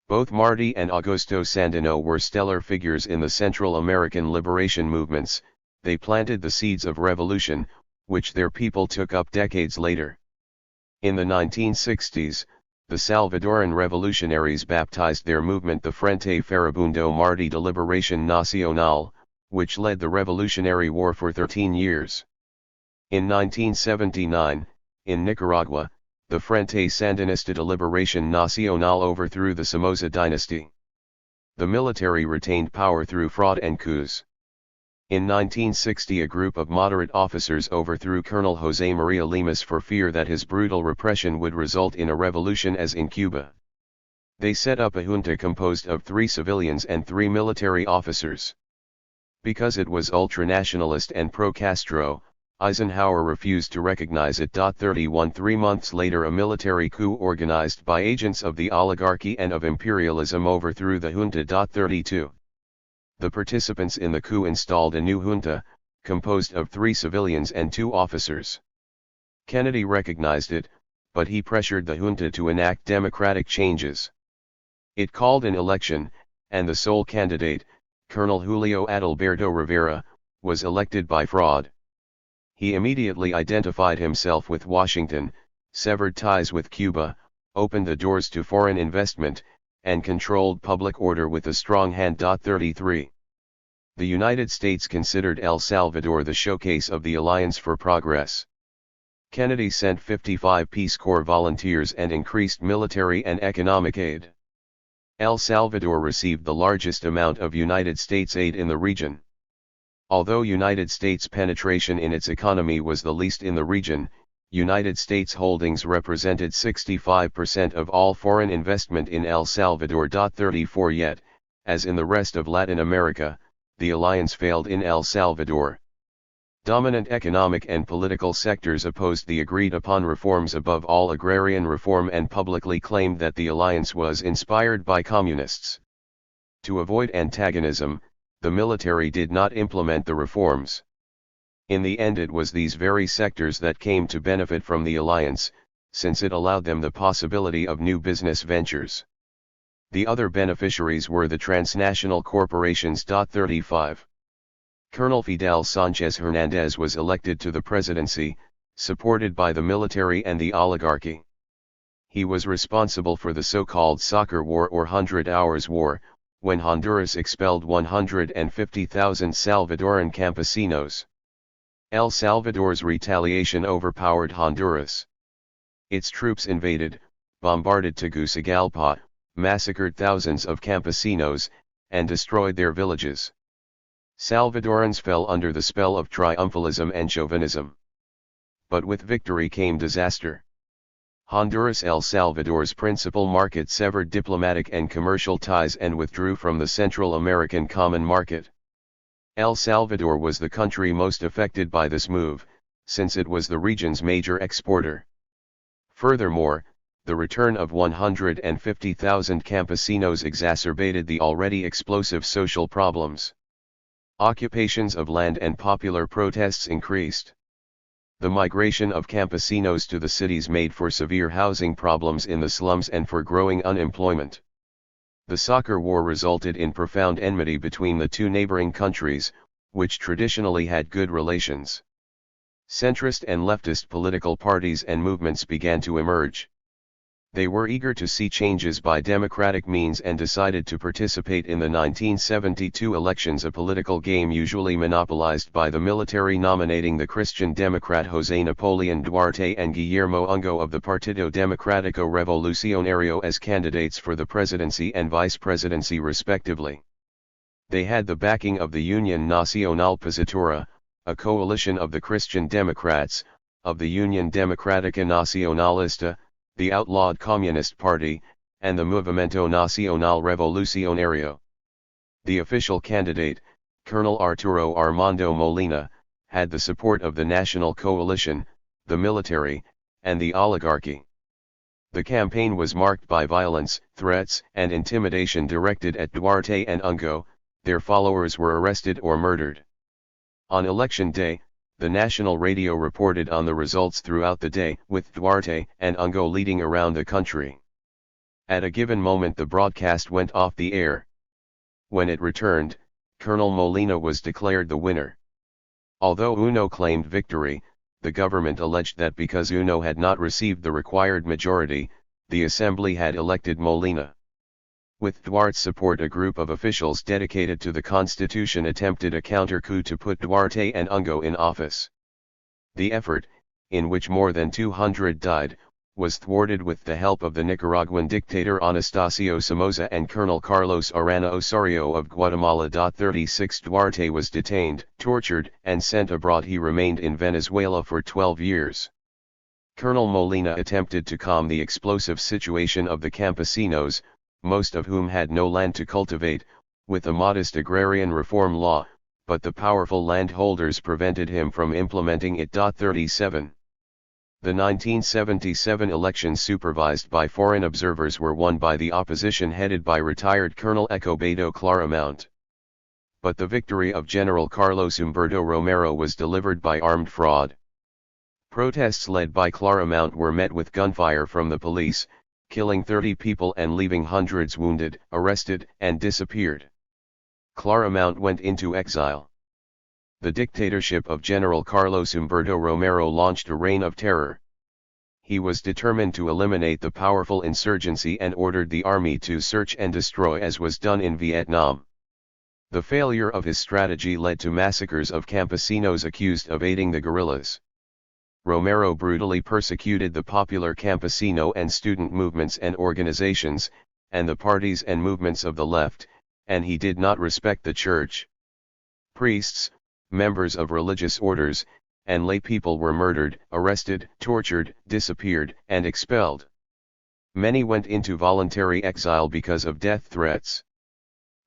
Both Martí and Augusto Sandino were stellar figures in the Central American liberation movements. They planted the seeds of revolution, which their people took up decades later. In the 1960s, the Salvadoran revolutionaries baptized their movement the Frente Farabundo Martí de Liberación Nacional, which led the Revolutionary War for 13 years. In 1979, in Nicaragua, the Frente Sandinista de Liberación Nacional overthrew the Somoza dynasty. The military retained power through fraud and coups. In 1960, a group of moderate officers overthrew Colonel José María Lemus for fear that his brutal repression would result in a revolution as in Cuba. They set up a junta composed of 3 civilians and 3 military officers. Because it was ultranationalist and pro-Castro, Eisenhower refused to recognize it. 3 months later, a military coup organized by agents of the oligarchy and of imperialism overthrew the junta. 32. The participants in the coup installed a new junta, composed of 3 civilians and 2 officers. Kennedy recognized it, but he pressured the junta to enact democratic changes. It called an election, and the sole candidate, Colonel Julio Adalberto Rivera, was elected by fraud. He immediately identified himself with Washington, severed ties with Cuba, opened the doors to foreign investment, and controlled public order with a strong hand. 33. The United States considered El Salvador the showcase of the Alliance for Progress. Kennedy sent 55 Peace Corps volunteers and increased military and economic aid. El Salvador received the largest amount of United States aid in the region. Although United States penetration in its economy was the least in the region, United States holdings represented 65% of all foreign investment in El Salvador. 34. Yet, as in the rest of Latin America, the alliance failed in El Salvador. Dominant economic and political sectors opposed the agreed-upon reforms, above all agrarian reform, and publicly claimed that the alliance was inspired by communists. To avoid antagonism, the military did not implement the reforms. In the end, it was these very sectors that came to benefit from the alliance, since it allowed them the possibility of new business ventures. The other beneficiaries were the transnational corporations. 35. Colonel Fidel Sánchez Hernández was elected to the presidency, supported by the military and the oligarchy. He was responsible for the so-called Soccer War or 100 Hours War, when Honduras expelled 150,000 Salvadoran campesinos. El Salvador's retaliation overpowered Honduras. Its troops invaded, bombarded Tegucigalpa, massacred thousands of campesinos, and destroyed their villages. Salvadorans fell under the spell of triumphalism and chauvinism. But with victory came disaster. Honduras, El Salvador's principal market, severed diplomatic and commercial ties and withdrew from the Central American Common Market. El Salvador was the country most affected by this move, since it was the region's major exporter. Furthermore, the return of 150,000 campesinos exacerbated the already explosive social problems. Occupations of land and popular protests increased. The migration of campesinos to the cities made for severe housing problems in the slums and for growing unemployment. The Soccer War resulted in profound enmity between the 2 neighboring countries, which traditionally had good relations. Centrist and leftist political parties and movements began to emerge. They were eager to see changes by democratic means and decided to participate in the 1972 elections, a political game usually monopolized by the military, nominating the Christian Democrat José Napoleón Duarte and Guillermo Ungo of the Partido Democrático Revolucionario as candidates for the presidency and vice presidency respectively. They had the backing of the Unión Nacional Positora, a coalition of the Christian Democrats, of the Unión Democrática Nacionalista, the outlawed Communist Party, and the Movimiento Nacional Revolucionario. The official candidate, Colonel Arturo Armando Molina, had the support of the National Coalition, the military, and the oligarchy. The campaign was marked by violence, threats, and intimidation directed at Duarte and Ungo. Their followers were arrested or murdered. On election day, the national radio reported on the results throughout the day, with Duarte and Ungo leading around the country. At a given moment the broadcast went off the air. When it returned, Colonel Molina was declared the winner. Although UNO claimed victory, the government alleged that because UNO had not received the required majority, the assembly had elected Molina. With Duarte's support, a group of officials dedicated to the constitution attempted a counter-coup to put Duarte and Ungo in office. The effort, in which more than 200 died, was thwarted with the help of the Nicaraguan dictator Anastasio Somoza and Colonel Carlos Arana Osorio of Guatemala. 36 Duarte was detained, tortured, and sent abroad. He remained in Venezuela for 12 years. Colonel Molina attempted to calm the explosive situation of the campesinos, most of whom had no land to cultivate, with a modest agrarian reform law, but the powerful landholders prevented him from implementing it. 37. The 1977 elections, supervised by foreign observers, were won by the opposition headed by retired Colonel Escobedo Claramunt. But the victory of General Carlos Humberto Romero was delivered by armed fraud. Protests led by Claramunt were met with gunfire from the police, killing 30 people and leaving hundreds wounded, arrested, and disappeared. Claramunt went into exile. The dictatorship of General Carlos Humberto Romero launched a reign of terror. He was determined to eliminate the powerful insurgency and ordered the army to search and destroy, as was done in Vietnam. The failure of his strategy led to massacres of campesinos accused of aiding the guerrillas. Romero brutally persecuted the popular campesino and student movements and organizations, and the parties and movements of the left, and he did not respect the church. Priests, members of religious orders, and lay people were murdered, arrested, tortured, disappeared, and expelled. Many went into voluntary exile because of death threats.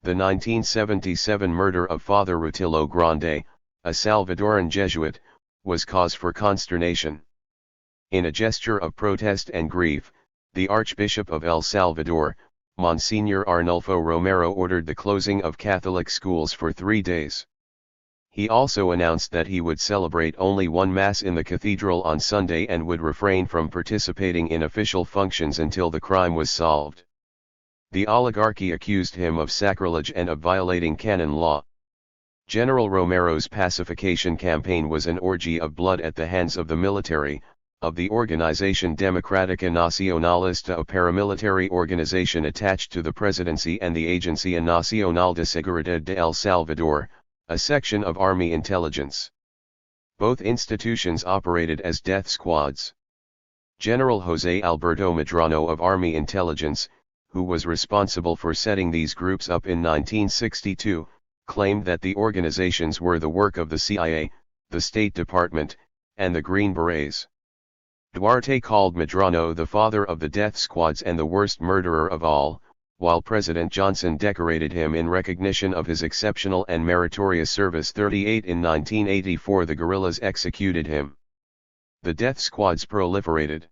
The 1977 murder of Father Rutilio Grande, a Salvadoran Jesuit, was cause for consternation. In a gesture of protest and grief, the Archbishop of El Salvador, Monsignor Arnulfo Romero, ordered the closing of Catholic schools for 3 days. He also announced that he would celebrate only one Mass in the cathedral on Sunday and would refrain from participating in official functions until the crime was solved. The oligarchy accused him of sacrilege and of violating canon law. General Romero's pacification campaign was an orgy of blood at the hands of the military, of the Organización Democrática Nacionalista, a paramilitary organization attached to the presidency, and the Agencia Nacional de Seguridad de El Salvador, a section of Army intelligence. Both institutions operated as death squads. General José Alberto Medrano of Army intelligence, who was responsible for setting these groups up in 1962, claimed that the organizations were the work of the CIA, the State Department, and the Green Berets. Duarte called Medrano the father of the death squads and the worst murderer of all, while President Johnson decorated him in recognition of his exceptional and meritorious service. 38 In 1984 the guerrillas executed him. The death squads proliferated.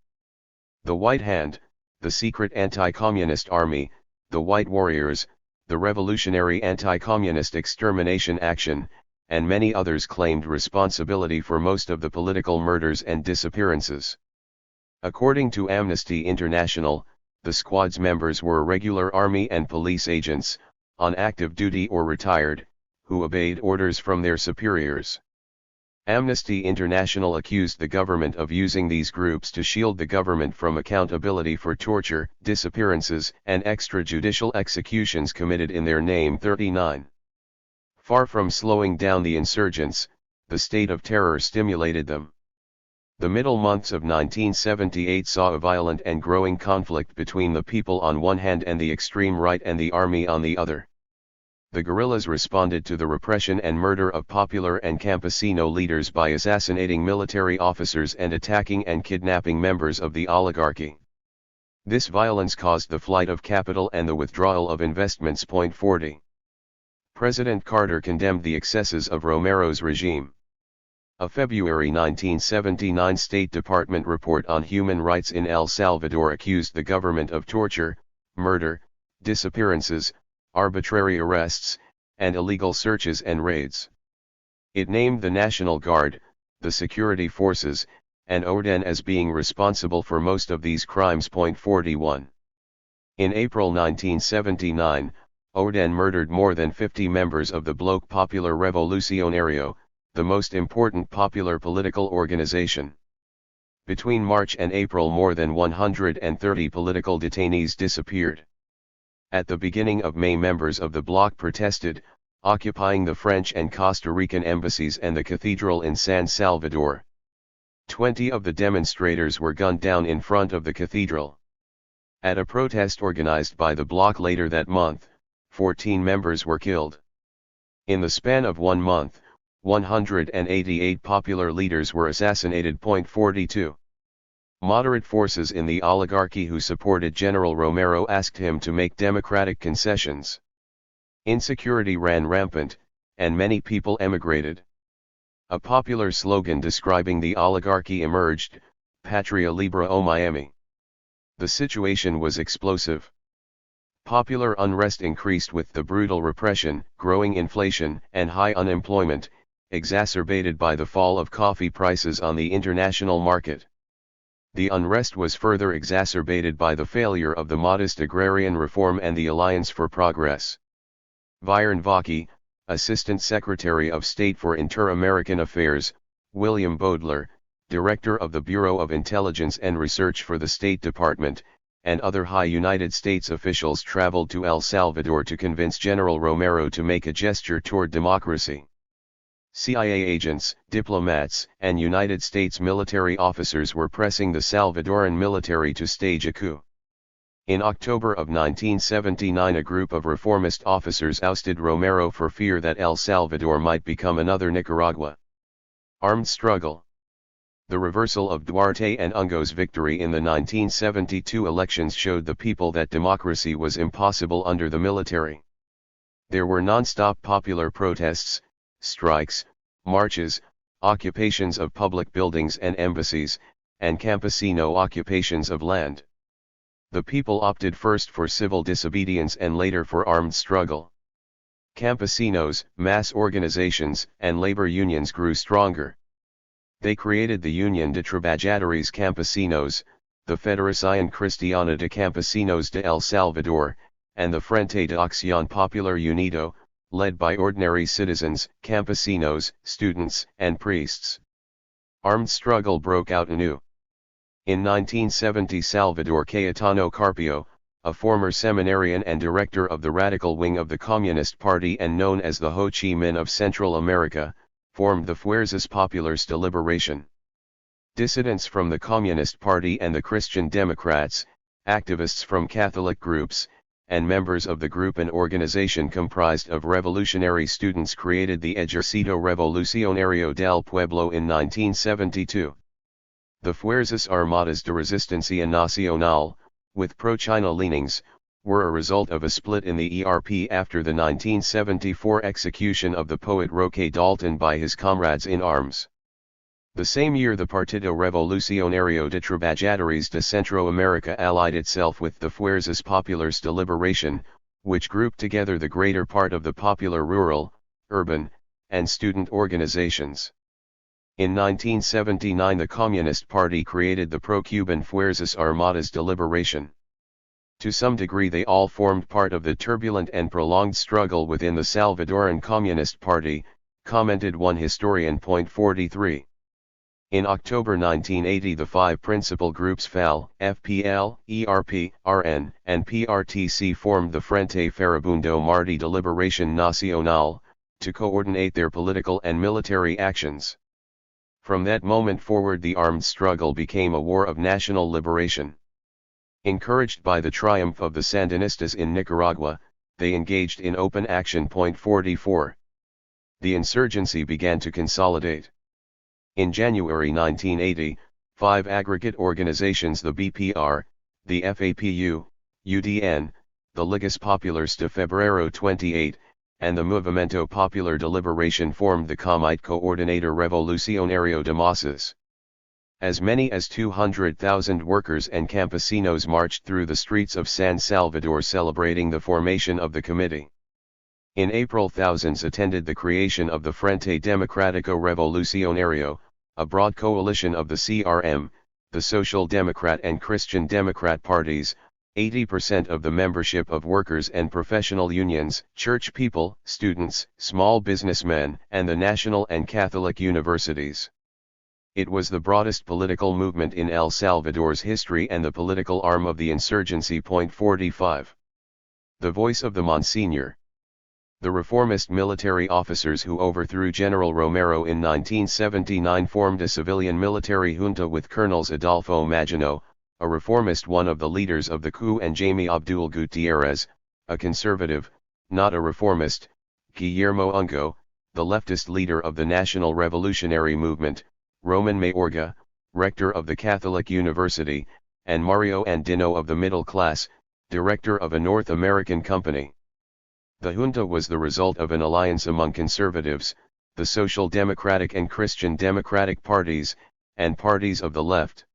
The White Hand, the secret anti-communist army, the White Warriors, the Revolutionary Anti-Communist Extermination Action, and many others claimed responsibility for most of the political murders and disappearances. According to Amnesty International, the squad's members were regular army and police agents, on active duty or retired, who obeyed orders from their superiors. Amnesty International accused the government of using these groups to shield the government from accountability for torture, disappearances, and extrajudicial executions committed in their name. 39. Far from slowing down the insurgents, the state of terror stimulated them. The middle months of 1978 saw a violent and growing conflict between the people on one hand and the extreme right and the army on the other. The guerrillas responded to the repression and murder of popular and campesino leaders by assassinating military officers and attacking and kidnapping members of the oligarchy. This violence caused the flight of capital and the withdrawal of investments. 40. President Carter condemned the excesses of Romero's regime. A February 1979 State Department report on human rights in El Salvador accused the government of torture, murder, disappearances, arbitrary arrests, and illegal searches and raids. It named the National Guard, the security forces, and ORDEN as being responsible for most of these crimes. 41. In April 1979, ORDEN murdered more than 50 members of the Bloc Popular Revolucionario, the most important popular political organization. Between March and April, more than 130 political detainees disappeared. At the beginning of May, members of the Bloc protested, occupying the French and Costa Rican embassies and the cathedral in San Salvador. 20 of the demonstrators were gunned down in front of the cathedral. At a protest organized by the Bloc later that month, 14 members were killed. In the span of 1 month, 188 popular leaders were assassinated. 42. Moderate forces in the oligarchy who supported General Romero asked him to make democratic concessions. Insecurity ran rampant, and many people emigrated. A popular slogan describing the oligarchy emerged, "Patria Libre o Miami." The situation was explosive. Popular unrest increased with the brutal repression, growing inflation, and high unemployment, exacerbated by the fall of coffee prices on the international market. The unrest was further exacerbated by the failure of the modest agrarian reform and the Alliance for Progress. Viren Vaki, Assistant Secretary of State for Inter-American Affairs, William Bodler, Director of the Bureau of Intelligence and Research for the State Department, and other high United States officials traveled to El Salvador to convince General Romero to make a gesture toward democracy. CIA agents, diplomats, and United States military officers were pressing the Salvadoran military to stage a coup. In October of 1979, a group of reformist officers ousted Romero for fear that El Salvador might become another Nicaragua. Armed struggle. The reversal of Duarte and Ungo's victory in the 1972 elections showed the people that democracy was impossible under the military. There were non-stop popular protests, strikes, marches, occupations of public buildings and embassies, and campesino occupations of land. The people opted first for civil disobedience and later for armed struggle. Campesinos, mass organizations, and labor unions grew stronger. They created the Unión de Trabajadores Campesinos, the Federación Cristiana de Campesinos de El Salvador, and the Frente de Acción Popular Unido, led by ordinary citizens, campesinos, students, and priests. Armed struggle broke out anew. In 1970, Salvador Cayetano Carpio, a former seminarian and director of the radical wing of the Communist Party and known as the Ho Chi Minh of Central America, formed the Fuerzas Populares de Liberación. Dissidents from the Communist Party and the Christian Democrats, activists from Catholic groups, and members of the group and organization comprised of revolutionary students created the Ejército Revolucionario del Pueblo in 1972. The Fuerzas Armadas de Resistencia Nacional, with pro-China leanings, were a result of a split in the ERP after the 1974 execution of the poet Roque Dalton by his comrades in arms. The same year, the Partido Revolucionario de Trabajadores de Centroamérica allied itself with the Fuerzas Populares de Liberación, which grouped together the greater part of the popular rural, urban, and student organizations. In 1979, the Communist Party created the pro-Cuban Fuerzas Armadas de Liberación. To some degree, they all formed part of the turbulent and prolonged struggle within the Salvadoran Communist Party, commented one historian. 43. In October 1980, the five principal groups FAL, FPL, ERP, RN, and PRTC formed the Frente Farabundo Martí de Liberación Nacional, to coordinate their political and military actions. From that moment forward, the armed struggle became a war of national liberation. Encouraged by the triumph of the Sandinistas in Nicaragua, they engaged in open action. 44. The insurgency began to consolidate. In January 1980, five aggregate organizations, the BPR, the FAPU, UDN, the Ligas Populares de Febrero 28, and the Movimento Popular de Liberación formed the Comité Coordinador Revolucionario de Masas. As many as 200,000 workers and campesinos marched through the streets of San Salvador celebrating the formation of the committee. In April, thousands attended the creation of the Frente Democrático Revolucionario, a broad coalition of the CRM, the Social Democrat and Christian Democrat parties, 80% of the membership of workers and professional unions, church people, students, small businessmen, and the national and Catholic universities. It was the broadest political movement in El Salvador's history and the political arm of the insurgency. 45. The voice of the Monsignor. The reformist military officers who overthrew General Romero in 1979 formed a civilian military junta with Colonels Adolfo Maginot, a reformist, one of the leaders of the coup, and Jaime Abdul Gutierrez, a conservative, not a reformist, Guillermo Ungo, the leftist leader of the National Revolutionary Movement, Roman Mayorga, rector of the Catholic University, and Mario Andino of the middle class, director of a North American company. The junta was the result of an alliance among conservatives, the Social Democratic and Christian Democratic parties, and parties of the left.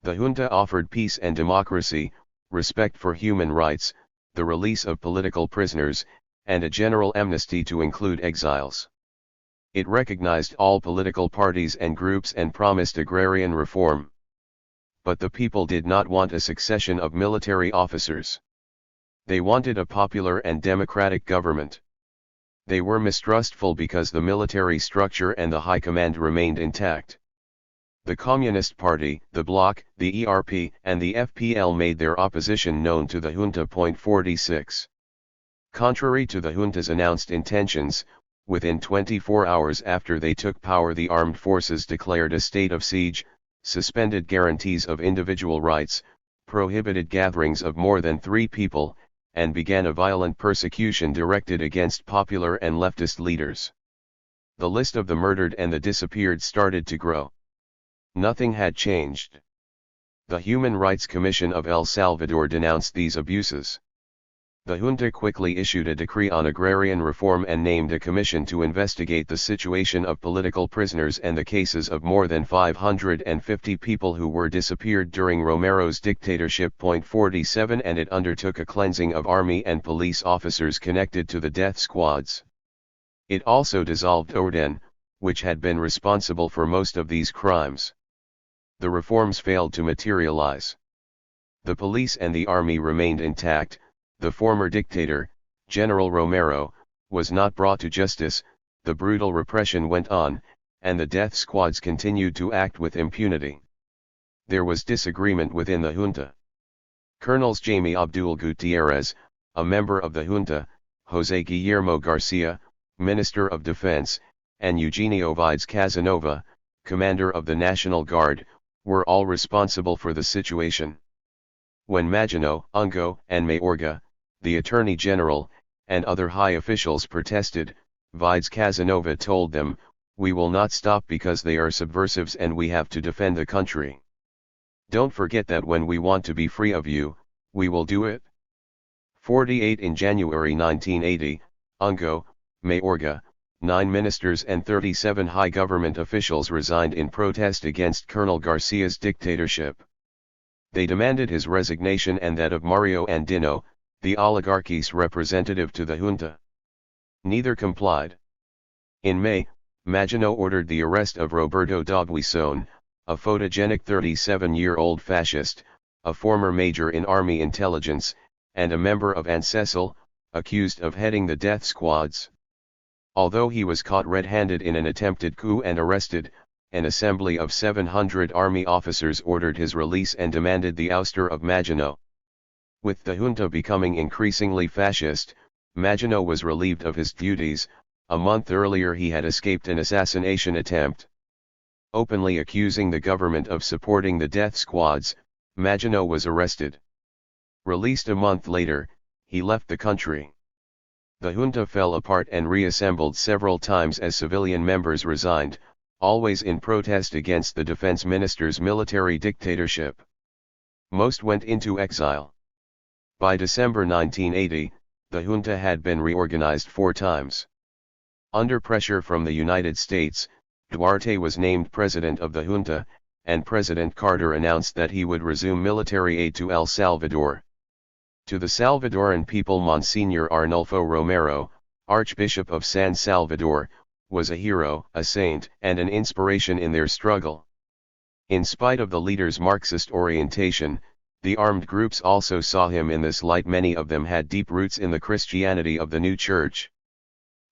The junta offered peace and democracy, respect for human rights, the release of political prisoners, and a general amnesty to include exiles. It recognized all political parties and groups and promised agrarian reform. But the people did not want a succession of military officers. They wanted a popular and democratic government. They were mistrustful because the military structure and the high command remained intact. The Communist Party, the Bloc, the ERP, and the FPL made their opposition known to the junta. 46. Contrary to the junta's announced intentions, within 24 hours after they took power, the armed forces declared a state of siege, suspended guarantees of individual rights, prohibited gatherings of more than 3 people, and began a violent persecution directed against popular and leftist leaders. The list of the murdered and the disappeared started to grow. Nothing had changed. The Human Rights Commission of El Salvador denounced these abuses. The junta quickly issued a decree on agrarian reform and named a commission to investigate the situation of political prisoners and the cases of more than 550 people who were disappeared during Romero's dictatorship. 47. And it undertook a cleansing of army and police officers connected to the death squads. It also dissolved Orden, which had been responsible for most of these crimes. The reforms failed to materialize. The police and the army remained intact. The former dictator, General Romero, was not brought to justice, the brutal repression went on, and the death squads continued to act with impunity. There was disagreement within the junta. Colonels Jaime Abdul Gutierrez, a member of the junta, José Guillermo Garcia, Minister of Defense, and Eugenio Vides Casanova, commander of the National Guard, were all responsible for the situation. When Maginot, Ungo, and Mayorga, the Attorney General, and other high officials protested, Vides Casanova told them, "We will not stop because they are subversives and we have to defend the country. Don't forget that when we want to be free of you, we will do it." 48. In January 1980, Ungo, Mayorga, 9 ministers and 37 high government officials resigned in protest against Colonel Garcia's dictatorship. They demanded his resignation and that of Mario Andino, the oligarchy's representative to the junta. Neither complied. In May, Maginot ordered the arrest of Roberto Doguizón, a photogenic 37-year-old fascist, a former major in army intelligence, and a member of Ancesal, accused of heading the death squads. Although he was caught red-handed in an attempted coup and arrested, an assembly of 700 army officers ordered his release and demanded the ouster of Maginot. With the junta becoming increasingly fascist, Maginot was relieved of his duties. A month earlier he had escaped an assassination attempt. Openly accusing the government of supporting the death squads, Maginot was arrested. Released a month later, he left the country. The junta fell apart and reassembled several times as civilian members resigned, always in protest against the defense minister's military dictatorship. Most went into exile. By December 1980, the junta had been reorganized 4 times. Under pressure from the United States, Duarte was named president of the junta, and President Carter announced that he would resume military aid to El Salvador. To the Salvadoran people, Monsignor Arnulfo Romero, Archbishop of San Salvador, was a hero, a saint, and an inspiration in their struggle. In spite of the leader's Marxist orientation, the armed groups also saw him in this light. Many of them had deep roots in the Christianity of the new church.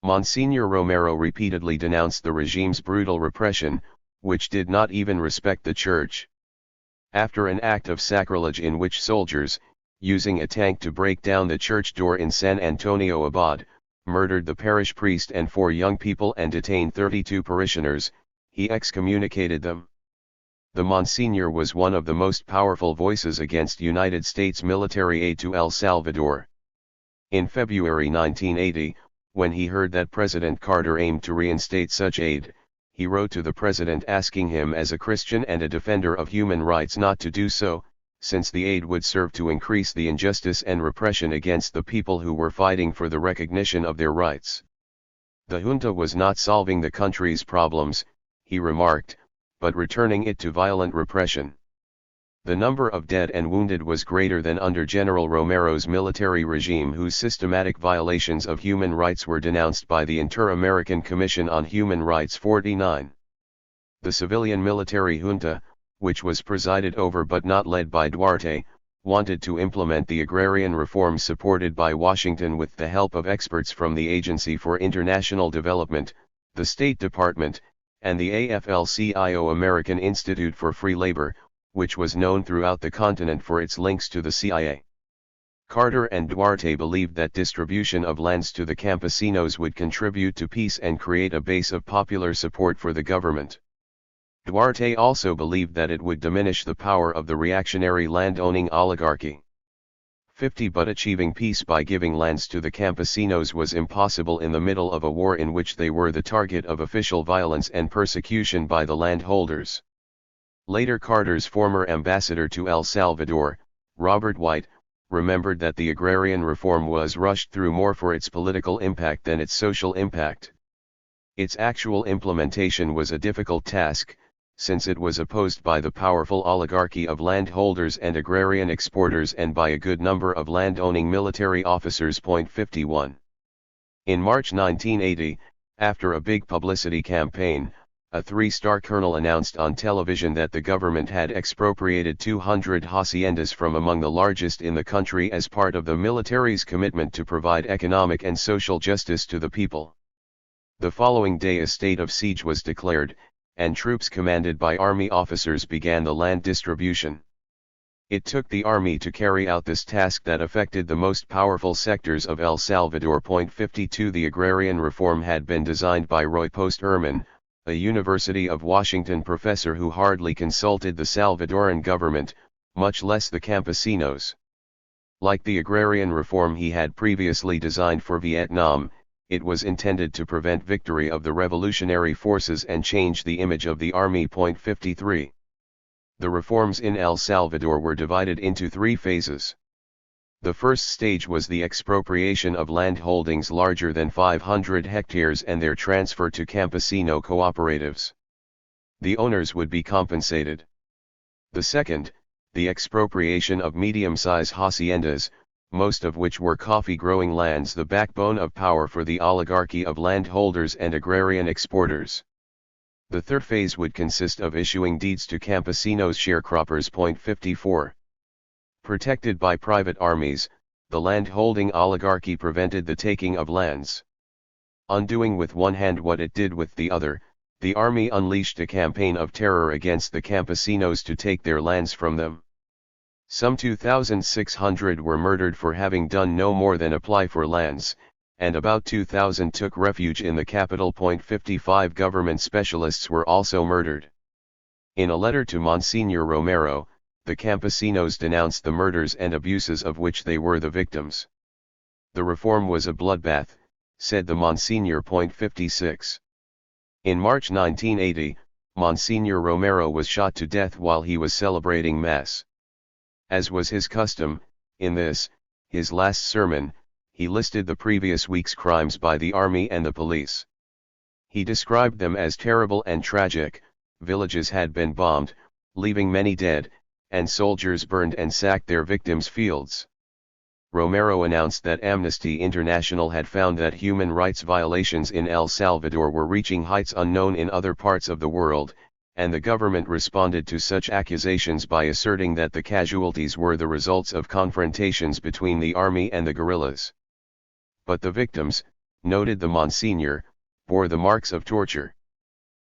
Monsignor Romero repeatedly denounced the regime's brutal repression, which did not even respect the church. After an act of sacrilege in which soldiers, using a tank to break down the church door in San Antonio Abad, murdered the parish priest and 4 young people and detained 32 parishioners, he excommunicated them. The Monsignor was one of the most powerful voices against United States military aid to El Salvador. In February 1980, when he heard that President Carter aimed to reinstate such aid, he wrote to the president asking him as a Christian and a defender of human rights not to do so, since the aid would serve to increase the injustice and repression against the people who were fighting for the recognition of their rights. The junta was not solving the country's problems, he remarked, but returning it to violent repression. The number of dead and wounded was greater than under General Romero's military regime, whose systematic violations of human rights were denounced by the Inter-American Commission on Human Rights 49. The civilian military junta, which was presided over but not led by Duarte, wanted to implement the agrarian reforms supported by Washington with the help of experts from the Agency for International Development, the State Department, and the AFL-CIO American Institute for Free Labor, which was known throughout the continent for its links to the CIA. Carter and Duarte believed that distribution of lands to the campesinos would contribute to peace and create a base of popular support for the government. Duarte also believed that it would diminish the power of the reactionary land-owning oligarchy. 50 But achieving peace by giving lands to the campesinos was impossible in the middle of a war in which they were the target of official violence and persecution by the landholders. Later, Carter's former ambassador to El Salvador, Robert White, remembered that the agrarian reform was rushed through more for its political impact than its social impact. Its actual implementation was a difficult task, since it was opposed by the powerful oligarchy of landholders and agrarian exporters and by a good number of land-owning military officers. 51. In March 1980, after a big publicity campaign, a 3-star colonel announced on television that the government had expropriated 200 haciendas from among the largest in the country as part of the military's commitment to provide economic and social justice to the people. The following day a state of siege was declared, and troops commanded by army officers began the land distribution. It took the army to carry out this task that affected the most powerful sectors of El Salvador. 52 The agrarian reform had been designed by Roy Post Ehrman, a University of Washington professor who hardly consulted the Salvadoran government, much less the campesinos. Like the agrarian reform he had previously designed for Vietnam, it was intended to prevent victory of the revolutionary forces and change the image of the army. 53. The reforms in El Salvador were divided into 3 phases. The first stage was the expropriation of land holdings larger than 500 hectares and their transfer to campesino cooperatives. The owners would be compensated. The second, the expropriation of medium-sized haciendas, most of which were coffee-growing lands, the backbone of power for the oligarchy of landholders and agrarian exporters. The third phase would consist of issuing deeds to campesinos sharecroppers. 54. Protected by private armies, the land-holding oligarchy prevented the taking of lands. Undoing with one hand what it did with the other, the army unleashed a campaign of terror against the campesinos to take their lands from them. Some 2,600 were murdered for having done no more than apply for lands, and about 2,000 took refuge in the capital. 55 Government specialists were also murdered. In a letter to Monsignor Romero, the campesinos denounced the murders and abuses of which they were the victims. The reform was a bloodbath, said the Monsignor. 56. In March 1980, Monsignor Romero was shot to death while he was celebrating Mass. As was his custom, in this, his last sermon, he listed the previous week's crimes by the army and the police. He described them as terrible and tragic. Villages had been bombed, leaving many dead, and soldiers burned and sacked their victims' fields. Romero announced that Amnesty International had found that human rights violations in El Salvador were reaching heights unknown in other parts of the world, and the government responded to such accusations by asserting that the casualties were the results of confrontations between the army and the guerrillas. But the victims, noted the Monsignor, bore the marks of torture.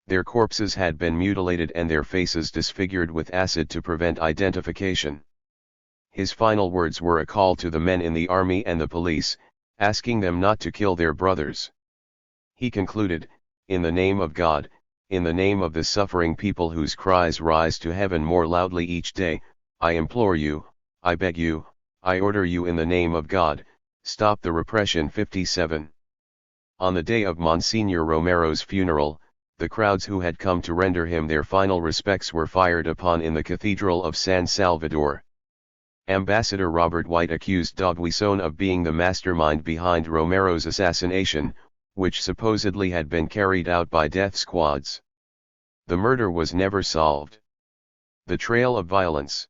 Their corpses had been mutilated and their faces disfigured with acid to prevent identification. His final words were a call to the men in the army and the police, asking them not to kill their brothers. He concluded, "In the name of God, in the name of the suffering people whose cries rise to heaven more loudly each day, I implore you, I beg you, I order you in the name of God, stop the repression." 57. On the day of Monsignor Romero's funeral, the crowds who had come to render him their final respects were fired upon in the Cathedral of San Salvador. Ambassador Robert White accused Dogwison of being the mastermind behind Romero's assassination, which supposedly had been carried out by death squads. The murder was never solved. The trail of violence.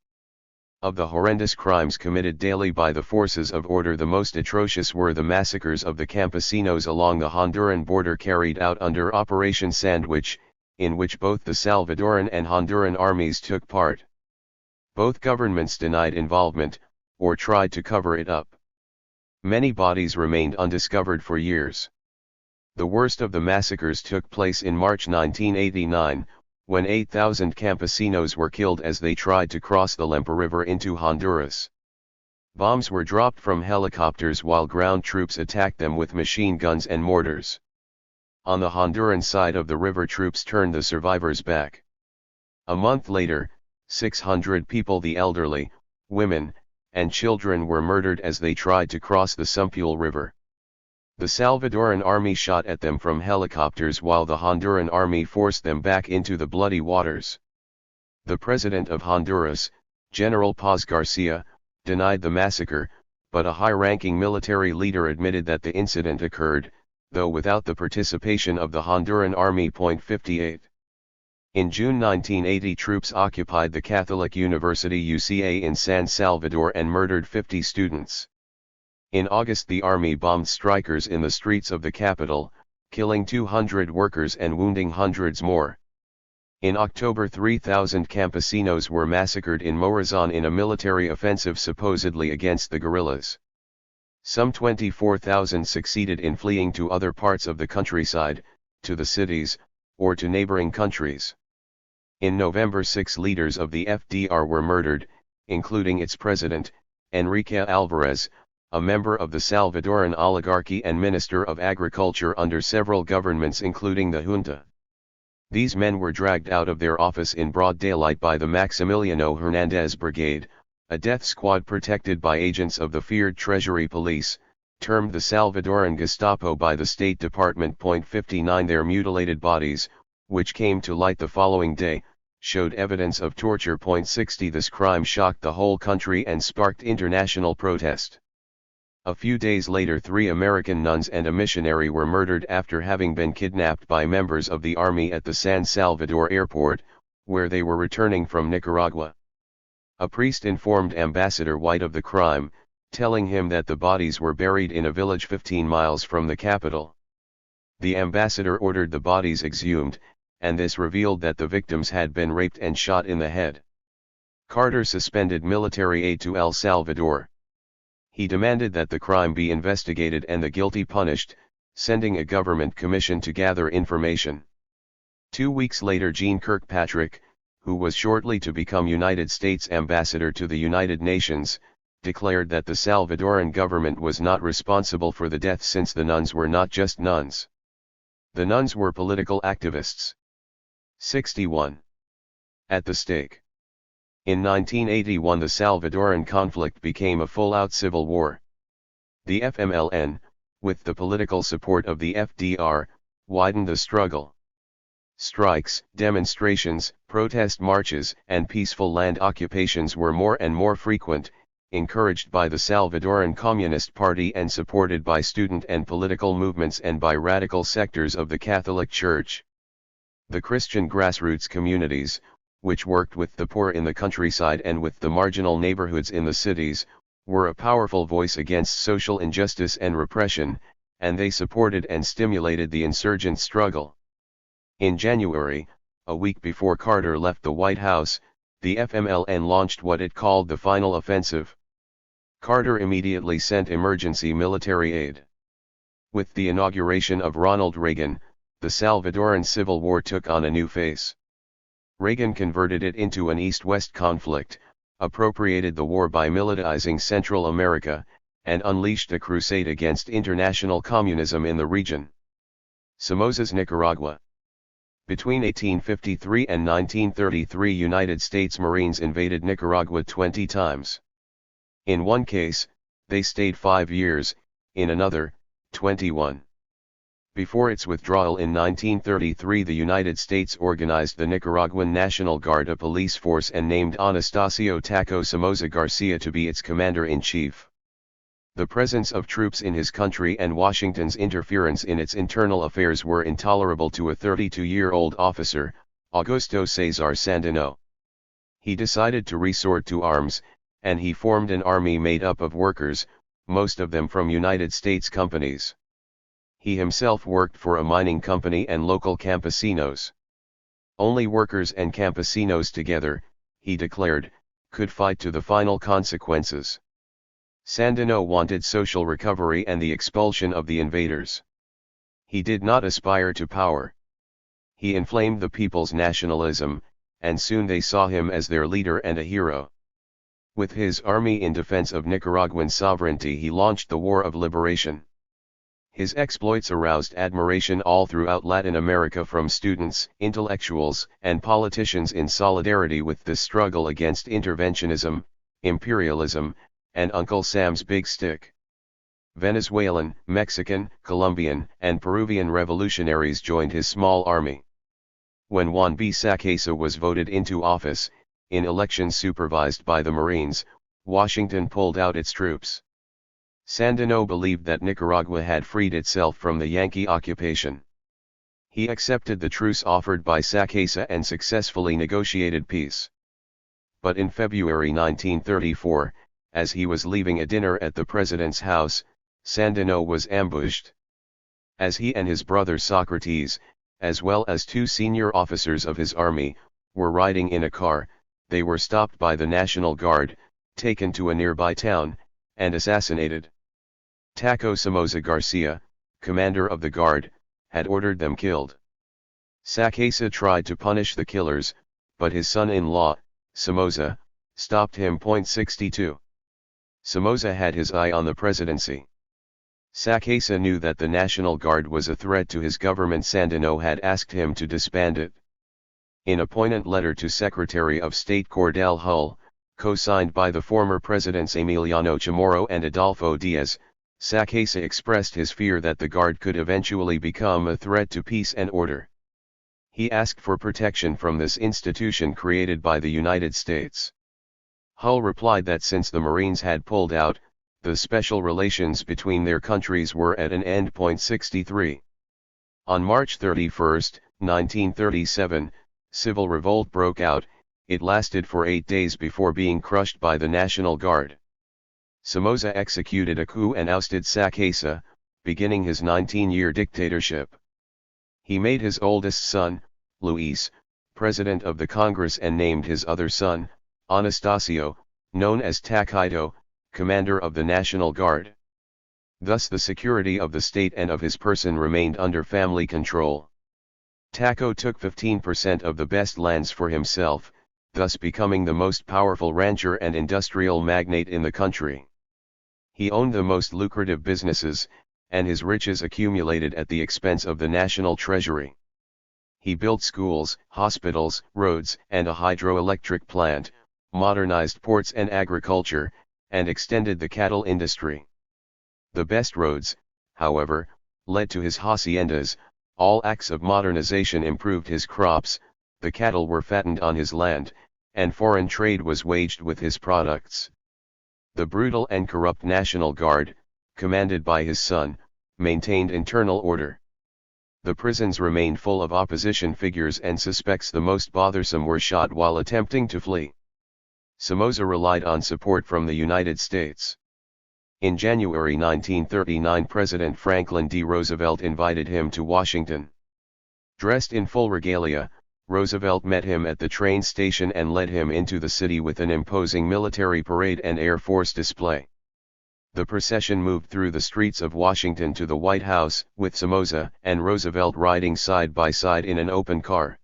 Of the horrendous crimes committed daily by the forces of order, the most atrocious were the massacres of the campesinos along the Honduran border carried out under Operation Sandwich, in which both the Salvadoran and Honduran armies took part. Both governments denied involvement, or tried to cover it up. Many bodies remained undiscovered for years. The worst of the massacres took place in March 1989, when 8,000 campesinos were killed as they tried to cross the Lempa River into Honduras. Bombs were dropped from helicopters while ground troops attacked them with machine guns and mortars. On the Honduran side of the river, troops turned the survivors back. A month later, 600 people, the elderly, women, and children, were murdered as they tried to cross the Sumpul River. The Salvadoran army shot at them from helicopters while the Honduran army forced them back into the bloody waters. The president of Honduras, General Paz Garcia, denied the massacre, but a high-ranking military leader admitted that the incident occurred, though without the participation of the Honduran army. 58. In June 1980, troops occupied the Catholic University UCA in San Salvador and murdered 50 students. In August, the army bombed strikers in the streets of the capital, killing 200 workers and wounding hundreds more. In October, 3,000 campesinos were massacred in Morazan in a military offensive supposedly against the guerrillas. Some 24,000 succeeded in fleeing to other parts of the countryside, to the cities, or to neighboring countries. In November, 6 leaders of the FDR were murdered, including its president, Enrique Alvarez, a member of the Salvadoran oligarchy and Minister of Agriculture under several governments including the junta. These men were dragged out of their office in broad daylight by the Maximiliano Hernandez Brigade, a death squad protected by agents of the feared Treasury Police, termed the Salvadoran Gestapo by the State Department. 59. Their mutilated bodies, which came to light the following day, showed evidence of torture. 60. This crime shocked the whole country and sparked international protest. A few days later, 3 American nuns and a missionary were murdered after having been kidnapped by members of the army at the San Salvador airport, where they were returning from Nicaragua. A priest informed Ambassador White of the crime, telling him that the bodies were buried in a village 15 miles from the capital. The ambassador ordered the bodies exhumed, and this revealed that the victims had been raped and shot in the head. Carter suspended military aid to El Salvador. He demanded that the crime be investigated and the guilty punished, sending a government commission to gather information. 2 weeks later, Jeane Kirkpatrick, who was shortly to become United States ambassador to the United Nations, declared that the Salvadoran government was not responsible for the deaths since the nuns were not just nuns. The nuns were political activists. 61. At the stake. In 1981, the Salvadoran conflict became a full-out civil war. The FMLN, with the political support of the FDR, widened the struggle. Strikes, demonstrations, protest marches, and peaceful land occupations were more and more frequent, encouraged by the Salvadoran Communist Party and supported by student and political movements and by radical sectors of the Catholic Church. The Christian grassroots communities, which worked with the poor in the countryside and with the marginal neighborhoods in the cities, were a powerful voice against social injustice and repression, and they supported and stimulated the insurgent struggle. In January, a week before Carter left the White House, the FMLN launched what it called the Final Offensive. Carter immediately sent emergency military aid. With the inauguration of Ronald Reagan, the Salvadoran Civil War took on a new face. Reagan converted it into an East-West conflict, appropriated the war by militarizing Central America, and unleashed a crusade against international communism in the region. Somoza's Nicaragua. Between 1853 and 1933, United States Marines invaded Nicaragua 20 times. In one case, they stayed 5 years, in another, 21. Before its withdrawal in 1933, the United States organized the Nicaraguan National Guard, a police force, and named Anastasio Taco Somoza Garcia to be its commander-in-chief. The presence of troops in his country and Washington's interference in its internal affairs were intolerable to a 32-year-old officer, Augusto Cesar Sandino. He decided to resort to arms, and he formed an army made up of workers, most of them from United States companies. He himself worked for a mining company and local campesinos. Only workers and campesinos together, he declared, could fight to the final consequences. Sandino wanted social recovery and the expulsion of the invaders. He did not aspire to power. He inflamed the people's nationalism, and soon they saw him as their leader and a hero. With his army in defense of Nicaraguan sovereignty, he launched the War of Liberation. His exploits aroused admiration all throughout Latin America from students, intellectuals, and politicians in solidarity with this struggle against interventionism, imperialism, and Uncle Sam's big stick. Venezuelan, Mexican, Colombian, and Peruvian revolutionaries joined his small army. When Juan B. Sacasa was voted into office, in elections supervised by the Marines, Washington pulled out its troops. Sandino believed that Nicaragua had freed itself from the Yankee occupation. He accepted the truce offered by Sacasa and successfully negotiated peace. But in February 1934, as he was leaving a dinner at the president's house, Sandino was ambushed. As he and his brother Socrates, as well as 2 senior officers of his army, were riding in a car, they were stopped by the National Guard, taken to a nearby town, and assassinated. Taco Somoza Garcia, commander of the guard, had ordered them killed. Sacasa tried to punish the killers, but his son-in-law, Somoza, stopped him. 62. Somoza had his eye on the presidency. Sacasa knew that the National Guard was a threat to his government. Sandino had asked him to disband it. In a poignant letter to Secretary of State Cordell Hull, co-signed by the former presidents Emiliano Chamorro and Adolfo Diaz, Sacasa expressed his fear that the Guard could eventually become a threat to peace and order. He asked for protection from this institution created by the United States. Hull replied that since the Marines had pulled out, the special relations between their countries were at an end. 63. On March 31, 1937, civil revolt broke out. It lasted for 8 days before being crushed by the National Guard. Somoza executed a coup and ousted Sacasa, beginning his 19-year dictatorship. He made his oldest son, Luis, president of the Congress and named his other son, Anastasio, known as Taquito, commander of the National Guard. Thus the security of the state and of his person remained under family control. Taco took 15% of the best lands for himself, thus becoming the most powerful rancher and industrial magnate in the country. He owned the most lucrative businesses, and his riches accumulated at the expense of the national treasury. He built schools, hospitals, roads, and a hydroelectric plant, modernized ports and agriculture, and extended the cattle industry. The best roads, however, led to his haciendas. All acts of modernization improved his crops, the cattle were fattened on his land, and foreign trade was waged with his products. The brutal and corrupt National Guard, commanded by his son, maintained internal order. The prisons remained full of opposition figures, and suspects the most bothersome were shot while attempting to flee. Somoza relied on support from the United States. In January 1939, President Franklin D. Roosevelt invited him to Washington. Dressed in full regalia, Roosevelt met him at the train station and led him into the city with an imposing military parade and Air Force display. The procession moved through the streets of Washington to the White House, with Somoza and Roosevelt riding side by side in an open car.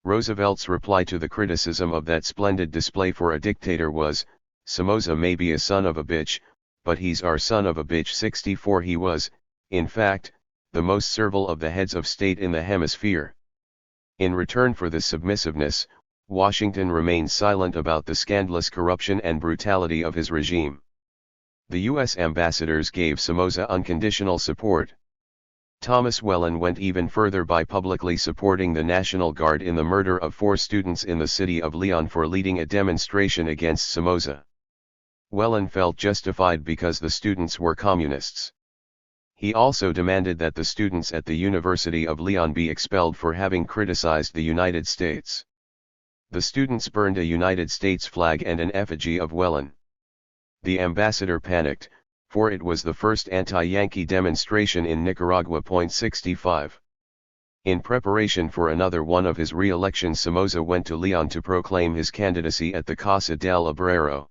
Roosevelt's reply to the criticism of that splendid display for a dictator was, "Somoza may be a son of a bitch, but he's our son of a bitch." 64 He was, in fact, the most servile of the heads of state in the hemisphere. In return for this submissiveness, Washington remained silent about the scandalous corruption and brutality of his regime. The U.S. ambassadors gave Somoza unconditional support. Thomas Whelan went even further by publicly supporting the National Guard in the murder of 4 students in the city of Leon for leading a demonstration against Somoza. Whelan felt justified because the students were communists. He also demanded that the students at the University of Leon be expelled for having criticized the United States. The students burned a United States flag and an effigy of Whelan. The ambassador panicked, for it was the first anti-Yankee demonstration in Nicaragua. 65. In preparation for another one of his re-elections, Somoza went to Leon to proclaim his candidacy at the Casa del Obrero.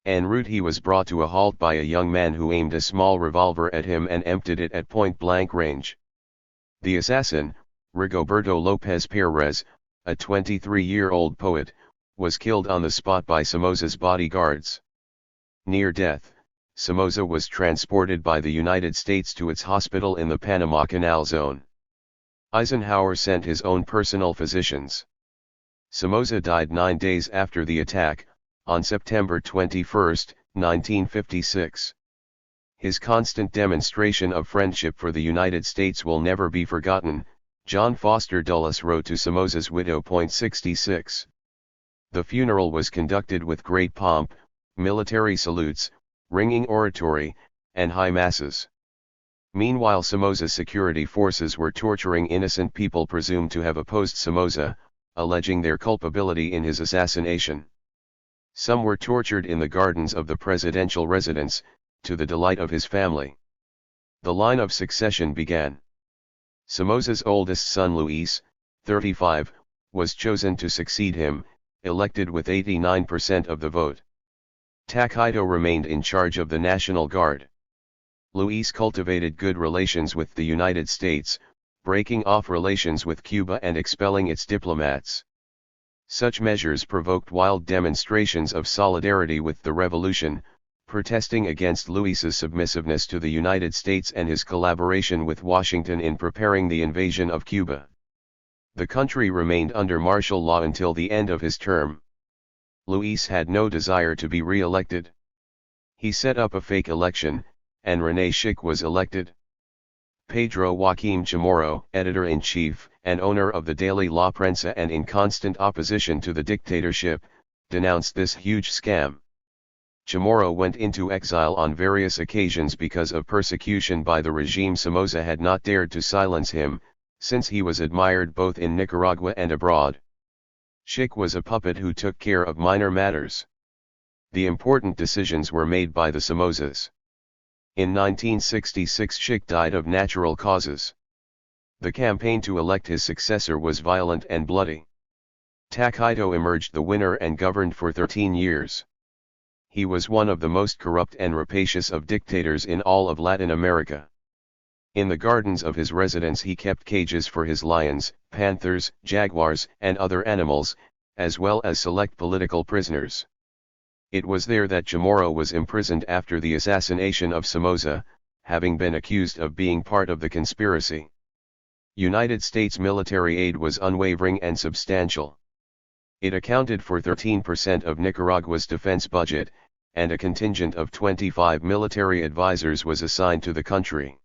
En route he was brought to a halt by a young man who aimed a small revolver at him and emptied it at point-blank range. The assassin, Rigoberto Lopez Perez, a 23-year-old poet, was killed on the spot by Somoza's bodyguards. Near death, Somoza was transported by the United States to its hospital in the Panama Canal Zone. Eisenhower sent his own personal physicians. Somoza died 9 days after the attack, on September 21, 1956. His constant demonstration of friendship for the United States will never be forgotten, John Foster Dulles wrote to Somoza's widow. 66. The funeral was conducted with great pomp, military salutes, ringing oratory, and high masses. Meanwhile, Somoza's security forces were torturing innocent people presumed to have opposed Somoza, alleging their culpability in his assassination. Some were tortured in the gardens of the presidential residence, to the delight of his family. The line of succession began. Somoza's oldest son Luis, 35, was chosen to succeed him, elected with 89% of the vote. Takito remained in charge of the National Guard. Luis cultivated good relations with the United States, breaking off relations with Cuba and expelling its diplomats. Such measures provoked wild demonstrations of solidarity with the revolution, protesting against Luis's submissiveness to the United States and his collaboration with Washington in preparing the invasion of Cuba. The country remained under martial law until the end of his term. Luis had no desire to be re-elected. He set up a fake election, and René Schick was elected. Pedro Joaquim Chamorro, editor-in-chief and owner of the daily La Prensa and in constant opposition to the dictatorship, denounced this huge scam. Chamorro went into exile on various occasions because of persecution by the regime. Somoza had not dared to silence him, since he was admired both in Nicaragua and abroad. Schick was a puppet who took care of minor matters. The important decisions were made by the Somozas. In 1966 Schick died of natural causes. The campaign to elect his successor was violent and bloody. Takito emerged the winner and governed for 13 years. He was one of the most corrupt and rapacious of dictators in all of Latin America. In the gardens of his residence he kept cages for his lions, panthers, jaguars, and other animals, as well as select political prisoners. It was there that Chamorro was imprisoned after the assassination of Somoza, having been accused of being part of the conspiracy. United States military aid was unwavering and substantial. It accounted for 13% of Nicaragua's defense budget, and a contingent of 25 military advisors was assigned to the country.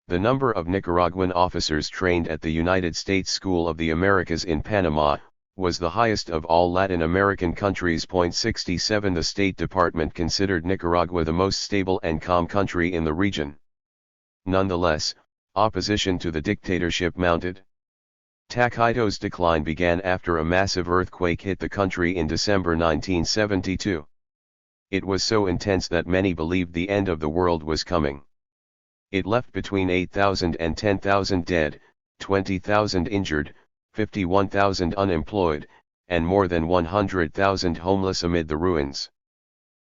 The number of Nicaraguan officers trained at the United States School of the Americas in Panama, was the highest of all Latin American countries. 67 The State Department considered Nicaragua the most stable and calm country in the region. Nonetheless, opposition to the dictatorship mounted. Taquito's decline began after a massive earthquake hit the country in December 1972. It was so intense that many believed the end of the world was coming. It left between 8,000 and 10,000 dead, 20,000 injured, 51,000 unemployed, and more than 100,000 homeless amid the ruins.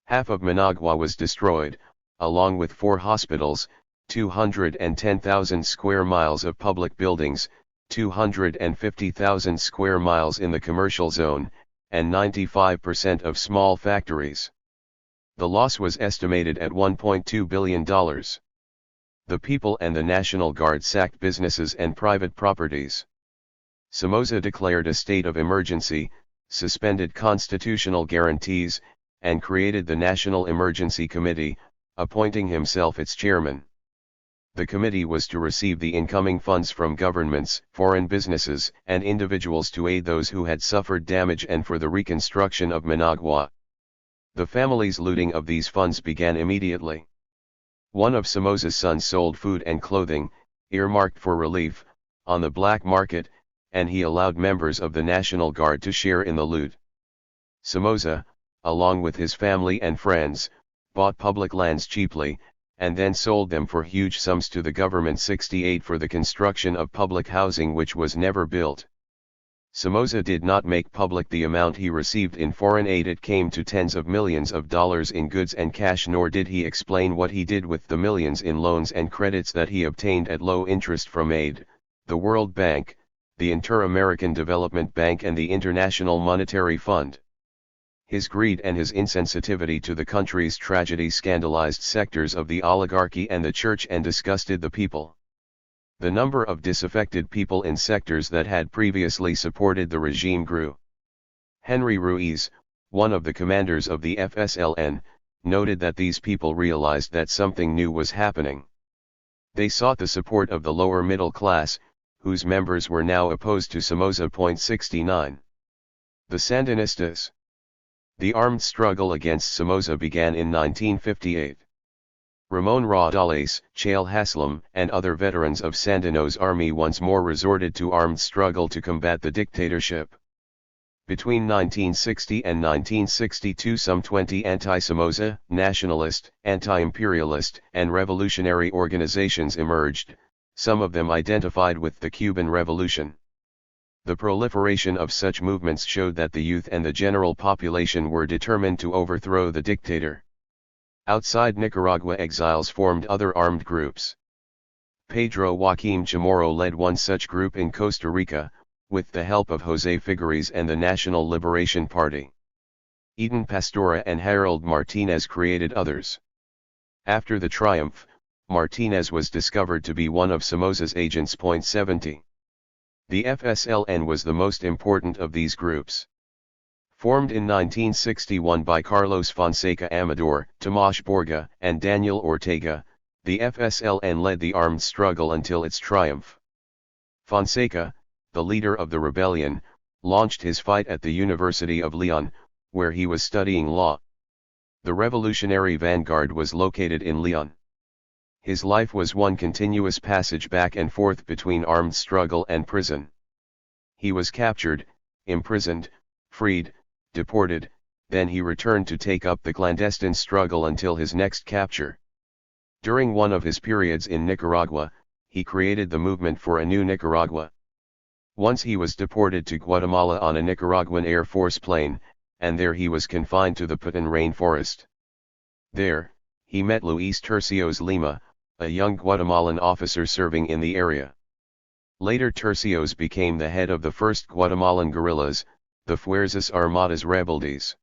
Half of Managua was destroyed, along with 4 hospitals, 210,000 square miles of public buildings, 250,000 square miles in the commercial zone, and 95% of small factories. The loss was estimated at $1.2 billion. The people and the National Guard sacked businesses and private properties. Somoza declared a state of emergency, suspended constitutional guarantees, and created the National Emergency Committee, appointing himself its chairman. The committee was to receive the incoming funds from governments, foreign businesses, and individuals to aid those who had suffered damage and for the reconstruction of Managua. The family's looting of these funds began immediately. One of Somoza's sons sold food and clothing, earmarked for relief, on the black market, and he allowed members of the National Guard to share in the loot. Somoza, along with his family and friends, bought public lands cheaply, and then sold them for huge sums to the government. 68 For the construction of public housing which was never built. Somoza did not make public the amount he received in foreign aid. It came to tens of millions of dollars in goods and cash, nor did he explain what he did with the millions in loans and credits that he obtained at low interest from aid, the World Bank, the Inter-American Development Bank and the International Monetary Fund. His greed and his insensitivity to the country's tragedy scandalized sectors of the oligarchy and the church and disgusted the people. The number of disaffected people in sectors that had previously supported the regime grew. Henry Ruiz, one of the commanders of the FSLN, noted that these people realized that something new was happening. They sought the support of the lower middle class, whose members were now opposed to Somoza. 69. The Sandinistas. The armed struggle against Somoza began in 1958. Ramon Rodales, Chael Haslam, and other veterans of Sandino's army once more resorted to armed struggle to combat the dictatorship. Between 1960 and 1962 some 20 anti-Somoza, nationalist, anti-imperialist, and revolutionary organizations emerged, some of them identified with the Cuban Revolution. The proliferation of such movements showed that the youth and the general population were determined to overthrow the dictator. Outside Nicaragua, exiles formed other armed groups. Pedro Joaquim Chamorro led one such group in Costa Rica, with the help of José Figueres and the National Liberation Party. Eden Pastora and Harold Martinez created others. After the triumph, Martinez was discovered to be one of Somoza's agents. 70. The FSLN was the most important of these groups. Formed in 1961 by Carlos Fonseca Amador, Tomás Borga, and Daniel Ortega, the FSLN led the armed struggle until its triumph. Fonseca, the leader of the rebellion, launched his fight at the University of León, where he was studying law. The revolutionary vanguard was located in León. His life was one continuous passage back and forth between armed struggle and prison. He was captured, imprisoned, freed, deported, then he returned to take up the clandestine struggle until his next capture. During one of his periods in Nicaragua, he created the movement for a new Nicaragua. Once he was deported to Guatemala on a Nicaraguan Air Force plane, and there he was confined to the Petén rainforest. There, he met Luis Tercios Lima, a young Guatemalan officer serving in the area. Later Tercios became the head of the first Guatemalan guerrillas, the Fuerzas Armadas Rebeldes.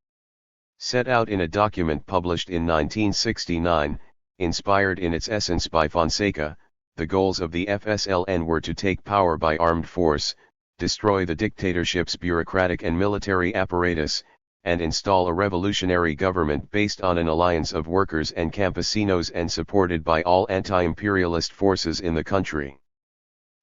Set out in a document published in 1969, inspired in its essence by Fonseca, the goals of the FSLN were to take power by armed force, destroy the dictatorship's bureaucratic and military apparatus, and install a revolutionary government based on an alliance of workers and campesinos and supported by all anti-imperialist forces in the country.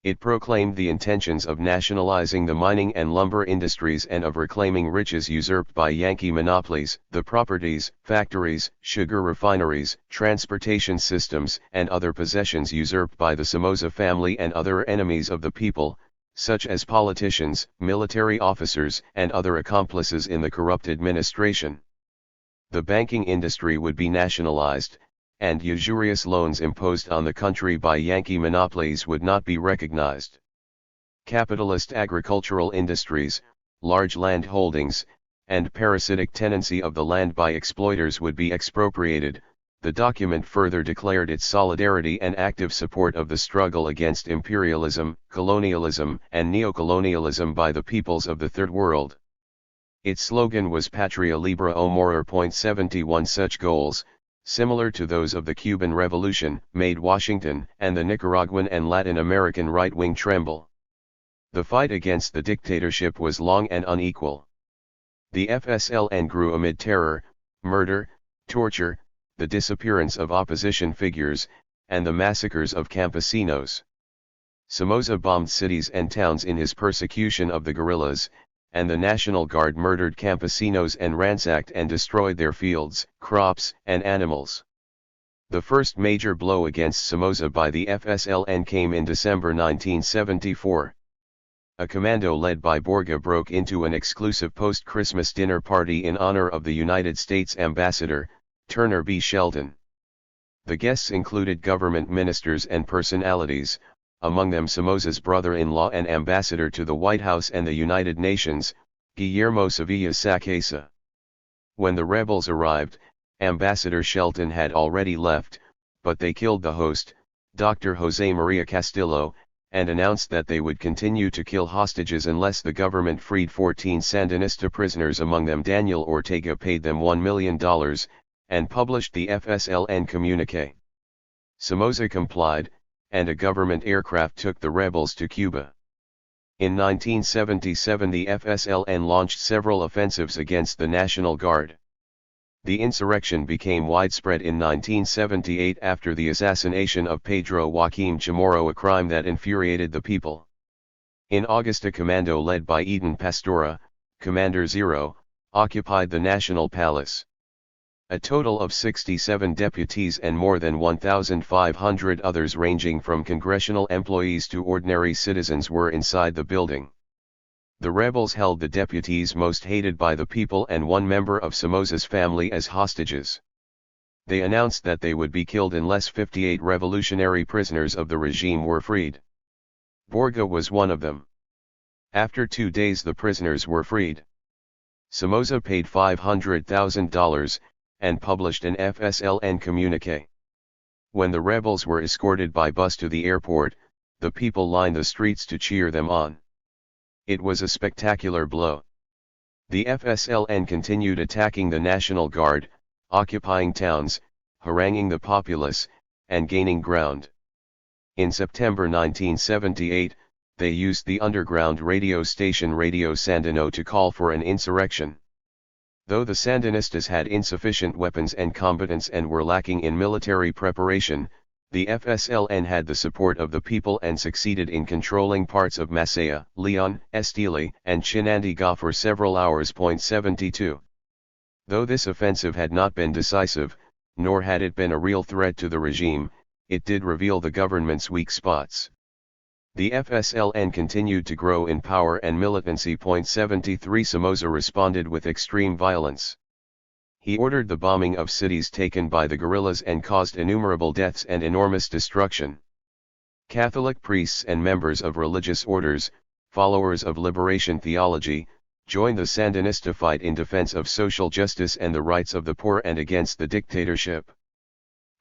It proclaimed the intentions of nationalizing the mining and lumber industries and of reclaiming riches usurped by Yankee monopolies, the properties, factories, sugar refineries, transportation systems, and other possessions usurped by the Somoza family and other enemies of the people, such as politicians, military officers, and other accomplices in the corrupt administration. The banking industry would be nationalized, and usurious loans imposed on the country by Yankee monopolies would not be recognized. Capitalist agricultural industries, large land holdings, and parasitic tenancy of the land by exploiters would be expropriated. The document further declared its solidarity and active support of the struggle against imperialism, colonialism, and neocolonialism by the peoples of the Third World. Its slogan was Patria Libre o Morir. 71 Such goals, similar to those of the Cuban Revolution, made Washington and the Nicaraguan and Latin American right wing tremble. The fight against the dictatorship was long and unequal. The FSLN grew amid terror, murder, torture, the disappearance of opposition figures, and the massacres of campesinos. Somoza bombed cities and towns in his persecution of the guerrillas, and the National Guard murdered campesinos and ransacked and destroyed their fields, crops, and animals. The first major blow against Somoza by the FSLN came in December 1974. A commando led by Borga broke into an exclusive post-Christmas dinner party in honor of the United States Ambassador, Turner B. Shelton. The guests included government ministers and personalities, among them Somoza's brother-in-law and ambassador to the White House and the United Nations, Guillermo Sevilla Sacasa. When the rebels arrived, Ambassador Shelton had already left, but they killed the host, Dr. Jose Maria Castillo, and announced that they would continue to kill hostages unless the government freed 14 Sandinista prisoners, among them Daniel Ortega, paid them $1 million, and published the FSLN communique. Somoza complied, and a government aircraft took the rebels to Cuba. In 1977 the FSLN launched several offensives against the National Guard. The insurrection became widespread in 1978 after the assassination of Pedro Joaquim Chamorro, a crime that infuriated the people. In August a commando led by Eden Pastora, Commander Zero, occupied the National Palace. A total of 67 deputies and more than 1,500 others ranging from congressional employees to ordinary citizens were inside the building. The rebels held the deputies most hated by the people and one member of Somoza's family as hostages. They announced that they would be killed unless 58 revolutionary prisoners of the regime were freed. Borga was one of them. After 2 days the prisoners were freed. Somoza paid $500,000, and published an FSLN communique. When the rebels were escorted by bus to the airport, the people lined the streets to cheer them on. It was a spectacular blow. The FSLN continued attacking the National Guard, occupying towns, haranguing the populace, and gaining ground. In September 1978, they used the underground radio station Radio Sandino to call for an insurrection. Though the Sandinistas had insufficient weapons and combatants and were lacking in military preparation, the FSLN had the support of the people and succeeded in controlling parts of Masaya, Leon, Estili, and Chinandega for several hours. 72. Though this offensive had not been decisive, nor had it been a real threat to the regime, it did reveal the government's weak spots. The FSLN continued to grow in power and militancy. 73 Somoza responded with extreme violence. He ordered the bombing of cities taken by the guerrillas and caused innumerable deaths and enormous destruction. Catholic priests and members of religious orders, followers of liberation theology, joined the Sandinista fight in defense of social justice and the rights of the poor and against the dictatorship.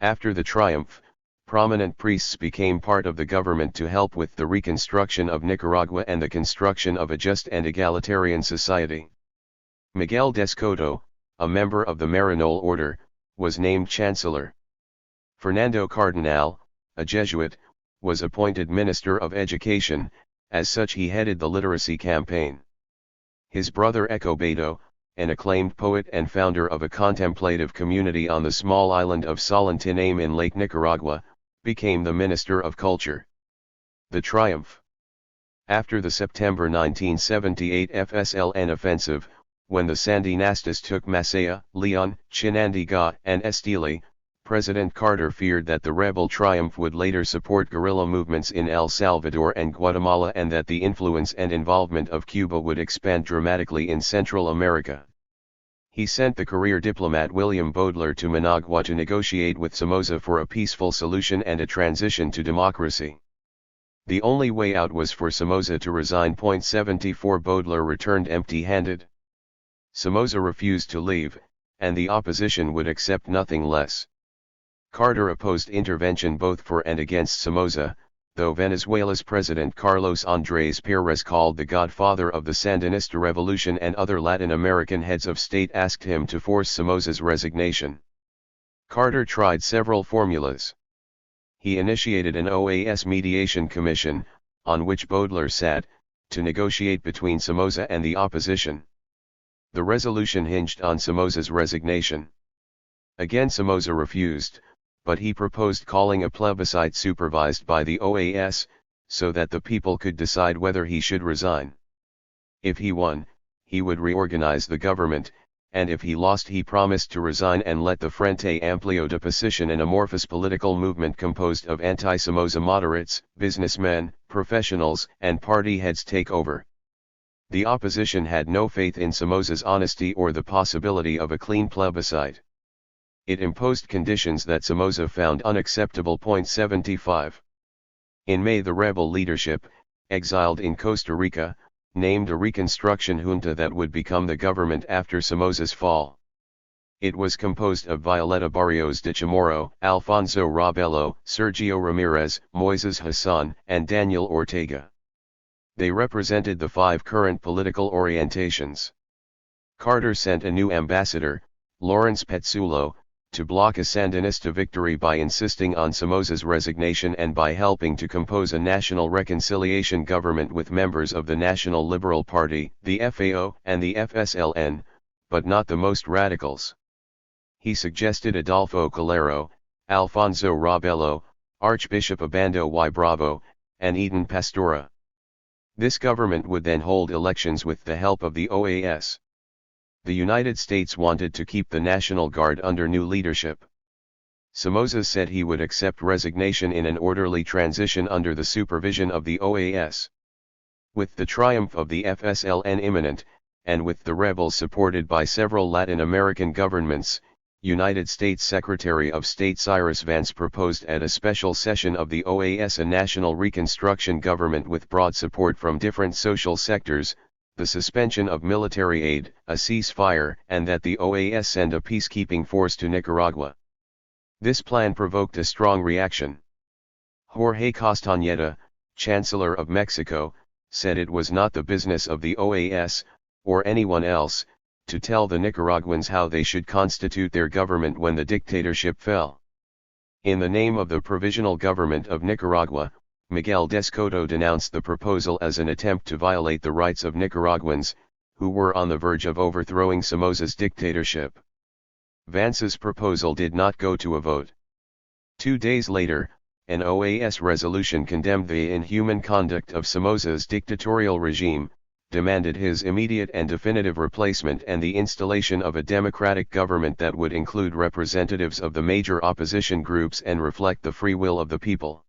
After the triumph, prominent priests became part of the government to help with the reconstruction of Nicaragua and the construction of a just and egalitarian society. Miguel Descoto, a member of the Marinol order, was named chancellor. Fernando Cardenal, a Jesuit, was appointed Minister of Education. As such he headed the literacy campaign. His brother Ecobedo, an acclaimed poet and founder of a contemplative community on the small island of Solentiname in Lake Nicaragua, became the Minister of Culture. The triumph. After the September 1978 FSLN offensive, when the Sandinistas took Masaya, Leon, Chinandega, and Estili, President Carter feared that the rebel triumph would later support guerrilla movements in El Salvador and Guatemala and that the influence and involvement of Cuba would expand dramatically in Central America. He sent the career diplomat William Bowdler to Managua to negotiate with Somoza for a peaceful solution and a transition to democracy. The only way out was for Somoza to resign. 74 Bowdler returned empty-handed. Somoza refused to leave, and the opposition would accept nothing less. Carter opposed intervention both for and against Somoza, though Venezuela's President Carlos Andrés Pérez, called the godfather of the Sandinista revolution, and other Latin American heads of state asked him to force Somoza's resignation. Carter tried several formulas. He initiated an OAS mediation commission, on which Bowdler sat, to negotiate between Somoza and the opposition. The resolution hinged on Somoza's resignation. Again Somoza refused, but he proposed calling a plebiscite supervised by the OAS, so that the people could decide whether he should resign. If he won, he would reorganize the government, and if he lost he promised to resign and let the Frente Amplio de Oposición, an amorphous political movement composed of anti-Somoza moderates, businessmen, professionals, and party heads, take over. The opposition had no faith in Somoza's honesty or the possibility of a clean plebiscite. It imposed conditions that Somoza found unacceptable. 75. In May, the rebel leadership, exiled in Costa Rica, named a reconstruction junta that would become the government after Somoza's fall. It was composed of Violeta Barrios de Chamorro, Alfonso Rabello, Sergio Ramirez, Moises Hassan, and Daniel Ortega. They represented the 5 current political orientations. Carter sent a new ambassador, Lawrence Petzulo, to block a Sandinista victory by insisting on Somoza's resignation and by helping to compose a national reconciliation government with members of the National Liberal Party, the FAO, and the FSLN, but not the most radicals. He suggested Adolfo Calero, Alfonso Rabello, Archbishop Obando y Bravo, and Eden Pastora. This government would then hold elections with the help of the OAS. The United States wanted to keep the National Guard under new leadership. Somoza said he would accept resignation in an orderly transition under the supervision of the OAS. With the triumph of the FSLN imminent, and with the rebels supported by several Latin American governments, United States Secretary of State Cyrus Vance proposed at a special session of the OAS a national reconstruction government with broad support from different social sectors, the suspension of military aid, a ceasefire, and that the OAS send a peacekeeping force to Nicaragua. This plan provoked a strong reaction. Jorge Castañeda, Chancellor of Mexico, said it was not the business of the OAS, or anyone else, to tell the Nicaraguans how they should constitute their government when the dictatorship fell. In the name of the Provisional Government of Nicaragua, Miguel Descoto denounced the proposal as an attempt to violate the rights of Nicaraguans, who were on the verge of overthrowing Somoza's dictatorship. Vance's proposal did not go to a vote. 2 days later, an OAS resolution condemned the inhuman conduct of Somoza's dictatorial regime, demanded his immediate and definitive replacement and the installation of a democratic government that would include representatives of the major opposition groups and reflect the free will of the people.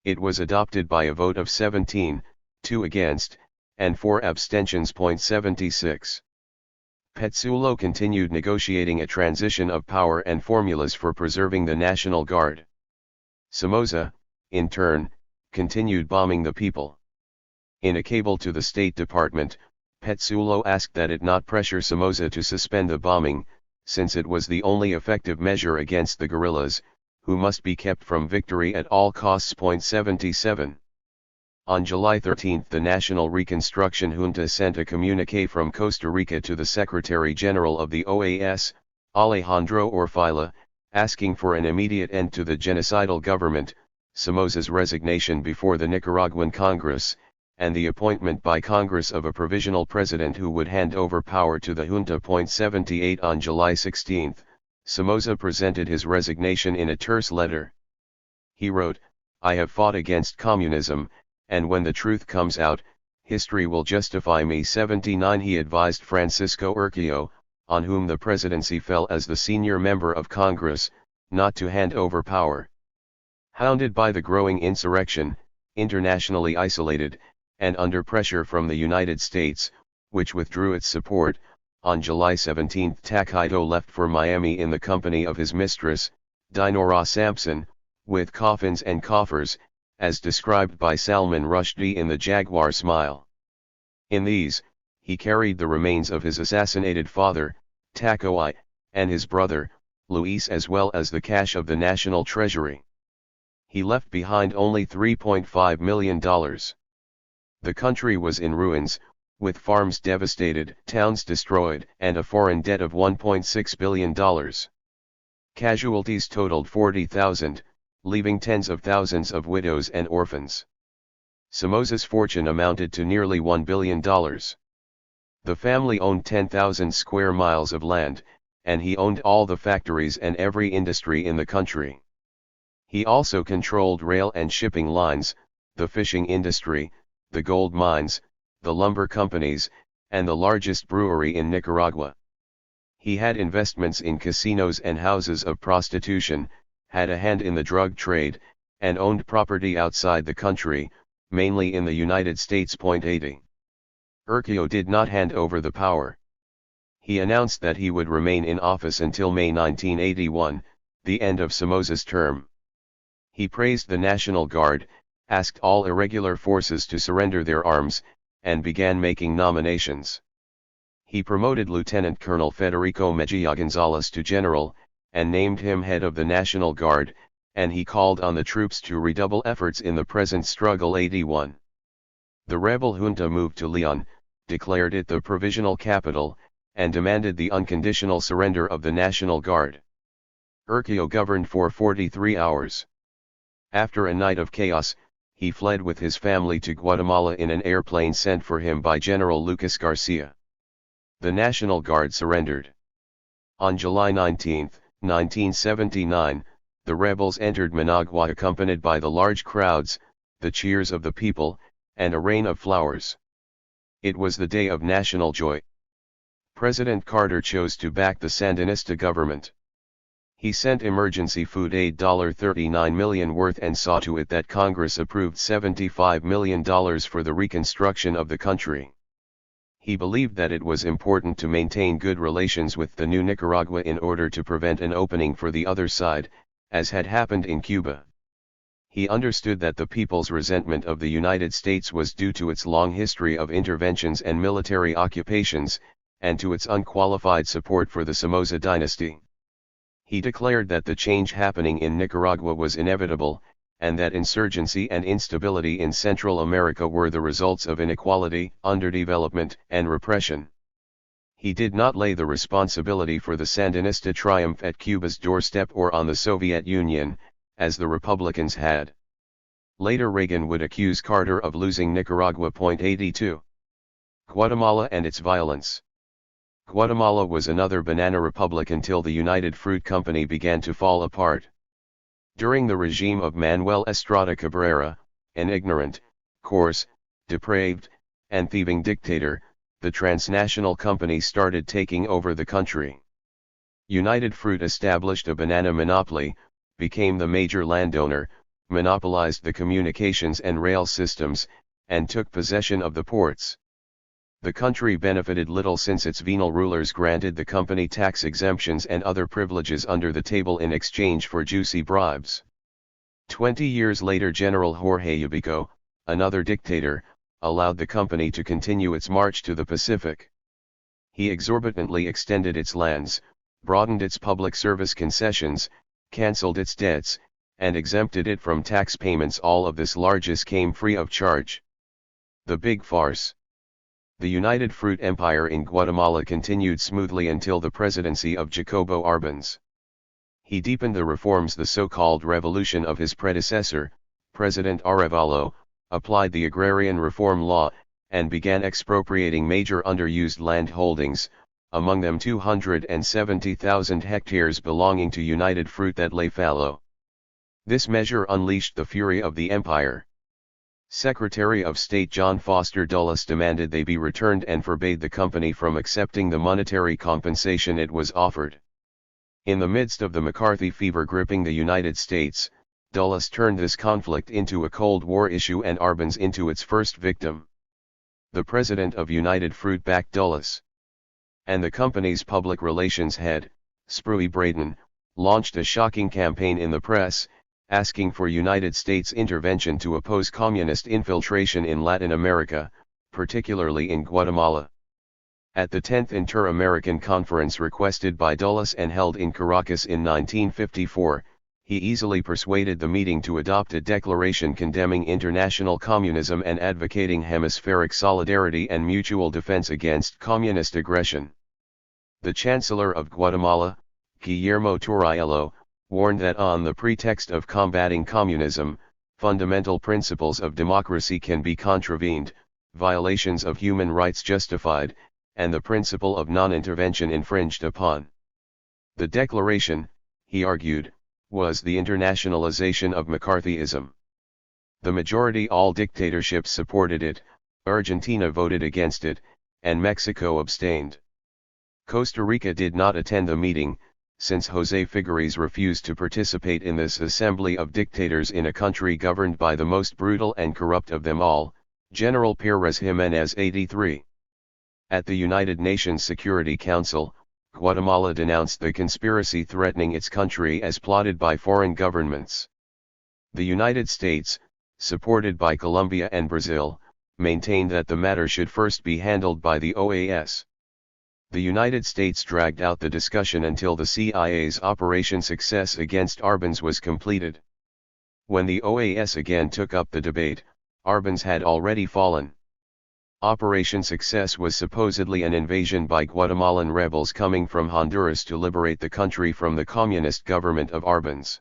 It was adopted by a vote of 17, 2 against, and 4 abstentions. 76. Petzulo continued negotiating a transition of power and formulas for preserving the National Guard. Somoza, in turn, continued bombing the people. In a cable to the State Department, Petzulo asked that it not pressure Somoza to suspend the bombing, since it was the only effective measure against the guerrillas, who must be kept from victory at all costs. 77. On July 13 the National Reconstruction Junta sent a communique from Costa Rica to the Secretary-General of the OAS, Alejandro Orfila, asking for an immediate end to the genocidal government, Somoza's resignation before the Nicaraguan Congress, and the appointment by Congress of a provisional president who would hand over power to the junta. 78 On July 16, Somoza presented his resignation in a terse letter. He wrote, I have fought against communism, and when the truth comes out, history will justify me. 79 He advised Francisco Urquijo, on whom the presidency fell as the senior member of Congress, not to hand over power. Hounded by the growing insurrection, internationally isolated, and under pressure from the United States, which withdrew its support, on July 17 Urquijo left for Miami in the company of his mistress, Dinora Sampson, with coffins and coffers, as described by Salman Rushdie in The Jaguar Smile. In these, he carried the remains of his assassinated father, Taco I, and his brother, Luis, as well as the cash of the national treasury. He left behind only $3.5 million. The country was in ruins, with farms devastated, towns destroyed, and a foreign debt of $1.6 billion. Casualties totaled 40,000, leaving tens of thousands of widows and orphans. Somoza's fortune amounted to nearly $1 billion. The family owned 10,000 square miles of land, and he owned all the factories and every industry in the country. He also controlled rail and shipping lines, the fishing industry, the gold mines, the lumber companies, and the largest brewery in Nicaragua. He had investments in casinos and houses of prostitution, had a hand in the drug trade, and owned property outside the country, mainly in the United States. 80. Urquijo did not hand over the power. He announced that he would remain in office until May 1981, the end of Somoza's term. He praised the National Guard, asked all irregular forces to surrender their arms, and began making nominations. He promoted Lieutenant Colonel Federico Mejia Gonzalez to general, and named him head of the National Guard, and he called on the troops to redouble efforts in the present struggle. 81. The rebel junta moved to Leon, declared it the provisional capital, and demanded the unconditional surrender of the National Guard. Urquijo governed for 43 hours. After a night of chaos, he fled with his family to Guatemala in an airplane sent for him by General Lucas Garcia. The National Guard surrendered. On July 19, 1979, the rebels entered Managua accompanied by the large crowds, the cheers of the people, and a rain of flowers. It was the day of national joy. President Carter chose to back the Sandinista government. He sent emergency food aid $39 million worth and saw to it that Congress approved $75 million for the reconstruction of the country. He believed that it was important to maintain good relations with the new Nicaragua in order to prevent an opening for the other side, as had happened in Cuba. He understood that the people's resentment of the United States was due to its long history of interventions and military occupations, and to its unqualified support for the Somoza dynasty. He declared that the change happening in Nicaragua was inevitable, and that insurgency and instability in Central America were the results of inequality, underdevelopment, and repression. He did not lay the responsibility for the Sandinista triumph at Cuba's doorstep or on the Soviet Union, as the Republicans had. Later Reagan would accuse Carter of losing Nicaragua. 82. Guatemala and its violence. Guatemala was another banana republic until the United Fruit Company began to fall apart. During the regime of Manuel Estrada Cabrera, an ignorant, coarse, depraved, and thieving dictator, the transnational company started taking over the country. United Fruit established a banana monopoly, became the major landowner, monopolized the communications and rail systems, and took possession of the ports. The country benefited little since its venal rulers granted the company tax exemptions and other privileges under the table in exchange for juicy bribes. 20 years later General Jorge Ubico, another dictator, allowed the company to continue its march to the Pacific. He exorbitantly extended its lands, broadened its public service concessions, cancelled its debts, and exempted it from tax payments. All of this largesse came free of charge. The big farce. The United Fruit Empire in Guatemala continued smoothly until the presidency of Jacobo Arbenz. He deepened the reforms, the so-called revolution of his predecessor, President Arevalo, applied the agrarian reform law, and began expropriating major underused land holdings, among them 270,000 hectares belonging to United Fruit that lay fallow. This measure unleashed the fury of the empire. Secretary of State John Foster Dulles demanded they be returned and forbade the company from accepting the monetary compensation it was offered. In the midst of the McCarthy fever gripping the United States, Dulles turned this conflict into a Cold War issue and Arbenz into its first victim. The president of United Fruit backed Dulles, and the company's public relations head, Spruey Braden, launched a shocking campaign in the press, asking for United States intervention to oppose communist infiltration in Latin America, particularly in Guatemala. At the 10th Inter-American Conference requested by Dulles and held in Caracas in 1954, he easily persuaded the meeting to adopt a declaration condemning international communism and advocating hemispheric solidarity and mutual defense against communist aggression. The Chancellor of Guatemala, Guillermo Torriello, warned that on the pretext of combating communism, fundamental principles of democracy can be contravened, violations of human rights justified, and the principle of non-intervention infringed upon. The declaration, he argued, was the internationalization of McCarthyism. The majority all dictatorships supported it, Argentina voted against it, and Mexico abstained. Costa Rica did not attend the meeting, since José Figueres refused to participate in this assembly of dictators in a country governed by the most brutal and corrupt of them all, General Pérez Jiménez 83. At the United Nations Security Council, Guatemala denounced the conspiracy threatening its country as plotted by foreign governments. The United States, supported by Colombia and Brazil, maintained that the matter should first be handled by the OAS. The United States dragged out the discussion until the CIA's Operation Success against Arbenz was completed. When the OAS again took up the debate, Arbenz had already fallen. Operation Success was supposedly an invasion by Guatemalan rebels coming from Honduras to liberate the country from the communist government of Arbenz.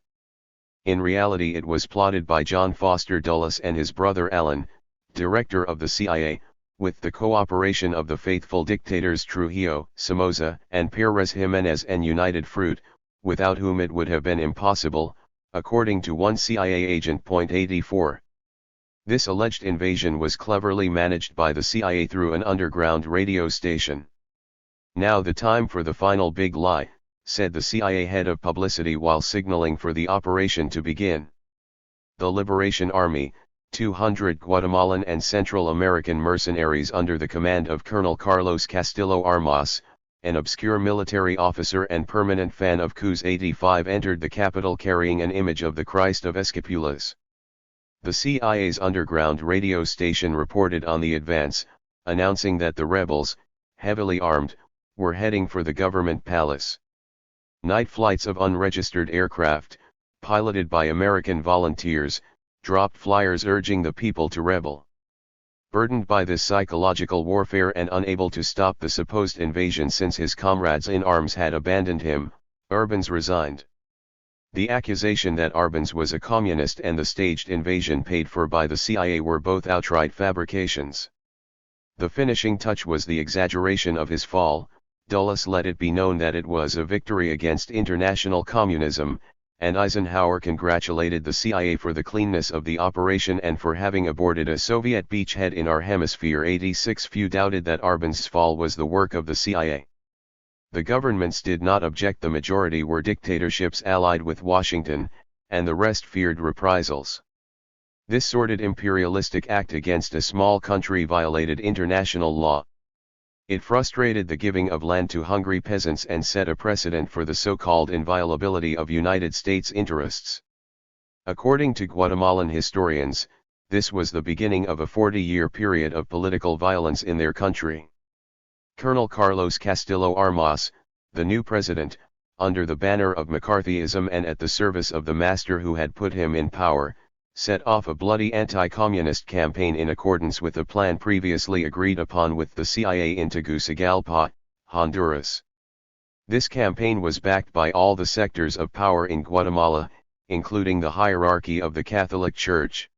In reality it was plotted by John Foster Dulles and his brother Alan, director of the CIA, with the cooperation of the faithful dictators Trujillo, Somoza, and Pérez Jiménez and United Fruit, without whom it would have been impossible, according to one CIA agent. 84. This alleged invasion was cleverly managed by the CIA through an underground radio station. Now the time for the final big lie, said the CIA head of publicity while signaling for the operation to begin. The Liberation Army, 200 Guatemalan and Central American mercenaries under the command of Colonel Carlos Castillo Armas, an obscure military officer and permanent fan of Coups 85, entered the capital carrying an image of the Christ of Escapulas. The CIA's underground radio station reported on the advance, announcing that the rebels, heavily armed, were heading for the government palace. Night flights of unregistered aircraft, piloted by American volunteers, dropped flyers urging the people to rebel. Burdened by this psychological warfare and unable to stop the supposed invasion since his comrades in arms had abandoned him, Arbenz resigned. The accusation that Arbenz was a communist and the staged invasion paid for by the CIA were both outright fabrications. The finishing touch was the exaggeration of his fall. Dulles let it be known that it was a victory against international communism, and Eisenhower congratulated the CIA for the cleanness of the operation and for having aborted a Soviet beachhead in our hemisphere. 86. Few doubted that Arbenz's fall was the work of the CIA. The governments did not object. The majority were dictatorships allied with Washington, and the rest feared reprisals. This sordid imperialistic act against a small country violated international law. It frustrated the giving of land to hungry peasants and set a precedent for the so-called inviolability of United States interests. According to Guatemalan historians, this was the beginning of a 40-year period of political violence in their country. Colonel Carlos Castillo Armas, the new president, under the banner of McCarthyism and at the service of the master who had put him in power, set off a bloody anti-communist campaign in accordance with a plan previously agreed upon with the CIA in Tegucigalpa, Honduras. This campaign was backed by all the sectors of power in Guatemala, including the hierarchy of the Catholic Church.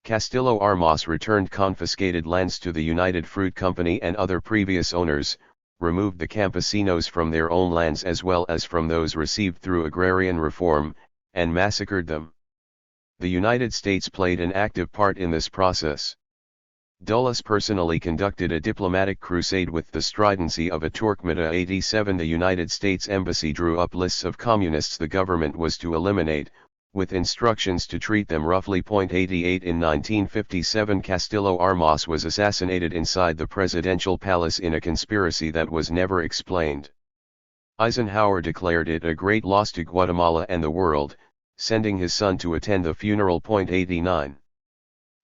Castillo Armas returned confiscated lands to the United Fruit Company and other previous owners, removed the campesinos from their own lands as well as from those received through agrarian reform, and massacred them. The United States played an active part in this process. Dulles personally conducted a diplomatic crusade with the stridency of a Torquemada 87. The United States Embassy drew up lists of communists the government was to eliminate, with instructions to treat them roughly. 88 In 1957 Castillo Armas was assassinated inside the presidential palace in a conspiracy that was never explained. Eisenhower declared it a great loss to Guatemala and the world, sending his son to attend the funeral. 89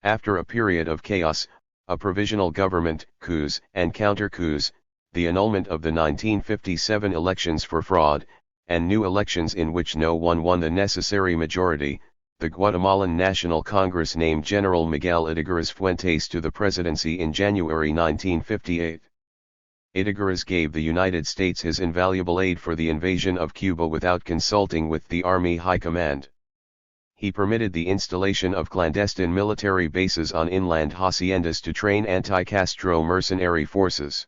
After a period of chaos, a provisional government, coups and counter-coups, the annulment of the 1957 elections for fraud, and new elections in which no one won the necessary majority, the Guatemalan National Congress named General Miguel Ydígoras Fuentes to the presidency in January 1958. Ydígoras gave the United States his invaluable aid for the invasion of Cuba without consulting with the Army High Command. He permitted the installation of clandestine military bases on inland haciendas to train anti-Castro mercenary forces.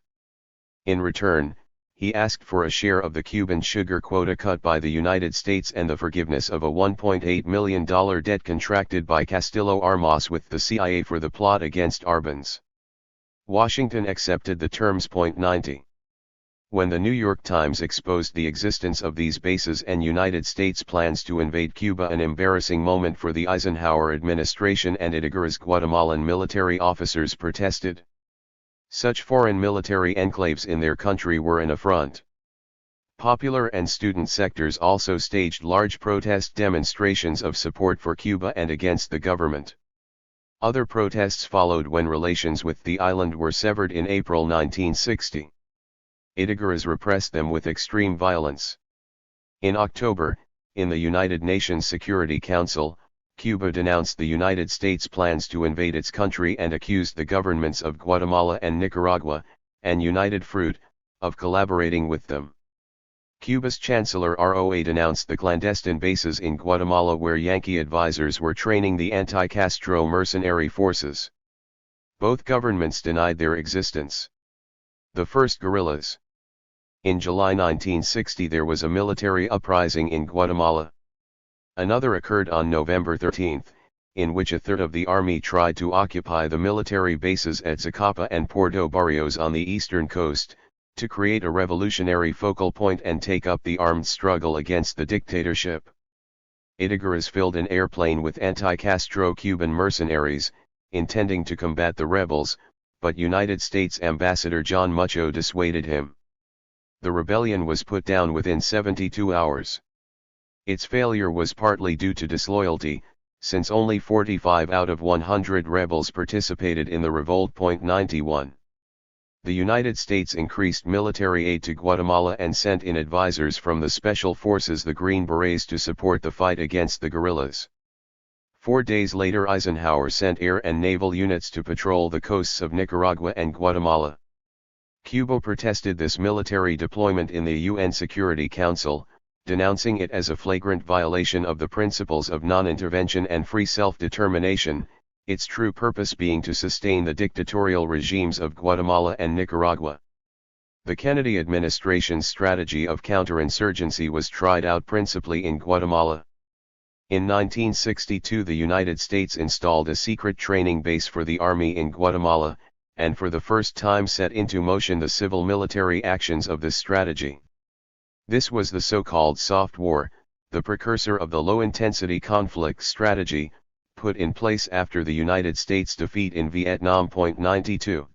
In return, he asked for a share of the Cuban sugar quota cut by the United States and the forgiveness of a $1.8 million debt contracted by Castillo Armas with the CIA for the plot against Arbenz. Washington accepted the terms. 90 When the New York Times exposed the existence of these bases and United States plans to invade Cuba, an embarrassing moment for the Eisenhower administration and Ydígoras, Guatemalan military officers protested. Such foreign military enclaves in their country were an affront. Popular and student sectors also staged large protest demonstrations of support for Cuba and against the government. Other protests followed when relations with the island were severed in April 1960. Ydígoras repressed them with extreme violence. In October, in the United Nations Security Council, Cuba denounced the United States' plans to invade its country and accused the governments of Guatemala and Nicaragua, and United Fruit, of collaborating with them. Cuba's Chancellor Roa denounced the clandestine bases in Guatemala where Yankee advisors were training the anti-Castro mercenary forces. Both governments denied their existence. The first guerrillas. In July 1960 there was a military uprising in Guatemala. Another occurred on November 13, in which a third of the army tried to occupy the military bases at Zacapa and Puerto Barrios on the eastern coast, to create a revolutionary focal point and take up the armed struggle against the dictatorship. Ydígoras filled an airplane with anti-Castro Cuban mercenaries, intending to combat the rebels, but United States Ambassador John Mucho dissuaded him. The rebellion was put down within 72 hours. Its failure was partly due to disloyalty, since only 45 out of 100 rebels participated in the revolt. 91 The United States increased military aid to Guatemala and sent in advisors from the Special Forces, the Green Berets, to support the fight against the guerrillas. 4 days later Eisenhower sent air and naval units to patrol the coasts of Nicaragua and Guatemala. Cuba protested this military deployment in the UN Security Council, denouncing it as a flagrant violation of the principles of non-intervention and free self-determination, its true purpose being to sustain the dictatorial regimes of Guatemala and Nicaragua. The Kennedy administration's strategy of counterinsurgency was tried out principally in Guatemala. In 1962 the United States installed a secret training base for the Army in Guatemala, and for the first time set into motion the civil-military actions of this strategy. This was the so-called soft war, the precursor of the low-intensity conflict strategy, put in place after the United States' defeat in Vietnam. 92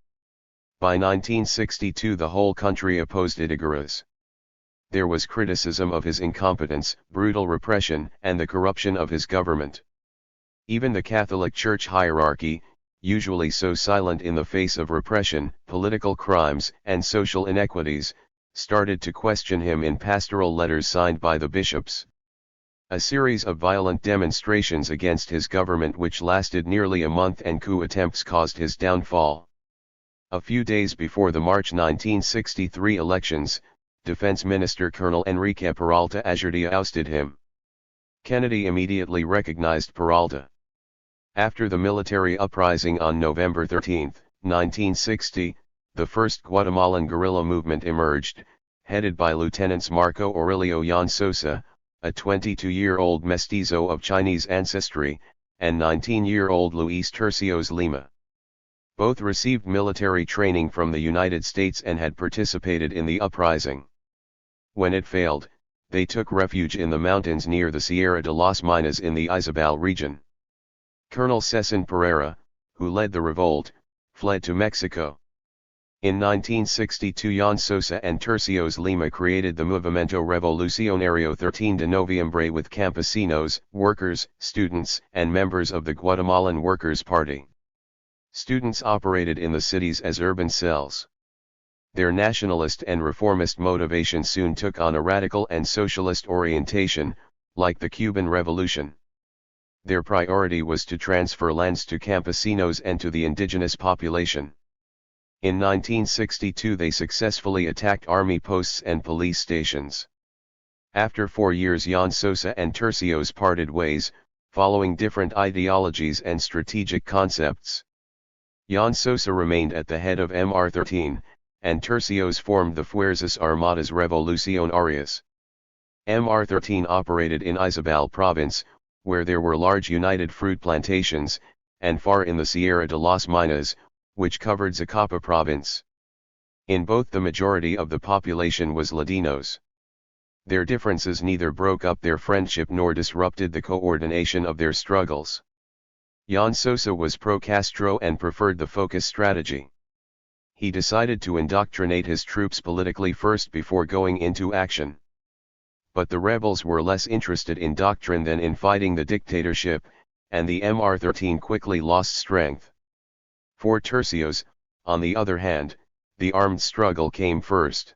By 1962 the whole country opposed Ydígoras. There was criticism of his incompetence, brutal repression, and the corruption of his government. Even the Catholic Church hierarchy, usually so silent in the face of repression, political crimes, and social inequities, started to question him in pastoral letters signed by the bishops. A series of violent demonstrations against his government which lasted nearly a month and coup attempts caused his downfall. A few days before the March 1963 elections, Defense Minister Colonel Enrique Peralta Azurdia ousted him. Kennedy immediately recognized Peralta. After the military uprising on November 13, 1960, the first Guatemalan guerrilla movement emerged, headed by Lieutenants Marco Aurelio Jan Sosa, a 22-year-old mestizo of Chinese ancestry, and 19-year-old Luis Tercios Lima. Both received military training from the United States and had participated in the uprising. When it failed, they took refuge in the mountains near the Sierra de las Minas in the Izabal region. Colonel Cesar Pereira, who led the revolt, fled to Mexico. In 1962 Jan Sosa and Tercios Lima created the Movimiento Revolucionario 13 de Noviembre with campesinos, workers, students, and members of the Guatemalan Workers' Party. Students operated in the cities as urban cells. Their nationalist and reformist motivation soon took on a radical and socialist orientation, like the Cuban Revolution. Their priority was to transfer lands to campesinos and to the indigenous population. In 1962 they successfully attacked army posts and police stations. After 4 years Jan Sosa and Tercios parted ways, following different ideologies and strategic concepts. Jan Sosa remained at the head of MR13, and Tercios formed the Fuerzas Armadas Revolucionarias. MR13 operated in Izabal province, where there were large united fruit plantations, and far in the Sierra de las Minas, which covered Zacapa province. In both the majority of the population was Ladinos. Their differences neither broke up their friendship nor disrupted the coordination of their struggles. Jan Sosa was pro-Castro and preferred the focus strategy. He decided to indoctrinate his troops politically first before going into action. But the rebels were less interested in doctrine than in fighting the dictatorship, and the MR13 quickly lost strength. For Tercios, on the other hand, the armed struggle came first.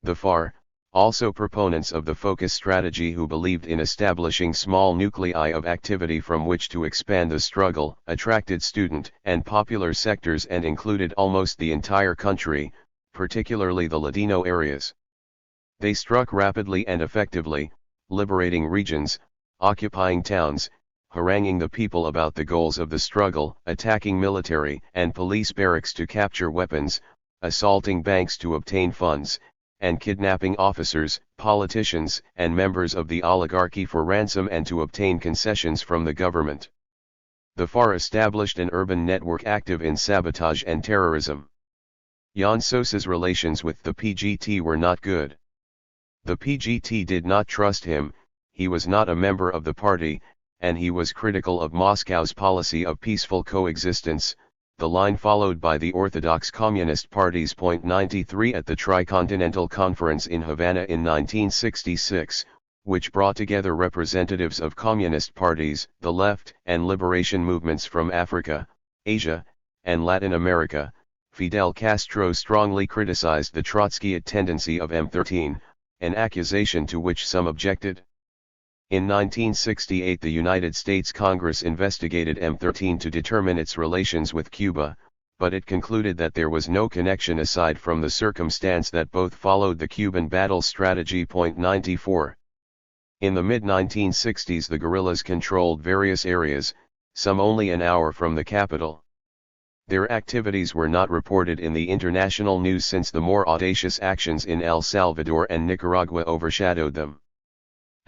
The FAR, also proponents of the focus strategy who believed in establishing small nuclei of activity from which to expand the struggle, attracted student and popular sectors and included almost the entire country, particularly the Ladino areas. They struck rapidly and effectively, liberating regions, occupying towns, haranguing the people about the goals of the struggle, attacking military and police barracks to capture weapons, assaulting banks to obtain funds, and kidnapping officers, politicians, and members of the oligarchy for ransom and to obtain concessions from the government. The FAR established an urban network active in sabotage and terrorism. Jan Sosa's relations with the PGT were not good. The PGT did not trust him, he was not a member of the party, and he was critical of Moscow's policy of peaceful coexistence, the line followed by the Orthodox Communist Party's Point 93 at the Tricontinental Conference in Havana in 1966, which brought together representatives of communist parties, the left, and liberation movements from Africa, Asia, and Latin America. Fidel Castro strongly criticized the Trotskyite tendency of M13, an accusation to which some objected. In 1968 the United States Congress investigated M13 to determine its relations with Cuba, but it concluded that there was no connection aside from the circumstance that both followed the Cuban battle strategy. Point 94. In the mid-1960s the guerrillas controlled various areas, some only an hour from the capital. Their activities were not reported in the international news since the more audacious actions in El Salvador and Nicaragua overshadowed them.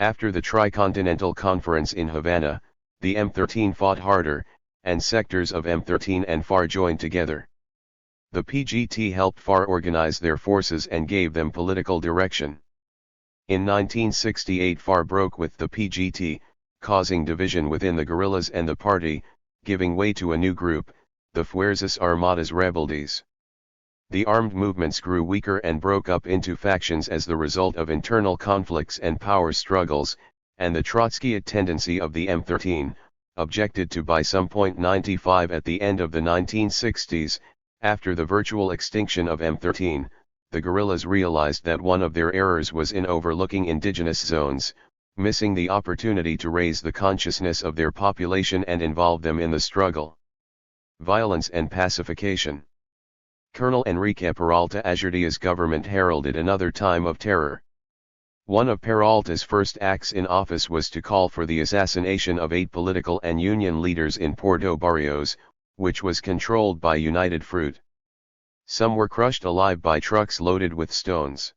After the Tricontinental Conference in Havana, the M13 fought harder, and sectors of M13 and FAR joined together. The PGT helped FAR organize their forces and gave them political direction. In 1968 FAR broke with the PGT, causing division within the guerrillas and the party, giving way to a new group, the Fuerzas Armadas Rebeldes. The armed movements grew weaker and broke up into factions as the result of internal conflicts and power struggles, and the Trotskyite tendency of the M13, objected to by some. 95 at the end of the 1960s, after the virtual extinction of M13, the guerrillas realized that one of their errors was in overlooking indigenous zones, missing the opportunity to raise the consciousness of their population and involve them in the struggle. Violence and pacification. Colonel Enrique Peralta Azurdia's government heralded another time of terror. One of Peralta's first acts in office was to call for the assassination of 8 political and union leaders in Puerto Barrios, which was controlled by United Fruit. Some were crushed alive by trucks loaded with stones.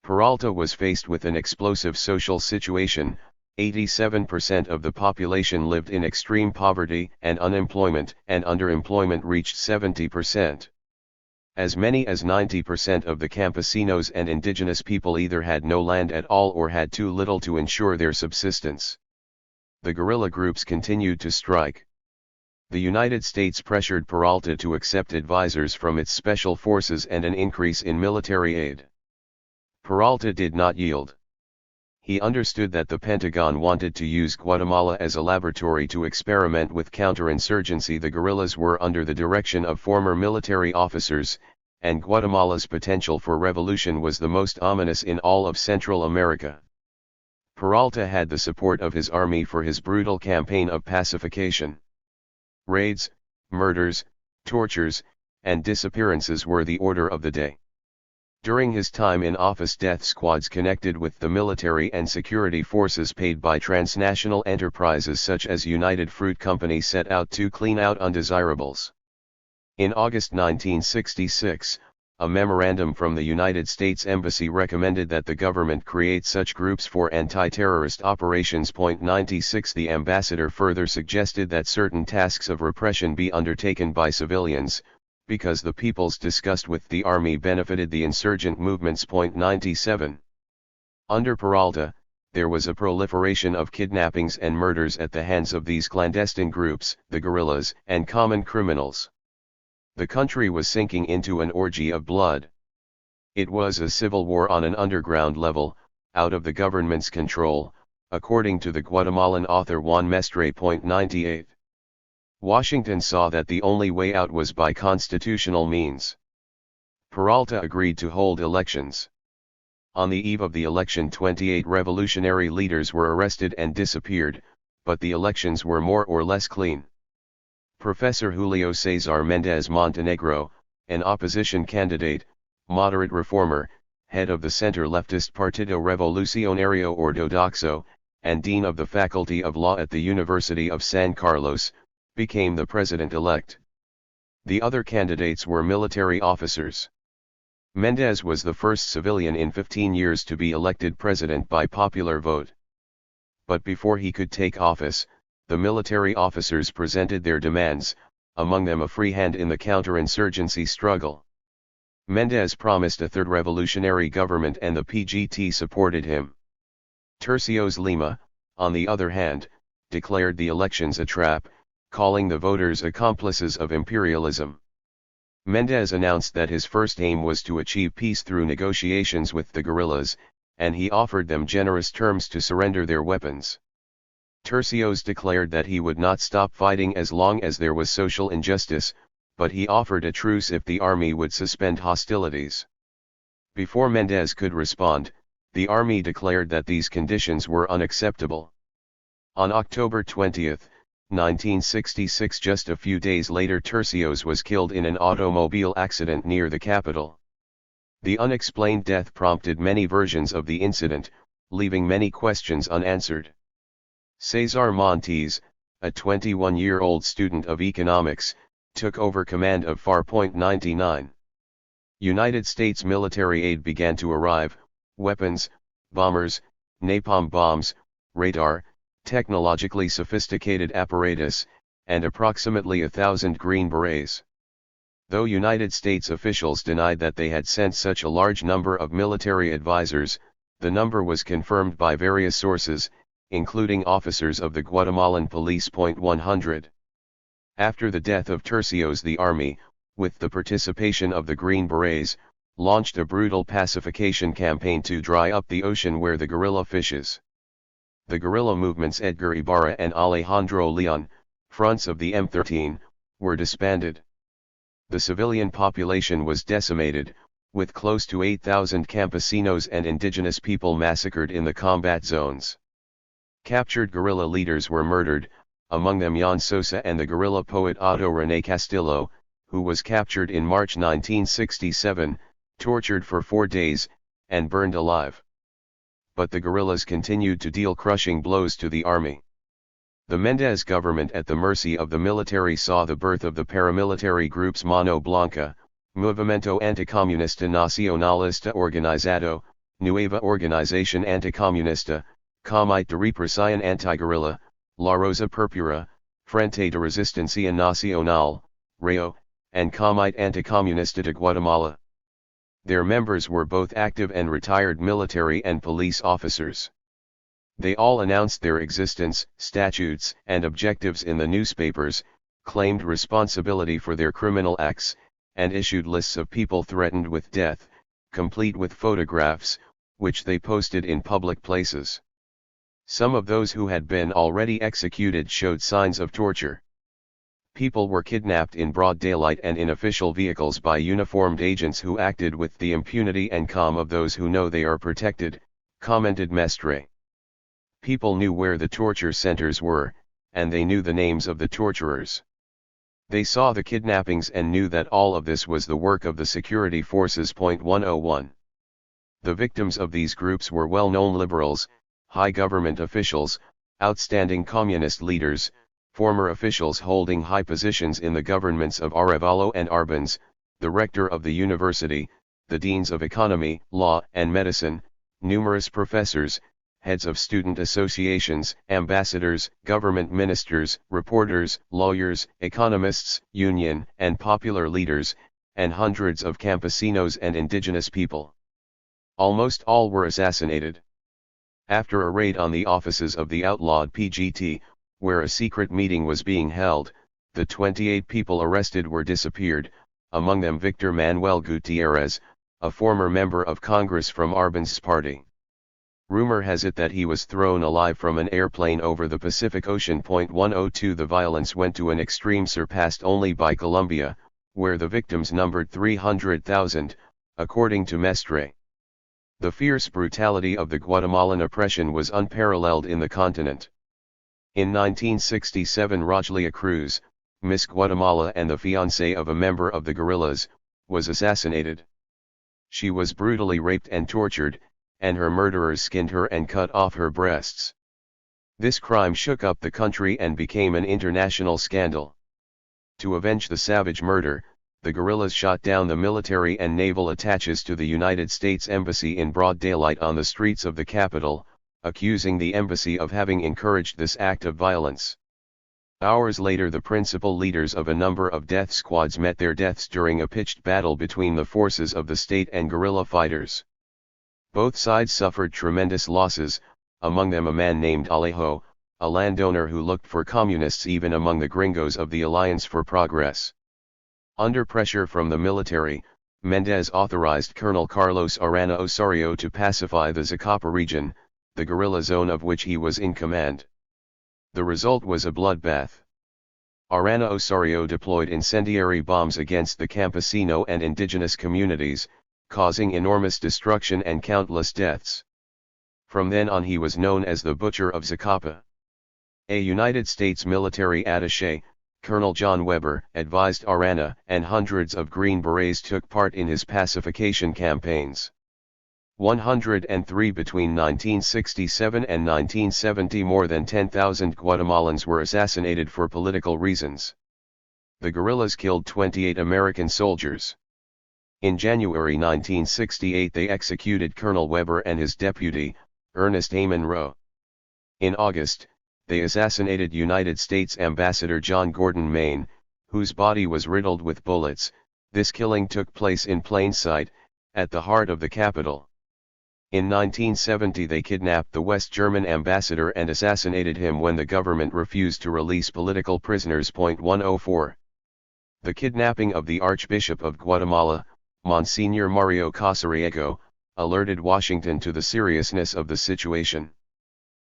Peralta was faced with an explosive social situation, 87% of the population lived in extreme poverty, and unemployment and underemployment reached 70%. As many as 90% of the campesinos and indigenous people either had no land at all or had too little to ensure their subsistence. The guerrilla groups continued to strike. The United States pressured Peralta to accept advisors from its special forces and an increase in military aid. Peralta did not yield. He understood that the Pentagon wanted to use Guatemala as a laboratory to experiment with counterinsurgency. The guerrillas were under the direction of former military officers, and Guatemala's potential for revolution was the most ominous in all of Central America. Peralta had the support of his army for his brutal campaign of pacification. Raids, murders, tortures, and disappearances were the order of the day. During his time in office, death squads connected with the military and security forces paid by transnational enterprises such as United Fruit Company set out to clean out undesirables. In August 1966, a memorandum from the United States Embassy recommended that the government create such groups for anti-terrorist operations. 96 The ambassador further suggested that certain tasks of repression be undertaken by civilians, because the people's disgust with the army benefited the insurgent movements. 97. Under Peralta, there was a proliferation of kidnappings and murders at the hands of these clandestine groups, the guerrillas, and common criminals. The country was sinking into an orgy of blood. It was a civil war on an underground level, out of the government's control, according to the Guatemalan author Juan Mestre. 98. Washington saw that the only way out was by constitutional means. Peralta agreed to hold elections. On the eve of the election, 28 revolutionary leaders were arrested and disappeared, but the elections were more or less clean. Professor Julio Cesar Méndez Montenegro, an opposition candidate, moderate reformer, head of the center-leftist Partido Revolucionario Ortodoxo, and dean of the Faculty of Law at the University of San Carlos, became the president-elect. The other candidates were military officers. Méndez was the first civilian in 15 years to be elected president by popular vote. But before he could take office, the military officers presented their demands, among them a free hand in the counterinsurgency struggle. Méndez promised a third revolutionary government and the PGT supported him. Tercios Lima, on the other hand, declared the elections a trap, calling the voters accomplices of imperialism. Méndez announced that his first aim was to achieve peace through negotiations with the guerrillas, and he offered them generous terms to surrender their weapons. Tercios declared that he would not stop fighting as long as there was social injustice, but he offered a truce if the army would suspend hostilities. Before Méndez could respond, the army declared that these conditions were unacceptable. On October 20, 1966, just a few days later, Tercios was killed in an automobile accident near the capital. The unexplained death prompted many versions of the incident, leaving many questions unanswered. Cesar Montes, a 21-year-old student of economics, took over command of FAR. 99. United States military aid began to arrive: weapons, bombers, napalm bombs, radar, technologically sophisticated apparatus, and approximately 1,000 Green Berets. Though United States officials denied that they had sent such a large number of military advisors, the number was confirmed by various sources, including officers of the Guatemalan police. 100. After the death of Tercios, the army, with the participation of the Green Berets, launched a brutal pacification campaign to dry up the ocean where the guerrilla fishes. The guerrilla movements Edgar Ibarra and Alejandro Leon, fronts of the M13, were disbanded. The civilian population was decimated, with close to 8,000 campesinos and indigenous people massacred in the combat zones. Captured guerrilla leaders were murdered, among them Jan Sosa and the guerrilla poet Otto René Castillo, who was captured in March 1967, tortured for 4 days, and burned alive. But the guerrillas continued to deal crushing blows to the army. The Méndez government, at the mercy of the military, saw the birth of the paramilitary groups Mano Blanca, Movimiento Anticomunista Nacionalista Organizado, Nueva Organización Anticomunista, Comité de Represión Antiguerrilla, La Rosa Purpura, Frente de Resistencia Nacional, RAO, and Comité Anticomunista de Guatemala. Their members were both active and retired military and police officers. They all announced their existence, statutes, and objectives in the newspapers, claimed responsibility for their criminal acts, and issued lists of people threatened with death, complete with photographs, which they posted in public places. Some of those who had been already executed showed signs of torture. People were kidnapped in broad daylight and in official vehicles by uniformed agents who acted with the impunity and calm of those who know they are protected, commented Mestre. People knew where the torture centers were, and they knew the names of the torturers. They saw the kidnappings and knew that all of this was the work of the security forces. 101. The victims of these groups were well-known liberals, high government officials, outstanding communist leaders, former officials holding high positions in the governments of Arevalo and Arbenz, the rector of the university, the deans of economy, law, and medicine, numerous professors, heads of student associations, ambassadors, government ministers, reporters, lawyers, economists, union and popular leaders, and hundreds of campesinos and indigenous people. Almost all were assassinated. After a raid on the offices of the outlawed PGT, where a secret meeting was being held, the 28 people arrested were disappeared, among them Victor Manuel Gutierrez, a former member of Congress from Arbenz's party. Rumor has it that he was thrown alive from an airplane over the Pacific Ocean. 102 The violence went to an extreme surpassed only by Colombia, where the victims numbered 300,000, according to Mestre. The fierce brutality of the Guatemalan oppression was unparalleled in the continent. In 1967 Rogelia Cruz, Miss Guatemala and the fiancée of a member of the guerrillas, was assassinated. She was brutally raped and tortured, and her murderers skinned her and cut off her breasts. This crime shook up the country and became an international scandal. To avenge the savage murder, the guerrillas shot down the military and naval attaches to the United States Embassy in broad daylight on the streets of the capital, accusing the embassy of having encouraged this act of violence. Hours later the principal leaders of a number of death squads met their deaths during a pitched battle between the forces of the state and guerrilla fighters. Both sides suffered tremendous losses, among them a man named Alejo, a landowner who looked for communists even among the gringos of the Alliance for Progress. Under pressure from the military, Mendez authorized Colonel Carlos Arana Osorio to pacify the Zacapa region, the guerrilla zone of which he was in command. The result was a bloodbath. Arana Osorio deployed incendiary bombs against the campesino and indigenous communities, causing enormous destruction and countless deaths. From then on he was known as the Butcher of Zacapa. A United States military attaché, Colonel John Weber, advised Arana, and hundreds of Green Berets took part in his pacification campaigns. 103 Between 1967 and 1970 more than 10,000 Guatemalans were assassinated for political reasons. The guerrillas killed 28 American soldiers. In January 1968 they executed Colonel Weber and his deputy, Ernest A. Monroe. In August, they assassinated United States Ambassador John Gordon Maine, whose body was riddled with bullets. This killing took place in plain sight, at the heart of the capital. In 1970 they kidnapped the West German ambassador and assassinated him when the government refused to release political prisoners. 104. The kidnapping of the Archbishop of Guatemala, Monsignor Mario Casariego, alerted Washington to the seriousness of the situation.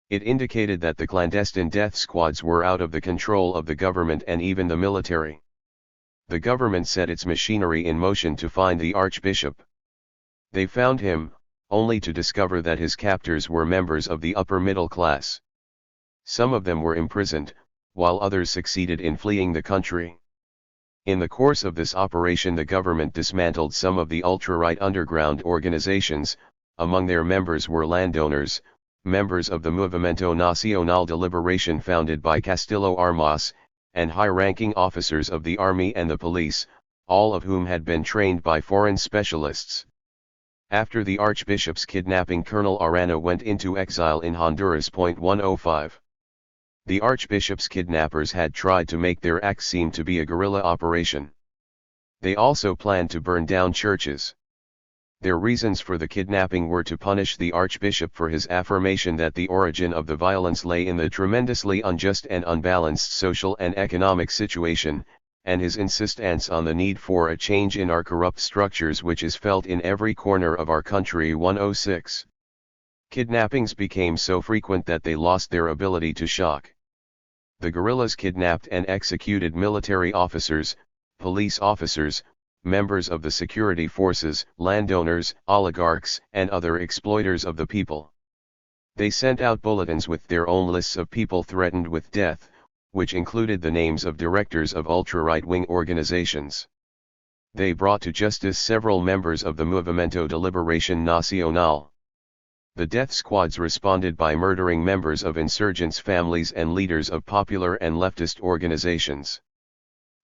It indicated that the clandestine death squads were out of the control of the government and even the military. The government set its machinery in motion to find the Archbishop. They found him, only to discover that his captors were members of the upper middle class. Some of them were imprisoned, while others succeeded in fleeing the country. In the course of this operation the government dismantled some of the ultra-right underground organizations. Among their members were landowners, members of the Movimiento Nacional de Liberación founded by Castillo Armas, and high-ranking officers of the army and the police, all of whom had been trained by foreign specialists. After the Archbishop's kidnapping, Colonel Arana went into exile in Honduras. 105. The Archbishop's kidnappers had tried to make their act seem to be a guerrilla operation. They also planned to burn down churches. Their reasons for the kidnapping were to punish the Archbishop for his affirmation that the origin of the violence lay in the tremendously unjust and unbalanced social and economic situation, and his insistence on the need for a change in our corrupt structures, which is felt in every corner of our country. 106. Kidnappings became so frequent that they lost their ability to shock. The guerrillas kidnapped and executed military officers, police officers, members of the security forces, landowners, oligarchs, and other exploiters of the people. They sent out bulletins with their own lists of people threatened with death, which included the names of directors of ultra-right-wing organizations. They brought to justice several members of the Movimiento de Liberación Nacional. The death squads responded by murdering members of insurgents' families and leaders of popular and leftist organizations.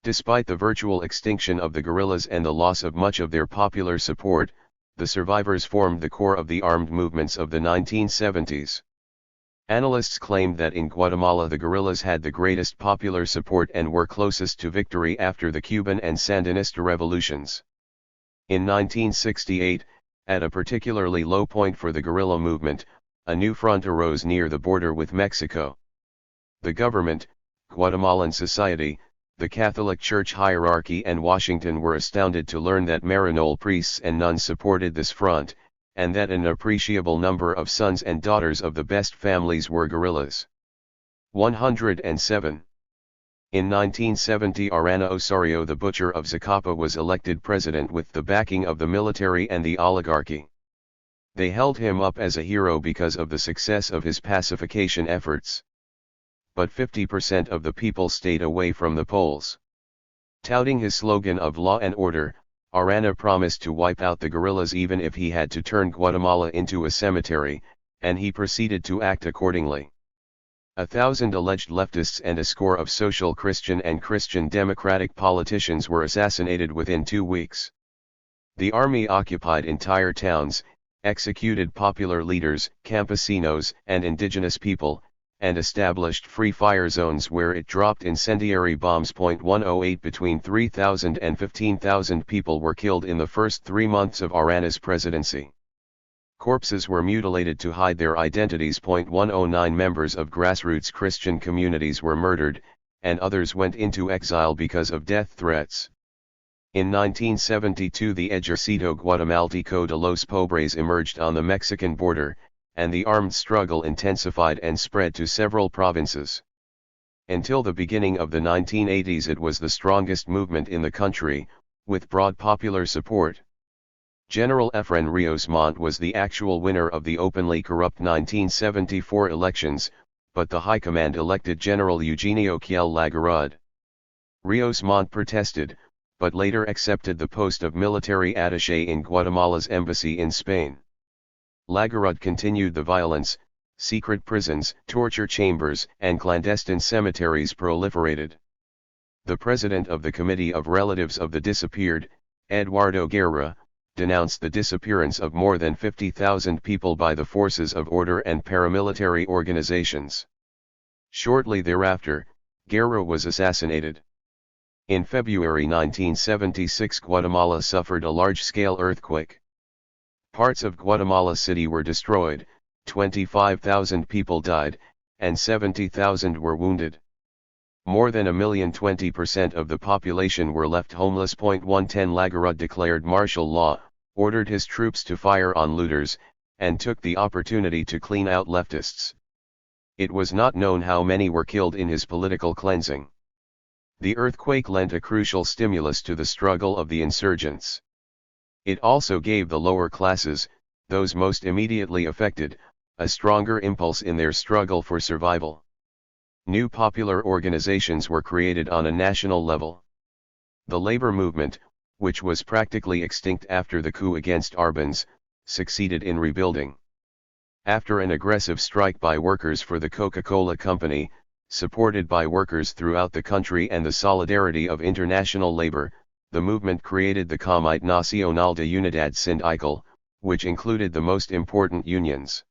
Despite the virtual extinction of the guerrillas and the loss of much of their popular support, the survivors formed the core of the armed movements of the 1970s. Analysts claimed that in Guatemala the guerrillas had the greatest popular support and were closest to victory after the Cuban and Sandinista revolutions. In 1968, at a particularly low point for the guerrilla movement, a new front arose near the border with Mexico. The government, Guatemalan society, the Catholic Church hierarchy and Washington were astounded to learn that Maryknoll priests and nuns supported this front, and that an appreciable number of sons and daughters of the best families were guerrillas. 107. In 1970, Arana Osorio, the butcher of Zacapa, was elected president with the backing of the military and the oligarchy. They held him up as a hero because of the success of his pacification efforts. But 50% of the people stayed away from the polls. Touting his slogan of law and order, Arana promised to wipe out the guerrillas even if he had to turn Guatemala into a cemetery, and he proceeded to act accordingly. 1,000 alleged leftists and a score of social Christian and Christian democratic politicians were assassinated within 2 weeks. The army occupied entire towns, executed popular leaders, campesinos, and indigenous people, and established free fire zones where it dropped incendiary bombs. 108 Between 3,000 and 15,000 people were killed in the first 3 months of Arana's presidency. Corpses were mutilated to hide their identities. 109 Members of grassroots Christian communities were murdered, and others went into exile because of death threats. In 1972 the Ejército Guatemalteco de los Pobres emerged on the Mexican border, and the armed struggle intensified and spread to several provinces. Until the beginning of the 1980s it was the strongest movement in the country, with broad popular support. General Efrain Rios Montt was the actual winner of the openly corrupt 1974 elections, but the High Command elected General Eugenio Kiel Lagarud. Rios Montt protested, but later accepted the post of military attaché in Guatemala's embassy in Spain. Lagarud continued the violence, secret prisons, torture chambers, and clandestine cemeteries proliferated. The president of the Committee of Relatives of the Disappeared, Eduardo Guerra, denounced the disappearance of more than 50,000 people by the forces of order and paramilitary organizations. Shortly thereafter, Guerra was assassinated. In February 1976 Guatemala suffered a large-scale earthquake. Parts of Guatemala City were destroyed, 25,000 people died, and 70,000 were wounded. More than 20% of the population were left homeless. 110 Lagarud declared martial law, ordered his troops to fire on looters, and took the opportunity to clean out leftists. It was not known how many were killed in his political cleansing. The earthquake lent a crucial stimulus to the struggle of the insurgents. It also gave the lower classes, those most immediately affected, a stronger impulse in their struggle for survival. New popular organizations were created on a national level. The labor movement, which was practically extinct after the coup against Arbenz, succeeded in rebuilding. After an aggressive strike by workers for the Coca-Cola Company, supported by workers throughout the country and the solidarity of international labor, the movement created the Comité Nacional de Unidad Sindical, which included the most important unions.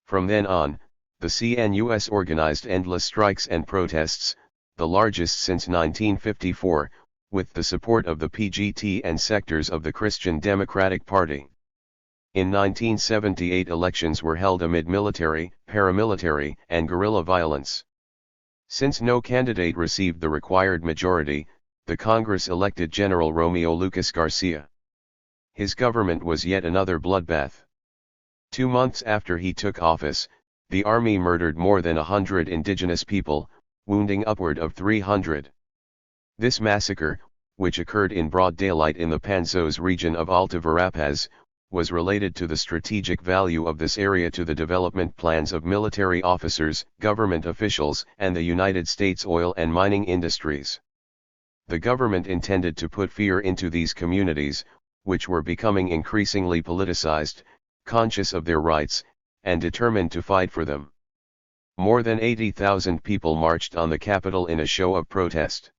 From then on, the CNUS organized endless strikes and protests, the largest since 1954, with the support of the PGT and sectors of the Christian Democratic Party. In 1978 elections were held amid military, paramilitary, and guerrilla violence. Since no candidate received the required majority, the Congress elected General Romeo Lucas Garcia. His government was yet another bloodbath. 2 months after he took office, the army murdered more than 100 indigenous people, wounding upward of 300. This massacre, which occurred in broad daylight in the Panzos region of Alta Verapaz, was related to the strategic value of this area to the development plans of military officers, government officials, and the United States oil and mining industries. The government intended to put fear into these communities, which were becoming increasingly politicized, conscious of their rights, and determined to fight for them. More than 80,000 people marched on the Capitol in a show of protest.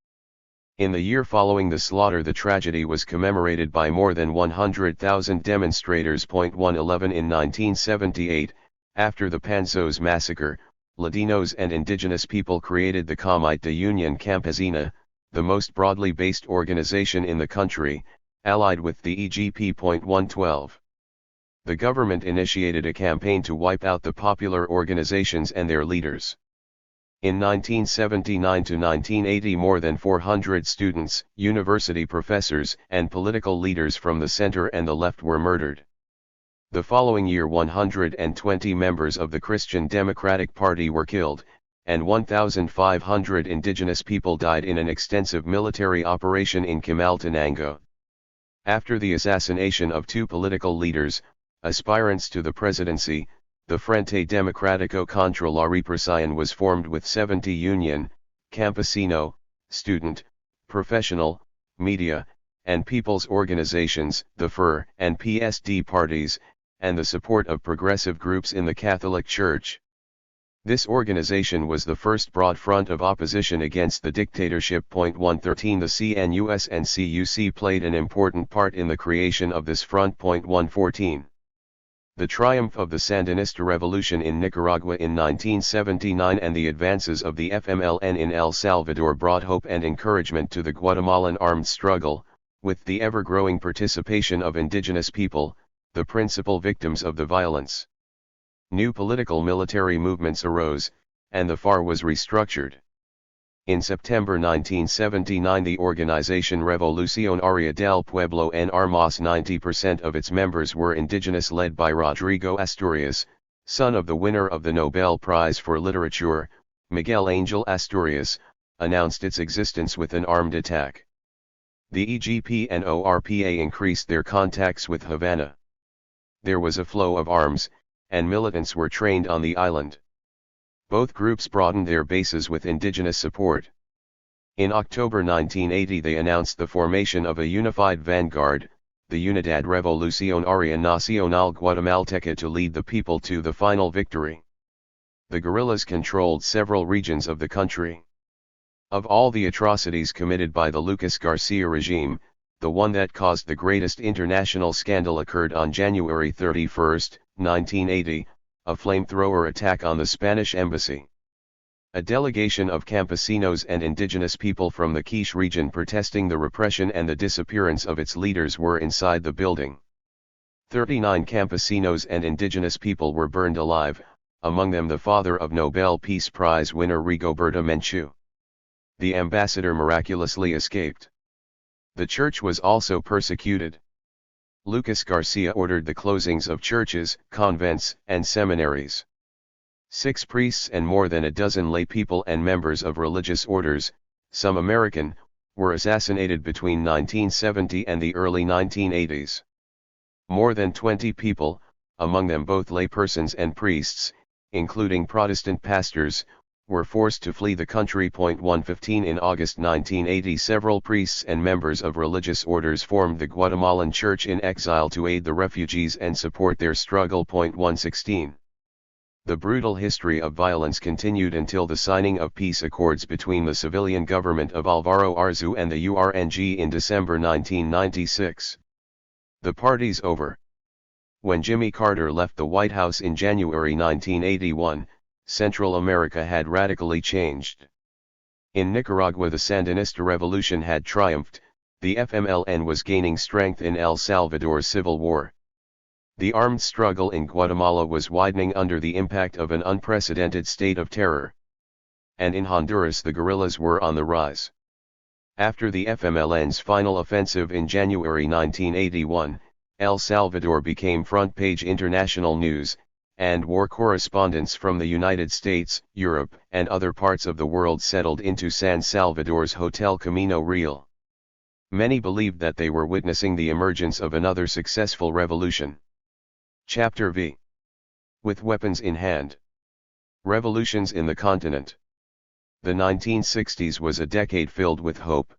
In the year following the slaughter, the tragedy was commemorated by more than 100,000 demonstrators. 111 In 1978, after the Panzos massacre, Ladinos and indigenous people created the Comite de Union Campesina, the most broadly based organization in the country, allied with the EGP. 112. The government initiated a campaign to wipe out the popular organizations and their leaders. In 1979 to 1980, more than 400 students, university professors, and political leaders from the center and the left were murdered. The following year, 120 members of the Christian Democratic Party were killed, and 1,500 indigenous people died in an extensive military operation in Quimaltenango. After the assassination of 2 political leaders, aspirants to the presidency, the Frente Democrático contra la Represión was formed with 70 union, campesino, student, professional, media, and people's organizations, the FER and PSD parties, and the support of progressive groups in the Catholic Church. This organization was the first broad front of opposition against the dictatorship. 113 The CNUS and CUC played an important part in the creation of this front. 114 The triumph of the Sandinista revolution in Nicaragua in 1979 and the advances of the FMLN in El Salvador brought hope and encouragement to the Guatemalan armed struggle, with the ever-growing participation of indigenous people, the principal victims of the violence. New political military movements arose, and the FARC was restructured. In September 1979, the organization Revolucionaria del Pueblo en Armas, 90% of its members were indigenous, led by Rodrigo Asturias, son of the winner of the Nobel Prize for Literature, Miguel Angel Asturias, announced its existence with an armed attack. The EGP and ORPA increased their contacts with Havana. There was a flow of arms, and militants were trained on the island. Both groups broadened their bases with indigenous support. In October 1980, they announced the formation of a unified vanguard, the Unidad Revolucionaria Nacional Guatemalteca, to lead the people to the final victory. The guerrillas controlled several regions of the country. Of all the atrocities committed by the Lucas Garcia regime, the one that caused the greatest international scandal occurred on January 31, 1980, a flamethrower attack on the Spanish embassy. A delegation of campesinos and indigenous people from the Quiche region protesting the repression and the disappearance of its leaders were inside the building. 39 campesinos and indigenous people were burned alive, among them the father of Nobel Peace Prize winner Rigoberta Menchú. The ambassador miraculously escaped. The church was also persecuted. Lucas Garcia ordered the closings of churches, convents, and seminaries. 6 priests and more than a dozen lay people and members of religious orders, some American, were assassinated between 1970 and the early 1980s. More than 20 people, among them both laypersons and priests, including Protestant pastors, were forced to flee the country. 115 In August 1980, several priests and members of religious orders formed the Guatemalan Church in exile to aid the refugees and support their struggle. 116 The brutal history of violence continued until the signing of peace accords between the civilian government of Alvaro Arzu and the URNG in December 1996. The parties over. When Jimmy Carter left the White House in January 1981, Central America had radically changed. In Nicaragua the Sandinista revolution had triumphed, the FMLN was gaining strength in El Salvador's civil war. The armed struggle in Guatemala was widening under the impact of an unprecedented state of terror. And in Honduras the guerrillas were on the rise. After the FMLN's final offensive in January 1981, El Salvador became front-page international news, and war correspondents from the United States, Europe, and other parts of the world settled into San Salvador's Hotel Camino Real. Many believed that they were witnessing the emergence of another successful revolution. Chapter V. With weapons in hand. Revolutions in the continent. The 1960s was a decade filled with hope.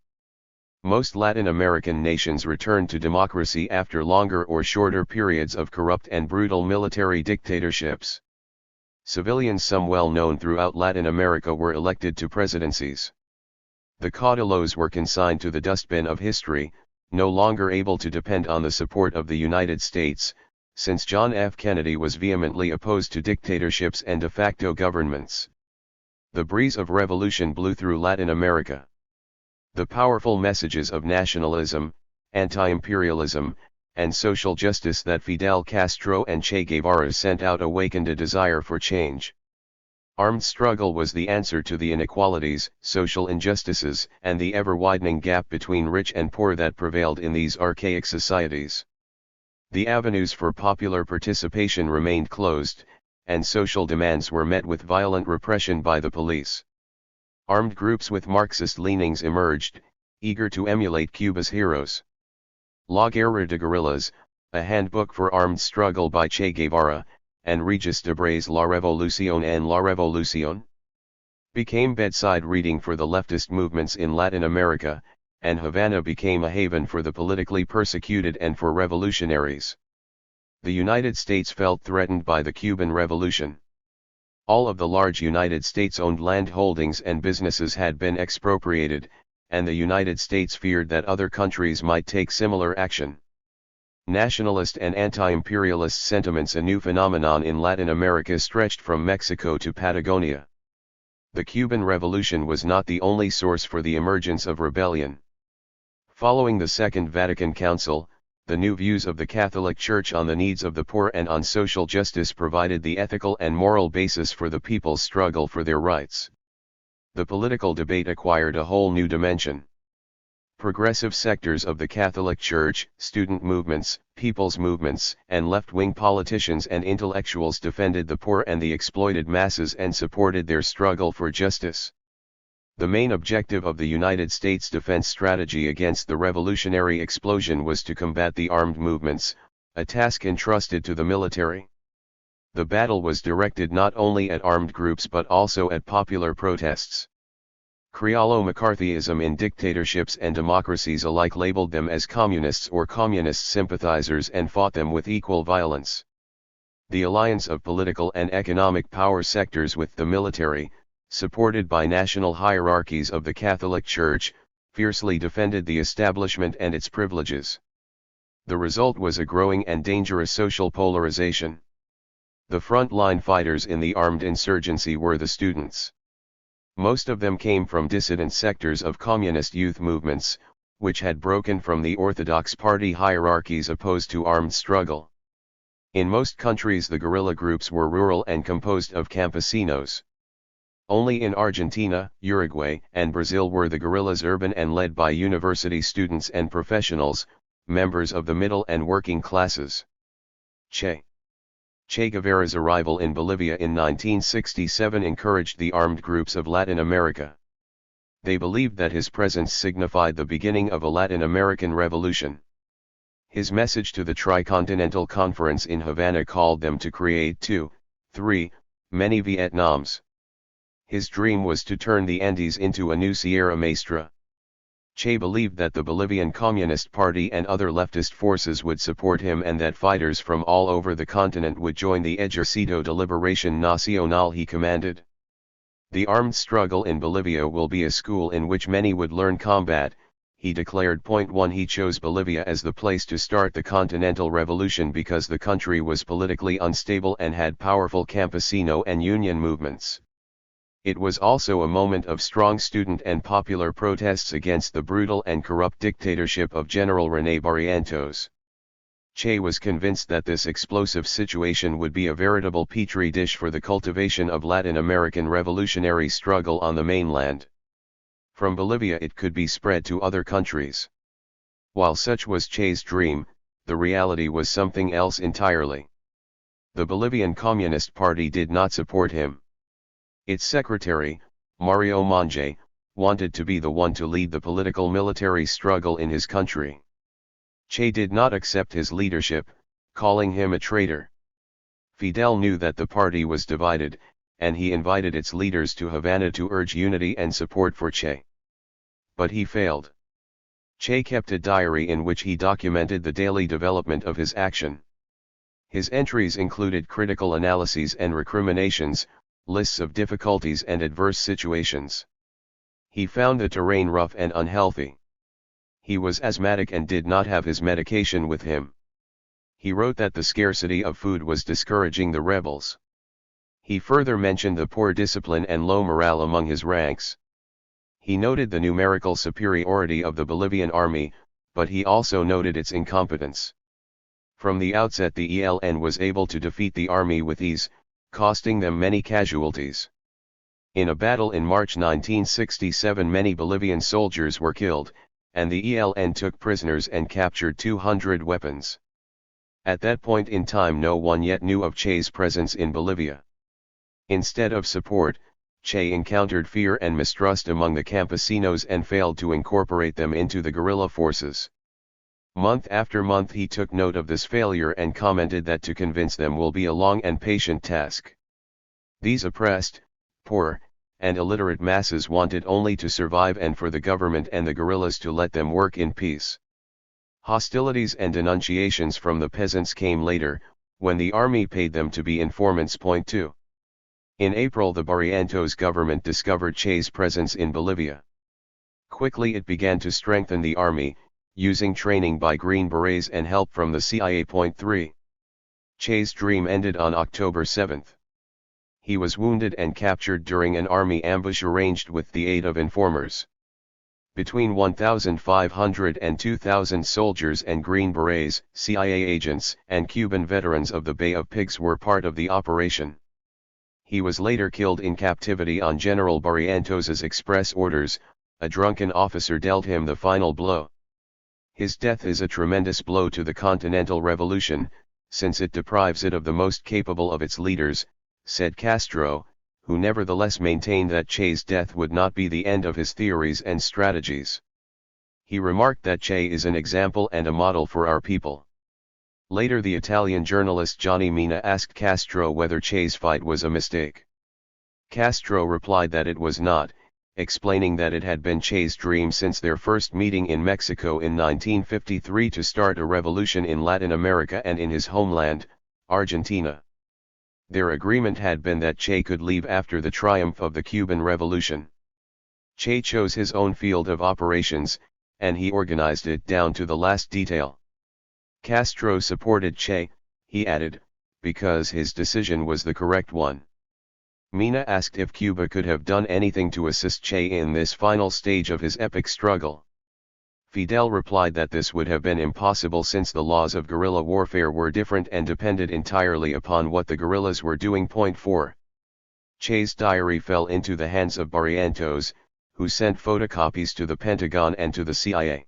Most Latin American nations returned to democracy after longer or shorter periods of corrupt and brutal military dictatorships. Civilians, some well known throughout Latin America, were elected to presidencies. The caudillos were consigned to the dustbin of history, no longer able to depend on the support of the United States, since John F. Kennedy was vehemently opposed to dictatorships and de facto governments. The breeze of revolution blew through Latin America. The powerful messages of nationalism, anti-imperialism, and social justice that Fidel Castro and Che Guevara sent out awakened a desire for change. Armed struggle was the answer to the inequalities, social injustices, and the ever-widening gap between rich and poor that prevailed in these archaic societies. The avenues for popular participation remained closed, and social demands were met with violent repression by the police. Armed groups with Marxist leanings emerged, eager to emulate Cuba's heroes. La Guerra de Guerrillas, a handbook for armed struggle by Che Guevara, and Regis Debray's La Revolución en la Revolución, became bedside reading for the leftist movements in Latin America, and Havana became a haven for the politically persecuted and for revolutionaries. The United States felt threatened by the Cuban Revolution. All of the large United States-owned land holdings and businesses had been expropriated, and the United States feared that other countries might take similar action. Nationalist and anti-imperialist sentiments, a new phenomenon in Latin America, stretched from Mexico to Patagonia. The Cuban Revolution was not the only source for the emergence of rebellion. Following the Second Vatican Council, the new views of the Catholic Church on the needs of the poor and on social justice provided the ethical and moral basis for the people's struggle for their rights. The political debate acquired a whole new dimension. Progressive sectors of the Catholic Church, student movements, people's movements, and left-wing politicians and intellectuals defended the poor and the exploited masses and supported their struggle for justice. The main objective of the United States defense strategy against the revolutionary explosion was to combat the armed movements, a task entrusted to the military. The battle was directed not only at armed groups but also at popular protests. Criollo-McCarthyism in dictatorships and democracies alike labeled them as communists or communist sympathizers and fought them with equal violence. The alliance of political and economic power sectors with the military, supported by national hierarchies of the Catholic Church, fiercely defended the establishment and its privileges. The result was a growing and dangerous social polarization. The front-line fighters in the armed insurgency were the students. Most of them came from dissident sectors of communist youth movements, which had broken from the orthodox party hierarchies opposed to armed struggle. In most countries the guerrilla groups were rural and composed of campesinos. Only in Argentina, Uruguay, and Brazil were the guerrillas urban and led by university students and professionals, members of the middle and working classes. Che Guevara's arrival in Bolivia in 1967 encouraged the armed groups of Latin America. They believed that his presence signified the beginning of a Latin American revolution. His message to the Tricontinental Conference in Havana called them to create many Vietnams. His dream was to turn the Andes into a new Sierra Maestra. Che believed that the Bolivian Communist Party and other leftist forces would support him and that fighters from all over the continent would join the Ejército de Liberación Nacional he commanded. The armed struggle in Bolivia will be a school in which many would learn combat, he declared. 1. He chose Bolivia as the place to start the Continental Revolution because the country was politically unstable and had powerful campesino and union movements. It was also a moment of strong student and popular protests against the brutal and corrupt dictatorship of General René Barrientos. Che was convinced that this explosive situation would be a veritable petri dish for the cultivation of Latin American revolutionary struggle on the mainland. From Bolivia it could be spread to other countries. While such was Che's dream, the reality was something else entirely. The Bolivian Communist Party did not support him. Its secretary, Mario Monge, wanted to be the one to lead the political military struggle in his country. Che did not accept his leadership, calling him a traitor. Fidel knew that the party was divided, and he invited its leaders to Havana to urge unity and support for Che. But he failed. Che kept a diary in which he documented the daily development of his action. His entries included critical analyses and recriminations, lists of difficulties and adverse situations. He found the terrain rough and unhealthy. He was asthmatic and did not have his medication with him. He wrote that the scarcity of food was discouraging the rebels. He further mentioned the poor discipline and low morale among his ranks. He noted the numerical superiority of the Bolivian army, but he also noted its incompetence. From the outset the ELN was able to defeat the army with ease, costing them many casualties. In a battle in March 1967 many Bolivian soldiers were killed, and the ELN took prisoners and captured 200 weapons. At that point in time no one yet knew of Che's presence in Bolivia. Instead of support, Che encountered fear and mistrust among the campesinos and failed to incorporate them into the guerrilla forces. Month after month he took note of this failure and commented that to convince them will be a long and patient task. These oppressed, poor, and illiterate masses wanted only to survive and for the government and the guerrillas to let them work in peace. Hostilities and denunciations from the peasants came later, when the army paid them to be informants. 2. In April the Barrientos government discovered Che's presence in Bolivia. Quickly it began to strengthen the army, using training by Green Berets and help from the CIA. 3. Che's dream ended on October 7. He was wounded and captured during an army ambush arranged with the aid of informers. Between 1,500 and 2,000 soldiers and Green Berets, CIA agents, and Cuban veterans of the Bay of Pigs were part of the operation. He was later killed in captivity on General Barrientos's express orders. A drunken officer dealt him the final blow. His death is a tremendous blow to the Continental Revolution, since it deprives it of the most capable of its leaders, said Castro, who nevertheless maintained that Che's death would not be the end of his theories and strategies. He remarked that Che is an example and a model for our people. Later the Italian journalist Gianni Mina asked Castro whether Che's fight was a mistake. Castro replied that it was not, explaining that it had been Che's dream since their first meeting in Mexico in 1953 to start a revolution in Latin America and in his homeland, Argentina. Their agreement had been that Che could leave after the triumph of the Cuban Revolution. Che chose his own field of operations, and he organized it down to the last detail. Castro supported Che, he added, because his decision was the correct one. Mina asked if Cuba could have done anything to assist Che in this final stage of his epic struggle. Fidel replied that this would have been impossible since the laws of guerrilla warfare were different and depended entirely upon what the guerrillas were doing. 4. Che's diary fell into the hands of Barrientos, who sent photocopies to the Pentagon and to the CIA.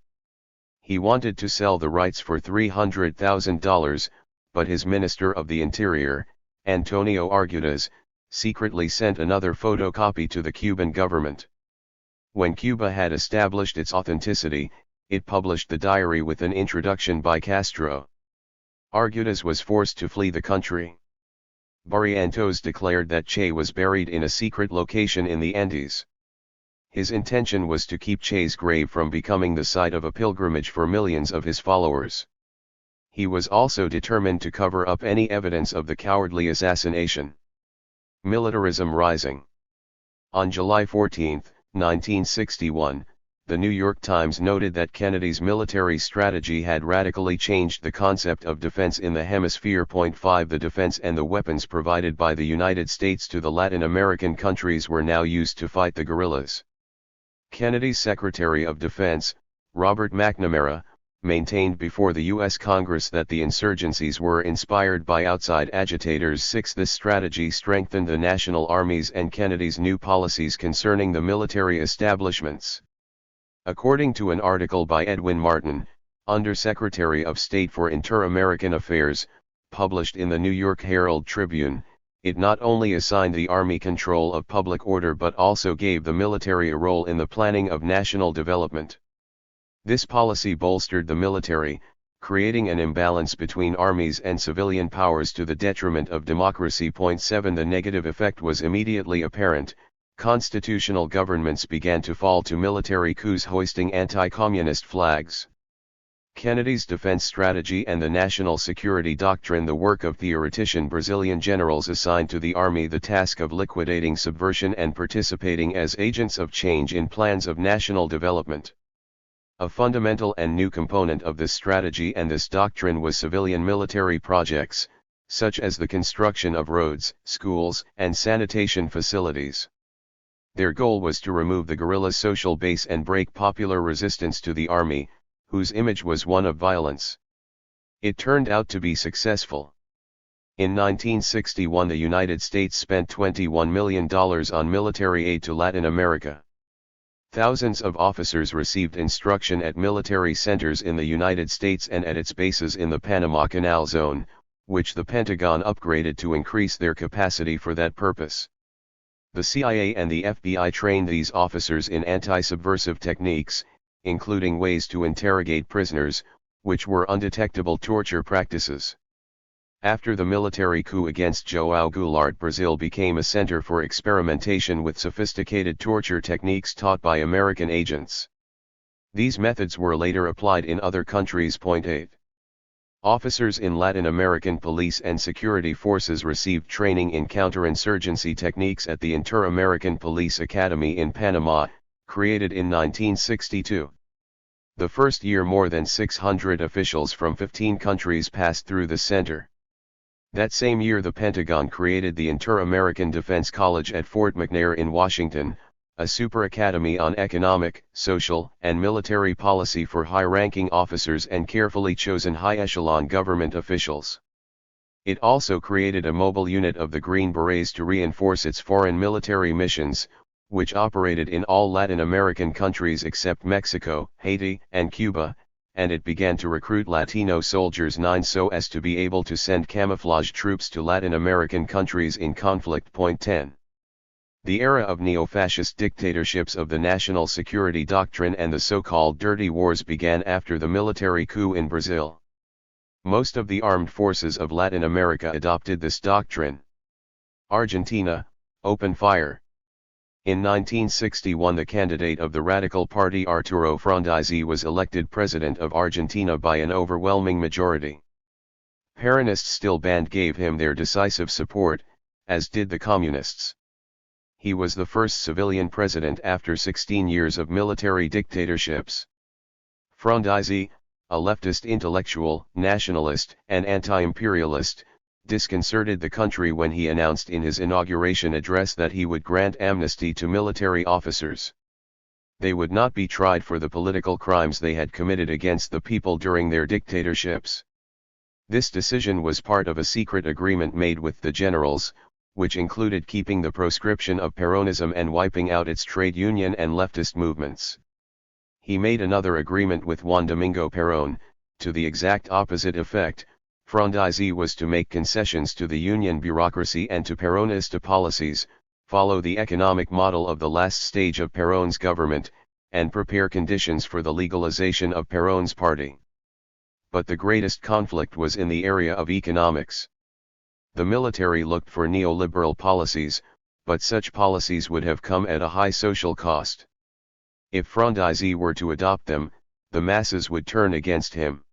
He wanted to sell the rights for $300,000, but his Minister of the Interior, Antonio Arguelles, secretly sent another photocopy to the Cuban government. When Cuba had established its authenticity, it published the diary with an introduction by Castro. Arguelles was forced to flee the country. Barrientos declared that Che was buried in a secret location in the Andes. His intention was to keep Che's grave from becoming the site of a pilgrimage for millions of his followers. He was also determined to cover up any evidence of the cowardly assassination. Militarism rising. On July 14, 1961, the New York Times noted that Kennedy's military strategy had radically changed the concept of defense in the hemisphere. 5 The defense and the weapons provided by the United States to the Latin American countries were now used to fight the guerrillas. Kennedy's Secretary of Defense, Robert McNamara, maintained before the U.S. Congress that the insurgencies were inspired by outside agitators. 6 This strategy strengthened the national armies and Kennedy's new policies concerning the military establishments. According to an article by Edwin Martin, Under-Secretary of State for Inter-American Affairs, published in the New York Herald Tribune, it not only assigned the Army control of public order but also gave the military a role in the planning of national development. This policy bolstered the military, creating an imbalance between armies and civilian powers to the detriment of democracy. 7 The negative effect was immediately apparent. Constitutional governments began to fall to military coups hoisting anti-communist flags. Kennedy's defense strategy and the national security doctrine. The work of theoretician Brazilian generals assigned to the army the task of liquidating subversion and participating as agents of change in plans of national development. A fundamental and new component of this strategy and this doctrine was civilian military projects, such as the construction of roads, schools, and sanitation facilities. Their goal was to remove the guerrillas' social base and break popular resistance to the army, whose image was one of violence. It turned out to be successful. In 1961 the United States spent $21 million on military aid to Latin America. Thousands of officers received instruction at military centers in the United States and at its bases in the Panama Canal Zone, which the Pentagon upgraded to increase their capacity for that purpose. The CIA and the FBI trained these officers in anti-subversive techniques, including ways to interrogate prisoners, which were undetectable torture practices. After the military coup against João Goulart, Brazil became a center for experimentation with sophisticated torture techniques taught by American agents. These methods were later applied in other countries. 8. Officers in Latin American police and security forces received training in counterinsurgency techniques at the Inter-American Police Academy in Panama, created in 1962. The first year more than 600 officials from 15 countries passed through the center. That same year the Pentagon created the Inter-American Defense College at Fort McNair in Washington, a super academy on economic, social, and military policy for high-ranking officers and carefully chosen high-echelon government officials. It also created a mobile unit of the Green Berets to reinforce its foreign military missions, which operated in all Latin American countries except Mexico, Haiti, and Cuba, and it began to recruit Latino soldiers so as to be able to send camouflage troops to Latin American countries in conflict. 10. The era of neo-fascist dictatorships of the national security doctrine and the so-called dirty wars began after the military coup in Brazil. Most of the armed forces of Latin America adopted this doctrine. Argentina, open fire. In 1961 the candidate of the Radical Party Arturo Frondizi was elected president of Argentina by an overwhelming majority. Peronists still gave him their decisive support, as did the communists. He was the first civilian president after 16 years of military dictatorships. Frondizi, a leftist intellectual, nationalist, and anti-imperialist, disconcerted the country when he announced in his inauguration address that he would grant amnesty to military officers. They would not be tried for the political crimes they had committed against the people during their dictatorships. This decision was part of a secret agreement made with the generals, which included keeping the proscription of Peronism and wiping out its trade union and leftist movements. He made another agreement with Juan Domingo Perón, to the exact opposite effect. Frondizi was to make concessions to the union bureaucracy and to Peronista policies, follow the economic model of the last stage of Perón's government, and prepare conditions for the legalization of Perón's party. But the greatest conflict was in the area of economics. The military looked for neoliberal policies, but such policies would have come at a high social cost. If Frondizi were to adopt them, the masses would turn against him.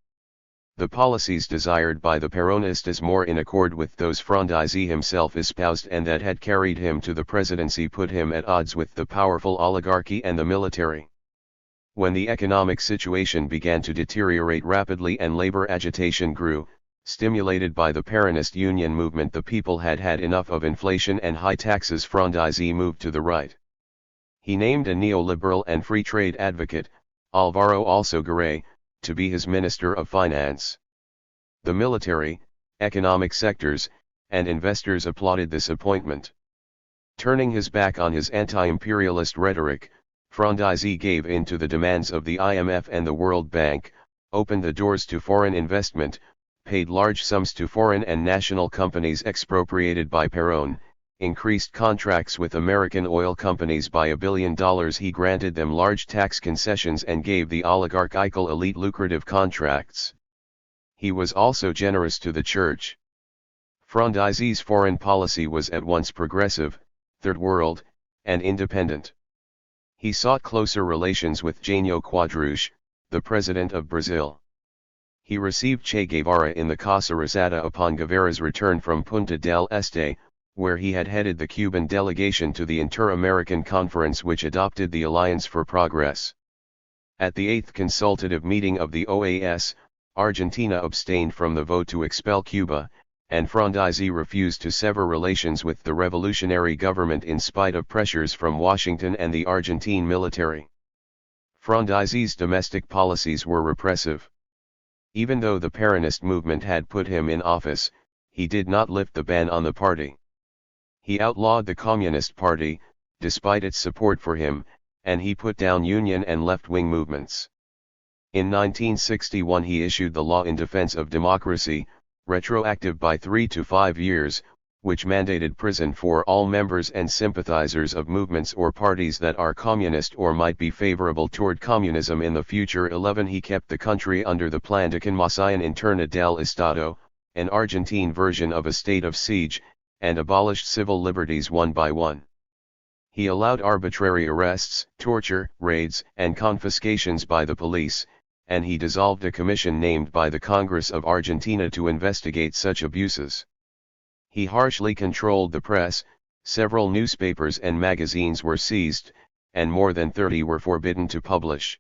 The policies desired by the Peronistas more in accord with those Frondizi himself espoused and that had carried him to the presidency put him at odds with the powerful oligarchy and the military. When the economic situation began to deteriorate rapidly and labor agitation grew, stimulated by the Peronist union movement, the people had had enough of inflation and high taxes. Frondizi moved to the right. He named a neoliberal and free trade advocate, Alvaro Alsogaray, to be his Minister of Finance. The military, economic sectors, and investors applauded this appointment. Turning his back on his anti-imperialist rhetoric, Frondizi gave in to the demands of the IMF and the World Bank, opened the doors to foreign investment, paid large sums to foreign and national companies expropriated by Perón, increased contracts with American oil companies by $1 billion. He granted them large tax concessions and gave the oligarchical elite lucrative contracts. He was also generous to the church. Frondizi's foreign policy was at once progressive, third world, and independent. He sought closer relations with Jânio Quadros, the president of Brazil. He received Che Guevara in the Casa Rosada upon Guevara's return from Punta del Este, where he had headed the Cuban delegation to the Inter-American Conference which adopted the Alliance for Progress. At the 8th consultative meeting of the OAS, Argentina abstained from the vote to expel Cuba, and Frondizi refused to sever relations with the revolutionary government in spite of pressures from Washington and the Argentine military. Frondizi's domestic policies were repressive. Even though the Peronist movement had put him in office, he did not lift the ban on the party. He outlawed the Communist Party, despite its support for him, and he put down union and left-wing movements. In 1961 he issued the Law in Defense of Democracy, retroactive by 3 to 5 years, which mandated prison for all members and sympathizers of movements or parties that are communist or might be favorable toward communism in the future. 11 He kept the country under the Plan de Conmoción Interna del Estado, an Argentine version of a state of siege, and abolished civil liberties one by one. He allowed arbitrary arrests, torture, raids, and confiscations by the police, and he dissolved a commission named by the Congress of Argentina to investigate such abuses. He harshly controlled the press, several newspapers and magazines were seized, and more than 30 were forbidden to publish.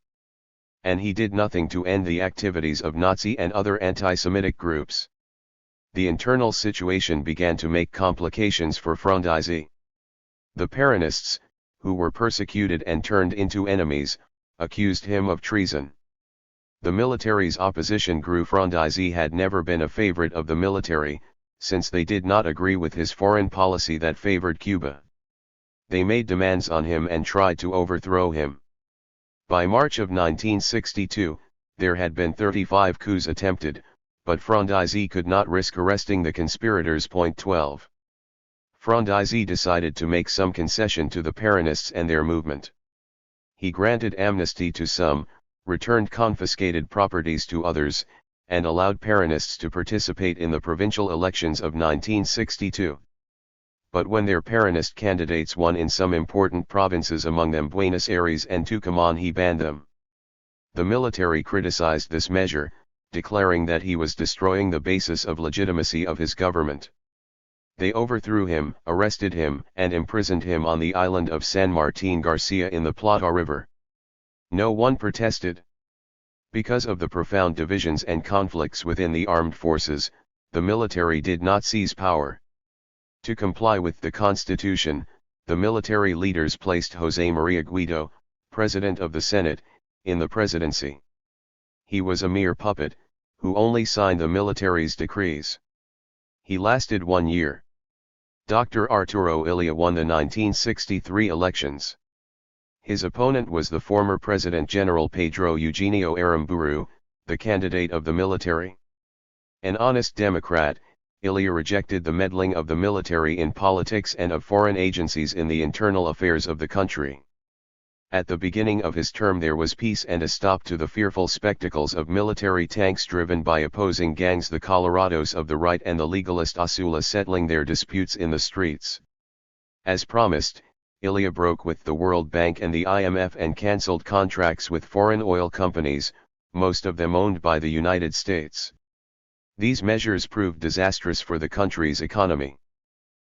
And he did nothing to end the activities of Nazi and other anti-Semitic groups. The internal situation began to make complications for Frondizi. The Peronists, who were persecuted and turned into enemies, accused him of treason. The military's opposition grew. Frondizi had never been a favorite of the military, since they did not agree with his foreign policy that favored Cuba. They made demands on him and tried to overthrow him. By March of 1962, there had been 35 coups attempted, but Frondizi could not risk arresting the conspirators. 12. Frondizi decided to make some concession to the Peronists and their movement. He granted amnesty to some, returned confiscated properties to others, and allowed Peronists to participate in the provincial elections of 1962. But when their Peronist candidates won in some important provinces, among them Buenos Aires and Tucumán, he banned them. The military criticized this measure, declaring that he was destroying the basis of legitimacy of his government. They overthrew him, arrested him, and imprisoned him on the island of San Martín Garcia in the Plata River. No one protested. Because of the profound divisions and conflicts within the armed forces, the military did not seize power. To comply with the constitution, the military leaders placed José María Guido, president of the Senate, in the presidency. He was a mere puppet, who only signed the military's decrees. He lasted 1 year. Dr. Arturo Illia won the 1963 elections. His opponent was the former President General Pedro Eugenio Aramburu, the candidate of the military. An honest Democrat, Illia rejected the meddling of the military in politics and of foreign agencies in the internal affairs of the country. At the beginning of his term there was peace and a stop to the fearful spectacles of military tanks driven by opposing gangs, the Colorados of the right and the legalist Azula, settling their disputes in the streets. As promised, Illia broke with the World Bank and the IMF and cancelled contracts with foreign oil companies, most of them owned by the United States. These measures proved disastrous for the country's economy.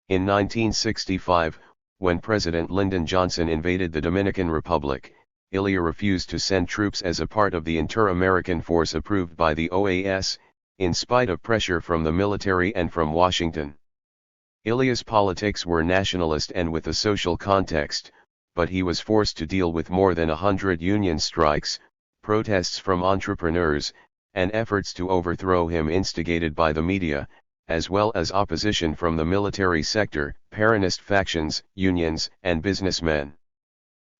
In 1965, when President Lyndon Johnson invaded the Dominican Republic, Ilya refused to send troops as a part of the inter-American force approved by the OAS, in spite of pressure from the military and from Washington. Ilya's politics were nationalist and with a social context, but he was forced to deal with more than 100 union strikes, protests from entrepreneurs, and efforts to overthrow him instigated by the media, as well as opposition from the military sector, Peronist factions, unions, and businessmen.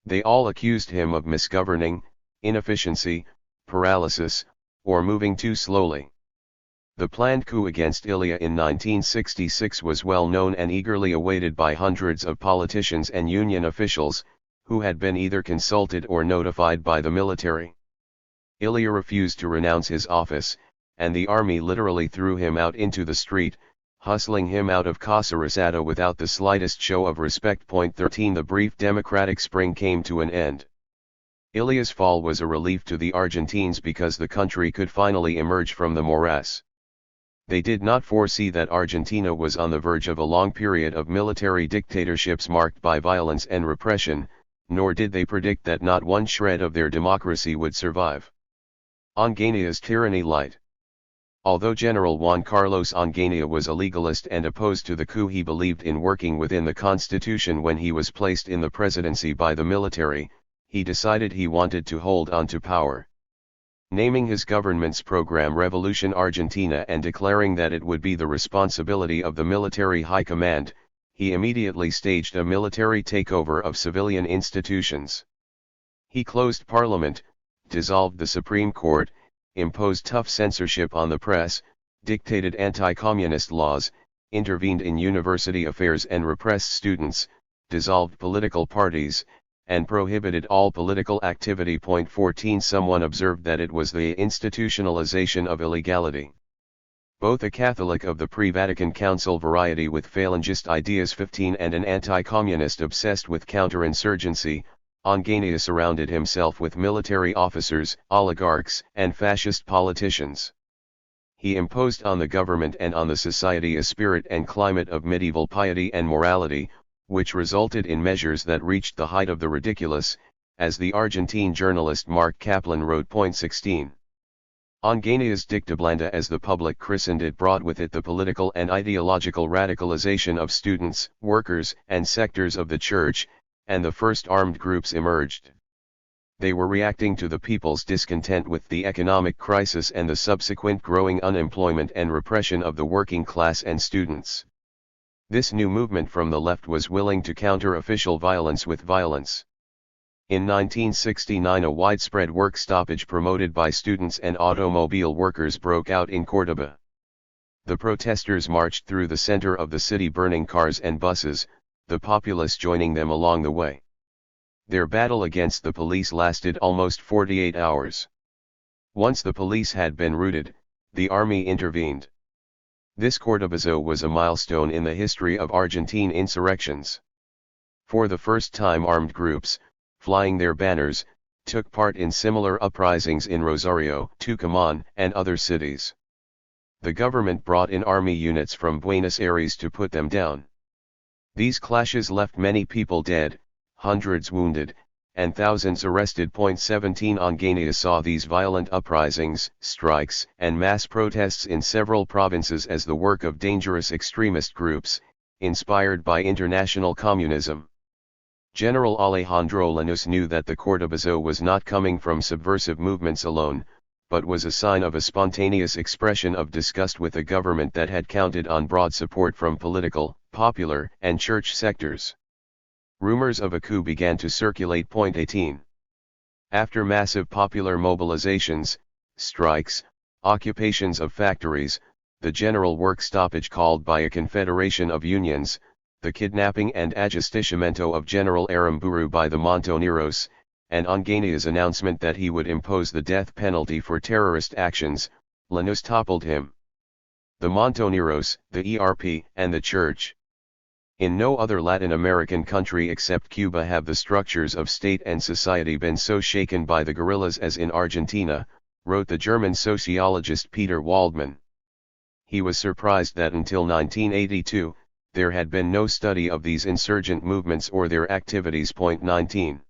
They all accused him of misgoverning, inefficiency, paralysis, or moving too slowly. The planned coup against Ilya in 1966 was well known and eagerly awaited by hundreds of politicians and union officials, who had been either consulted or notified by the military. Ilya refused to renounce his office, and the army literally threw him out into the street, hustling him out of Casa Rosada without the slightest show of respect. 13 The brief democratic spring came to an end. Ilya's fall was a relief to the Argentines because the country could finally emerge from the morass. They did not foresee that Argentina was on the verge of a long period of military dictatorships marked by violence and repression, nor did they predict that not one shred of their democracy would survive. Ongania's tyranny light. Although General Juan Carlos Onganía was a legalist and opposed to the coup, he believed in working within the constitution. When he was placed in the presidency by the military, he decided he wanted to hold on to power. Naming his government's program Revolution Argentina and declaring that it would be the responsibility of the military high command, he immediately staged a military takeover of civilian institutions. He closed parliament, dissolved the Supreme Court, imposed tough censorship on the press, dictated anti-communist laws, intervened in university affairs and repressed students, dissolved political parties, and prohibited all political activity. 14 Someone observed that it was the institutionalization of illegality. Both a Catholic of the pre-Vatican Council variety with Falangist ideas 15 and an anti-communist obsessed with counterinsurgency, Onganía surrounded himself with military officers, oligarchs, and fascist politicians. He imposed on the government and on the society a spirit and climate of medieval piety and morality, which resulted in measures that reached the height of the ridiculous, as the Argentine journalist Mark Kaplan wrote. 16. Onganía's dictablanda, as the public christened it, brought with it the political and ideological radicalization of students, workers, and sectors of the church, and the first armed groups emerged. They were reacting to the people's discontent with the economic crisis and the subsequent growing unemployment and repression of the working class and students. This new movement from the left was willing to counter official violence with violence. In 1969, a widespread work stoppage promoted by students and automobile workers broke out in Córdoba. The protesters marched through the center of the city, burning cars and buses, the populace joining them along the way. Their battle against the police lasted almost 48 hours. Once the police had been routed, the army intervened. This Cordobazo was a milestone in the history of Argentine insurrections. For the first time, armed groups, flying their banners, took part in similar uprisings in Rosario, Tucumán, and other cities. The government brought in army units from Buenos Aires to put them down. These clashes left many people dead, hundreds wounded, and thousands arrested. 17 Onganía saw these violent uprisings, strikes, and mass protests in several provinces as the work of dangerous extremist groups, inspired by international communism. General Alejandro Lanús knew that the Cordobazo was not coming from subversive movements alone, but was a sign of a spontaneous expression of disgust with a government that had counted on broad support from political, popular, and church sectors. Rumors of a coup began to circulate. 18. After massive popular mobilizations, strikes, occupations of factories, the general work stoppage called by a confederation of unions, the kidnapping and ajusticiamiento of General Aramburu by the Montoneros, and Onganía's announcement that he would impose the death penalty for terrorist actions, Lanús toppled him. The Montoneros, the ERP, and the Church. In no other Latin American country except Cuba have the structures of state and society been so shaken by the guerrillas as in Argentina, wrote the German sociologist Peter Waldmann. He was surprised that until 1982, there had been no study of these insurgent movements or their activities. 19.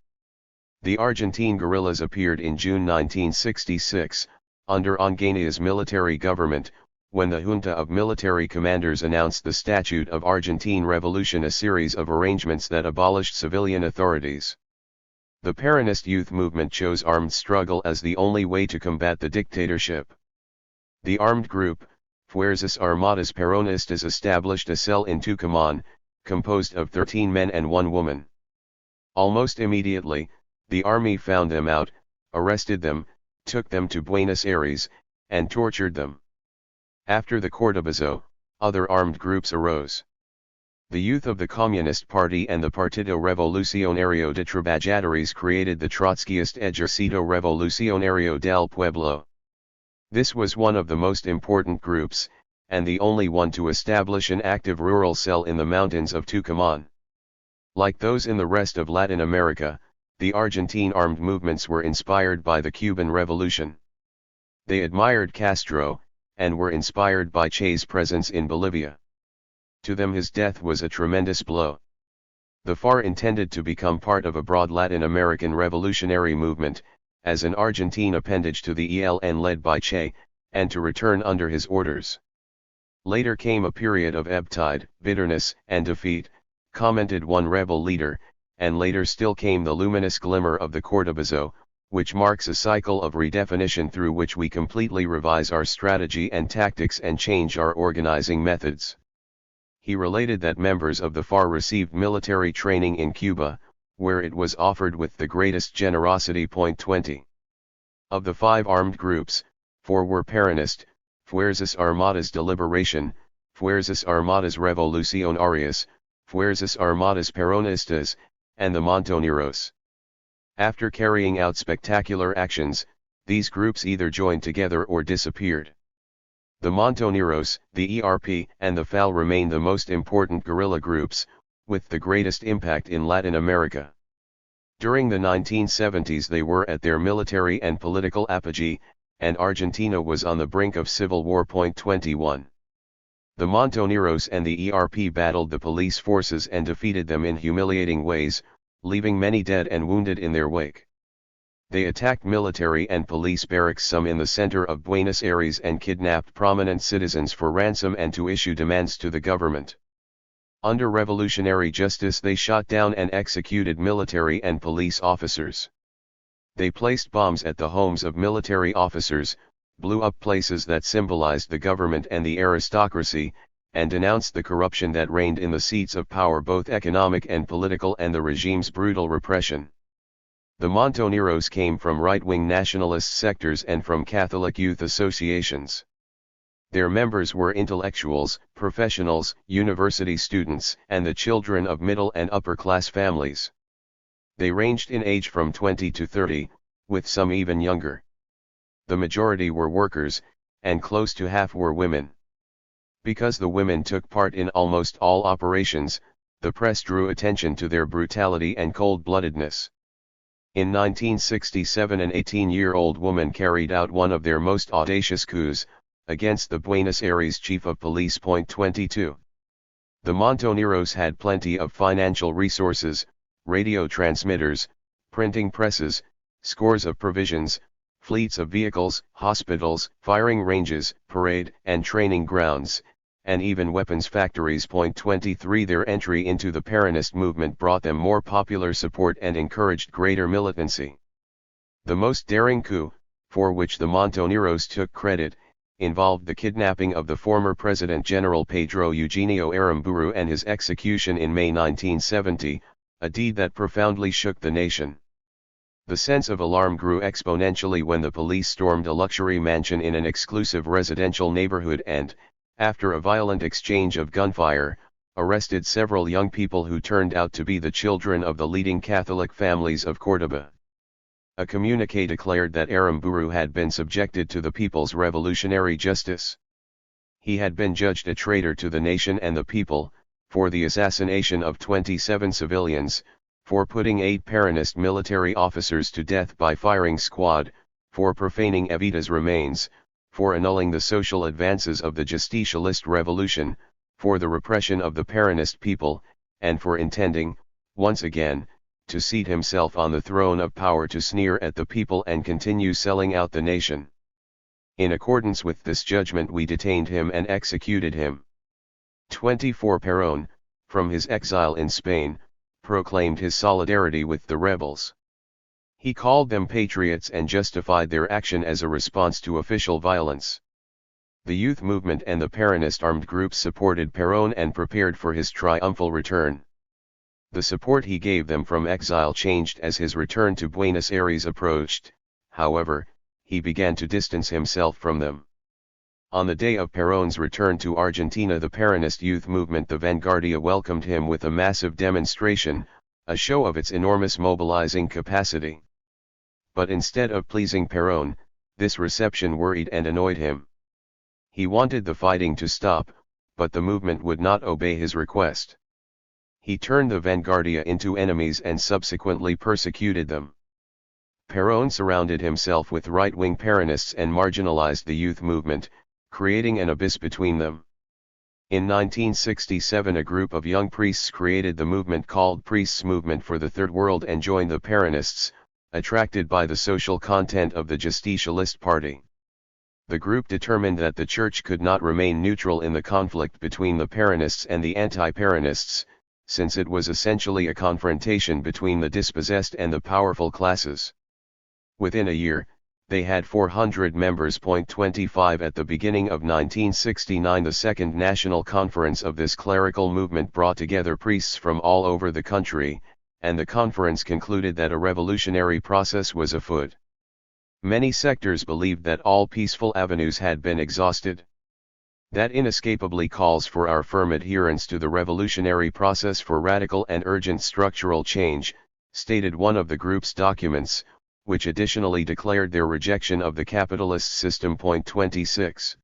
The Argentine guerrillas appeared in June 1966, under Ongania's military government, when the junta of military commanders announced the Statute of Argentine Revolution, a series of arrangements that abolished civilian authorities. The Peronist youth movement chose armed struggle as the only way to combat the dictatorship. The armed group, Fuerzas Armadas Peronistas, established a cell in Tucumán, composed of 13 men and 1 woman. Almost immediately, the army found them out, arrested them, took them to Buenos Aires, and tortured them. After the Cordobazo, other armed groups arose. The youth of the Communist Party and the Partido Revolucionario de Trabajadores created the Trotskyist Ejército Revolucionario del Pueblo. This was one of the most important groups, and the only one to establish an active rural cell in the mountains of Tucumán. Like those in the rest of Latin America, the Argentine armed movements were inspired by the Cuban Revolution. They admired Castro, and were inspired by Che's presence in Bolivia. To them his death was a tremendous blow. The FARC intended to become part of a broad Latin American revolutionary movement, as an Argentine appendage to the ELN led by Che, and to return under his orders. Later came a period of ebb tide, bitterness, and defeat, commented one rebel leader, and later still came the luminous glimmer of the Cordobazo, which marks a cycle of redefinition through which we completely revise our strategy and tactics and change our organizing methods. He related that members of the FARC received military training in Cuba, where it was offered with the greatest generosity. 20. Of the 5 armed groups, 4 were Peronist, Fuerzas Armadas de Liberación, Fuerzas Armadas Revolucionarias, Fuerzas Armadas Peronistas, and the Montoneros. After carrying out spectacular actions, these groups either joined together or disappeared. The Montoneros, the ERP, and the FAL remain the most important guerrilla groups, with the greatest impact in Latin America. During the 1970s they were at their military and political apogee, and Argentina was on the brink of civil war. 21. The Montoneros and the ERP battled the police forces and defeated them in humiliating ways, leaving many dead and wounded in their wake. They attacked military and police barracks, some in the center of Buenos Aires, and kidnapped prominent citizens for ransom and to issue demands to the government. Under revolutionary justice they shot down and executed military and police officers. They placed bombs at the homes of military officers, blew up places that symbolized the government and the aristocracy, and denounced the corruption that reigned in the seats of power, both economic and political, and the regime's brutal repression. The Montoneros came from right-wing nationalist sectors and from Catholic youth associations. Their members were intellectuals, professionals, university students, and the children of middle and upper-class families. They ranged in age from 20 to 30, with some even younger. The majority were workers, and close to half were women. Because the women took part in almost all operations, the press drew attention to their brutality and cold-bloodedness. In 1967 an 18-year-old woman carried out one of their most audacious coups, against the Buenos Aires chief of police. 22. The Montoneros had plenty of financial resources, radio transmitters, printing presses, scores of provisions, fleets of vehicles, hospitals, firing ranges, parade and training grounds, and even weapons factories. 23. Their entry into the Peronist movement brought them more popular support and encouraged greater militancy. The most daring coup, for which the Montoneros took credit, involved the kidnapping of the former President General Pedro Eugenio Aramburu and his execution in May 1970, a deed that profoundly shook the nation. The sense of alarm grew exponentially when the police stormed a luxury mansion in an exclusive residential neighborhood and, after a violent exchange of gunfire, arrested several young people who turned out to be the children of the leading Catholic families of Córdoba. A communiqué declared that Aramburu had been subjected to the people's revolutionary justice. He had been judged a traitor to the nation and the people, for the assassination of 27 civilians, for putting 8 Peronist military officers to death by firing squad, for profaning Evita's remains, for annulling the social advances of the Justicialist revolution, for the repression of the Peronist people, and for intending, once again, to seat himself on the throne of power, to sneer at the people and continue selling out the nation. In accordance with this judgment we detained him and executed him. 24 Perón, from his exile in Spain, proclaimed his solidarity with the rebels. He called them patriots and justified their action as a response to official violence. The youth movement and the Peronist armed groups supported Perón and prepared for his triumphal return. The support he gave them from exile changed as his return to Buenos Aires approached. However, he began to distance himself from them. On the day of Perón's return to Argentina, the Peronist youth movement, the Vanguardia, welcomed him with a massive demonstration, a show of its enormous mobilizing capacity. But instead of pleasing Perón, this reception worried and annoyed him. He wanted the fighting to stop, but the movement would not obey his request. He turned the Vanguardia into enemies and subsequently persecuted them. Perón surrounded himself with right-wing Peronists and marginalized the youth movement, creating an abyss between them. In 1967, a group of young priests created the movement called Priests' Movement for the Third World and joined the Peronists, attracted by the social content of the Justicialist Party. The group determined that the Church could not remain neutral in the conflict between the Peronists and the anti-Peronists, since it was essentially a confrontation between the dispossessed and the powerful classes. Within a year, they had 400 members. 25 At the beginning of 1969, the Second National Conference of this clerical movement brought together priests from all over the country, and the conference concluded that a revolutionary process was afoot. Many sectors believed that all peaceful avenues had been exhausted. That inescapably calls for our firm adherence to the revolutionary process for radical and urgent structural change, stated one of the group's documents, which additionally declared their rejection of the capitalist system. 26.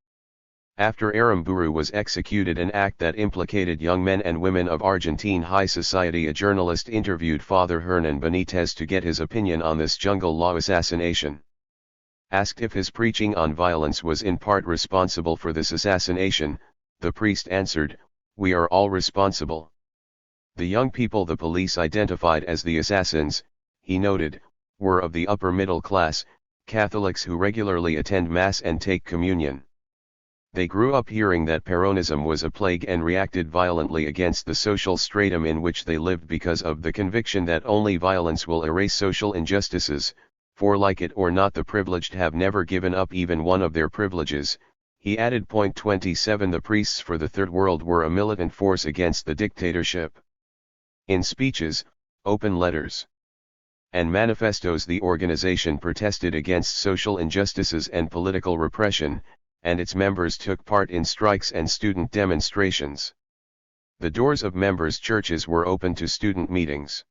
After Aramburu was executed, an act that implicated young men and women of Argentine high society, a journalist interviewed Father Hernan Benitez to get his opinion on this jungle law assassination. Asked if his preaching on violence was in part responsible for this assassination, the priest answered, "We are all responsible." The young people the police identified as the assassins, he noted, were of the upper middle class, Catholics who regularly attend Mass and take communion. They grew up hearing that Peronism was a plague and reacted violently against the social stratum in which they lived because of the conviction that only violence will erase social injustices, for like it or not the privileged have never given up even one of their privileges, he added. 27 The priests for the Third World were a militant force against the dictatorship. In speeches, open letters, and manifestos, the organization protested against social injustices and political repression, and its members took part in strikes and student demonstrations. The doors of members' churches were open to student meetings.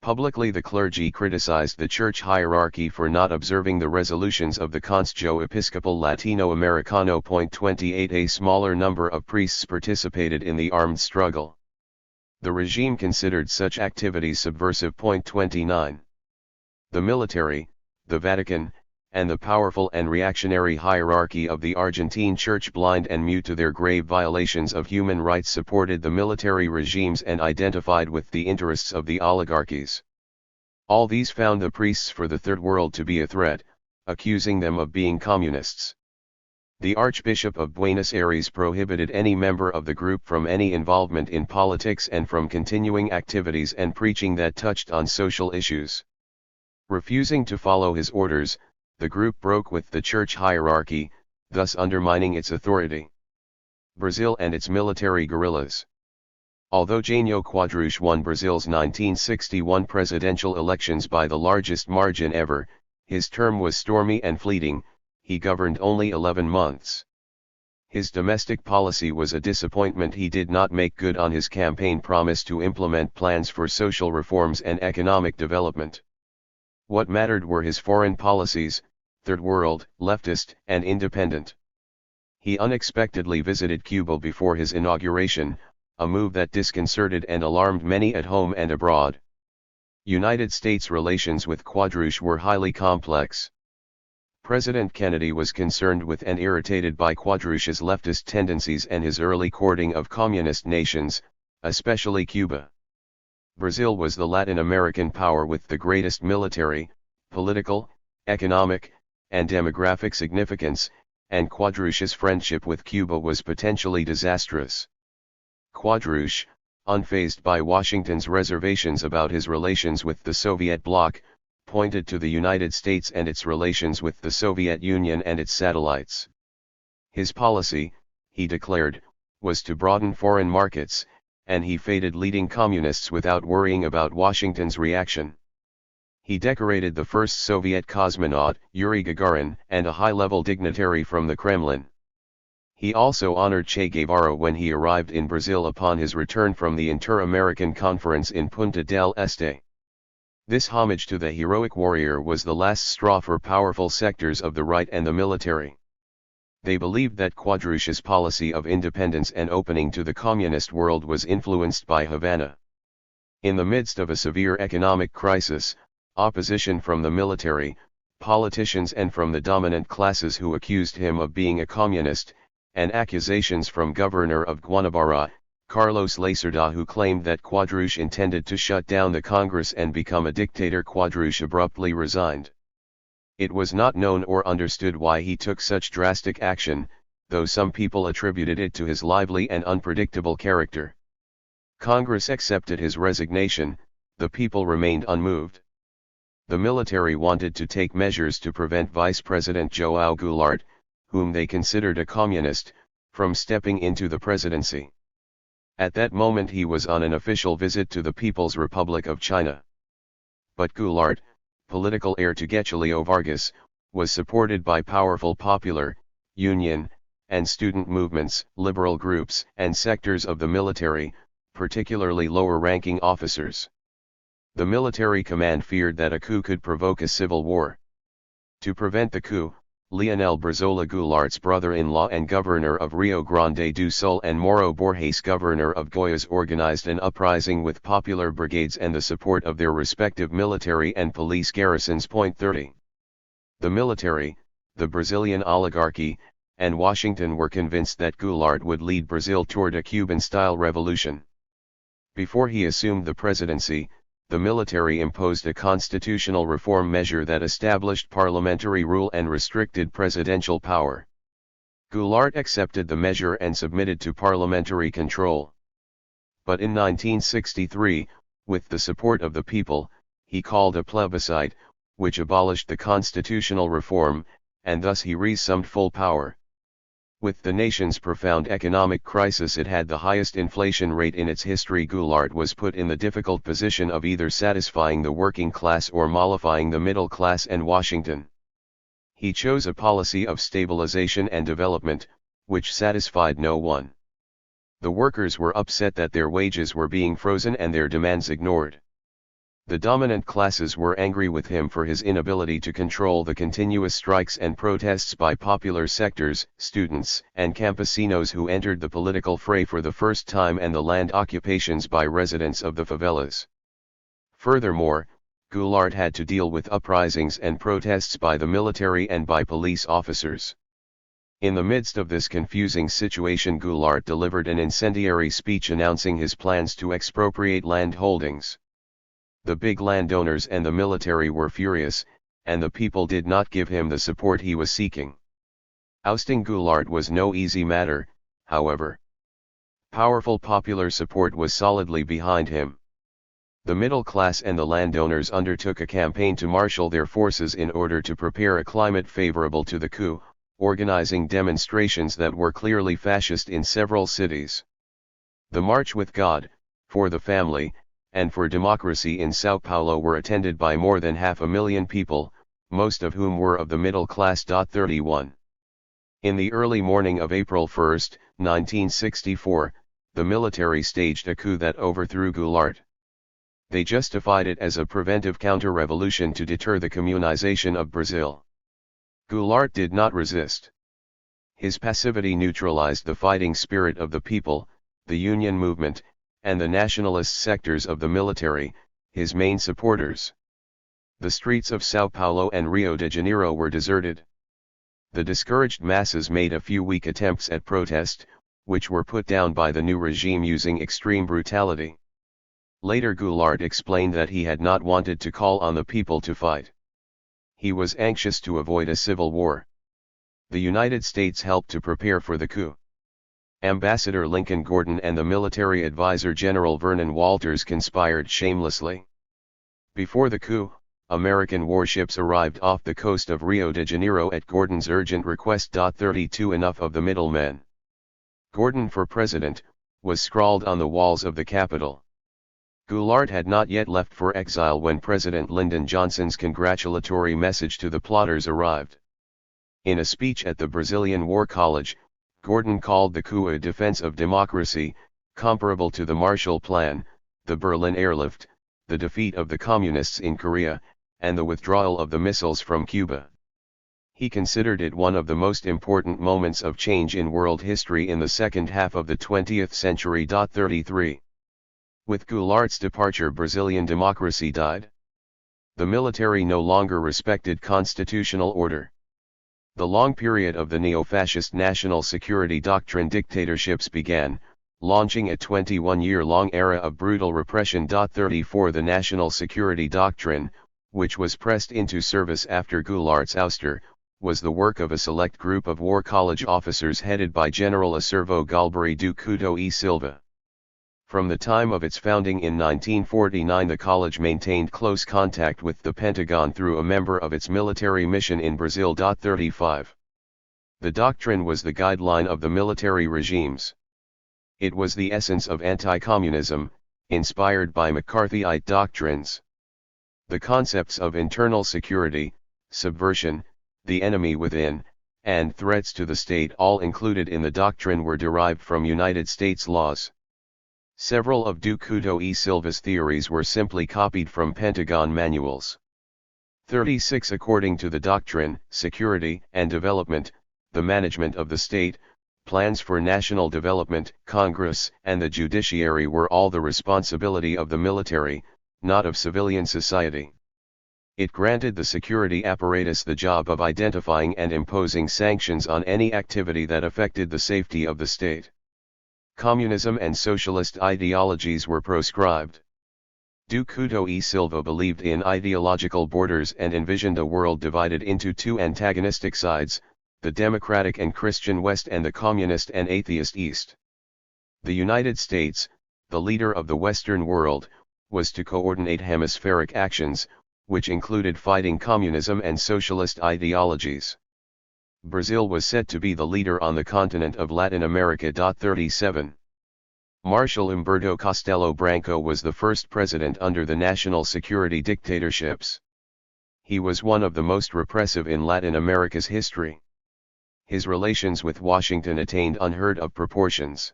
Publicly, the clergy criticized the church hierarchy for not observing the resolutions of the Consejo Episcopal Latinoamericano. 28 A smaller number of priests participated in the armed struggle. The regime considered such activities subversive. 29. The military, the Vatican, and the powerful and reactionary hierarchy of the Argentine Church, blind and mute to their grave violations of human rights, supported the military regimes and identified with the interests of the oligarchies. All these found the priests for the Third World to be a threat, accusing them of being communists. The Archbishop of Buenos Aires prohibited any member of the group from any involvement in politics and from continuing activities and preaching that touched on social issues. Refusing to follow his orders, the group broke with the church hierarchy, thus undermining its authority. Brazil and its military guerrillas. Although Jânio Quadros won Brazil's 1961 presidential elections by the largest margin ever, his term was stormy and fleeting. He governed only 11 months. His domestic policy was a disappointment. He did not make good on his campaign promise to implement plans for social reforms and economic development. What mattered were his foreign policies, third world, leftist, and independent. He unexpectedly visited Cuba before his inauguration, a move that disconcerted and alarmed many at home and abroad. United States relations with Quadros were highly complex. President Kennedy was concerned with and irritated by Quadros's leftist tendencies and his early courting of communist nations, especially Cuba. Brazil was the Latin American power with the greatest military, political, economic, and demographic significance, and Quadruch's friendship with Cuba was potentially disastrous. Quadruch, unfazed by Washington's reservations about his relations with the Soviet bloc, pointed to the United States and its relations with the Soviet Union and its satellites. His policy, he declared, was to broaden foreign markets, and he faded leading communists without worrying about Washington's reaction. He decorated the first Soviet cosmonaut, Yuri Gagarin, and a high-level dignitary from the Kremlin. He also honored Che Guevara when he arrived in Brazil upon his return from the Inter-American Conference in Punta del Este. This homage to the heroic warrior was the last straw for powerful sectors of the right and the military. They believed that Quadruch's policy of independence and opening to the communist world was influenced by Havana. In the midst of a severe economic crisis, opposition from the military, politicians and from the dominant classes who accused him of being a communist, and accusations from Governor of Guanabara, Carlos Lacerda, who claimed that Quadruch intended to shut down the Congress and become a dictator. Quadruch abruptly resigned. It was not known or understood why he took such drastic action, though some people attributed it to his lively and unpredictable character. Congress accepted his resignation, the people remained unmoved. The military wanted to take measures to prevent Vice President João Goulart, whom they considered a communist, from stepping into the presidency. At that moment he was on an official visit to the People's Republic of China. But Goulart, political heir to Getulio Vargas, was supported by powerful popular, union, and student movements, liberal groups, and sectors of the military, particularly lower-ranking officers. The military command feared that a coup could provoke a civil war. To prevent the coup, Leonel Brizola Goulart's brother-in-law and governor of Rio Grande do Sul and Mauro Borges, governor of Goiás, organized an uprising with popular brigades and the support of their respective military and police garrisons. 30. The military, the Brazilian oligarchy, and Washington were convinced that Goulart would lead Brazil toward a Cuban-style revolution. Before he assumed the presidency, the military imposed a constitutional reform measure that established parliamentary rule and restricted presidential power. Goulart accepted the measure and submitted to parliamentary control. But in 1963, with the support of the people, he called a plebiscite, which abolished the constitutional reform, and thus he reassumed full power. With the nation's profound economic crisis, it had the highest inflation rate in its history. Goulart was put in the difficult position of either satisfying the working class or mollifying the middle class and Washington. He chose a policy of stabilization and development, which satisfied no one. The workers were upset that their wages were being frozen and their demands ignored. The dominant classes were angry with him for his inability to control the continuous strikes and protests by popular sectors, students, and campesinos who entered the political fray for the first time, and the land occupations by residents of the favelas. Furthermore, Goulart had to deal with uprisings and protests by the military and by police officers. In the midst of this confusing situation, Goulart delivered an incendiary speech announcing his plans to expropriate land holdings. The big landowners and the military were furious, and the people did not give him the support he was seeking. Ousting Goulart was no easy matter, however. Powerful popular support was solidly behind him. The middle class and the landowners undertook a campaign to marshal their forces in order to prepare a climate favorable to the coup, organizing demonstrations that were clearly fascist in several cities. The March with God, for the Family, and for Democracy in São Paulo were attended by more than 500,000 people, most of whom were of the middle class. 31. In the early morning of April 1, 1964, the military staged a coup that overthrew Goulart. They justified it as a preventive counter-revolution to deter the communization of Brazil. Goulart did not resist. His passivity neutralized the fighting spirit of the people, the union movement, and the nationalist sectors of the military, his main supporters. The streets of São Paulo and Rio de Janeiro were deserted. The discouraged masses made a few weak attempts at protest, which were put down by the new regime using extreme brutality. Later Goulart explained that he had not wanted to call on the people to fight. He was anxious to avoid a civil war. The United States helped to prepare for the coup. Ambassador Lincoln Gordon and the military advisor General Vernon Walters conspired shamelessly. Before the coup, American warships arrived off the coast of Rio de Janeiro at Gordon's urgent request. 32 Enough of the middlemen. Gordon for president, was scrawled on the walls of the capital. Goulart had not yet left for exile when President Lyndon Johnson's congratulatory message to the plotters arrived. In a speech at the Brazilian War College, Gordon called the coup a defense of democracy, comparable to the Marshall Plan, the Berlin airlift, the defeat of the Communists in Korea, and the withdrawal of the missiles from Cuba. He considered it one of the most important moments of change in world history in the second half of the 20th century. 33. With Goulart's departure, Brazilian democracy died. The military no longer respected constitutional order. The long period of the neo-fascist national security doctrine dictatorships began, launching a 21-year-long era of brutal repression. 34 The national security doctrine, which was pressed into service after Goulart's ouster, was the work of a select group of War College officers headed by General Acervo Galbari do Couto e Silva. From the time of its founding in 1949, the college maintained close contact with the Pentagon through a member of its military mission in Brazil. 35. The doctrine was the guideline of the military regimes. It was the essence of anti-communism, inspired by McCarthyite doctrines. The concepts of internal security, subversion, the enemy within, and threats to the state, all included in the doctrine, were derived from United States laws. Several of do Couto e Silva's theories were simply copied from Pentagon manuals. 36 According to the doctrine, security and development, the management of the state, plans for national development, Congress, and the judiciary were all the responsibility of the military, not of civilian society. It granted the security apparatus the job of identifying and imposing sanctions on any activity that affected the safety of the state. Communism and socialist ideologies were proscribed. Do Couto e Silva believed in ideological borders and envisioned a world divided into two antagonistic sides, the democratic and Christian West and the communist and atheist East. The United States, the leader of the Western world, was to coordinate hemispheric actions, which included fighting communism and socialist ideologies. Brazil was set to be the leader on the continent of Latin America. 37. Marshal Humberto Castelo Branco was the first president under the national security dictatorships. He was one of the most repressive in Latin America's history. His relations with Washington attained unheard-of proportions.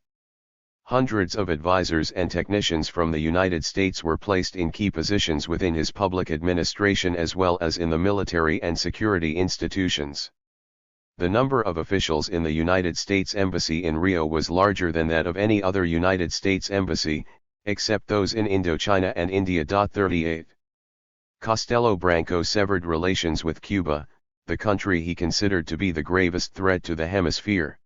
Hundreds of advisors and technicians from the United States were placed in key positions within his public administration as well as in the military and security institutions. The number of officials in the United States Embassy in Rio was larger than that of any other United States embassy, except those in Indochina and India. 38. Castelo Branco severed relations with Cuba, the country he considered to be the gravest threat to the hemisphere.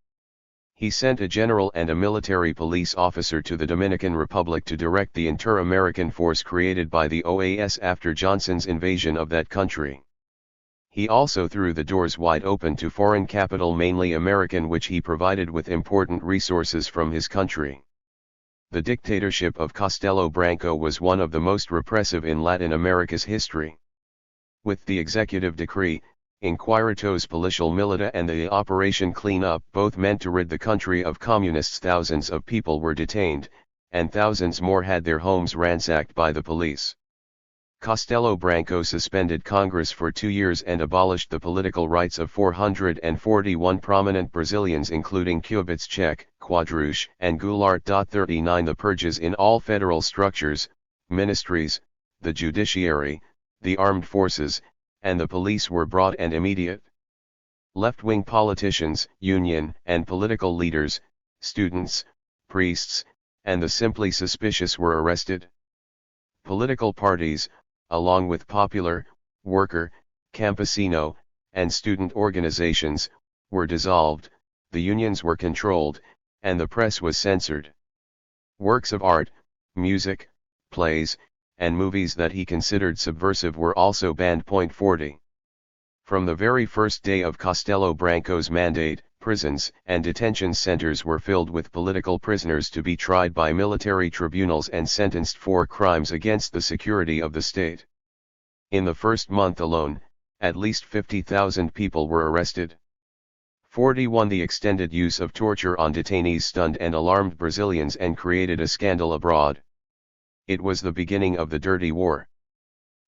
He sent a general and a military police officer to the Dominican Republic to direct the inter-American force created by the OAS after Johnson's invasion of that country. He also threw the doors wide open to foreign capital, mainly American, which he provided with important resources from his country. The dictatorship of Castelo Branco was one of the most repressive in Latin America's history. With the executive decree, Inquiritos Policial Milita and the Operation Clean Up both meant to rid the country of communists. Thousands of people were detained, and thousands more had their homes ransacked by the police. Castelo Branco suspended Congress for 2 years and abolished the political rights of 441 prominent Brazilians, including Kubitschek, Quadruche, and Goulart. 39 The purges in all federal structures, ministries, the judiciary, the armed forces, and the police were broad and immediate. Left-wing politicians, union and political leaders, students, priests, and the simply suspicious were arrested. Political parties, along with popular, worker, campesino, and student organizations, were dissolved, the unions were controlled, and the press was censored. Works of art, music, plays, and movies that he considered subversive were also banned. 40. From the very first day of Castelo Branco's mandate, prisons and detention centers were filled with political prisoners to be tried by military tribunals and sentenced for crimes against the security of the state. In the first month alone, at least 50,000 people were arrested. 41. The extended use of torture on detainees stunned and alarmed Brazilians and created a scandal abroad. It was the beginning of the Dirty War.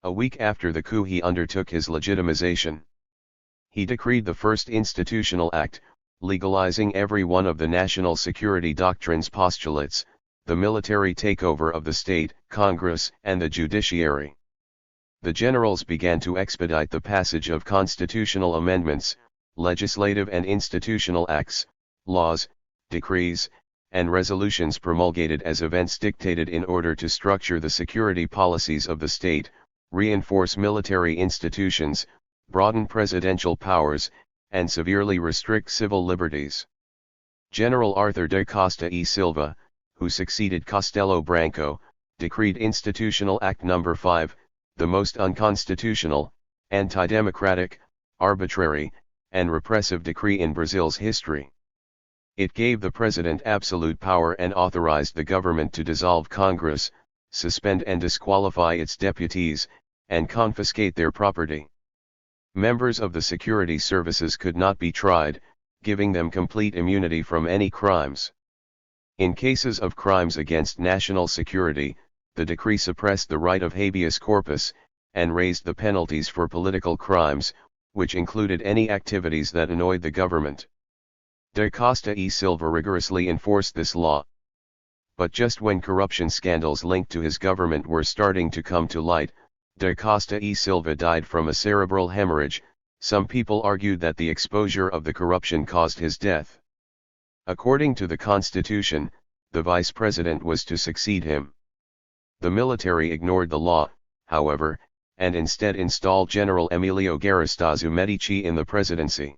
A week after the coup, he undertook his legitimization. He decreed the first institutional act, legalizing every one of the national security doctrine's postulates, the military takeover of the state, Congress, and the judiciary. The generals began to expedite the passage of constitutional amendments, legislative and institutional acts, laws, decrees, and resolutions promulgated as events dictated in order to structure the security policies of the state, reinforce military institutions, broaden presidential powers, and severely restrict civil liberties. General Arthur da Costa e Silva, who succeeded Castelo Branco, decreed Institutional Act No. 5, the most unconstitutional, anti-democratic, arbitrary, and repressive decree in Brazil's history. It gave the president absolute power and authorized the government to dissolve Congress, suspend and disqualify its deputies, and confiscate their property. Members of the security services could not be tried, giving them complete immunity from any crimes. In cases of crimes against national security, the decree suppressed the right of habeas corpus, and raised the penalties for political crimes, which included any activities that annoyed the government. Da Costa e Silva rigorously enforced this law. But just when corruption scandals linked to his government were starting to come to light, Da Costa e Silva died from a cerebral hemorrhage. Some people argued that the exposure of the corruption caused his death. According to the constitution, the vice president was to succeed him. The military ignored the law, however, and instead installed General Emilio Garrastazu Medici in the presidency.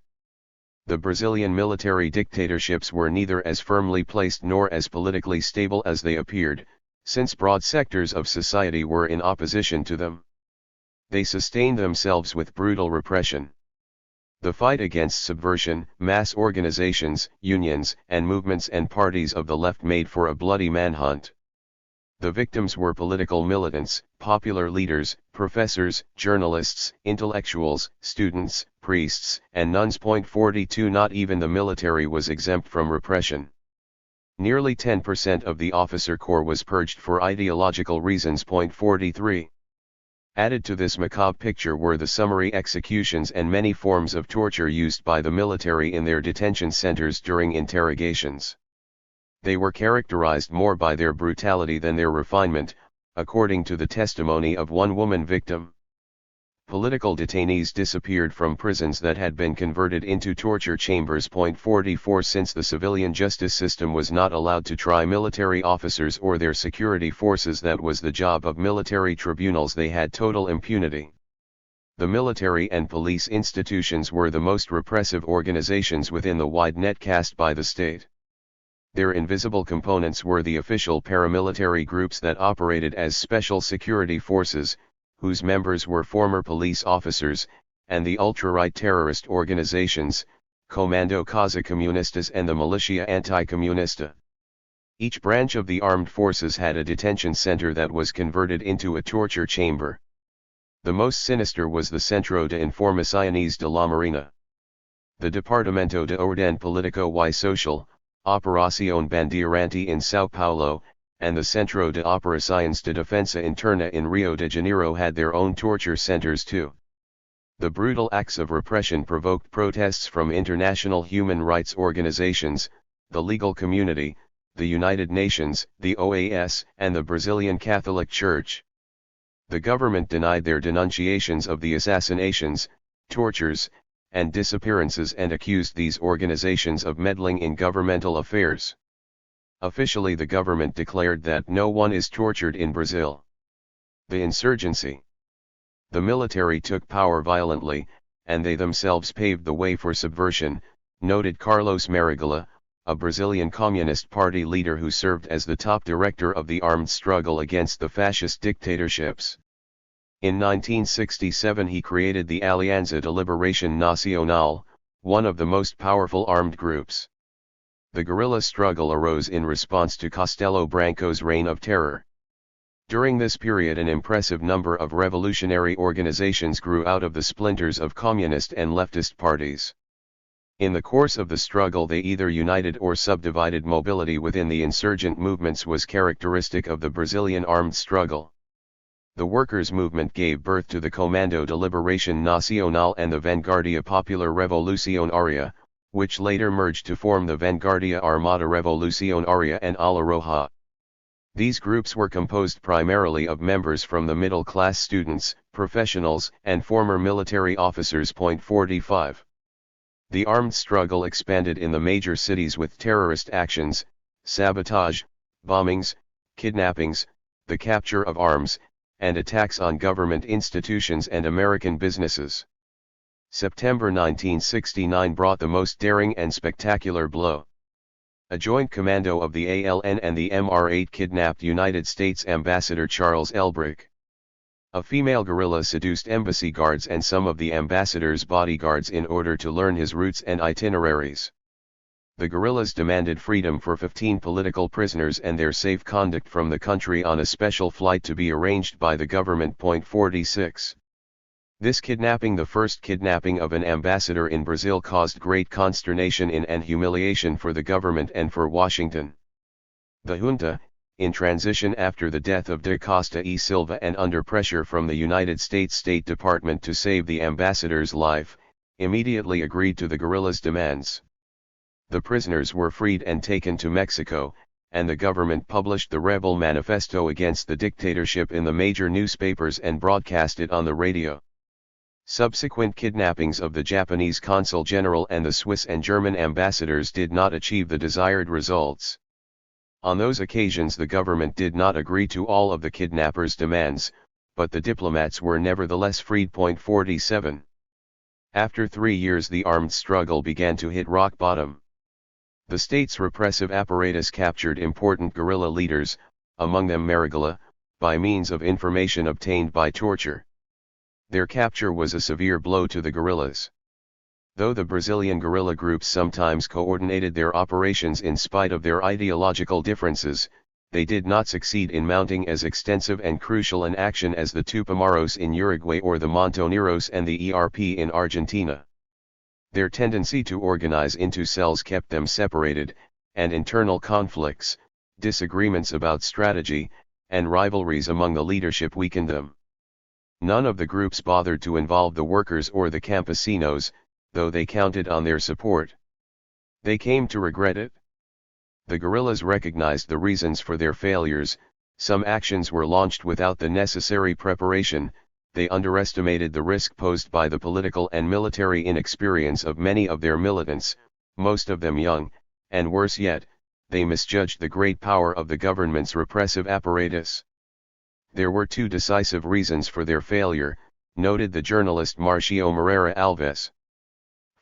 The Brazilian military dictatorships were neither as firmly placed nor as politically stable as they appeared, since broad sectors of society were in opposition to them. They sustained themselves with brutal repression. The fight against subversion, mass organizations, unions, and movements and parties of the left made for a bloody manhunt. The victims were political militants, popular leaders, professors, journalists, intellectuals, students, priests, and nuns. 42 Not even the military was exempt from repression. Nearly 10% of the officer corps was purged for ideological reasons. 43. Added to this macabre picture were the summary executions and many forms of torture used by the military in their detention centers during interrogations. They were characterized more by their brutality than their refinement, according to the testimony of one woman victim. Political detainees disappeared from prisons that had been converted into torture chambers. 44 Since the civilian justice system was not allowed to try military officers or their security forces, that was the job of military tribunals. They had total impunity. The military and police institutions were the most repressive organizations within the wide net cast by the state. Their invisible components were the official paramilitary groups that operated as special security forces, whose members were former police officers, and the ultra-right terrorist organizations, Comando Casa Comunistas and the Militia Anti-Comunista. Each branch of the armed forces had a detention center that was converted into a torture chamber. The most sinister was the Centro de Informações de la Marina. The Departamento de Ordem Político y Social, Operación Bandeirante in São Paulo, and the Centro de Operações de Defensa Interna in Rio de Janeiro had their own torture centers too. The brutal acts of repression provoked protests from international human rights organizations, the legal community, the United Nations, the OAS, and the Brazilian Catholic Church. The government denied their denunciations of the assassinations, tortures, and disappearances and accused these organizations of meddling in governmental affairs. Officially, the government declared that no one is tortured in Brazil. The insurgency. The military took power violently, and they themselves paved the way for subversion, noted Carlos Marighella, a Brazilian Communist Party leader who served as the top director of the armed struggle against the fascist dictatorships. In 1967 he created the Aliança de Liberação Nacional, one of the most powerful armed groups. The guerrilla struggle arose in response to Castelo Branco's reign of terror. During this period an impressive number of revolutionary organizations grew out of the splinters of communist and leftist parties. In the course of the struggle they either united or subdivided. Mobility within the insurgent movements was characteristic of the Brazilian armed struggle. The workers' movement gave birth to the Comando de Liberação Nacional and the Vanguardia Popular Revolucionária, which later merged to form the Vanguardia Armada Revolucionária and Ala Roja. These groups were composed primarily of members from the middle-class students, professionals, and former military officers. 45. The armed struggle expanded in the major cities with terrorist actions, sabotage, bombings, kidnappings, the capture of arms, and attacks on government institutions and American businesses. September 1969 brought the most daring and spectacular blow. A joint commando of the ALN and the MR8 kidnapped United States Ambassador Charles Elbrick. A female guerrilla seduced embassy guards and some of the ambassador's bodyguards in order to learn his routes and itineraries. The guerrillas demanded freedom for 15 political prisoners and their safe conduct from the country on a special flight to be arranged by the government. 46. This kidnapping, the first kidnapping of an ambassador in Brazil, caused great consternation and humiliation for the government and for Washington. The junta, in transition after the death of Da Costa e Silva and under pressure from the United States State Department to save the ambassador's life, immediately agreed to the guerrillas' demands. The prisoners were freed and taken to Mexico, and the government published the rebel manifesto against the dictatorship in the major newspapers and broadcast it on the radio. Subsequent kidnappings of the Japanese consul general and the Swiss and German ambassadors did not achieve the desired results. On those occasions the government did not agree to all of the kidnappers' demands, but the diplomats were nevertheless freed. 47. After 3 years the armed struggle began to hit rock bottom. The state's repressive apparatus captured important guerrilla leaders, among them Marighella, by means of information obtained by torture. Their capture was a severe blow to the guerrillas. Though the Brazilian guerrilla groups sometimes coordinated their operations in spite of their ideological differences, they did not succeed in mounting as extensive and crucial an action as the Tupamaros in Uruguay or the Montoneros and the ERP in Argentina. Their tendency to organize into cells kept them separated, and internal conflicts, disagreements about strategy, and rivalries among the leadership weakened them. None of the groups bothered to involve the workers or the campesinos, though they counted on their support. They came to regret it. The guerrillas recognized the reasons for their failures. Some actions were launched without the necessary preparation. They underestimated the risk posed by the political and military inexperience of many of their militants, most of them young, and worse yet, they misjudged the great power of the government's repressive apparatus. There were 2 decisive reasons for their failure, noted the journalist Marcio Moreira Alves.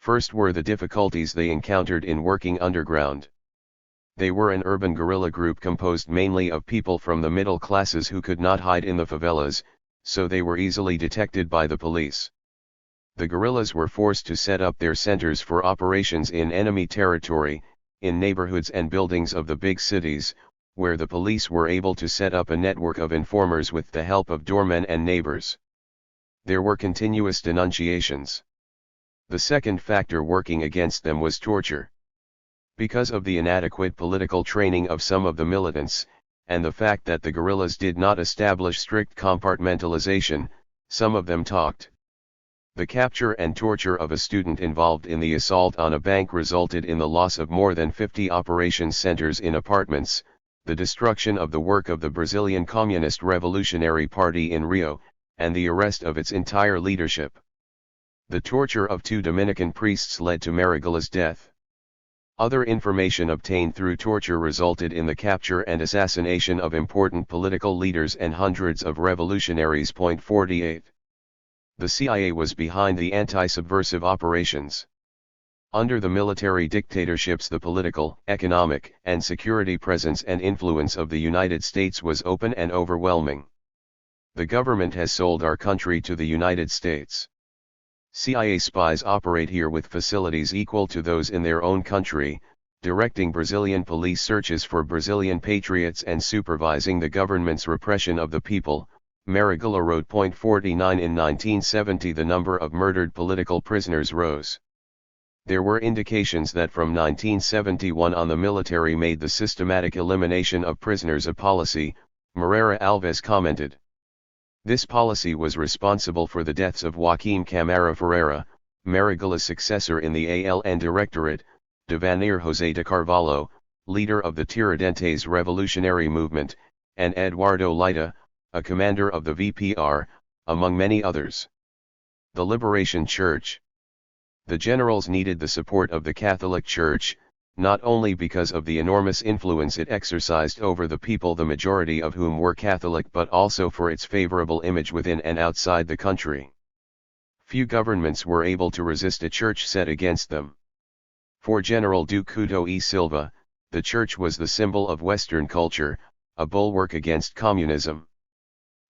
First were the difficulties they encountered in working underground. They were an urban guerrilla group composed mainly of people from the middle classes who could not hide in the favelas, so they were easily detected by the police. The guerrillas were forced to set up their centers for operations in enemy territory, in neighborhoods and buildings of the big cities, where the police were able to set up a network of informers with the help of doormen and neighbors. There were continuous denunciations. The second factor working against them was torture. Because of the inadequate political training of some of the militants, and the fact that the guerrillas did not establish strict compartmentalization, some of them talked. The capture and torture of a student involved in the assault on a bank resulted in the loss of more than 50 operation centers in apartments, the destruction of the work of the Brazilian Communist Revolutionary Party in Rio, and the arrest of its entire leadership. The torture of 2 Dominican priests led to Marighella's death. Other information obtained through torture resulted in the capture and assassination of important political leaders and hundreds of revolutionaries. 48. The CIA was behind the anti-subversive operations. Under the military dictatorships, the political, economic, and security presence and influence of the United States was open and overwhelming. The government has sold our country to the United States. CIA spies operate here with facilities equal to those in their own country, directing Brazilian police searches for Brazilian patriots and supervising the government's repression of the people. Marighella wrote. 49 In 1970 the number of murdered political prisoners rose. There were indications that from 1971 on the military made the systematic elimination of prisoners a policy, Moreira Alves commented. This policy was responsible for the deaths of Joaquim Camara Ferreira, Marighella's successor in the ALN Directorate, Devanir José de Carvalho, leader of the Tiradentes revolutionary movement, and Eduardo Leita, a commander of the VPR, among many others. The Liberation Church. The generals needed the support of the Catholic Church, not only because of the enormous influence it exercised over the people, the majority of whom were Catholic, but also for its favorable image within and outside the country. Few governments were able to resist a church set against them. For General Duque Couto e Silva, the church was the symbol of Western culture, a bulwark against communism.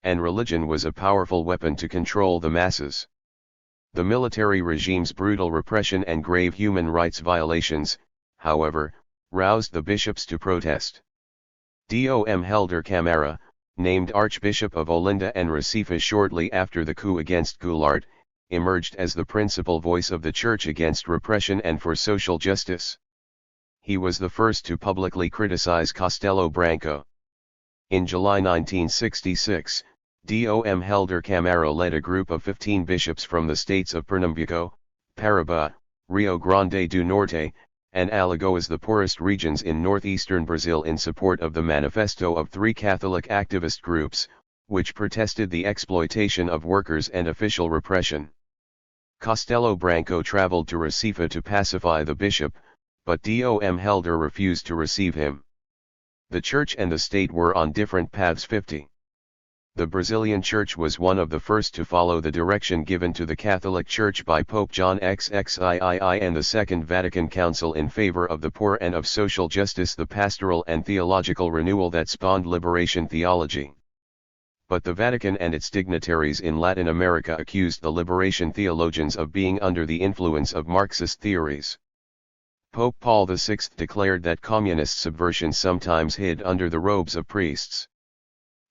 And religion was a powerful weapon to control the masses. The military regime's brutal repression and grave human rights violations, however, roused the bishops to protest. Dom Helder Camara, named Archbishop of Olinda and Recife shortly after the coup against Goulart, emerged as the principal voice of the church against repression and for social justice. He was the first to publicly criticize Castelo Branco. In July 1966, Dom Helder Camara led a group of 15 bishops from the states of Pernambuco, Paraíba, Rio Grande do Norte, and Alagoas, the poorest regions in northeastern Brazil, in support of the manifesto of 3 Catholic activist groups, which protested the exploitation of workers and official repression. Castelo Branco traveled to Recife to pacify the bishop, but Dom Helder refused to receive him. The church and the state were on different paths. 50. The Brazilian Church was one of the first to follow the direction given to the Catholic Church by Pope John XXIII and the Second Vatican Council in favor of the poor and of social justice, the pastoral and theological renewal that spawned liberation theology. But the Vatican and its dignitaries in Latin America accused the liberation theologians of being under the influence of Marxist theories. Pope Paul VI declared that communist subversion sometimes hid under the robes of priests.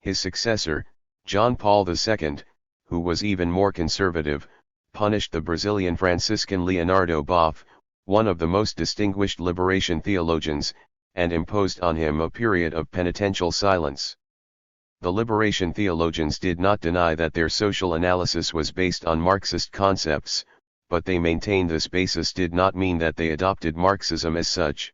His successor, John Paul II, who was even more conservative, punished the Brazilian Franciscan Leonardo Boff, one of the most distinguished liberation theologians, and imposed on him a period of penitential silence. The liberation theologians did not deny that their social analysis was based on Marxist concepts, but they maintained this basis did not mean that they adopted Marxism as such.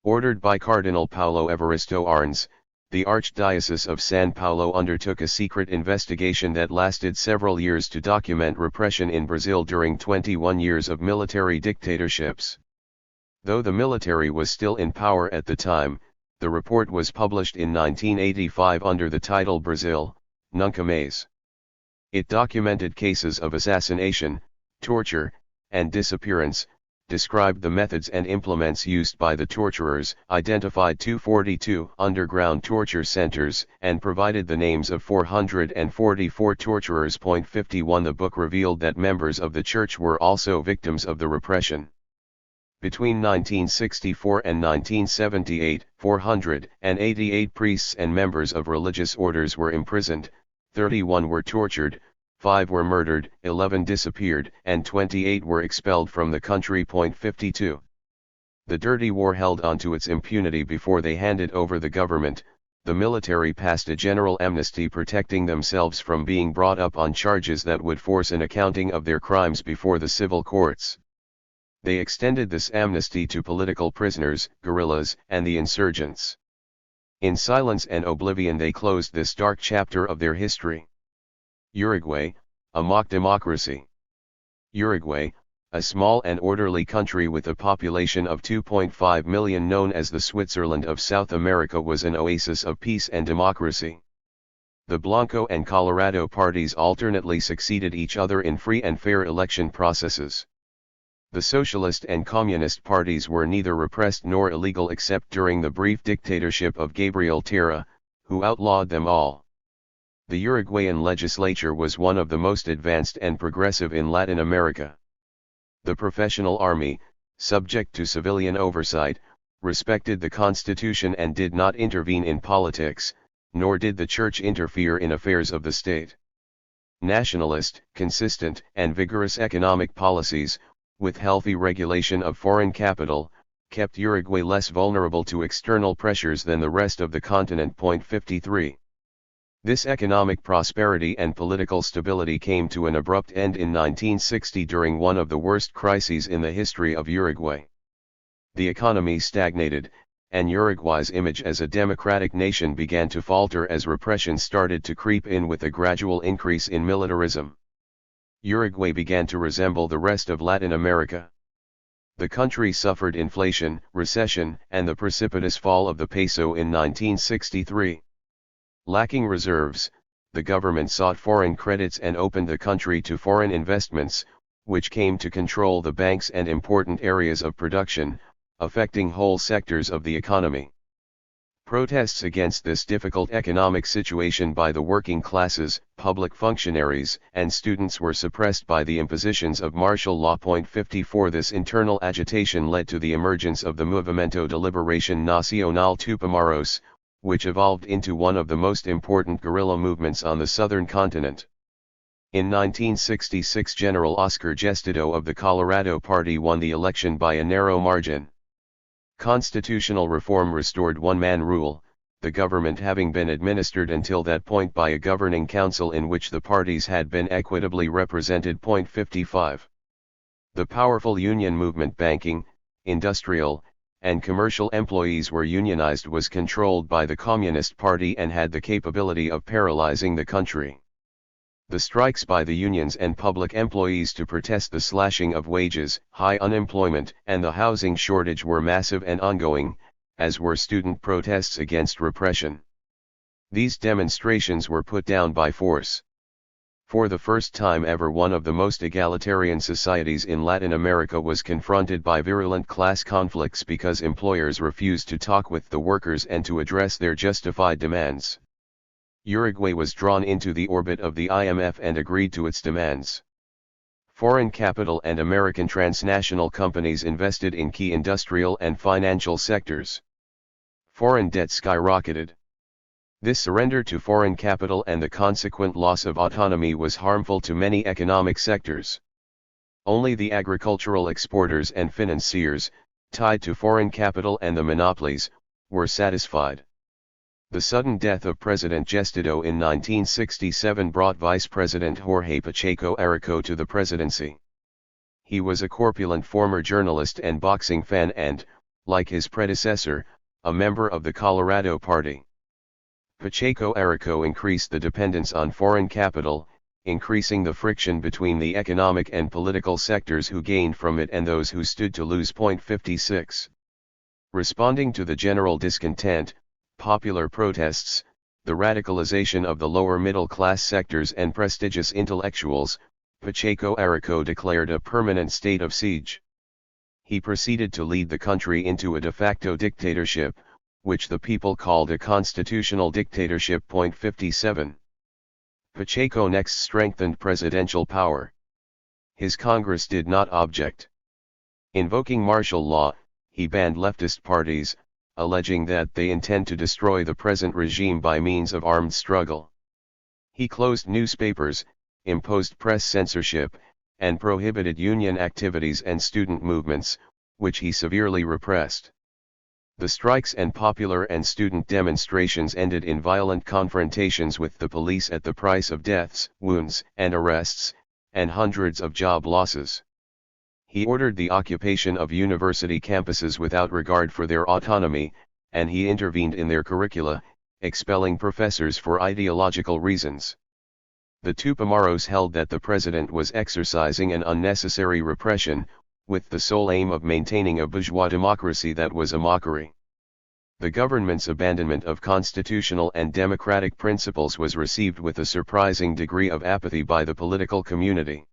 Ordered by Cardinal Paulo Evaristo Arnes, the Archdiocese of São Paulo undertook a secret investigation that lasted several years to document repression in Brazil during 21 years of military dictatorships. Though the military was still in power at the time, the report was published in 1985 under the title Brazil, Nunca Mais. It documented cases of assassination, torture, and disappearance, described the methods and implements used by the torturers, identified 242 underground torture centers, and provided the names of 444 torturers. 51 The book revealed that members of the church were also victims of the repression. Between 1964 and 1978, 488 priests and members of religious orders were imprisoned, 31 were tortured, 5 were murdered, 11 disappeared, and 28 were expelled from the country. 52. The dirty war held on to its impunity before they handed over the government. The military passed a general amnesty protecting themselves from being brought up on charges that would force an accounting of their crimes before the civil courts. They extended this amnesty to political prisoners, guerrillas, and the insurgents. In silence and oblivion they closed this dark chapter of their history. Uruguay, a mock democracy. Uruguay, a small and orderly country with a population of 2.5 million known as the Switzerland of South America, was an oasis of peace and democracy. The Blanco and Colorado parties alternately succeeded each other in free and fair election processes. The socialist and communist parties were neither repressed nor illegal except during the brief dictatorship of Gabriel Terra, who outlawed them all. The Uruguayan legislature was one of the most advanced and progressive in Latin America. The professional army, subject to civilian oversight, respected the constitution and did not intervene in politics, nor did the church interfere in affairs of the state. Nationalist, consistent, and vigorous economic policies, with healthy regulation of foreign capital, kept Uruguay less vulnerable to external pressures than the rest of the continent. 53. This economic prosperity and political stability came to an abrupt end in 1960 during one of the worst crises in the history of Uruguay. The economy stagnated, and Uruguay's image as a democratic nation began to falter as repression started to creep in with a gradual increase in militarism. Uruguay began to resemble the rest of Latin America. The country suffered inflation, recession, and the precipitous fall of the peso in 1963. Lacking reserves, the government sought foreign credits and opened the country to foreign investments, which came to control the banks and important areas of production, affecting whole sectors of the economy. Protests against this difficult economic situation by the working classes, public functionaries, and students were suppressed by the impositions of martial law. 54. This internal agitation led to the emergence of the Movimiento de Liberación Nacional Tupamaros, which evolved into one of the most important guerrilla movements on the southern continent. In 1966, General Oscar Gestido of the Colorado Party won the election by a narrow margin. Constitutional reform restored one-man rule, the government having been administered until that point by a governing council in which the parties had been equitably represented. 55. The powerful union movement, banking, industrial, and commercial employees were unionized, was controlled by the Communist Party and had the capability of paralyzing the country. The strikes by the unions and public employees to protest the slashing of wages, high unemployment, and the housing shortage were massive and ongoing, as were student protests against repression. These demonstrations were put down by force. For the first time ever, one of the most egalitarian societies in Latin America was confronted by virulent class conflicts because employers refused to talk with the workers and to address their justified demands. Uruguay was drawn into the orbit of the IMF and agreed to its demands. Foreign capital and American transnational companies invested in key industrial and financial sectors. Foreign debt skyrocketed. This surrender to foreign capital and the consequent loss of autonomy was harmful to many economic sectors. Only the agricultural exporters and financiers, tied to foreign capital and the monopolies, were satisfied. The sudden death of President Gestido in 1967 brought Vice President Jorge Pacheco Arico to the presidency. He was a corpulent former journalist and boxing fan and, like his predecessor, a member of the Colorado Party. Pacheco Arico increased the dependence on foreign capital, increasing the friction between the economic and political sectors who gained from it and those who stood to lose. 56. Responding to the general discontent, popular protests, the radicalization of the lower middle-class sectors and prestigious intellectuals, Pacheco Arico declared a permanent state of siege. He proceeded to lead the country into a de facto dictatorship, which the people called a constitutional dictatorship. 57. Pacheco next strengthened presidential power. His Congress did not object. Invoking martial law, he banned leftist parties, alleging that they intend to destroy the present regime by means of armed struggle. He closed newspapers, imposed press censorship, and prohibited union activities and student movements, which he severely repressed. The strikes and popular and student demonstrations ended in violent confrontations with the police at the price of deaths, wounds, and arrests, and hundreds of job losses. He ordered the occupation of university campuses without regard for their autonomy, and he intervened in their curricula, expelling professors for ideological reasons. The Tupamaros held that the president was exercising an unnecessary repression, with the sole aim of maintaining a bourgeois democracy that was a mockery. The government's abandonment of constitutional and democratic principles was received with a surprising degree of apathy by the political community.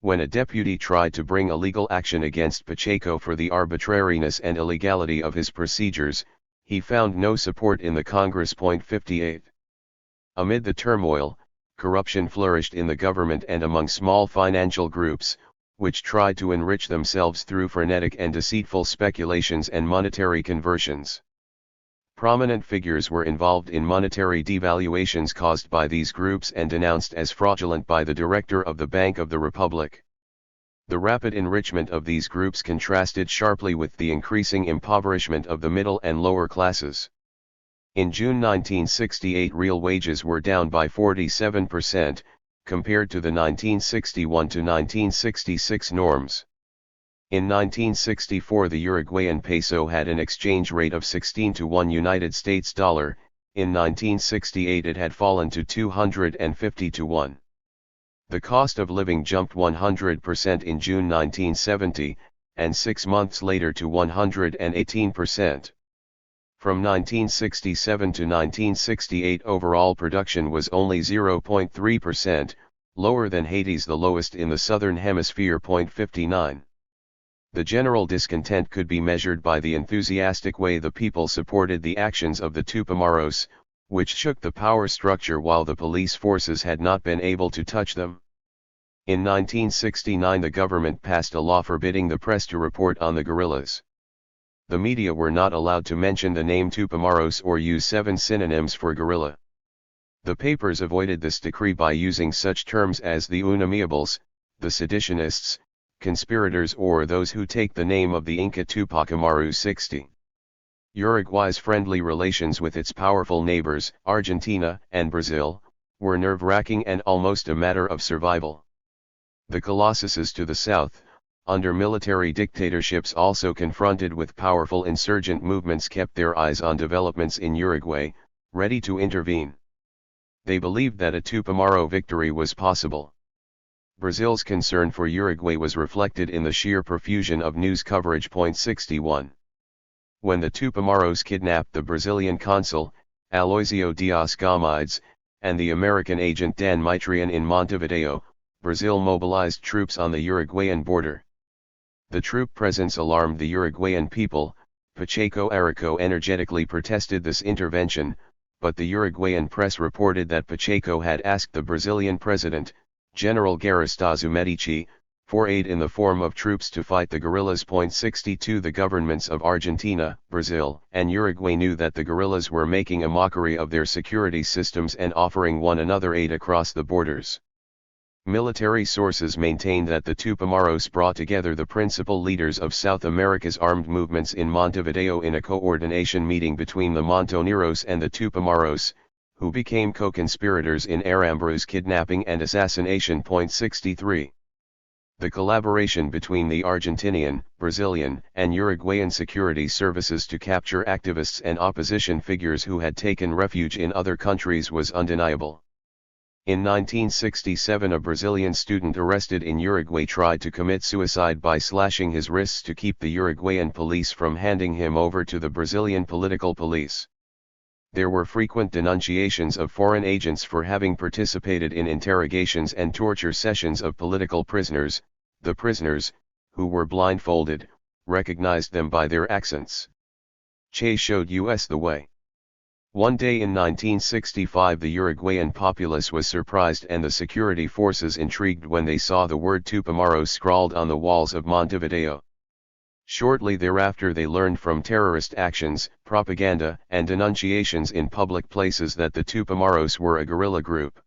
When a deputy tried to bring a legal action against Pacheco for the arbitrariness and illegality of his procedures, he found no support in the Congress. 58. Amid the turmoil, corruption flourished in the government and among small financial groups, which tried to enrich themselves through frenetic and deceitful speculations and monetary conversions. Prominent figures were involved in monetary devaluations caused by these groups and denounced as fraudulent by the director of the Bank of the Republic. The rapid enrichment of these groups contrasted sharply with the increasing impoverishment of the middle and lower classes. In June 1968, real wages were down by 47%, compared to the 1961 to 1966 norms. In 1964, the Uruguayan peso had an exchange rate of 16 to 1 United States dollar. In 1968 it had fallen to 250 to 1. The cost of living jumped 100% in June 1970, and 6 months later to 118%. From 1967 to 1968, overall production was only 0.3%, lower than Haiti's, the lowest in the Southern Hemisphere. 59. The general discontent could be measured by the enthusiastic way the people supported the actions of the Tupamaros, which shook the power structure while the police forces had not been able to touch them. In 1969, the government passed a law forbidding the press to report on the guerrillas. The media were not allowed to mention the name Tupamaros or use 7 synonyms for guerrilla. The papers avoided this decree by using such terms as the Unamiables, the seditionists, conspirators, or those who take the name of the Inca Tupac Amaru. 60. Uruguay's friendly relations with its powerful neighbors, Argentina and Brazil, were nerve-wracking and almost a matter of survival. The colossuses to the south, under military dictatorships also confronted with powerful insurgent movements, kept their eyes on developments in Uruguay, ready to intervene. They believed that a Tupamaro victory was possible. Brazil's concern for Uruguay was reflected in the sheer profusion of news coverage. 61. When the Tupamaros kidnapped the Brazilian consul, Aloysio Dias Gomes, and the American agent Dan Mitrian in Montevideo, Brazil mobilized troops on the Uruguayan border. The troop presence alarmed the Uruguayan people. Pacheco Araújo energetically protested this intervention, but the Uruguayan press reported that Pacheco had asked the Brazilian president, General Garistazo Medici, for aid in the form of troops to fight the guerrillas. 62. The governments of Argentina, Brazil, and Uruguay knew that the guerrillas were making a mockery of their security systems and offering one another aid across the borders. Military sources maintained that the Tupamaros brought together the principal leaders of South America's armed movements in Montevideo in a coordination meeting between the Montoneros and the Tupamaros, who became co-conspirators in Arambru's kidnapping and assassination. 63. The collaboration between the Argentinian, Brazilian, and Uruguayan security services to capture activists and opposition figures who had taken refuge in other countries was undeniable. In 1967, a Brazilian student arrested in Uruguay tried to commit suicide by slashing his wrists to keep the Uruguayan police from handing him over to the Brazilian political police. There were frequent denunciations of foreign agents for having participated in interrogations and torture sessions of political prisoners. The prisoners, who were blindfolded, recognized them by their accents. Che showed us the way. One day in 1965, the Uruguayan populace was surprised and the security forces intrigued when they saw the word Tupamaros scrawled on the walls of Montevideo. Shortly thereafter, they learned from terrorist actions, propaganda, and denunciations in public places that the Tupamaros were a guerrilla group.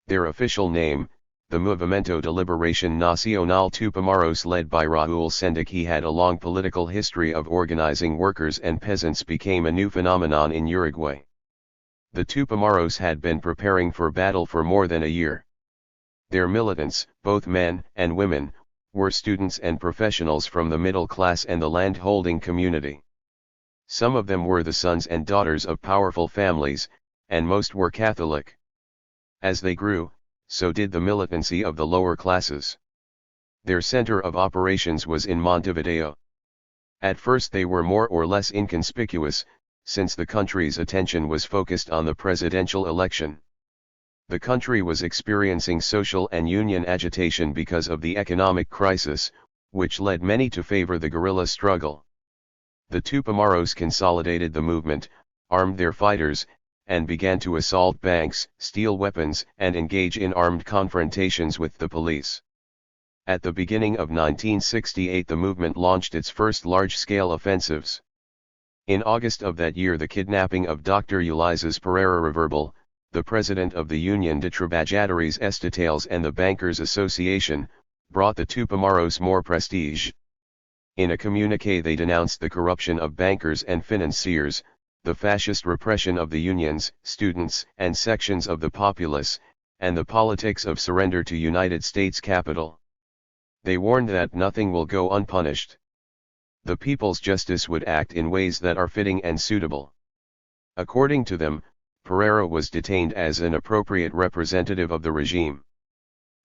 Their official name, the Movimento de Liberación Nacional Tupamaros, led by Raúl Sendic, had a long political history of organizing workers and peasants, became a new phenomenon in Uruguay. The Tupamaros had been preparing for battle for more than a year. Their militants, both men and women, were students and professionals from the middle class and the land-holding community. Some of them were the sons and daughters of powerful families, and most were Catholic. As they grew, so did the militancy of the lower classes. Their center of operations was in Montevideo. At first they were more or less inconspicuous, since the country's attention was focused on the presidential election. The country was experiencing social and union agitation because of the economic crisis, which led many to favor the guerrilla struggle. The Tupamaros consolidated the movement, armed their fighters, and began to assault banks, steal weapons, and engage in armed confrontations with the police. At the beginning of 1968, the movement launched its first large-scale offensives. In August of that year, the kidnapping of Dr. Ulises Pereira Reverbal, the president of the Union de Trabajadores Estatales and the Bankers Association, brought the Tupamaros more prestige. In a communiqué, they denounced the corruption of bankers and financiers, the fascist repression of the unions, students, and sections of the populace, and the politics of surrender to United States capital. They warned that nothing will go unpunished. The people's justice would act in ways that are fitting and suitable. According to them, Pereira was detained as an appropriate representative of the regime.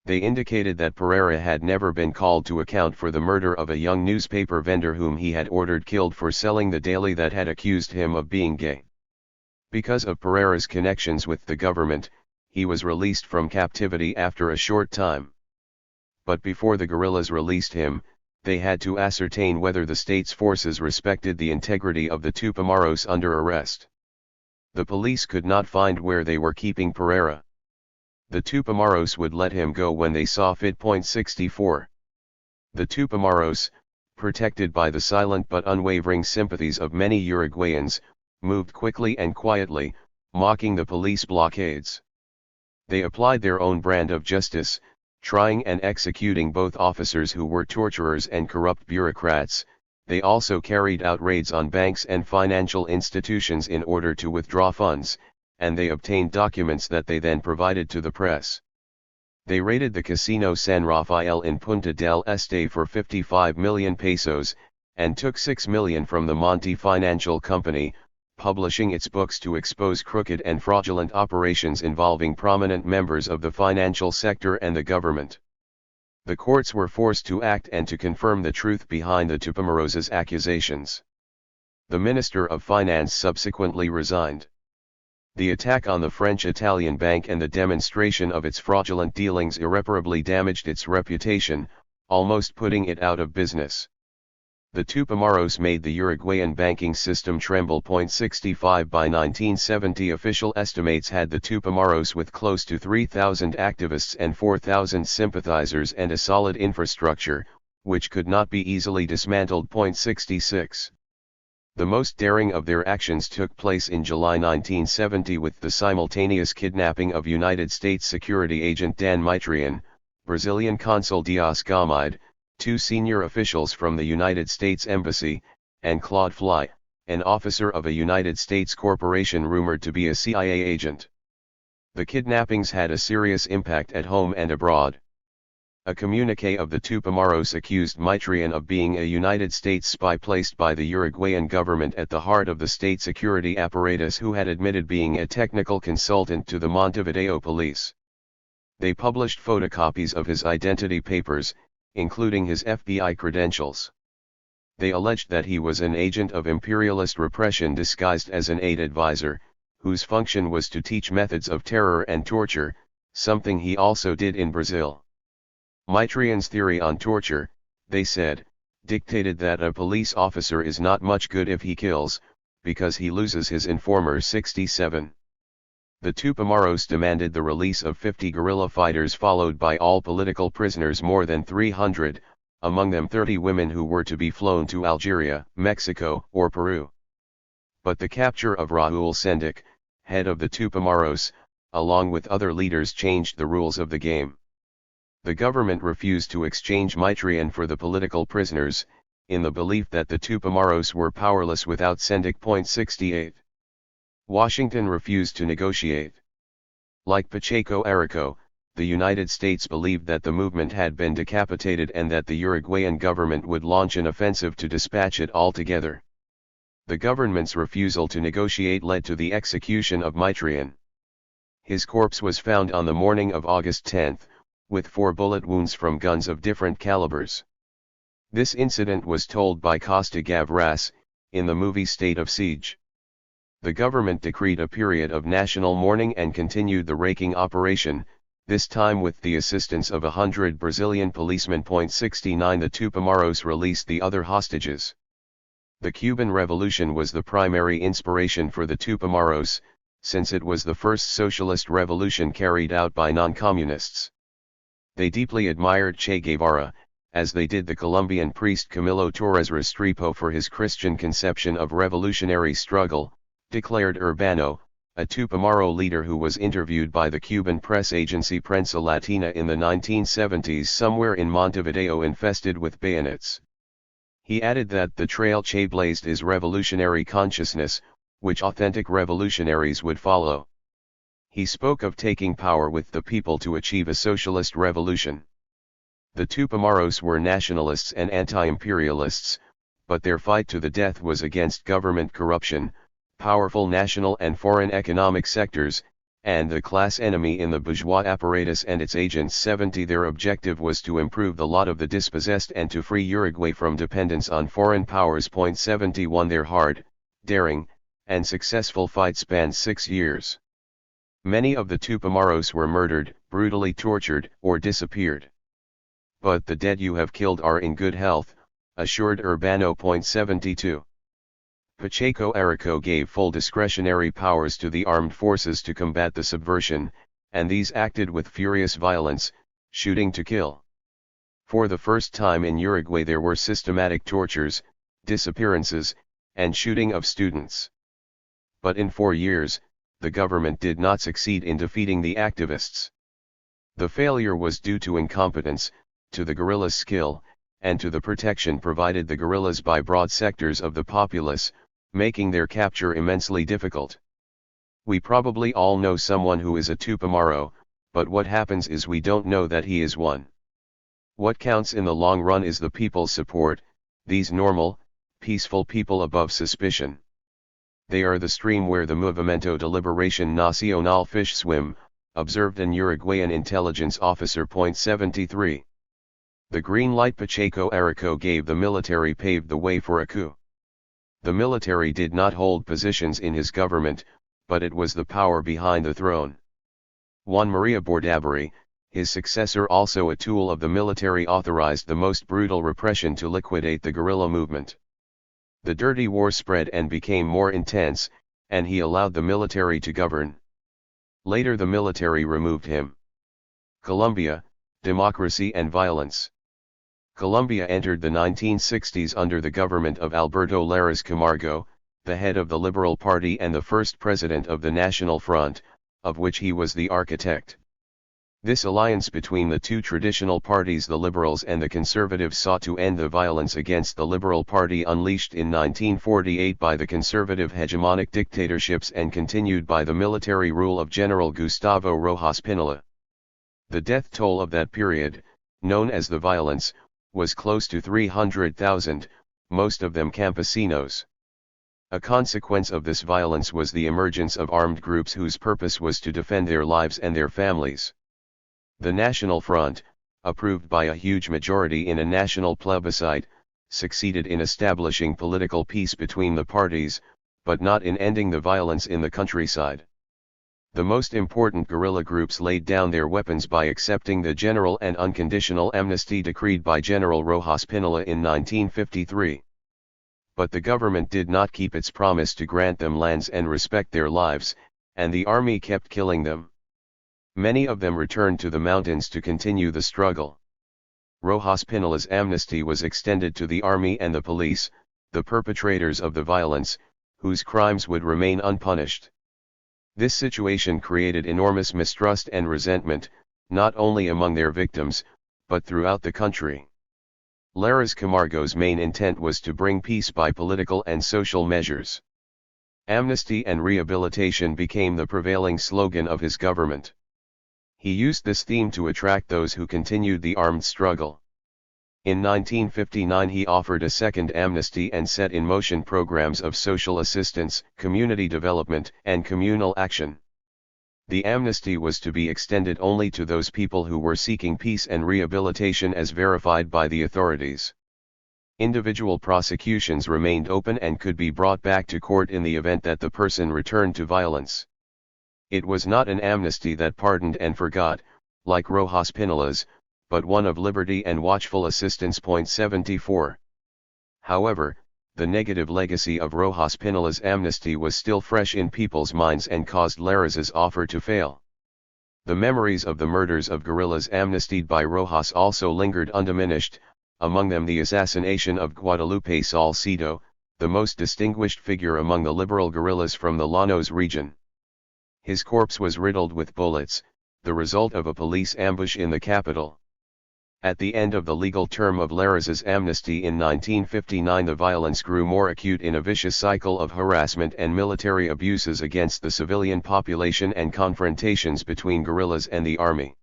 They indicated that Pereira had never been called to account for the murder of a young newspaper vendor whom he had ordered killed for selling the daily that had accused him of being gay. Because of Pereira's connections with the government, he was released from captivity after a short time. But before the guerrillas released him, they had to ascertain whether the state's forces respected the integrity of the Tupamaros under arrest. The police could not find where they were keeping Pereira. The Tupamaros would let him go when they saw fit. 64. The Tupamaros, protected by the silent but unwavering sympathies of many Uruguayans, moved quickly and quietly, mocking the police blockades. They applied their own brand of justice, trying and executing both officers who were torturers and corrupt bureaucrats. They also carried out raids on banks and financial institutions in order to withdraw funds, and they obtained documents that they then provided to the press. They raided the Casino San Rafael in Punta del Este for 55 million pesos, and took 6 million from the Monte Financial Company, publishing its books to expose crooked and fraudulent operations involving prominent members of the financial sector and the government. The courts were forced to act and to confirm the truth behind the Tupamaros' accusations. The Minister of Finance subsequently resigned. The attack on the French-Italian bank and the demonstration of its fraudulent dealings irreparably damaged its reputation, almost putting it out of business. The Tupamaros made the Uruguayan banking system tremble. 65 By 1970, official estimates had the Tupamaros with close to 3,000 activists and 4,000 sympathizers and a solid infrastructure, which could not be easily dismantled. 66. The most daring of their actions took place in July 1970 with the simultaneous kidnapping of United States security agent Dan Mitrian, Brazilian consul Dias Gamide, 2 senior officials from the United States Embassy, and Claude Fly, an officer of a United States corporation rumored to be a CIA agent. The kidnappings had a serious impact at home and abroad. A communiqué of the Tupamaros accused Mitrian of being a United States spy placed by the Uruguayan government at the heart of the state security apparatus, who had admitted being a technical consultant to the Montevideo police. They published photocopies of his identity papers, including his FBI credentials. They alleged that he was an agent of imperialist repression disguised as an aid advisor, whose function was to teach methods of terror and torture, something he also did in Brazil. Mitrian's theory on torture, they said, dictated that a police officer is not much good if he kills, because he loses his informer. 67. The Tupamaros demanded the release of 50 guerrilla fighters, followed by all political prisoners, more than 300, among them 30 women who were to be flown to Algeria, Mexico, or Peru. But the capture of Raúl Sendic, head of the Tupamaros, along with other leaders, changed the rules of the game. The government refused to exchange Mitrian for the political prisoners, in the belief that the Tupamaros were powerless without Sendic. 68. Washington refused to negotiate. Like Pacheco Arico, the United States believed that the movement had been decapitated and that the Uruguayan government would launch an offensive to dispatch it altogether. The government's refusal to negotiate led to the execution of Mitrian. His corpse was found on the morning of August 10, with 4 bullet wounds from guns of different calibers. This incident was told by Costa Gavras, in the movie State of Siege. The government decreed a period of national mourning and continued the raking operation, this time with the assistance of 100 Brazilian policemen. 69 The Tupamaros released the other hostages. The Cuban Revolution was the primary inspiration for the Tupamaros, since it was the first socialist revolution carried out by non-communists. They deeply admired Che Guevara, as they did the Colombian priest Camilo Torres Restrepo for his Christian conception of revolutionary struggle, declared Urbano, a Tupamaro leader who was interviewed by the Cuban press agency Prensa Latina in the 1970s somewhere in Montevideo infested with bayonets. He added that the trail Che blazed is revolutionary consciousness, which authentic revolutionaries would follow. He spoke of taking power with the people to achieve a socialist revolution. The Tupamaros were nationalists and anti-imperialists, but their fight to the death was against government corruption, powerful national and foreign economic sectors, and the class enemy in the bourgeois apparatus and its agents. 70 Their objective was to improve the lot of the dispossessed and to free Uruguay from dependence on foreign powers. 71 Their hard, daring, and successful fight spanned 6 years. Many of the Tupamaros were murdered, brutally tortured, or disappeared. But the dead you have killed are in good health, assured Urbano. 72 Pacheco Arico gave full discretionary powers to the armed forces to combat the subversion, and these acted with furious violence, shooting to kill. For the first time in Uruguay there were systematic tortures, disappearances, and shooting of students. But in 4 years, the government did not succeed in defeating the activists. The failure was due to incompetence, to the guerrillas' skill, and to the protection provided the guerrillas by broad sectors of the populace, making their capture immensely difficult. We probably all know someone who is a Tupamaro, but what happens is we don't know that he is one. What counts in the long run is the people's support, these normal, peaceful people above suspicion. They are the stream where the Movimiento de Liberación Nacional fish swim, observed an Uruguayan intelligence officer. 73 The green light Pacheco Arico gave the military paved the way for a coup. The military did not hold positions in his government, but it was the power behind the throne. Juan Maria Bordaberry, his successor, also a tool of the military, authorized the most brutal repression to liquidate the guerrilla movement. The dirty war spread and became more intense, and he allowed the military to govern. Later the military removed him. Colombia, democracy and violence. Colombia entered the 1960s under the government of Alberto Lleras Camargo, the head of the Liberal Party and the first president of the National Front, of which he was the architect. This alliance between the two traditional parties, the Liberals and the Conservatives, sought to end the violence against the Liberal Party unleashed in 1948 by the conservative hegemonic dictatorships and continued by the military rule of General Gustavo Rojas Pinilla. The death toll of that period, known as the violence, was close to 300,000, most of them campesinos. A consequence of this violence was the emergence of armed groups whose purpose was to defend their lives and their families. The National Front, approved by a huge majority in a national plebiscite, succeeded in establishing political peace between the parties, but not in ending the violence in the countryside. The most important guerrilla groups laid down their weapons by accepting the general and unconditional amnesty decreed by General Rojas Pinilla in 1953. But the government did not keep its promise to grant them lands and respect their lives, and the army kept killing them. Many of them returned to the mountains to continue the struggle. Rojas Pinilla's amnesty was extended to the army and the police, the perpetrators of the violence, whose crimes would remain unpunished. This situation created enormous mistrust and resentment, not only among their victims, but throughout the country. Lleras Camargo's main intent was to bring peace by political and social measures. Amnesty and rehabilitation became the prevailing slogan of his government. He used this theme to attract those who continued the armed struggle. In 1959 he offered a second amnesty and set in motion programs of social assistance, community development, and communal action. The amnesty was to be extended only to those people who were seeking peace and rehabilitation as verified by the authorities. Individual prosecutions remained open and could be brought back to court in the event that the person returned to violence. It was not an amnesty that pardoned and forgot, like Rojas Pinola's, but one of liberty and watchful assistance. 74. However, the negative legacy of Rojas Pinola's amnesty was still fresh in people's minds and caused Larraz's offer to fail. The memories of the murders of guerrillas amnestied by Rojas also lingered undiminished, among them the assassination of Guadalupe Salcedo, the most distinguished figure among the liberal guerrillas from the Llanos region. His corpse was riddled with bullets, the result of a police ambush in the capital. At the end of the legal term of Larraz's amnesty in 1959, the violence grew more acute in a vicious cycle of harassment and military abuses against the civilian population and confrontations between guerrillas and the army.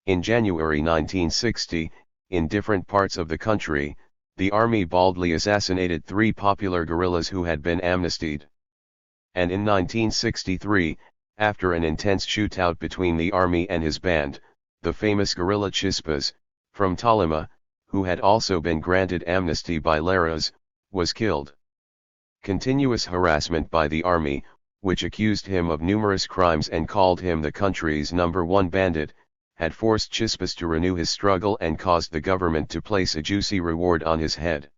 In January 1960, in different parts of the country, the army baldly assassinated 3 popular guerrillas who had been amnestied. And in 1963, after an intense shootout between the army and his band, the famous guerrilla Chispas, from Tolima, who had also been granted amnesty by Larraz, was killed. Continuous harassment by the army, which accused him of numerous crimes and called him the country's #1 bandit, had forced Chispas to renew his struggle and caused the government to place a juicy reward on his head.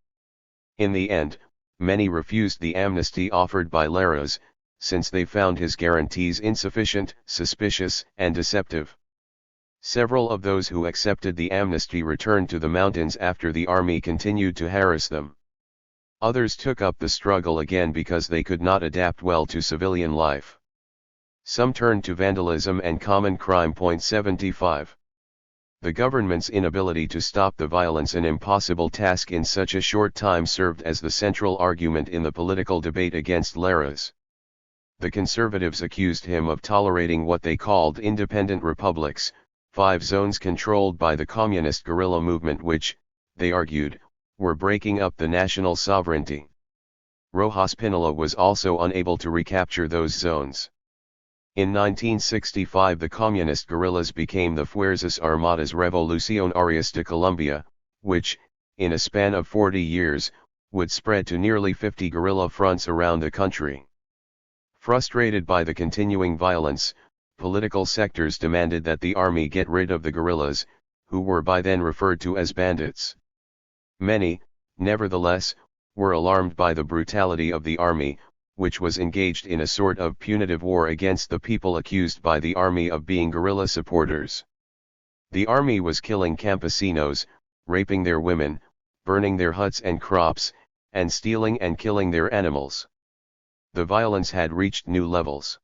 In the end, many refused the amnesty offered by Larraz, since they found his guarantees insufficient, suspicious, and deceptive. Several of those who accepted the amnesty returned to the mountains after the army continued to harass them. Others took up the struggle again because they could not adapt well to civilian life. Some turned to vandalism and common crime. 75. The government's inability to stop the violence, an impossible task in such a short time, served as the central argument in the political debate against Larraz. The conservatives accused him of tolerating what they called independent republics, 5 zones controlled by the communist guerrilla movement which, they argued, were breaking up the national sovereignty. Rojas Pinola was also unable to recapture those zones. In 1965 the communist guerrillas became the Fuerzas Armadas Revolucionarias de Colombia, which, in a span of 40 years, would spread to nearly 50 guerrilla fronts around the country. Frustrated by the continuing violence, political sectors demanded that the army get rid of the guerrillas, who were by then referred to as bandits. Many, nevertheless, were alarmed by the brutality of the army, which was engaged in a sort of punitive war against the people accused by the army of being guerrilla supporters. The army was killing campesinos, raping their women, burning their huts and crops, and stealing and killing their animals. The violence had reached new levels.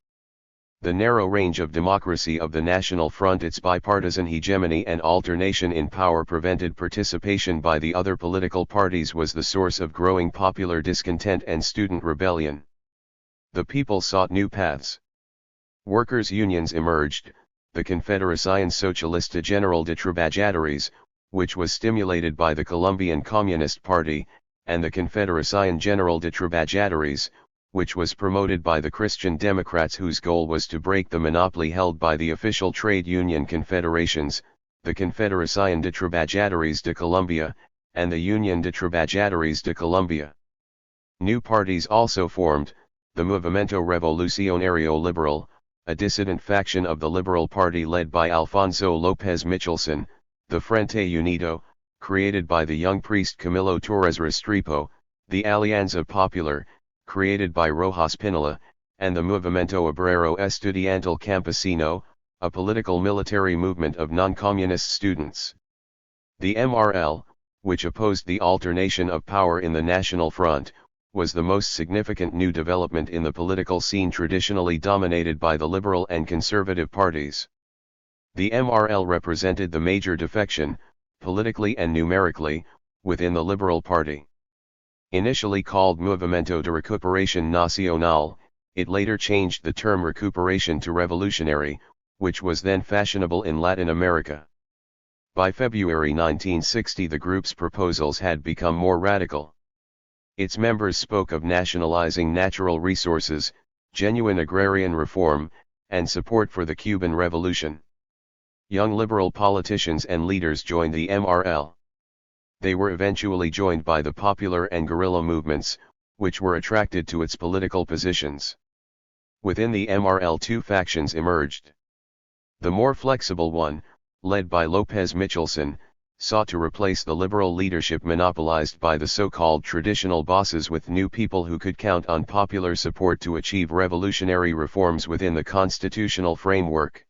The narrow range of democracy of the National Front, its bipartisan hegemony and alternation in power prevented participation by the other political parties, was the source of growing popular discontent and student rebellion. The people sought new paths. Workers' unions emerged, the Confederación Socialista General de Trabajadores, which was stimulated by the Colombian Communist Party, and the Confederación General de Trabajadores, which was promoted by the Christian Democrats, whose goal was to break the monopoly held by the official trade union confederations, the Confederación de Trabajadores de Colombia, and the Unión de Trabajadores de Colombia. New parties also formed, the Movimiento Revolucionario Liberal, a dissident faction of the Liberal Party led by Alfonso López Michelson, the Frente Unido, created by the young priest Camilo Torres Restrepo, the Alianza Popular, created by Rojas Pinola, and the Movimiento Obrero Estudiantil Campesino, a political military movement of non-communist students. The MRL, which opposed the alternation of power in the National Front, was the most significant new development in the political scene traditionally dominated by the liberal and conservative parties. The MRL represented the major defection, politically and numerically, within the Liberal Party. Initially called Movimiento de Recuperación Nacional, it later changed the term recuperation to revolutionary, which was then fashionable in Latin America. By February 1960 the group's proposals had become more radical. Its members spoke of nationalizing natural resources, genuine agrarian reform, and support for the Cuban Revolution. Young liberal politicians and leaders joined the MRL. They were eventually joined by the popular and guerrilla movements, which were attracted to its political positions. Within the MRL two factions emerged. The more flexible one, led by Lopez Michelson, sought to replace the liberal leadership monopolized by the so-called traditional bosses with new people who could count on popular support to achieve revolutionary reforms within the constitutional framework.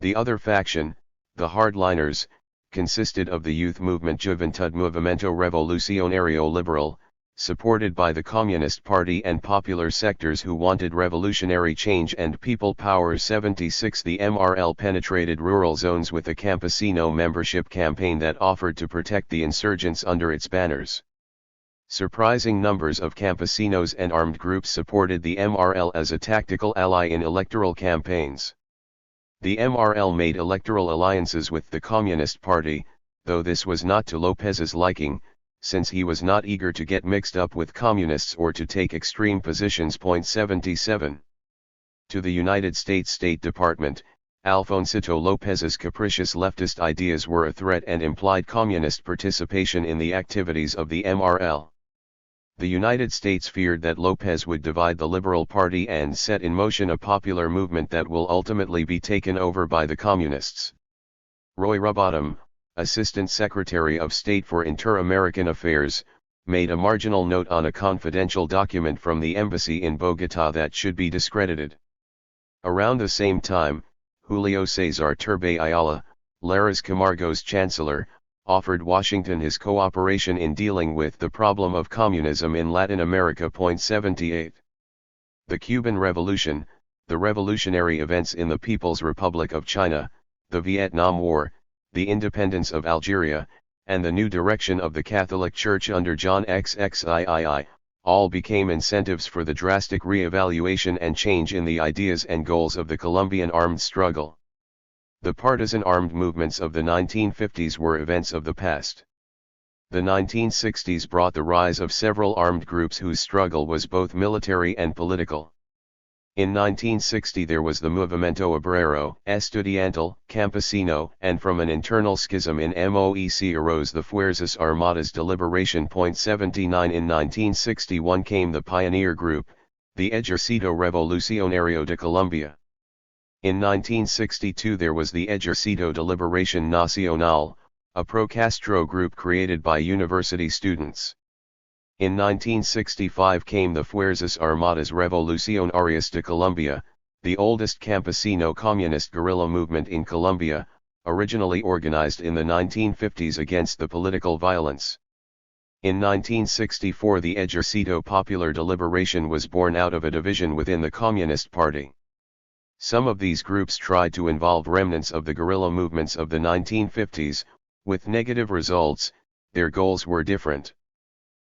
The other faction, the hardliners, consisted of the youth movement Juventud Movimiento Revolucionario Liberal, supported by the Communist Party and popular sectors who wanted revolutionary change and people power. 76 The MRL penetrated rural zones with a campesino membership campaign that offered to protect the insurgents under its banners. Surprising numbers of campesinos and armed groups supported the MRL as a tactical ally in electoral campaigns. The MRL made electoral alliances with the Communist Party, though this was not to Lopez's liking, since he was not eager to get mixed up with communists or to take extreme positions. 77. To the United States State Department, Alfonsito Lopez's capricious leftist ideas were a threat and implied communist participation in the activities of the MRL. The United States feared that Lopez would divide the Liberal Party and set in motion a popular movement that will ultimately be taken over by the Communists. Roy Robotham, Assistant Secretary of State for Inter-American Affairs, made a marginal note on a confidential document from the embassy in Bogotá that should be discredited. Around the same time, Julio César Turbay Ayala, Lares Camargo's chancellor, offered Washington his cooperation in dealing with the problem of communism in Latin America. 78. The Cuban Revolution, the revolutionary events in the People's Republic of China, the Vietnam War, the independence of Algeria, and the new direction of the Catholic Church under John XXIII, all became incentives for the drastic re-evaluation and change in the ideas and goals of the Colombian armed struggle. The partisan armed movements of the 1950s were events of the past. The 1960s brought the rise of several armed groups whose struggle was both military and political. In 1960 there was the Movimiento Obrero, Estudiantil, Campesino, and from an internal schism in MOEC arose the Fuerzas Armadas de Liberación. 79 In 1961 came the pioneer group, the Ejército Revolucionario de Colombia. In 1962 there was the Ejército de Liberación Nacional, a pro-Castro group created by university students. In 1965 came the Fuerzas Armadas Revolucionarias de Colombia, the oldest campesino communist guerrilla movement in Colombia, originally organized in the 1950s against the political violence. In 1964 the Ejército Popular de Liberación was born out of a division within the Communist Party. Some of these groups tried to involve remnants of the guerrilla movements of the 1950s, with negative results. Their goals were different.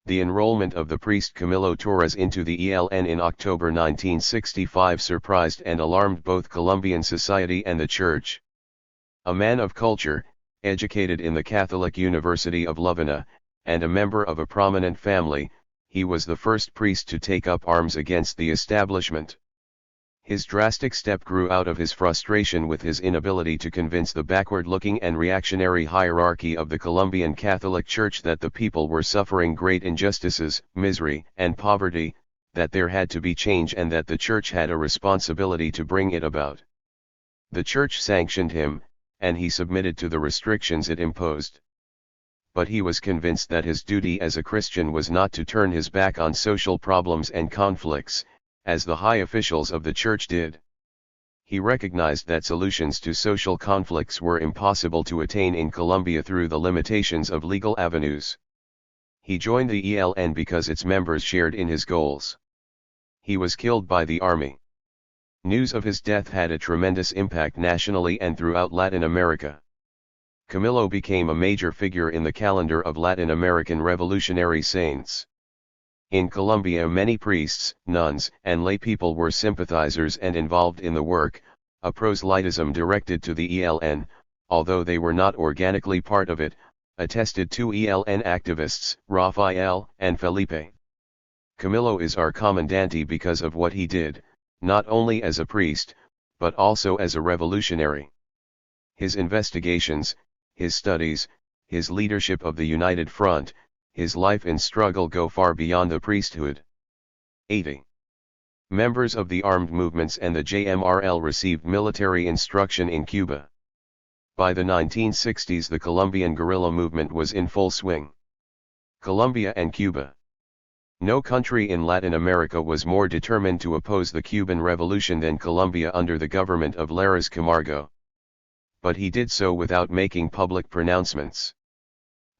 The enrollment of the priest Camilo Torres into the ELN in October 1965 surprised and alarmed both Colombian society and the church. A man of culture, educated in the Catholic University of Lovaina, and a member of a prominent family, he was the first priest to take up arms against the establishment. His drastic step grew out of his frustration with his inability to convince the backward-looking and reactionary hierarchy of the Colombian Catholic Church that the people were suffering great injustices, misery, and poverty, that there had to be change and that the Church had a responsibility to bring it about. The Church sanctioned him, and he submitted to the restrictions it imposed. But he was convinced that his duty as a Christian was not to turn his back on social problems and conflicts, as the high officials of the Church did. He recognized that solutions to social conflicts were impossible to attain in Colombia through the limitations of legal avenues. He joined the ELN because its members shared in his goals. He was killed by the army. News of his death had a tremendous impact nationally and throughout Latin America. Camilo became a major figure in the calendar of Latin American revolutionary saints. In Colombia many priests, nuns, and laypeople were sympathizers and involved in the work, a proselytism directed to the ELN, although they were not organically part of it, attested two ELN activists, Rafael and Felipe. Camilo is our comandante because of what he did, not only as a priest, but also as a revolutionary. His investigations, his studies, his leadership of the United Front, his life and struggle go far beyond the priesthood. 80. Members of the armed movements and the JMRL received military instruction in Cuba. By the 1960s the Colombian guerrilla movement was in full swing. Colombia and Cuba. No country in Latin America was more determined to oppose the Cuban Revolution than Colombia under the government of Clara Nieto. But he did so without making public pronouncements.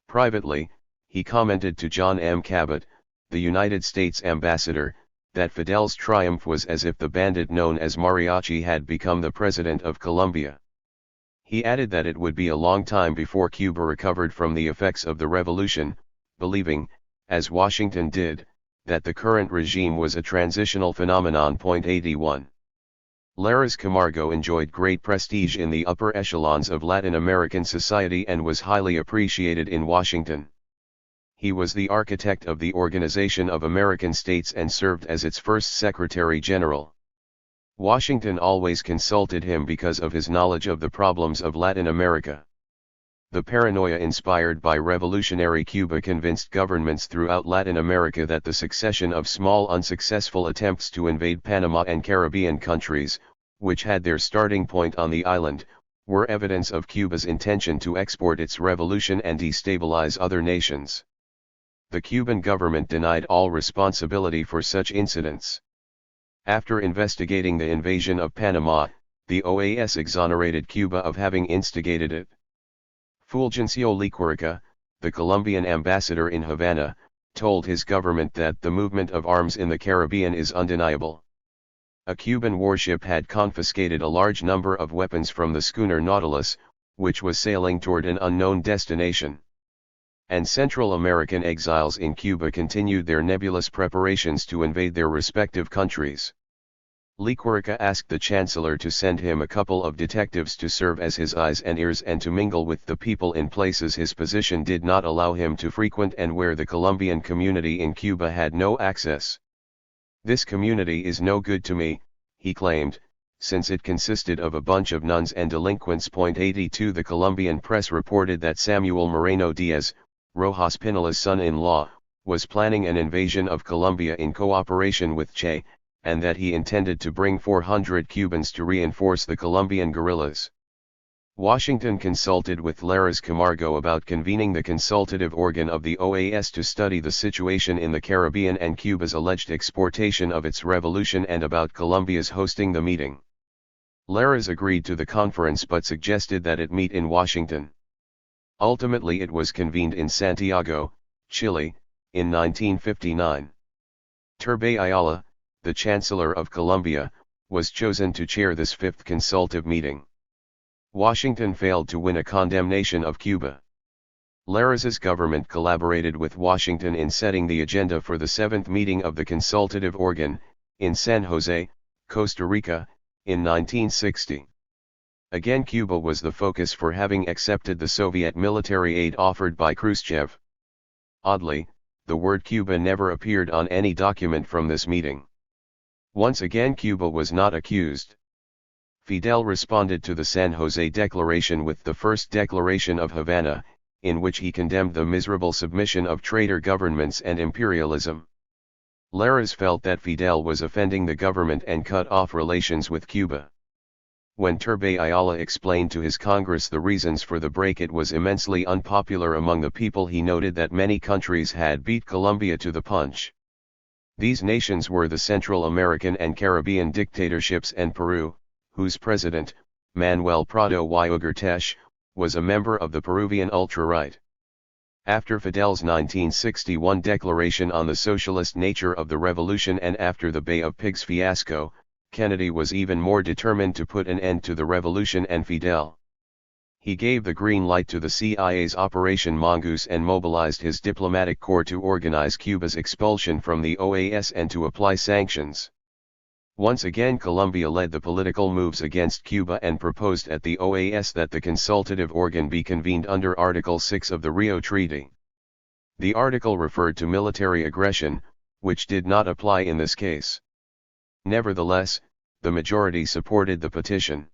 Privately, he commented to John M. Cabot, the United States ambassador, that Fidel's triumph was as if the bandit known as Mariachi had become the president of Colombia. He added that it would be a long time before Cuba recovered from the effects of the revolution, believing, as Washington did, that the current regime was a transitional phenomenon. 81. Lares Camargo enjoyed great prestige in the upper echelons of Latin American society and was highly appreciated in Washington. He was the architect of the Organization of American States and served as its first Secretary General. Washington always consulted him because of his knowledge of the problems of Latin America. The paranoia inspired by revolutionary Cuba convinced governments throughout Latin America that the succession of small unsuccessful attempts to invade Panama and Caribbean countries, which had their starting point on the island, were evidence of Cuba's intention to export its revolution and destabilize other nations. The Cuban government denied all responsibility for such incidents. After investigating the invasion of Panama, the OAS exonerated Cuba of having instigated it. Fulgencio Liquorica, the Colombian ambassador in Havana, told his government that the movement of arms in the Caribbean is undeniable. A Cuban warship had confiscated a large number of weapons from the schooner Nautilus, which was sailing toward an unknown destination. And Central American exiles in Cuba continued their nebulous preparations to invade their respective countries. Liquorica asked the Chancellor to send him a couple of detectives to serve as his eyes and ears and to mingle with the people in places his position did not allow him to frequent and where the Colombian community in Cuba had no access. This community is no good to me, he claimed, since it consisted of a bunch of nuns and delinquents. 82 The Colombian press reported that Samuel Moreno Diaz, Rojas Pinola's son-in-law, was planning an invasion of Colombia in cooperation with Che, and that he intended to bring 400 Cubans to reinforce the Colombian guerrillas. Washington consulted with Lares Camargo about convening the consultative organ of the OAS to study the situation in the Caribbean and Cuba's alleged exportation of its revolution and about Colombia's hosting the meeting. Lares agreed to the conference but suggested that it meet in Washington. Ultimately it was convened in Santiago, Chile, in 1959. Turbay Ayala, the Chancellor of Colombia, was chosen to chair this fifth consultative meeting. Washington failed to win a condemnation of Cuba. Lares's government collaborated with Washington in setting the agenda for the seventh meeting of the consultative organ, in San Jose, Costa Rica, in 1960. Again Cuba was the focus for having accepted the Soviet military aid offered by Khrushchev. Oddly, the word Cuba never appeared on any document from this meeting. Once again Cuba was not accused. Fidel responded to the San Jose Declaration with the first declaration of Havana, in which he condemned the miserable submission of traitor governments and imperialism. Lares felt that Fidel was offending the government and cut off relations with Cuba. When Turbay Ayala explained to his Congress the reasons for the break, it was immensely unpopular among the people. He noted that many countries had beat Colombia to the punch. These nations were the Central American and Caribbean dictatorships and Peru, whose president, Manuel Prado y Ugarteche, was a member of the Peruvian ultra-right. After Fidel's 1961 declaration on the socialist nature of the revolution and after the Bay of Pigs fiasco, Kennedy was even more determined to put an end to the revolution and Fidel. He gave the green light to the CIA's Operation Mongoose and mobilized his diplomatic corps to organize Cuba's expulsion from the OAS and to apply sanctions. Once again Colombia led the political moves against Cuba and proposed at the OAS that the consultative organ be convened under Article 6 of the Rio Treaty. The article referred to military aggression, which did not apply in this case. Nevertheless, the majority supported the petition.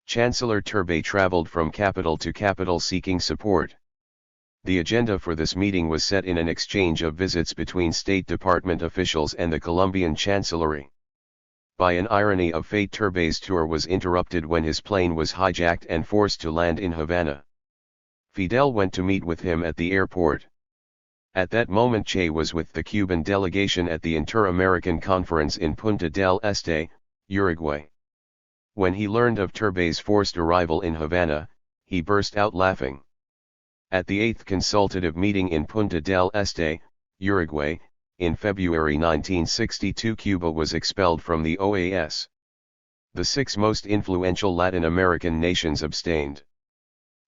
Chancellor Turbay traveled from capital to capital seeking support. The agenda for this meeting was set in an exchange of visits between State Department officials and the Colombian Chancellery. By an irony of fate, Turbay's tour was interrupted when his plane was hijacked and forced to land in Havana. Fidel went to meet with him at the airport. At that moment Che was with the Cuban delegation at the Inter-American Conference in Punta del Este, Uruguay. When he learned of Turbay's forced arrival in Havana, he burst out laughing. At the 8th Consultative Meeting in Punta del Este, Uruguay, in February 1962, Cuba was expelled from the OAS. The 6 most influential Latin American nations abstained.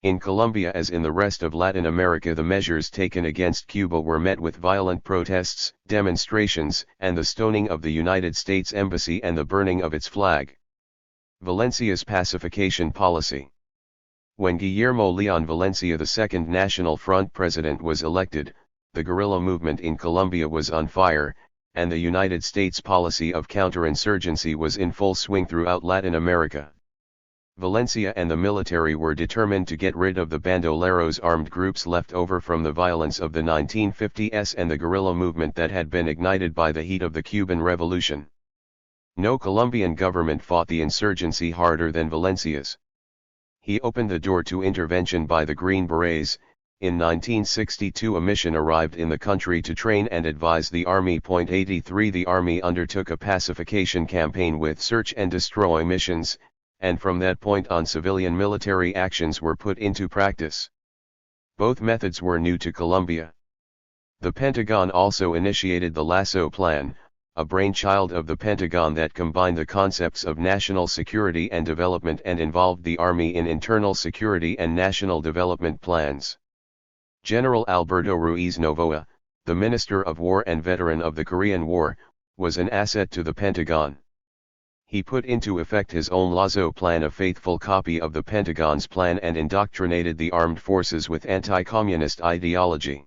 In Colombia, as in the rest of Latin America, the measures taken against Cuba were met with violent protests, demonstrations, and the stoning of the United States Embassy and the burning of its flag. Valencia's pacification policy. When Guillermo Leon Valencia, the Second National Front president, was elected, the guerrilla movement in Colombia was on fire, and the United States policy of counterinsurgency was in full swing throughout Latin America. Valencia and the military were determined to get rid of the bandoleros, armed groups left over from the violence of the 1950s and the guerrilla movement that had been ignited by the heat of the Cuban Revolution. No Colombian government fought the insurgency harder than Valencia's. He opened the door to intervention by the Green Berets. In 1962 a mission arrived in the country to train and advise the Army. 83 The Army undertook a pacification campaign with search and destroy missions, and from that point on civilian military actions were put into practice. Both methods were new to Colombia. The Pentagon also initiated the Lasso Plan, a brainchild of the Pentagon that combined the concepts of national security and development and involved the Army in internal security and national development plans. General Alberto Ruiz Novoa, the Minister of War and veteran of the Korean War, was an asset to the Pentagon. He put into effect his own Lasso Plan, a faithful copy of the Pentagon's plan, and indoctrinated the armed forces with anti-communist ideology.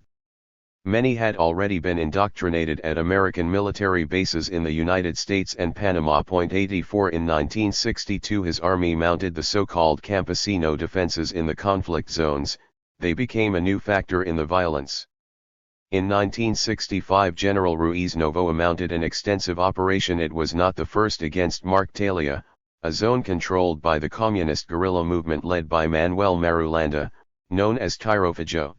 Many had already been indoctrinated at American military bases in the United States and Panama. 84 In 1962 his army mounted the so-called campesino defenses in the conflict zones. They became a new factor in the violence. In 1965 General Ruiz Novoa mounted an extensive operation. It was not the first against Marktalia, a zone controlled by the communist guerrilla movement led by Manuel Marulanda, known as Tirofejo.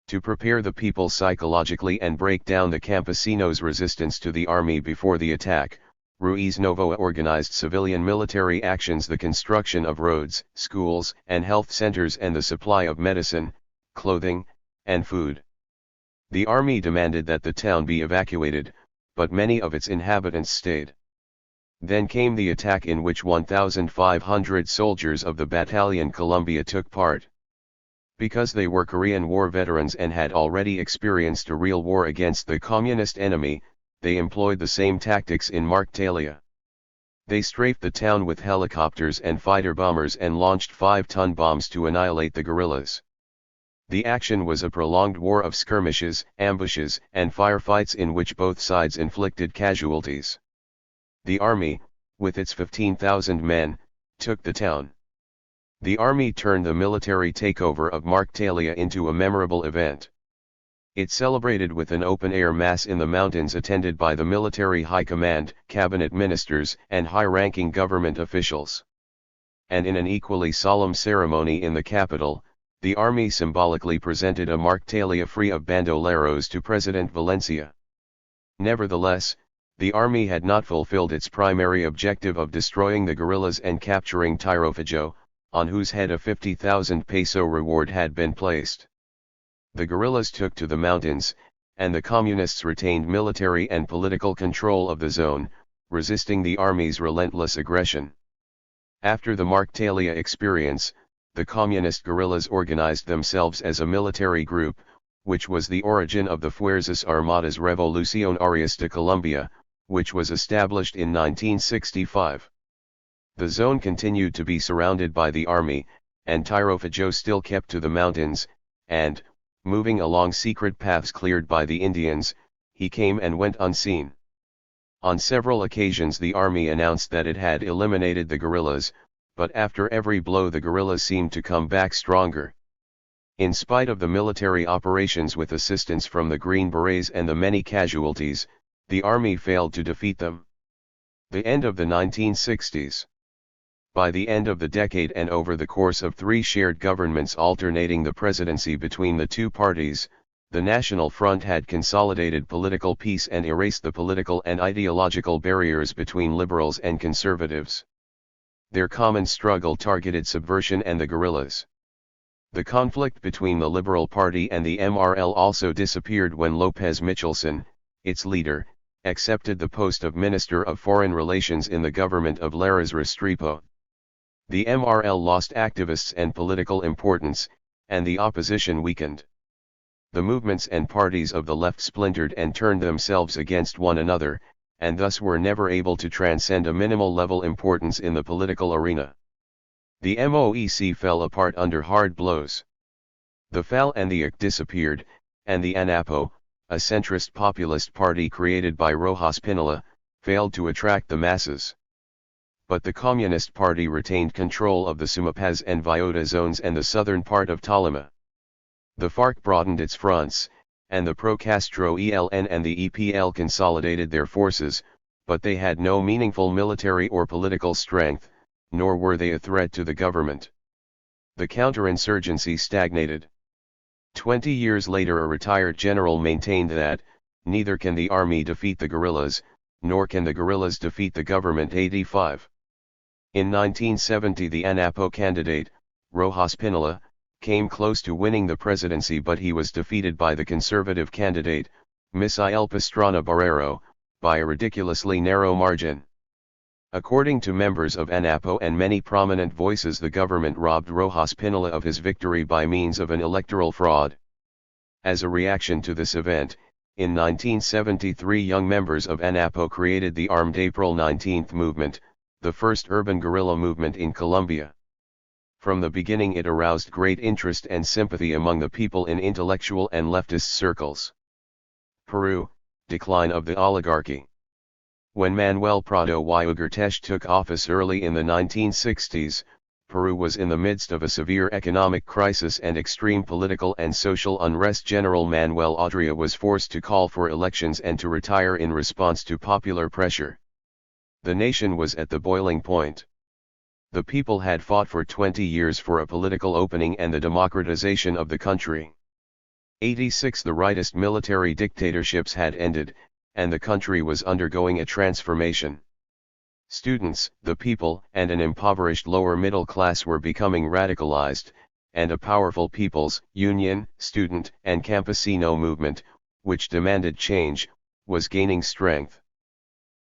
To prepare the people psychologically and break down the campesinos' resistance to the army before the attack, Ruiz Novoa organized civilian military actions, the construction of roads, schools, and health centers, and the supply of medicine, clothing, and food. The army demanded that the town be evacuated, but many of its inhabitants stayed. Then came the attack, in which 1,500 soldiers of the Battalion Colombia took part. Because they were Korean War veterans and had already experienced a real war against the communist enemy, they employed the same tactics in Marktalia. They strafed the town with helicopters and fighter bombers and launched 5-ton bombs to annihilate the guerrillas. The action was a prolonged war of skirmishes, ambushes, and firefights in which both sides inflicted casualties. The army, with its 15,000 men, took the town. The army turned the military takeover of Marktalia into a memorable event. It celebrated with an open-air mass in the mountains attended by the military high command, cabinet ministers, and high-ranking government officials. And in an equally solemn ceremony in the capital, the army symbolically presented a Marktalia free of bandoleros to President Valencia. Nevertheless, the army had not fulfilled its primary objective of destroying the guerrillas and capturing Tirofejo, on whose head a 50,000 peso reward had been placed. The guerrillas took to the mountains, and the communists retained military and political control of the zone, resisting the army's relentless aggression. After the Marktalia experience, the communist guerrillas organized themselves as a military group, which was the origin of the Fuerzas Armadas Revolucionarias de Colombia, which was established in 1965. The zone continued to be surrounded by the army, and Tirofejo still kept to the mountains, and, moving along secret paths cleared by the Indians, he came and went unseen. On several occasions the army announced that it had eliminated the guerrillas, but after every blow the guerrillas seemed to come back stronger. In spite of the military operations with assistance from the Green Berets and the many casualties, the army failed to defeat them. The end of the 1960s. By the end of the decade and over the course of 3 shared governments alternating the presidency between the two parties, the National Front had consolidated political peace and erased the political and ideological barriers between liberals and conservatives. Their common struggle targeted subversion and the guerrillas. The conflict between the Liberal Party and the MRL also disappeared when Lopez Michelson, its leader, accepted the post of Minister of Foreign Relations in the government of Lares Restrepo. The MRL lost activists and political importance, and the opposition weakened. The movements and parties of the left splintered and turned themselves against one another, and thus were never able to transcend a minimal level importance in the political arena. The MOEC fell apart under hard blows. The FAL and the IC disappeared, and the ANAPO, a centrist populist party created by Rojas Pinilla, failed to attract the masses. But the Communist Party retained control of the Sumapaz and Villota zones and the southern part of Tolima. The FARC broadened its fronts, and the pro-Castro ELN and the EPL consolidated their forces, but they had no meaningful military or political strength, nor were they a threat to the government. The counterinsurgency stagnated. 20 years later a retired general maintained that, neither can the army defeat the guerrillas, nor can the guerrillas defeat the government. 85. In 1970 the ANAPO candidate, Rojas Pinilla, came close to winning the presidency, but he was defeated by the conservative candidate, Misael Pastrana Barrero, by a ridiculously narrow margin. According to members of ANAPO and many prominent voices, the government robbed Rojas Pinilla of his victory by means of an electoral fraud. As a reaction to this event, in 1973 young members of ANAPO created the Armed April 19 movement, the first urban guerrilla movement in Colombia. From the beginning it aroused great interest and sympathy among the people in intellectual and leftist circles. Peru, decline of the oligarchy. When Manuel Prado y Ugarteche took office early in the 1960s, Peru was in the midst of a severe economic crisis and extreme political and social unrest. General Manuel Austria was forced to call for elections and to retire in response to popular pressure. The nation was at the boiling point. The people had fought for 20 years for a political opening and the democratization of the country. 86 The rightist military dictatorships had ended, and the country was undergoing a transformation. Students, the people, and an impoverished lower middle class were becoming radicalized, and a powerful people's, union, student, and campesino movement, which demanded change, was gaining strength.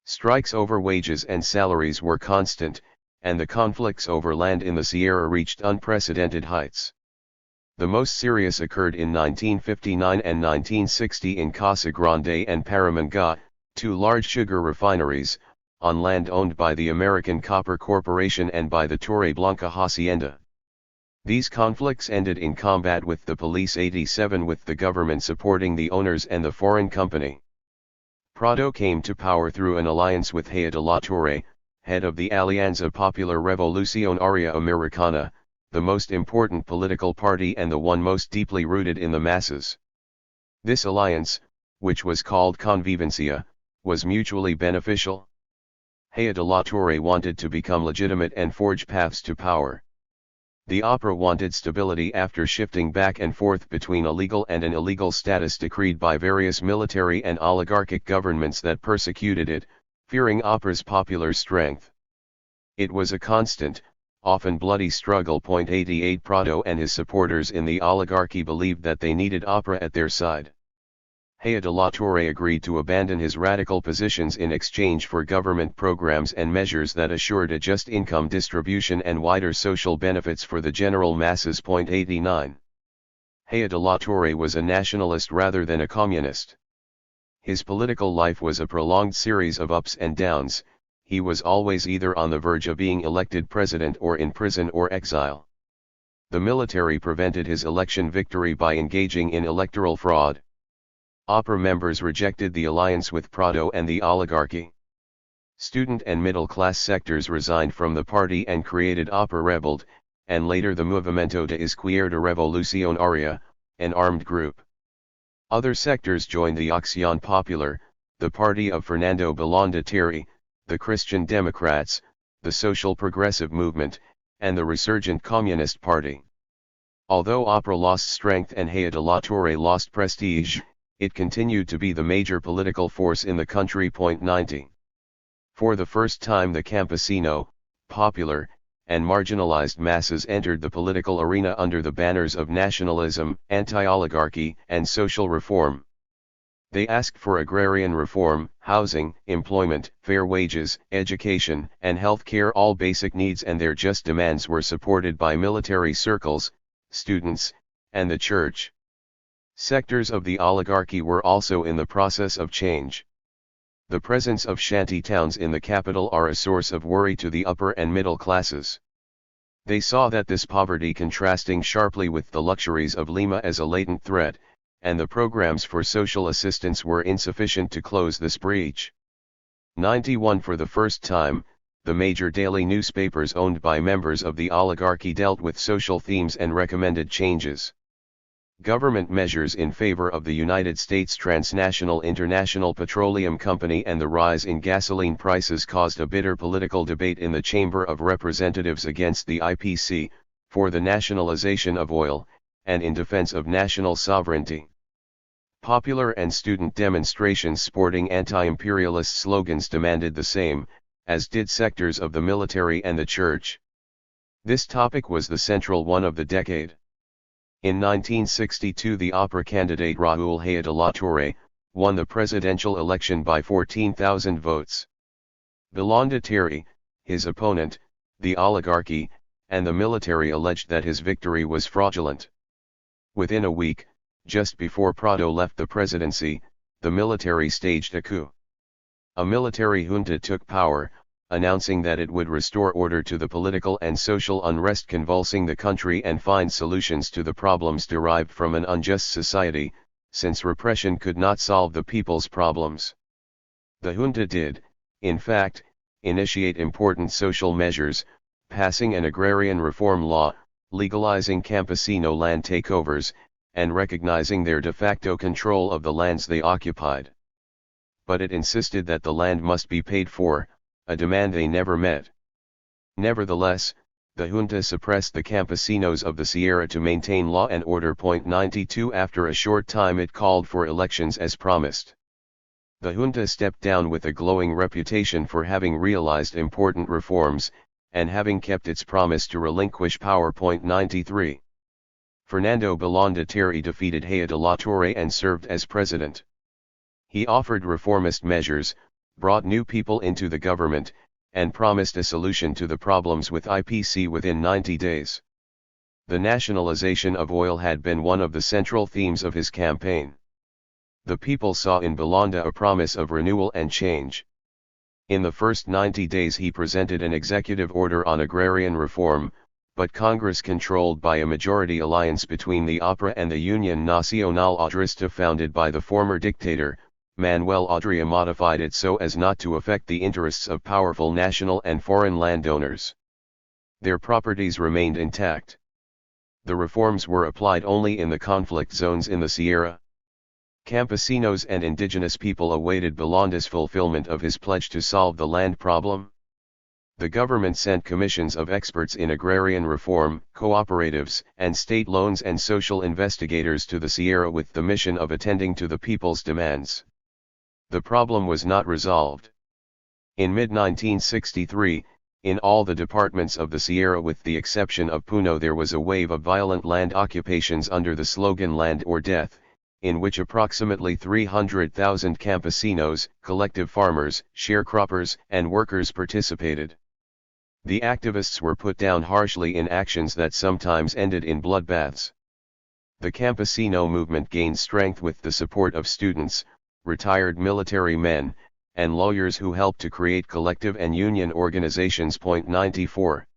Strikes over wages and salaries were constant, and the conflicts over land in the Sierra reached unprecedented heights. The most serious occurred in 1959 and 1960 in Casa Grande and Paramanga, 2 large sugar refineries, on land owned by the American Copper Corporation and by the Torre Blanca Hacienda. These conflicts ended in combat with the police. 87 With the government supporting the owners and the foreign company. Prado came to power through an alliance with Haya de la Torre, head of the Alianza Popular Revolucionaria Americana, the most important political party and the one most deeply rooted in the masses. This alliance, which was called Convivencia, was mutually beneficial. Haya de la Torre wanted to become legitimate and forge paths to power. The opera wanted stability after shifting back and forth between a legal and an illegal status decreed by various military and oligarchic governments that persecuted it, fearing opera's popular strength. It was a constant, often bloody struggle. 88 Prado and his supporters in the oligarchy believed that they needed opera at their side. Haya de la Torre agreed to abandon his radical positions in exchange for government programs and measures that assured a just income distribution and wider social benefits for the general masses. 89. Haya de la Torre was a nationalist rather than a communist. His political life was a prolonged series of ups and downs. He was always either on the verge of being elected president or in prison or exile. The military prevented his election victory by engaging in electoral fraud. Opera members rejected the alliance with Prado and the oligarchy. Student and middle-class sectors resigned from the party and created Opera Rebelde, and later the Movimento de Izquierda Revolucionaria, an armed group. Other sectors joined the Acción Popular, the party of Fernando Belaúnde, the Christian Democrats, the Social Progressive Movement, and the resurgent Communist Party. Although APRA lost strength and Haya de la Torre lost prestige, it continued to be the major political force in the country. 90. For the first time the campesino, popular, and marginalized masses entered the political arena under the banners of nationalism, anti-oligarchy, and social reform. They asked for agrarian reform, housing, employment, fair wages, education, and health care, all basic needs, and their just demands were supported by military circles, students, and the church. Sectors of the oligarchy were also in the process of change. The presence of shanty towns in the capital are a source of worry to the upper and middle classes. They saw that this poverty contrasting sharply with the luxuries of Lima as a latent threat, and the programs for social assistance were insufficient to close this breach. 91. For the first time, the major daily newspapers owned by members of the oligarchy dealt with social themes and recommended changes. Government measures in favor of the United States Transnational International Petroleum Company and the rise in gasoline prices caused a bitter political debate in the Chamber of Representatives against the IPC, for the nationalization of oil, and in defense of national sovereignty. Popular and student demonstrations sporting anti-imperialist slogans demanded the same, as did sectors of the military and the church. This topic was the central one of the decade. In 1962 the APRA candidate Raúl Haya de la Torre, won the presidential election by 14,000 votes. Belaúnde, his opponent, the oligarchy, and the military alleged that his victory was fraudulent. Within a week, just before Prado left the presidency, the military staged a coup. A military junta took power, announcing that it would restore order to the political and social unrest convulsing the country and find solutions to the problems derived from an unjust society, since repression could not solve the people's problems. The junta did, in fact, initiate important social measures, passing an agrarian reform law, legalizing campesino land takeovers, and recognizing their de facto control of the lands they occupied. But it insisted that the land must be paid for, a demand they never met. Nevertheless, the junta suppressed the campesinos of the Sierra to maintain law and order. 92. After a short time it called for elections as promised. The junta stepped down with a glowing reputation for having realized important reforms, and having kept its promise to relinquish power. 93. Fernando Belaúnde defeated Haya de la Torre and served as president. He offered reformist measures, brought new people into the government, and promised a solution to the problems with IPC within 90 days. The nationalization of oil had been one of the central themes of his campaign. The people saw in Belaúnde a promise of renewal and change. In the first 90 days he presented an executive order on agrarian reform, but Congress controlled by a majority alliance between the APRA and the Union Nacional Audrista founded by the former dictator, Manuel Audria modified it so as not to affect the interests of powerful national and foreign landowners. Their properties remained intact. The reforms were applied only in the conflict zones in the Sierra. Campesinos and indigenous people awaited Belaúnde's fulfillment of his pledge to solve the land problem. The government sent commissions of experts in agrarian reform, cooperatives, and state loans and social investigators to the Sierra with the mission of attending to the people's demands. The problem was not resolved. In mid-1963, in all the departments of the Sierra with the exception of Puno there was a wave of violent land occupations under the slogan Land or Death, in which approximately 300,000 campesinos, collective farmers, sharecroppers, and workers participated. The activists were put down harshly in actions that sometimes ended in bloodbaths. The campesino movement gained strength with the support of students, retired military men, and lawyers who helped to create collective and union organizations. 94.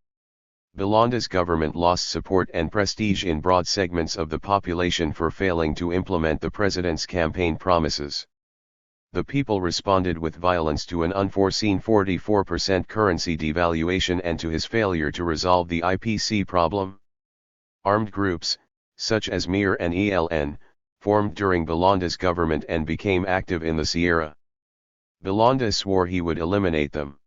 Belaúnde's government lost support and prestige in broad segments of the population for failing to implement the president's campaign promises. The people responded with violence to an unforeseen 44% currency devaluation and to his failure to resolve the IPC problem. Armed groups, such as MIR and ELN, formed during Balanda's government and became active in the Sierra. Balanda swore he would eliminate them.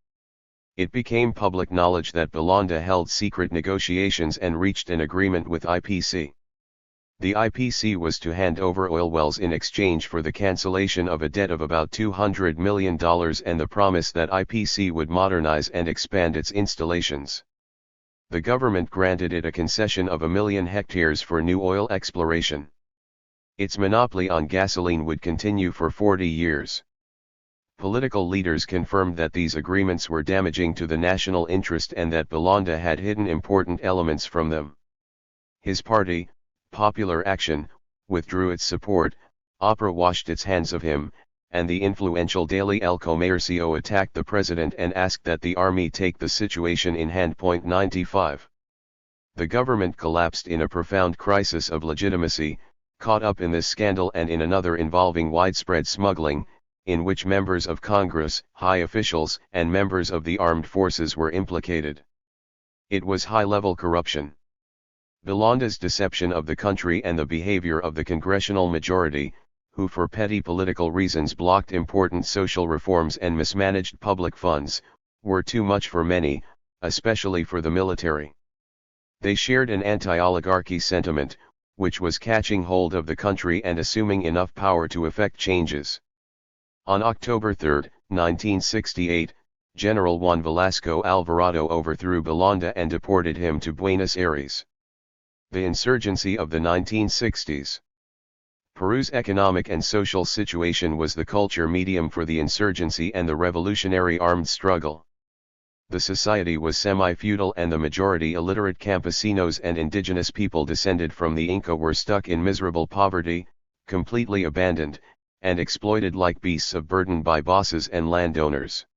It became public knowledge that Balanda held secret negotiations and reached an agreement with IPC. The IPC was to hand over oil wells in exchange for the cancellation of a debt of about $200 million and the promise that IPC would modernize and expand its installations. The government granted it a concession of 1 million hectares for new oil exploration. Its monopoly on gasoline would continue for 40 years. Political leaders confirmed that these agreements were damaging to the national interest and that Balanda had hidden important elements from them. His party, Popular Action, withdrew its support, Opera washed its hands of him, and the influential daily El Comercio attacked the president and asked that the army take the situation in hand. 95. The government collapsed in a profound crisis of legitimacy, caught up in this scandal and in another involving widespread smuggling, in which members of Congress, high officials, and members of the armed forces were implicated. It was high-level corruption. Balanda's deception of the country and the behavior of the congressional majority, who for petty political reasons blocked important social reforms and mismanaged public funds, were too much for many, especially for the military. They shared an anti-oligarchy sentiment, which was catching hold of the country and assuming enough power to effect changes. On October 3, 1968, General Juan Velasco Alvarado overthrew Balanda and deported him to Buenos Aires. The insurgency of the 1960s. Peru's economic and social situation was the culture medium for the insurgency and the revolutionary armed struggle. The society was semi-feudal and the majority illiterate campesinos and indigenous people descended from the Inca were stuck in miserable poverty, completely abandoned, and exploited like beasts of burden by bosses and landowners.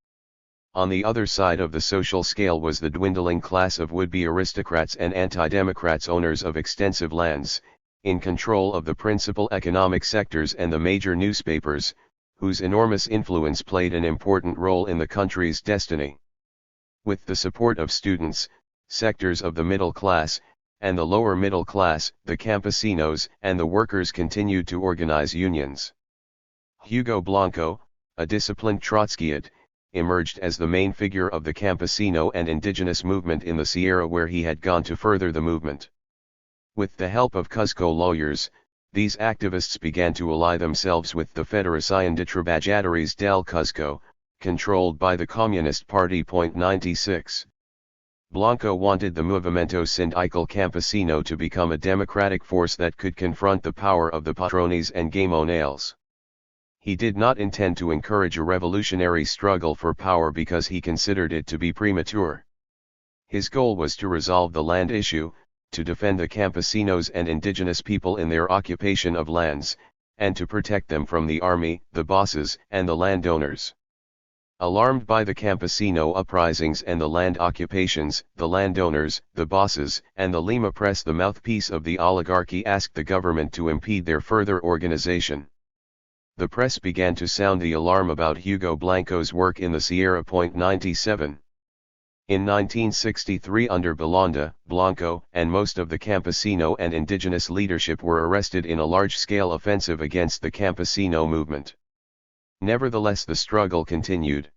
On the other side of the social scale was the dwindling class of would-be aristocrats and anti-democrats, owners of extensive lands, in control of the principal economic sectors and the major newspapers, whose enormous influence played an important role in the country's destiny. With the support of students, sectors of the middle class, and the lower middle class, the campesinos and the workers continued to organize unions. Hugo Blanco, a disciplined Trotskyite, emerged as the main figure of the campesino and indigenous movement in the Sierra, where he had gone to further the movement. With the help of Cusco lawyers, these activists began to ally themselves with the Federación de Trabajadores del Cusco, controlled by the Communist Party. 96. Blanco wanted the Movimiento Sindical Campesino to become a democratic force that could confront the power of the patrones and gamonales. He did not intend to encourage a revolutionary struggle for power because he considered it to be premature. His goal was to resolve the land issue, to defend the campesinos and indigenous people in their occupation of lands, and to protect them from the army, the bosses, and the landowners. Alarmed by the campesino uprisings and the land occupations, the landowners, the bosses, and the Lima press, the mouthpiece of the oligarchy, asked the government to impede their further organization. The press began to sound the alarm about Hugo Blanco's work in the Sierra. 97. In 1963, under Balanda, Blanco, and most of the campesino and indigenous leadership were arrested in a large-scale offensive against the campesino movement. Nevertheless, the struggle continued.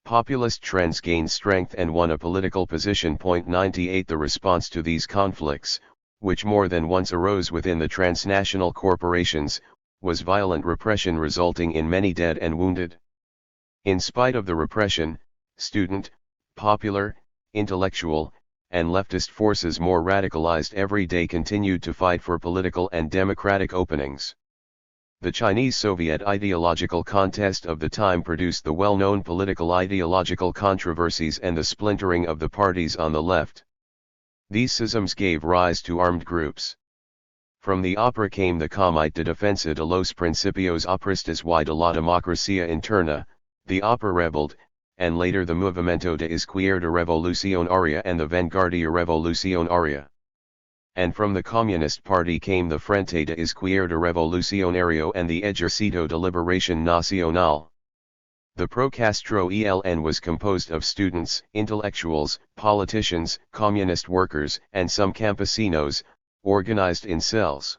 Populist trends gained strength and won a political position. 98. The response to these conflicts, which more than once arose within the transnational corporations, was violent repression resulting in many dead and wounded. In spite of the repression, student, popular, intellectual, and leftist forces more radicalized every day continued to fight for political and democratic openings. The Chinese-Soviet ideological contest of the time produced the well-known political ideological controversies and the splintering of the parties on the left. These schisms gave rise to armed groups. From the opera came the Comité de Defensa de los Principios Opristas y de la Democracia Interna, the opera rebelled, and later the Movimiento de Izquierda Revolucionaria and the Vanguardia Revolucionaria. and from the Communist Party came the Frente de Izquierda Revolucionario and the Ejército de Liberación Nacional. The Pro-Castro ELN was composed of students, intellectuals, politicians, communist workers, and some campesinos, organized in cells.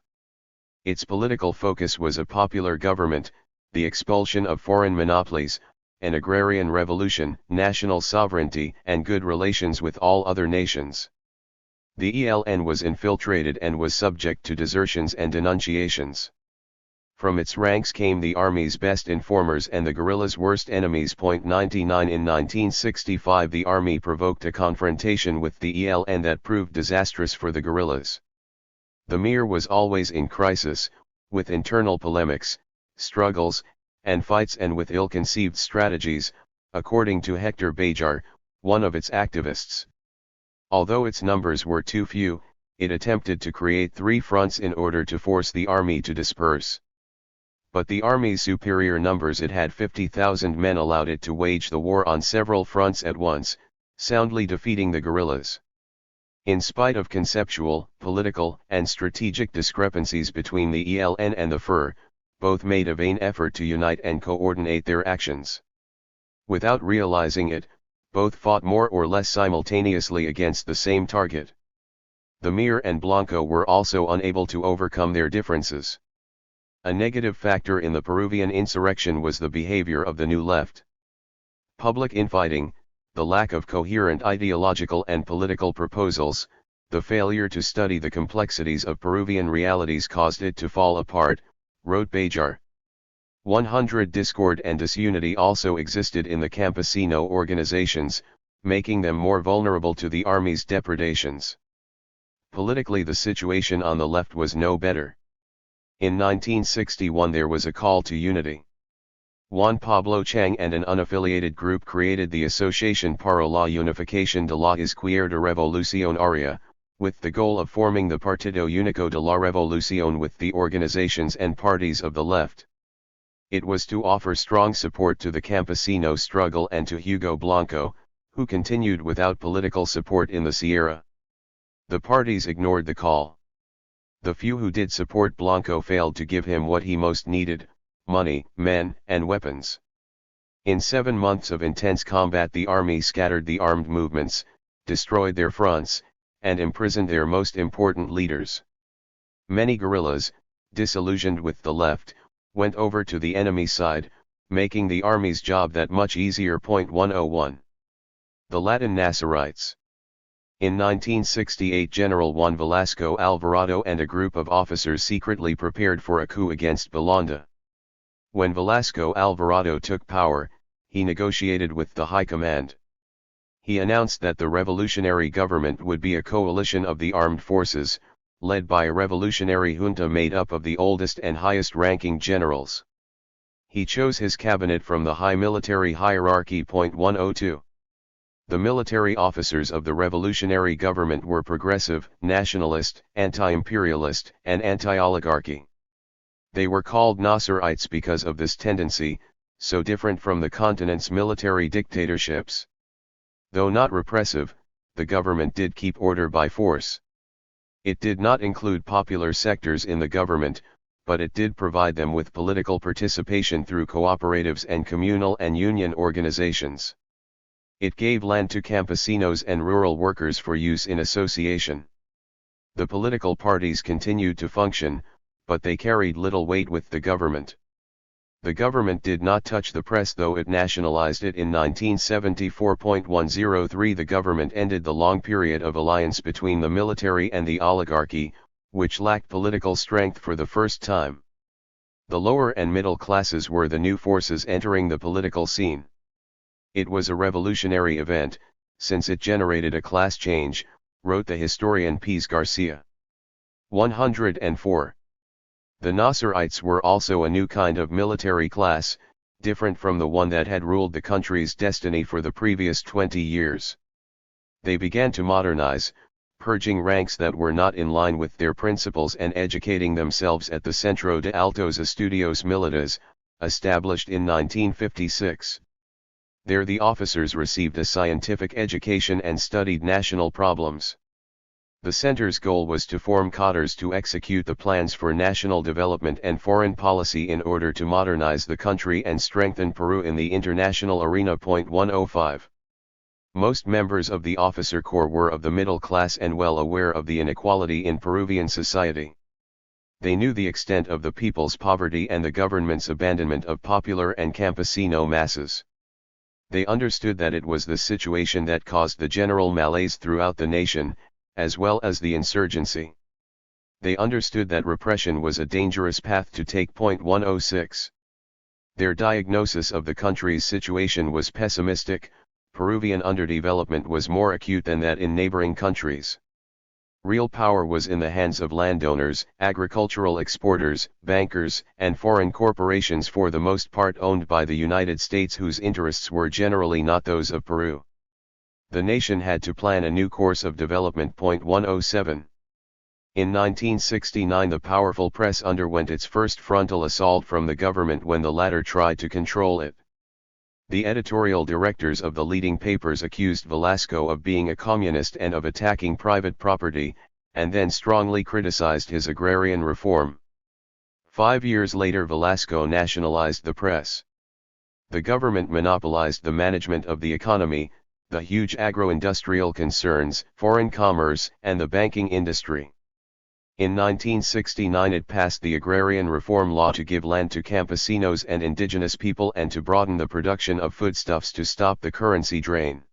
Its political focus was a popular government, the expulsion of foreign monopolies, an agrarian revolution, national sovereignty, and good relations with all other nations. The ELN was infiltrated and was subject to desertions and denunciations. From its ranks came the army's best informers and the guerrillas' worst enemies. 99 In 1965 the army provoked a confrontation with the ELN that proved disastrous for the guerrillas. The MIR was always in crisis, with internal polemics, struggles, and fights, and with ill-conceived strategies, according to Hector Bejar, one of its activists. Although its numbers were too few, it attempted to create 3 fronts in order to force the army to disperse. But the army's superior numbers, it had 50,000 men, allowed it to wage the war on several fronts at once, soundly defeating the guerrillas. In spite of conceptual, political, and strategic discrepancies between the ELN and the FARC, both made a vain effort to unite and coordinate their actions. Without realizing it, both fought more or less simultaneously against the same target. The MIR and Blanco were also unable to overcome their differences. A negative factor in the Peruvian insurrection was the behavior of the New Left. Public infighting, the lack of coherent ideological and political proposals, the failure to study the complexities of Peruvian realities caused it to fall apart, wrote Bejar. 100 Discord and disunity also existed in the campesino organizations, making them more vulnerable to the army's depredations. Politically, the situation on the left was no better. In 1961 there was a call to unity. Juan Pablo Chang and an unaffiliated group created the Asociación para la Unificación de la Izquierda Revolucionaria, with the goal of forming the Partido Único de la Revolución with the organizations and parties of the left. It was to offer strong support to the campesino struggle and to Hugo Blanco, who continued without political support in the Sierra. The parties ignored the call. The few who did support Blanco failed to give him what he most needed: money, men, and weapons. In 7 months of intense combat the army scattered the armed movements, destroyed their fronts, and imprisoned their most important leaders. Many guerrillas, disillusioned with the left, went over to the enemy side, making the army's job that much easier. 101. The Latin Naserites. In 1968 General Juan Velasco Alvarado and a group of officers secretly prepared for a coup against Belanda. When Velasco Alvarado took power, he negotiated with the High Command. He announced that the revolutionary government would be a coalition of the armed forces, led by a revolutionary junta made up of the oldest and highest-ranking generals. He chose his cabinet from the high military hierarchy. 102. The military officers of the revolutionary government were progressive, nationalist, anti-imperialist, and anti-oligarchy. They were called Naserites because of this tendency, so different from the continent's military dictatorships. Though not repressive, the government did keep order by force. It did not include popular sectors in the government, but it did provide them with political participation through cooperatives and communal and union organizations. It gave land to campesinos and rural workers for use in association. The political parties continued to function, but they carried little weight with the government. The government did not touch the press, though it nationalized it in 1974. 103 The government ended the long period of alliance between the military and the oligarchy, which lacked political strength for the first time. The lower and middle classes were the new forces entering the political scene. It was a revolutionary event, since it generated a class change, wrote the historian Pz Garcia. 104. The Naserites were also a new kind of military class, different from the one that had ruled the country's destiny for the previous 20 years. They began to modernize, purging ranks that were not in line with their principles and educating themselves at the Centro de Altos Estudios Militares, established in 1956. There the officers received a scientific education and studied national problems. The center's goal was to form cadres to execute the plans for national development and foreign policy in order to modernize the country and strengthen Peru in the international arena. 105. Most members of the officer corps were of the middle class and well aware of the inequality in Peruvian society. They knew the extent of the people's poverty and the government's abandonment of popular and campesino masses. They understood that it was the situation that caused the general malaise throughout the nation, as well as the insurgency. They understood that repression was a dangerous path to take. 106. Their diagnosis of the country's situation was pessimistic. Peruvian underdevelopment was more acute than that in neighboring countries. Real power was in the hands of landowners, agricultural exporters, bankers, and foreign corporations, for the most part owned by the United States, whose interests were generally not those of Peru. The nation had to plan a new course of development. 107. In 1969 the powerful press underwent its first frontal assault from the government when the latter tried to control it. The editorial directors of the leading papers accused Velasco of being a communist and of attacking private property, and then strongly criticized his agrarian reform. 5 years later Velasco nationalized the press. The government monopolized the management of the economy, the huge agro-industrial concerns, foreign commerce, and the banking industry. In 1969 it passed the agrarian reform law to give land to campesinos and indigenous people and to broaden the production of foodstuffs to stop the currency drain.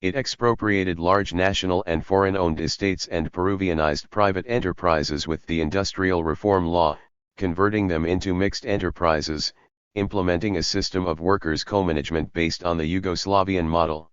It expropriated large national and foreign-owned estates and Peruvianized private enterprises with the industrial reform law, converting them into mixed enterprises, implementing a system of workers' co-management based on the Yugoslavian model.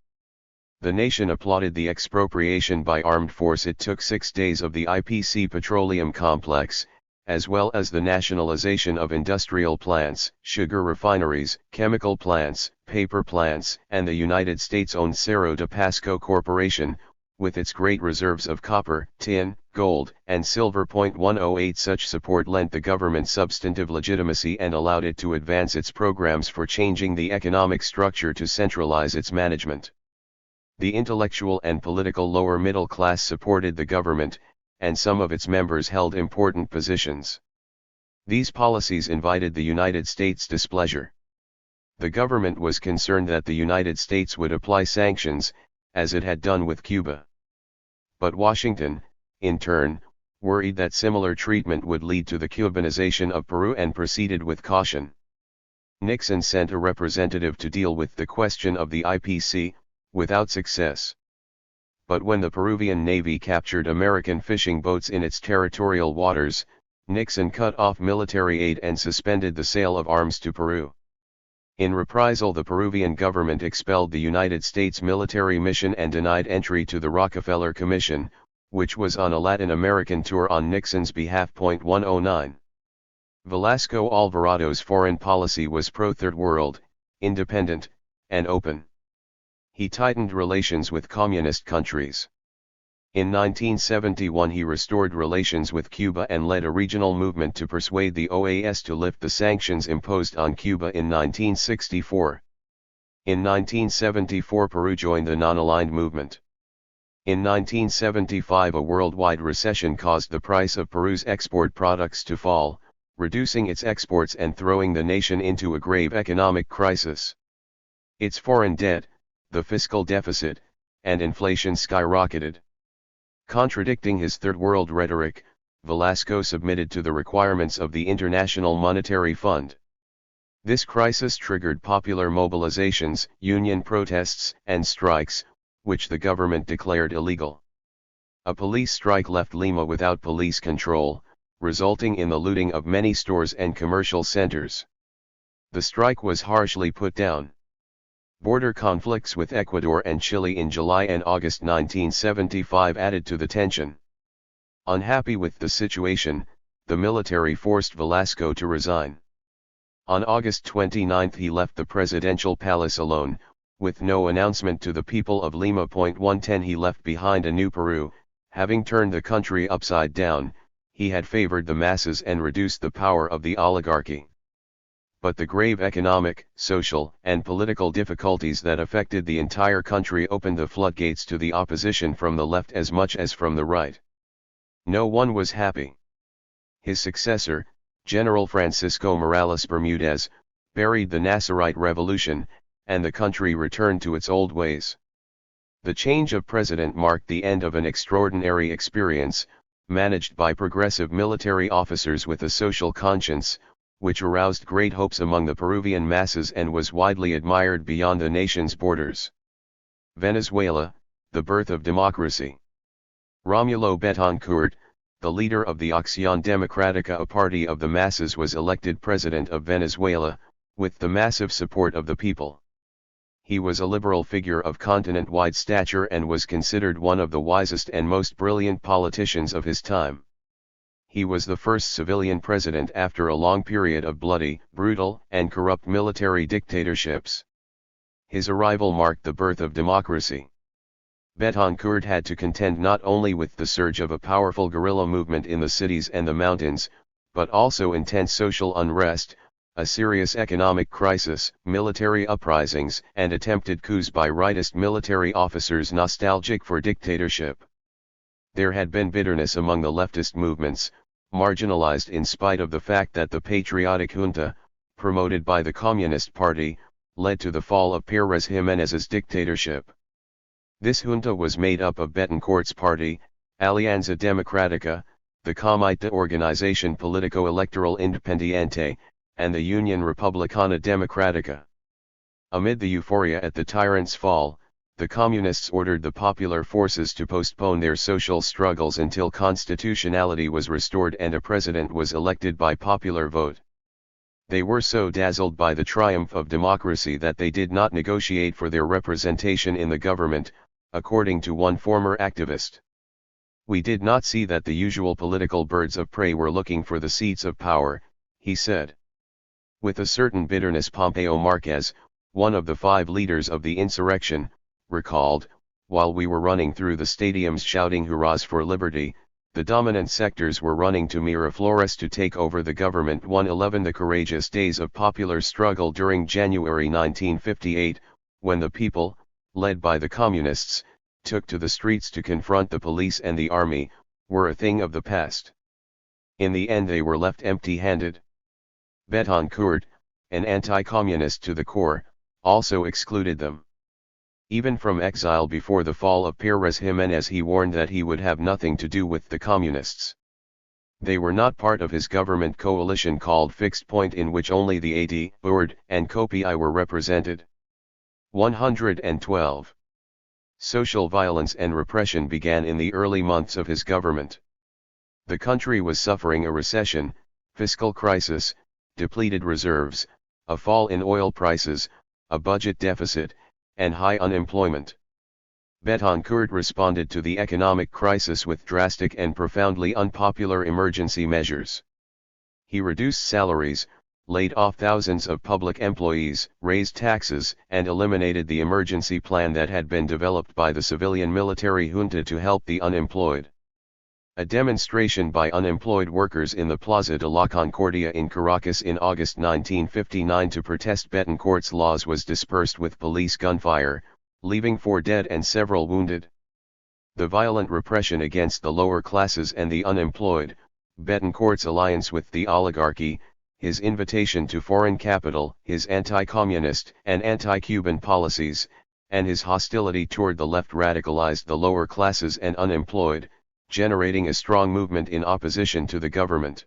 The nation applauded the expropriation by armed force. It took 6 days of the IPC petroleum complex, as well as the nationalization of industrial plants, sugar refineries, chemical plants, paper plants, and the United States-owned Cerro de Pasco Corporation, with its great reserves of copper, tin, gold, and silver. 108 Such support lent the government substantive legitimacy and allowed it to advance its programs for changing the economic structure to centralize its management. The intellectual and political lower middle class supported the government, and some of its members held important positions. These policies invited the United States' displeasure. The government was concerned that the United States would apply sanctions, as it had done with Cuba. But Washington, in turn, worried that similar treatment would lead to the Cubanization of Peru and proceeded with caution. Nixon sent a representative to deal with the question of the IPC, without success. But when the Peruvian Navy captured American fishing boats in its territorial waters, Nixon cut off military aid and suspended the sale of arms to Peru. In reprisal, the Peruvian government expelled the United States military mission and denied entry to the Rockefeller Commission, which was on a Latin American tour on Nixon's behalf. 109. Velasco Alvarado's foreign policy was pro-Third World, independent, and open. He tightened relations with communist countries. In 1971 he restored relations with Cuba and led a regional movement to persuade the OAS to lift the sanctions imposed on Cuba in 1964. In 1974 Peru joined the non-aligned movement. In 1975 a worldwide recession caused the price of Peru's export products to fall, reducing its exports and throwing the nation into a grave economic crisis. Its foreign debt, the fiscal deficit, and inflation skyrocketed. Contradicting his Third World rhetoric, Velasco submitted to the requirements of the International Monetary Fund. This crisis triggered popular mobilizations, union protests, and strikes, which the government declared illegal. A police strike left Lima without police control, resulting in the looting of many stores and commercial centers. The strike was harshly put down. Border conflicts with Ecuador and Chile in July and August 1975 added to the tension. Unhappy with the situation, the military forced Velasco to resign. On August 29 he left the presidential palace alone, with no announcement to the people of Lima. 110 He left behind a new Peru. Having turned the country upside down, he had favored the masses and reduced the power of the oligarchy. but the grave economic, social, and political difficulties that affected the entire country opened the floodgates to the opposition from the left as much as from the right. No one was happy. His successor, General Francisco Morales Bermudez, buried the Nasserite revolution, and the country returned to its old ways. The change of president marked the end of an extraordinary experience, managed by progressive military officers with a social conscience, which aroused great hopes among the Peruvian masses and was widely admired beyond the nation's borders. Venezuela, the birth of democracy. Romulo Betancourt, the leader of the Acción Democrática, a party of the masses, was elected president of Venezuela, with the massive support of the people. He was a liberal figure of continent-wide stature and was considered one of the wisest and most brilliant politicians of his time. He was the first civilian president after a long period of bloody, brutal, and corrupt military dictatorships. His arrival marked the birth of democracy. Betancourt had to contend not only with the surge of a powerful guerrilla movement in the cities and the mountains, but also intense social unrest, a serious economic crisis, military uprisings, and attempted coups by rightist military officers nostalgic for dictatorship. There had been bitterness among the leftist movements, marginalized in spite of the fact that the patriotic junta, promoted by the Communist Party, led to the fall of Pérez Jiménez's dictatorship. This junta was made up of Betancourt's party, Alianza Democrática, the Comité Organización Político-Electoral Independiente, and the Unión Republicana Democrática. Amid the euphoria at the tyrant's fall, the Communists ordered the popular forces to postpone their social struggles until constitutionality was restored and a president was elected by popular vote. They were so dazzled by the triumph of democracy that they did not negotiate for their representation in the government, according to one former activist. "We did not see that the usual political birds of prey were looking for the seats of power," he said. With a certain bitterness, Pompeo Marquez, one of the 5 leaders of the insurrection, recalled, "While we were running through the stadiums shouting hurrahs for liberty, the dominant sectors were running to Miraflores to take over the government." 111 The courageous days of popular struggle during January 1958, when the people, led by the Communists, took to the streets to confront the police and the army, were a thing of the past. In the end they were left empty-handed. Betancourt, an anti-communist to the core, also excluded them. Even from exile before the fall of Pérez Jiménez, he warned that he would have nothing to do with the communists. They were not part of his government coalition called Fixed Point, in which only the AD, URD, and COPI were represented. 112. Social violence and repression began in the early months of his government. The country was suffering a recession, fiscal crisis, depleted reserves, a fall in oil prices, a budget deficit, and high unemployment. Betancourt responded to the economic crisis with drastic and profoundly unpopular emergency measures. He reduced salaries, laid off thousands of public employees, raised taxes, and eliminated the emergency plan that had been developed by the civilian military junta to help the unemployed. A demonstration by unemployed workers in the Plaza de la Concordia in Caracas in August 1959 to protest Betancourt's laws was dispersed with police gunfire, leaving 4 dead and several wounded. The violent repression against the lower classes and the unemployed, Betancourt's alliance with the oligarchy, his invitation to foreign capital, his anti-communist and anti-Cuban policies, and his hostility toward the left radicalized the lower classes and unemployed, generating a strong movement in opposition to the government.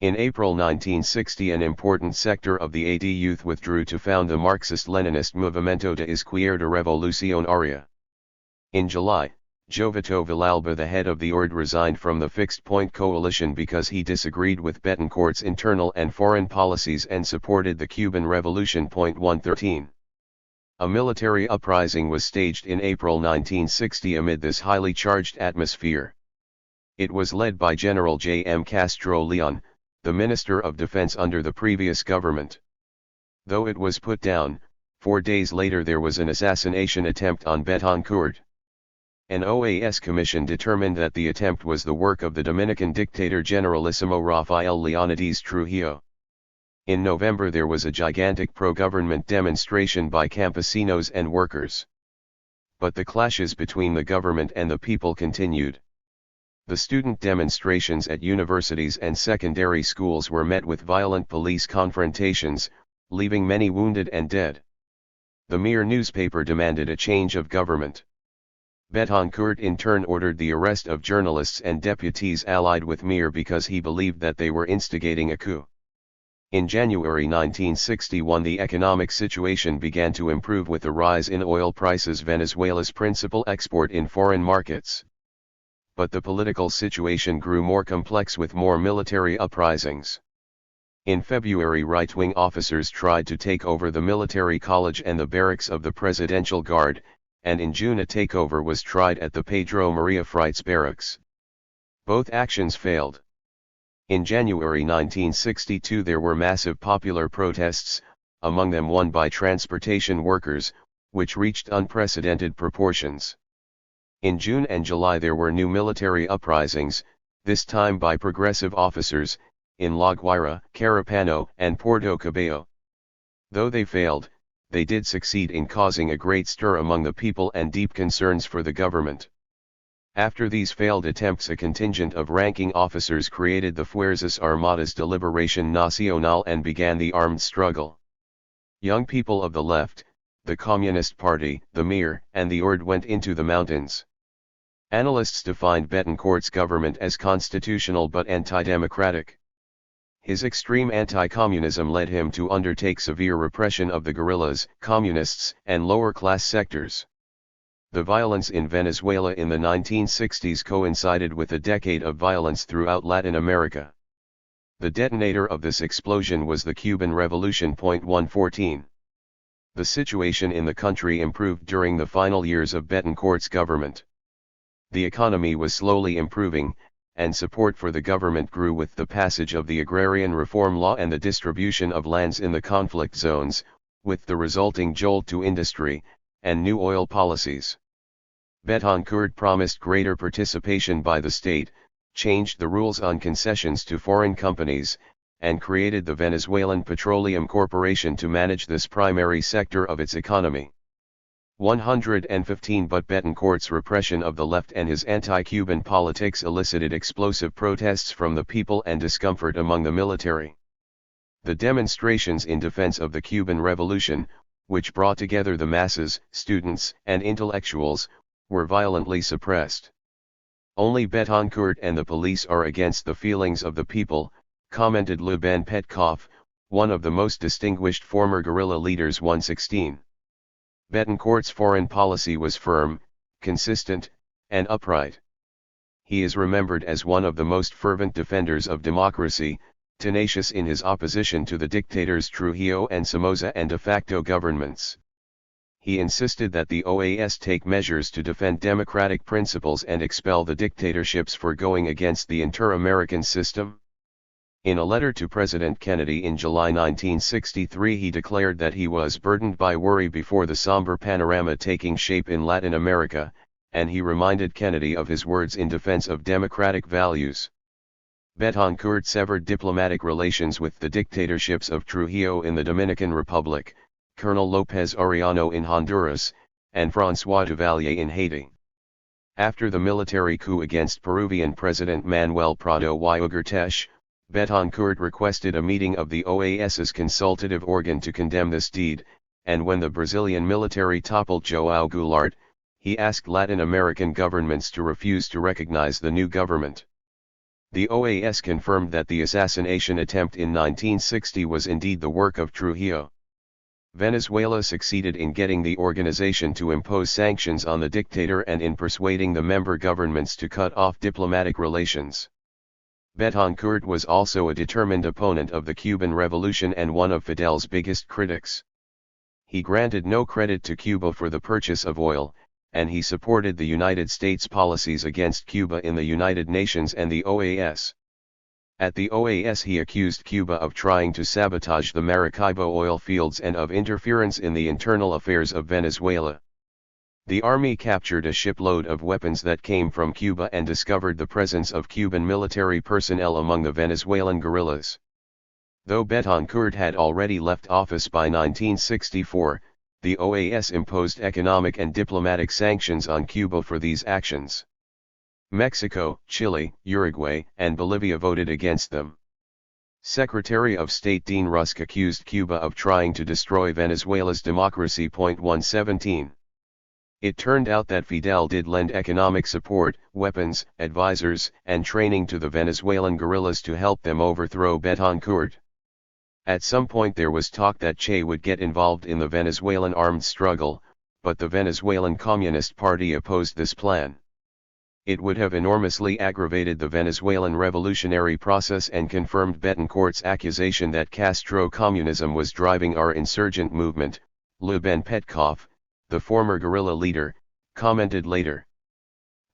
In April 1960, an important sector of the AD youth withdrew to found the Marxist-Leninist Movimiento de Izquierda Revolucionaria. In July, Jovito Villalba, the head of the URD, resigned from the Fixed Point coalition because he disagreed with Betancourt's internal and foreign policies and supported the Cuban Revolution. 113. A military uprising was staged in April 1960 amid this highly charged atmosphere. It was led by General J. M. Castro Leon, the Minister of Defense under the previous government. Though it was put down, 4 days later there was an assassination attempt on Betancourt. An OAS commission determined that the attempt was the work of the Dominican dictator Generalissimo Rafael Leonidas Trujillo. In November there was a gigantic pro-government demonstration by campesinos and workers. But the clashes between the government and the people continued. The student demonstrations at universities and secondary schools were met with violent police confrontations, leaving many wounded and dead. The Mir newspaper demanded a change of government. Betancourt in turn ordered the arrest of journalists and deputies allied with Mir because he believed that they were instigating a coup. In January 1961 the economic situation began to improve with the rise in oil prices, Venezuela's principal export in foreign markets. But the political situation grew more complex with more military uprisings. In February right-wing officers tried to take over the military college and the barracks of the Presidential Guard, and in June a takeover was tried at the Pedro Maria Freitas barracks. Both actions failed. In January 1962 there were massive popular protests, among them one by transportation workers, which reached unprecedented proportions. In June and July there were new military uprisings, this time by progressive officers, in La Guaira, Carapano, and Puerto Cabello. Though they failed, they did succeed in causing a great stir among the people and deep concerns for the government. After these failed attempts a contingent of ranking officers created the Fuerzas Armadas de Liberación Nacional and began the armed struggle. Young people of the left, the Communist Party, the MIR, and the THIRD went into the mountains. Analysts defined Betancourt's government as constitutional but anti-democratic. His extreme anti-communism led him to undertake severe repression of the guerrillas, communists, and lower-class sectors. The violence in Venezuela in the 1960s coincided with a decade of violence throughout Latin America. The detonator of this explosion was the Cuban Revolution. 114. The situation in the country improved during the final years of Betancourt's government. The economy was slowly improving, and support for the government grew with the passage of the Agrarian Reform Law and the distribution of lands in the conflict zones, with the resulting jolt to industry, and new oil policies. Betancourt promised greater participation by the state, changed the rules on concessions to foreign companies, and created the Venezuelan Petroleum Corporation to manage this primary sector of its economy. 115 But Betancourt's repression of the left and his anti-Cuban politics elicited explosive protests from the people and discomfort among the military. The demonstrations in defense of the Cuban Revolution, which brought together the masses, students, and intellectuals, were violently suppressed. Only Betancourt and the police are against the feelings of the people, commented Lubin Petkov, one of the most distinguished former guerrilla leaders. 116. Betancourt's foreign policy was firm, consistent, and upright. He is remembered as one of the most fervent defenders of democracy, tenacious in his opposition to the dictators Trujillo and Somoza and de facto governments. He insisted that the OAS take measures to defend democratic principles and expel the dictatorships for going against the inter-American system. In a letter to President Kennedy in July 1963 he declared that he was burdened by worry before the somber panorama taking shape in Latin America, and he reminded Kennedy of his words in defense of democratic values. Betancourt severed diplomatic relations with the dictatorships of Trujillo in the Dominican Republic, Colonel López Arellano in Honduras, and François Duvalier in Haiti. After the military coup against Peruvian President Manuel Prado y Ugarteche, Betancourt requested a meeting of the OAS's consultative organ to condemn this deed, and when the Brazilian military toppled João Goulart, he asked Latin American governments to refuse to recognize the new government. The OAS confirmed that the assassination attempt in 1960 was indeed the work of Trujillo. Venezuela succeeded in getting the organization to impose sanctions on the dictator and in persuading the member governments to cut off diplomatic relations. Betancourt was also a determined opponent of the Cuban Revolution and one of Fidel's biggest critics. He granted no credit to Cuba for the purchase of oil, and he supported the United States policies against Cuba in the United Nations and the OAS. At the OAS he accused Cuba of trying to sabotage the Maracaibo oil fields and of interference in the internal affairs of Venezuela. The army captured a shipload of weapons that came from Cuba and discovered the presence of Cuban military personnel among the Venezuelan guerrillas. Though Betancourt had already left office by 1964, the OAS imposed economic and diplomatic sanctions on Cuba for these actions. Mexico, Chile, Uruguay, and Bolivia voted against them. Secretary of State Dean Rusk accused Cuba of trying to destroy Venezuela's democracy. 117. It turned out that Fidel did lend economic support, weapons, advisors, and training to the Venezuelan guerrillas to help them overthrow Betancourt. At some point there was talk that Che would get involved in the Venezuelan armed struggle, but the Venezuelan Communist Party opposed this plan. It would have enormously aggravated the Venezuelan revolutionary process and confirmed Betancourt's accusation that Castro communism was driving our insurgent movement. Luben Petkov, the former guerrilla leader, commented later.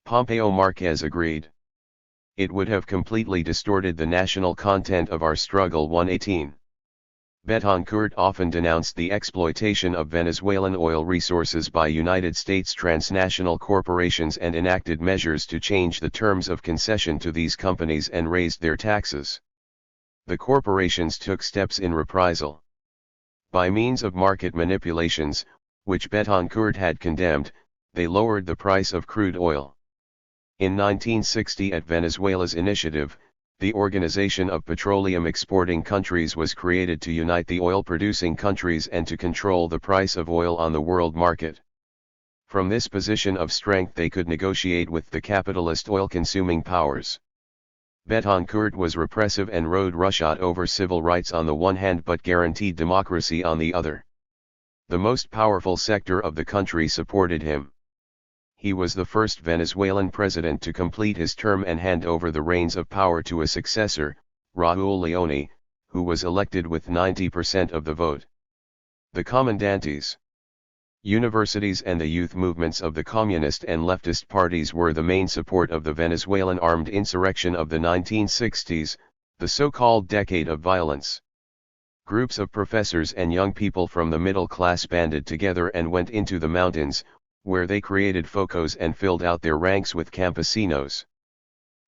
Pompeo Marquez agreed. It would have completely distorted the national content of our struggle. 118. Betancourt often denounced the exploitation of Venezuelan oil resources by United States transnational corporations and enacted measures to change the terms of concession to these companies and raised their taxes. The corporations took steps in reprisal. By means of market manipulations, which Betancourt had condemned, they lowered the price of crude oil. In 1960, at Venezuela's initiative, the Organization of Petroleum Exporting Countries was created to unite the oil-producing countries and to control the price of oil on the world market. From this position of strength they could negotiate with the capitalist oil-consuming powers. Betancourt was repressive and rode roughshod over civil rights on the one hand but guaranteed democracy on the other. The most powerful sector of the country supported him. He was the first Venezuelan president to complete his term and hand over the reins of power to a successor, Raúl Leone, who was elected with 90% of the vote. The comandantes, universities and the youth movements of the communist and leftist parties were the main support of the Venezuelan armed insurrection of the 1960s, the so-called decade of violence. Groups of professors and young people from the middle class banded together and went into the mountains, where they created focos and filled out their ranks with campesinos.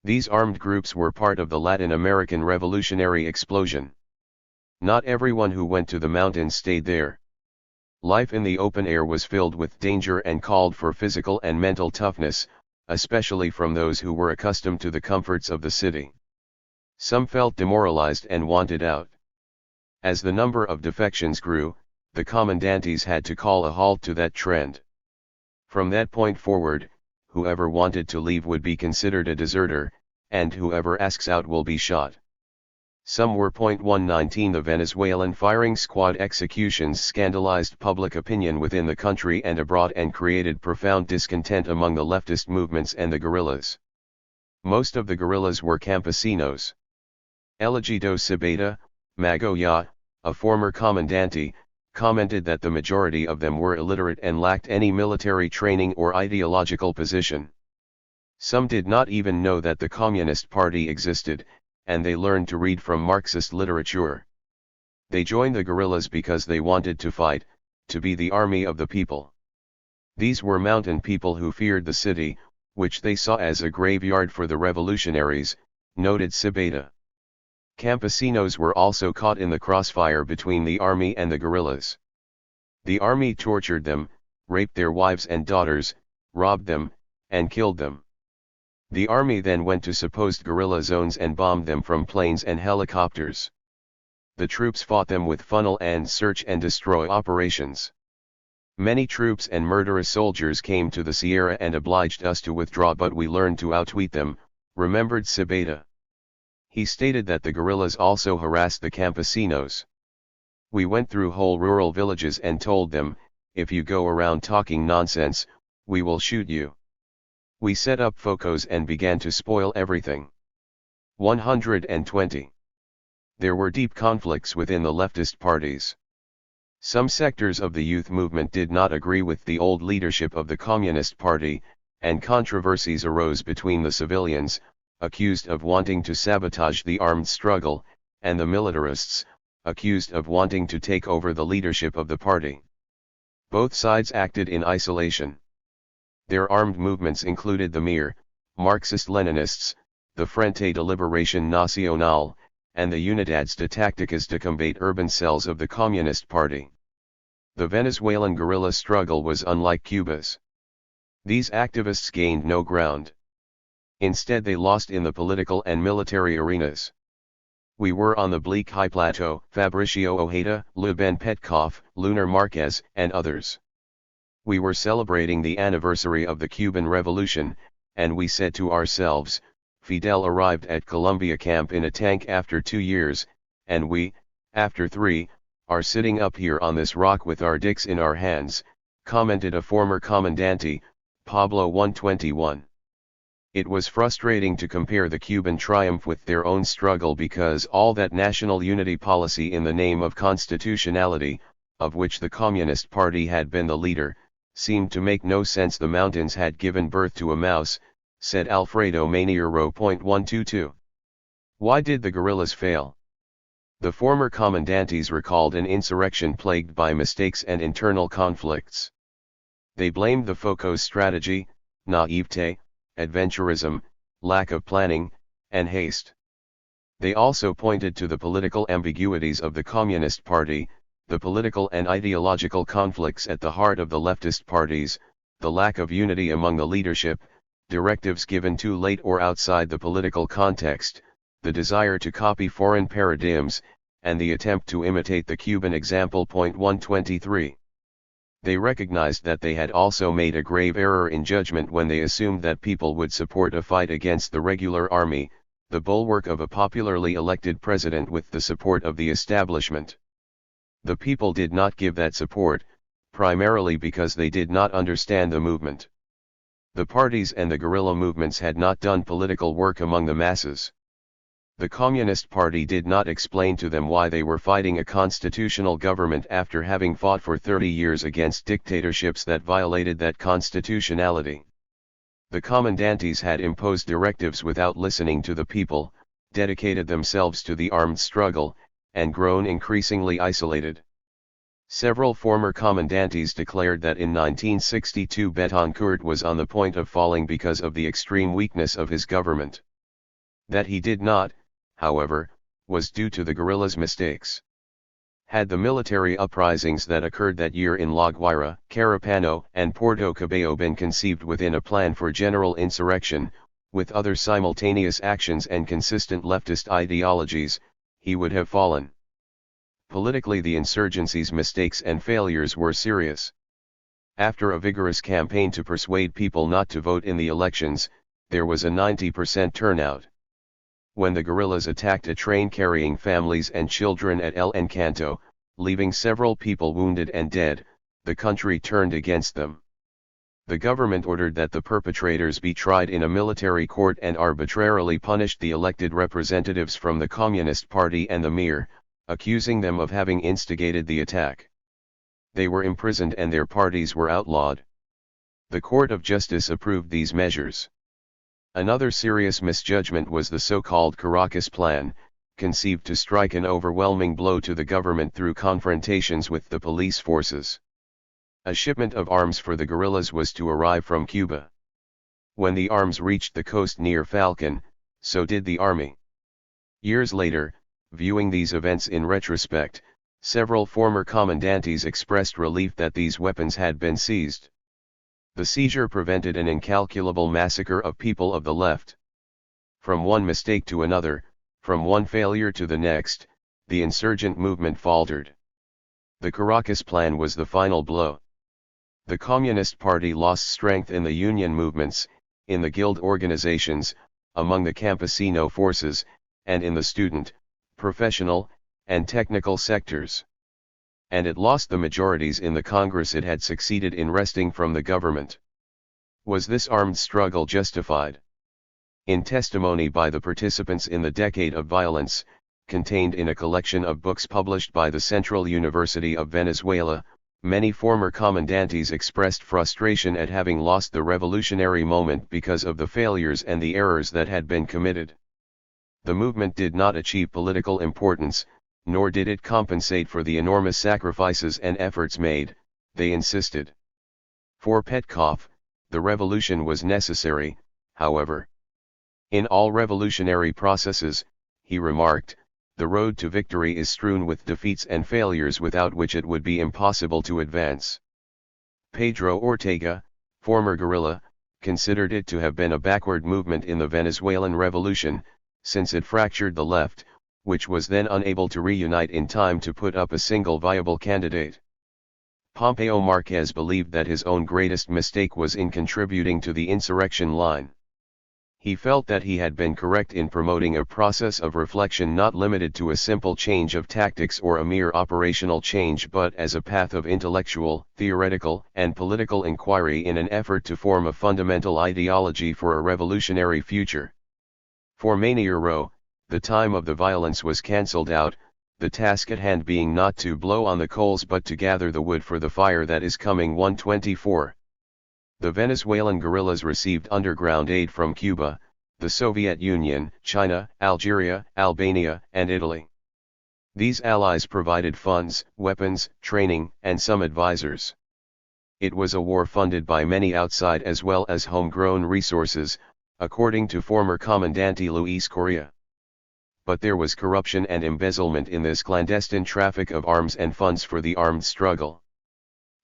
These armed groups were part of the Latin American revolutionary explosion. Not everyone who went to the mountains stayed there. Life in the open air was filled with danger and called for physical and mental toughness, especially from those who were accustomed to the comforts of the city. Some felt demoralized and wanted out. As the number of defections grew, the comandantes had to call a halt to that trend. From that point forward, whoever wanted to leave would be considered a deserter, and whoever asks out will be shot. Some were. 119 The Venezuelan firing squad executions scandalized public opinion within the country and abroad and created profound discontent among the leftist movements and the guerrillas. Most of the guerrillas were campesinos. Eligito Cebeda, Magoya, a former commandante, commented that the majority of them were illiterate and lacked any military training or ideological position. Some did not even know that the Communist Party existed, and they learned to read from Marxist literature. They joined the guerrillas because they wanted to fight, to be the army of the people. These were mountain people who feared the city, which they saw as a graveyard for the revolutionaries, noted Cebeda. Campesinos were also caught in the crossfire between the army and the guerrillas. The army tortured them, raped their wives and daughters, robbed them, and killed them. The army then went to supposed guerrilla zones and bombed them from planes and helicopters. The troops fought them with funnel and search and destroy operations. Many troops and murderous soldiers came to the Sierra and obliged us to withdraw, but we learned to outwit them, remembered Cebeda. He stated that the guerrillas also harassed the campesinos. We went through whole rural villages and told them, if you go around talking nonsense, we will shoot you. We set up focos and began to spoil everything. 120. There were deep conflicts within the leftist parties. Some sectors of the youth movement did not agree with the old leadership of the Communist Party, and controversies arose between the civilians, accused of wanting to sabotage the armed struggle, and the militarists, accused of wanting to take over the leadership of the party. Both sides acted in isolation. Their armed movements included the MIR, Marxist-Leninists, the Frente de Liberación Nacional, and the Unidades de Tácticas de Combate urban cells of the Communist Party. The Venezuelan guerrilla struggle was unlike Cuba's. These activists gained no ground. Instead they lost in the political and military arenas. We were on the bleak high plateau, Fabricio Ojeda, Lubin Petkov, Lunar Marquez, and others. We were celebrating the anniversary of the Cuban Revolution, and we said to ourselves, Fidel arrived at Colombia camp in a tank after 2 years, and we, after 3, are sitting up here on this rock with our dicks in our hands, commented a former commandante, Pablo 121. It was frustrating to compare the Cuban triumph with their own struggle because all that national unity policy in the name of constitutionality, of which the Communist Party had been the leader, seemed to make no sense. The mountains had given birth to a mouse, said Alfredo Maniero. 122. Why did the guerrillas fail? The former commandantes recalled an insurrection plagued by mistakes and internal conflicts. They blamed the Focos strategy, naivete, adventurism, lack of planning, and haste. They also pointed to the political ambiguities of the Communist Party, the political and ideological conflicts at the heart of the leftist parties, the lack of unity among the leadership, directives given too late or outside the political context, the desire to copy foreign paradigms, and the attempt to imitate the Cuban example. 123. They recognized that they had also made a grave error in judgment when they assumed that people would support a fight against the regular army, the bulwark of a popularly elected president with the support of the establishment. The people did not give that support, primarily because they did not understand the movement. The parties and the guerrilla movements had not done political work among the masses. The Communist Party did not explain to them why they were fighting a constitutional government after having fought for 30 years against dictatorships that violated that constitutionality. The commandantes had imposed directives without listening to the people, dedicated themselves to the armed struggle, and grown increasingly isolated. Several former commandantes declared that in 1962 Betancourt was on the point of falling because of the extreme weakness of his government. That he did not, however, was due to the guerrillas' mistakes. Had the military uprisings that occurred that year in La Guaira, Carapano, and Puerto Cabello been conceived within a plan for general insurrection, with other simultaneous actions and consistent leftist ideologies, he would have fallen. Politically, the insurgency's mistakes and failures were serious. After a vigorous campaign to persuade people not to vote in the elections, there was a 90% turnout. When the guerrillas attacked a train carrying families and children at El Encanto, leaving several people wounded and dead, the country turned against them. The government ordered that the perpetrators be tried in a military court and arbitrarily punished the elected representatives from the Communist Party and the MIR, accusing them of having instigated the attack. They were imprisoned and their parties were outlawed. The Court of Justice approved these measures. Another serious misjudgment was the so-called Caracas Plan, conceived to strike an overwhelming blow to the government through confrontations with the police forces. A shipment of arms for the guerrillas was to arrive from Cuba. When the arms reached the coast near Falcon, so did the army. Years later, viewing these events in retrospect, several former commandantes expressed relief that these weapons had been seized. The seizure prevented an incalculable massacre of people of the left. From one mistake to another, from one failure to the next, the insurgent movement faltered. The Caracas Plan was the final blow. The Communist Party lost strength in the union movements, in the guild organizations, among the campesino forces, and in the student, professional, and technical sectors. And it lost the majorities in the Congress it had succeeded in wresting from the government. Was this armed struggle justified? In testimony by the participants in the Decade of Violence, contained in a collection of books published by the Central University of Venezuela, many former commandantes expressed frustration at having lost the revolutionary moment because of the failures and the errors that had been committed. The movement did not achieve political importance, nor did it compensate for the enormous sacrifices and efforts made, they insisted. For Petkov, the revolution was necessary, however. In all revolutionary processes, he remarked, the road to victory is strewn with defeats and failures without which it would be impossible to advance. Pedro Ortega, former guerrilla, considered it to have been a backward movement in the Venezuelan Revolution, since it fractured the left, which was then unable to reunite in time to put up a single viable candidate. Pompeo Marquez believed that his own greatest mistake was in contributing to the insurrection line. He felt that he had been correct in promoting a process of reflection not limited to a simple change of tactics or a mere operational change but as a path of intellectual, theoretical, and political inquiry in an effort to form a fundamental ideology for a revolutionary future. For Maniero, the time of the violence was cancelled out, the task at hand being not to blow on the coals but to gather the wood for the fire that is coming. 124. The Venezuelan guerrillas received underground aid from Cuba, the Soviet Union, China, Algeria, Albania, and Italy. These allies provided funds, weapons, training, and some advisors. It was a war funded by many outside as well as homegrown resources, according to former Commandante Luis Correa. But there was corruption and embezzlement in this clandestine traffic of arms and funds for the armed struggle.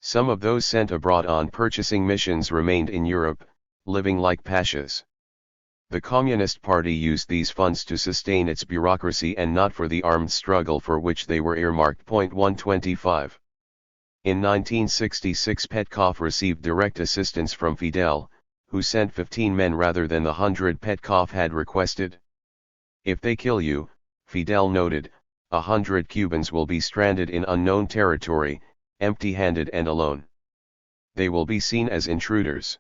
Some of those sent abroad on purchasing missions remained in Europe, living like pashas. The Communist Party used these funds to sustain its bureaucracy and not for the armed struggle for which they were earmarked. 125. In 1966 Petkov received direct assistance from Fidel, who sent 15 men rather than the 100 Petkov had requested. If they kill you, Fidel noted, 100 Cubans will be stranded in unknown territory, empty-handed and alone. They will be seen as intruders.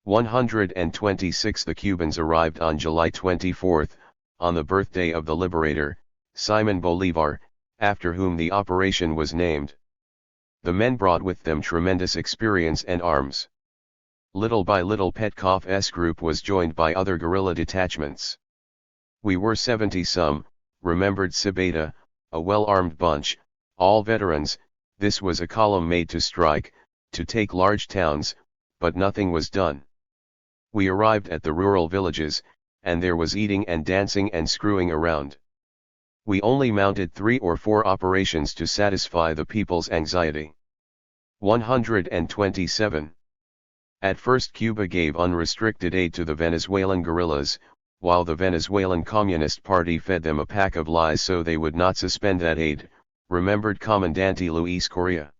126 The Cubans arrived on July 24, on the birthday of the liberator, Simon Bolivar, after whom the operation was named. The men brought with them tremendous experience and arms. Little by little Petkov's group was joined by other guerrilla detachments. We were 70-some, remembered Sibeta, a well-armed bunch, all veterans. This was a column made to strike, to take large towns, but nothing was done. We arrived at the rural villages, and there was eating and dancing and screwing around. We only mounted 3 or 4 operations to satisfy the people's anxiety. 127. At first Cuba gave unrestricted aid to the Venezuelan guerrillas, while the Venezuelan Communist Party fed them a pack of lies so they would not suspend that aid, remembered Commandante Luis Correa.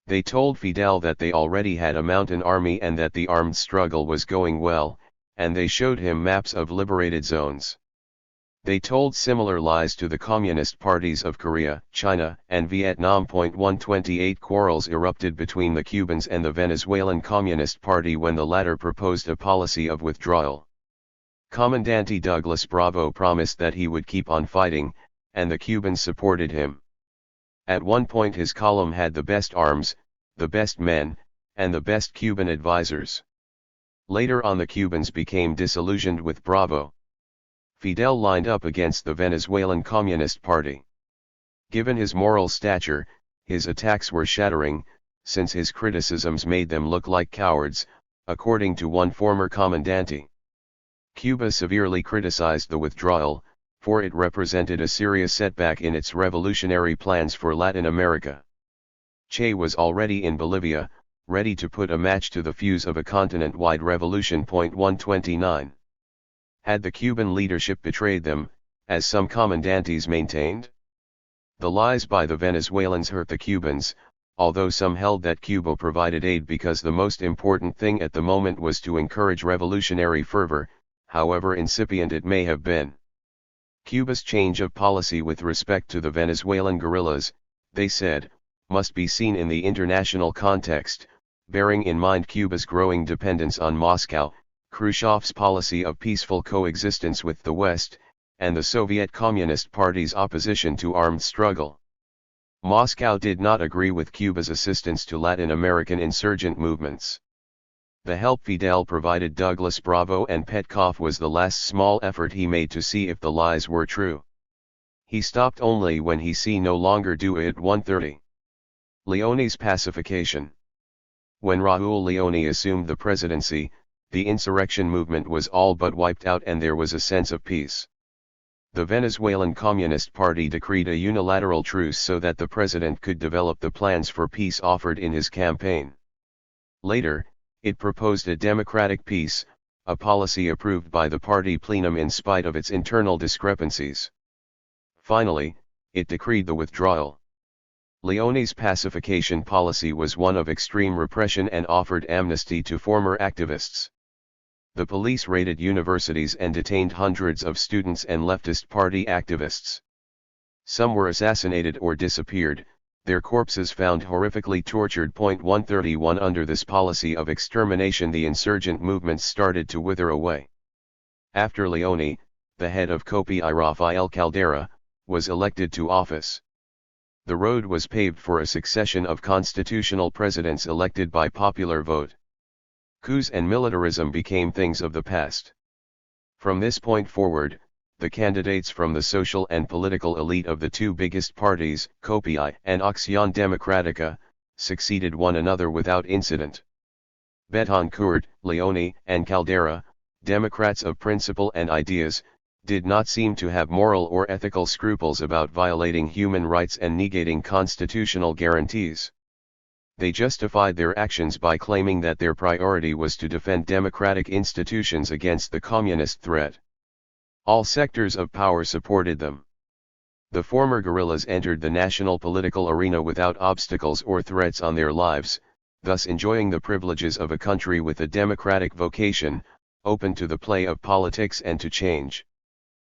They told Fidel that they already had a mountain army and that the armed struggle was going well, and they showed him maps of liberated zones. They told similar lies to the communist parties of Korea, China, and Vietnam. 128 Quarrels erupted between the Cubans and the Venezuelan Communist Party when the latter proposed a policy of withdrawal. Commandante Douglas Bravo promised that he would keep on fighting, and the Cubans supported him. At one point his column had the best arms, the best men, and the best Cuban advisors. Later on the Cubans became disillusioned with Bravo. Fidel lined up against the Venezuelan Communist Party. Given his moral stature, his attacks were shattering, since his criticisms made them look like cowards, according to one former commandante. Cuba severely criticized the withdrawal, for it represented a serious setback in its revolutionary plans for Latin America. Che was already in Bolivia, ready to put a match to the fuse of a continent-wide revolution. 129. Had the Cuban leadership betrayed them, as some commandantes maintained? The lies by the Venezuelans hurt the Cubans, although some held that Cuba provided aid because the most important thing at the moment was to encourage revolutionary fervor, however incipient it may have been. Cuba's change of policy with respect to the Venezuelan guerrillas, they said, must be seen in the international context, bearing in mind Cuba's growing dependence on Moscow, Khrushchev's policy of peaceful coexistence with the West, and the Soviet Communist Party's opposition to armed struggle. Moscow did not agree with Cuba's assistance to Latin American insurgent movements. The help Fidel provided Douglas Bravo and Petkov was the last small effort he made to see if the lies were true. He stopped only when he see no longer do it. 130. Leone's pacification. When Raúl Leone assumed the presidency, the insurrection movement was all but wiped out and there was a sense of peace. The Venezuelan Communist Party decreed a unilateral truce so that the president could develop the plans for peace offered in his campaign. Later, it proposed a democratic peace, a policy approved by the party plenum in spite of its internal discrepancies. Finally, it decreed the withdrawal. Leone's pacification policy was one of extreme repression and offered amnesty to former activists. The police raided universities and detained hundreds of students and leftist party activists. Some were assassinated or disappeared, their corpses found horrifically tortured. 131 Under this policy of extermination, the insurgent movements started to wither away. After Leone, the head of COPI Rafael Caldera, was elected to office. The road was paved for a succession of constitutional presidents elected by popular vote. Coups and militarism became things of the past. From this point forward, the candidates from the social and political elite of the two biggest parties, COPI and Acción Democrática, succeeded one another without incident. Betancourt, Leone, and Caldera, Democrats of principle and ideas, did not seem to have moral or ethical scruples about violating human rights and negating constitutional guarantees. They justified their actions by claiming that their priority was to defend democratic institutions against the communist threat. All sectors of power supported them. The former guerrillas entered the national political arena without obstacles or threats on their lives, thus enjoying the privileges of a country with a democratic vocation, open to the play of politics and to change.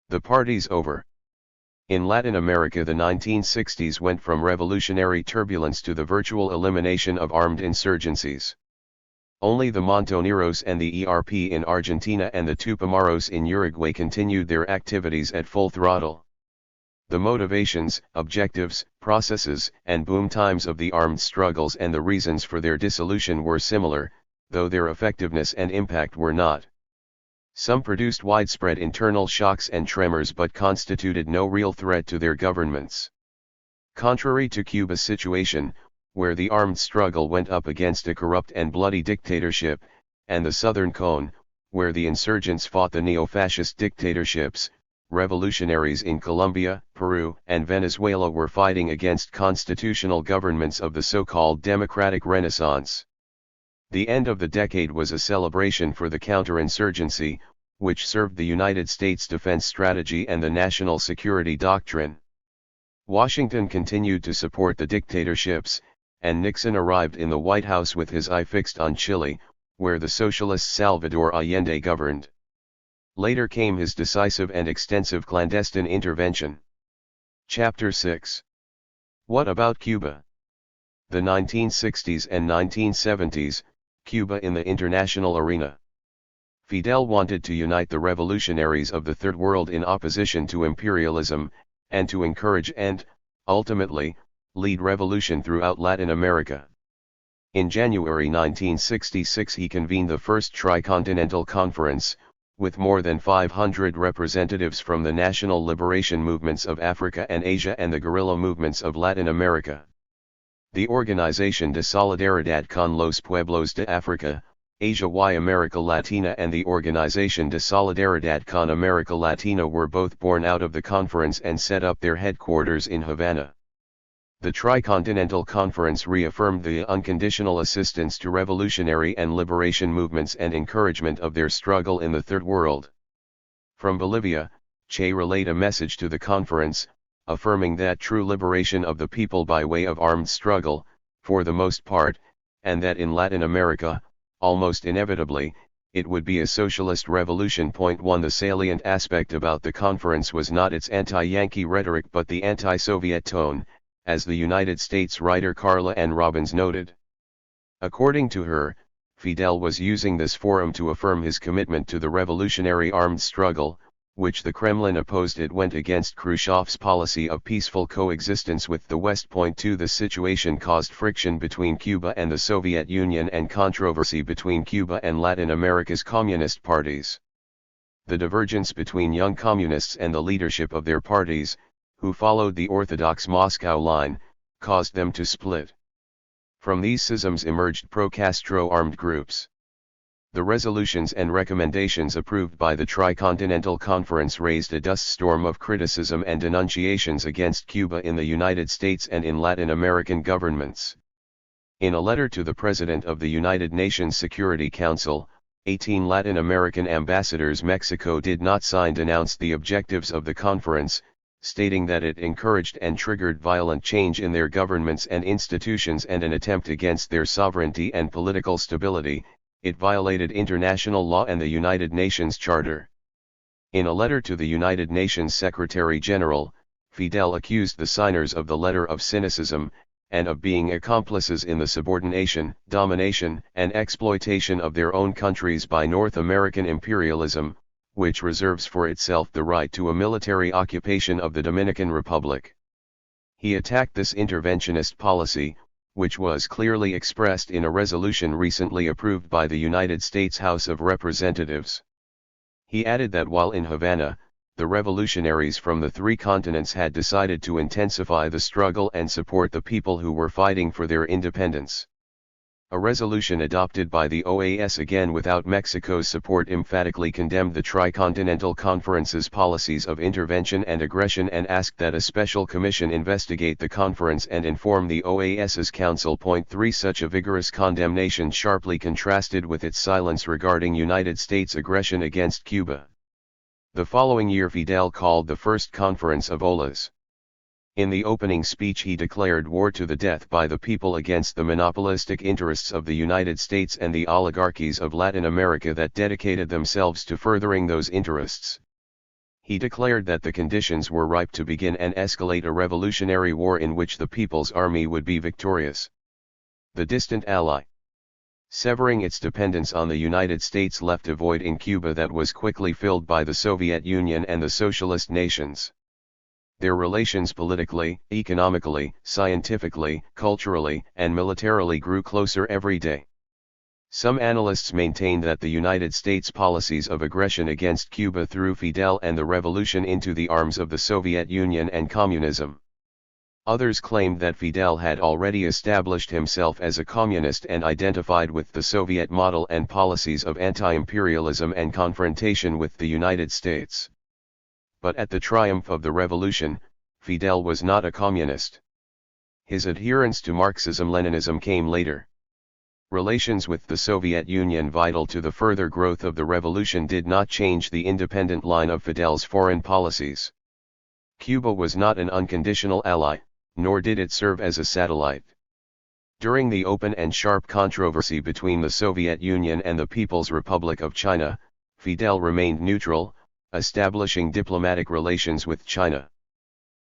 The parties over. In Latin America, the 1960s went from revolutionary turbulence to the virtual elimination of armed insurgencies. Only the Montoneros and the ERP in Argentina and the Tupamaros in Uruguay continued their activities at full throttle. The motivations, objectives, processes, and boom times of the armed struggles and the reasons for their dissolution were similar, though their effectiveness and impact were not. Some produced widespread internal shocks and tremors but constituted no real threat to their governments. Contrary to Cuba's situation, where the armed struggle went up against a corrupt and bloody dictatorship, and the Southern Cone, where the insurgents fought the neo-fascist dictatorships, revolutionaries in Colombia, Peru, and Venezuela were fighting against constitutional governments of the so-called democratic renaissance. The end of the decade was a celebration for the counterinsurgency, which served the United States defense strategy and the national security doctrine. Washington continued to support the dictatorships, and Nixon arrived in the White House with his eye fixed on Chile, where the socialist Salvador Allende governed. Later came his decisive and extensive clandestine intervention. Chapter 6. What about Cuba? The 1960s and 1970s, Cuba in the international arena. Fidel wanted to unite the revolutionaries of the Third World in opposition to imperialism, and to encourage and, ultimately, lead revolution throughout Latin America. In January 1966 he convened the First Tricontinental Conference, with more than 500 representatives from the national liberation movements of Africa and Asia and the guerrilla movements of Latin America. The Organización de Solidaridad con los Pueblos de África, Asia y America Latina and the Organización de Solidaridad con América Latina were both born out of the conference and set up their headquarters in Havana. The Tricontinental Conference reaffirmed the unconditional assistance to revolutionary and liberation movements and encouragement of their struggle in the Third World. From Bolivia, Che relayed a message to the conference, affirming that true liberation of the people by way of armed struggle, for the most part, and that in Latin America, almost inevitably, it would be a socialist revolution. 1 The salient aspect about the conference was not its anti-Yankee rhetoric but the anti-Soviet tone, as the United States writer Carla N. Robbins noted. According to her, Fidel was using this forum to affirm his commitment to the revolutionary armed struggle, which the Kremlin opposed. It went against Khrushchev's policy of peaceful coexistence with the West. 2 The situation caused friction between Cuba and the Soviet Union and controversy between Cuba and Latin America's communist parties. The divergence between young communists and the leadership of their parties, who followed the orthodox Moscow line, caused them to split. From these schisms emerged pro-Castro armed groups. The resolutions and recommendations approved by the Tricontinental Conference raised a dust storm of criticism and denunciations against Cuba in the United States and in Latin American governments. In a letter to the President of the United Nations Security Council, 18 Latin American ambassadors Mexico did not sign denounced the objectives of the conference, stating that it encouraged and triggered violent change in their governments and institutions and an attempt against their sovereignty and political stability. It violated international law and the United Nations Charter. In a letter to the United Nations Secretary-General, Fidel accused the signers of the letter of cynicism, and of being accomplices in the subordination, domination, and exploitation of their own countries by North American imperialism, which reserves for itself the right to a military occupation of the Dominican Republic. He attacked this interventionist policy, which was clearly expressed in a resolution recently approved by the United States House of Representatives. He added that while in Havana, the revolutionaries from the three continents had decided to intensify the struggle and support the people who were fighting for their independence. A resolution adopted by the OAS again without Mexico's support emphatically condemned the Tricontinental Conference's policies of intervention and aggression and asked that a special commission investigate the conference and inform the OAS's Council. 3 Such a vigorous condemnation sharply contrasted with its silence regarding United States aggression against Cuba. The following year Fidel called the first conference of OLAS. In the opening speech he declared war to the death by the people against the monopolistic interests of the United States and the oligarchies of Latin America that dedicated themselves to furthering those interests. He declared that the conditions were ripe to begin and escalate a revolutionary war in which the People's Army would be victorious. The distant ally, severing its dependence on the United States, left a void in Cuba that was quickly filled by the Soviet Union and the socialist nations. Their relations politically, economically, scientifically, culturally, and militarily grew closer every day. Some analysts maintain that the United States' policies of aggression against Cuba threw Fidel and the revolution into the arms of the Soviet Union and communism. Others claimed that Fidel had already established himself as a communist and identified with the Soviet model and policies of anti-imperialism and confrontation with the United States. But at the triumph of the revolution, Fidel was not a communist. His adherence to Marxism-Leninism came later. Relations with the Soviet Union, vital to the further growth of the revolution, did not change the independent line of Fidel's foreign policies. Cuba was not an unconditional ally, nor did it serve as a satellite. During the open and sharp controversy between the Soviet Union and the People's Republic of China, Fidel remained neutral, establishing diplomatic relations with China.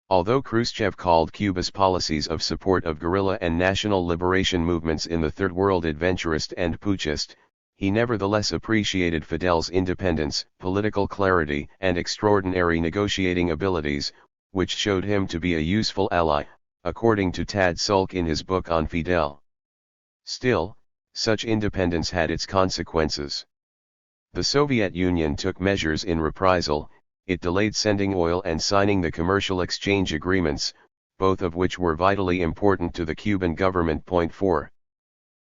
Although Khrushchev called Cuba's policies of support of guerrilla and national liberation movements in the Third World adventurist and putschist, he nevertheless appreciated Fidel's independence, political clarity, and extraordinary negotiating abilities, which showed him to be a useful ally, according to Tad Sulk in his book on Fidel. Still, such independence had its consequences. The Soviet Union took measures in reprisal. It delayed sending oil and signing the commercial exchange agreements, both of which were vitally important to the Cuban government. 4.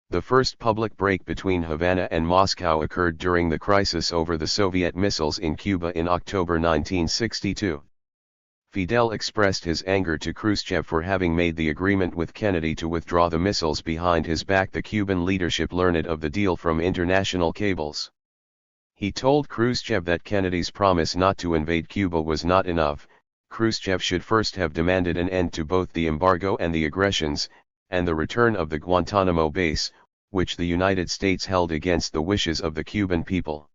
The first public break between Havana and Moscow occurred during the crisis over the Soviet missiles in Cuba in October 1962. Fidel expressed his anger to Khrushchev for having made the agreement with Kennedy to withdraw the missiles behind his back. The Cuban leadership learned of the deal from international cables. He told Khrushchev that Kennedy's promise not to invade Cuba was not enough. Khrushchev should first have demanded an end to both the embargo and the aggressions, and the return of the Guantanamo base, which the United States held against the wishes of the Cuban people.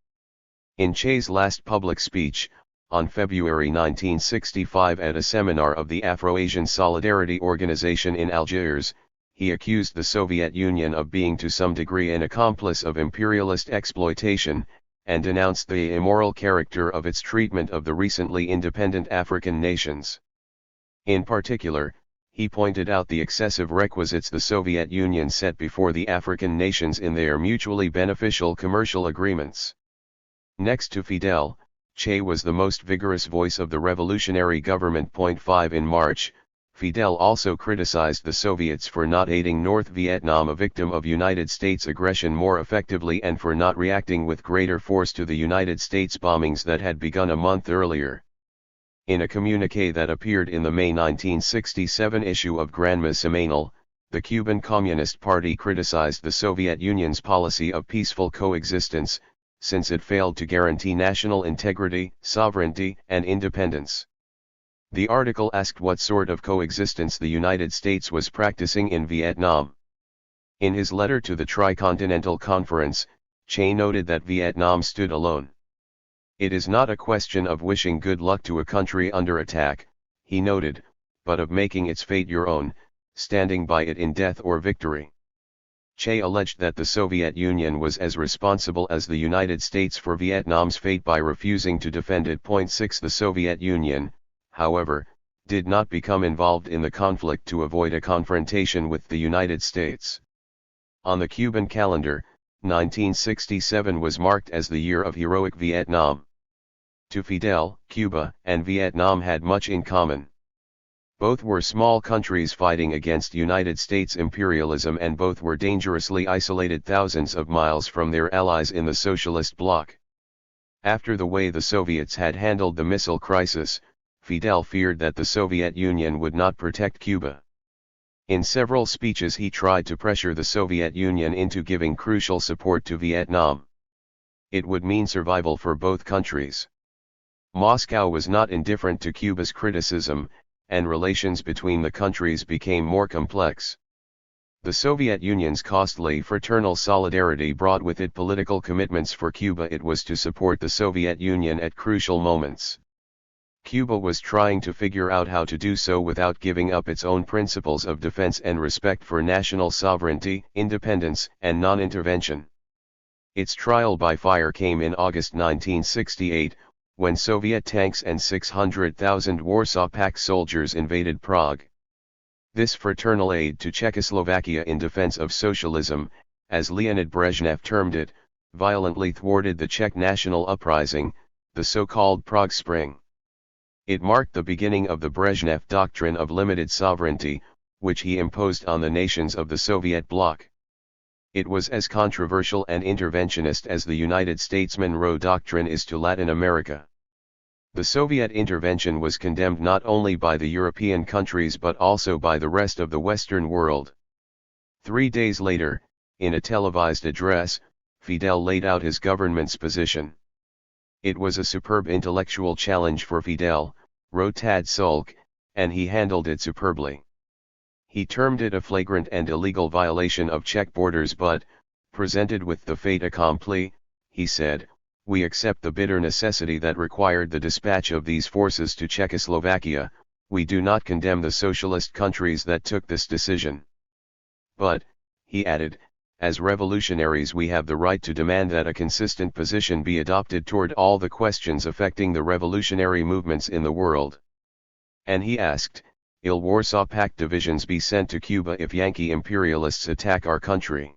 In Che's last public speech, on February 1965 at a seminar of the Afro-Asian Solidarity Organization in Algiers, he accused the Soviet Union of being to some degree an accomplice of imperialist exploitation, and denounced the immoral character of its treatment of the recently independent African nations. In particular, he pointed out the excessive requisites the Soviet Union set before the African nations in their mutually beneficial commercial agreements. Next to Fidel, Che was the most vigorous voice of the revolutionary government. 5 In March, Fidel also criticized the Soviets for not aiding North Vietnam, a victim of United States aggression, more effectively, and for not reacting with greater force to the United States bombings that had begun a month earlier. In a communiqué that appeared in the May 1967 issue of Granma Semanal, the Cuban Communist Party criticized the Soviet Union's policy of peaceful coexistence, since it failed to guarantee national integrity, sovereignty, and independence. The article asked what sort of coexistence the United States was practicing in Vietnam. In his letter to the Tricontinental Conference, Che noted that Vietnam stood alone. It is not a question of wishing good luck to a country under attack, he noted, but of making its fate your own, standing by it in death or victory. Che alleged that the Soviet Union was as responsible as the United States for Vietnam's fate by refusing to defend it. 6 The Soviet Union, however, did not become involved in the conflict to avoid a confrontation with the United States. On the Cuban calendar, 1967 was marked as the year of heroic Vietnam. To Fidel, Cuba and Vietnam had much in common. Both were small countries fighting against United States imperialism, and both were dangerously isolated thousands of miles from their allies in the socialist bloc. After the way the Soviets had handled the missile crisis, Fidel feared that the Soviet Union would not protect Cuba. In several speeches he tried to pressure the Soviet Union into giving crucial support to Vietnam. It would mean survival for both countries. Moscow was not indifferent to Cuba's criticism, and relations between the countries became more complex. The Soviet Union's costly fraternal solidarity brought with it political commitments for Cuba. It was to support the Soviet Union at crucial moments. Cuba was trying to figure out how to do so without giving up its own principles of defense and respect for national sovereignty, independence, and non-intervention. Its trial by fire came in August 1968, when Soviet tanks and 600,000 Warsaw Pact soldiers invaded Prague. This fraternal aid to Czechoslovakia in defense of socialism, as Leonid Brezhnev termed it, violently thwarted the Czech national uprising, the so-called Prague Spring. It marked the beginning of the Brezhnev doctrine of limited sovereignty, which he imposed on the nations of the Soviet bloc. It was as controversial and interventionist as the United States Monroe Doctrine is to Latin America. The Soviet intervention was condemned not only by the European countries but also by the rest of the Western world. 3 days later, in a televised address, Fidel laid out his government's position. It was a superb intellectual challenge for Fidel, wrote Tad Sulk, and he handled it superbly. He termed it a flagrant and illegal violation of Czech borders, but, presented with the fait accompli, he said, "We accept the bitter necessity that required the dispatch of these forces to Czechoslovakia. We do not condemn the socialist countries that took this decision. But," he added, "as revolutionaries we have the right to demand that a consistent position be adopted toward all the questions affecting the revolutionary movements in the world." And he asked, "Will Warsaw Pact divisions be sent to Cuba if Yankee imperialists attack our country?"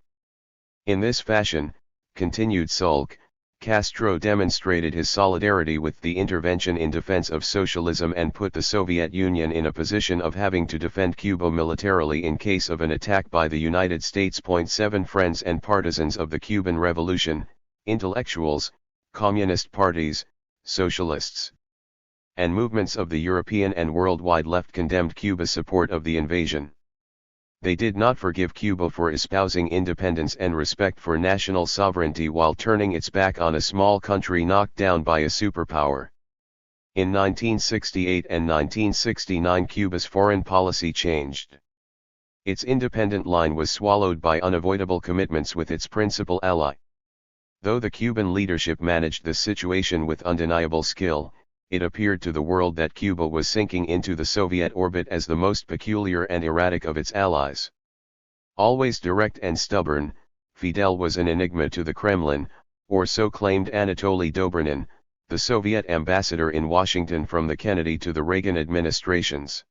In this fashion, continued Sulk, Castro demonstrated his solidarity with the intervention in defense of socialism and put the Soviet Union in a position of having to defend Cuba militarily in case of an attack by the United States. 7 Friends and partisans of the Cuban Revolution, intellectuals, communist parties, socialists, and movements of the European and worldwide left condemned Cuba's support of the invasion. They did not forgive Cuba for espousing independence and respect for national sovereignty while turning its back on a small country knocked down by a superpower. In 1968 and 1969 Cuba's foreign policy changed. Its independent line was swallowed by unavoidable commitments with its principal ally. Though the Cuban leadership managed the situation with undeniable skill, it appeared to the world that Cuba was sinking into the Soviet orbit as the most peculiar and erratic of its allies. Always direct and stubborn, Fidel was an enigma to the Kremlin, or so claimed Anatoly Dobrinin, the Soviet ambassador in Washington from the Kennedy to the Reagan administrations.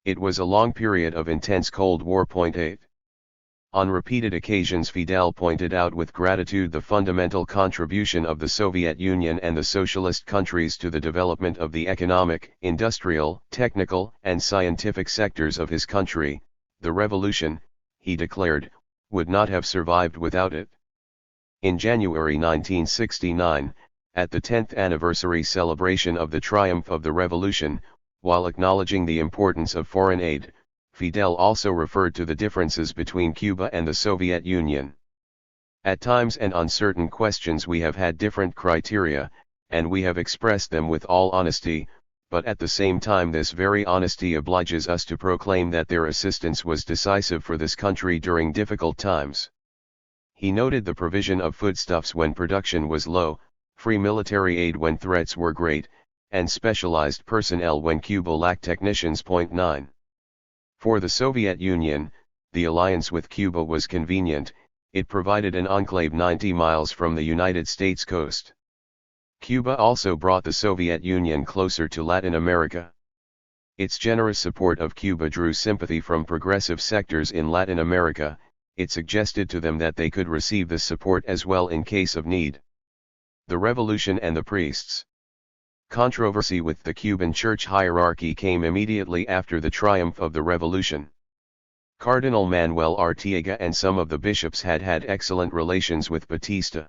It was a long period of intense Cold War. 8. On repeated occasions Fidel pointed out with gratitude the fundamental contribution of the Soviet Union and the socialist countries to the development of the economic, industrial, technical, and scientific sectors of his country. The revolution, he declared, would not have survived without it. In January 1969, at the 10th anniversary celebration of the triumph of the revolution, while acknowledging the importance of foreign aid, Fidel also referred to the differences between Cuba and the Soviet Union. At times and on certain questions we have had different criteria, and we have expressed them with all honesty, but at the same time this very honesty obliges us to proclaim that their assistance was decisive for this country during difficult times. He noted the provision of foodstuffs when production was low, free military aid when threats were great, and specialized personnel when Cuba lacked technicians. 9. For the Soviet Union, the alliance with Cuba was convenient. It provided an enclave 90 miles from the United States coast. Cuba also brought the Soviet Union closer to Latin America. Its generous support of Cuba drew sympathy from progressive sectors in Latin America. It suggested to them that they could receive this support as well in case of need. The Revolution and the Priests. Controversy with the Cuban church hierarchy came immediately after the triumph of the revolution. Cardinal Manuel Artiega and some of the bishops had had excellent relations with Batista.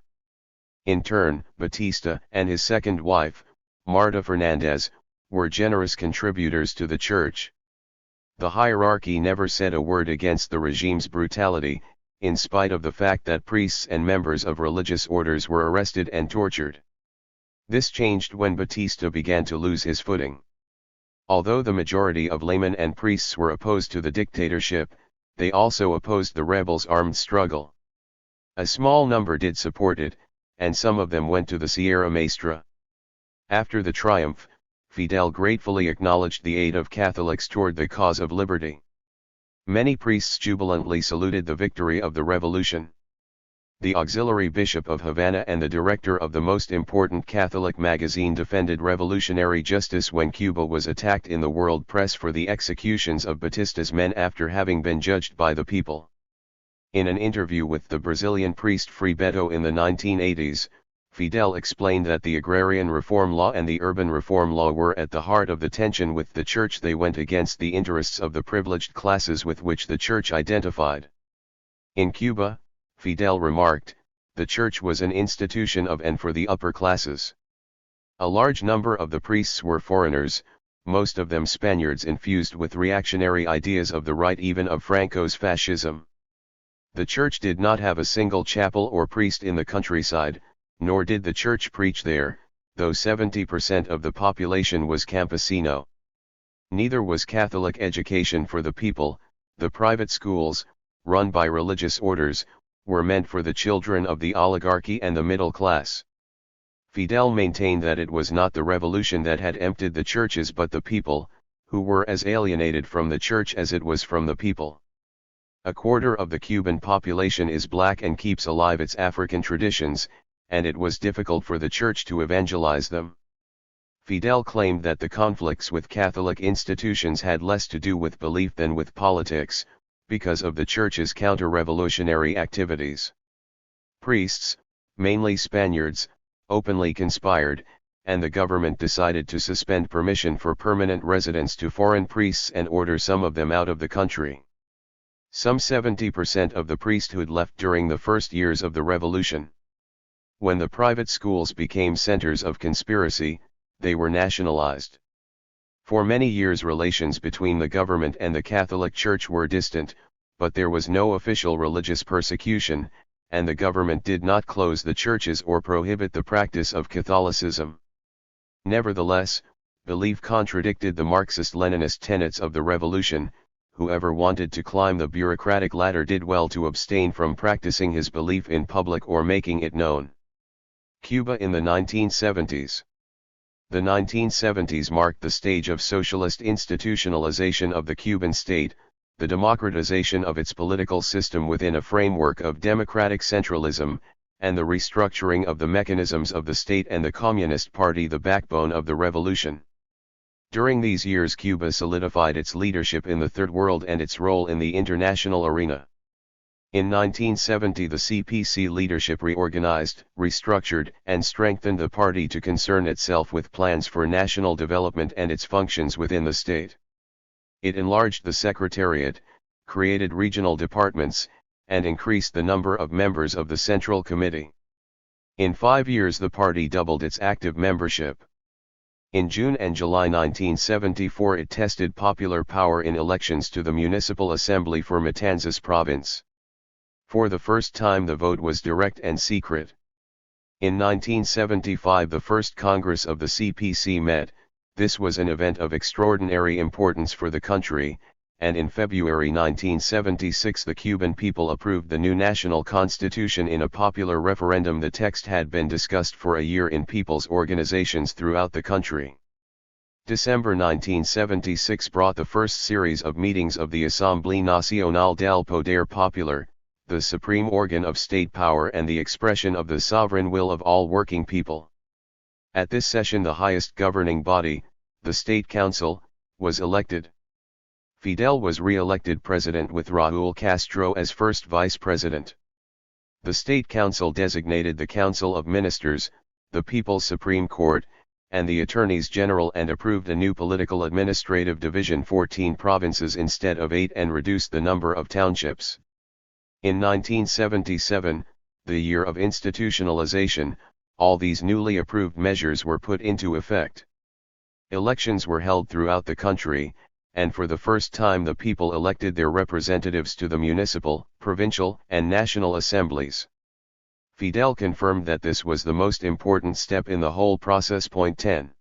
In turn, Batista and his second wife, Marta Fernandez, were generous contributors to the church. The hierarchy never said a word against the regime's brutality, in spite of the fact that priests and members of religious orders were arrested and tortured. This changed when Batista began to lose his footing. Although the majority of laymen and priests were opposed to the dictatorship, they also opposed the rebels' armed struggle. A small number did support it, and some of them went to the Sierra Maestra. After the triumph, Fidel gratefully acknowledged the aid of Catholics toward the cause of liberty. Many priests jubilantly saluted the victory of the revolution. The auxiliary bishop of Havana and the director of the most important Catholic magazine defended revolutionary justice when Cuba was attacked in the world press for the executions of Batista's men after having been judged by the people. In an interview with the Brazilian priest Frei Beto in the 1980s, Fidel explained that the agrarian reform law and the urban reform law were at the heart of the tension with the church. They went against the interests of the privileged classes with which the church identified. In Cuba, Fidel remarked, the church was an institution of and for the upper classes. A large number of the priests were foreigners, most of them Spaniards infused with reactionary ideas of the right, even of Franco's fascism. The church did not have a single chapel or priest in the countryside, nor did the church preach there, though 70% of the population was campesino. Neither was Catholic education for the people. The private schools, run by religious orders, were meant for the children of the oligarchy and the middle class. Fidel maintained that it was not the revolution that had emptied the churches but the people, who were as alienated from the church as it was from the people. A quarter of the Cuban population is black and keeps alive its African traditions, and it was difficult for the church to evangelize them. Fidel claimed that the conflicts with Catholic institutions had less to do with belief than with politics, because of the church's counter-revolutionary activities. Priests, mainly Spaniards, openly conspired, and the government decided to suspend permission for permanent residence to foreign priests and order some of them out of the country. Some 70% of the priesthood left during the first years of the revolution. When the private schools became centers of conspiracy, they were nationalized. For many years relations between the government and the Catholic Church were distant, but there was no official religious persecution, and the government did not close the churches or prohibit the practice of Catholicism. Nevertheless, belief contradicted the Marxist-Leninist tenets of the revolution. Whoever wanted to climb the bureaucratic ladder did well to abstain from practicing his belief in public or making it known. Cuba in the 1970s. The 1970s marked the stage of socialist institutionalization of the Cuban state, the democratization of its political system within a framework of democratic centralism, and the restructuring of the mechanisms of the state and the Communist Party, the backbone of the revolution. During these years Cuba solidified its leadership in the Third World and its role in the international arena. In 1970 the CPC leadership reorganized, restructured, and strengthened the party to concern itself with plans for national development and its functions within the state. It enlarged the secretariat, created regional departments, and increased the number of members of the Central Committee. In 5 years the party doubled its active membership. In June and July 1974 it tested popular power in elections to the Municipal Assembly for Matanzas Province. For the first time the vote was direct and secret. In 1975 the first Congress of the CPC met. This was an event of extraordinary importance for the country, and in February 1976 the Cuban people approved the new national constitution in a popular referendum. The text had been discussed for a year in people's organizations throughout the country. December 1976 brought the first series of meetings of the Asamblea Nacional del Poder Popular, the supreme organ of state power and the expression of the sovereign will of all working people. At this session the highest governing body, the State Council, was elected. Fidel was re-elected president with Raúl Castro as first vice president. The State Council designated the Council of Ministers, the People's Supreme Court, and the Attorneys General and approved a new political administrative division, 14 provinces instead of 8, and reduced the number of townships. In 1977, the year of institutionalization, all these newly approved measures were put into effect. Elections were held throughout the country, and for the first time the people elected their representatives to the municipal, provincial, and national assemblies. Fidel confirmed that this was the most important step in the whole process. 10.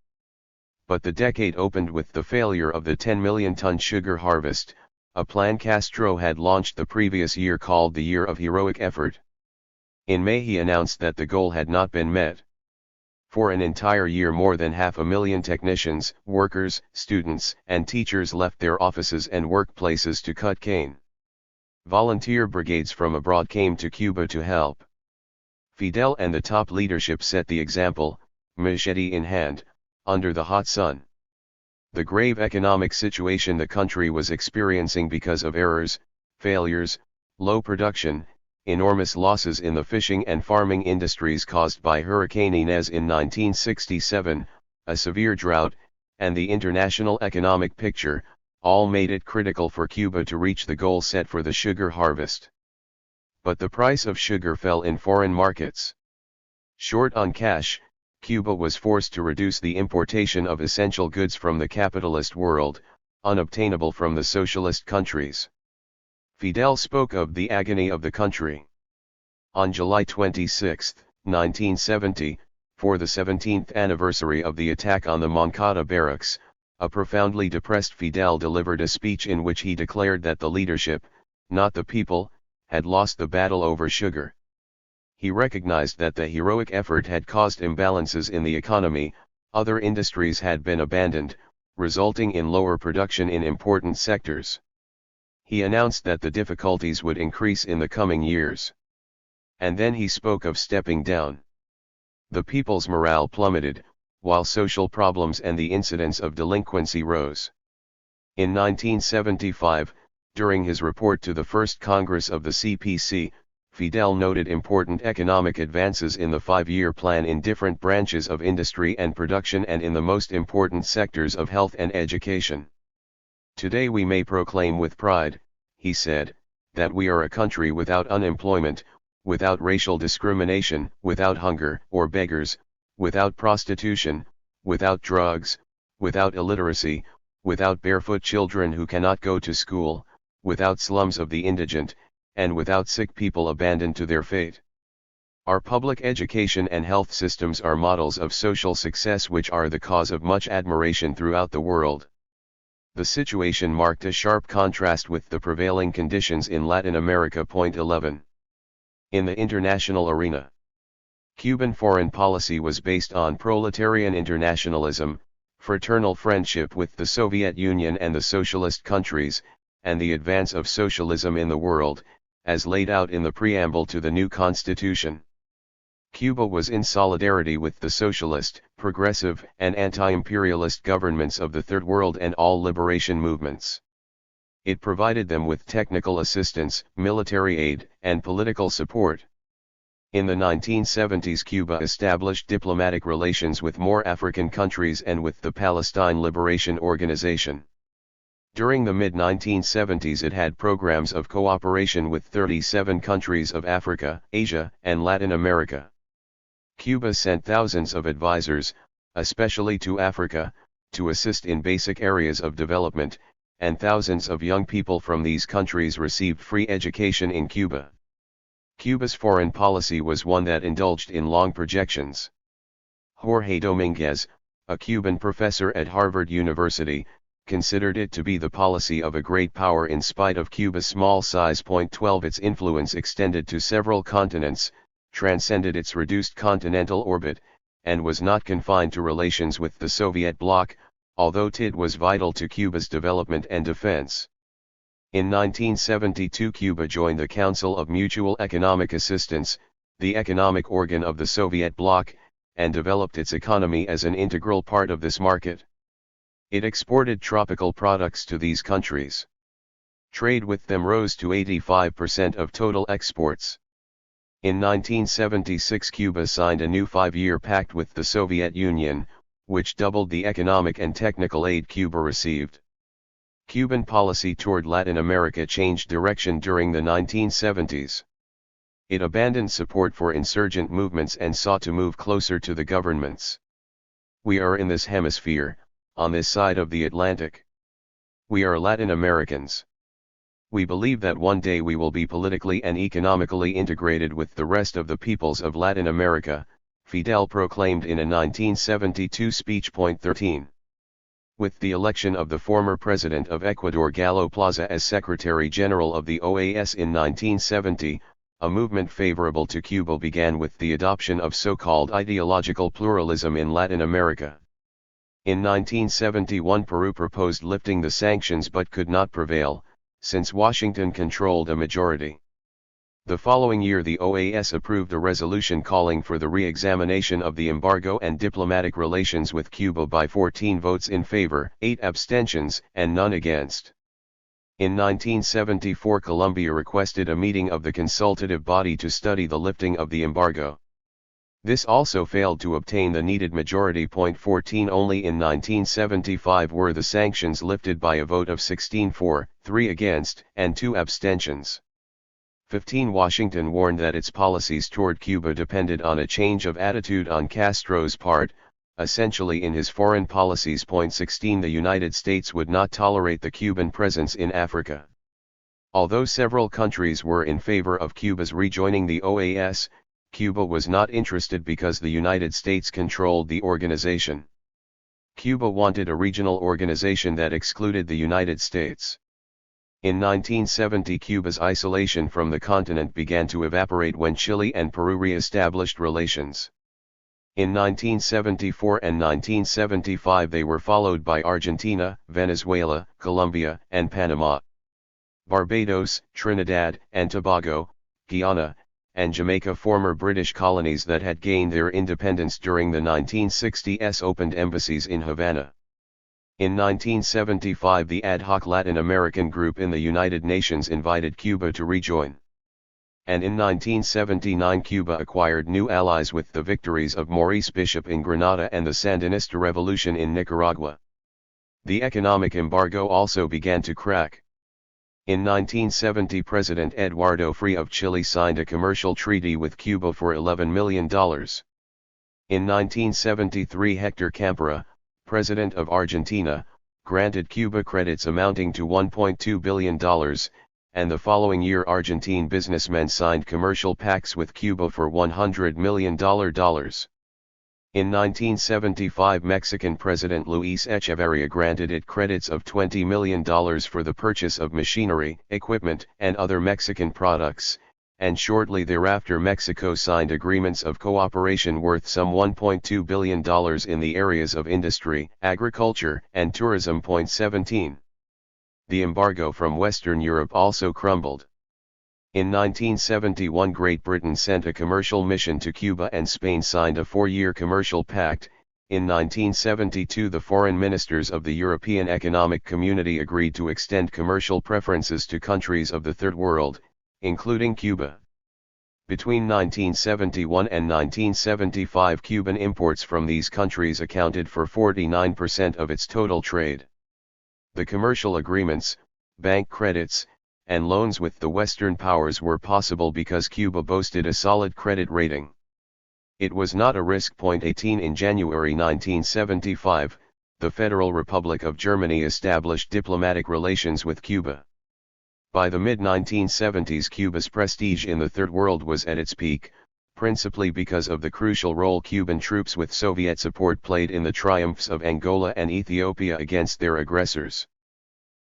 But the decade opened with the failure of the 10 million ton sugar harvest, a plan Castro had launched the previous year called the Year of Heroic Effort. In May he announced that the goal had not been met. For an entire year more than 500,000 technicians, workers, students, and teachers left their offices and workplaces to cut cane. Volunteer brigades from abroad came to Cuba to help. Fidel and the top leadership set the example, machete in hand, under the hot sun. The grave economic situation the country was experiencing because of errors, failures, low production, enormous losses in the fishing and farming industries caused by Hurricane Inez in 1967, a severe drought, and the international economic picture, all made it critical for Cuba to reach the goal set for the sugar harvest. But the price of sugar fell in foreign markets. Short on cash, Cuba was forced to reduce the importation of essential goods from the capitalist world, unobtainable from the socialist countries. Fidel spoke of the agony of the country. On July 26, 1970, for the 17th anniversary of the attack on the Moncada barracks, a profoundly depressed Fidel delivered a speech in which he declared that the leadership, not the people, had lost the battle over sugar. He recognized that the heroic effort had caused imbalances in the economy, other industries had been abandoned, resulting in lower production in important sectors. He announced that the difficulties would increase in the coming years. And then he spoke of stepping down. The people's morale plummeted, while social problems and the incidence of delinquency rose. In 1975, during his report to the First Congress of the CPC, Fidel noted important economic advances in the 5-year plan in different branches of industry and production and in the most important sectors of health and education. Today we may proclaim with pride, he said, that we are a country without unemployment, without racial discrimination, without hunger or beggars, without prostitution, without drugs, without illiteracy, without barefoot children who cannot go to school, without slums of the indigent, and without sick people abandoned to their fate. Our public education and health systems are models of social success which are the cause of much admiration throughout the world. The situation marked a sharp contrast with the prevailing conditions in Latin America. 11. In the international arena, Cuban foreign policy was based on proletarian internationalism, fraternal friendship with the Soviet Union and the socialist countries, and the advance of socialism in the world, as laid out in the preamble to the new constitution. Cuba was in solidarity with the socialist, progressive, and anti-imperialist governments of the Third World and all liberation movements. It provided them with technical assistance, military aid, and political support. In the 1970s, Cuba established diplomatic relations with more African countries and with the Palestine Liberation Organization. During the mid-1970s, it had programs of cooperation with 37 countries of Africa, Asia, and Latin America. Cuba sent thousands of advisors, especially to Africa, to assist in basic areas of development, and thousands of young people from these countries received free education in Cuba. Cuba's foreign policy was one that indulged in long projections. Jorge Dominguez, a Cuban professor at Harvard University, considered it to be the policy of a great power in spite of Cuba's small size. 12 Its influence extended to several continents, transcended its reduced continental orbit, and was not confined to relations with the Soviet bloc, although it was vital to Cuba's development and defense. In 1972, Cuba joined the Council of Mutual Economic Assistance, the economic organ of the Soviet bloc, and developed its economy as an integral part of this market. It exported tropical products to these countries. Trade with them rose to 85% of total exports. In 1976, Cuba signed a new 5-year pact with the Soviet Union, which doubled the economic and technical aid Cuba received. Cuban policy toward Latin America changed direction during the 1970s. It abandoned support for insurgent movements and sought to move closer to the governments. We are in this hemisphere, on this side of the Atlantic. We are Latin Americans. We believe that one day we will be politically and economically integrated with the rest of the peoples of Latin America, Fidel proclaimed in a 1972 speech. 13. With the election of the former president of Ecuador Galo Plaza as Secretary General of the OAS in 1970, a movement favorable to Cuba began with the adoption of so-called ideological pluralism in Latin America. In 1971, Peru proposed lifting the sanctions but could not prevail, since Washington controlled a majority. The following year, the OAS approved a resolution calling for the re-examination of the embargo and diplomatic relations with Cuba by 14 votes in favor, 8 abstentions, and none against. In 1974, Colombia requested a meeting of the consultative body to study the lifting of the embargo. This also failed to obtain the needed majority. 14 Only in 1975 were the sanctions lifted by a vote of 16 for, 3 against, and 2 abstentions. 15 Washington warned that its policies toward Cuba depended on a change of attitude on Castro's part, essentially in his foreign policies. 16 The United States would not tolerate the Cuban presence in Africa. Although several countries were in favor of Cuba's rejoining the OAS, Cuba was not interested because the United States controlled the organization. Cuba wanted a regional organization that excluded the United States. In 1970, Cuba's isolation from the continent began to evaporate when Chile and Peru re-established relations. In 1974 and 1975 they were followed by Argentina, Venezuela, Colombia, and Panama. Barbados, Trinidad and Tobago, Guyana, and Jamaica, former British colonies that had gained their independence during the 1960s, opened embassies in Havana. In 1975, the ad hoc Latin American group in the United Nations invited Cuba to rejoin. And in 1979, Cuba acquired new allies with the victories of Maurice Bishop in Grenada and the Sandinista revolution in Nicaragua. The economic embargo also began to crack. In 1970, President Eduardo Frei of Chile signed a commercial treaty with Cuba for $11 million. In 1973, Hector Campera, President of Argentina, granted Cuba credits amounting to $1.2 billion, and the following year Argentine businessmen signed commercial pacts with Cuba for $100 million. In 1975, Mexican President Luis Echeverría granted it credits of $20 million for the purchase of machinery, equipment, and other Mexican products, and shortly thereafter Mexico signed agreements of cooperation worth some $1.2 billion in the areas of industry, agriculture, and tourism. 17. The embargo from Western Europe also crumbled. In 1971, Great Britain sent a commercial mission to Cuba and Spain signed a 4-year commercial pact, In 1972 the foreign ministers of the European Economic Community agreed to extend commercial preferences to countries of the Third World, including Cuba. Between 1971 and 1975 Cuban imports from these countries accounted for 49% of its total trade. The commercial agreements, bank credits, and loans with the Western powers were possible because Cuba boasted a solid credit rating. It was not a risk. 18 In January 1975, the Federal Republic of Germany established diplomatic relations with Cuba. By the mid-1970s Cuba's prestige in the Third World was at its peak, principally because of the crucial role Cuban troops with Soviet support played in the triumphs of Angola and Ethiopia against their aggressors.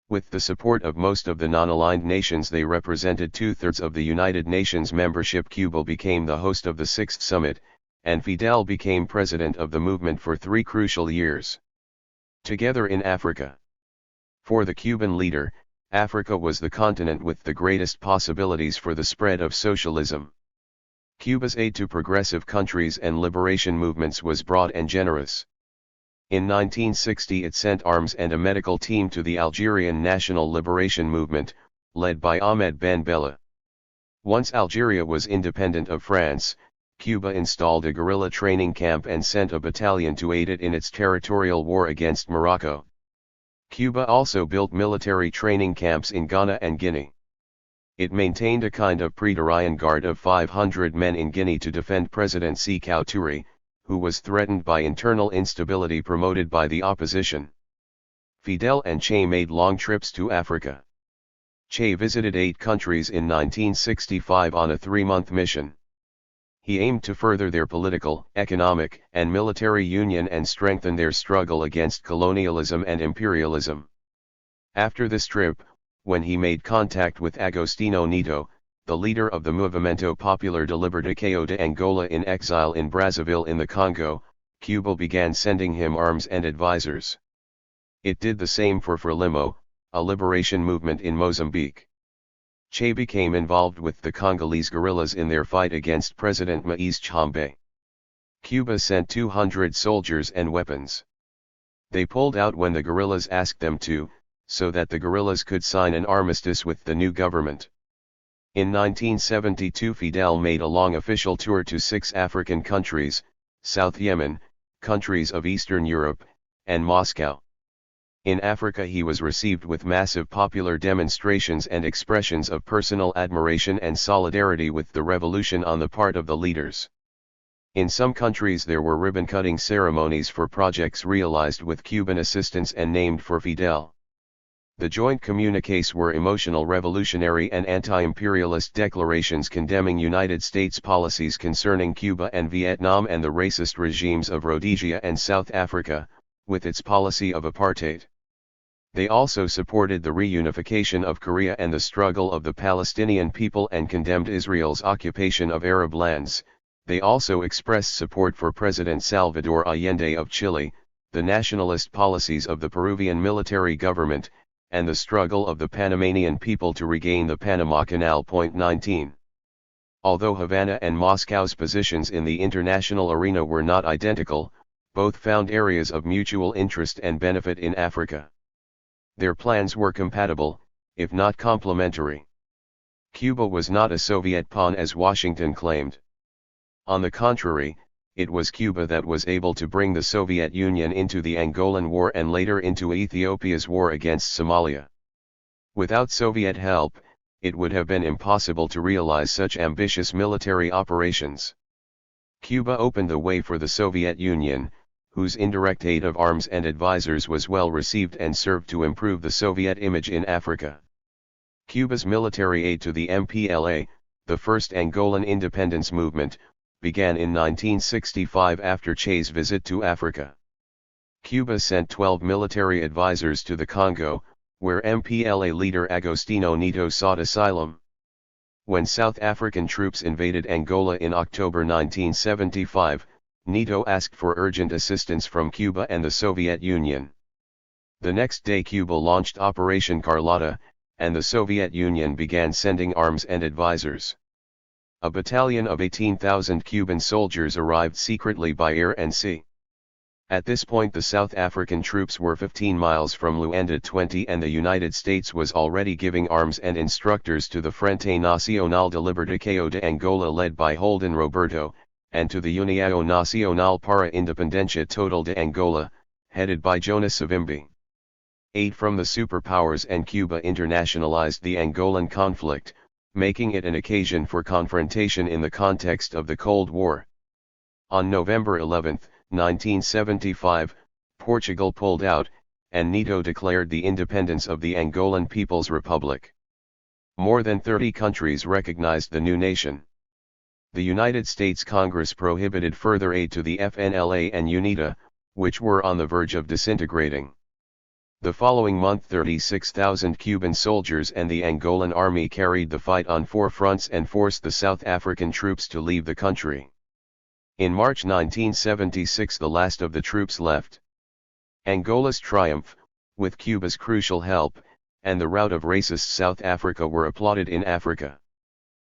With the support of most of the non-aligned nations they represented two-thirds of the United Nations membership. Cuba became the host of the Sixth Summit, and Fidel became president of the movement for 3 crucial years. Together in Africa. For the Cuban leader, Africa was the continent with the greatest possibilities for the spread of socialism. Cuba's aid to progressive countries and liberation movements was broad and generous. In 1960 it sent arms and a medical team to the Algerian National Liberation Movement, led by Ahmed Ben Bella. Once Algeria was independent of France, Cuba installed a guerrilla training camp and sent a battalion to aid it in its territorial war against Morocco. Cuba also built military training camps in Ghana and Guinea. It maintained a kind of Praetorian guard of 500 men in Guinea to defend President Sékou Touré, who was threatened by internal instability promoted by the opposition. Fidel and Che made long trips to Africa. Che visited 8 countries in 1965 on a 3-month mission. He aimed to further their political, economic, and military union and strengthen their struggle against colonialism and imperialism. After this trip, when he made contact with Agostinho Neto, the leader of the Movimento Popular de Libertação de Angola in exile in Brazzaville in the Congo, Cuba began sending him arms and advisors. It did the same for Frelimo, a liberation movement in Mozambique. Che became involved with the Congolese guerrillas in their fight against President Moise Tshombe. Cuba sent 200 soldiers and weapons. They pulled out when the guerrillas asked them to, so that the guerrillas could sign an armistice with the new government. In 1972 Fidel made a long official tour to 6 African countries, South Yemen, countries of Eastern Europe, and Moscow. In Africa he was received with massive popular demonstrations and expressions of personal admiration and solidarity with the revolution on the part of the leaders. In some countries there were ribbon-cutting ceremonies for projects realized with Cuban assistance and named for Fidel. The joint communiques were emotional revolutionary and anti-imperialist declarations condemning United States policies concerning Cuba and Vietnam and the racist regimes of Rhodesia and South Africa, with its policy of apartheid. They also supported the reunification of Korea and the struggle of the Palestinian people and condemned Israel's occupation of Arab lands. They also expressed support for President Salvador Allende of Chile, the nationalist policies of the Peruvian military government, and the struggle of the Panamanian people to regain the Panama Canal. 19. Although Havana and Moscow's positions in the international arena were not identical, both found areas of mutual interest and benefit in Africa. Their plans were compatible, if not complementary. Cuba was not a Soviet pawn as Washington claimed. On the contrary, it was Cuba that was able to bring the Soviet Union into the Angolan War and later into Ethiopia's war against Somalia. Without Soviet help, it would have been impossible to realize such ambitious military operations. Cuba opened the way for the Soviet Union, whose indirect aid of arms and advisors was well received and served to improve the Soviet image in Africa. Cuba's military aid to the MPLA, the first Angolan independence movement, began in 1965 after Che's visit to Africa. Cuba sent 12 military advisors to the Congo, where MPLA leader Agostinho Neto sought asylum. When South African troops invaded Angola in October 1975, Neto asked for urgent assistance from Cuba and the Soviet Union. The next day Cuba launched Operation Carlotta, and the Soviet Union began sending arms and advisors. A battalion of 18,000 Cuban soldiers arrived secretly by air and sea. At this point the South African troops were 15 miles from Luanda 20 and the United States was already giving arms and instructors to the Frente Nacional de Libertação de Angola led by Holden Roberto, and to the União Nacional para a Independencia Total de Angola, headed by Jonas Savimbi. Aid from the superpowers and Cuba internationalized the Angolan conflict, making it an occasion for confrontation in the context of the Cold War. On November 11, 1975, Portugal pulled out, and Nieto declared the independence of the Angolan People's Republic. More than 30 countries recognized the new nation. The United States Congress prohibited further aid to the FNLA and UNITA, which were on the verge of disintegrating. The following month 36,000 Cuban soldiers and the Angolan army carried the fight on 4 fronts and forced the South African troops to leave the country. In March 1976 the last of the troops left. Angola's triumph, with Cuba's crucial help, and the rout of racist South Africa were applauded in Africa.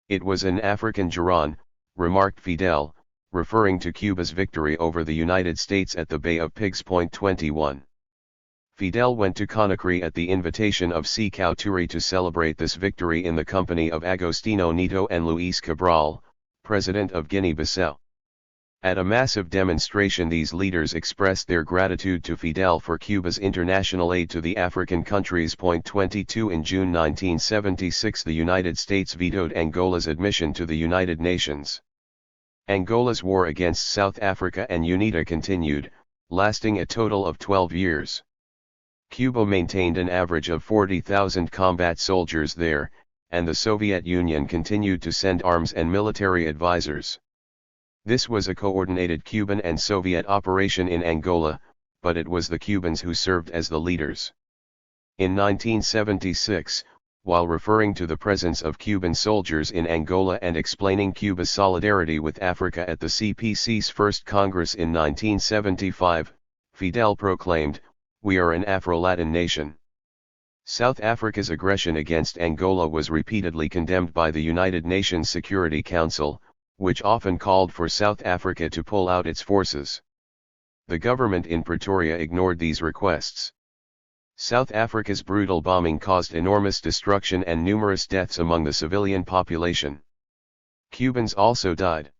It was an African Giron, remarked Fidel, referring to Cuba's victory over the United States at the Bay of Pigs. 21. Fidel went to Conakry at the invitation of Sékou Touré to celebrate this victory in the company of Agostinho Neto and Luis Cabral, president of Guinea-Bissau. At a massive demonstration these leaders expressed their gratitude to Fidel for Cuba's international aid to the African countries. 22 In June 1976 the United States vetoed Angola's admission to the United Nations. Angola's war against South Africa and UNITA continued, lasting a total of 12 years. Cuba maintained an average of 40,000 combat soldiers there, and the Soviet Union continued to send arms and military advisors. This was a coordinated Cuban and Soviet operation in Angola, but it was the Cubans who served as the leaders. In 1976, while referring to the presence of Cuban soldiers in Angola and explaining Cuba's solidarity with Africa at the CPC's first Congress in 1975, Fidel proclaimed, "We are an Afro-Latin nation." South Africa's aggression against Angola was repeatedly condemned by the United Nations Security Council, which often called for South Africa to pull out its forces. The government in Pretoria ignored these requests. South Africa's brutal bombing caused enormous destruction and numerous deaths among the civilian population. Cubans also died.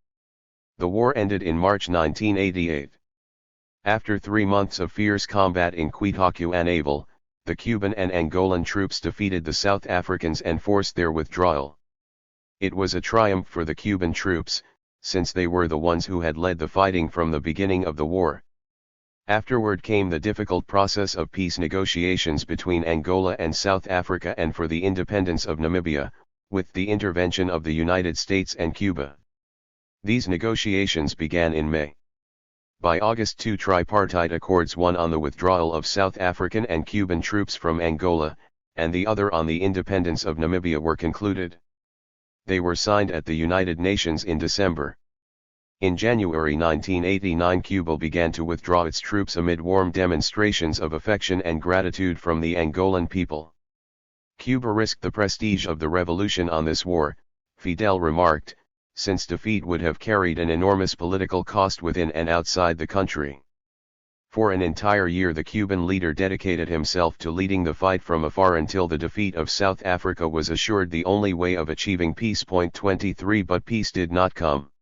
The war ended in March 1988. After 3 months of fierce combat in Quitaque-Naval, the Cuban and Angolan troops defeated the South Africans and forced their withdrawal. It was a triumph for the Cuban troops, since they were the ones who had led the fighting from the beginning of the war. Afterward came the difficult process of peace negotiations between Angola and South Africa and for the independence of Namibia, with the intervention of the United States and Cuba. These negotiations began in May. By August 2 tripartite accords, one on the withdrawal of South African and Cuban troops from Angola, and the other on the independence of Namibia were concluded. They were signed at the United Nations in December. In January 1989 Cuba began to withdraw its troops amid warm demonstrations of affection and gratitude from the Angolan people. Cuba risked the prestige of the revolution on this war, Fidel remarked, since defeat would have carried an enormous political cost within and outside the country. For an entire year the Cuban leader dedicated himself to leading the fight from afar until the defeat of South Africa was assured, the only way of achieving peace. 23 But peace did not come.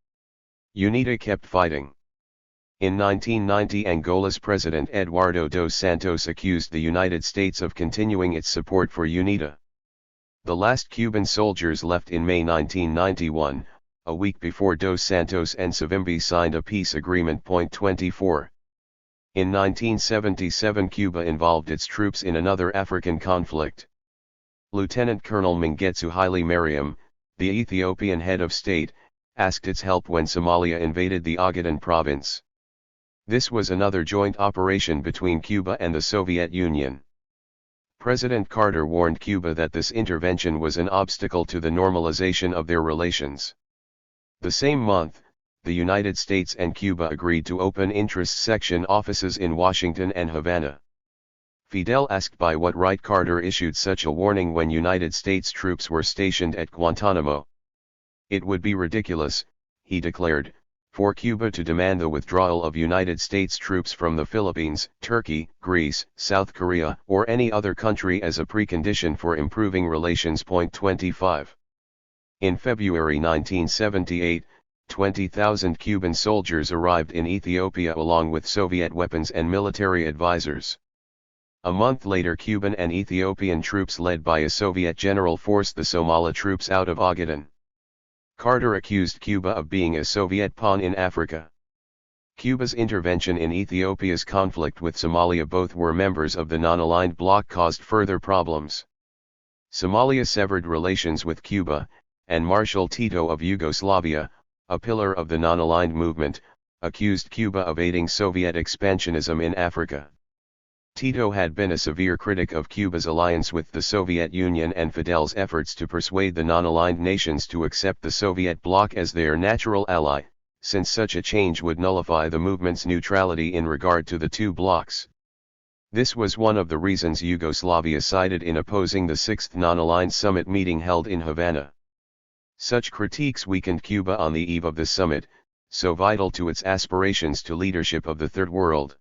UNITA kept fighting. In 1990 Angola's President Eduardo dos Santos accused the United States of continuing its support for UNITA. The last Cuban soldiers left in May 1991, a week before dos Santos and Savimbi signed a peace agreement. 24. In 1977 Cuba involved its troops in another African conflict. Lieutenant Colonel Mengistu Haile Mariam, the Ethiopian head of state, asked its help when Somalia invaded the Ogaden province. This was another joint operation between Cuba and the Soviet Union. President Carter warned Cuba that this intervention was an obstacle to the normalization of their relations. The same month, the United States and Cuba agreed to open interest section offices in Washington and Havana. Fidel asked by what right Carter issued such a warning when United States troops were stationed at Guantanamo. It would be ridiculous, he declared, for Cuba to demand the withdrawal of United States troops from the Philippines, Turkey, Greece, South Korea, or any other country as a precondition for improving relations. 25. In February 1978, 20,000 Cuban soldiers arrived in Ethiopia along with Soviet weapons and military advisors. A month later, Cuban and Ethiopian troops led by a Soviet general forced the Somali troops out of Ogaden. Carter accused Cuba of being a Soviet pawn in Africa. Cuba's intervention in Ethiopia's conflict with Somalia, both were members of the non-aligned bloc, caused further problems. Somalia severed relations with Cuba, and Marshal Tito of Yugoslavia, a pillar of the non-aligned movement, accused Cuba of aiding Soviet expansionism in Africa. Tito had been a severe critic of Cuba's alliance with the Soviet Union and Fidel's efforts to persuade the non-aligned nations to accept the Soviet bloc as their natural ally, since such a change would nullify the movement's neutrality in regard to the two blocs. This was one of the reasons Yugoslavia sided in opposing the Sixth Non-Aligned Summit meeting held in Havana. Such critiques weakened Cuba on the eve of the summit, so vital to its aspirations to leadership of the Third World.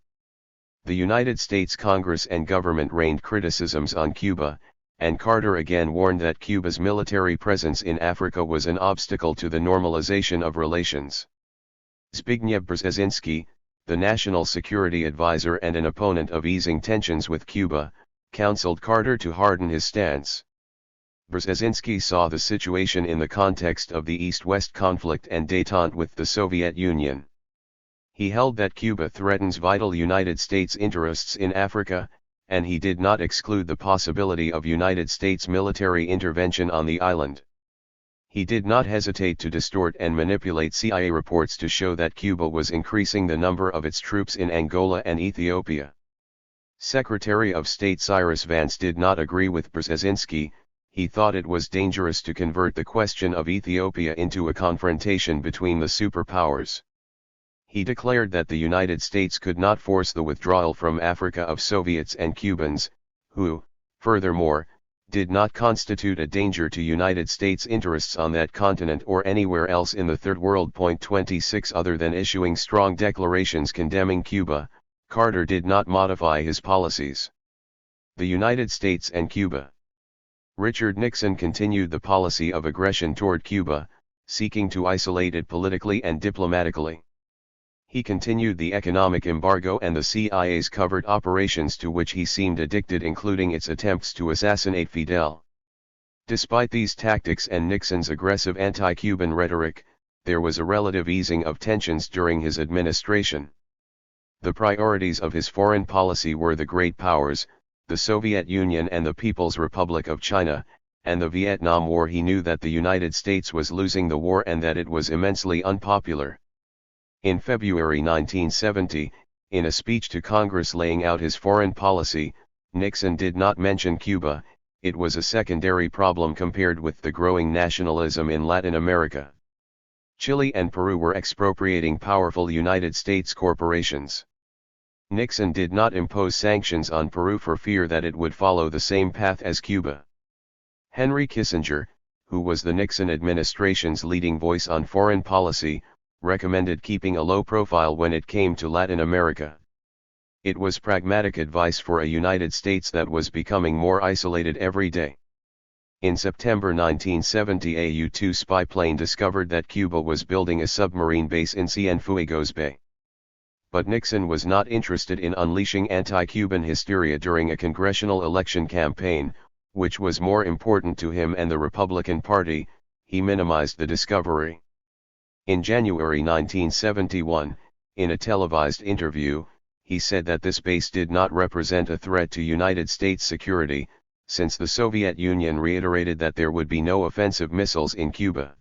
The United States Congress and government rained criticisms on Cuba, and Carter again warned that Cuba's military presence in Africa was an obstacle to the normalization of relations. Zbigniew Brzezinski, the national security advisor and an opponent of easing tensions with Cuba, counseled Carter to harden his stance. Brzezinski saw the situation in the context of the East-West conflict and détente with the Soviet Union. He held that Cuba threatens vital United States interests in Africa, and he did not exclude the possibility of United States military intervention on the island. He did not hesitate to distort and manipulate CIA reports to show that Cuba was increasing the number of its troops in Angola and Ethiopia. Secretary of State Cyrus Vance did not agree with Brzezinski. He thought it was dangerous to convert the question of Ethiopia into a confrontation between the superpowers. He declared that the United States could not force the withdrawal from Africa of Soviets and Cubans, who, furthermore, did not constitute a danger to United States interests on that continent or anywhere else in the Third World. 26 Other than issuing strong declarations condemning Cuba, Carter did not modify his policies. The United States and Cuba. Richard Nixon continued the policy of aggression toward Cuba, seeking to isolate it politically and diplomatically. He continued the economic embargo and the CIA's covert operations to which he seemed addicted, including its attempts to assassinate Fidel. Despite these tactics and Nixon's aggressive anti-Cuban rhetoric, there was a relative easing of tensions during his administration. The priorities of his foreign policy were the great powers, the Soviet Union and the People's Republic of China, and the Vietnam War. He knew that the United States was losing the war and that it was immensely unpopular. In February 1970, in a speech to Congress laying out his foreign policy, Nixon did not mention Cuba. It was a secondary problem compared with the growing nationalism in Latin America. Chile and Peru were expropriating powerful United States corporations. Nixon did not impose sanctions on Peru for fear that it would follow the same path as Cuba. Henry Kissinger, who was the Nixon administration's leading voice on foreign policy, recommended keeping a low profile when it came to Latin America. It was pragmatic advice for a United States that was becoming more isolated every day. In September 1970, a U-2 spy plane discovered that Cuba was building a submarine base in Cienfuegos Bay. But Nixon was not interested in unleashing anti-Cuban hysteria during a congressional election campaign, which was more important to him and the Republican Party. He minimized the discovery. In January 1971, in a televised interview, he said that this base did not represent a threat to United States security, since the Soviet Union reiterated that there would be no offensive missiles in Cuba.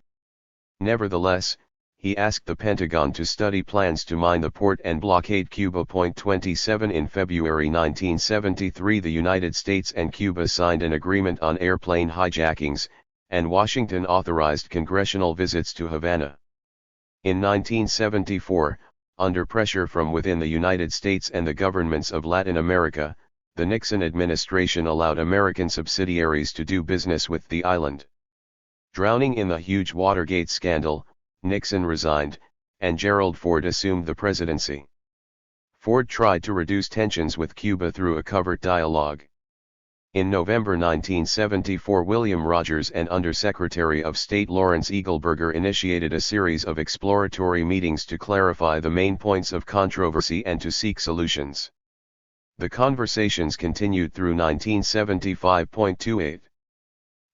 Nevertheless, he asked the Pentagon to study plans to mine the port and blockade Cuba. 27 In February 1973, the United States and Cuba signed an agreement on airplane hijackings, and Washington authorized congressional visits to Havana. In 1974, under pressure from within the United States and the governments of Latin America, the Nixon administration allowed American subsidiaries to do business with the island. Drowning in the huge Watergate scandal, Nixon resigned, and Gerald Ford assumed the presidency. Ford tried to reduce tensions with Cuba through a covert dialogue. In November 1974, William Rogers and Undersecretary of State Lawrence Eagleburger initiated a series of exploratory meetings to clarify the main points of controversy and to seek solutions. The conversations continued through 1975.28.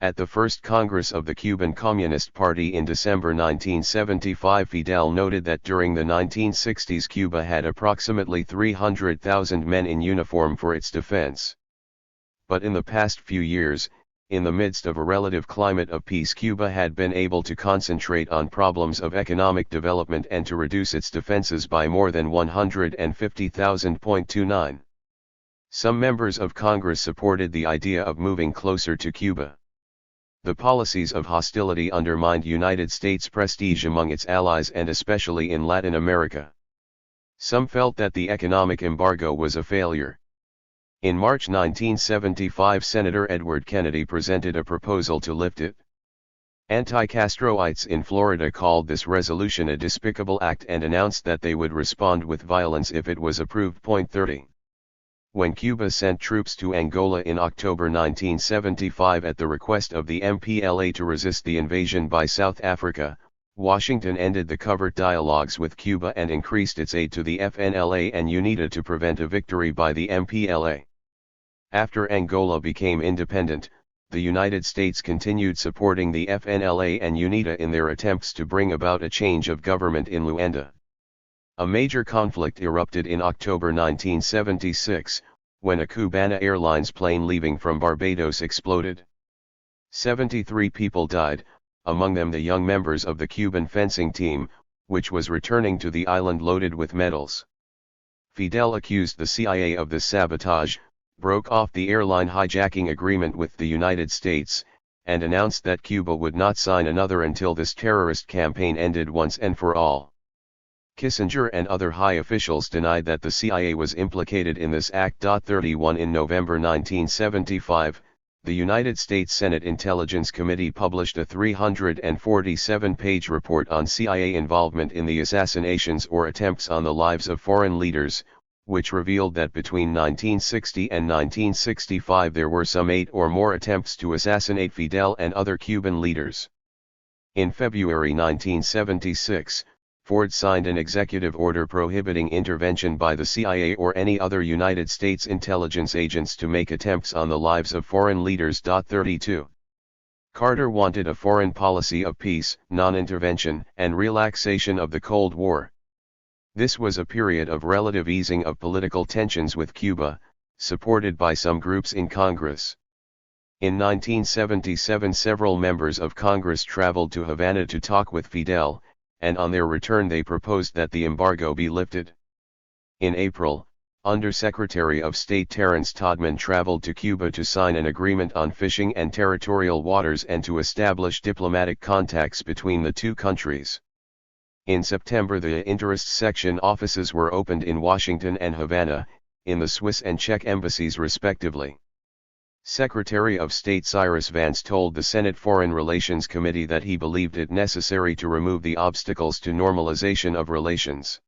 At the First Congress of the Cuban Communist Party in December 1975, Fidel noted that during the 1960s Cuba had approximately 300,000 men in uniform for its defense. But in the past few years, in the midst of a relative climate of peace, Cuba had been able to concentrate on problems of economic development and to reduce its defenses by more than 150,000.29. Some members of Congress supported the idea of moving closer to Cuba. The policies of hostility undermined United States prestige among its allies and especially in Latin America. Some felt that the economic embargo was a failure. In March 1975, Senator Edward Kennedy presented a proposal to lift it. Anti-Castroites in Florida called this resolution a despicable act and announced that they would respond with violence if it was approved. 30. When Cuba sent troops to Angola in October 1975 at the request of the MPLA to resist the invasion by South Africa, Washington ended the covert dialogues with Cuba and increased its aid to the FNLA and UNITA to prevent a victory by the MPLA. After Angola became independent, the United States continued supporting the FNLA and UNITA in their attempts to bring about a change of government in Luanda. A major conflict erupted in October 1976, when a Cubana Airlines plane leaving from Barbados exploded. 73 people died, among them the young members of the Cuban fencing team, which was returning to the island loaded with medals. Fidel accused the CIA of this sabotage, broke off the airline hijacking agreement with the United States, and announced that Cuba would not sign another until this terrorist campaign ended once and for all. Kissinger and other high officials denied that the CIA was implicated in this act. 31 In November 1975, the United States Senate Intelligence Committee published a 347-page report on CIA involvement in the assassinations or attempts on the lives of foreign leaders, which revealed that between 1960 and 1965 there were some 8 or more attempts to assassinate Fidel and other Cuban leaders. In February 1976, Ford signed an executive order prohibiting intervention by the CIA or any other United States intelligence agents to make attempts on the lives of foreign leaders. 32. Carter wanted a foreign policy of peace, non-intervention, and relaxation of the Cold War. This was a period of relative easing of political tensions with Cuba, supported by some groups in Congress. In 1977, several members of Congress traveled to Havana to talk with Fidel, and on their return they proposed that the embargo be lifted. In April, Undersecretary of State Terrence Todman traveled to Cuba to sign an agreement on fishing and territorial waters and to establish diplomatic contacts between the two countries. In September, the Interest Section offices were opened in Washington and Havana, in the Swiss and Czech embassies respectively. Secretary of State Cyrus Vance told the Senate Foreign Relations Committee that he believed it necessary to remove the obstacles to normalization of relations.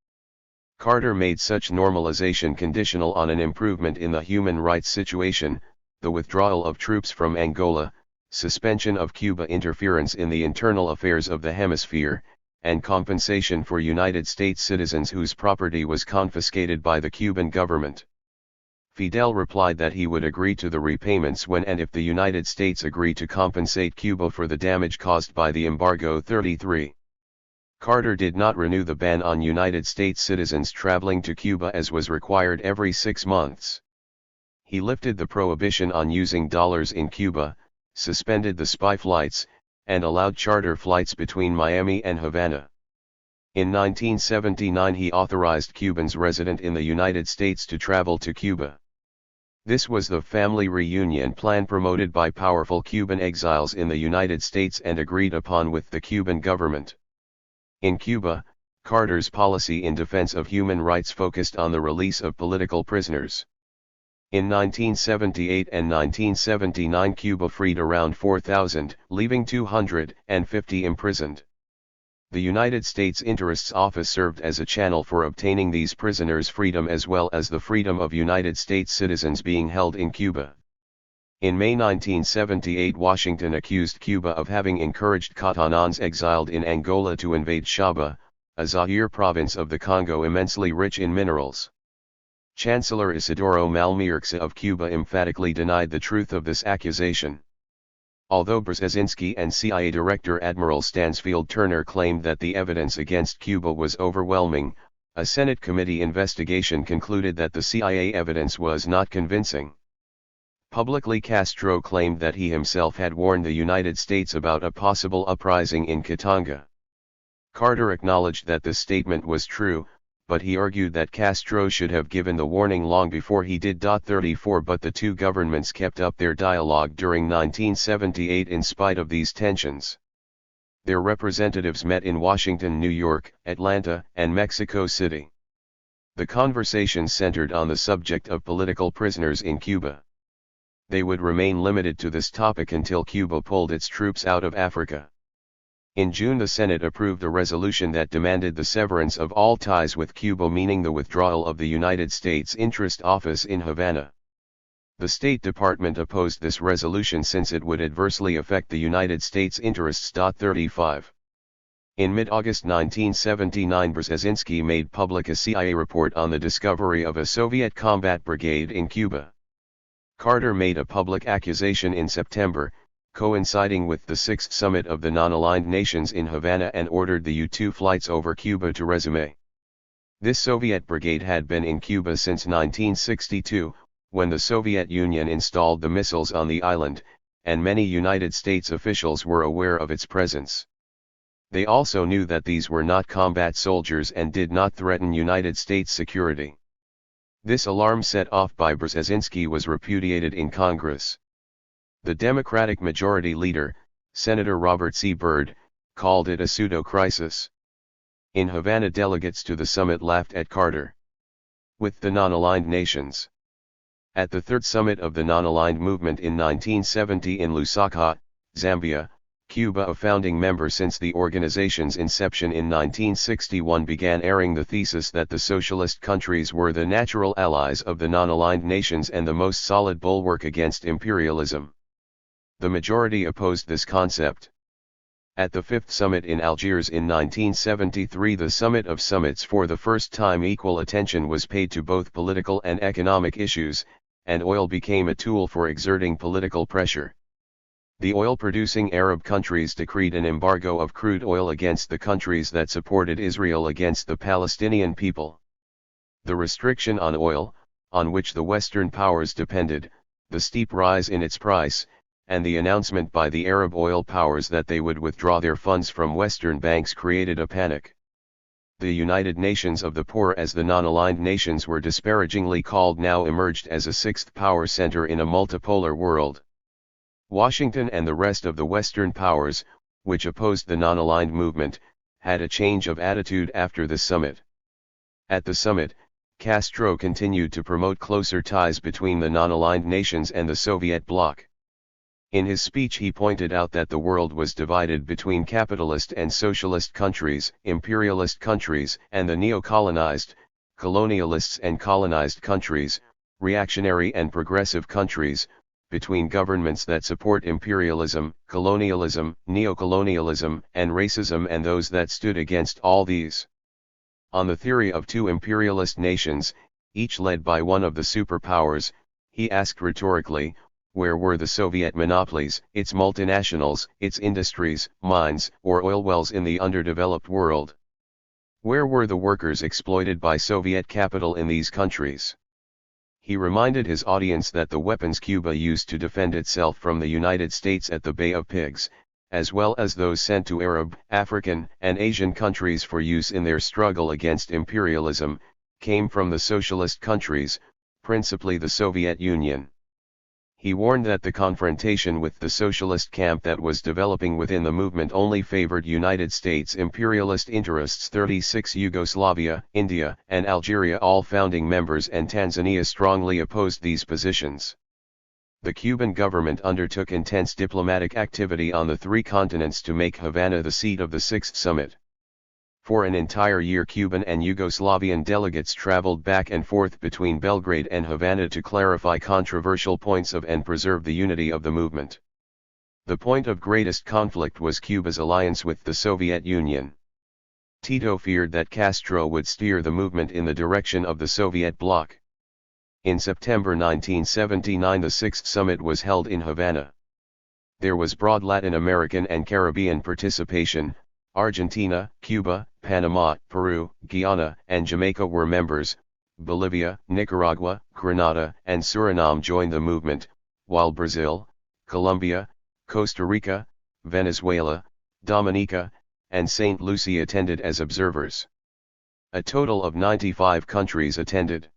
Carter made such normalization conditional on an improvement in the human rights situation, the withdrawal of troops from Angola, suspension of Cuba interference in the internal affairs of the hemisphere, and compensation for United States citizens whose property was confiscated by the Cuban government. Fidel replied that he would agree to the repayments when and if the United States agreed to compensate Cuba for the damage caused by the embargo. 33. Carter did not renew the ban on United States citizens traveling to Cuba as was required every 6 months. He lifted the prohibition on using dollars in Cuba, suspended the spy flights, and allowed charter flights between Miami and Havana. In 1979 he authorized Cubans resident in the United States to travel to Cuba. This was the family reunion plan promoted by powerful Cuban exiles in the United States and agreed upon with the Cuban government. In Cuba, Carter's policy in defense of human rights focused on the release of political prisoners. In 1978 and 1979 Cuba freed around 4,000, leaving 250 imprisoned. The United States Interests Office served as a channel for obtaining these prisoners' freedom as well as the freedom of United States citizens being held in Cuba. In May 1978, Washington accused Cuba of having encouraged Catalans exiled in Angola to invade Shaba, a Zaire province of the Congo immensely rich in minerals. Chancellor Isidoro Malmirxa of Cuba emphatically denied the truth of this accusation. Although Brzezinski and CIA Director Admiral Stansfield Turner claimed that the evidence against Cuba was overwhelming, a Senate committee investigation concluded that the CIA evidence was not convincing. Publicly, Castro claimed that he himself had warned the United States about a possible uprising in Katanga. Carter acknowledged that this statement was true, but he argued that Castro should have given the warning long before he did. 34 But the two governments kept up their dialogue during 1978 in spite of these tensions. Their representatives met in Washington, New York, Atlanta, and Mexico City. The conversations centered on the subject of political prisoners in Cuba. They would remain limited to this topic until Cuba pulled its troops out of Africa. In June, the Senate approved a resolution that demanded the severance of all ties with Cuba, meaning the withdrawal of the United States Interest Office in Havana. The State Department opposed this resolution since it would adversely affect the United States interests. 35. In mid-August 1979, Brzezinski made public a CIA report on the discovery of a Soviet combat brigade in Cuba. Carter made a public accusation in September, coinciding with the 6th summit of the Non-Aligned Nations in Havana, and ordered the U-2 flights over Cuba to resume. This Soviet brigade had been in Cuba since 1962, when the Soviet Union installed the missiles on the island, and many United States officials were aware of its presence. They also knew that these were not combat soldiers and did not threaten United States security. This alarm set off by Brzezinski was repudiated in Congress. The Democratic Majority Leader, Senator Robert C. Byrd, called it a pseudo-crisis. In Havana, delegates to the summit laughed at Carter. With the non-aligned nations. At the third summit of the non-aligned movement in 1970 in Lusaka, Zambia, Cuba, a founding member since the organization's inception in 1961, began airing the thesis that the socialist countries were the natural allies of the non-aligned nations and the most solid bulwark against imperialism. The majority opposed this concept. At the fifth summit in Algiers in 1973, the summit of summits, for the first time equal attention was paid to both political and economic issues, and oil became a tool for exerting political pressure. The oil-producing Arab countries decreed an embargo of crude oil against the countries that supported Israel against the Palestinian people. The restriction on oil, on which the Western powers depended, the steep rise in its price, and the announcement by the Arab oil powers that they would withdraw their funds from Western banks created a panic. The United Nations of the Poor, as the non-aligned nations were disparagingly called, now emerged as a sixth power center in a multipolar world. Washington and the rest of the Western powers, which opposed the non-aligned movement, had a change of attitude after the summit. At the summit, Castro continued to promote closer ties between the non-aligned nations and the Soviet bloc. In his speech, he pointed out that the world was divided between capitalist and socialist countries, imperialist countries and the neo-colonized, colonialists and colonized countries, reactionary and progressive countries, between governments that support imperialism, colonialism, neocolonialism, and racism, and those that stood against all these. On the theory of two imperialist nations, each led by one of the superpowers, he asked rhetorically, where were the Soviet monopolies, its multinationals, its industries, mines, or oil wells in the underdeveloped world? Where were the workers exploited by Soviet capital in these countries? He reminded his audience that the weapons Cuba used to defend itself from the United States at the Bay of Pigs, as well as those sent to Arab, African, and Asian countries for use in their struggle against imperialism, came from the socialist countries, principally the Soviet Union. He warned that the confrontation with the socialist camp that was developing within the movement only favored United States imperialist interests. 36 Yugoslavia, India, and Algeria, all founding members, and Tanzania strongly opposed these positions. The Cuban government undertook intense diplomatic activity on the three continents to make Havana the seat of the Sixth Summit. For an entire year Cuban and Yugoslavian delegates traveled back and forth between Belgrade and Havana to clarify controversial points of and preserve the unity of the movement. The point of greatest conflict was Cuba's alliance with the Soviet Union. Tito feared that Castro would steer the movement in the direction of the Soviet bloc. In September 1979 the Sixth Summit was held in Havana. There was broad Latin American and Caribbean participation. Argentina, Cuba, Panama, Peru, Guyana, and Jamaica were members. Bolivia, Nicaragua, Grenada, and Suriname joined the movement, while Brazil, Colombia, Costa Rica, Venezuela, Dominica, and St. Lucie attended as observers. A total of 95 countries attended.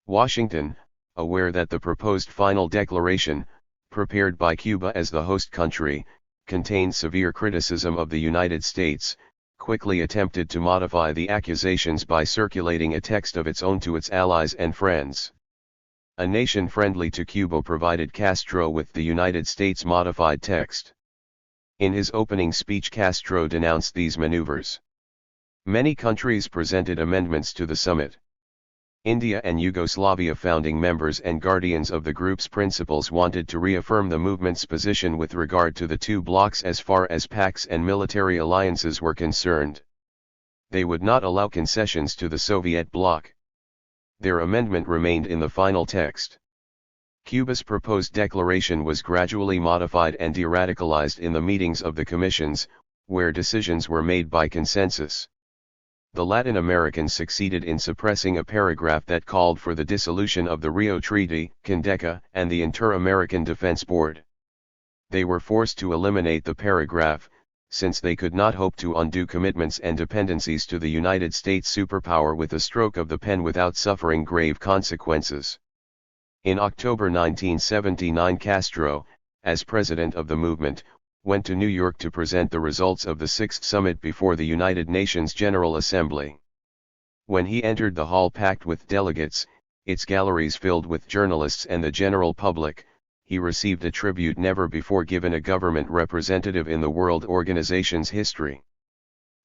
Washington, aware that the proposed final declaration, prepared by Cuba as the host country, contained severe criticism of the United States, quickly attempted to modify the accusations by circulating a text of its own to its allies and friends. A nation friendly to Cuba provided Castro with the United States modified text. In his opening speech Castro denounced these maneuvers. Many countries presented amendments to the summit. India and Yugoslavia, founding members and guardians of the group's principles, wanted to reaffirm the movement's position with regard to the two blocs as far as pacts and military alliances were concerned. They would not allow concessions to the Soviet bloc. Their amendment remained in the final text. Cuba's proposed declaration was gradually modified and de-radicalized in the meetings of the commissions, where decisions were made by consensus. The Latin Americans succeeded in suppressing a paragraph that called for the dissolution of the Rio Treaty, Condeca, and the Inter-American Defense Board. They were forced to eliminate the paragraph, since they could not hope to undo commitments and dependencies to the United States superpower with a stroke of the pen without suffering grave consequences. In October 1979 Castro, as president of the movement, went to New York to present the results of the Sixth Summit before the United Nations General Assembly. When he entered the hall packed with delegates, its galleries filled with journalists and the general public, he received a tribute never before given a government representative in the World Organization's history.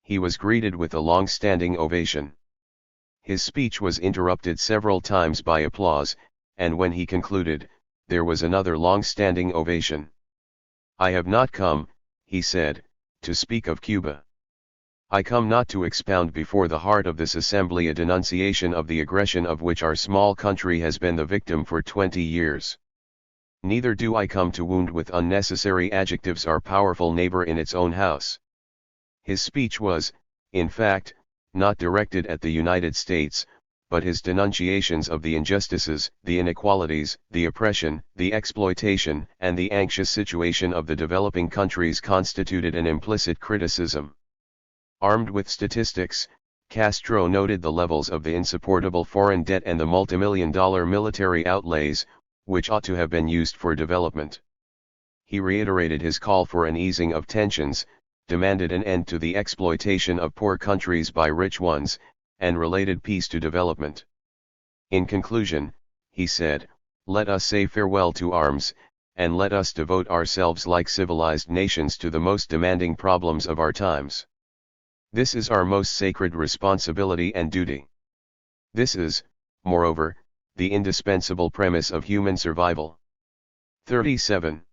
He was greeted with a long-standing ovation. His speech was interrupted several times by applause, and when he concluded, there was another long-standing ovation. "I have not come," he said, "to speak of Cuba. I come not to expound before the heart of this assembly a denunciation of the aggression of which our small country has been the victim for 20 years. Neither do I come to wound with unnecessary adjectives our powerful neighbor in its own house." His speech was, in fact, not directed at the United States, but his denunciations of the injustices, the inequalities, the oppression, the exploitation, and the anxious situation of the developing countries constituted an implicit criticism. Armed with statistics, Castro noted the levels of the insupportable foreign debt and the multimillion-dollar military outlays, which ought to have been used for development. He reiterated his call for an easing of tensions, demanded an end to the exploitation of poor countries by rich ones, and related peace to development. In conclusion, he said, "Let us say farewell to arms, and let us devote ourselves like civilized nations to the most demanding problems of our times. This is our most sacred responsibility and duty. This is, moreover, the indispensable premise of human survival." 37.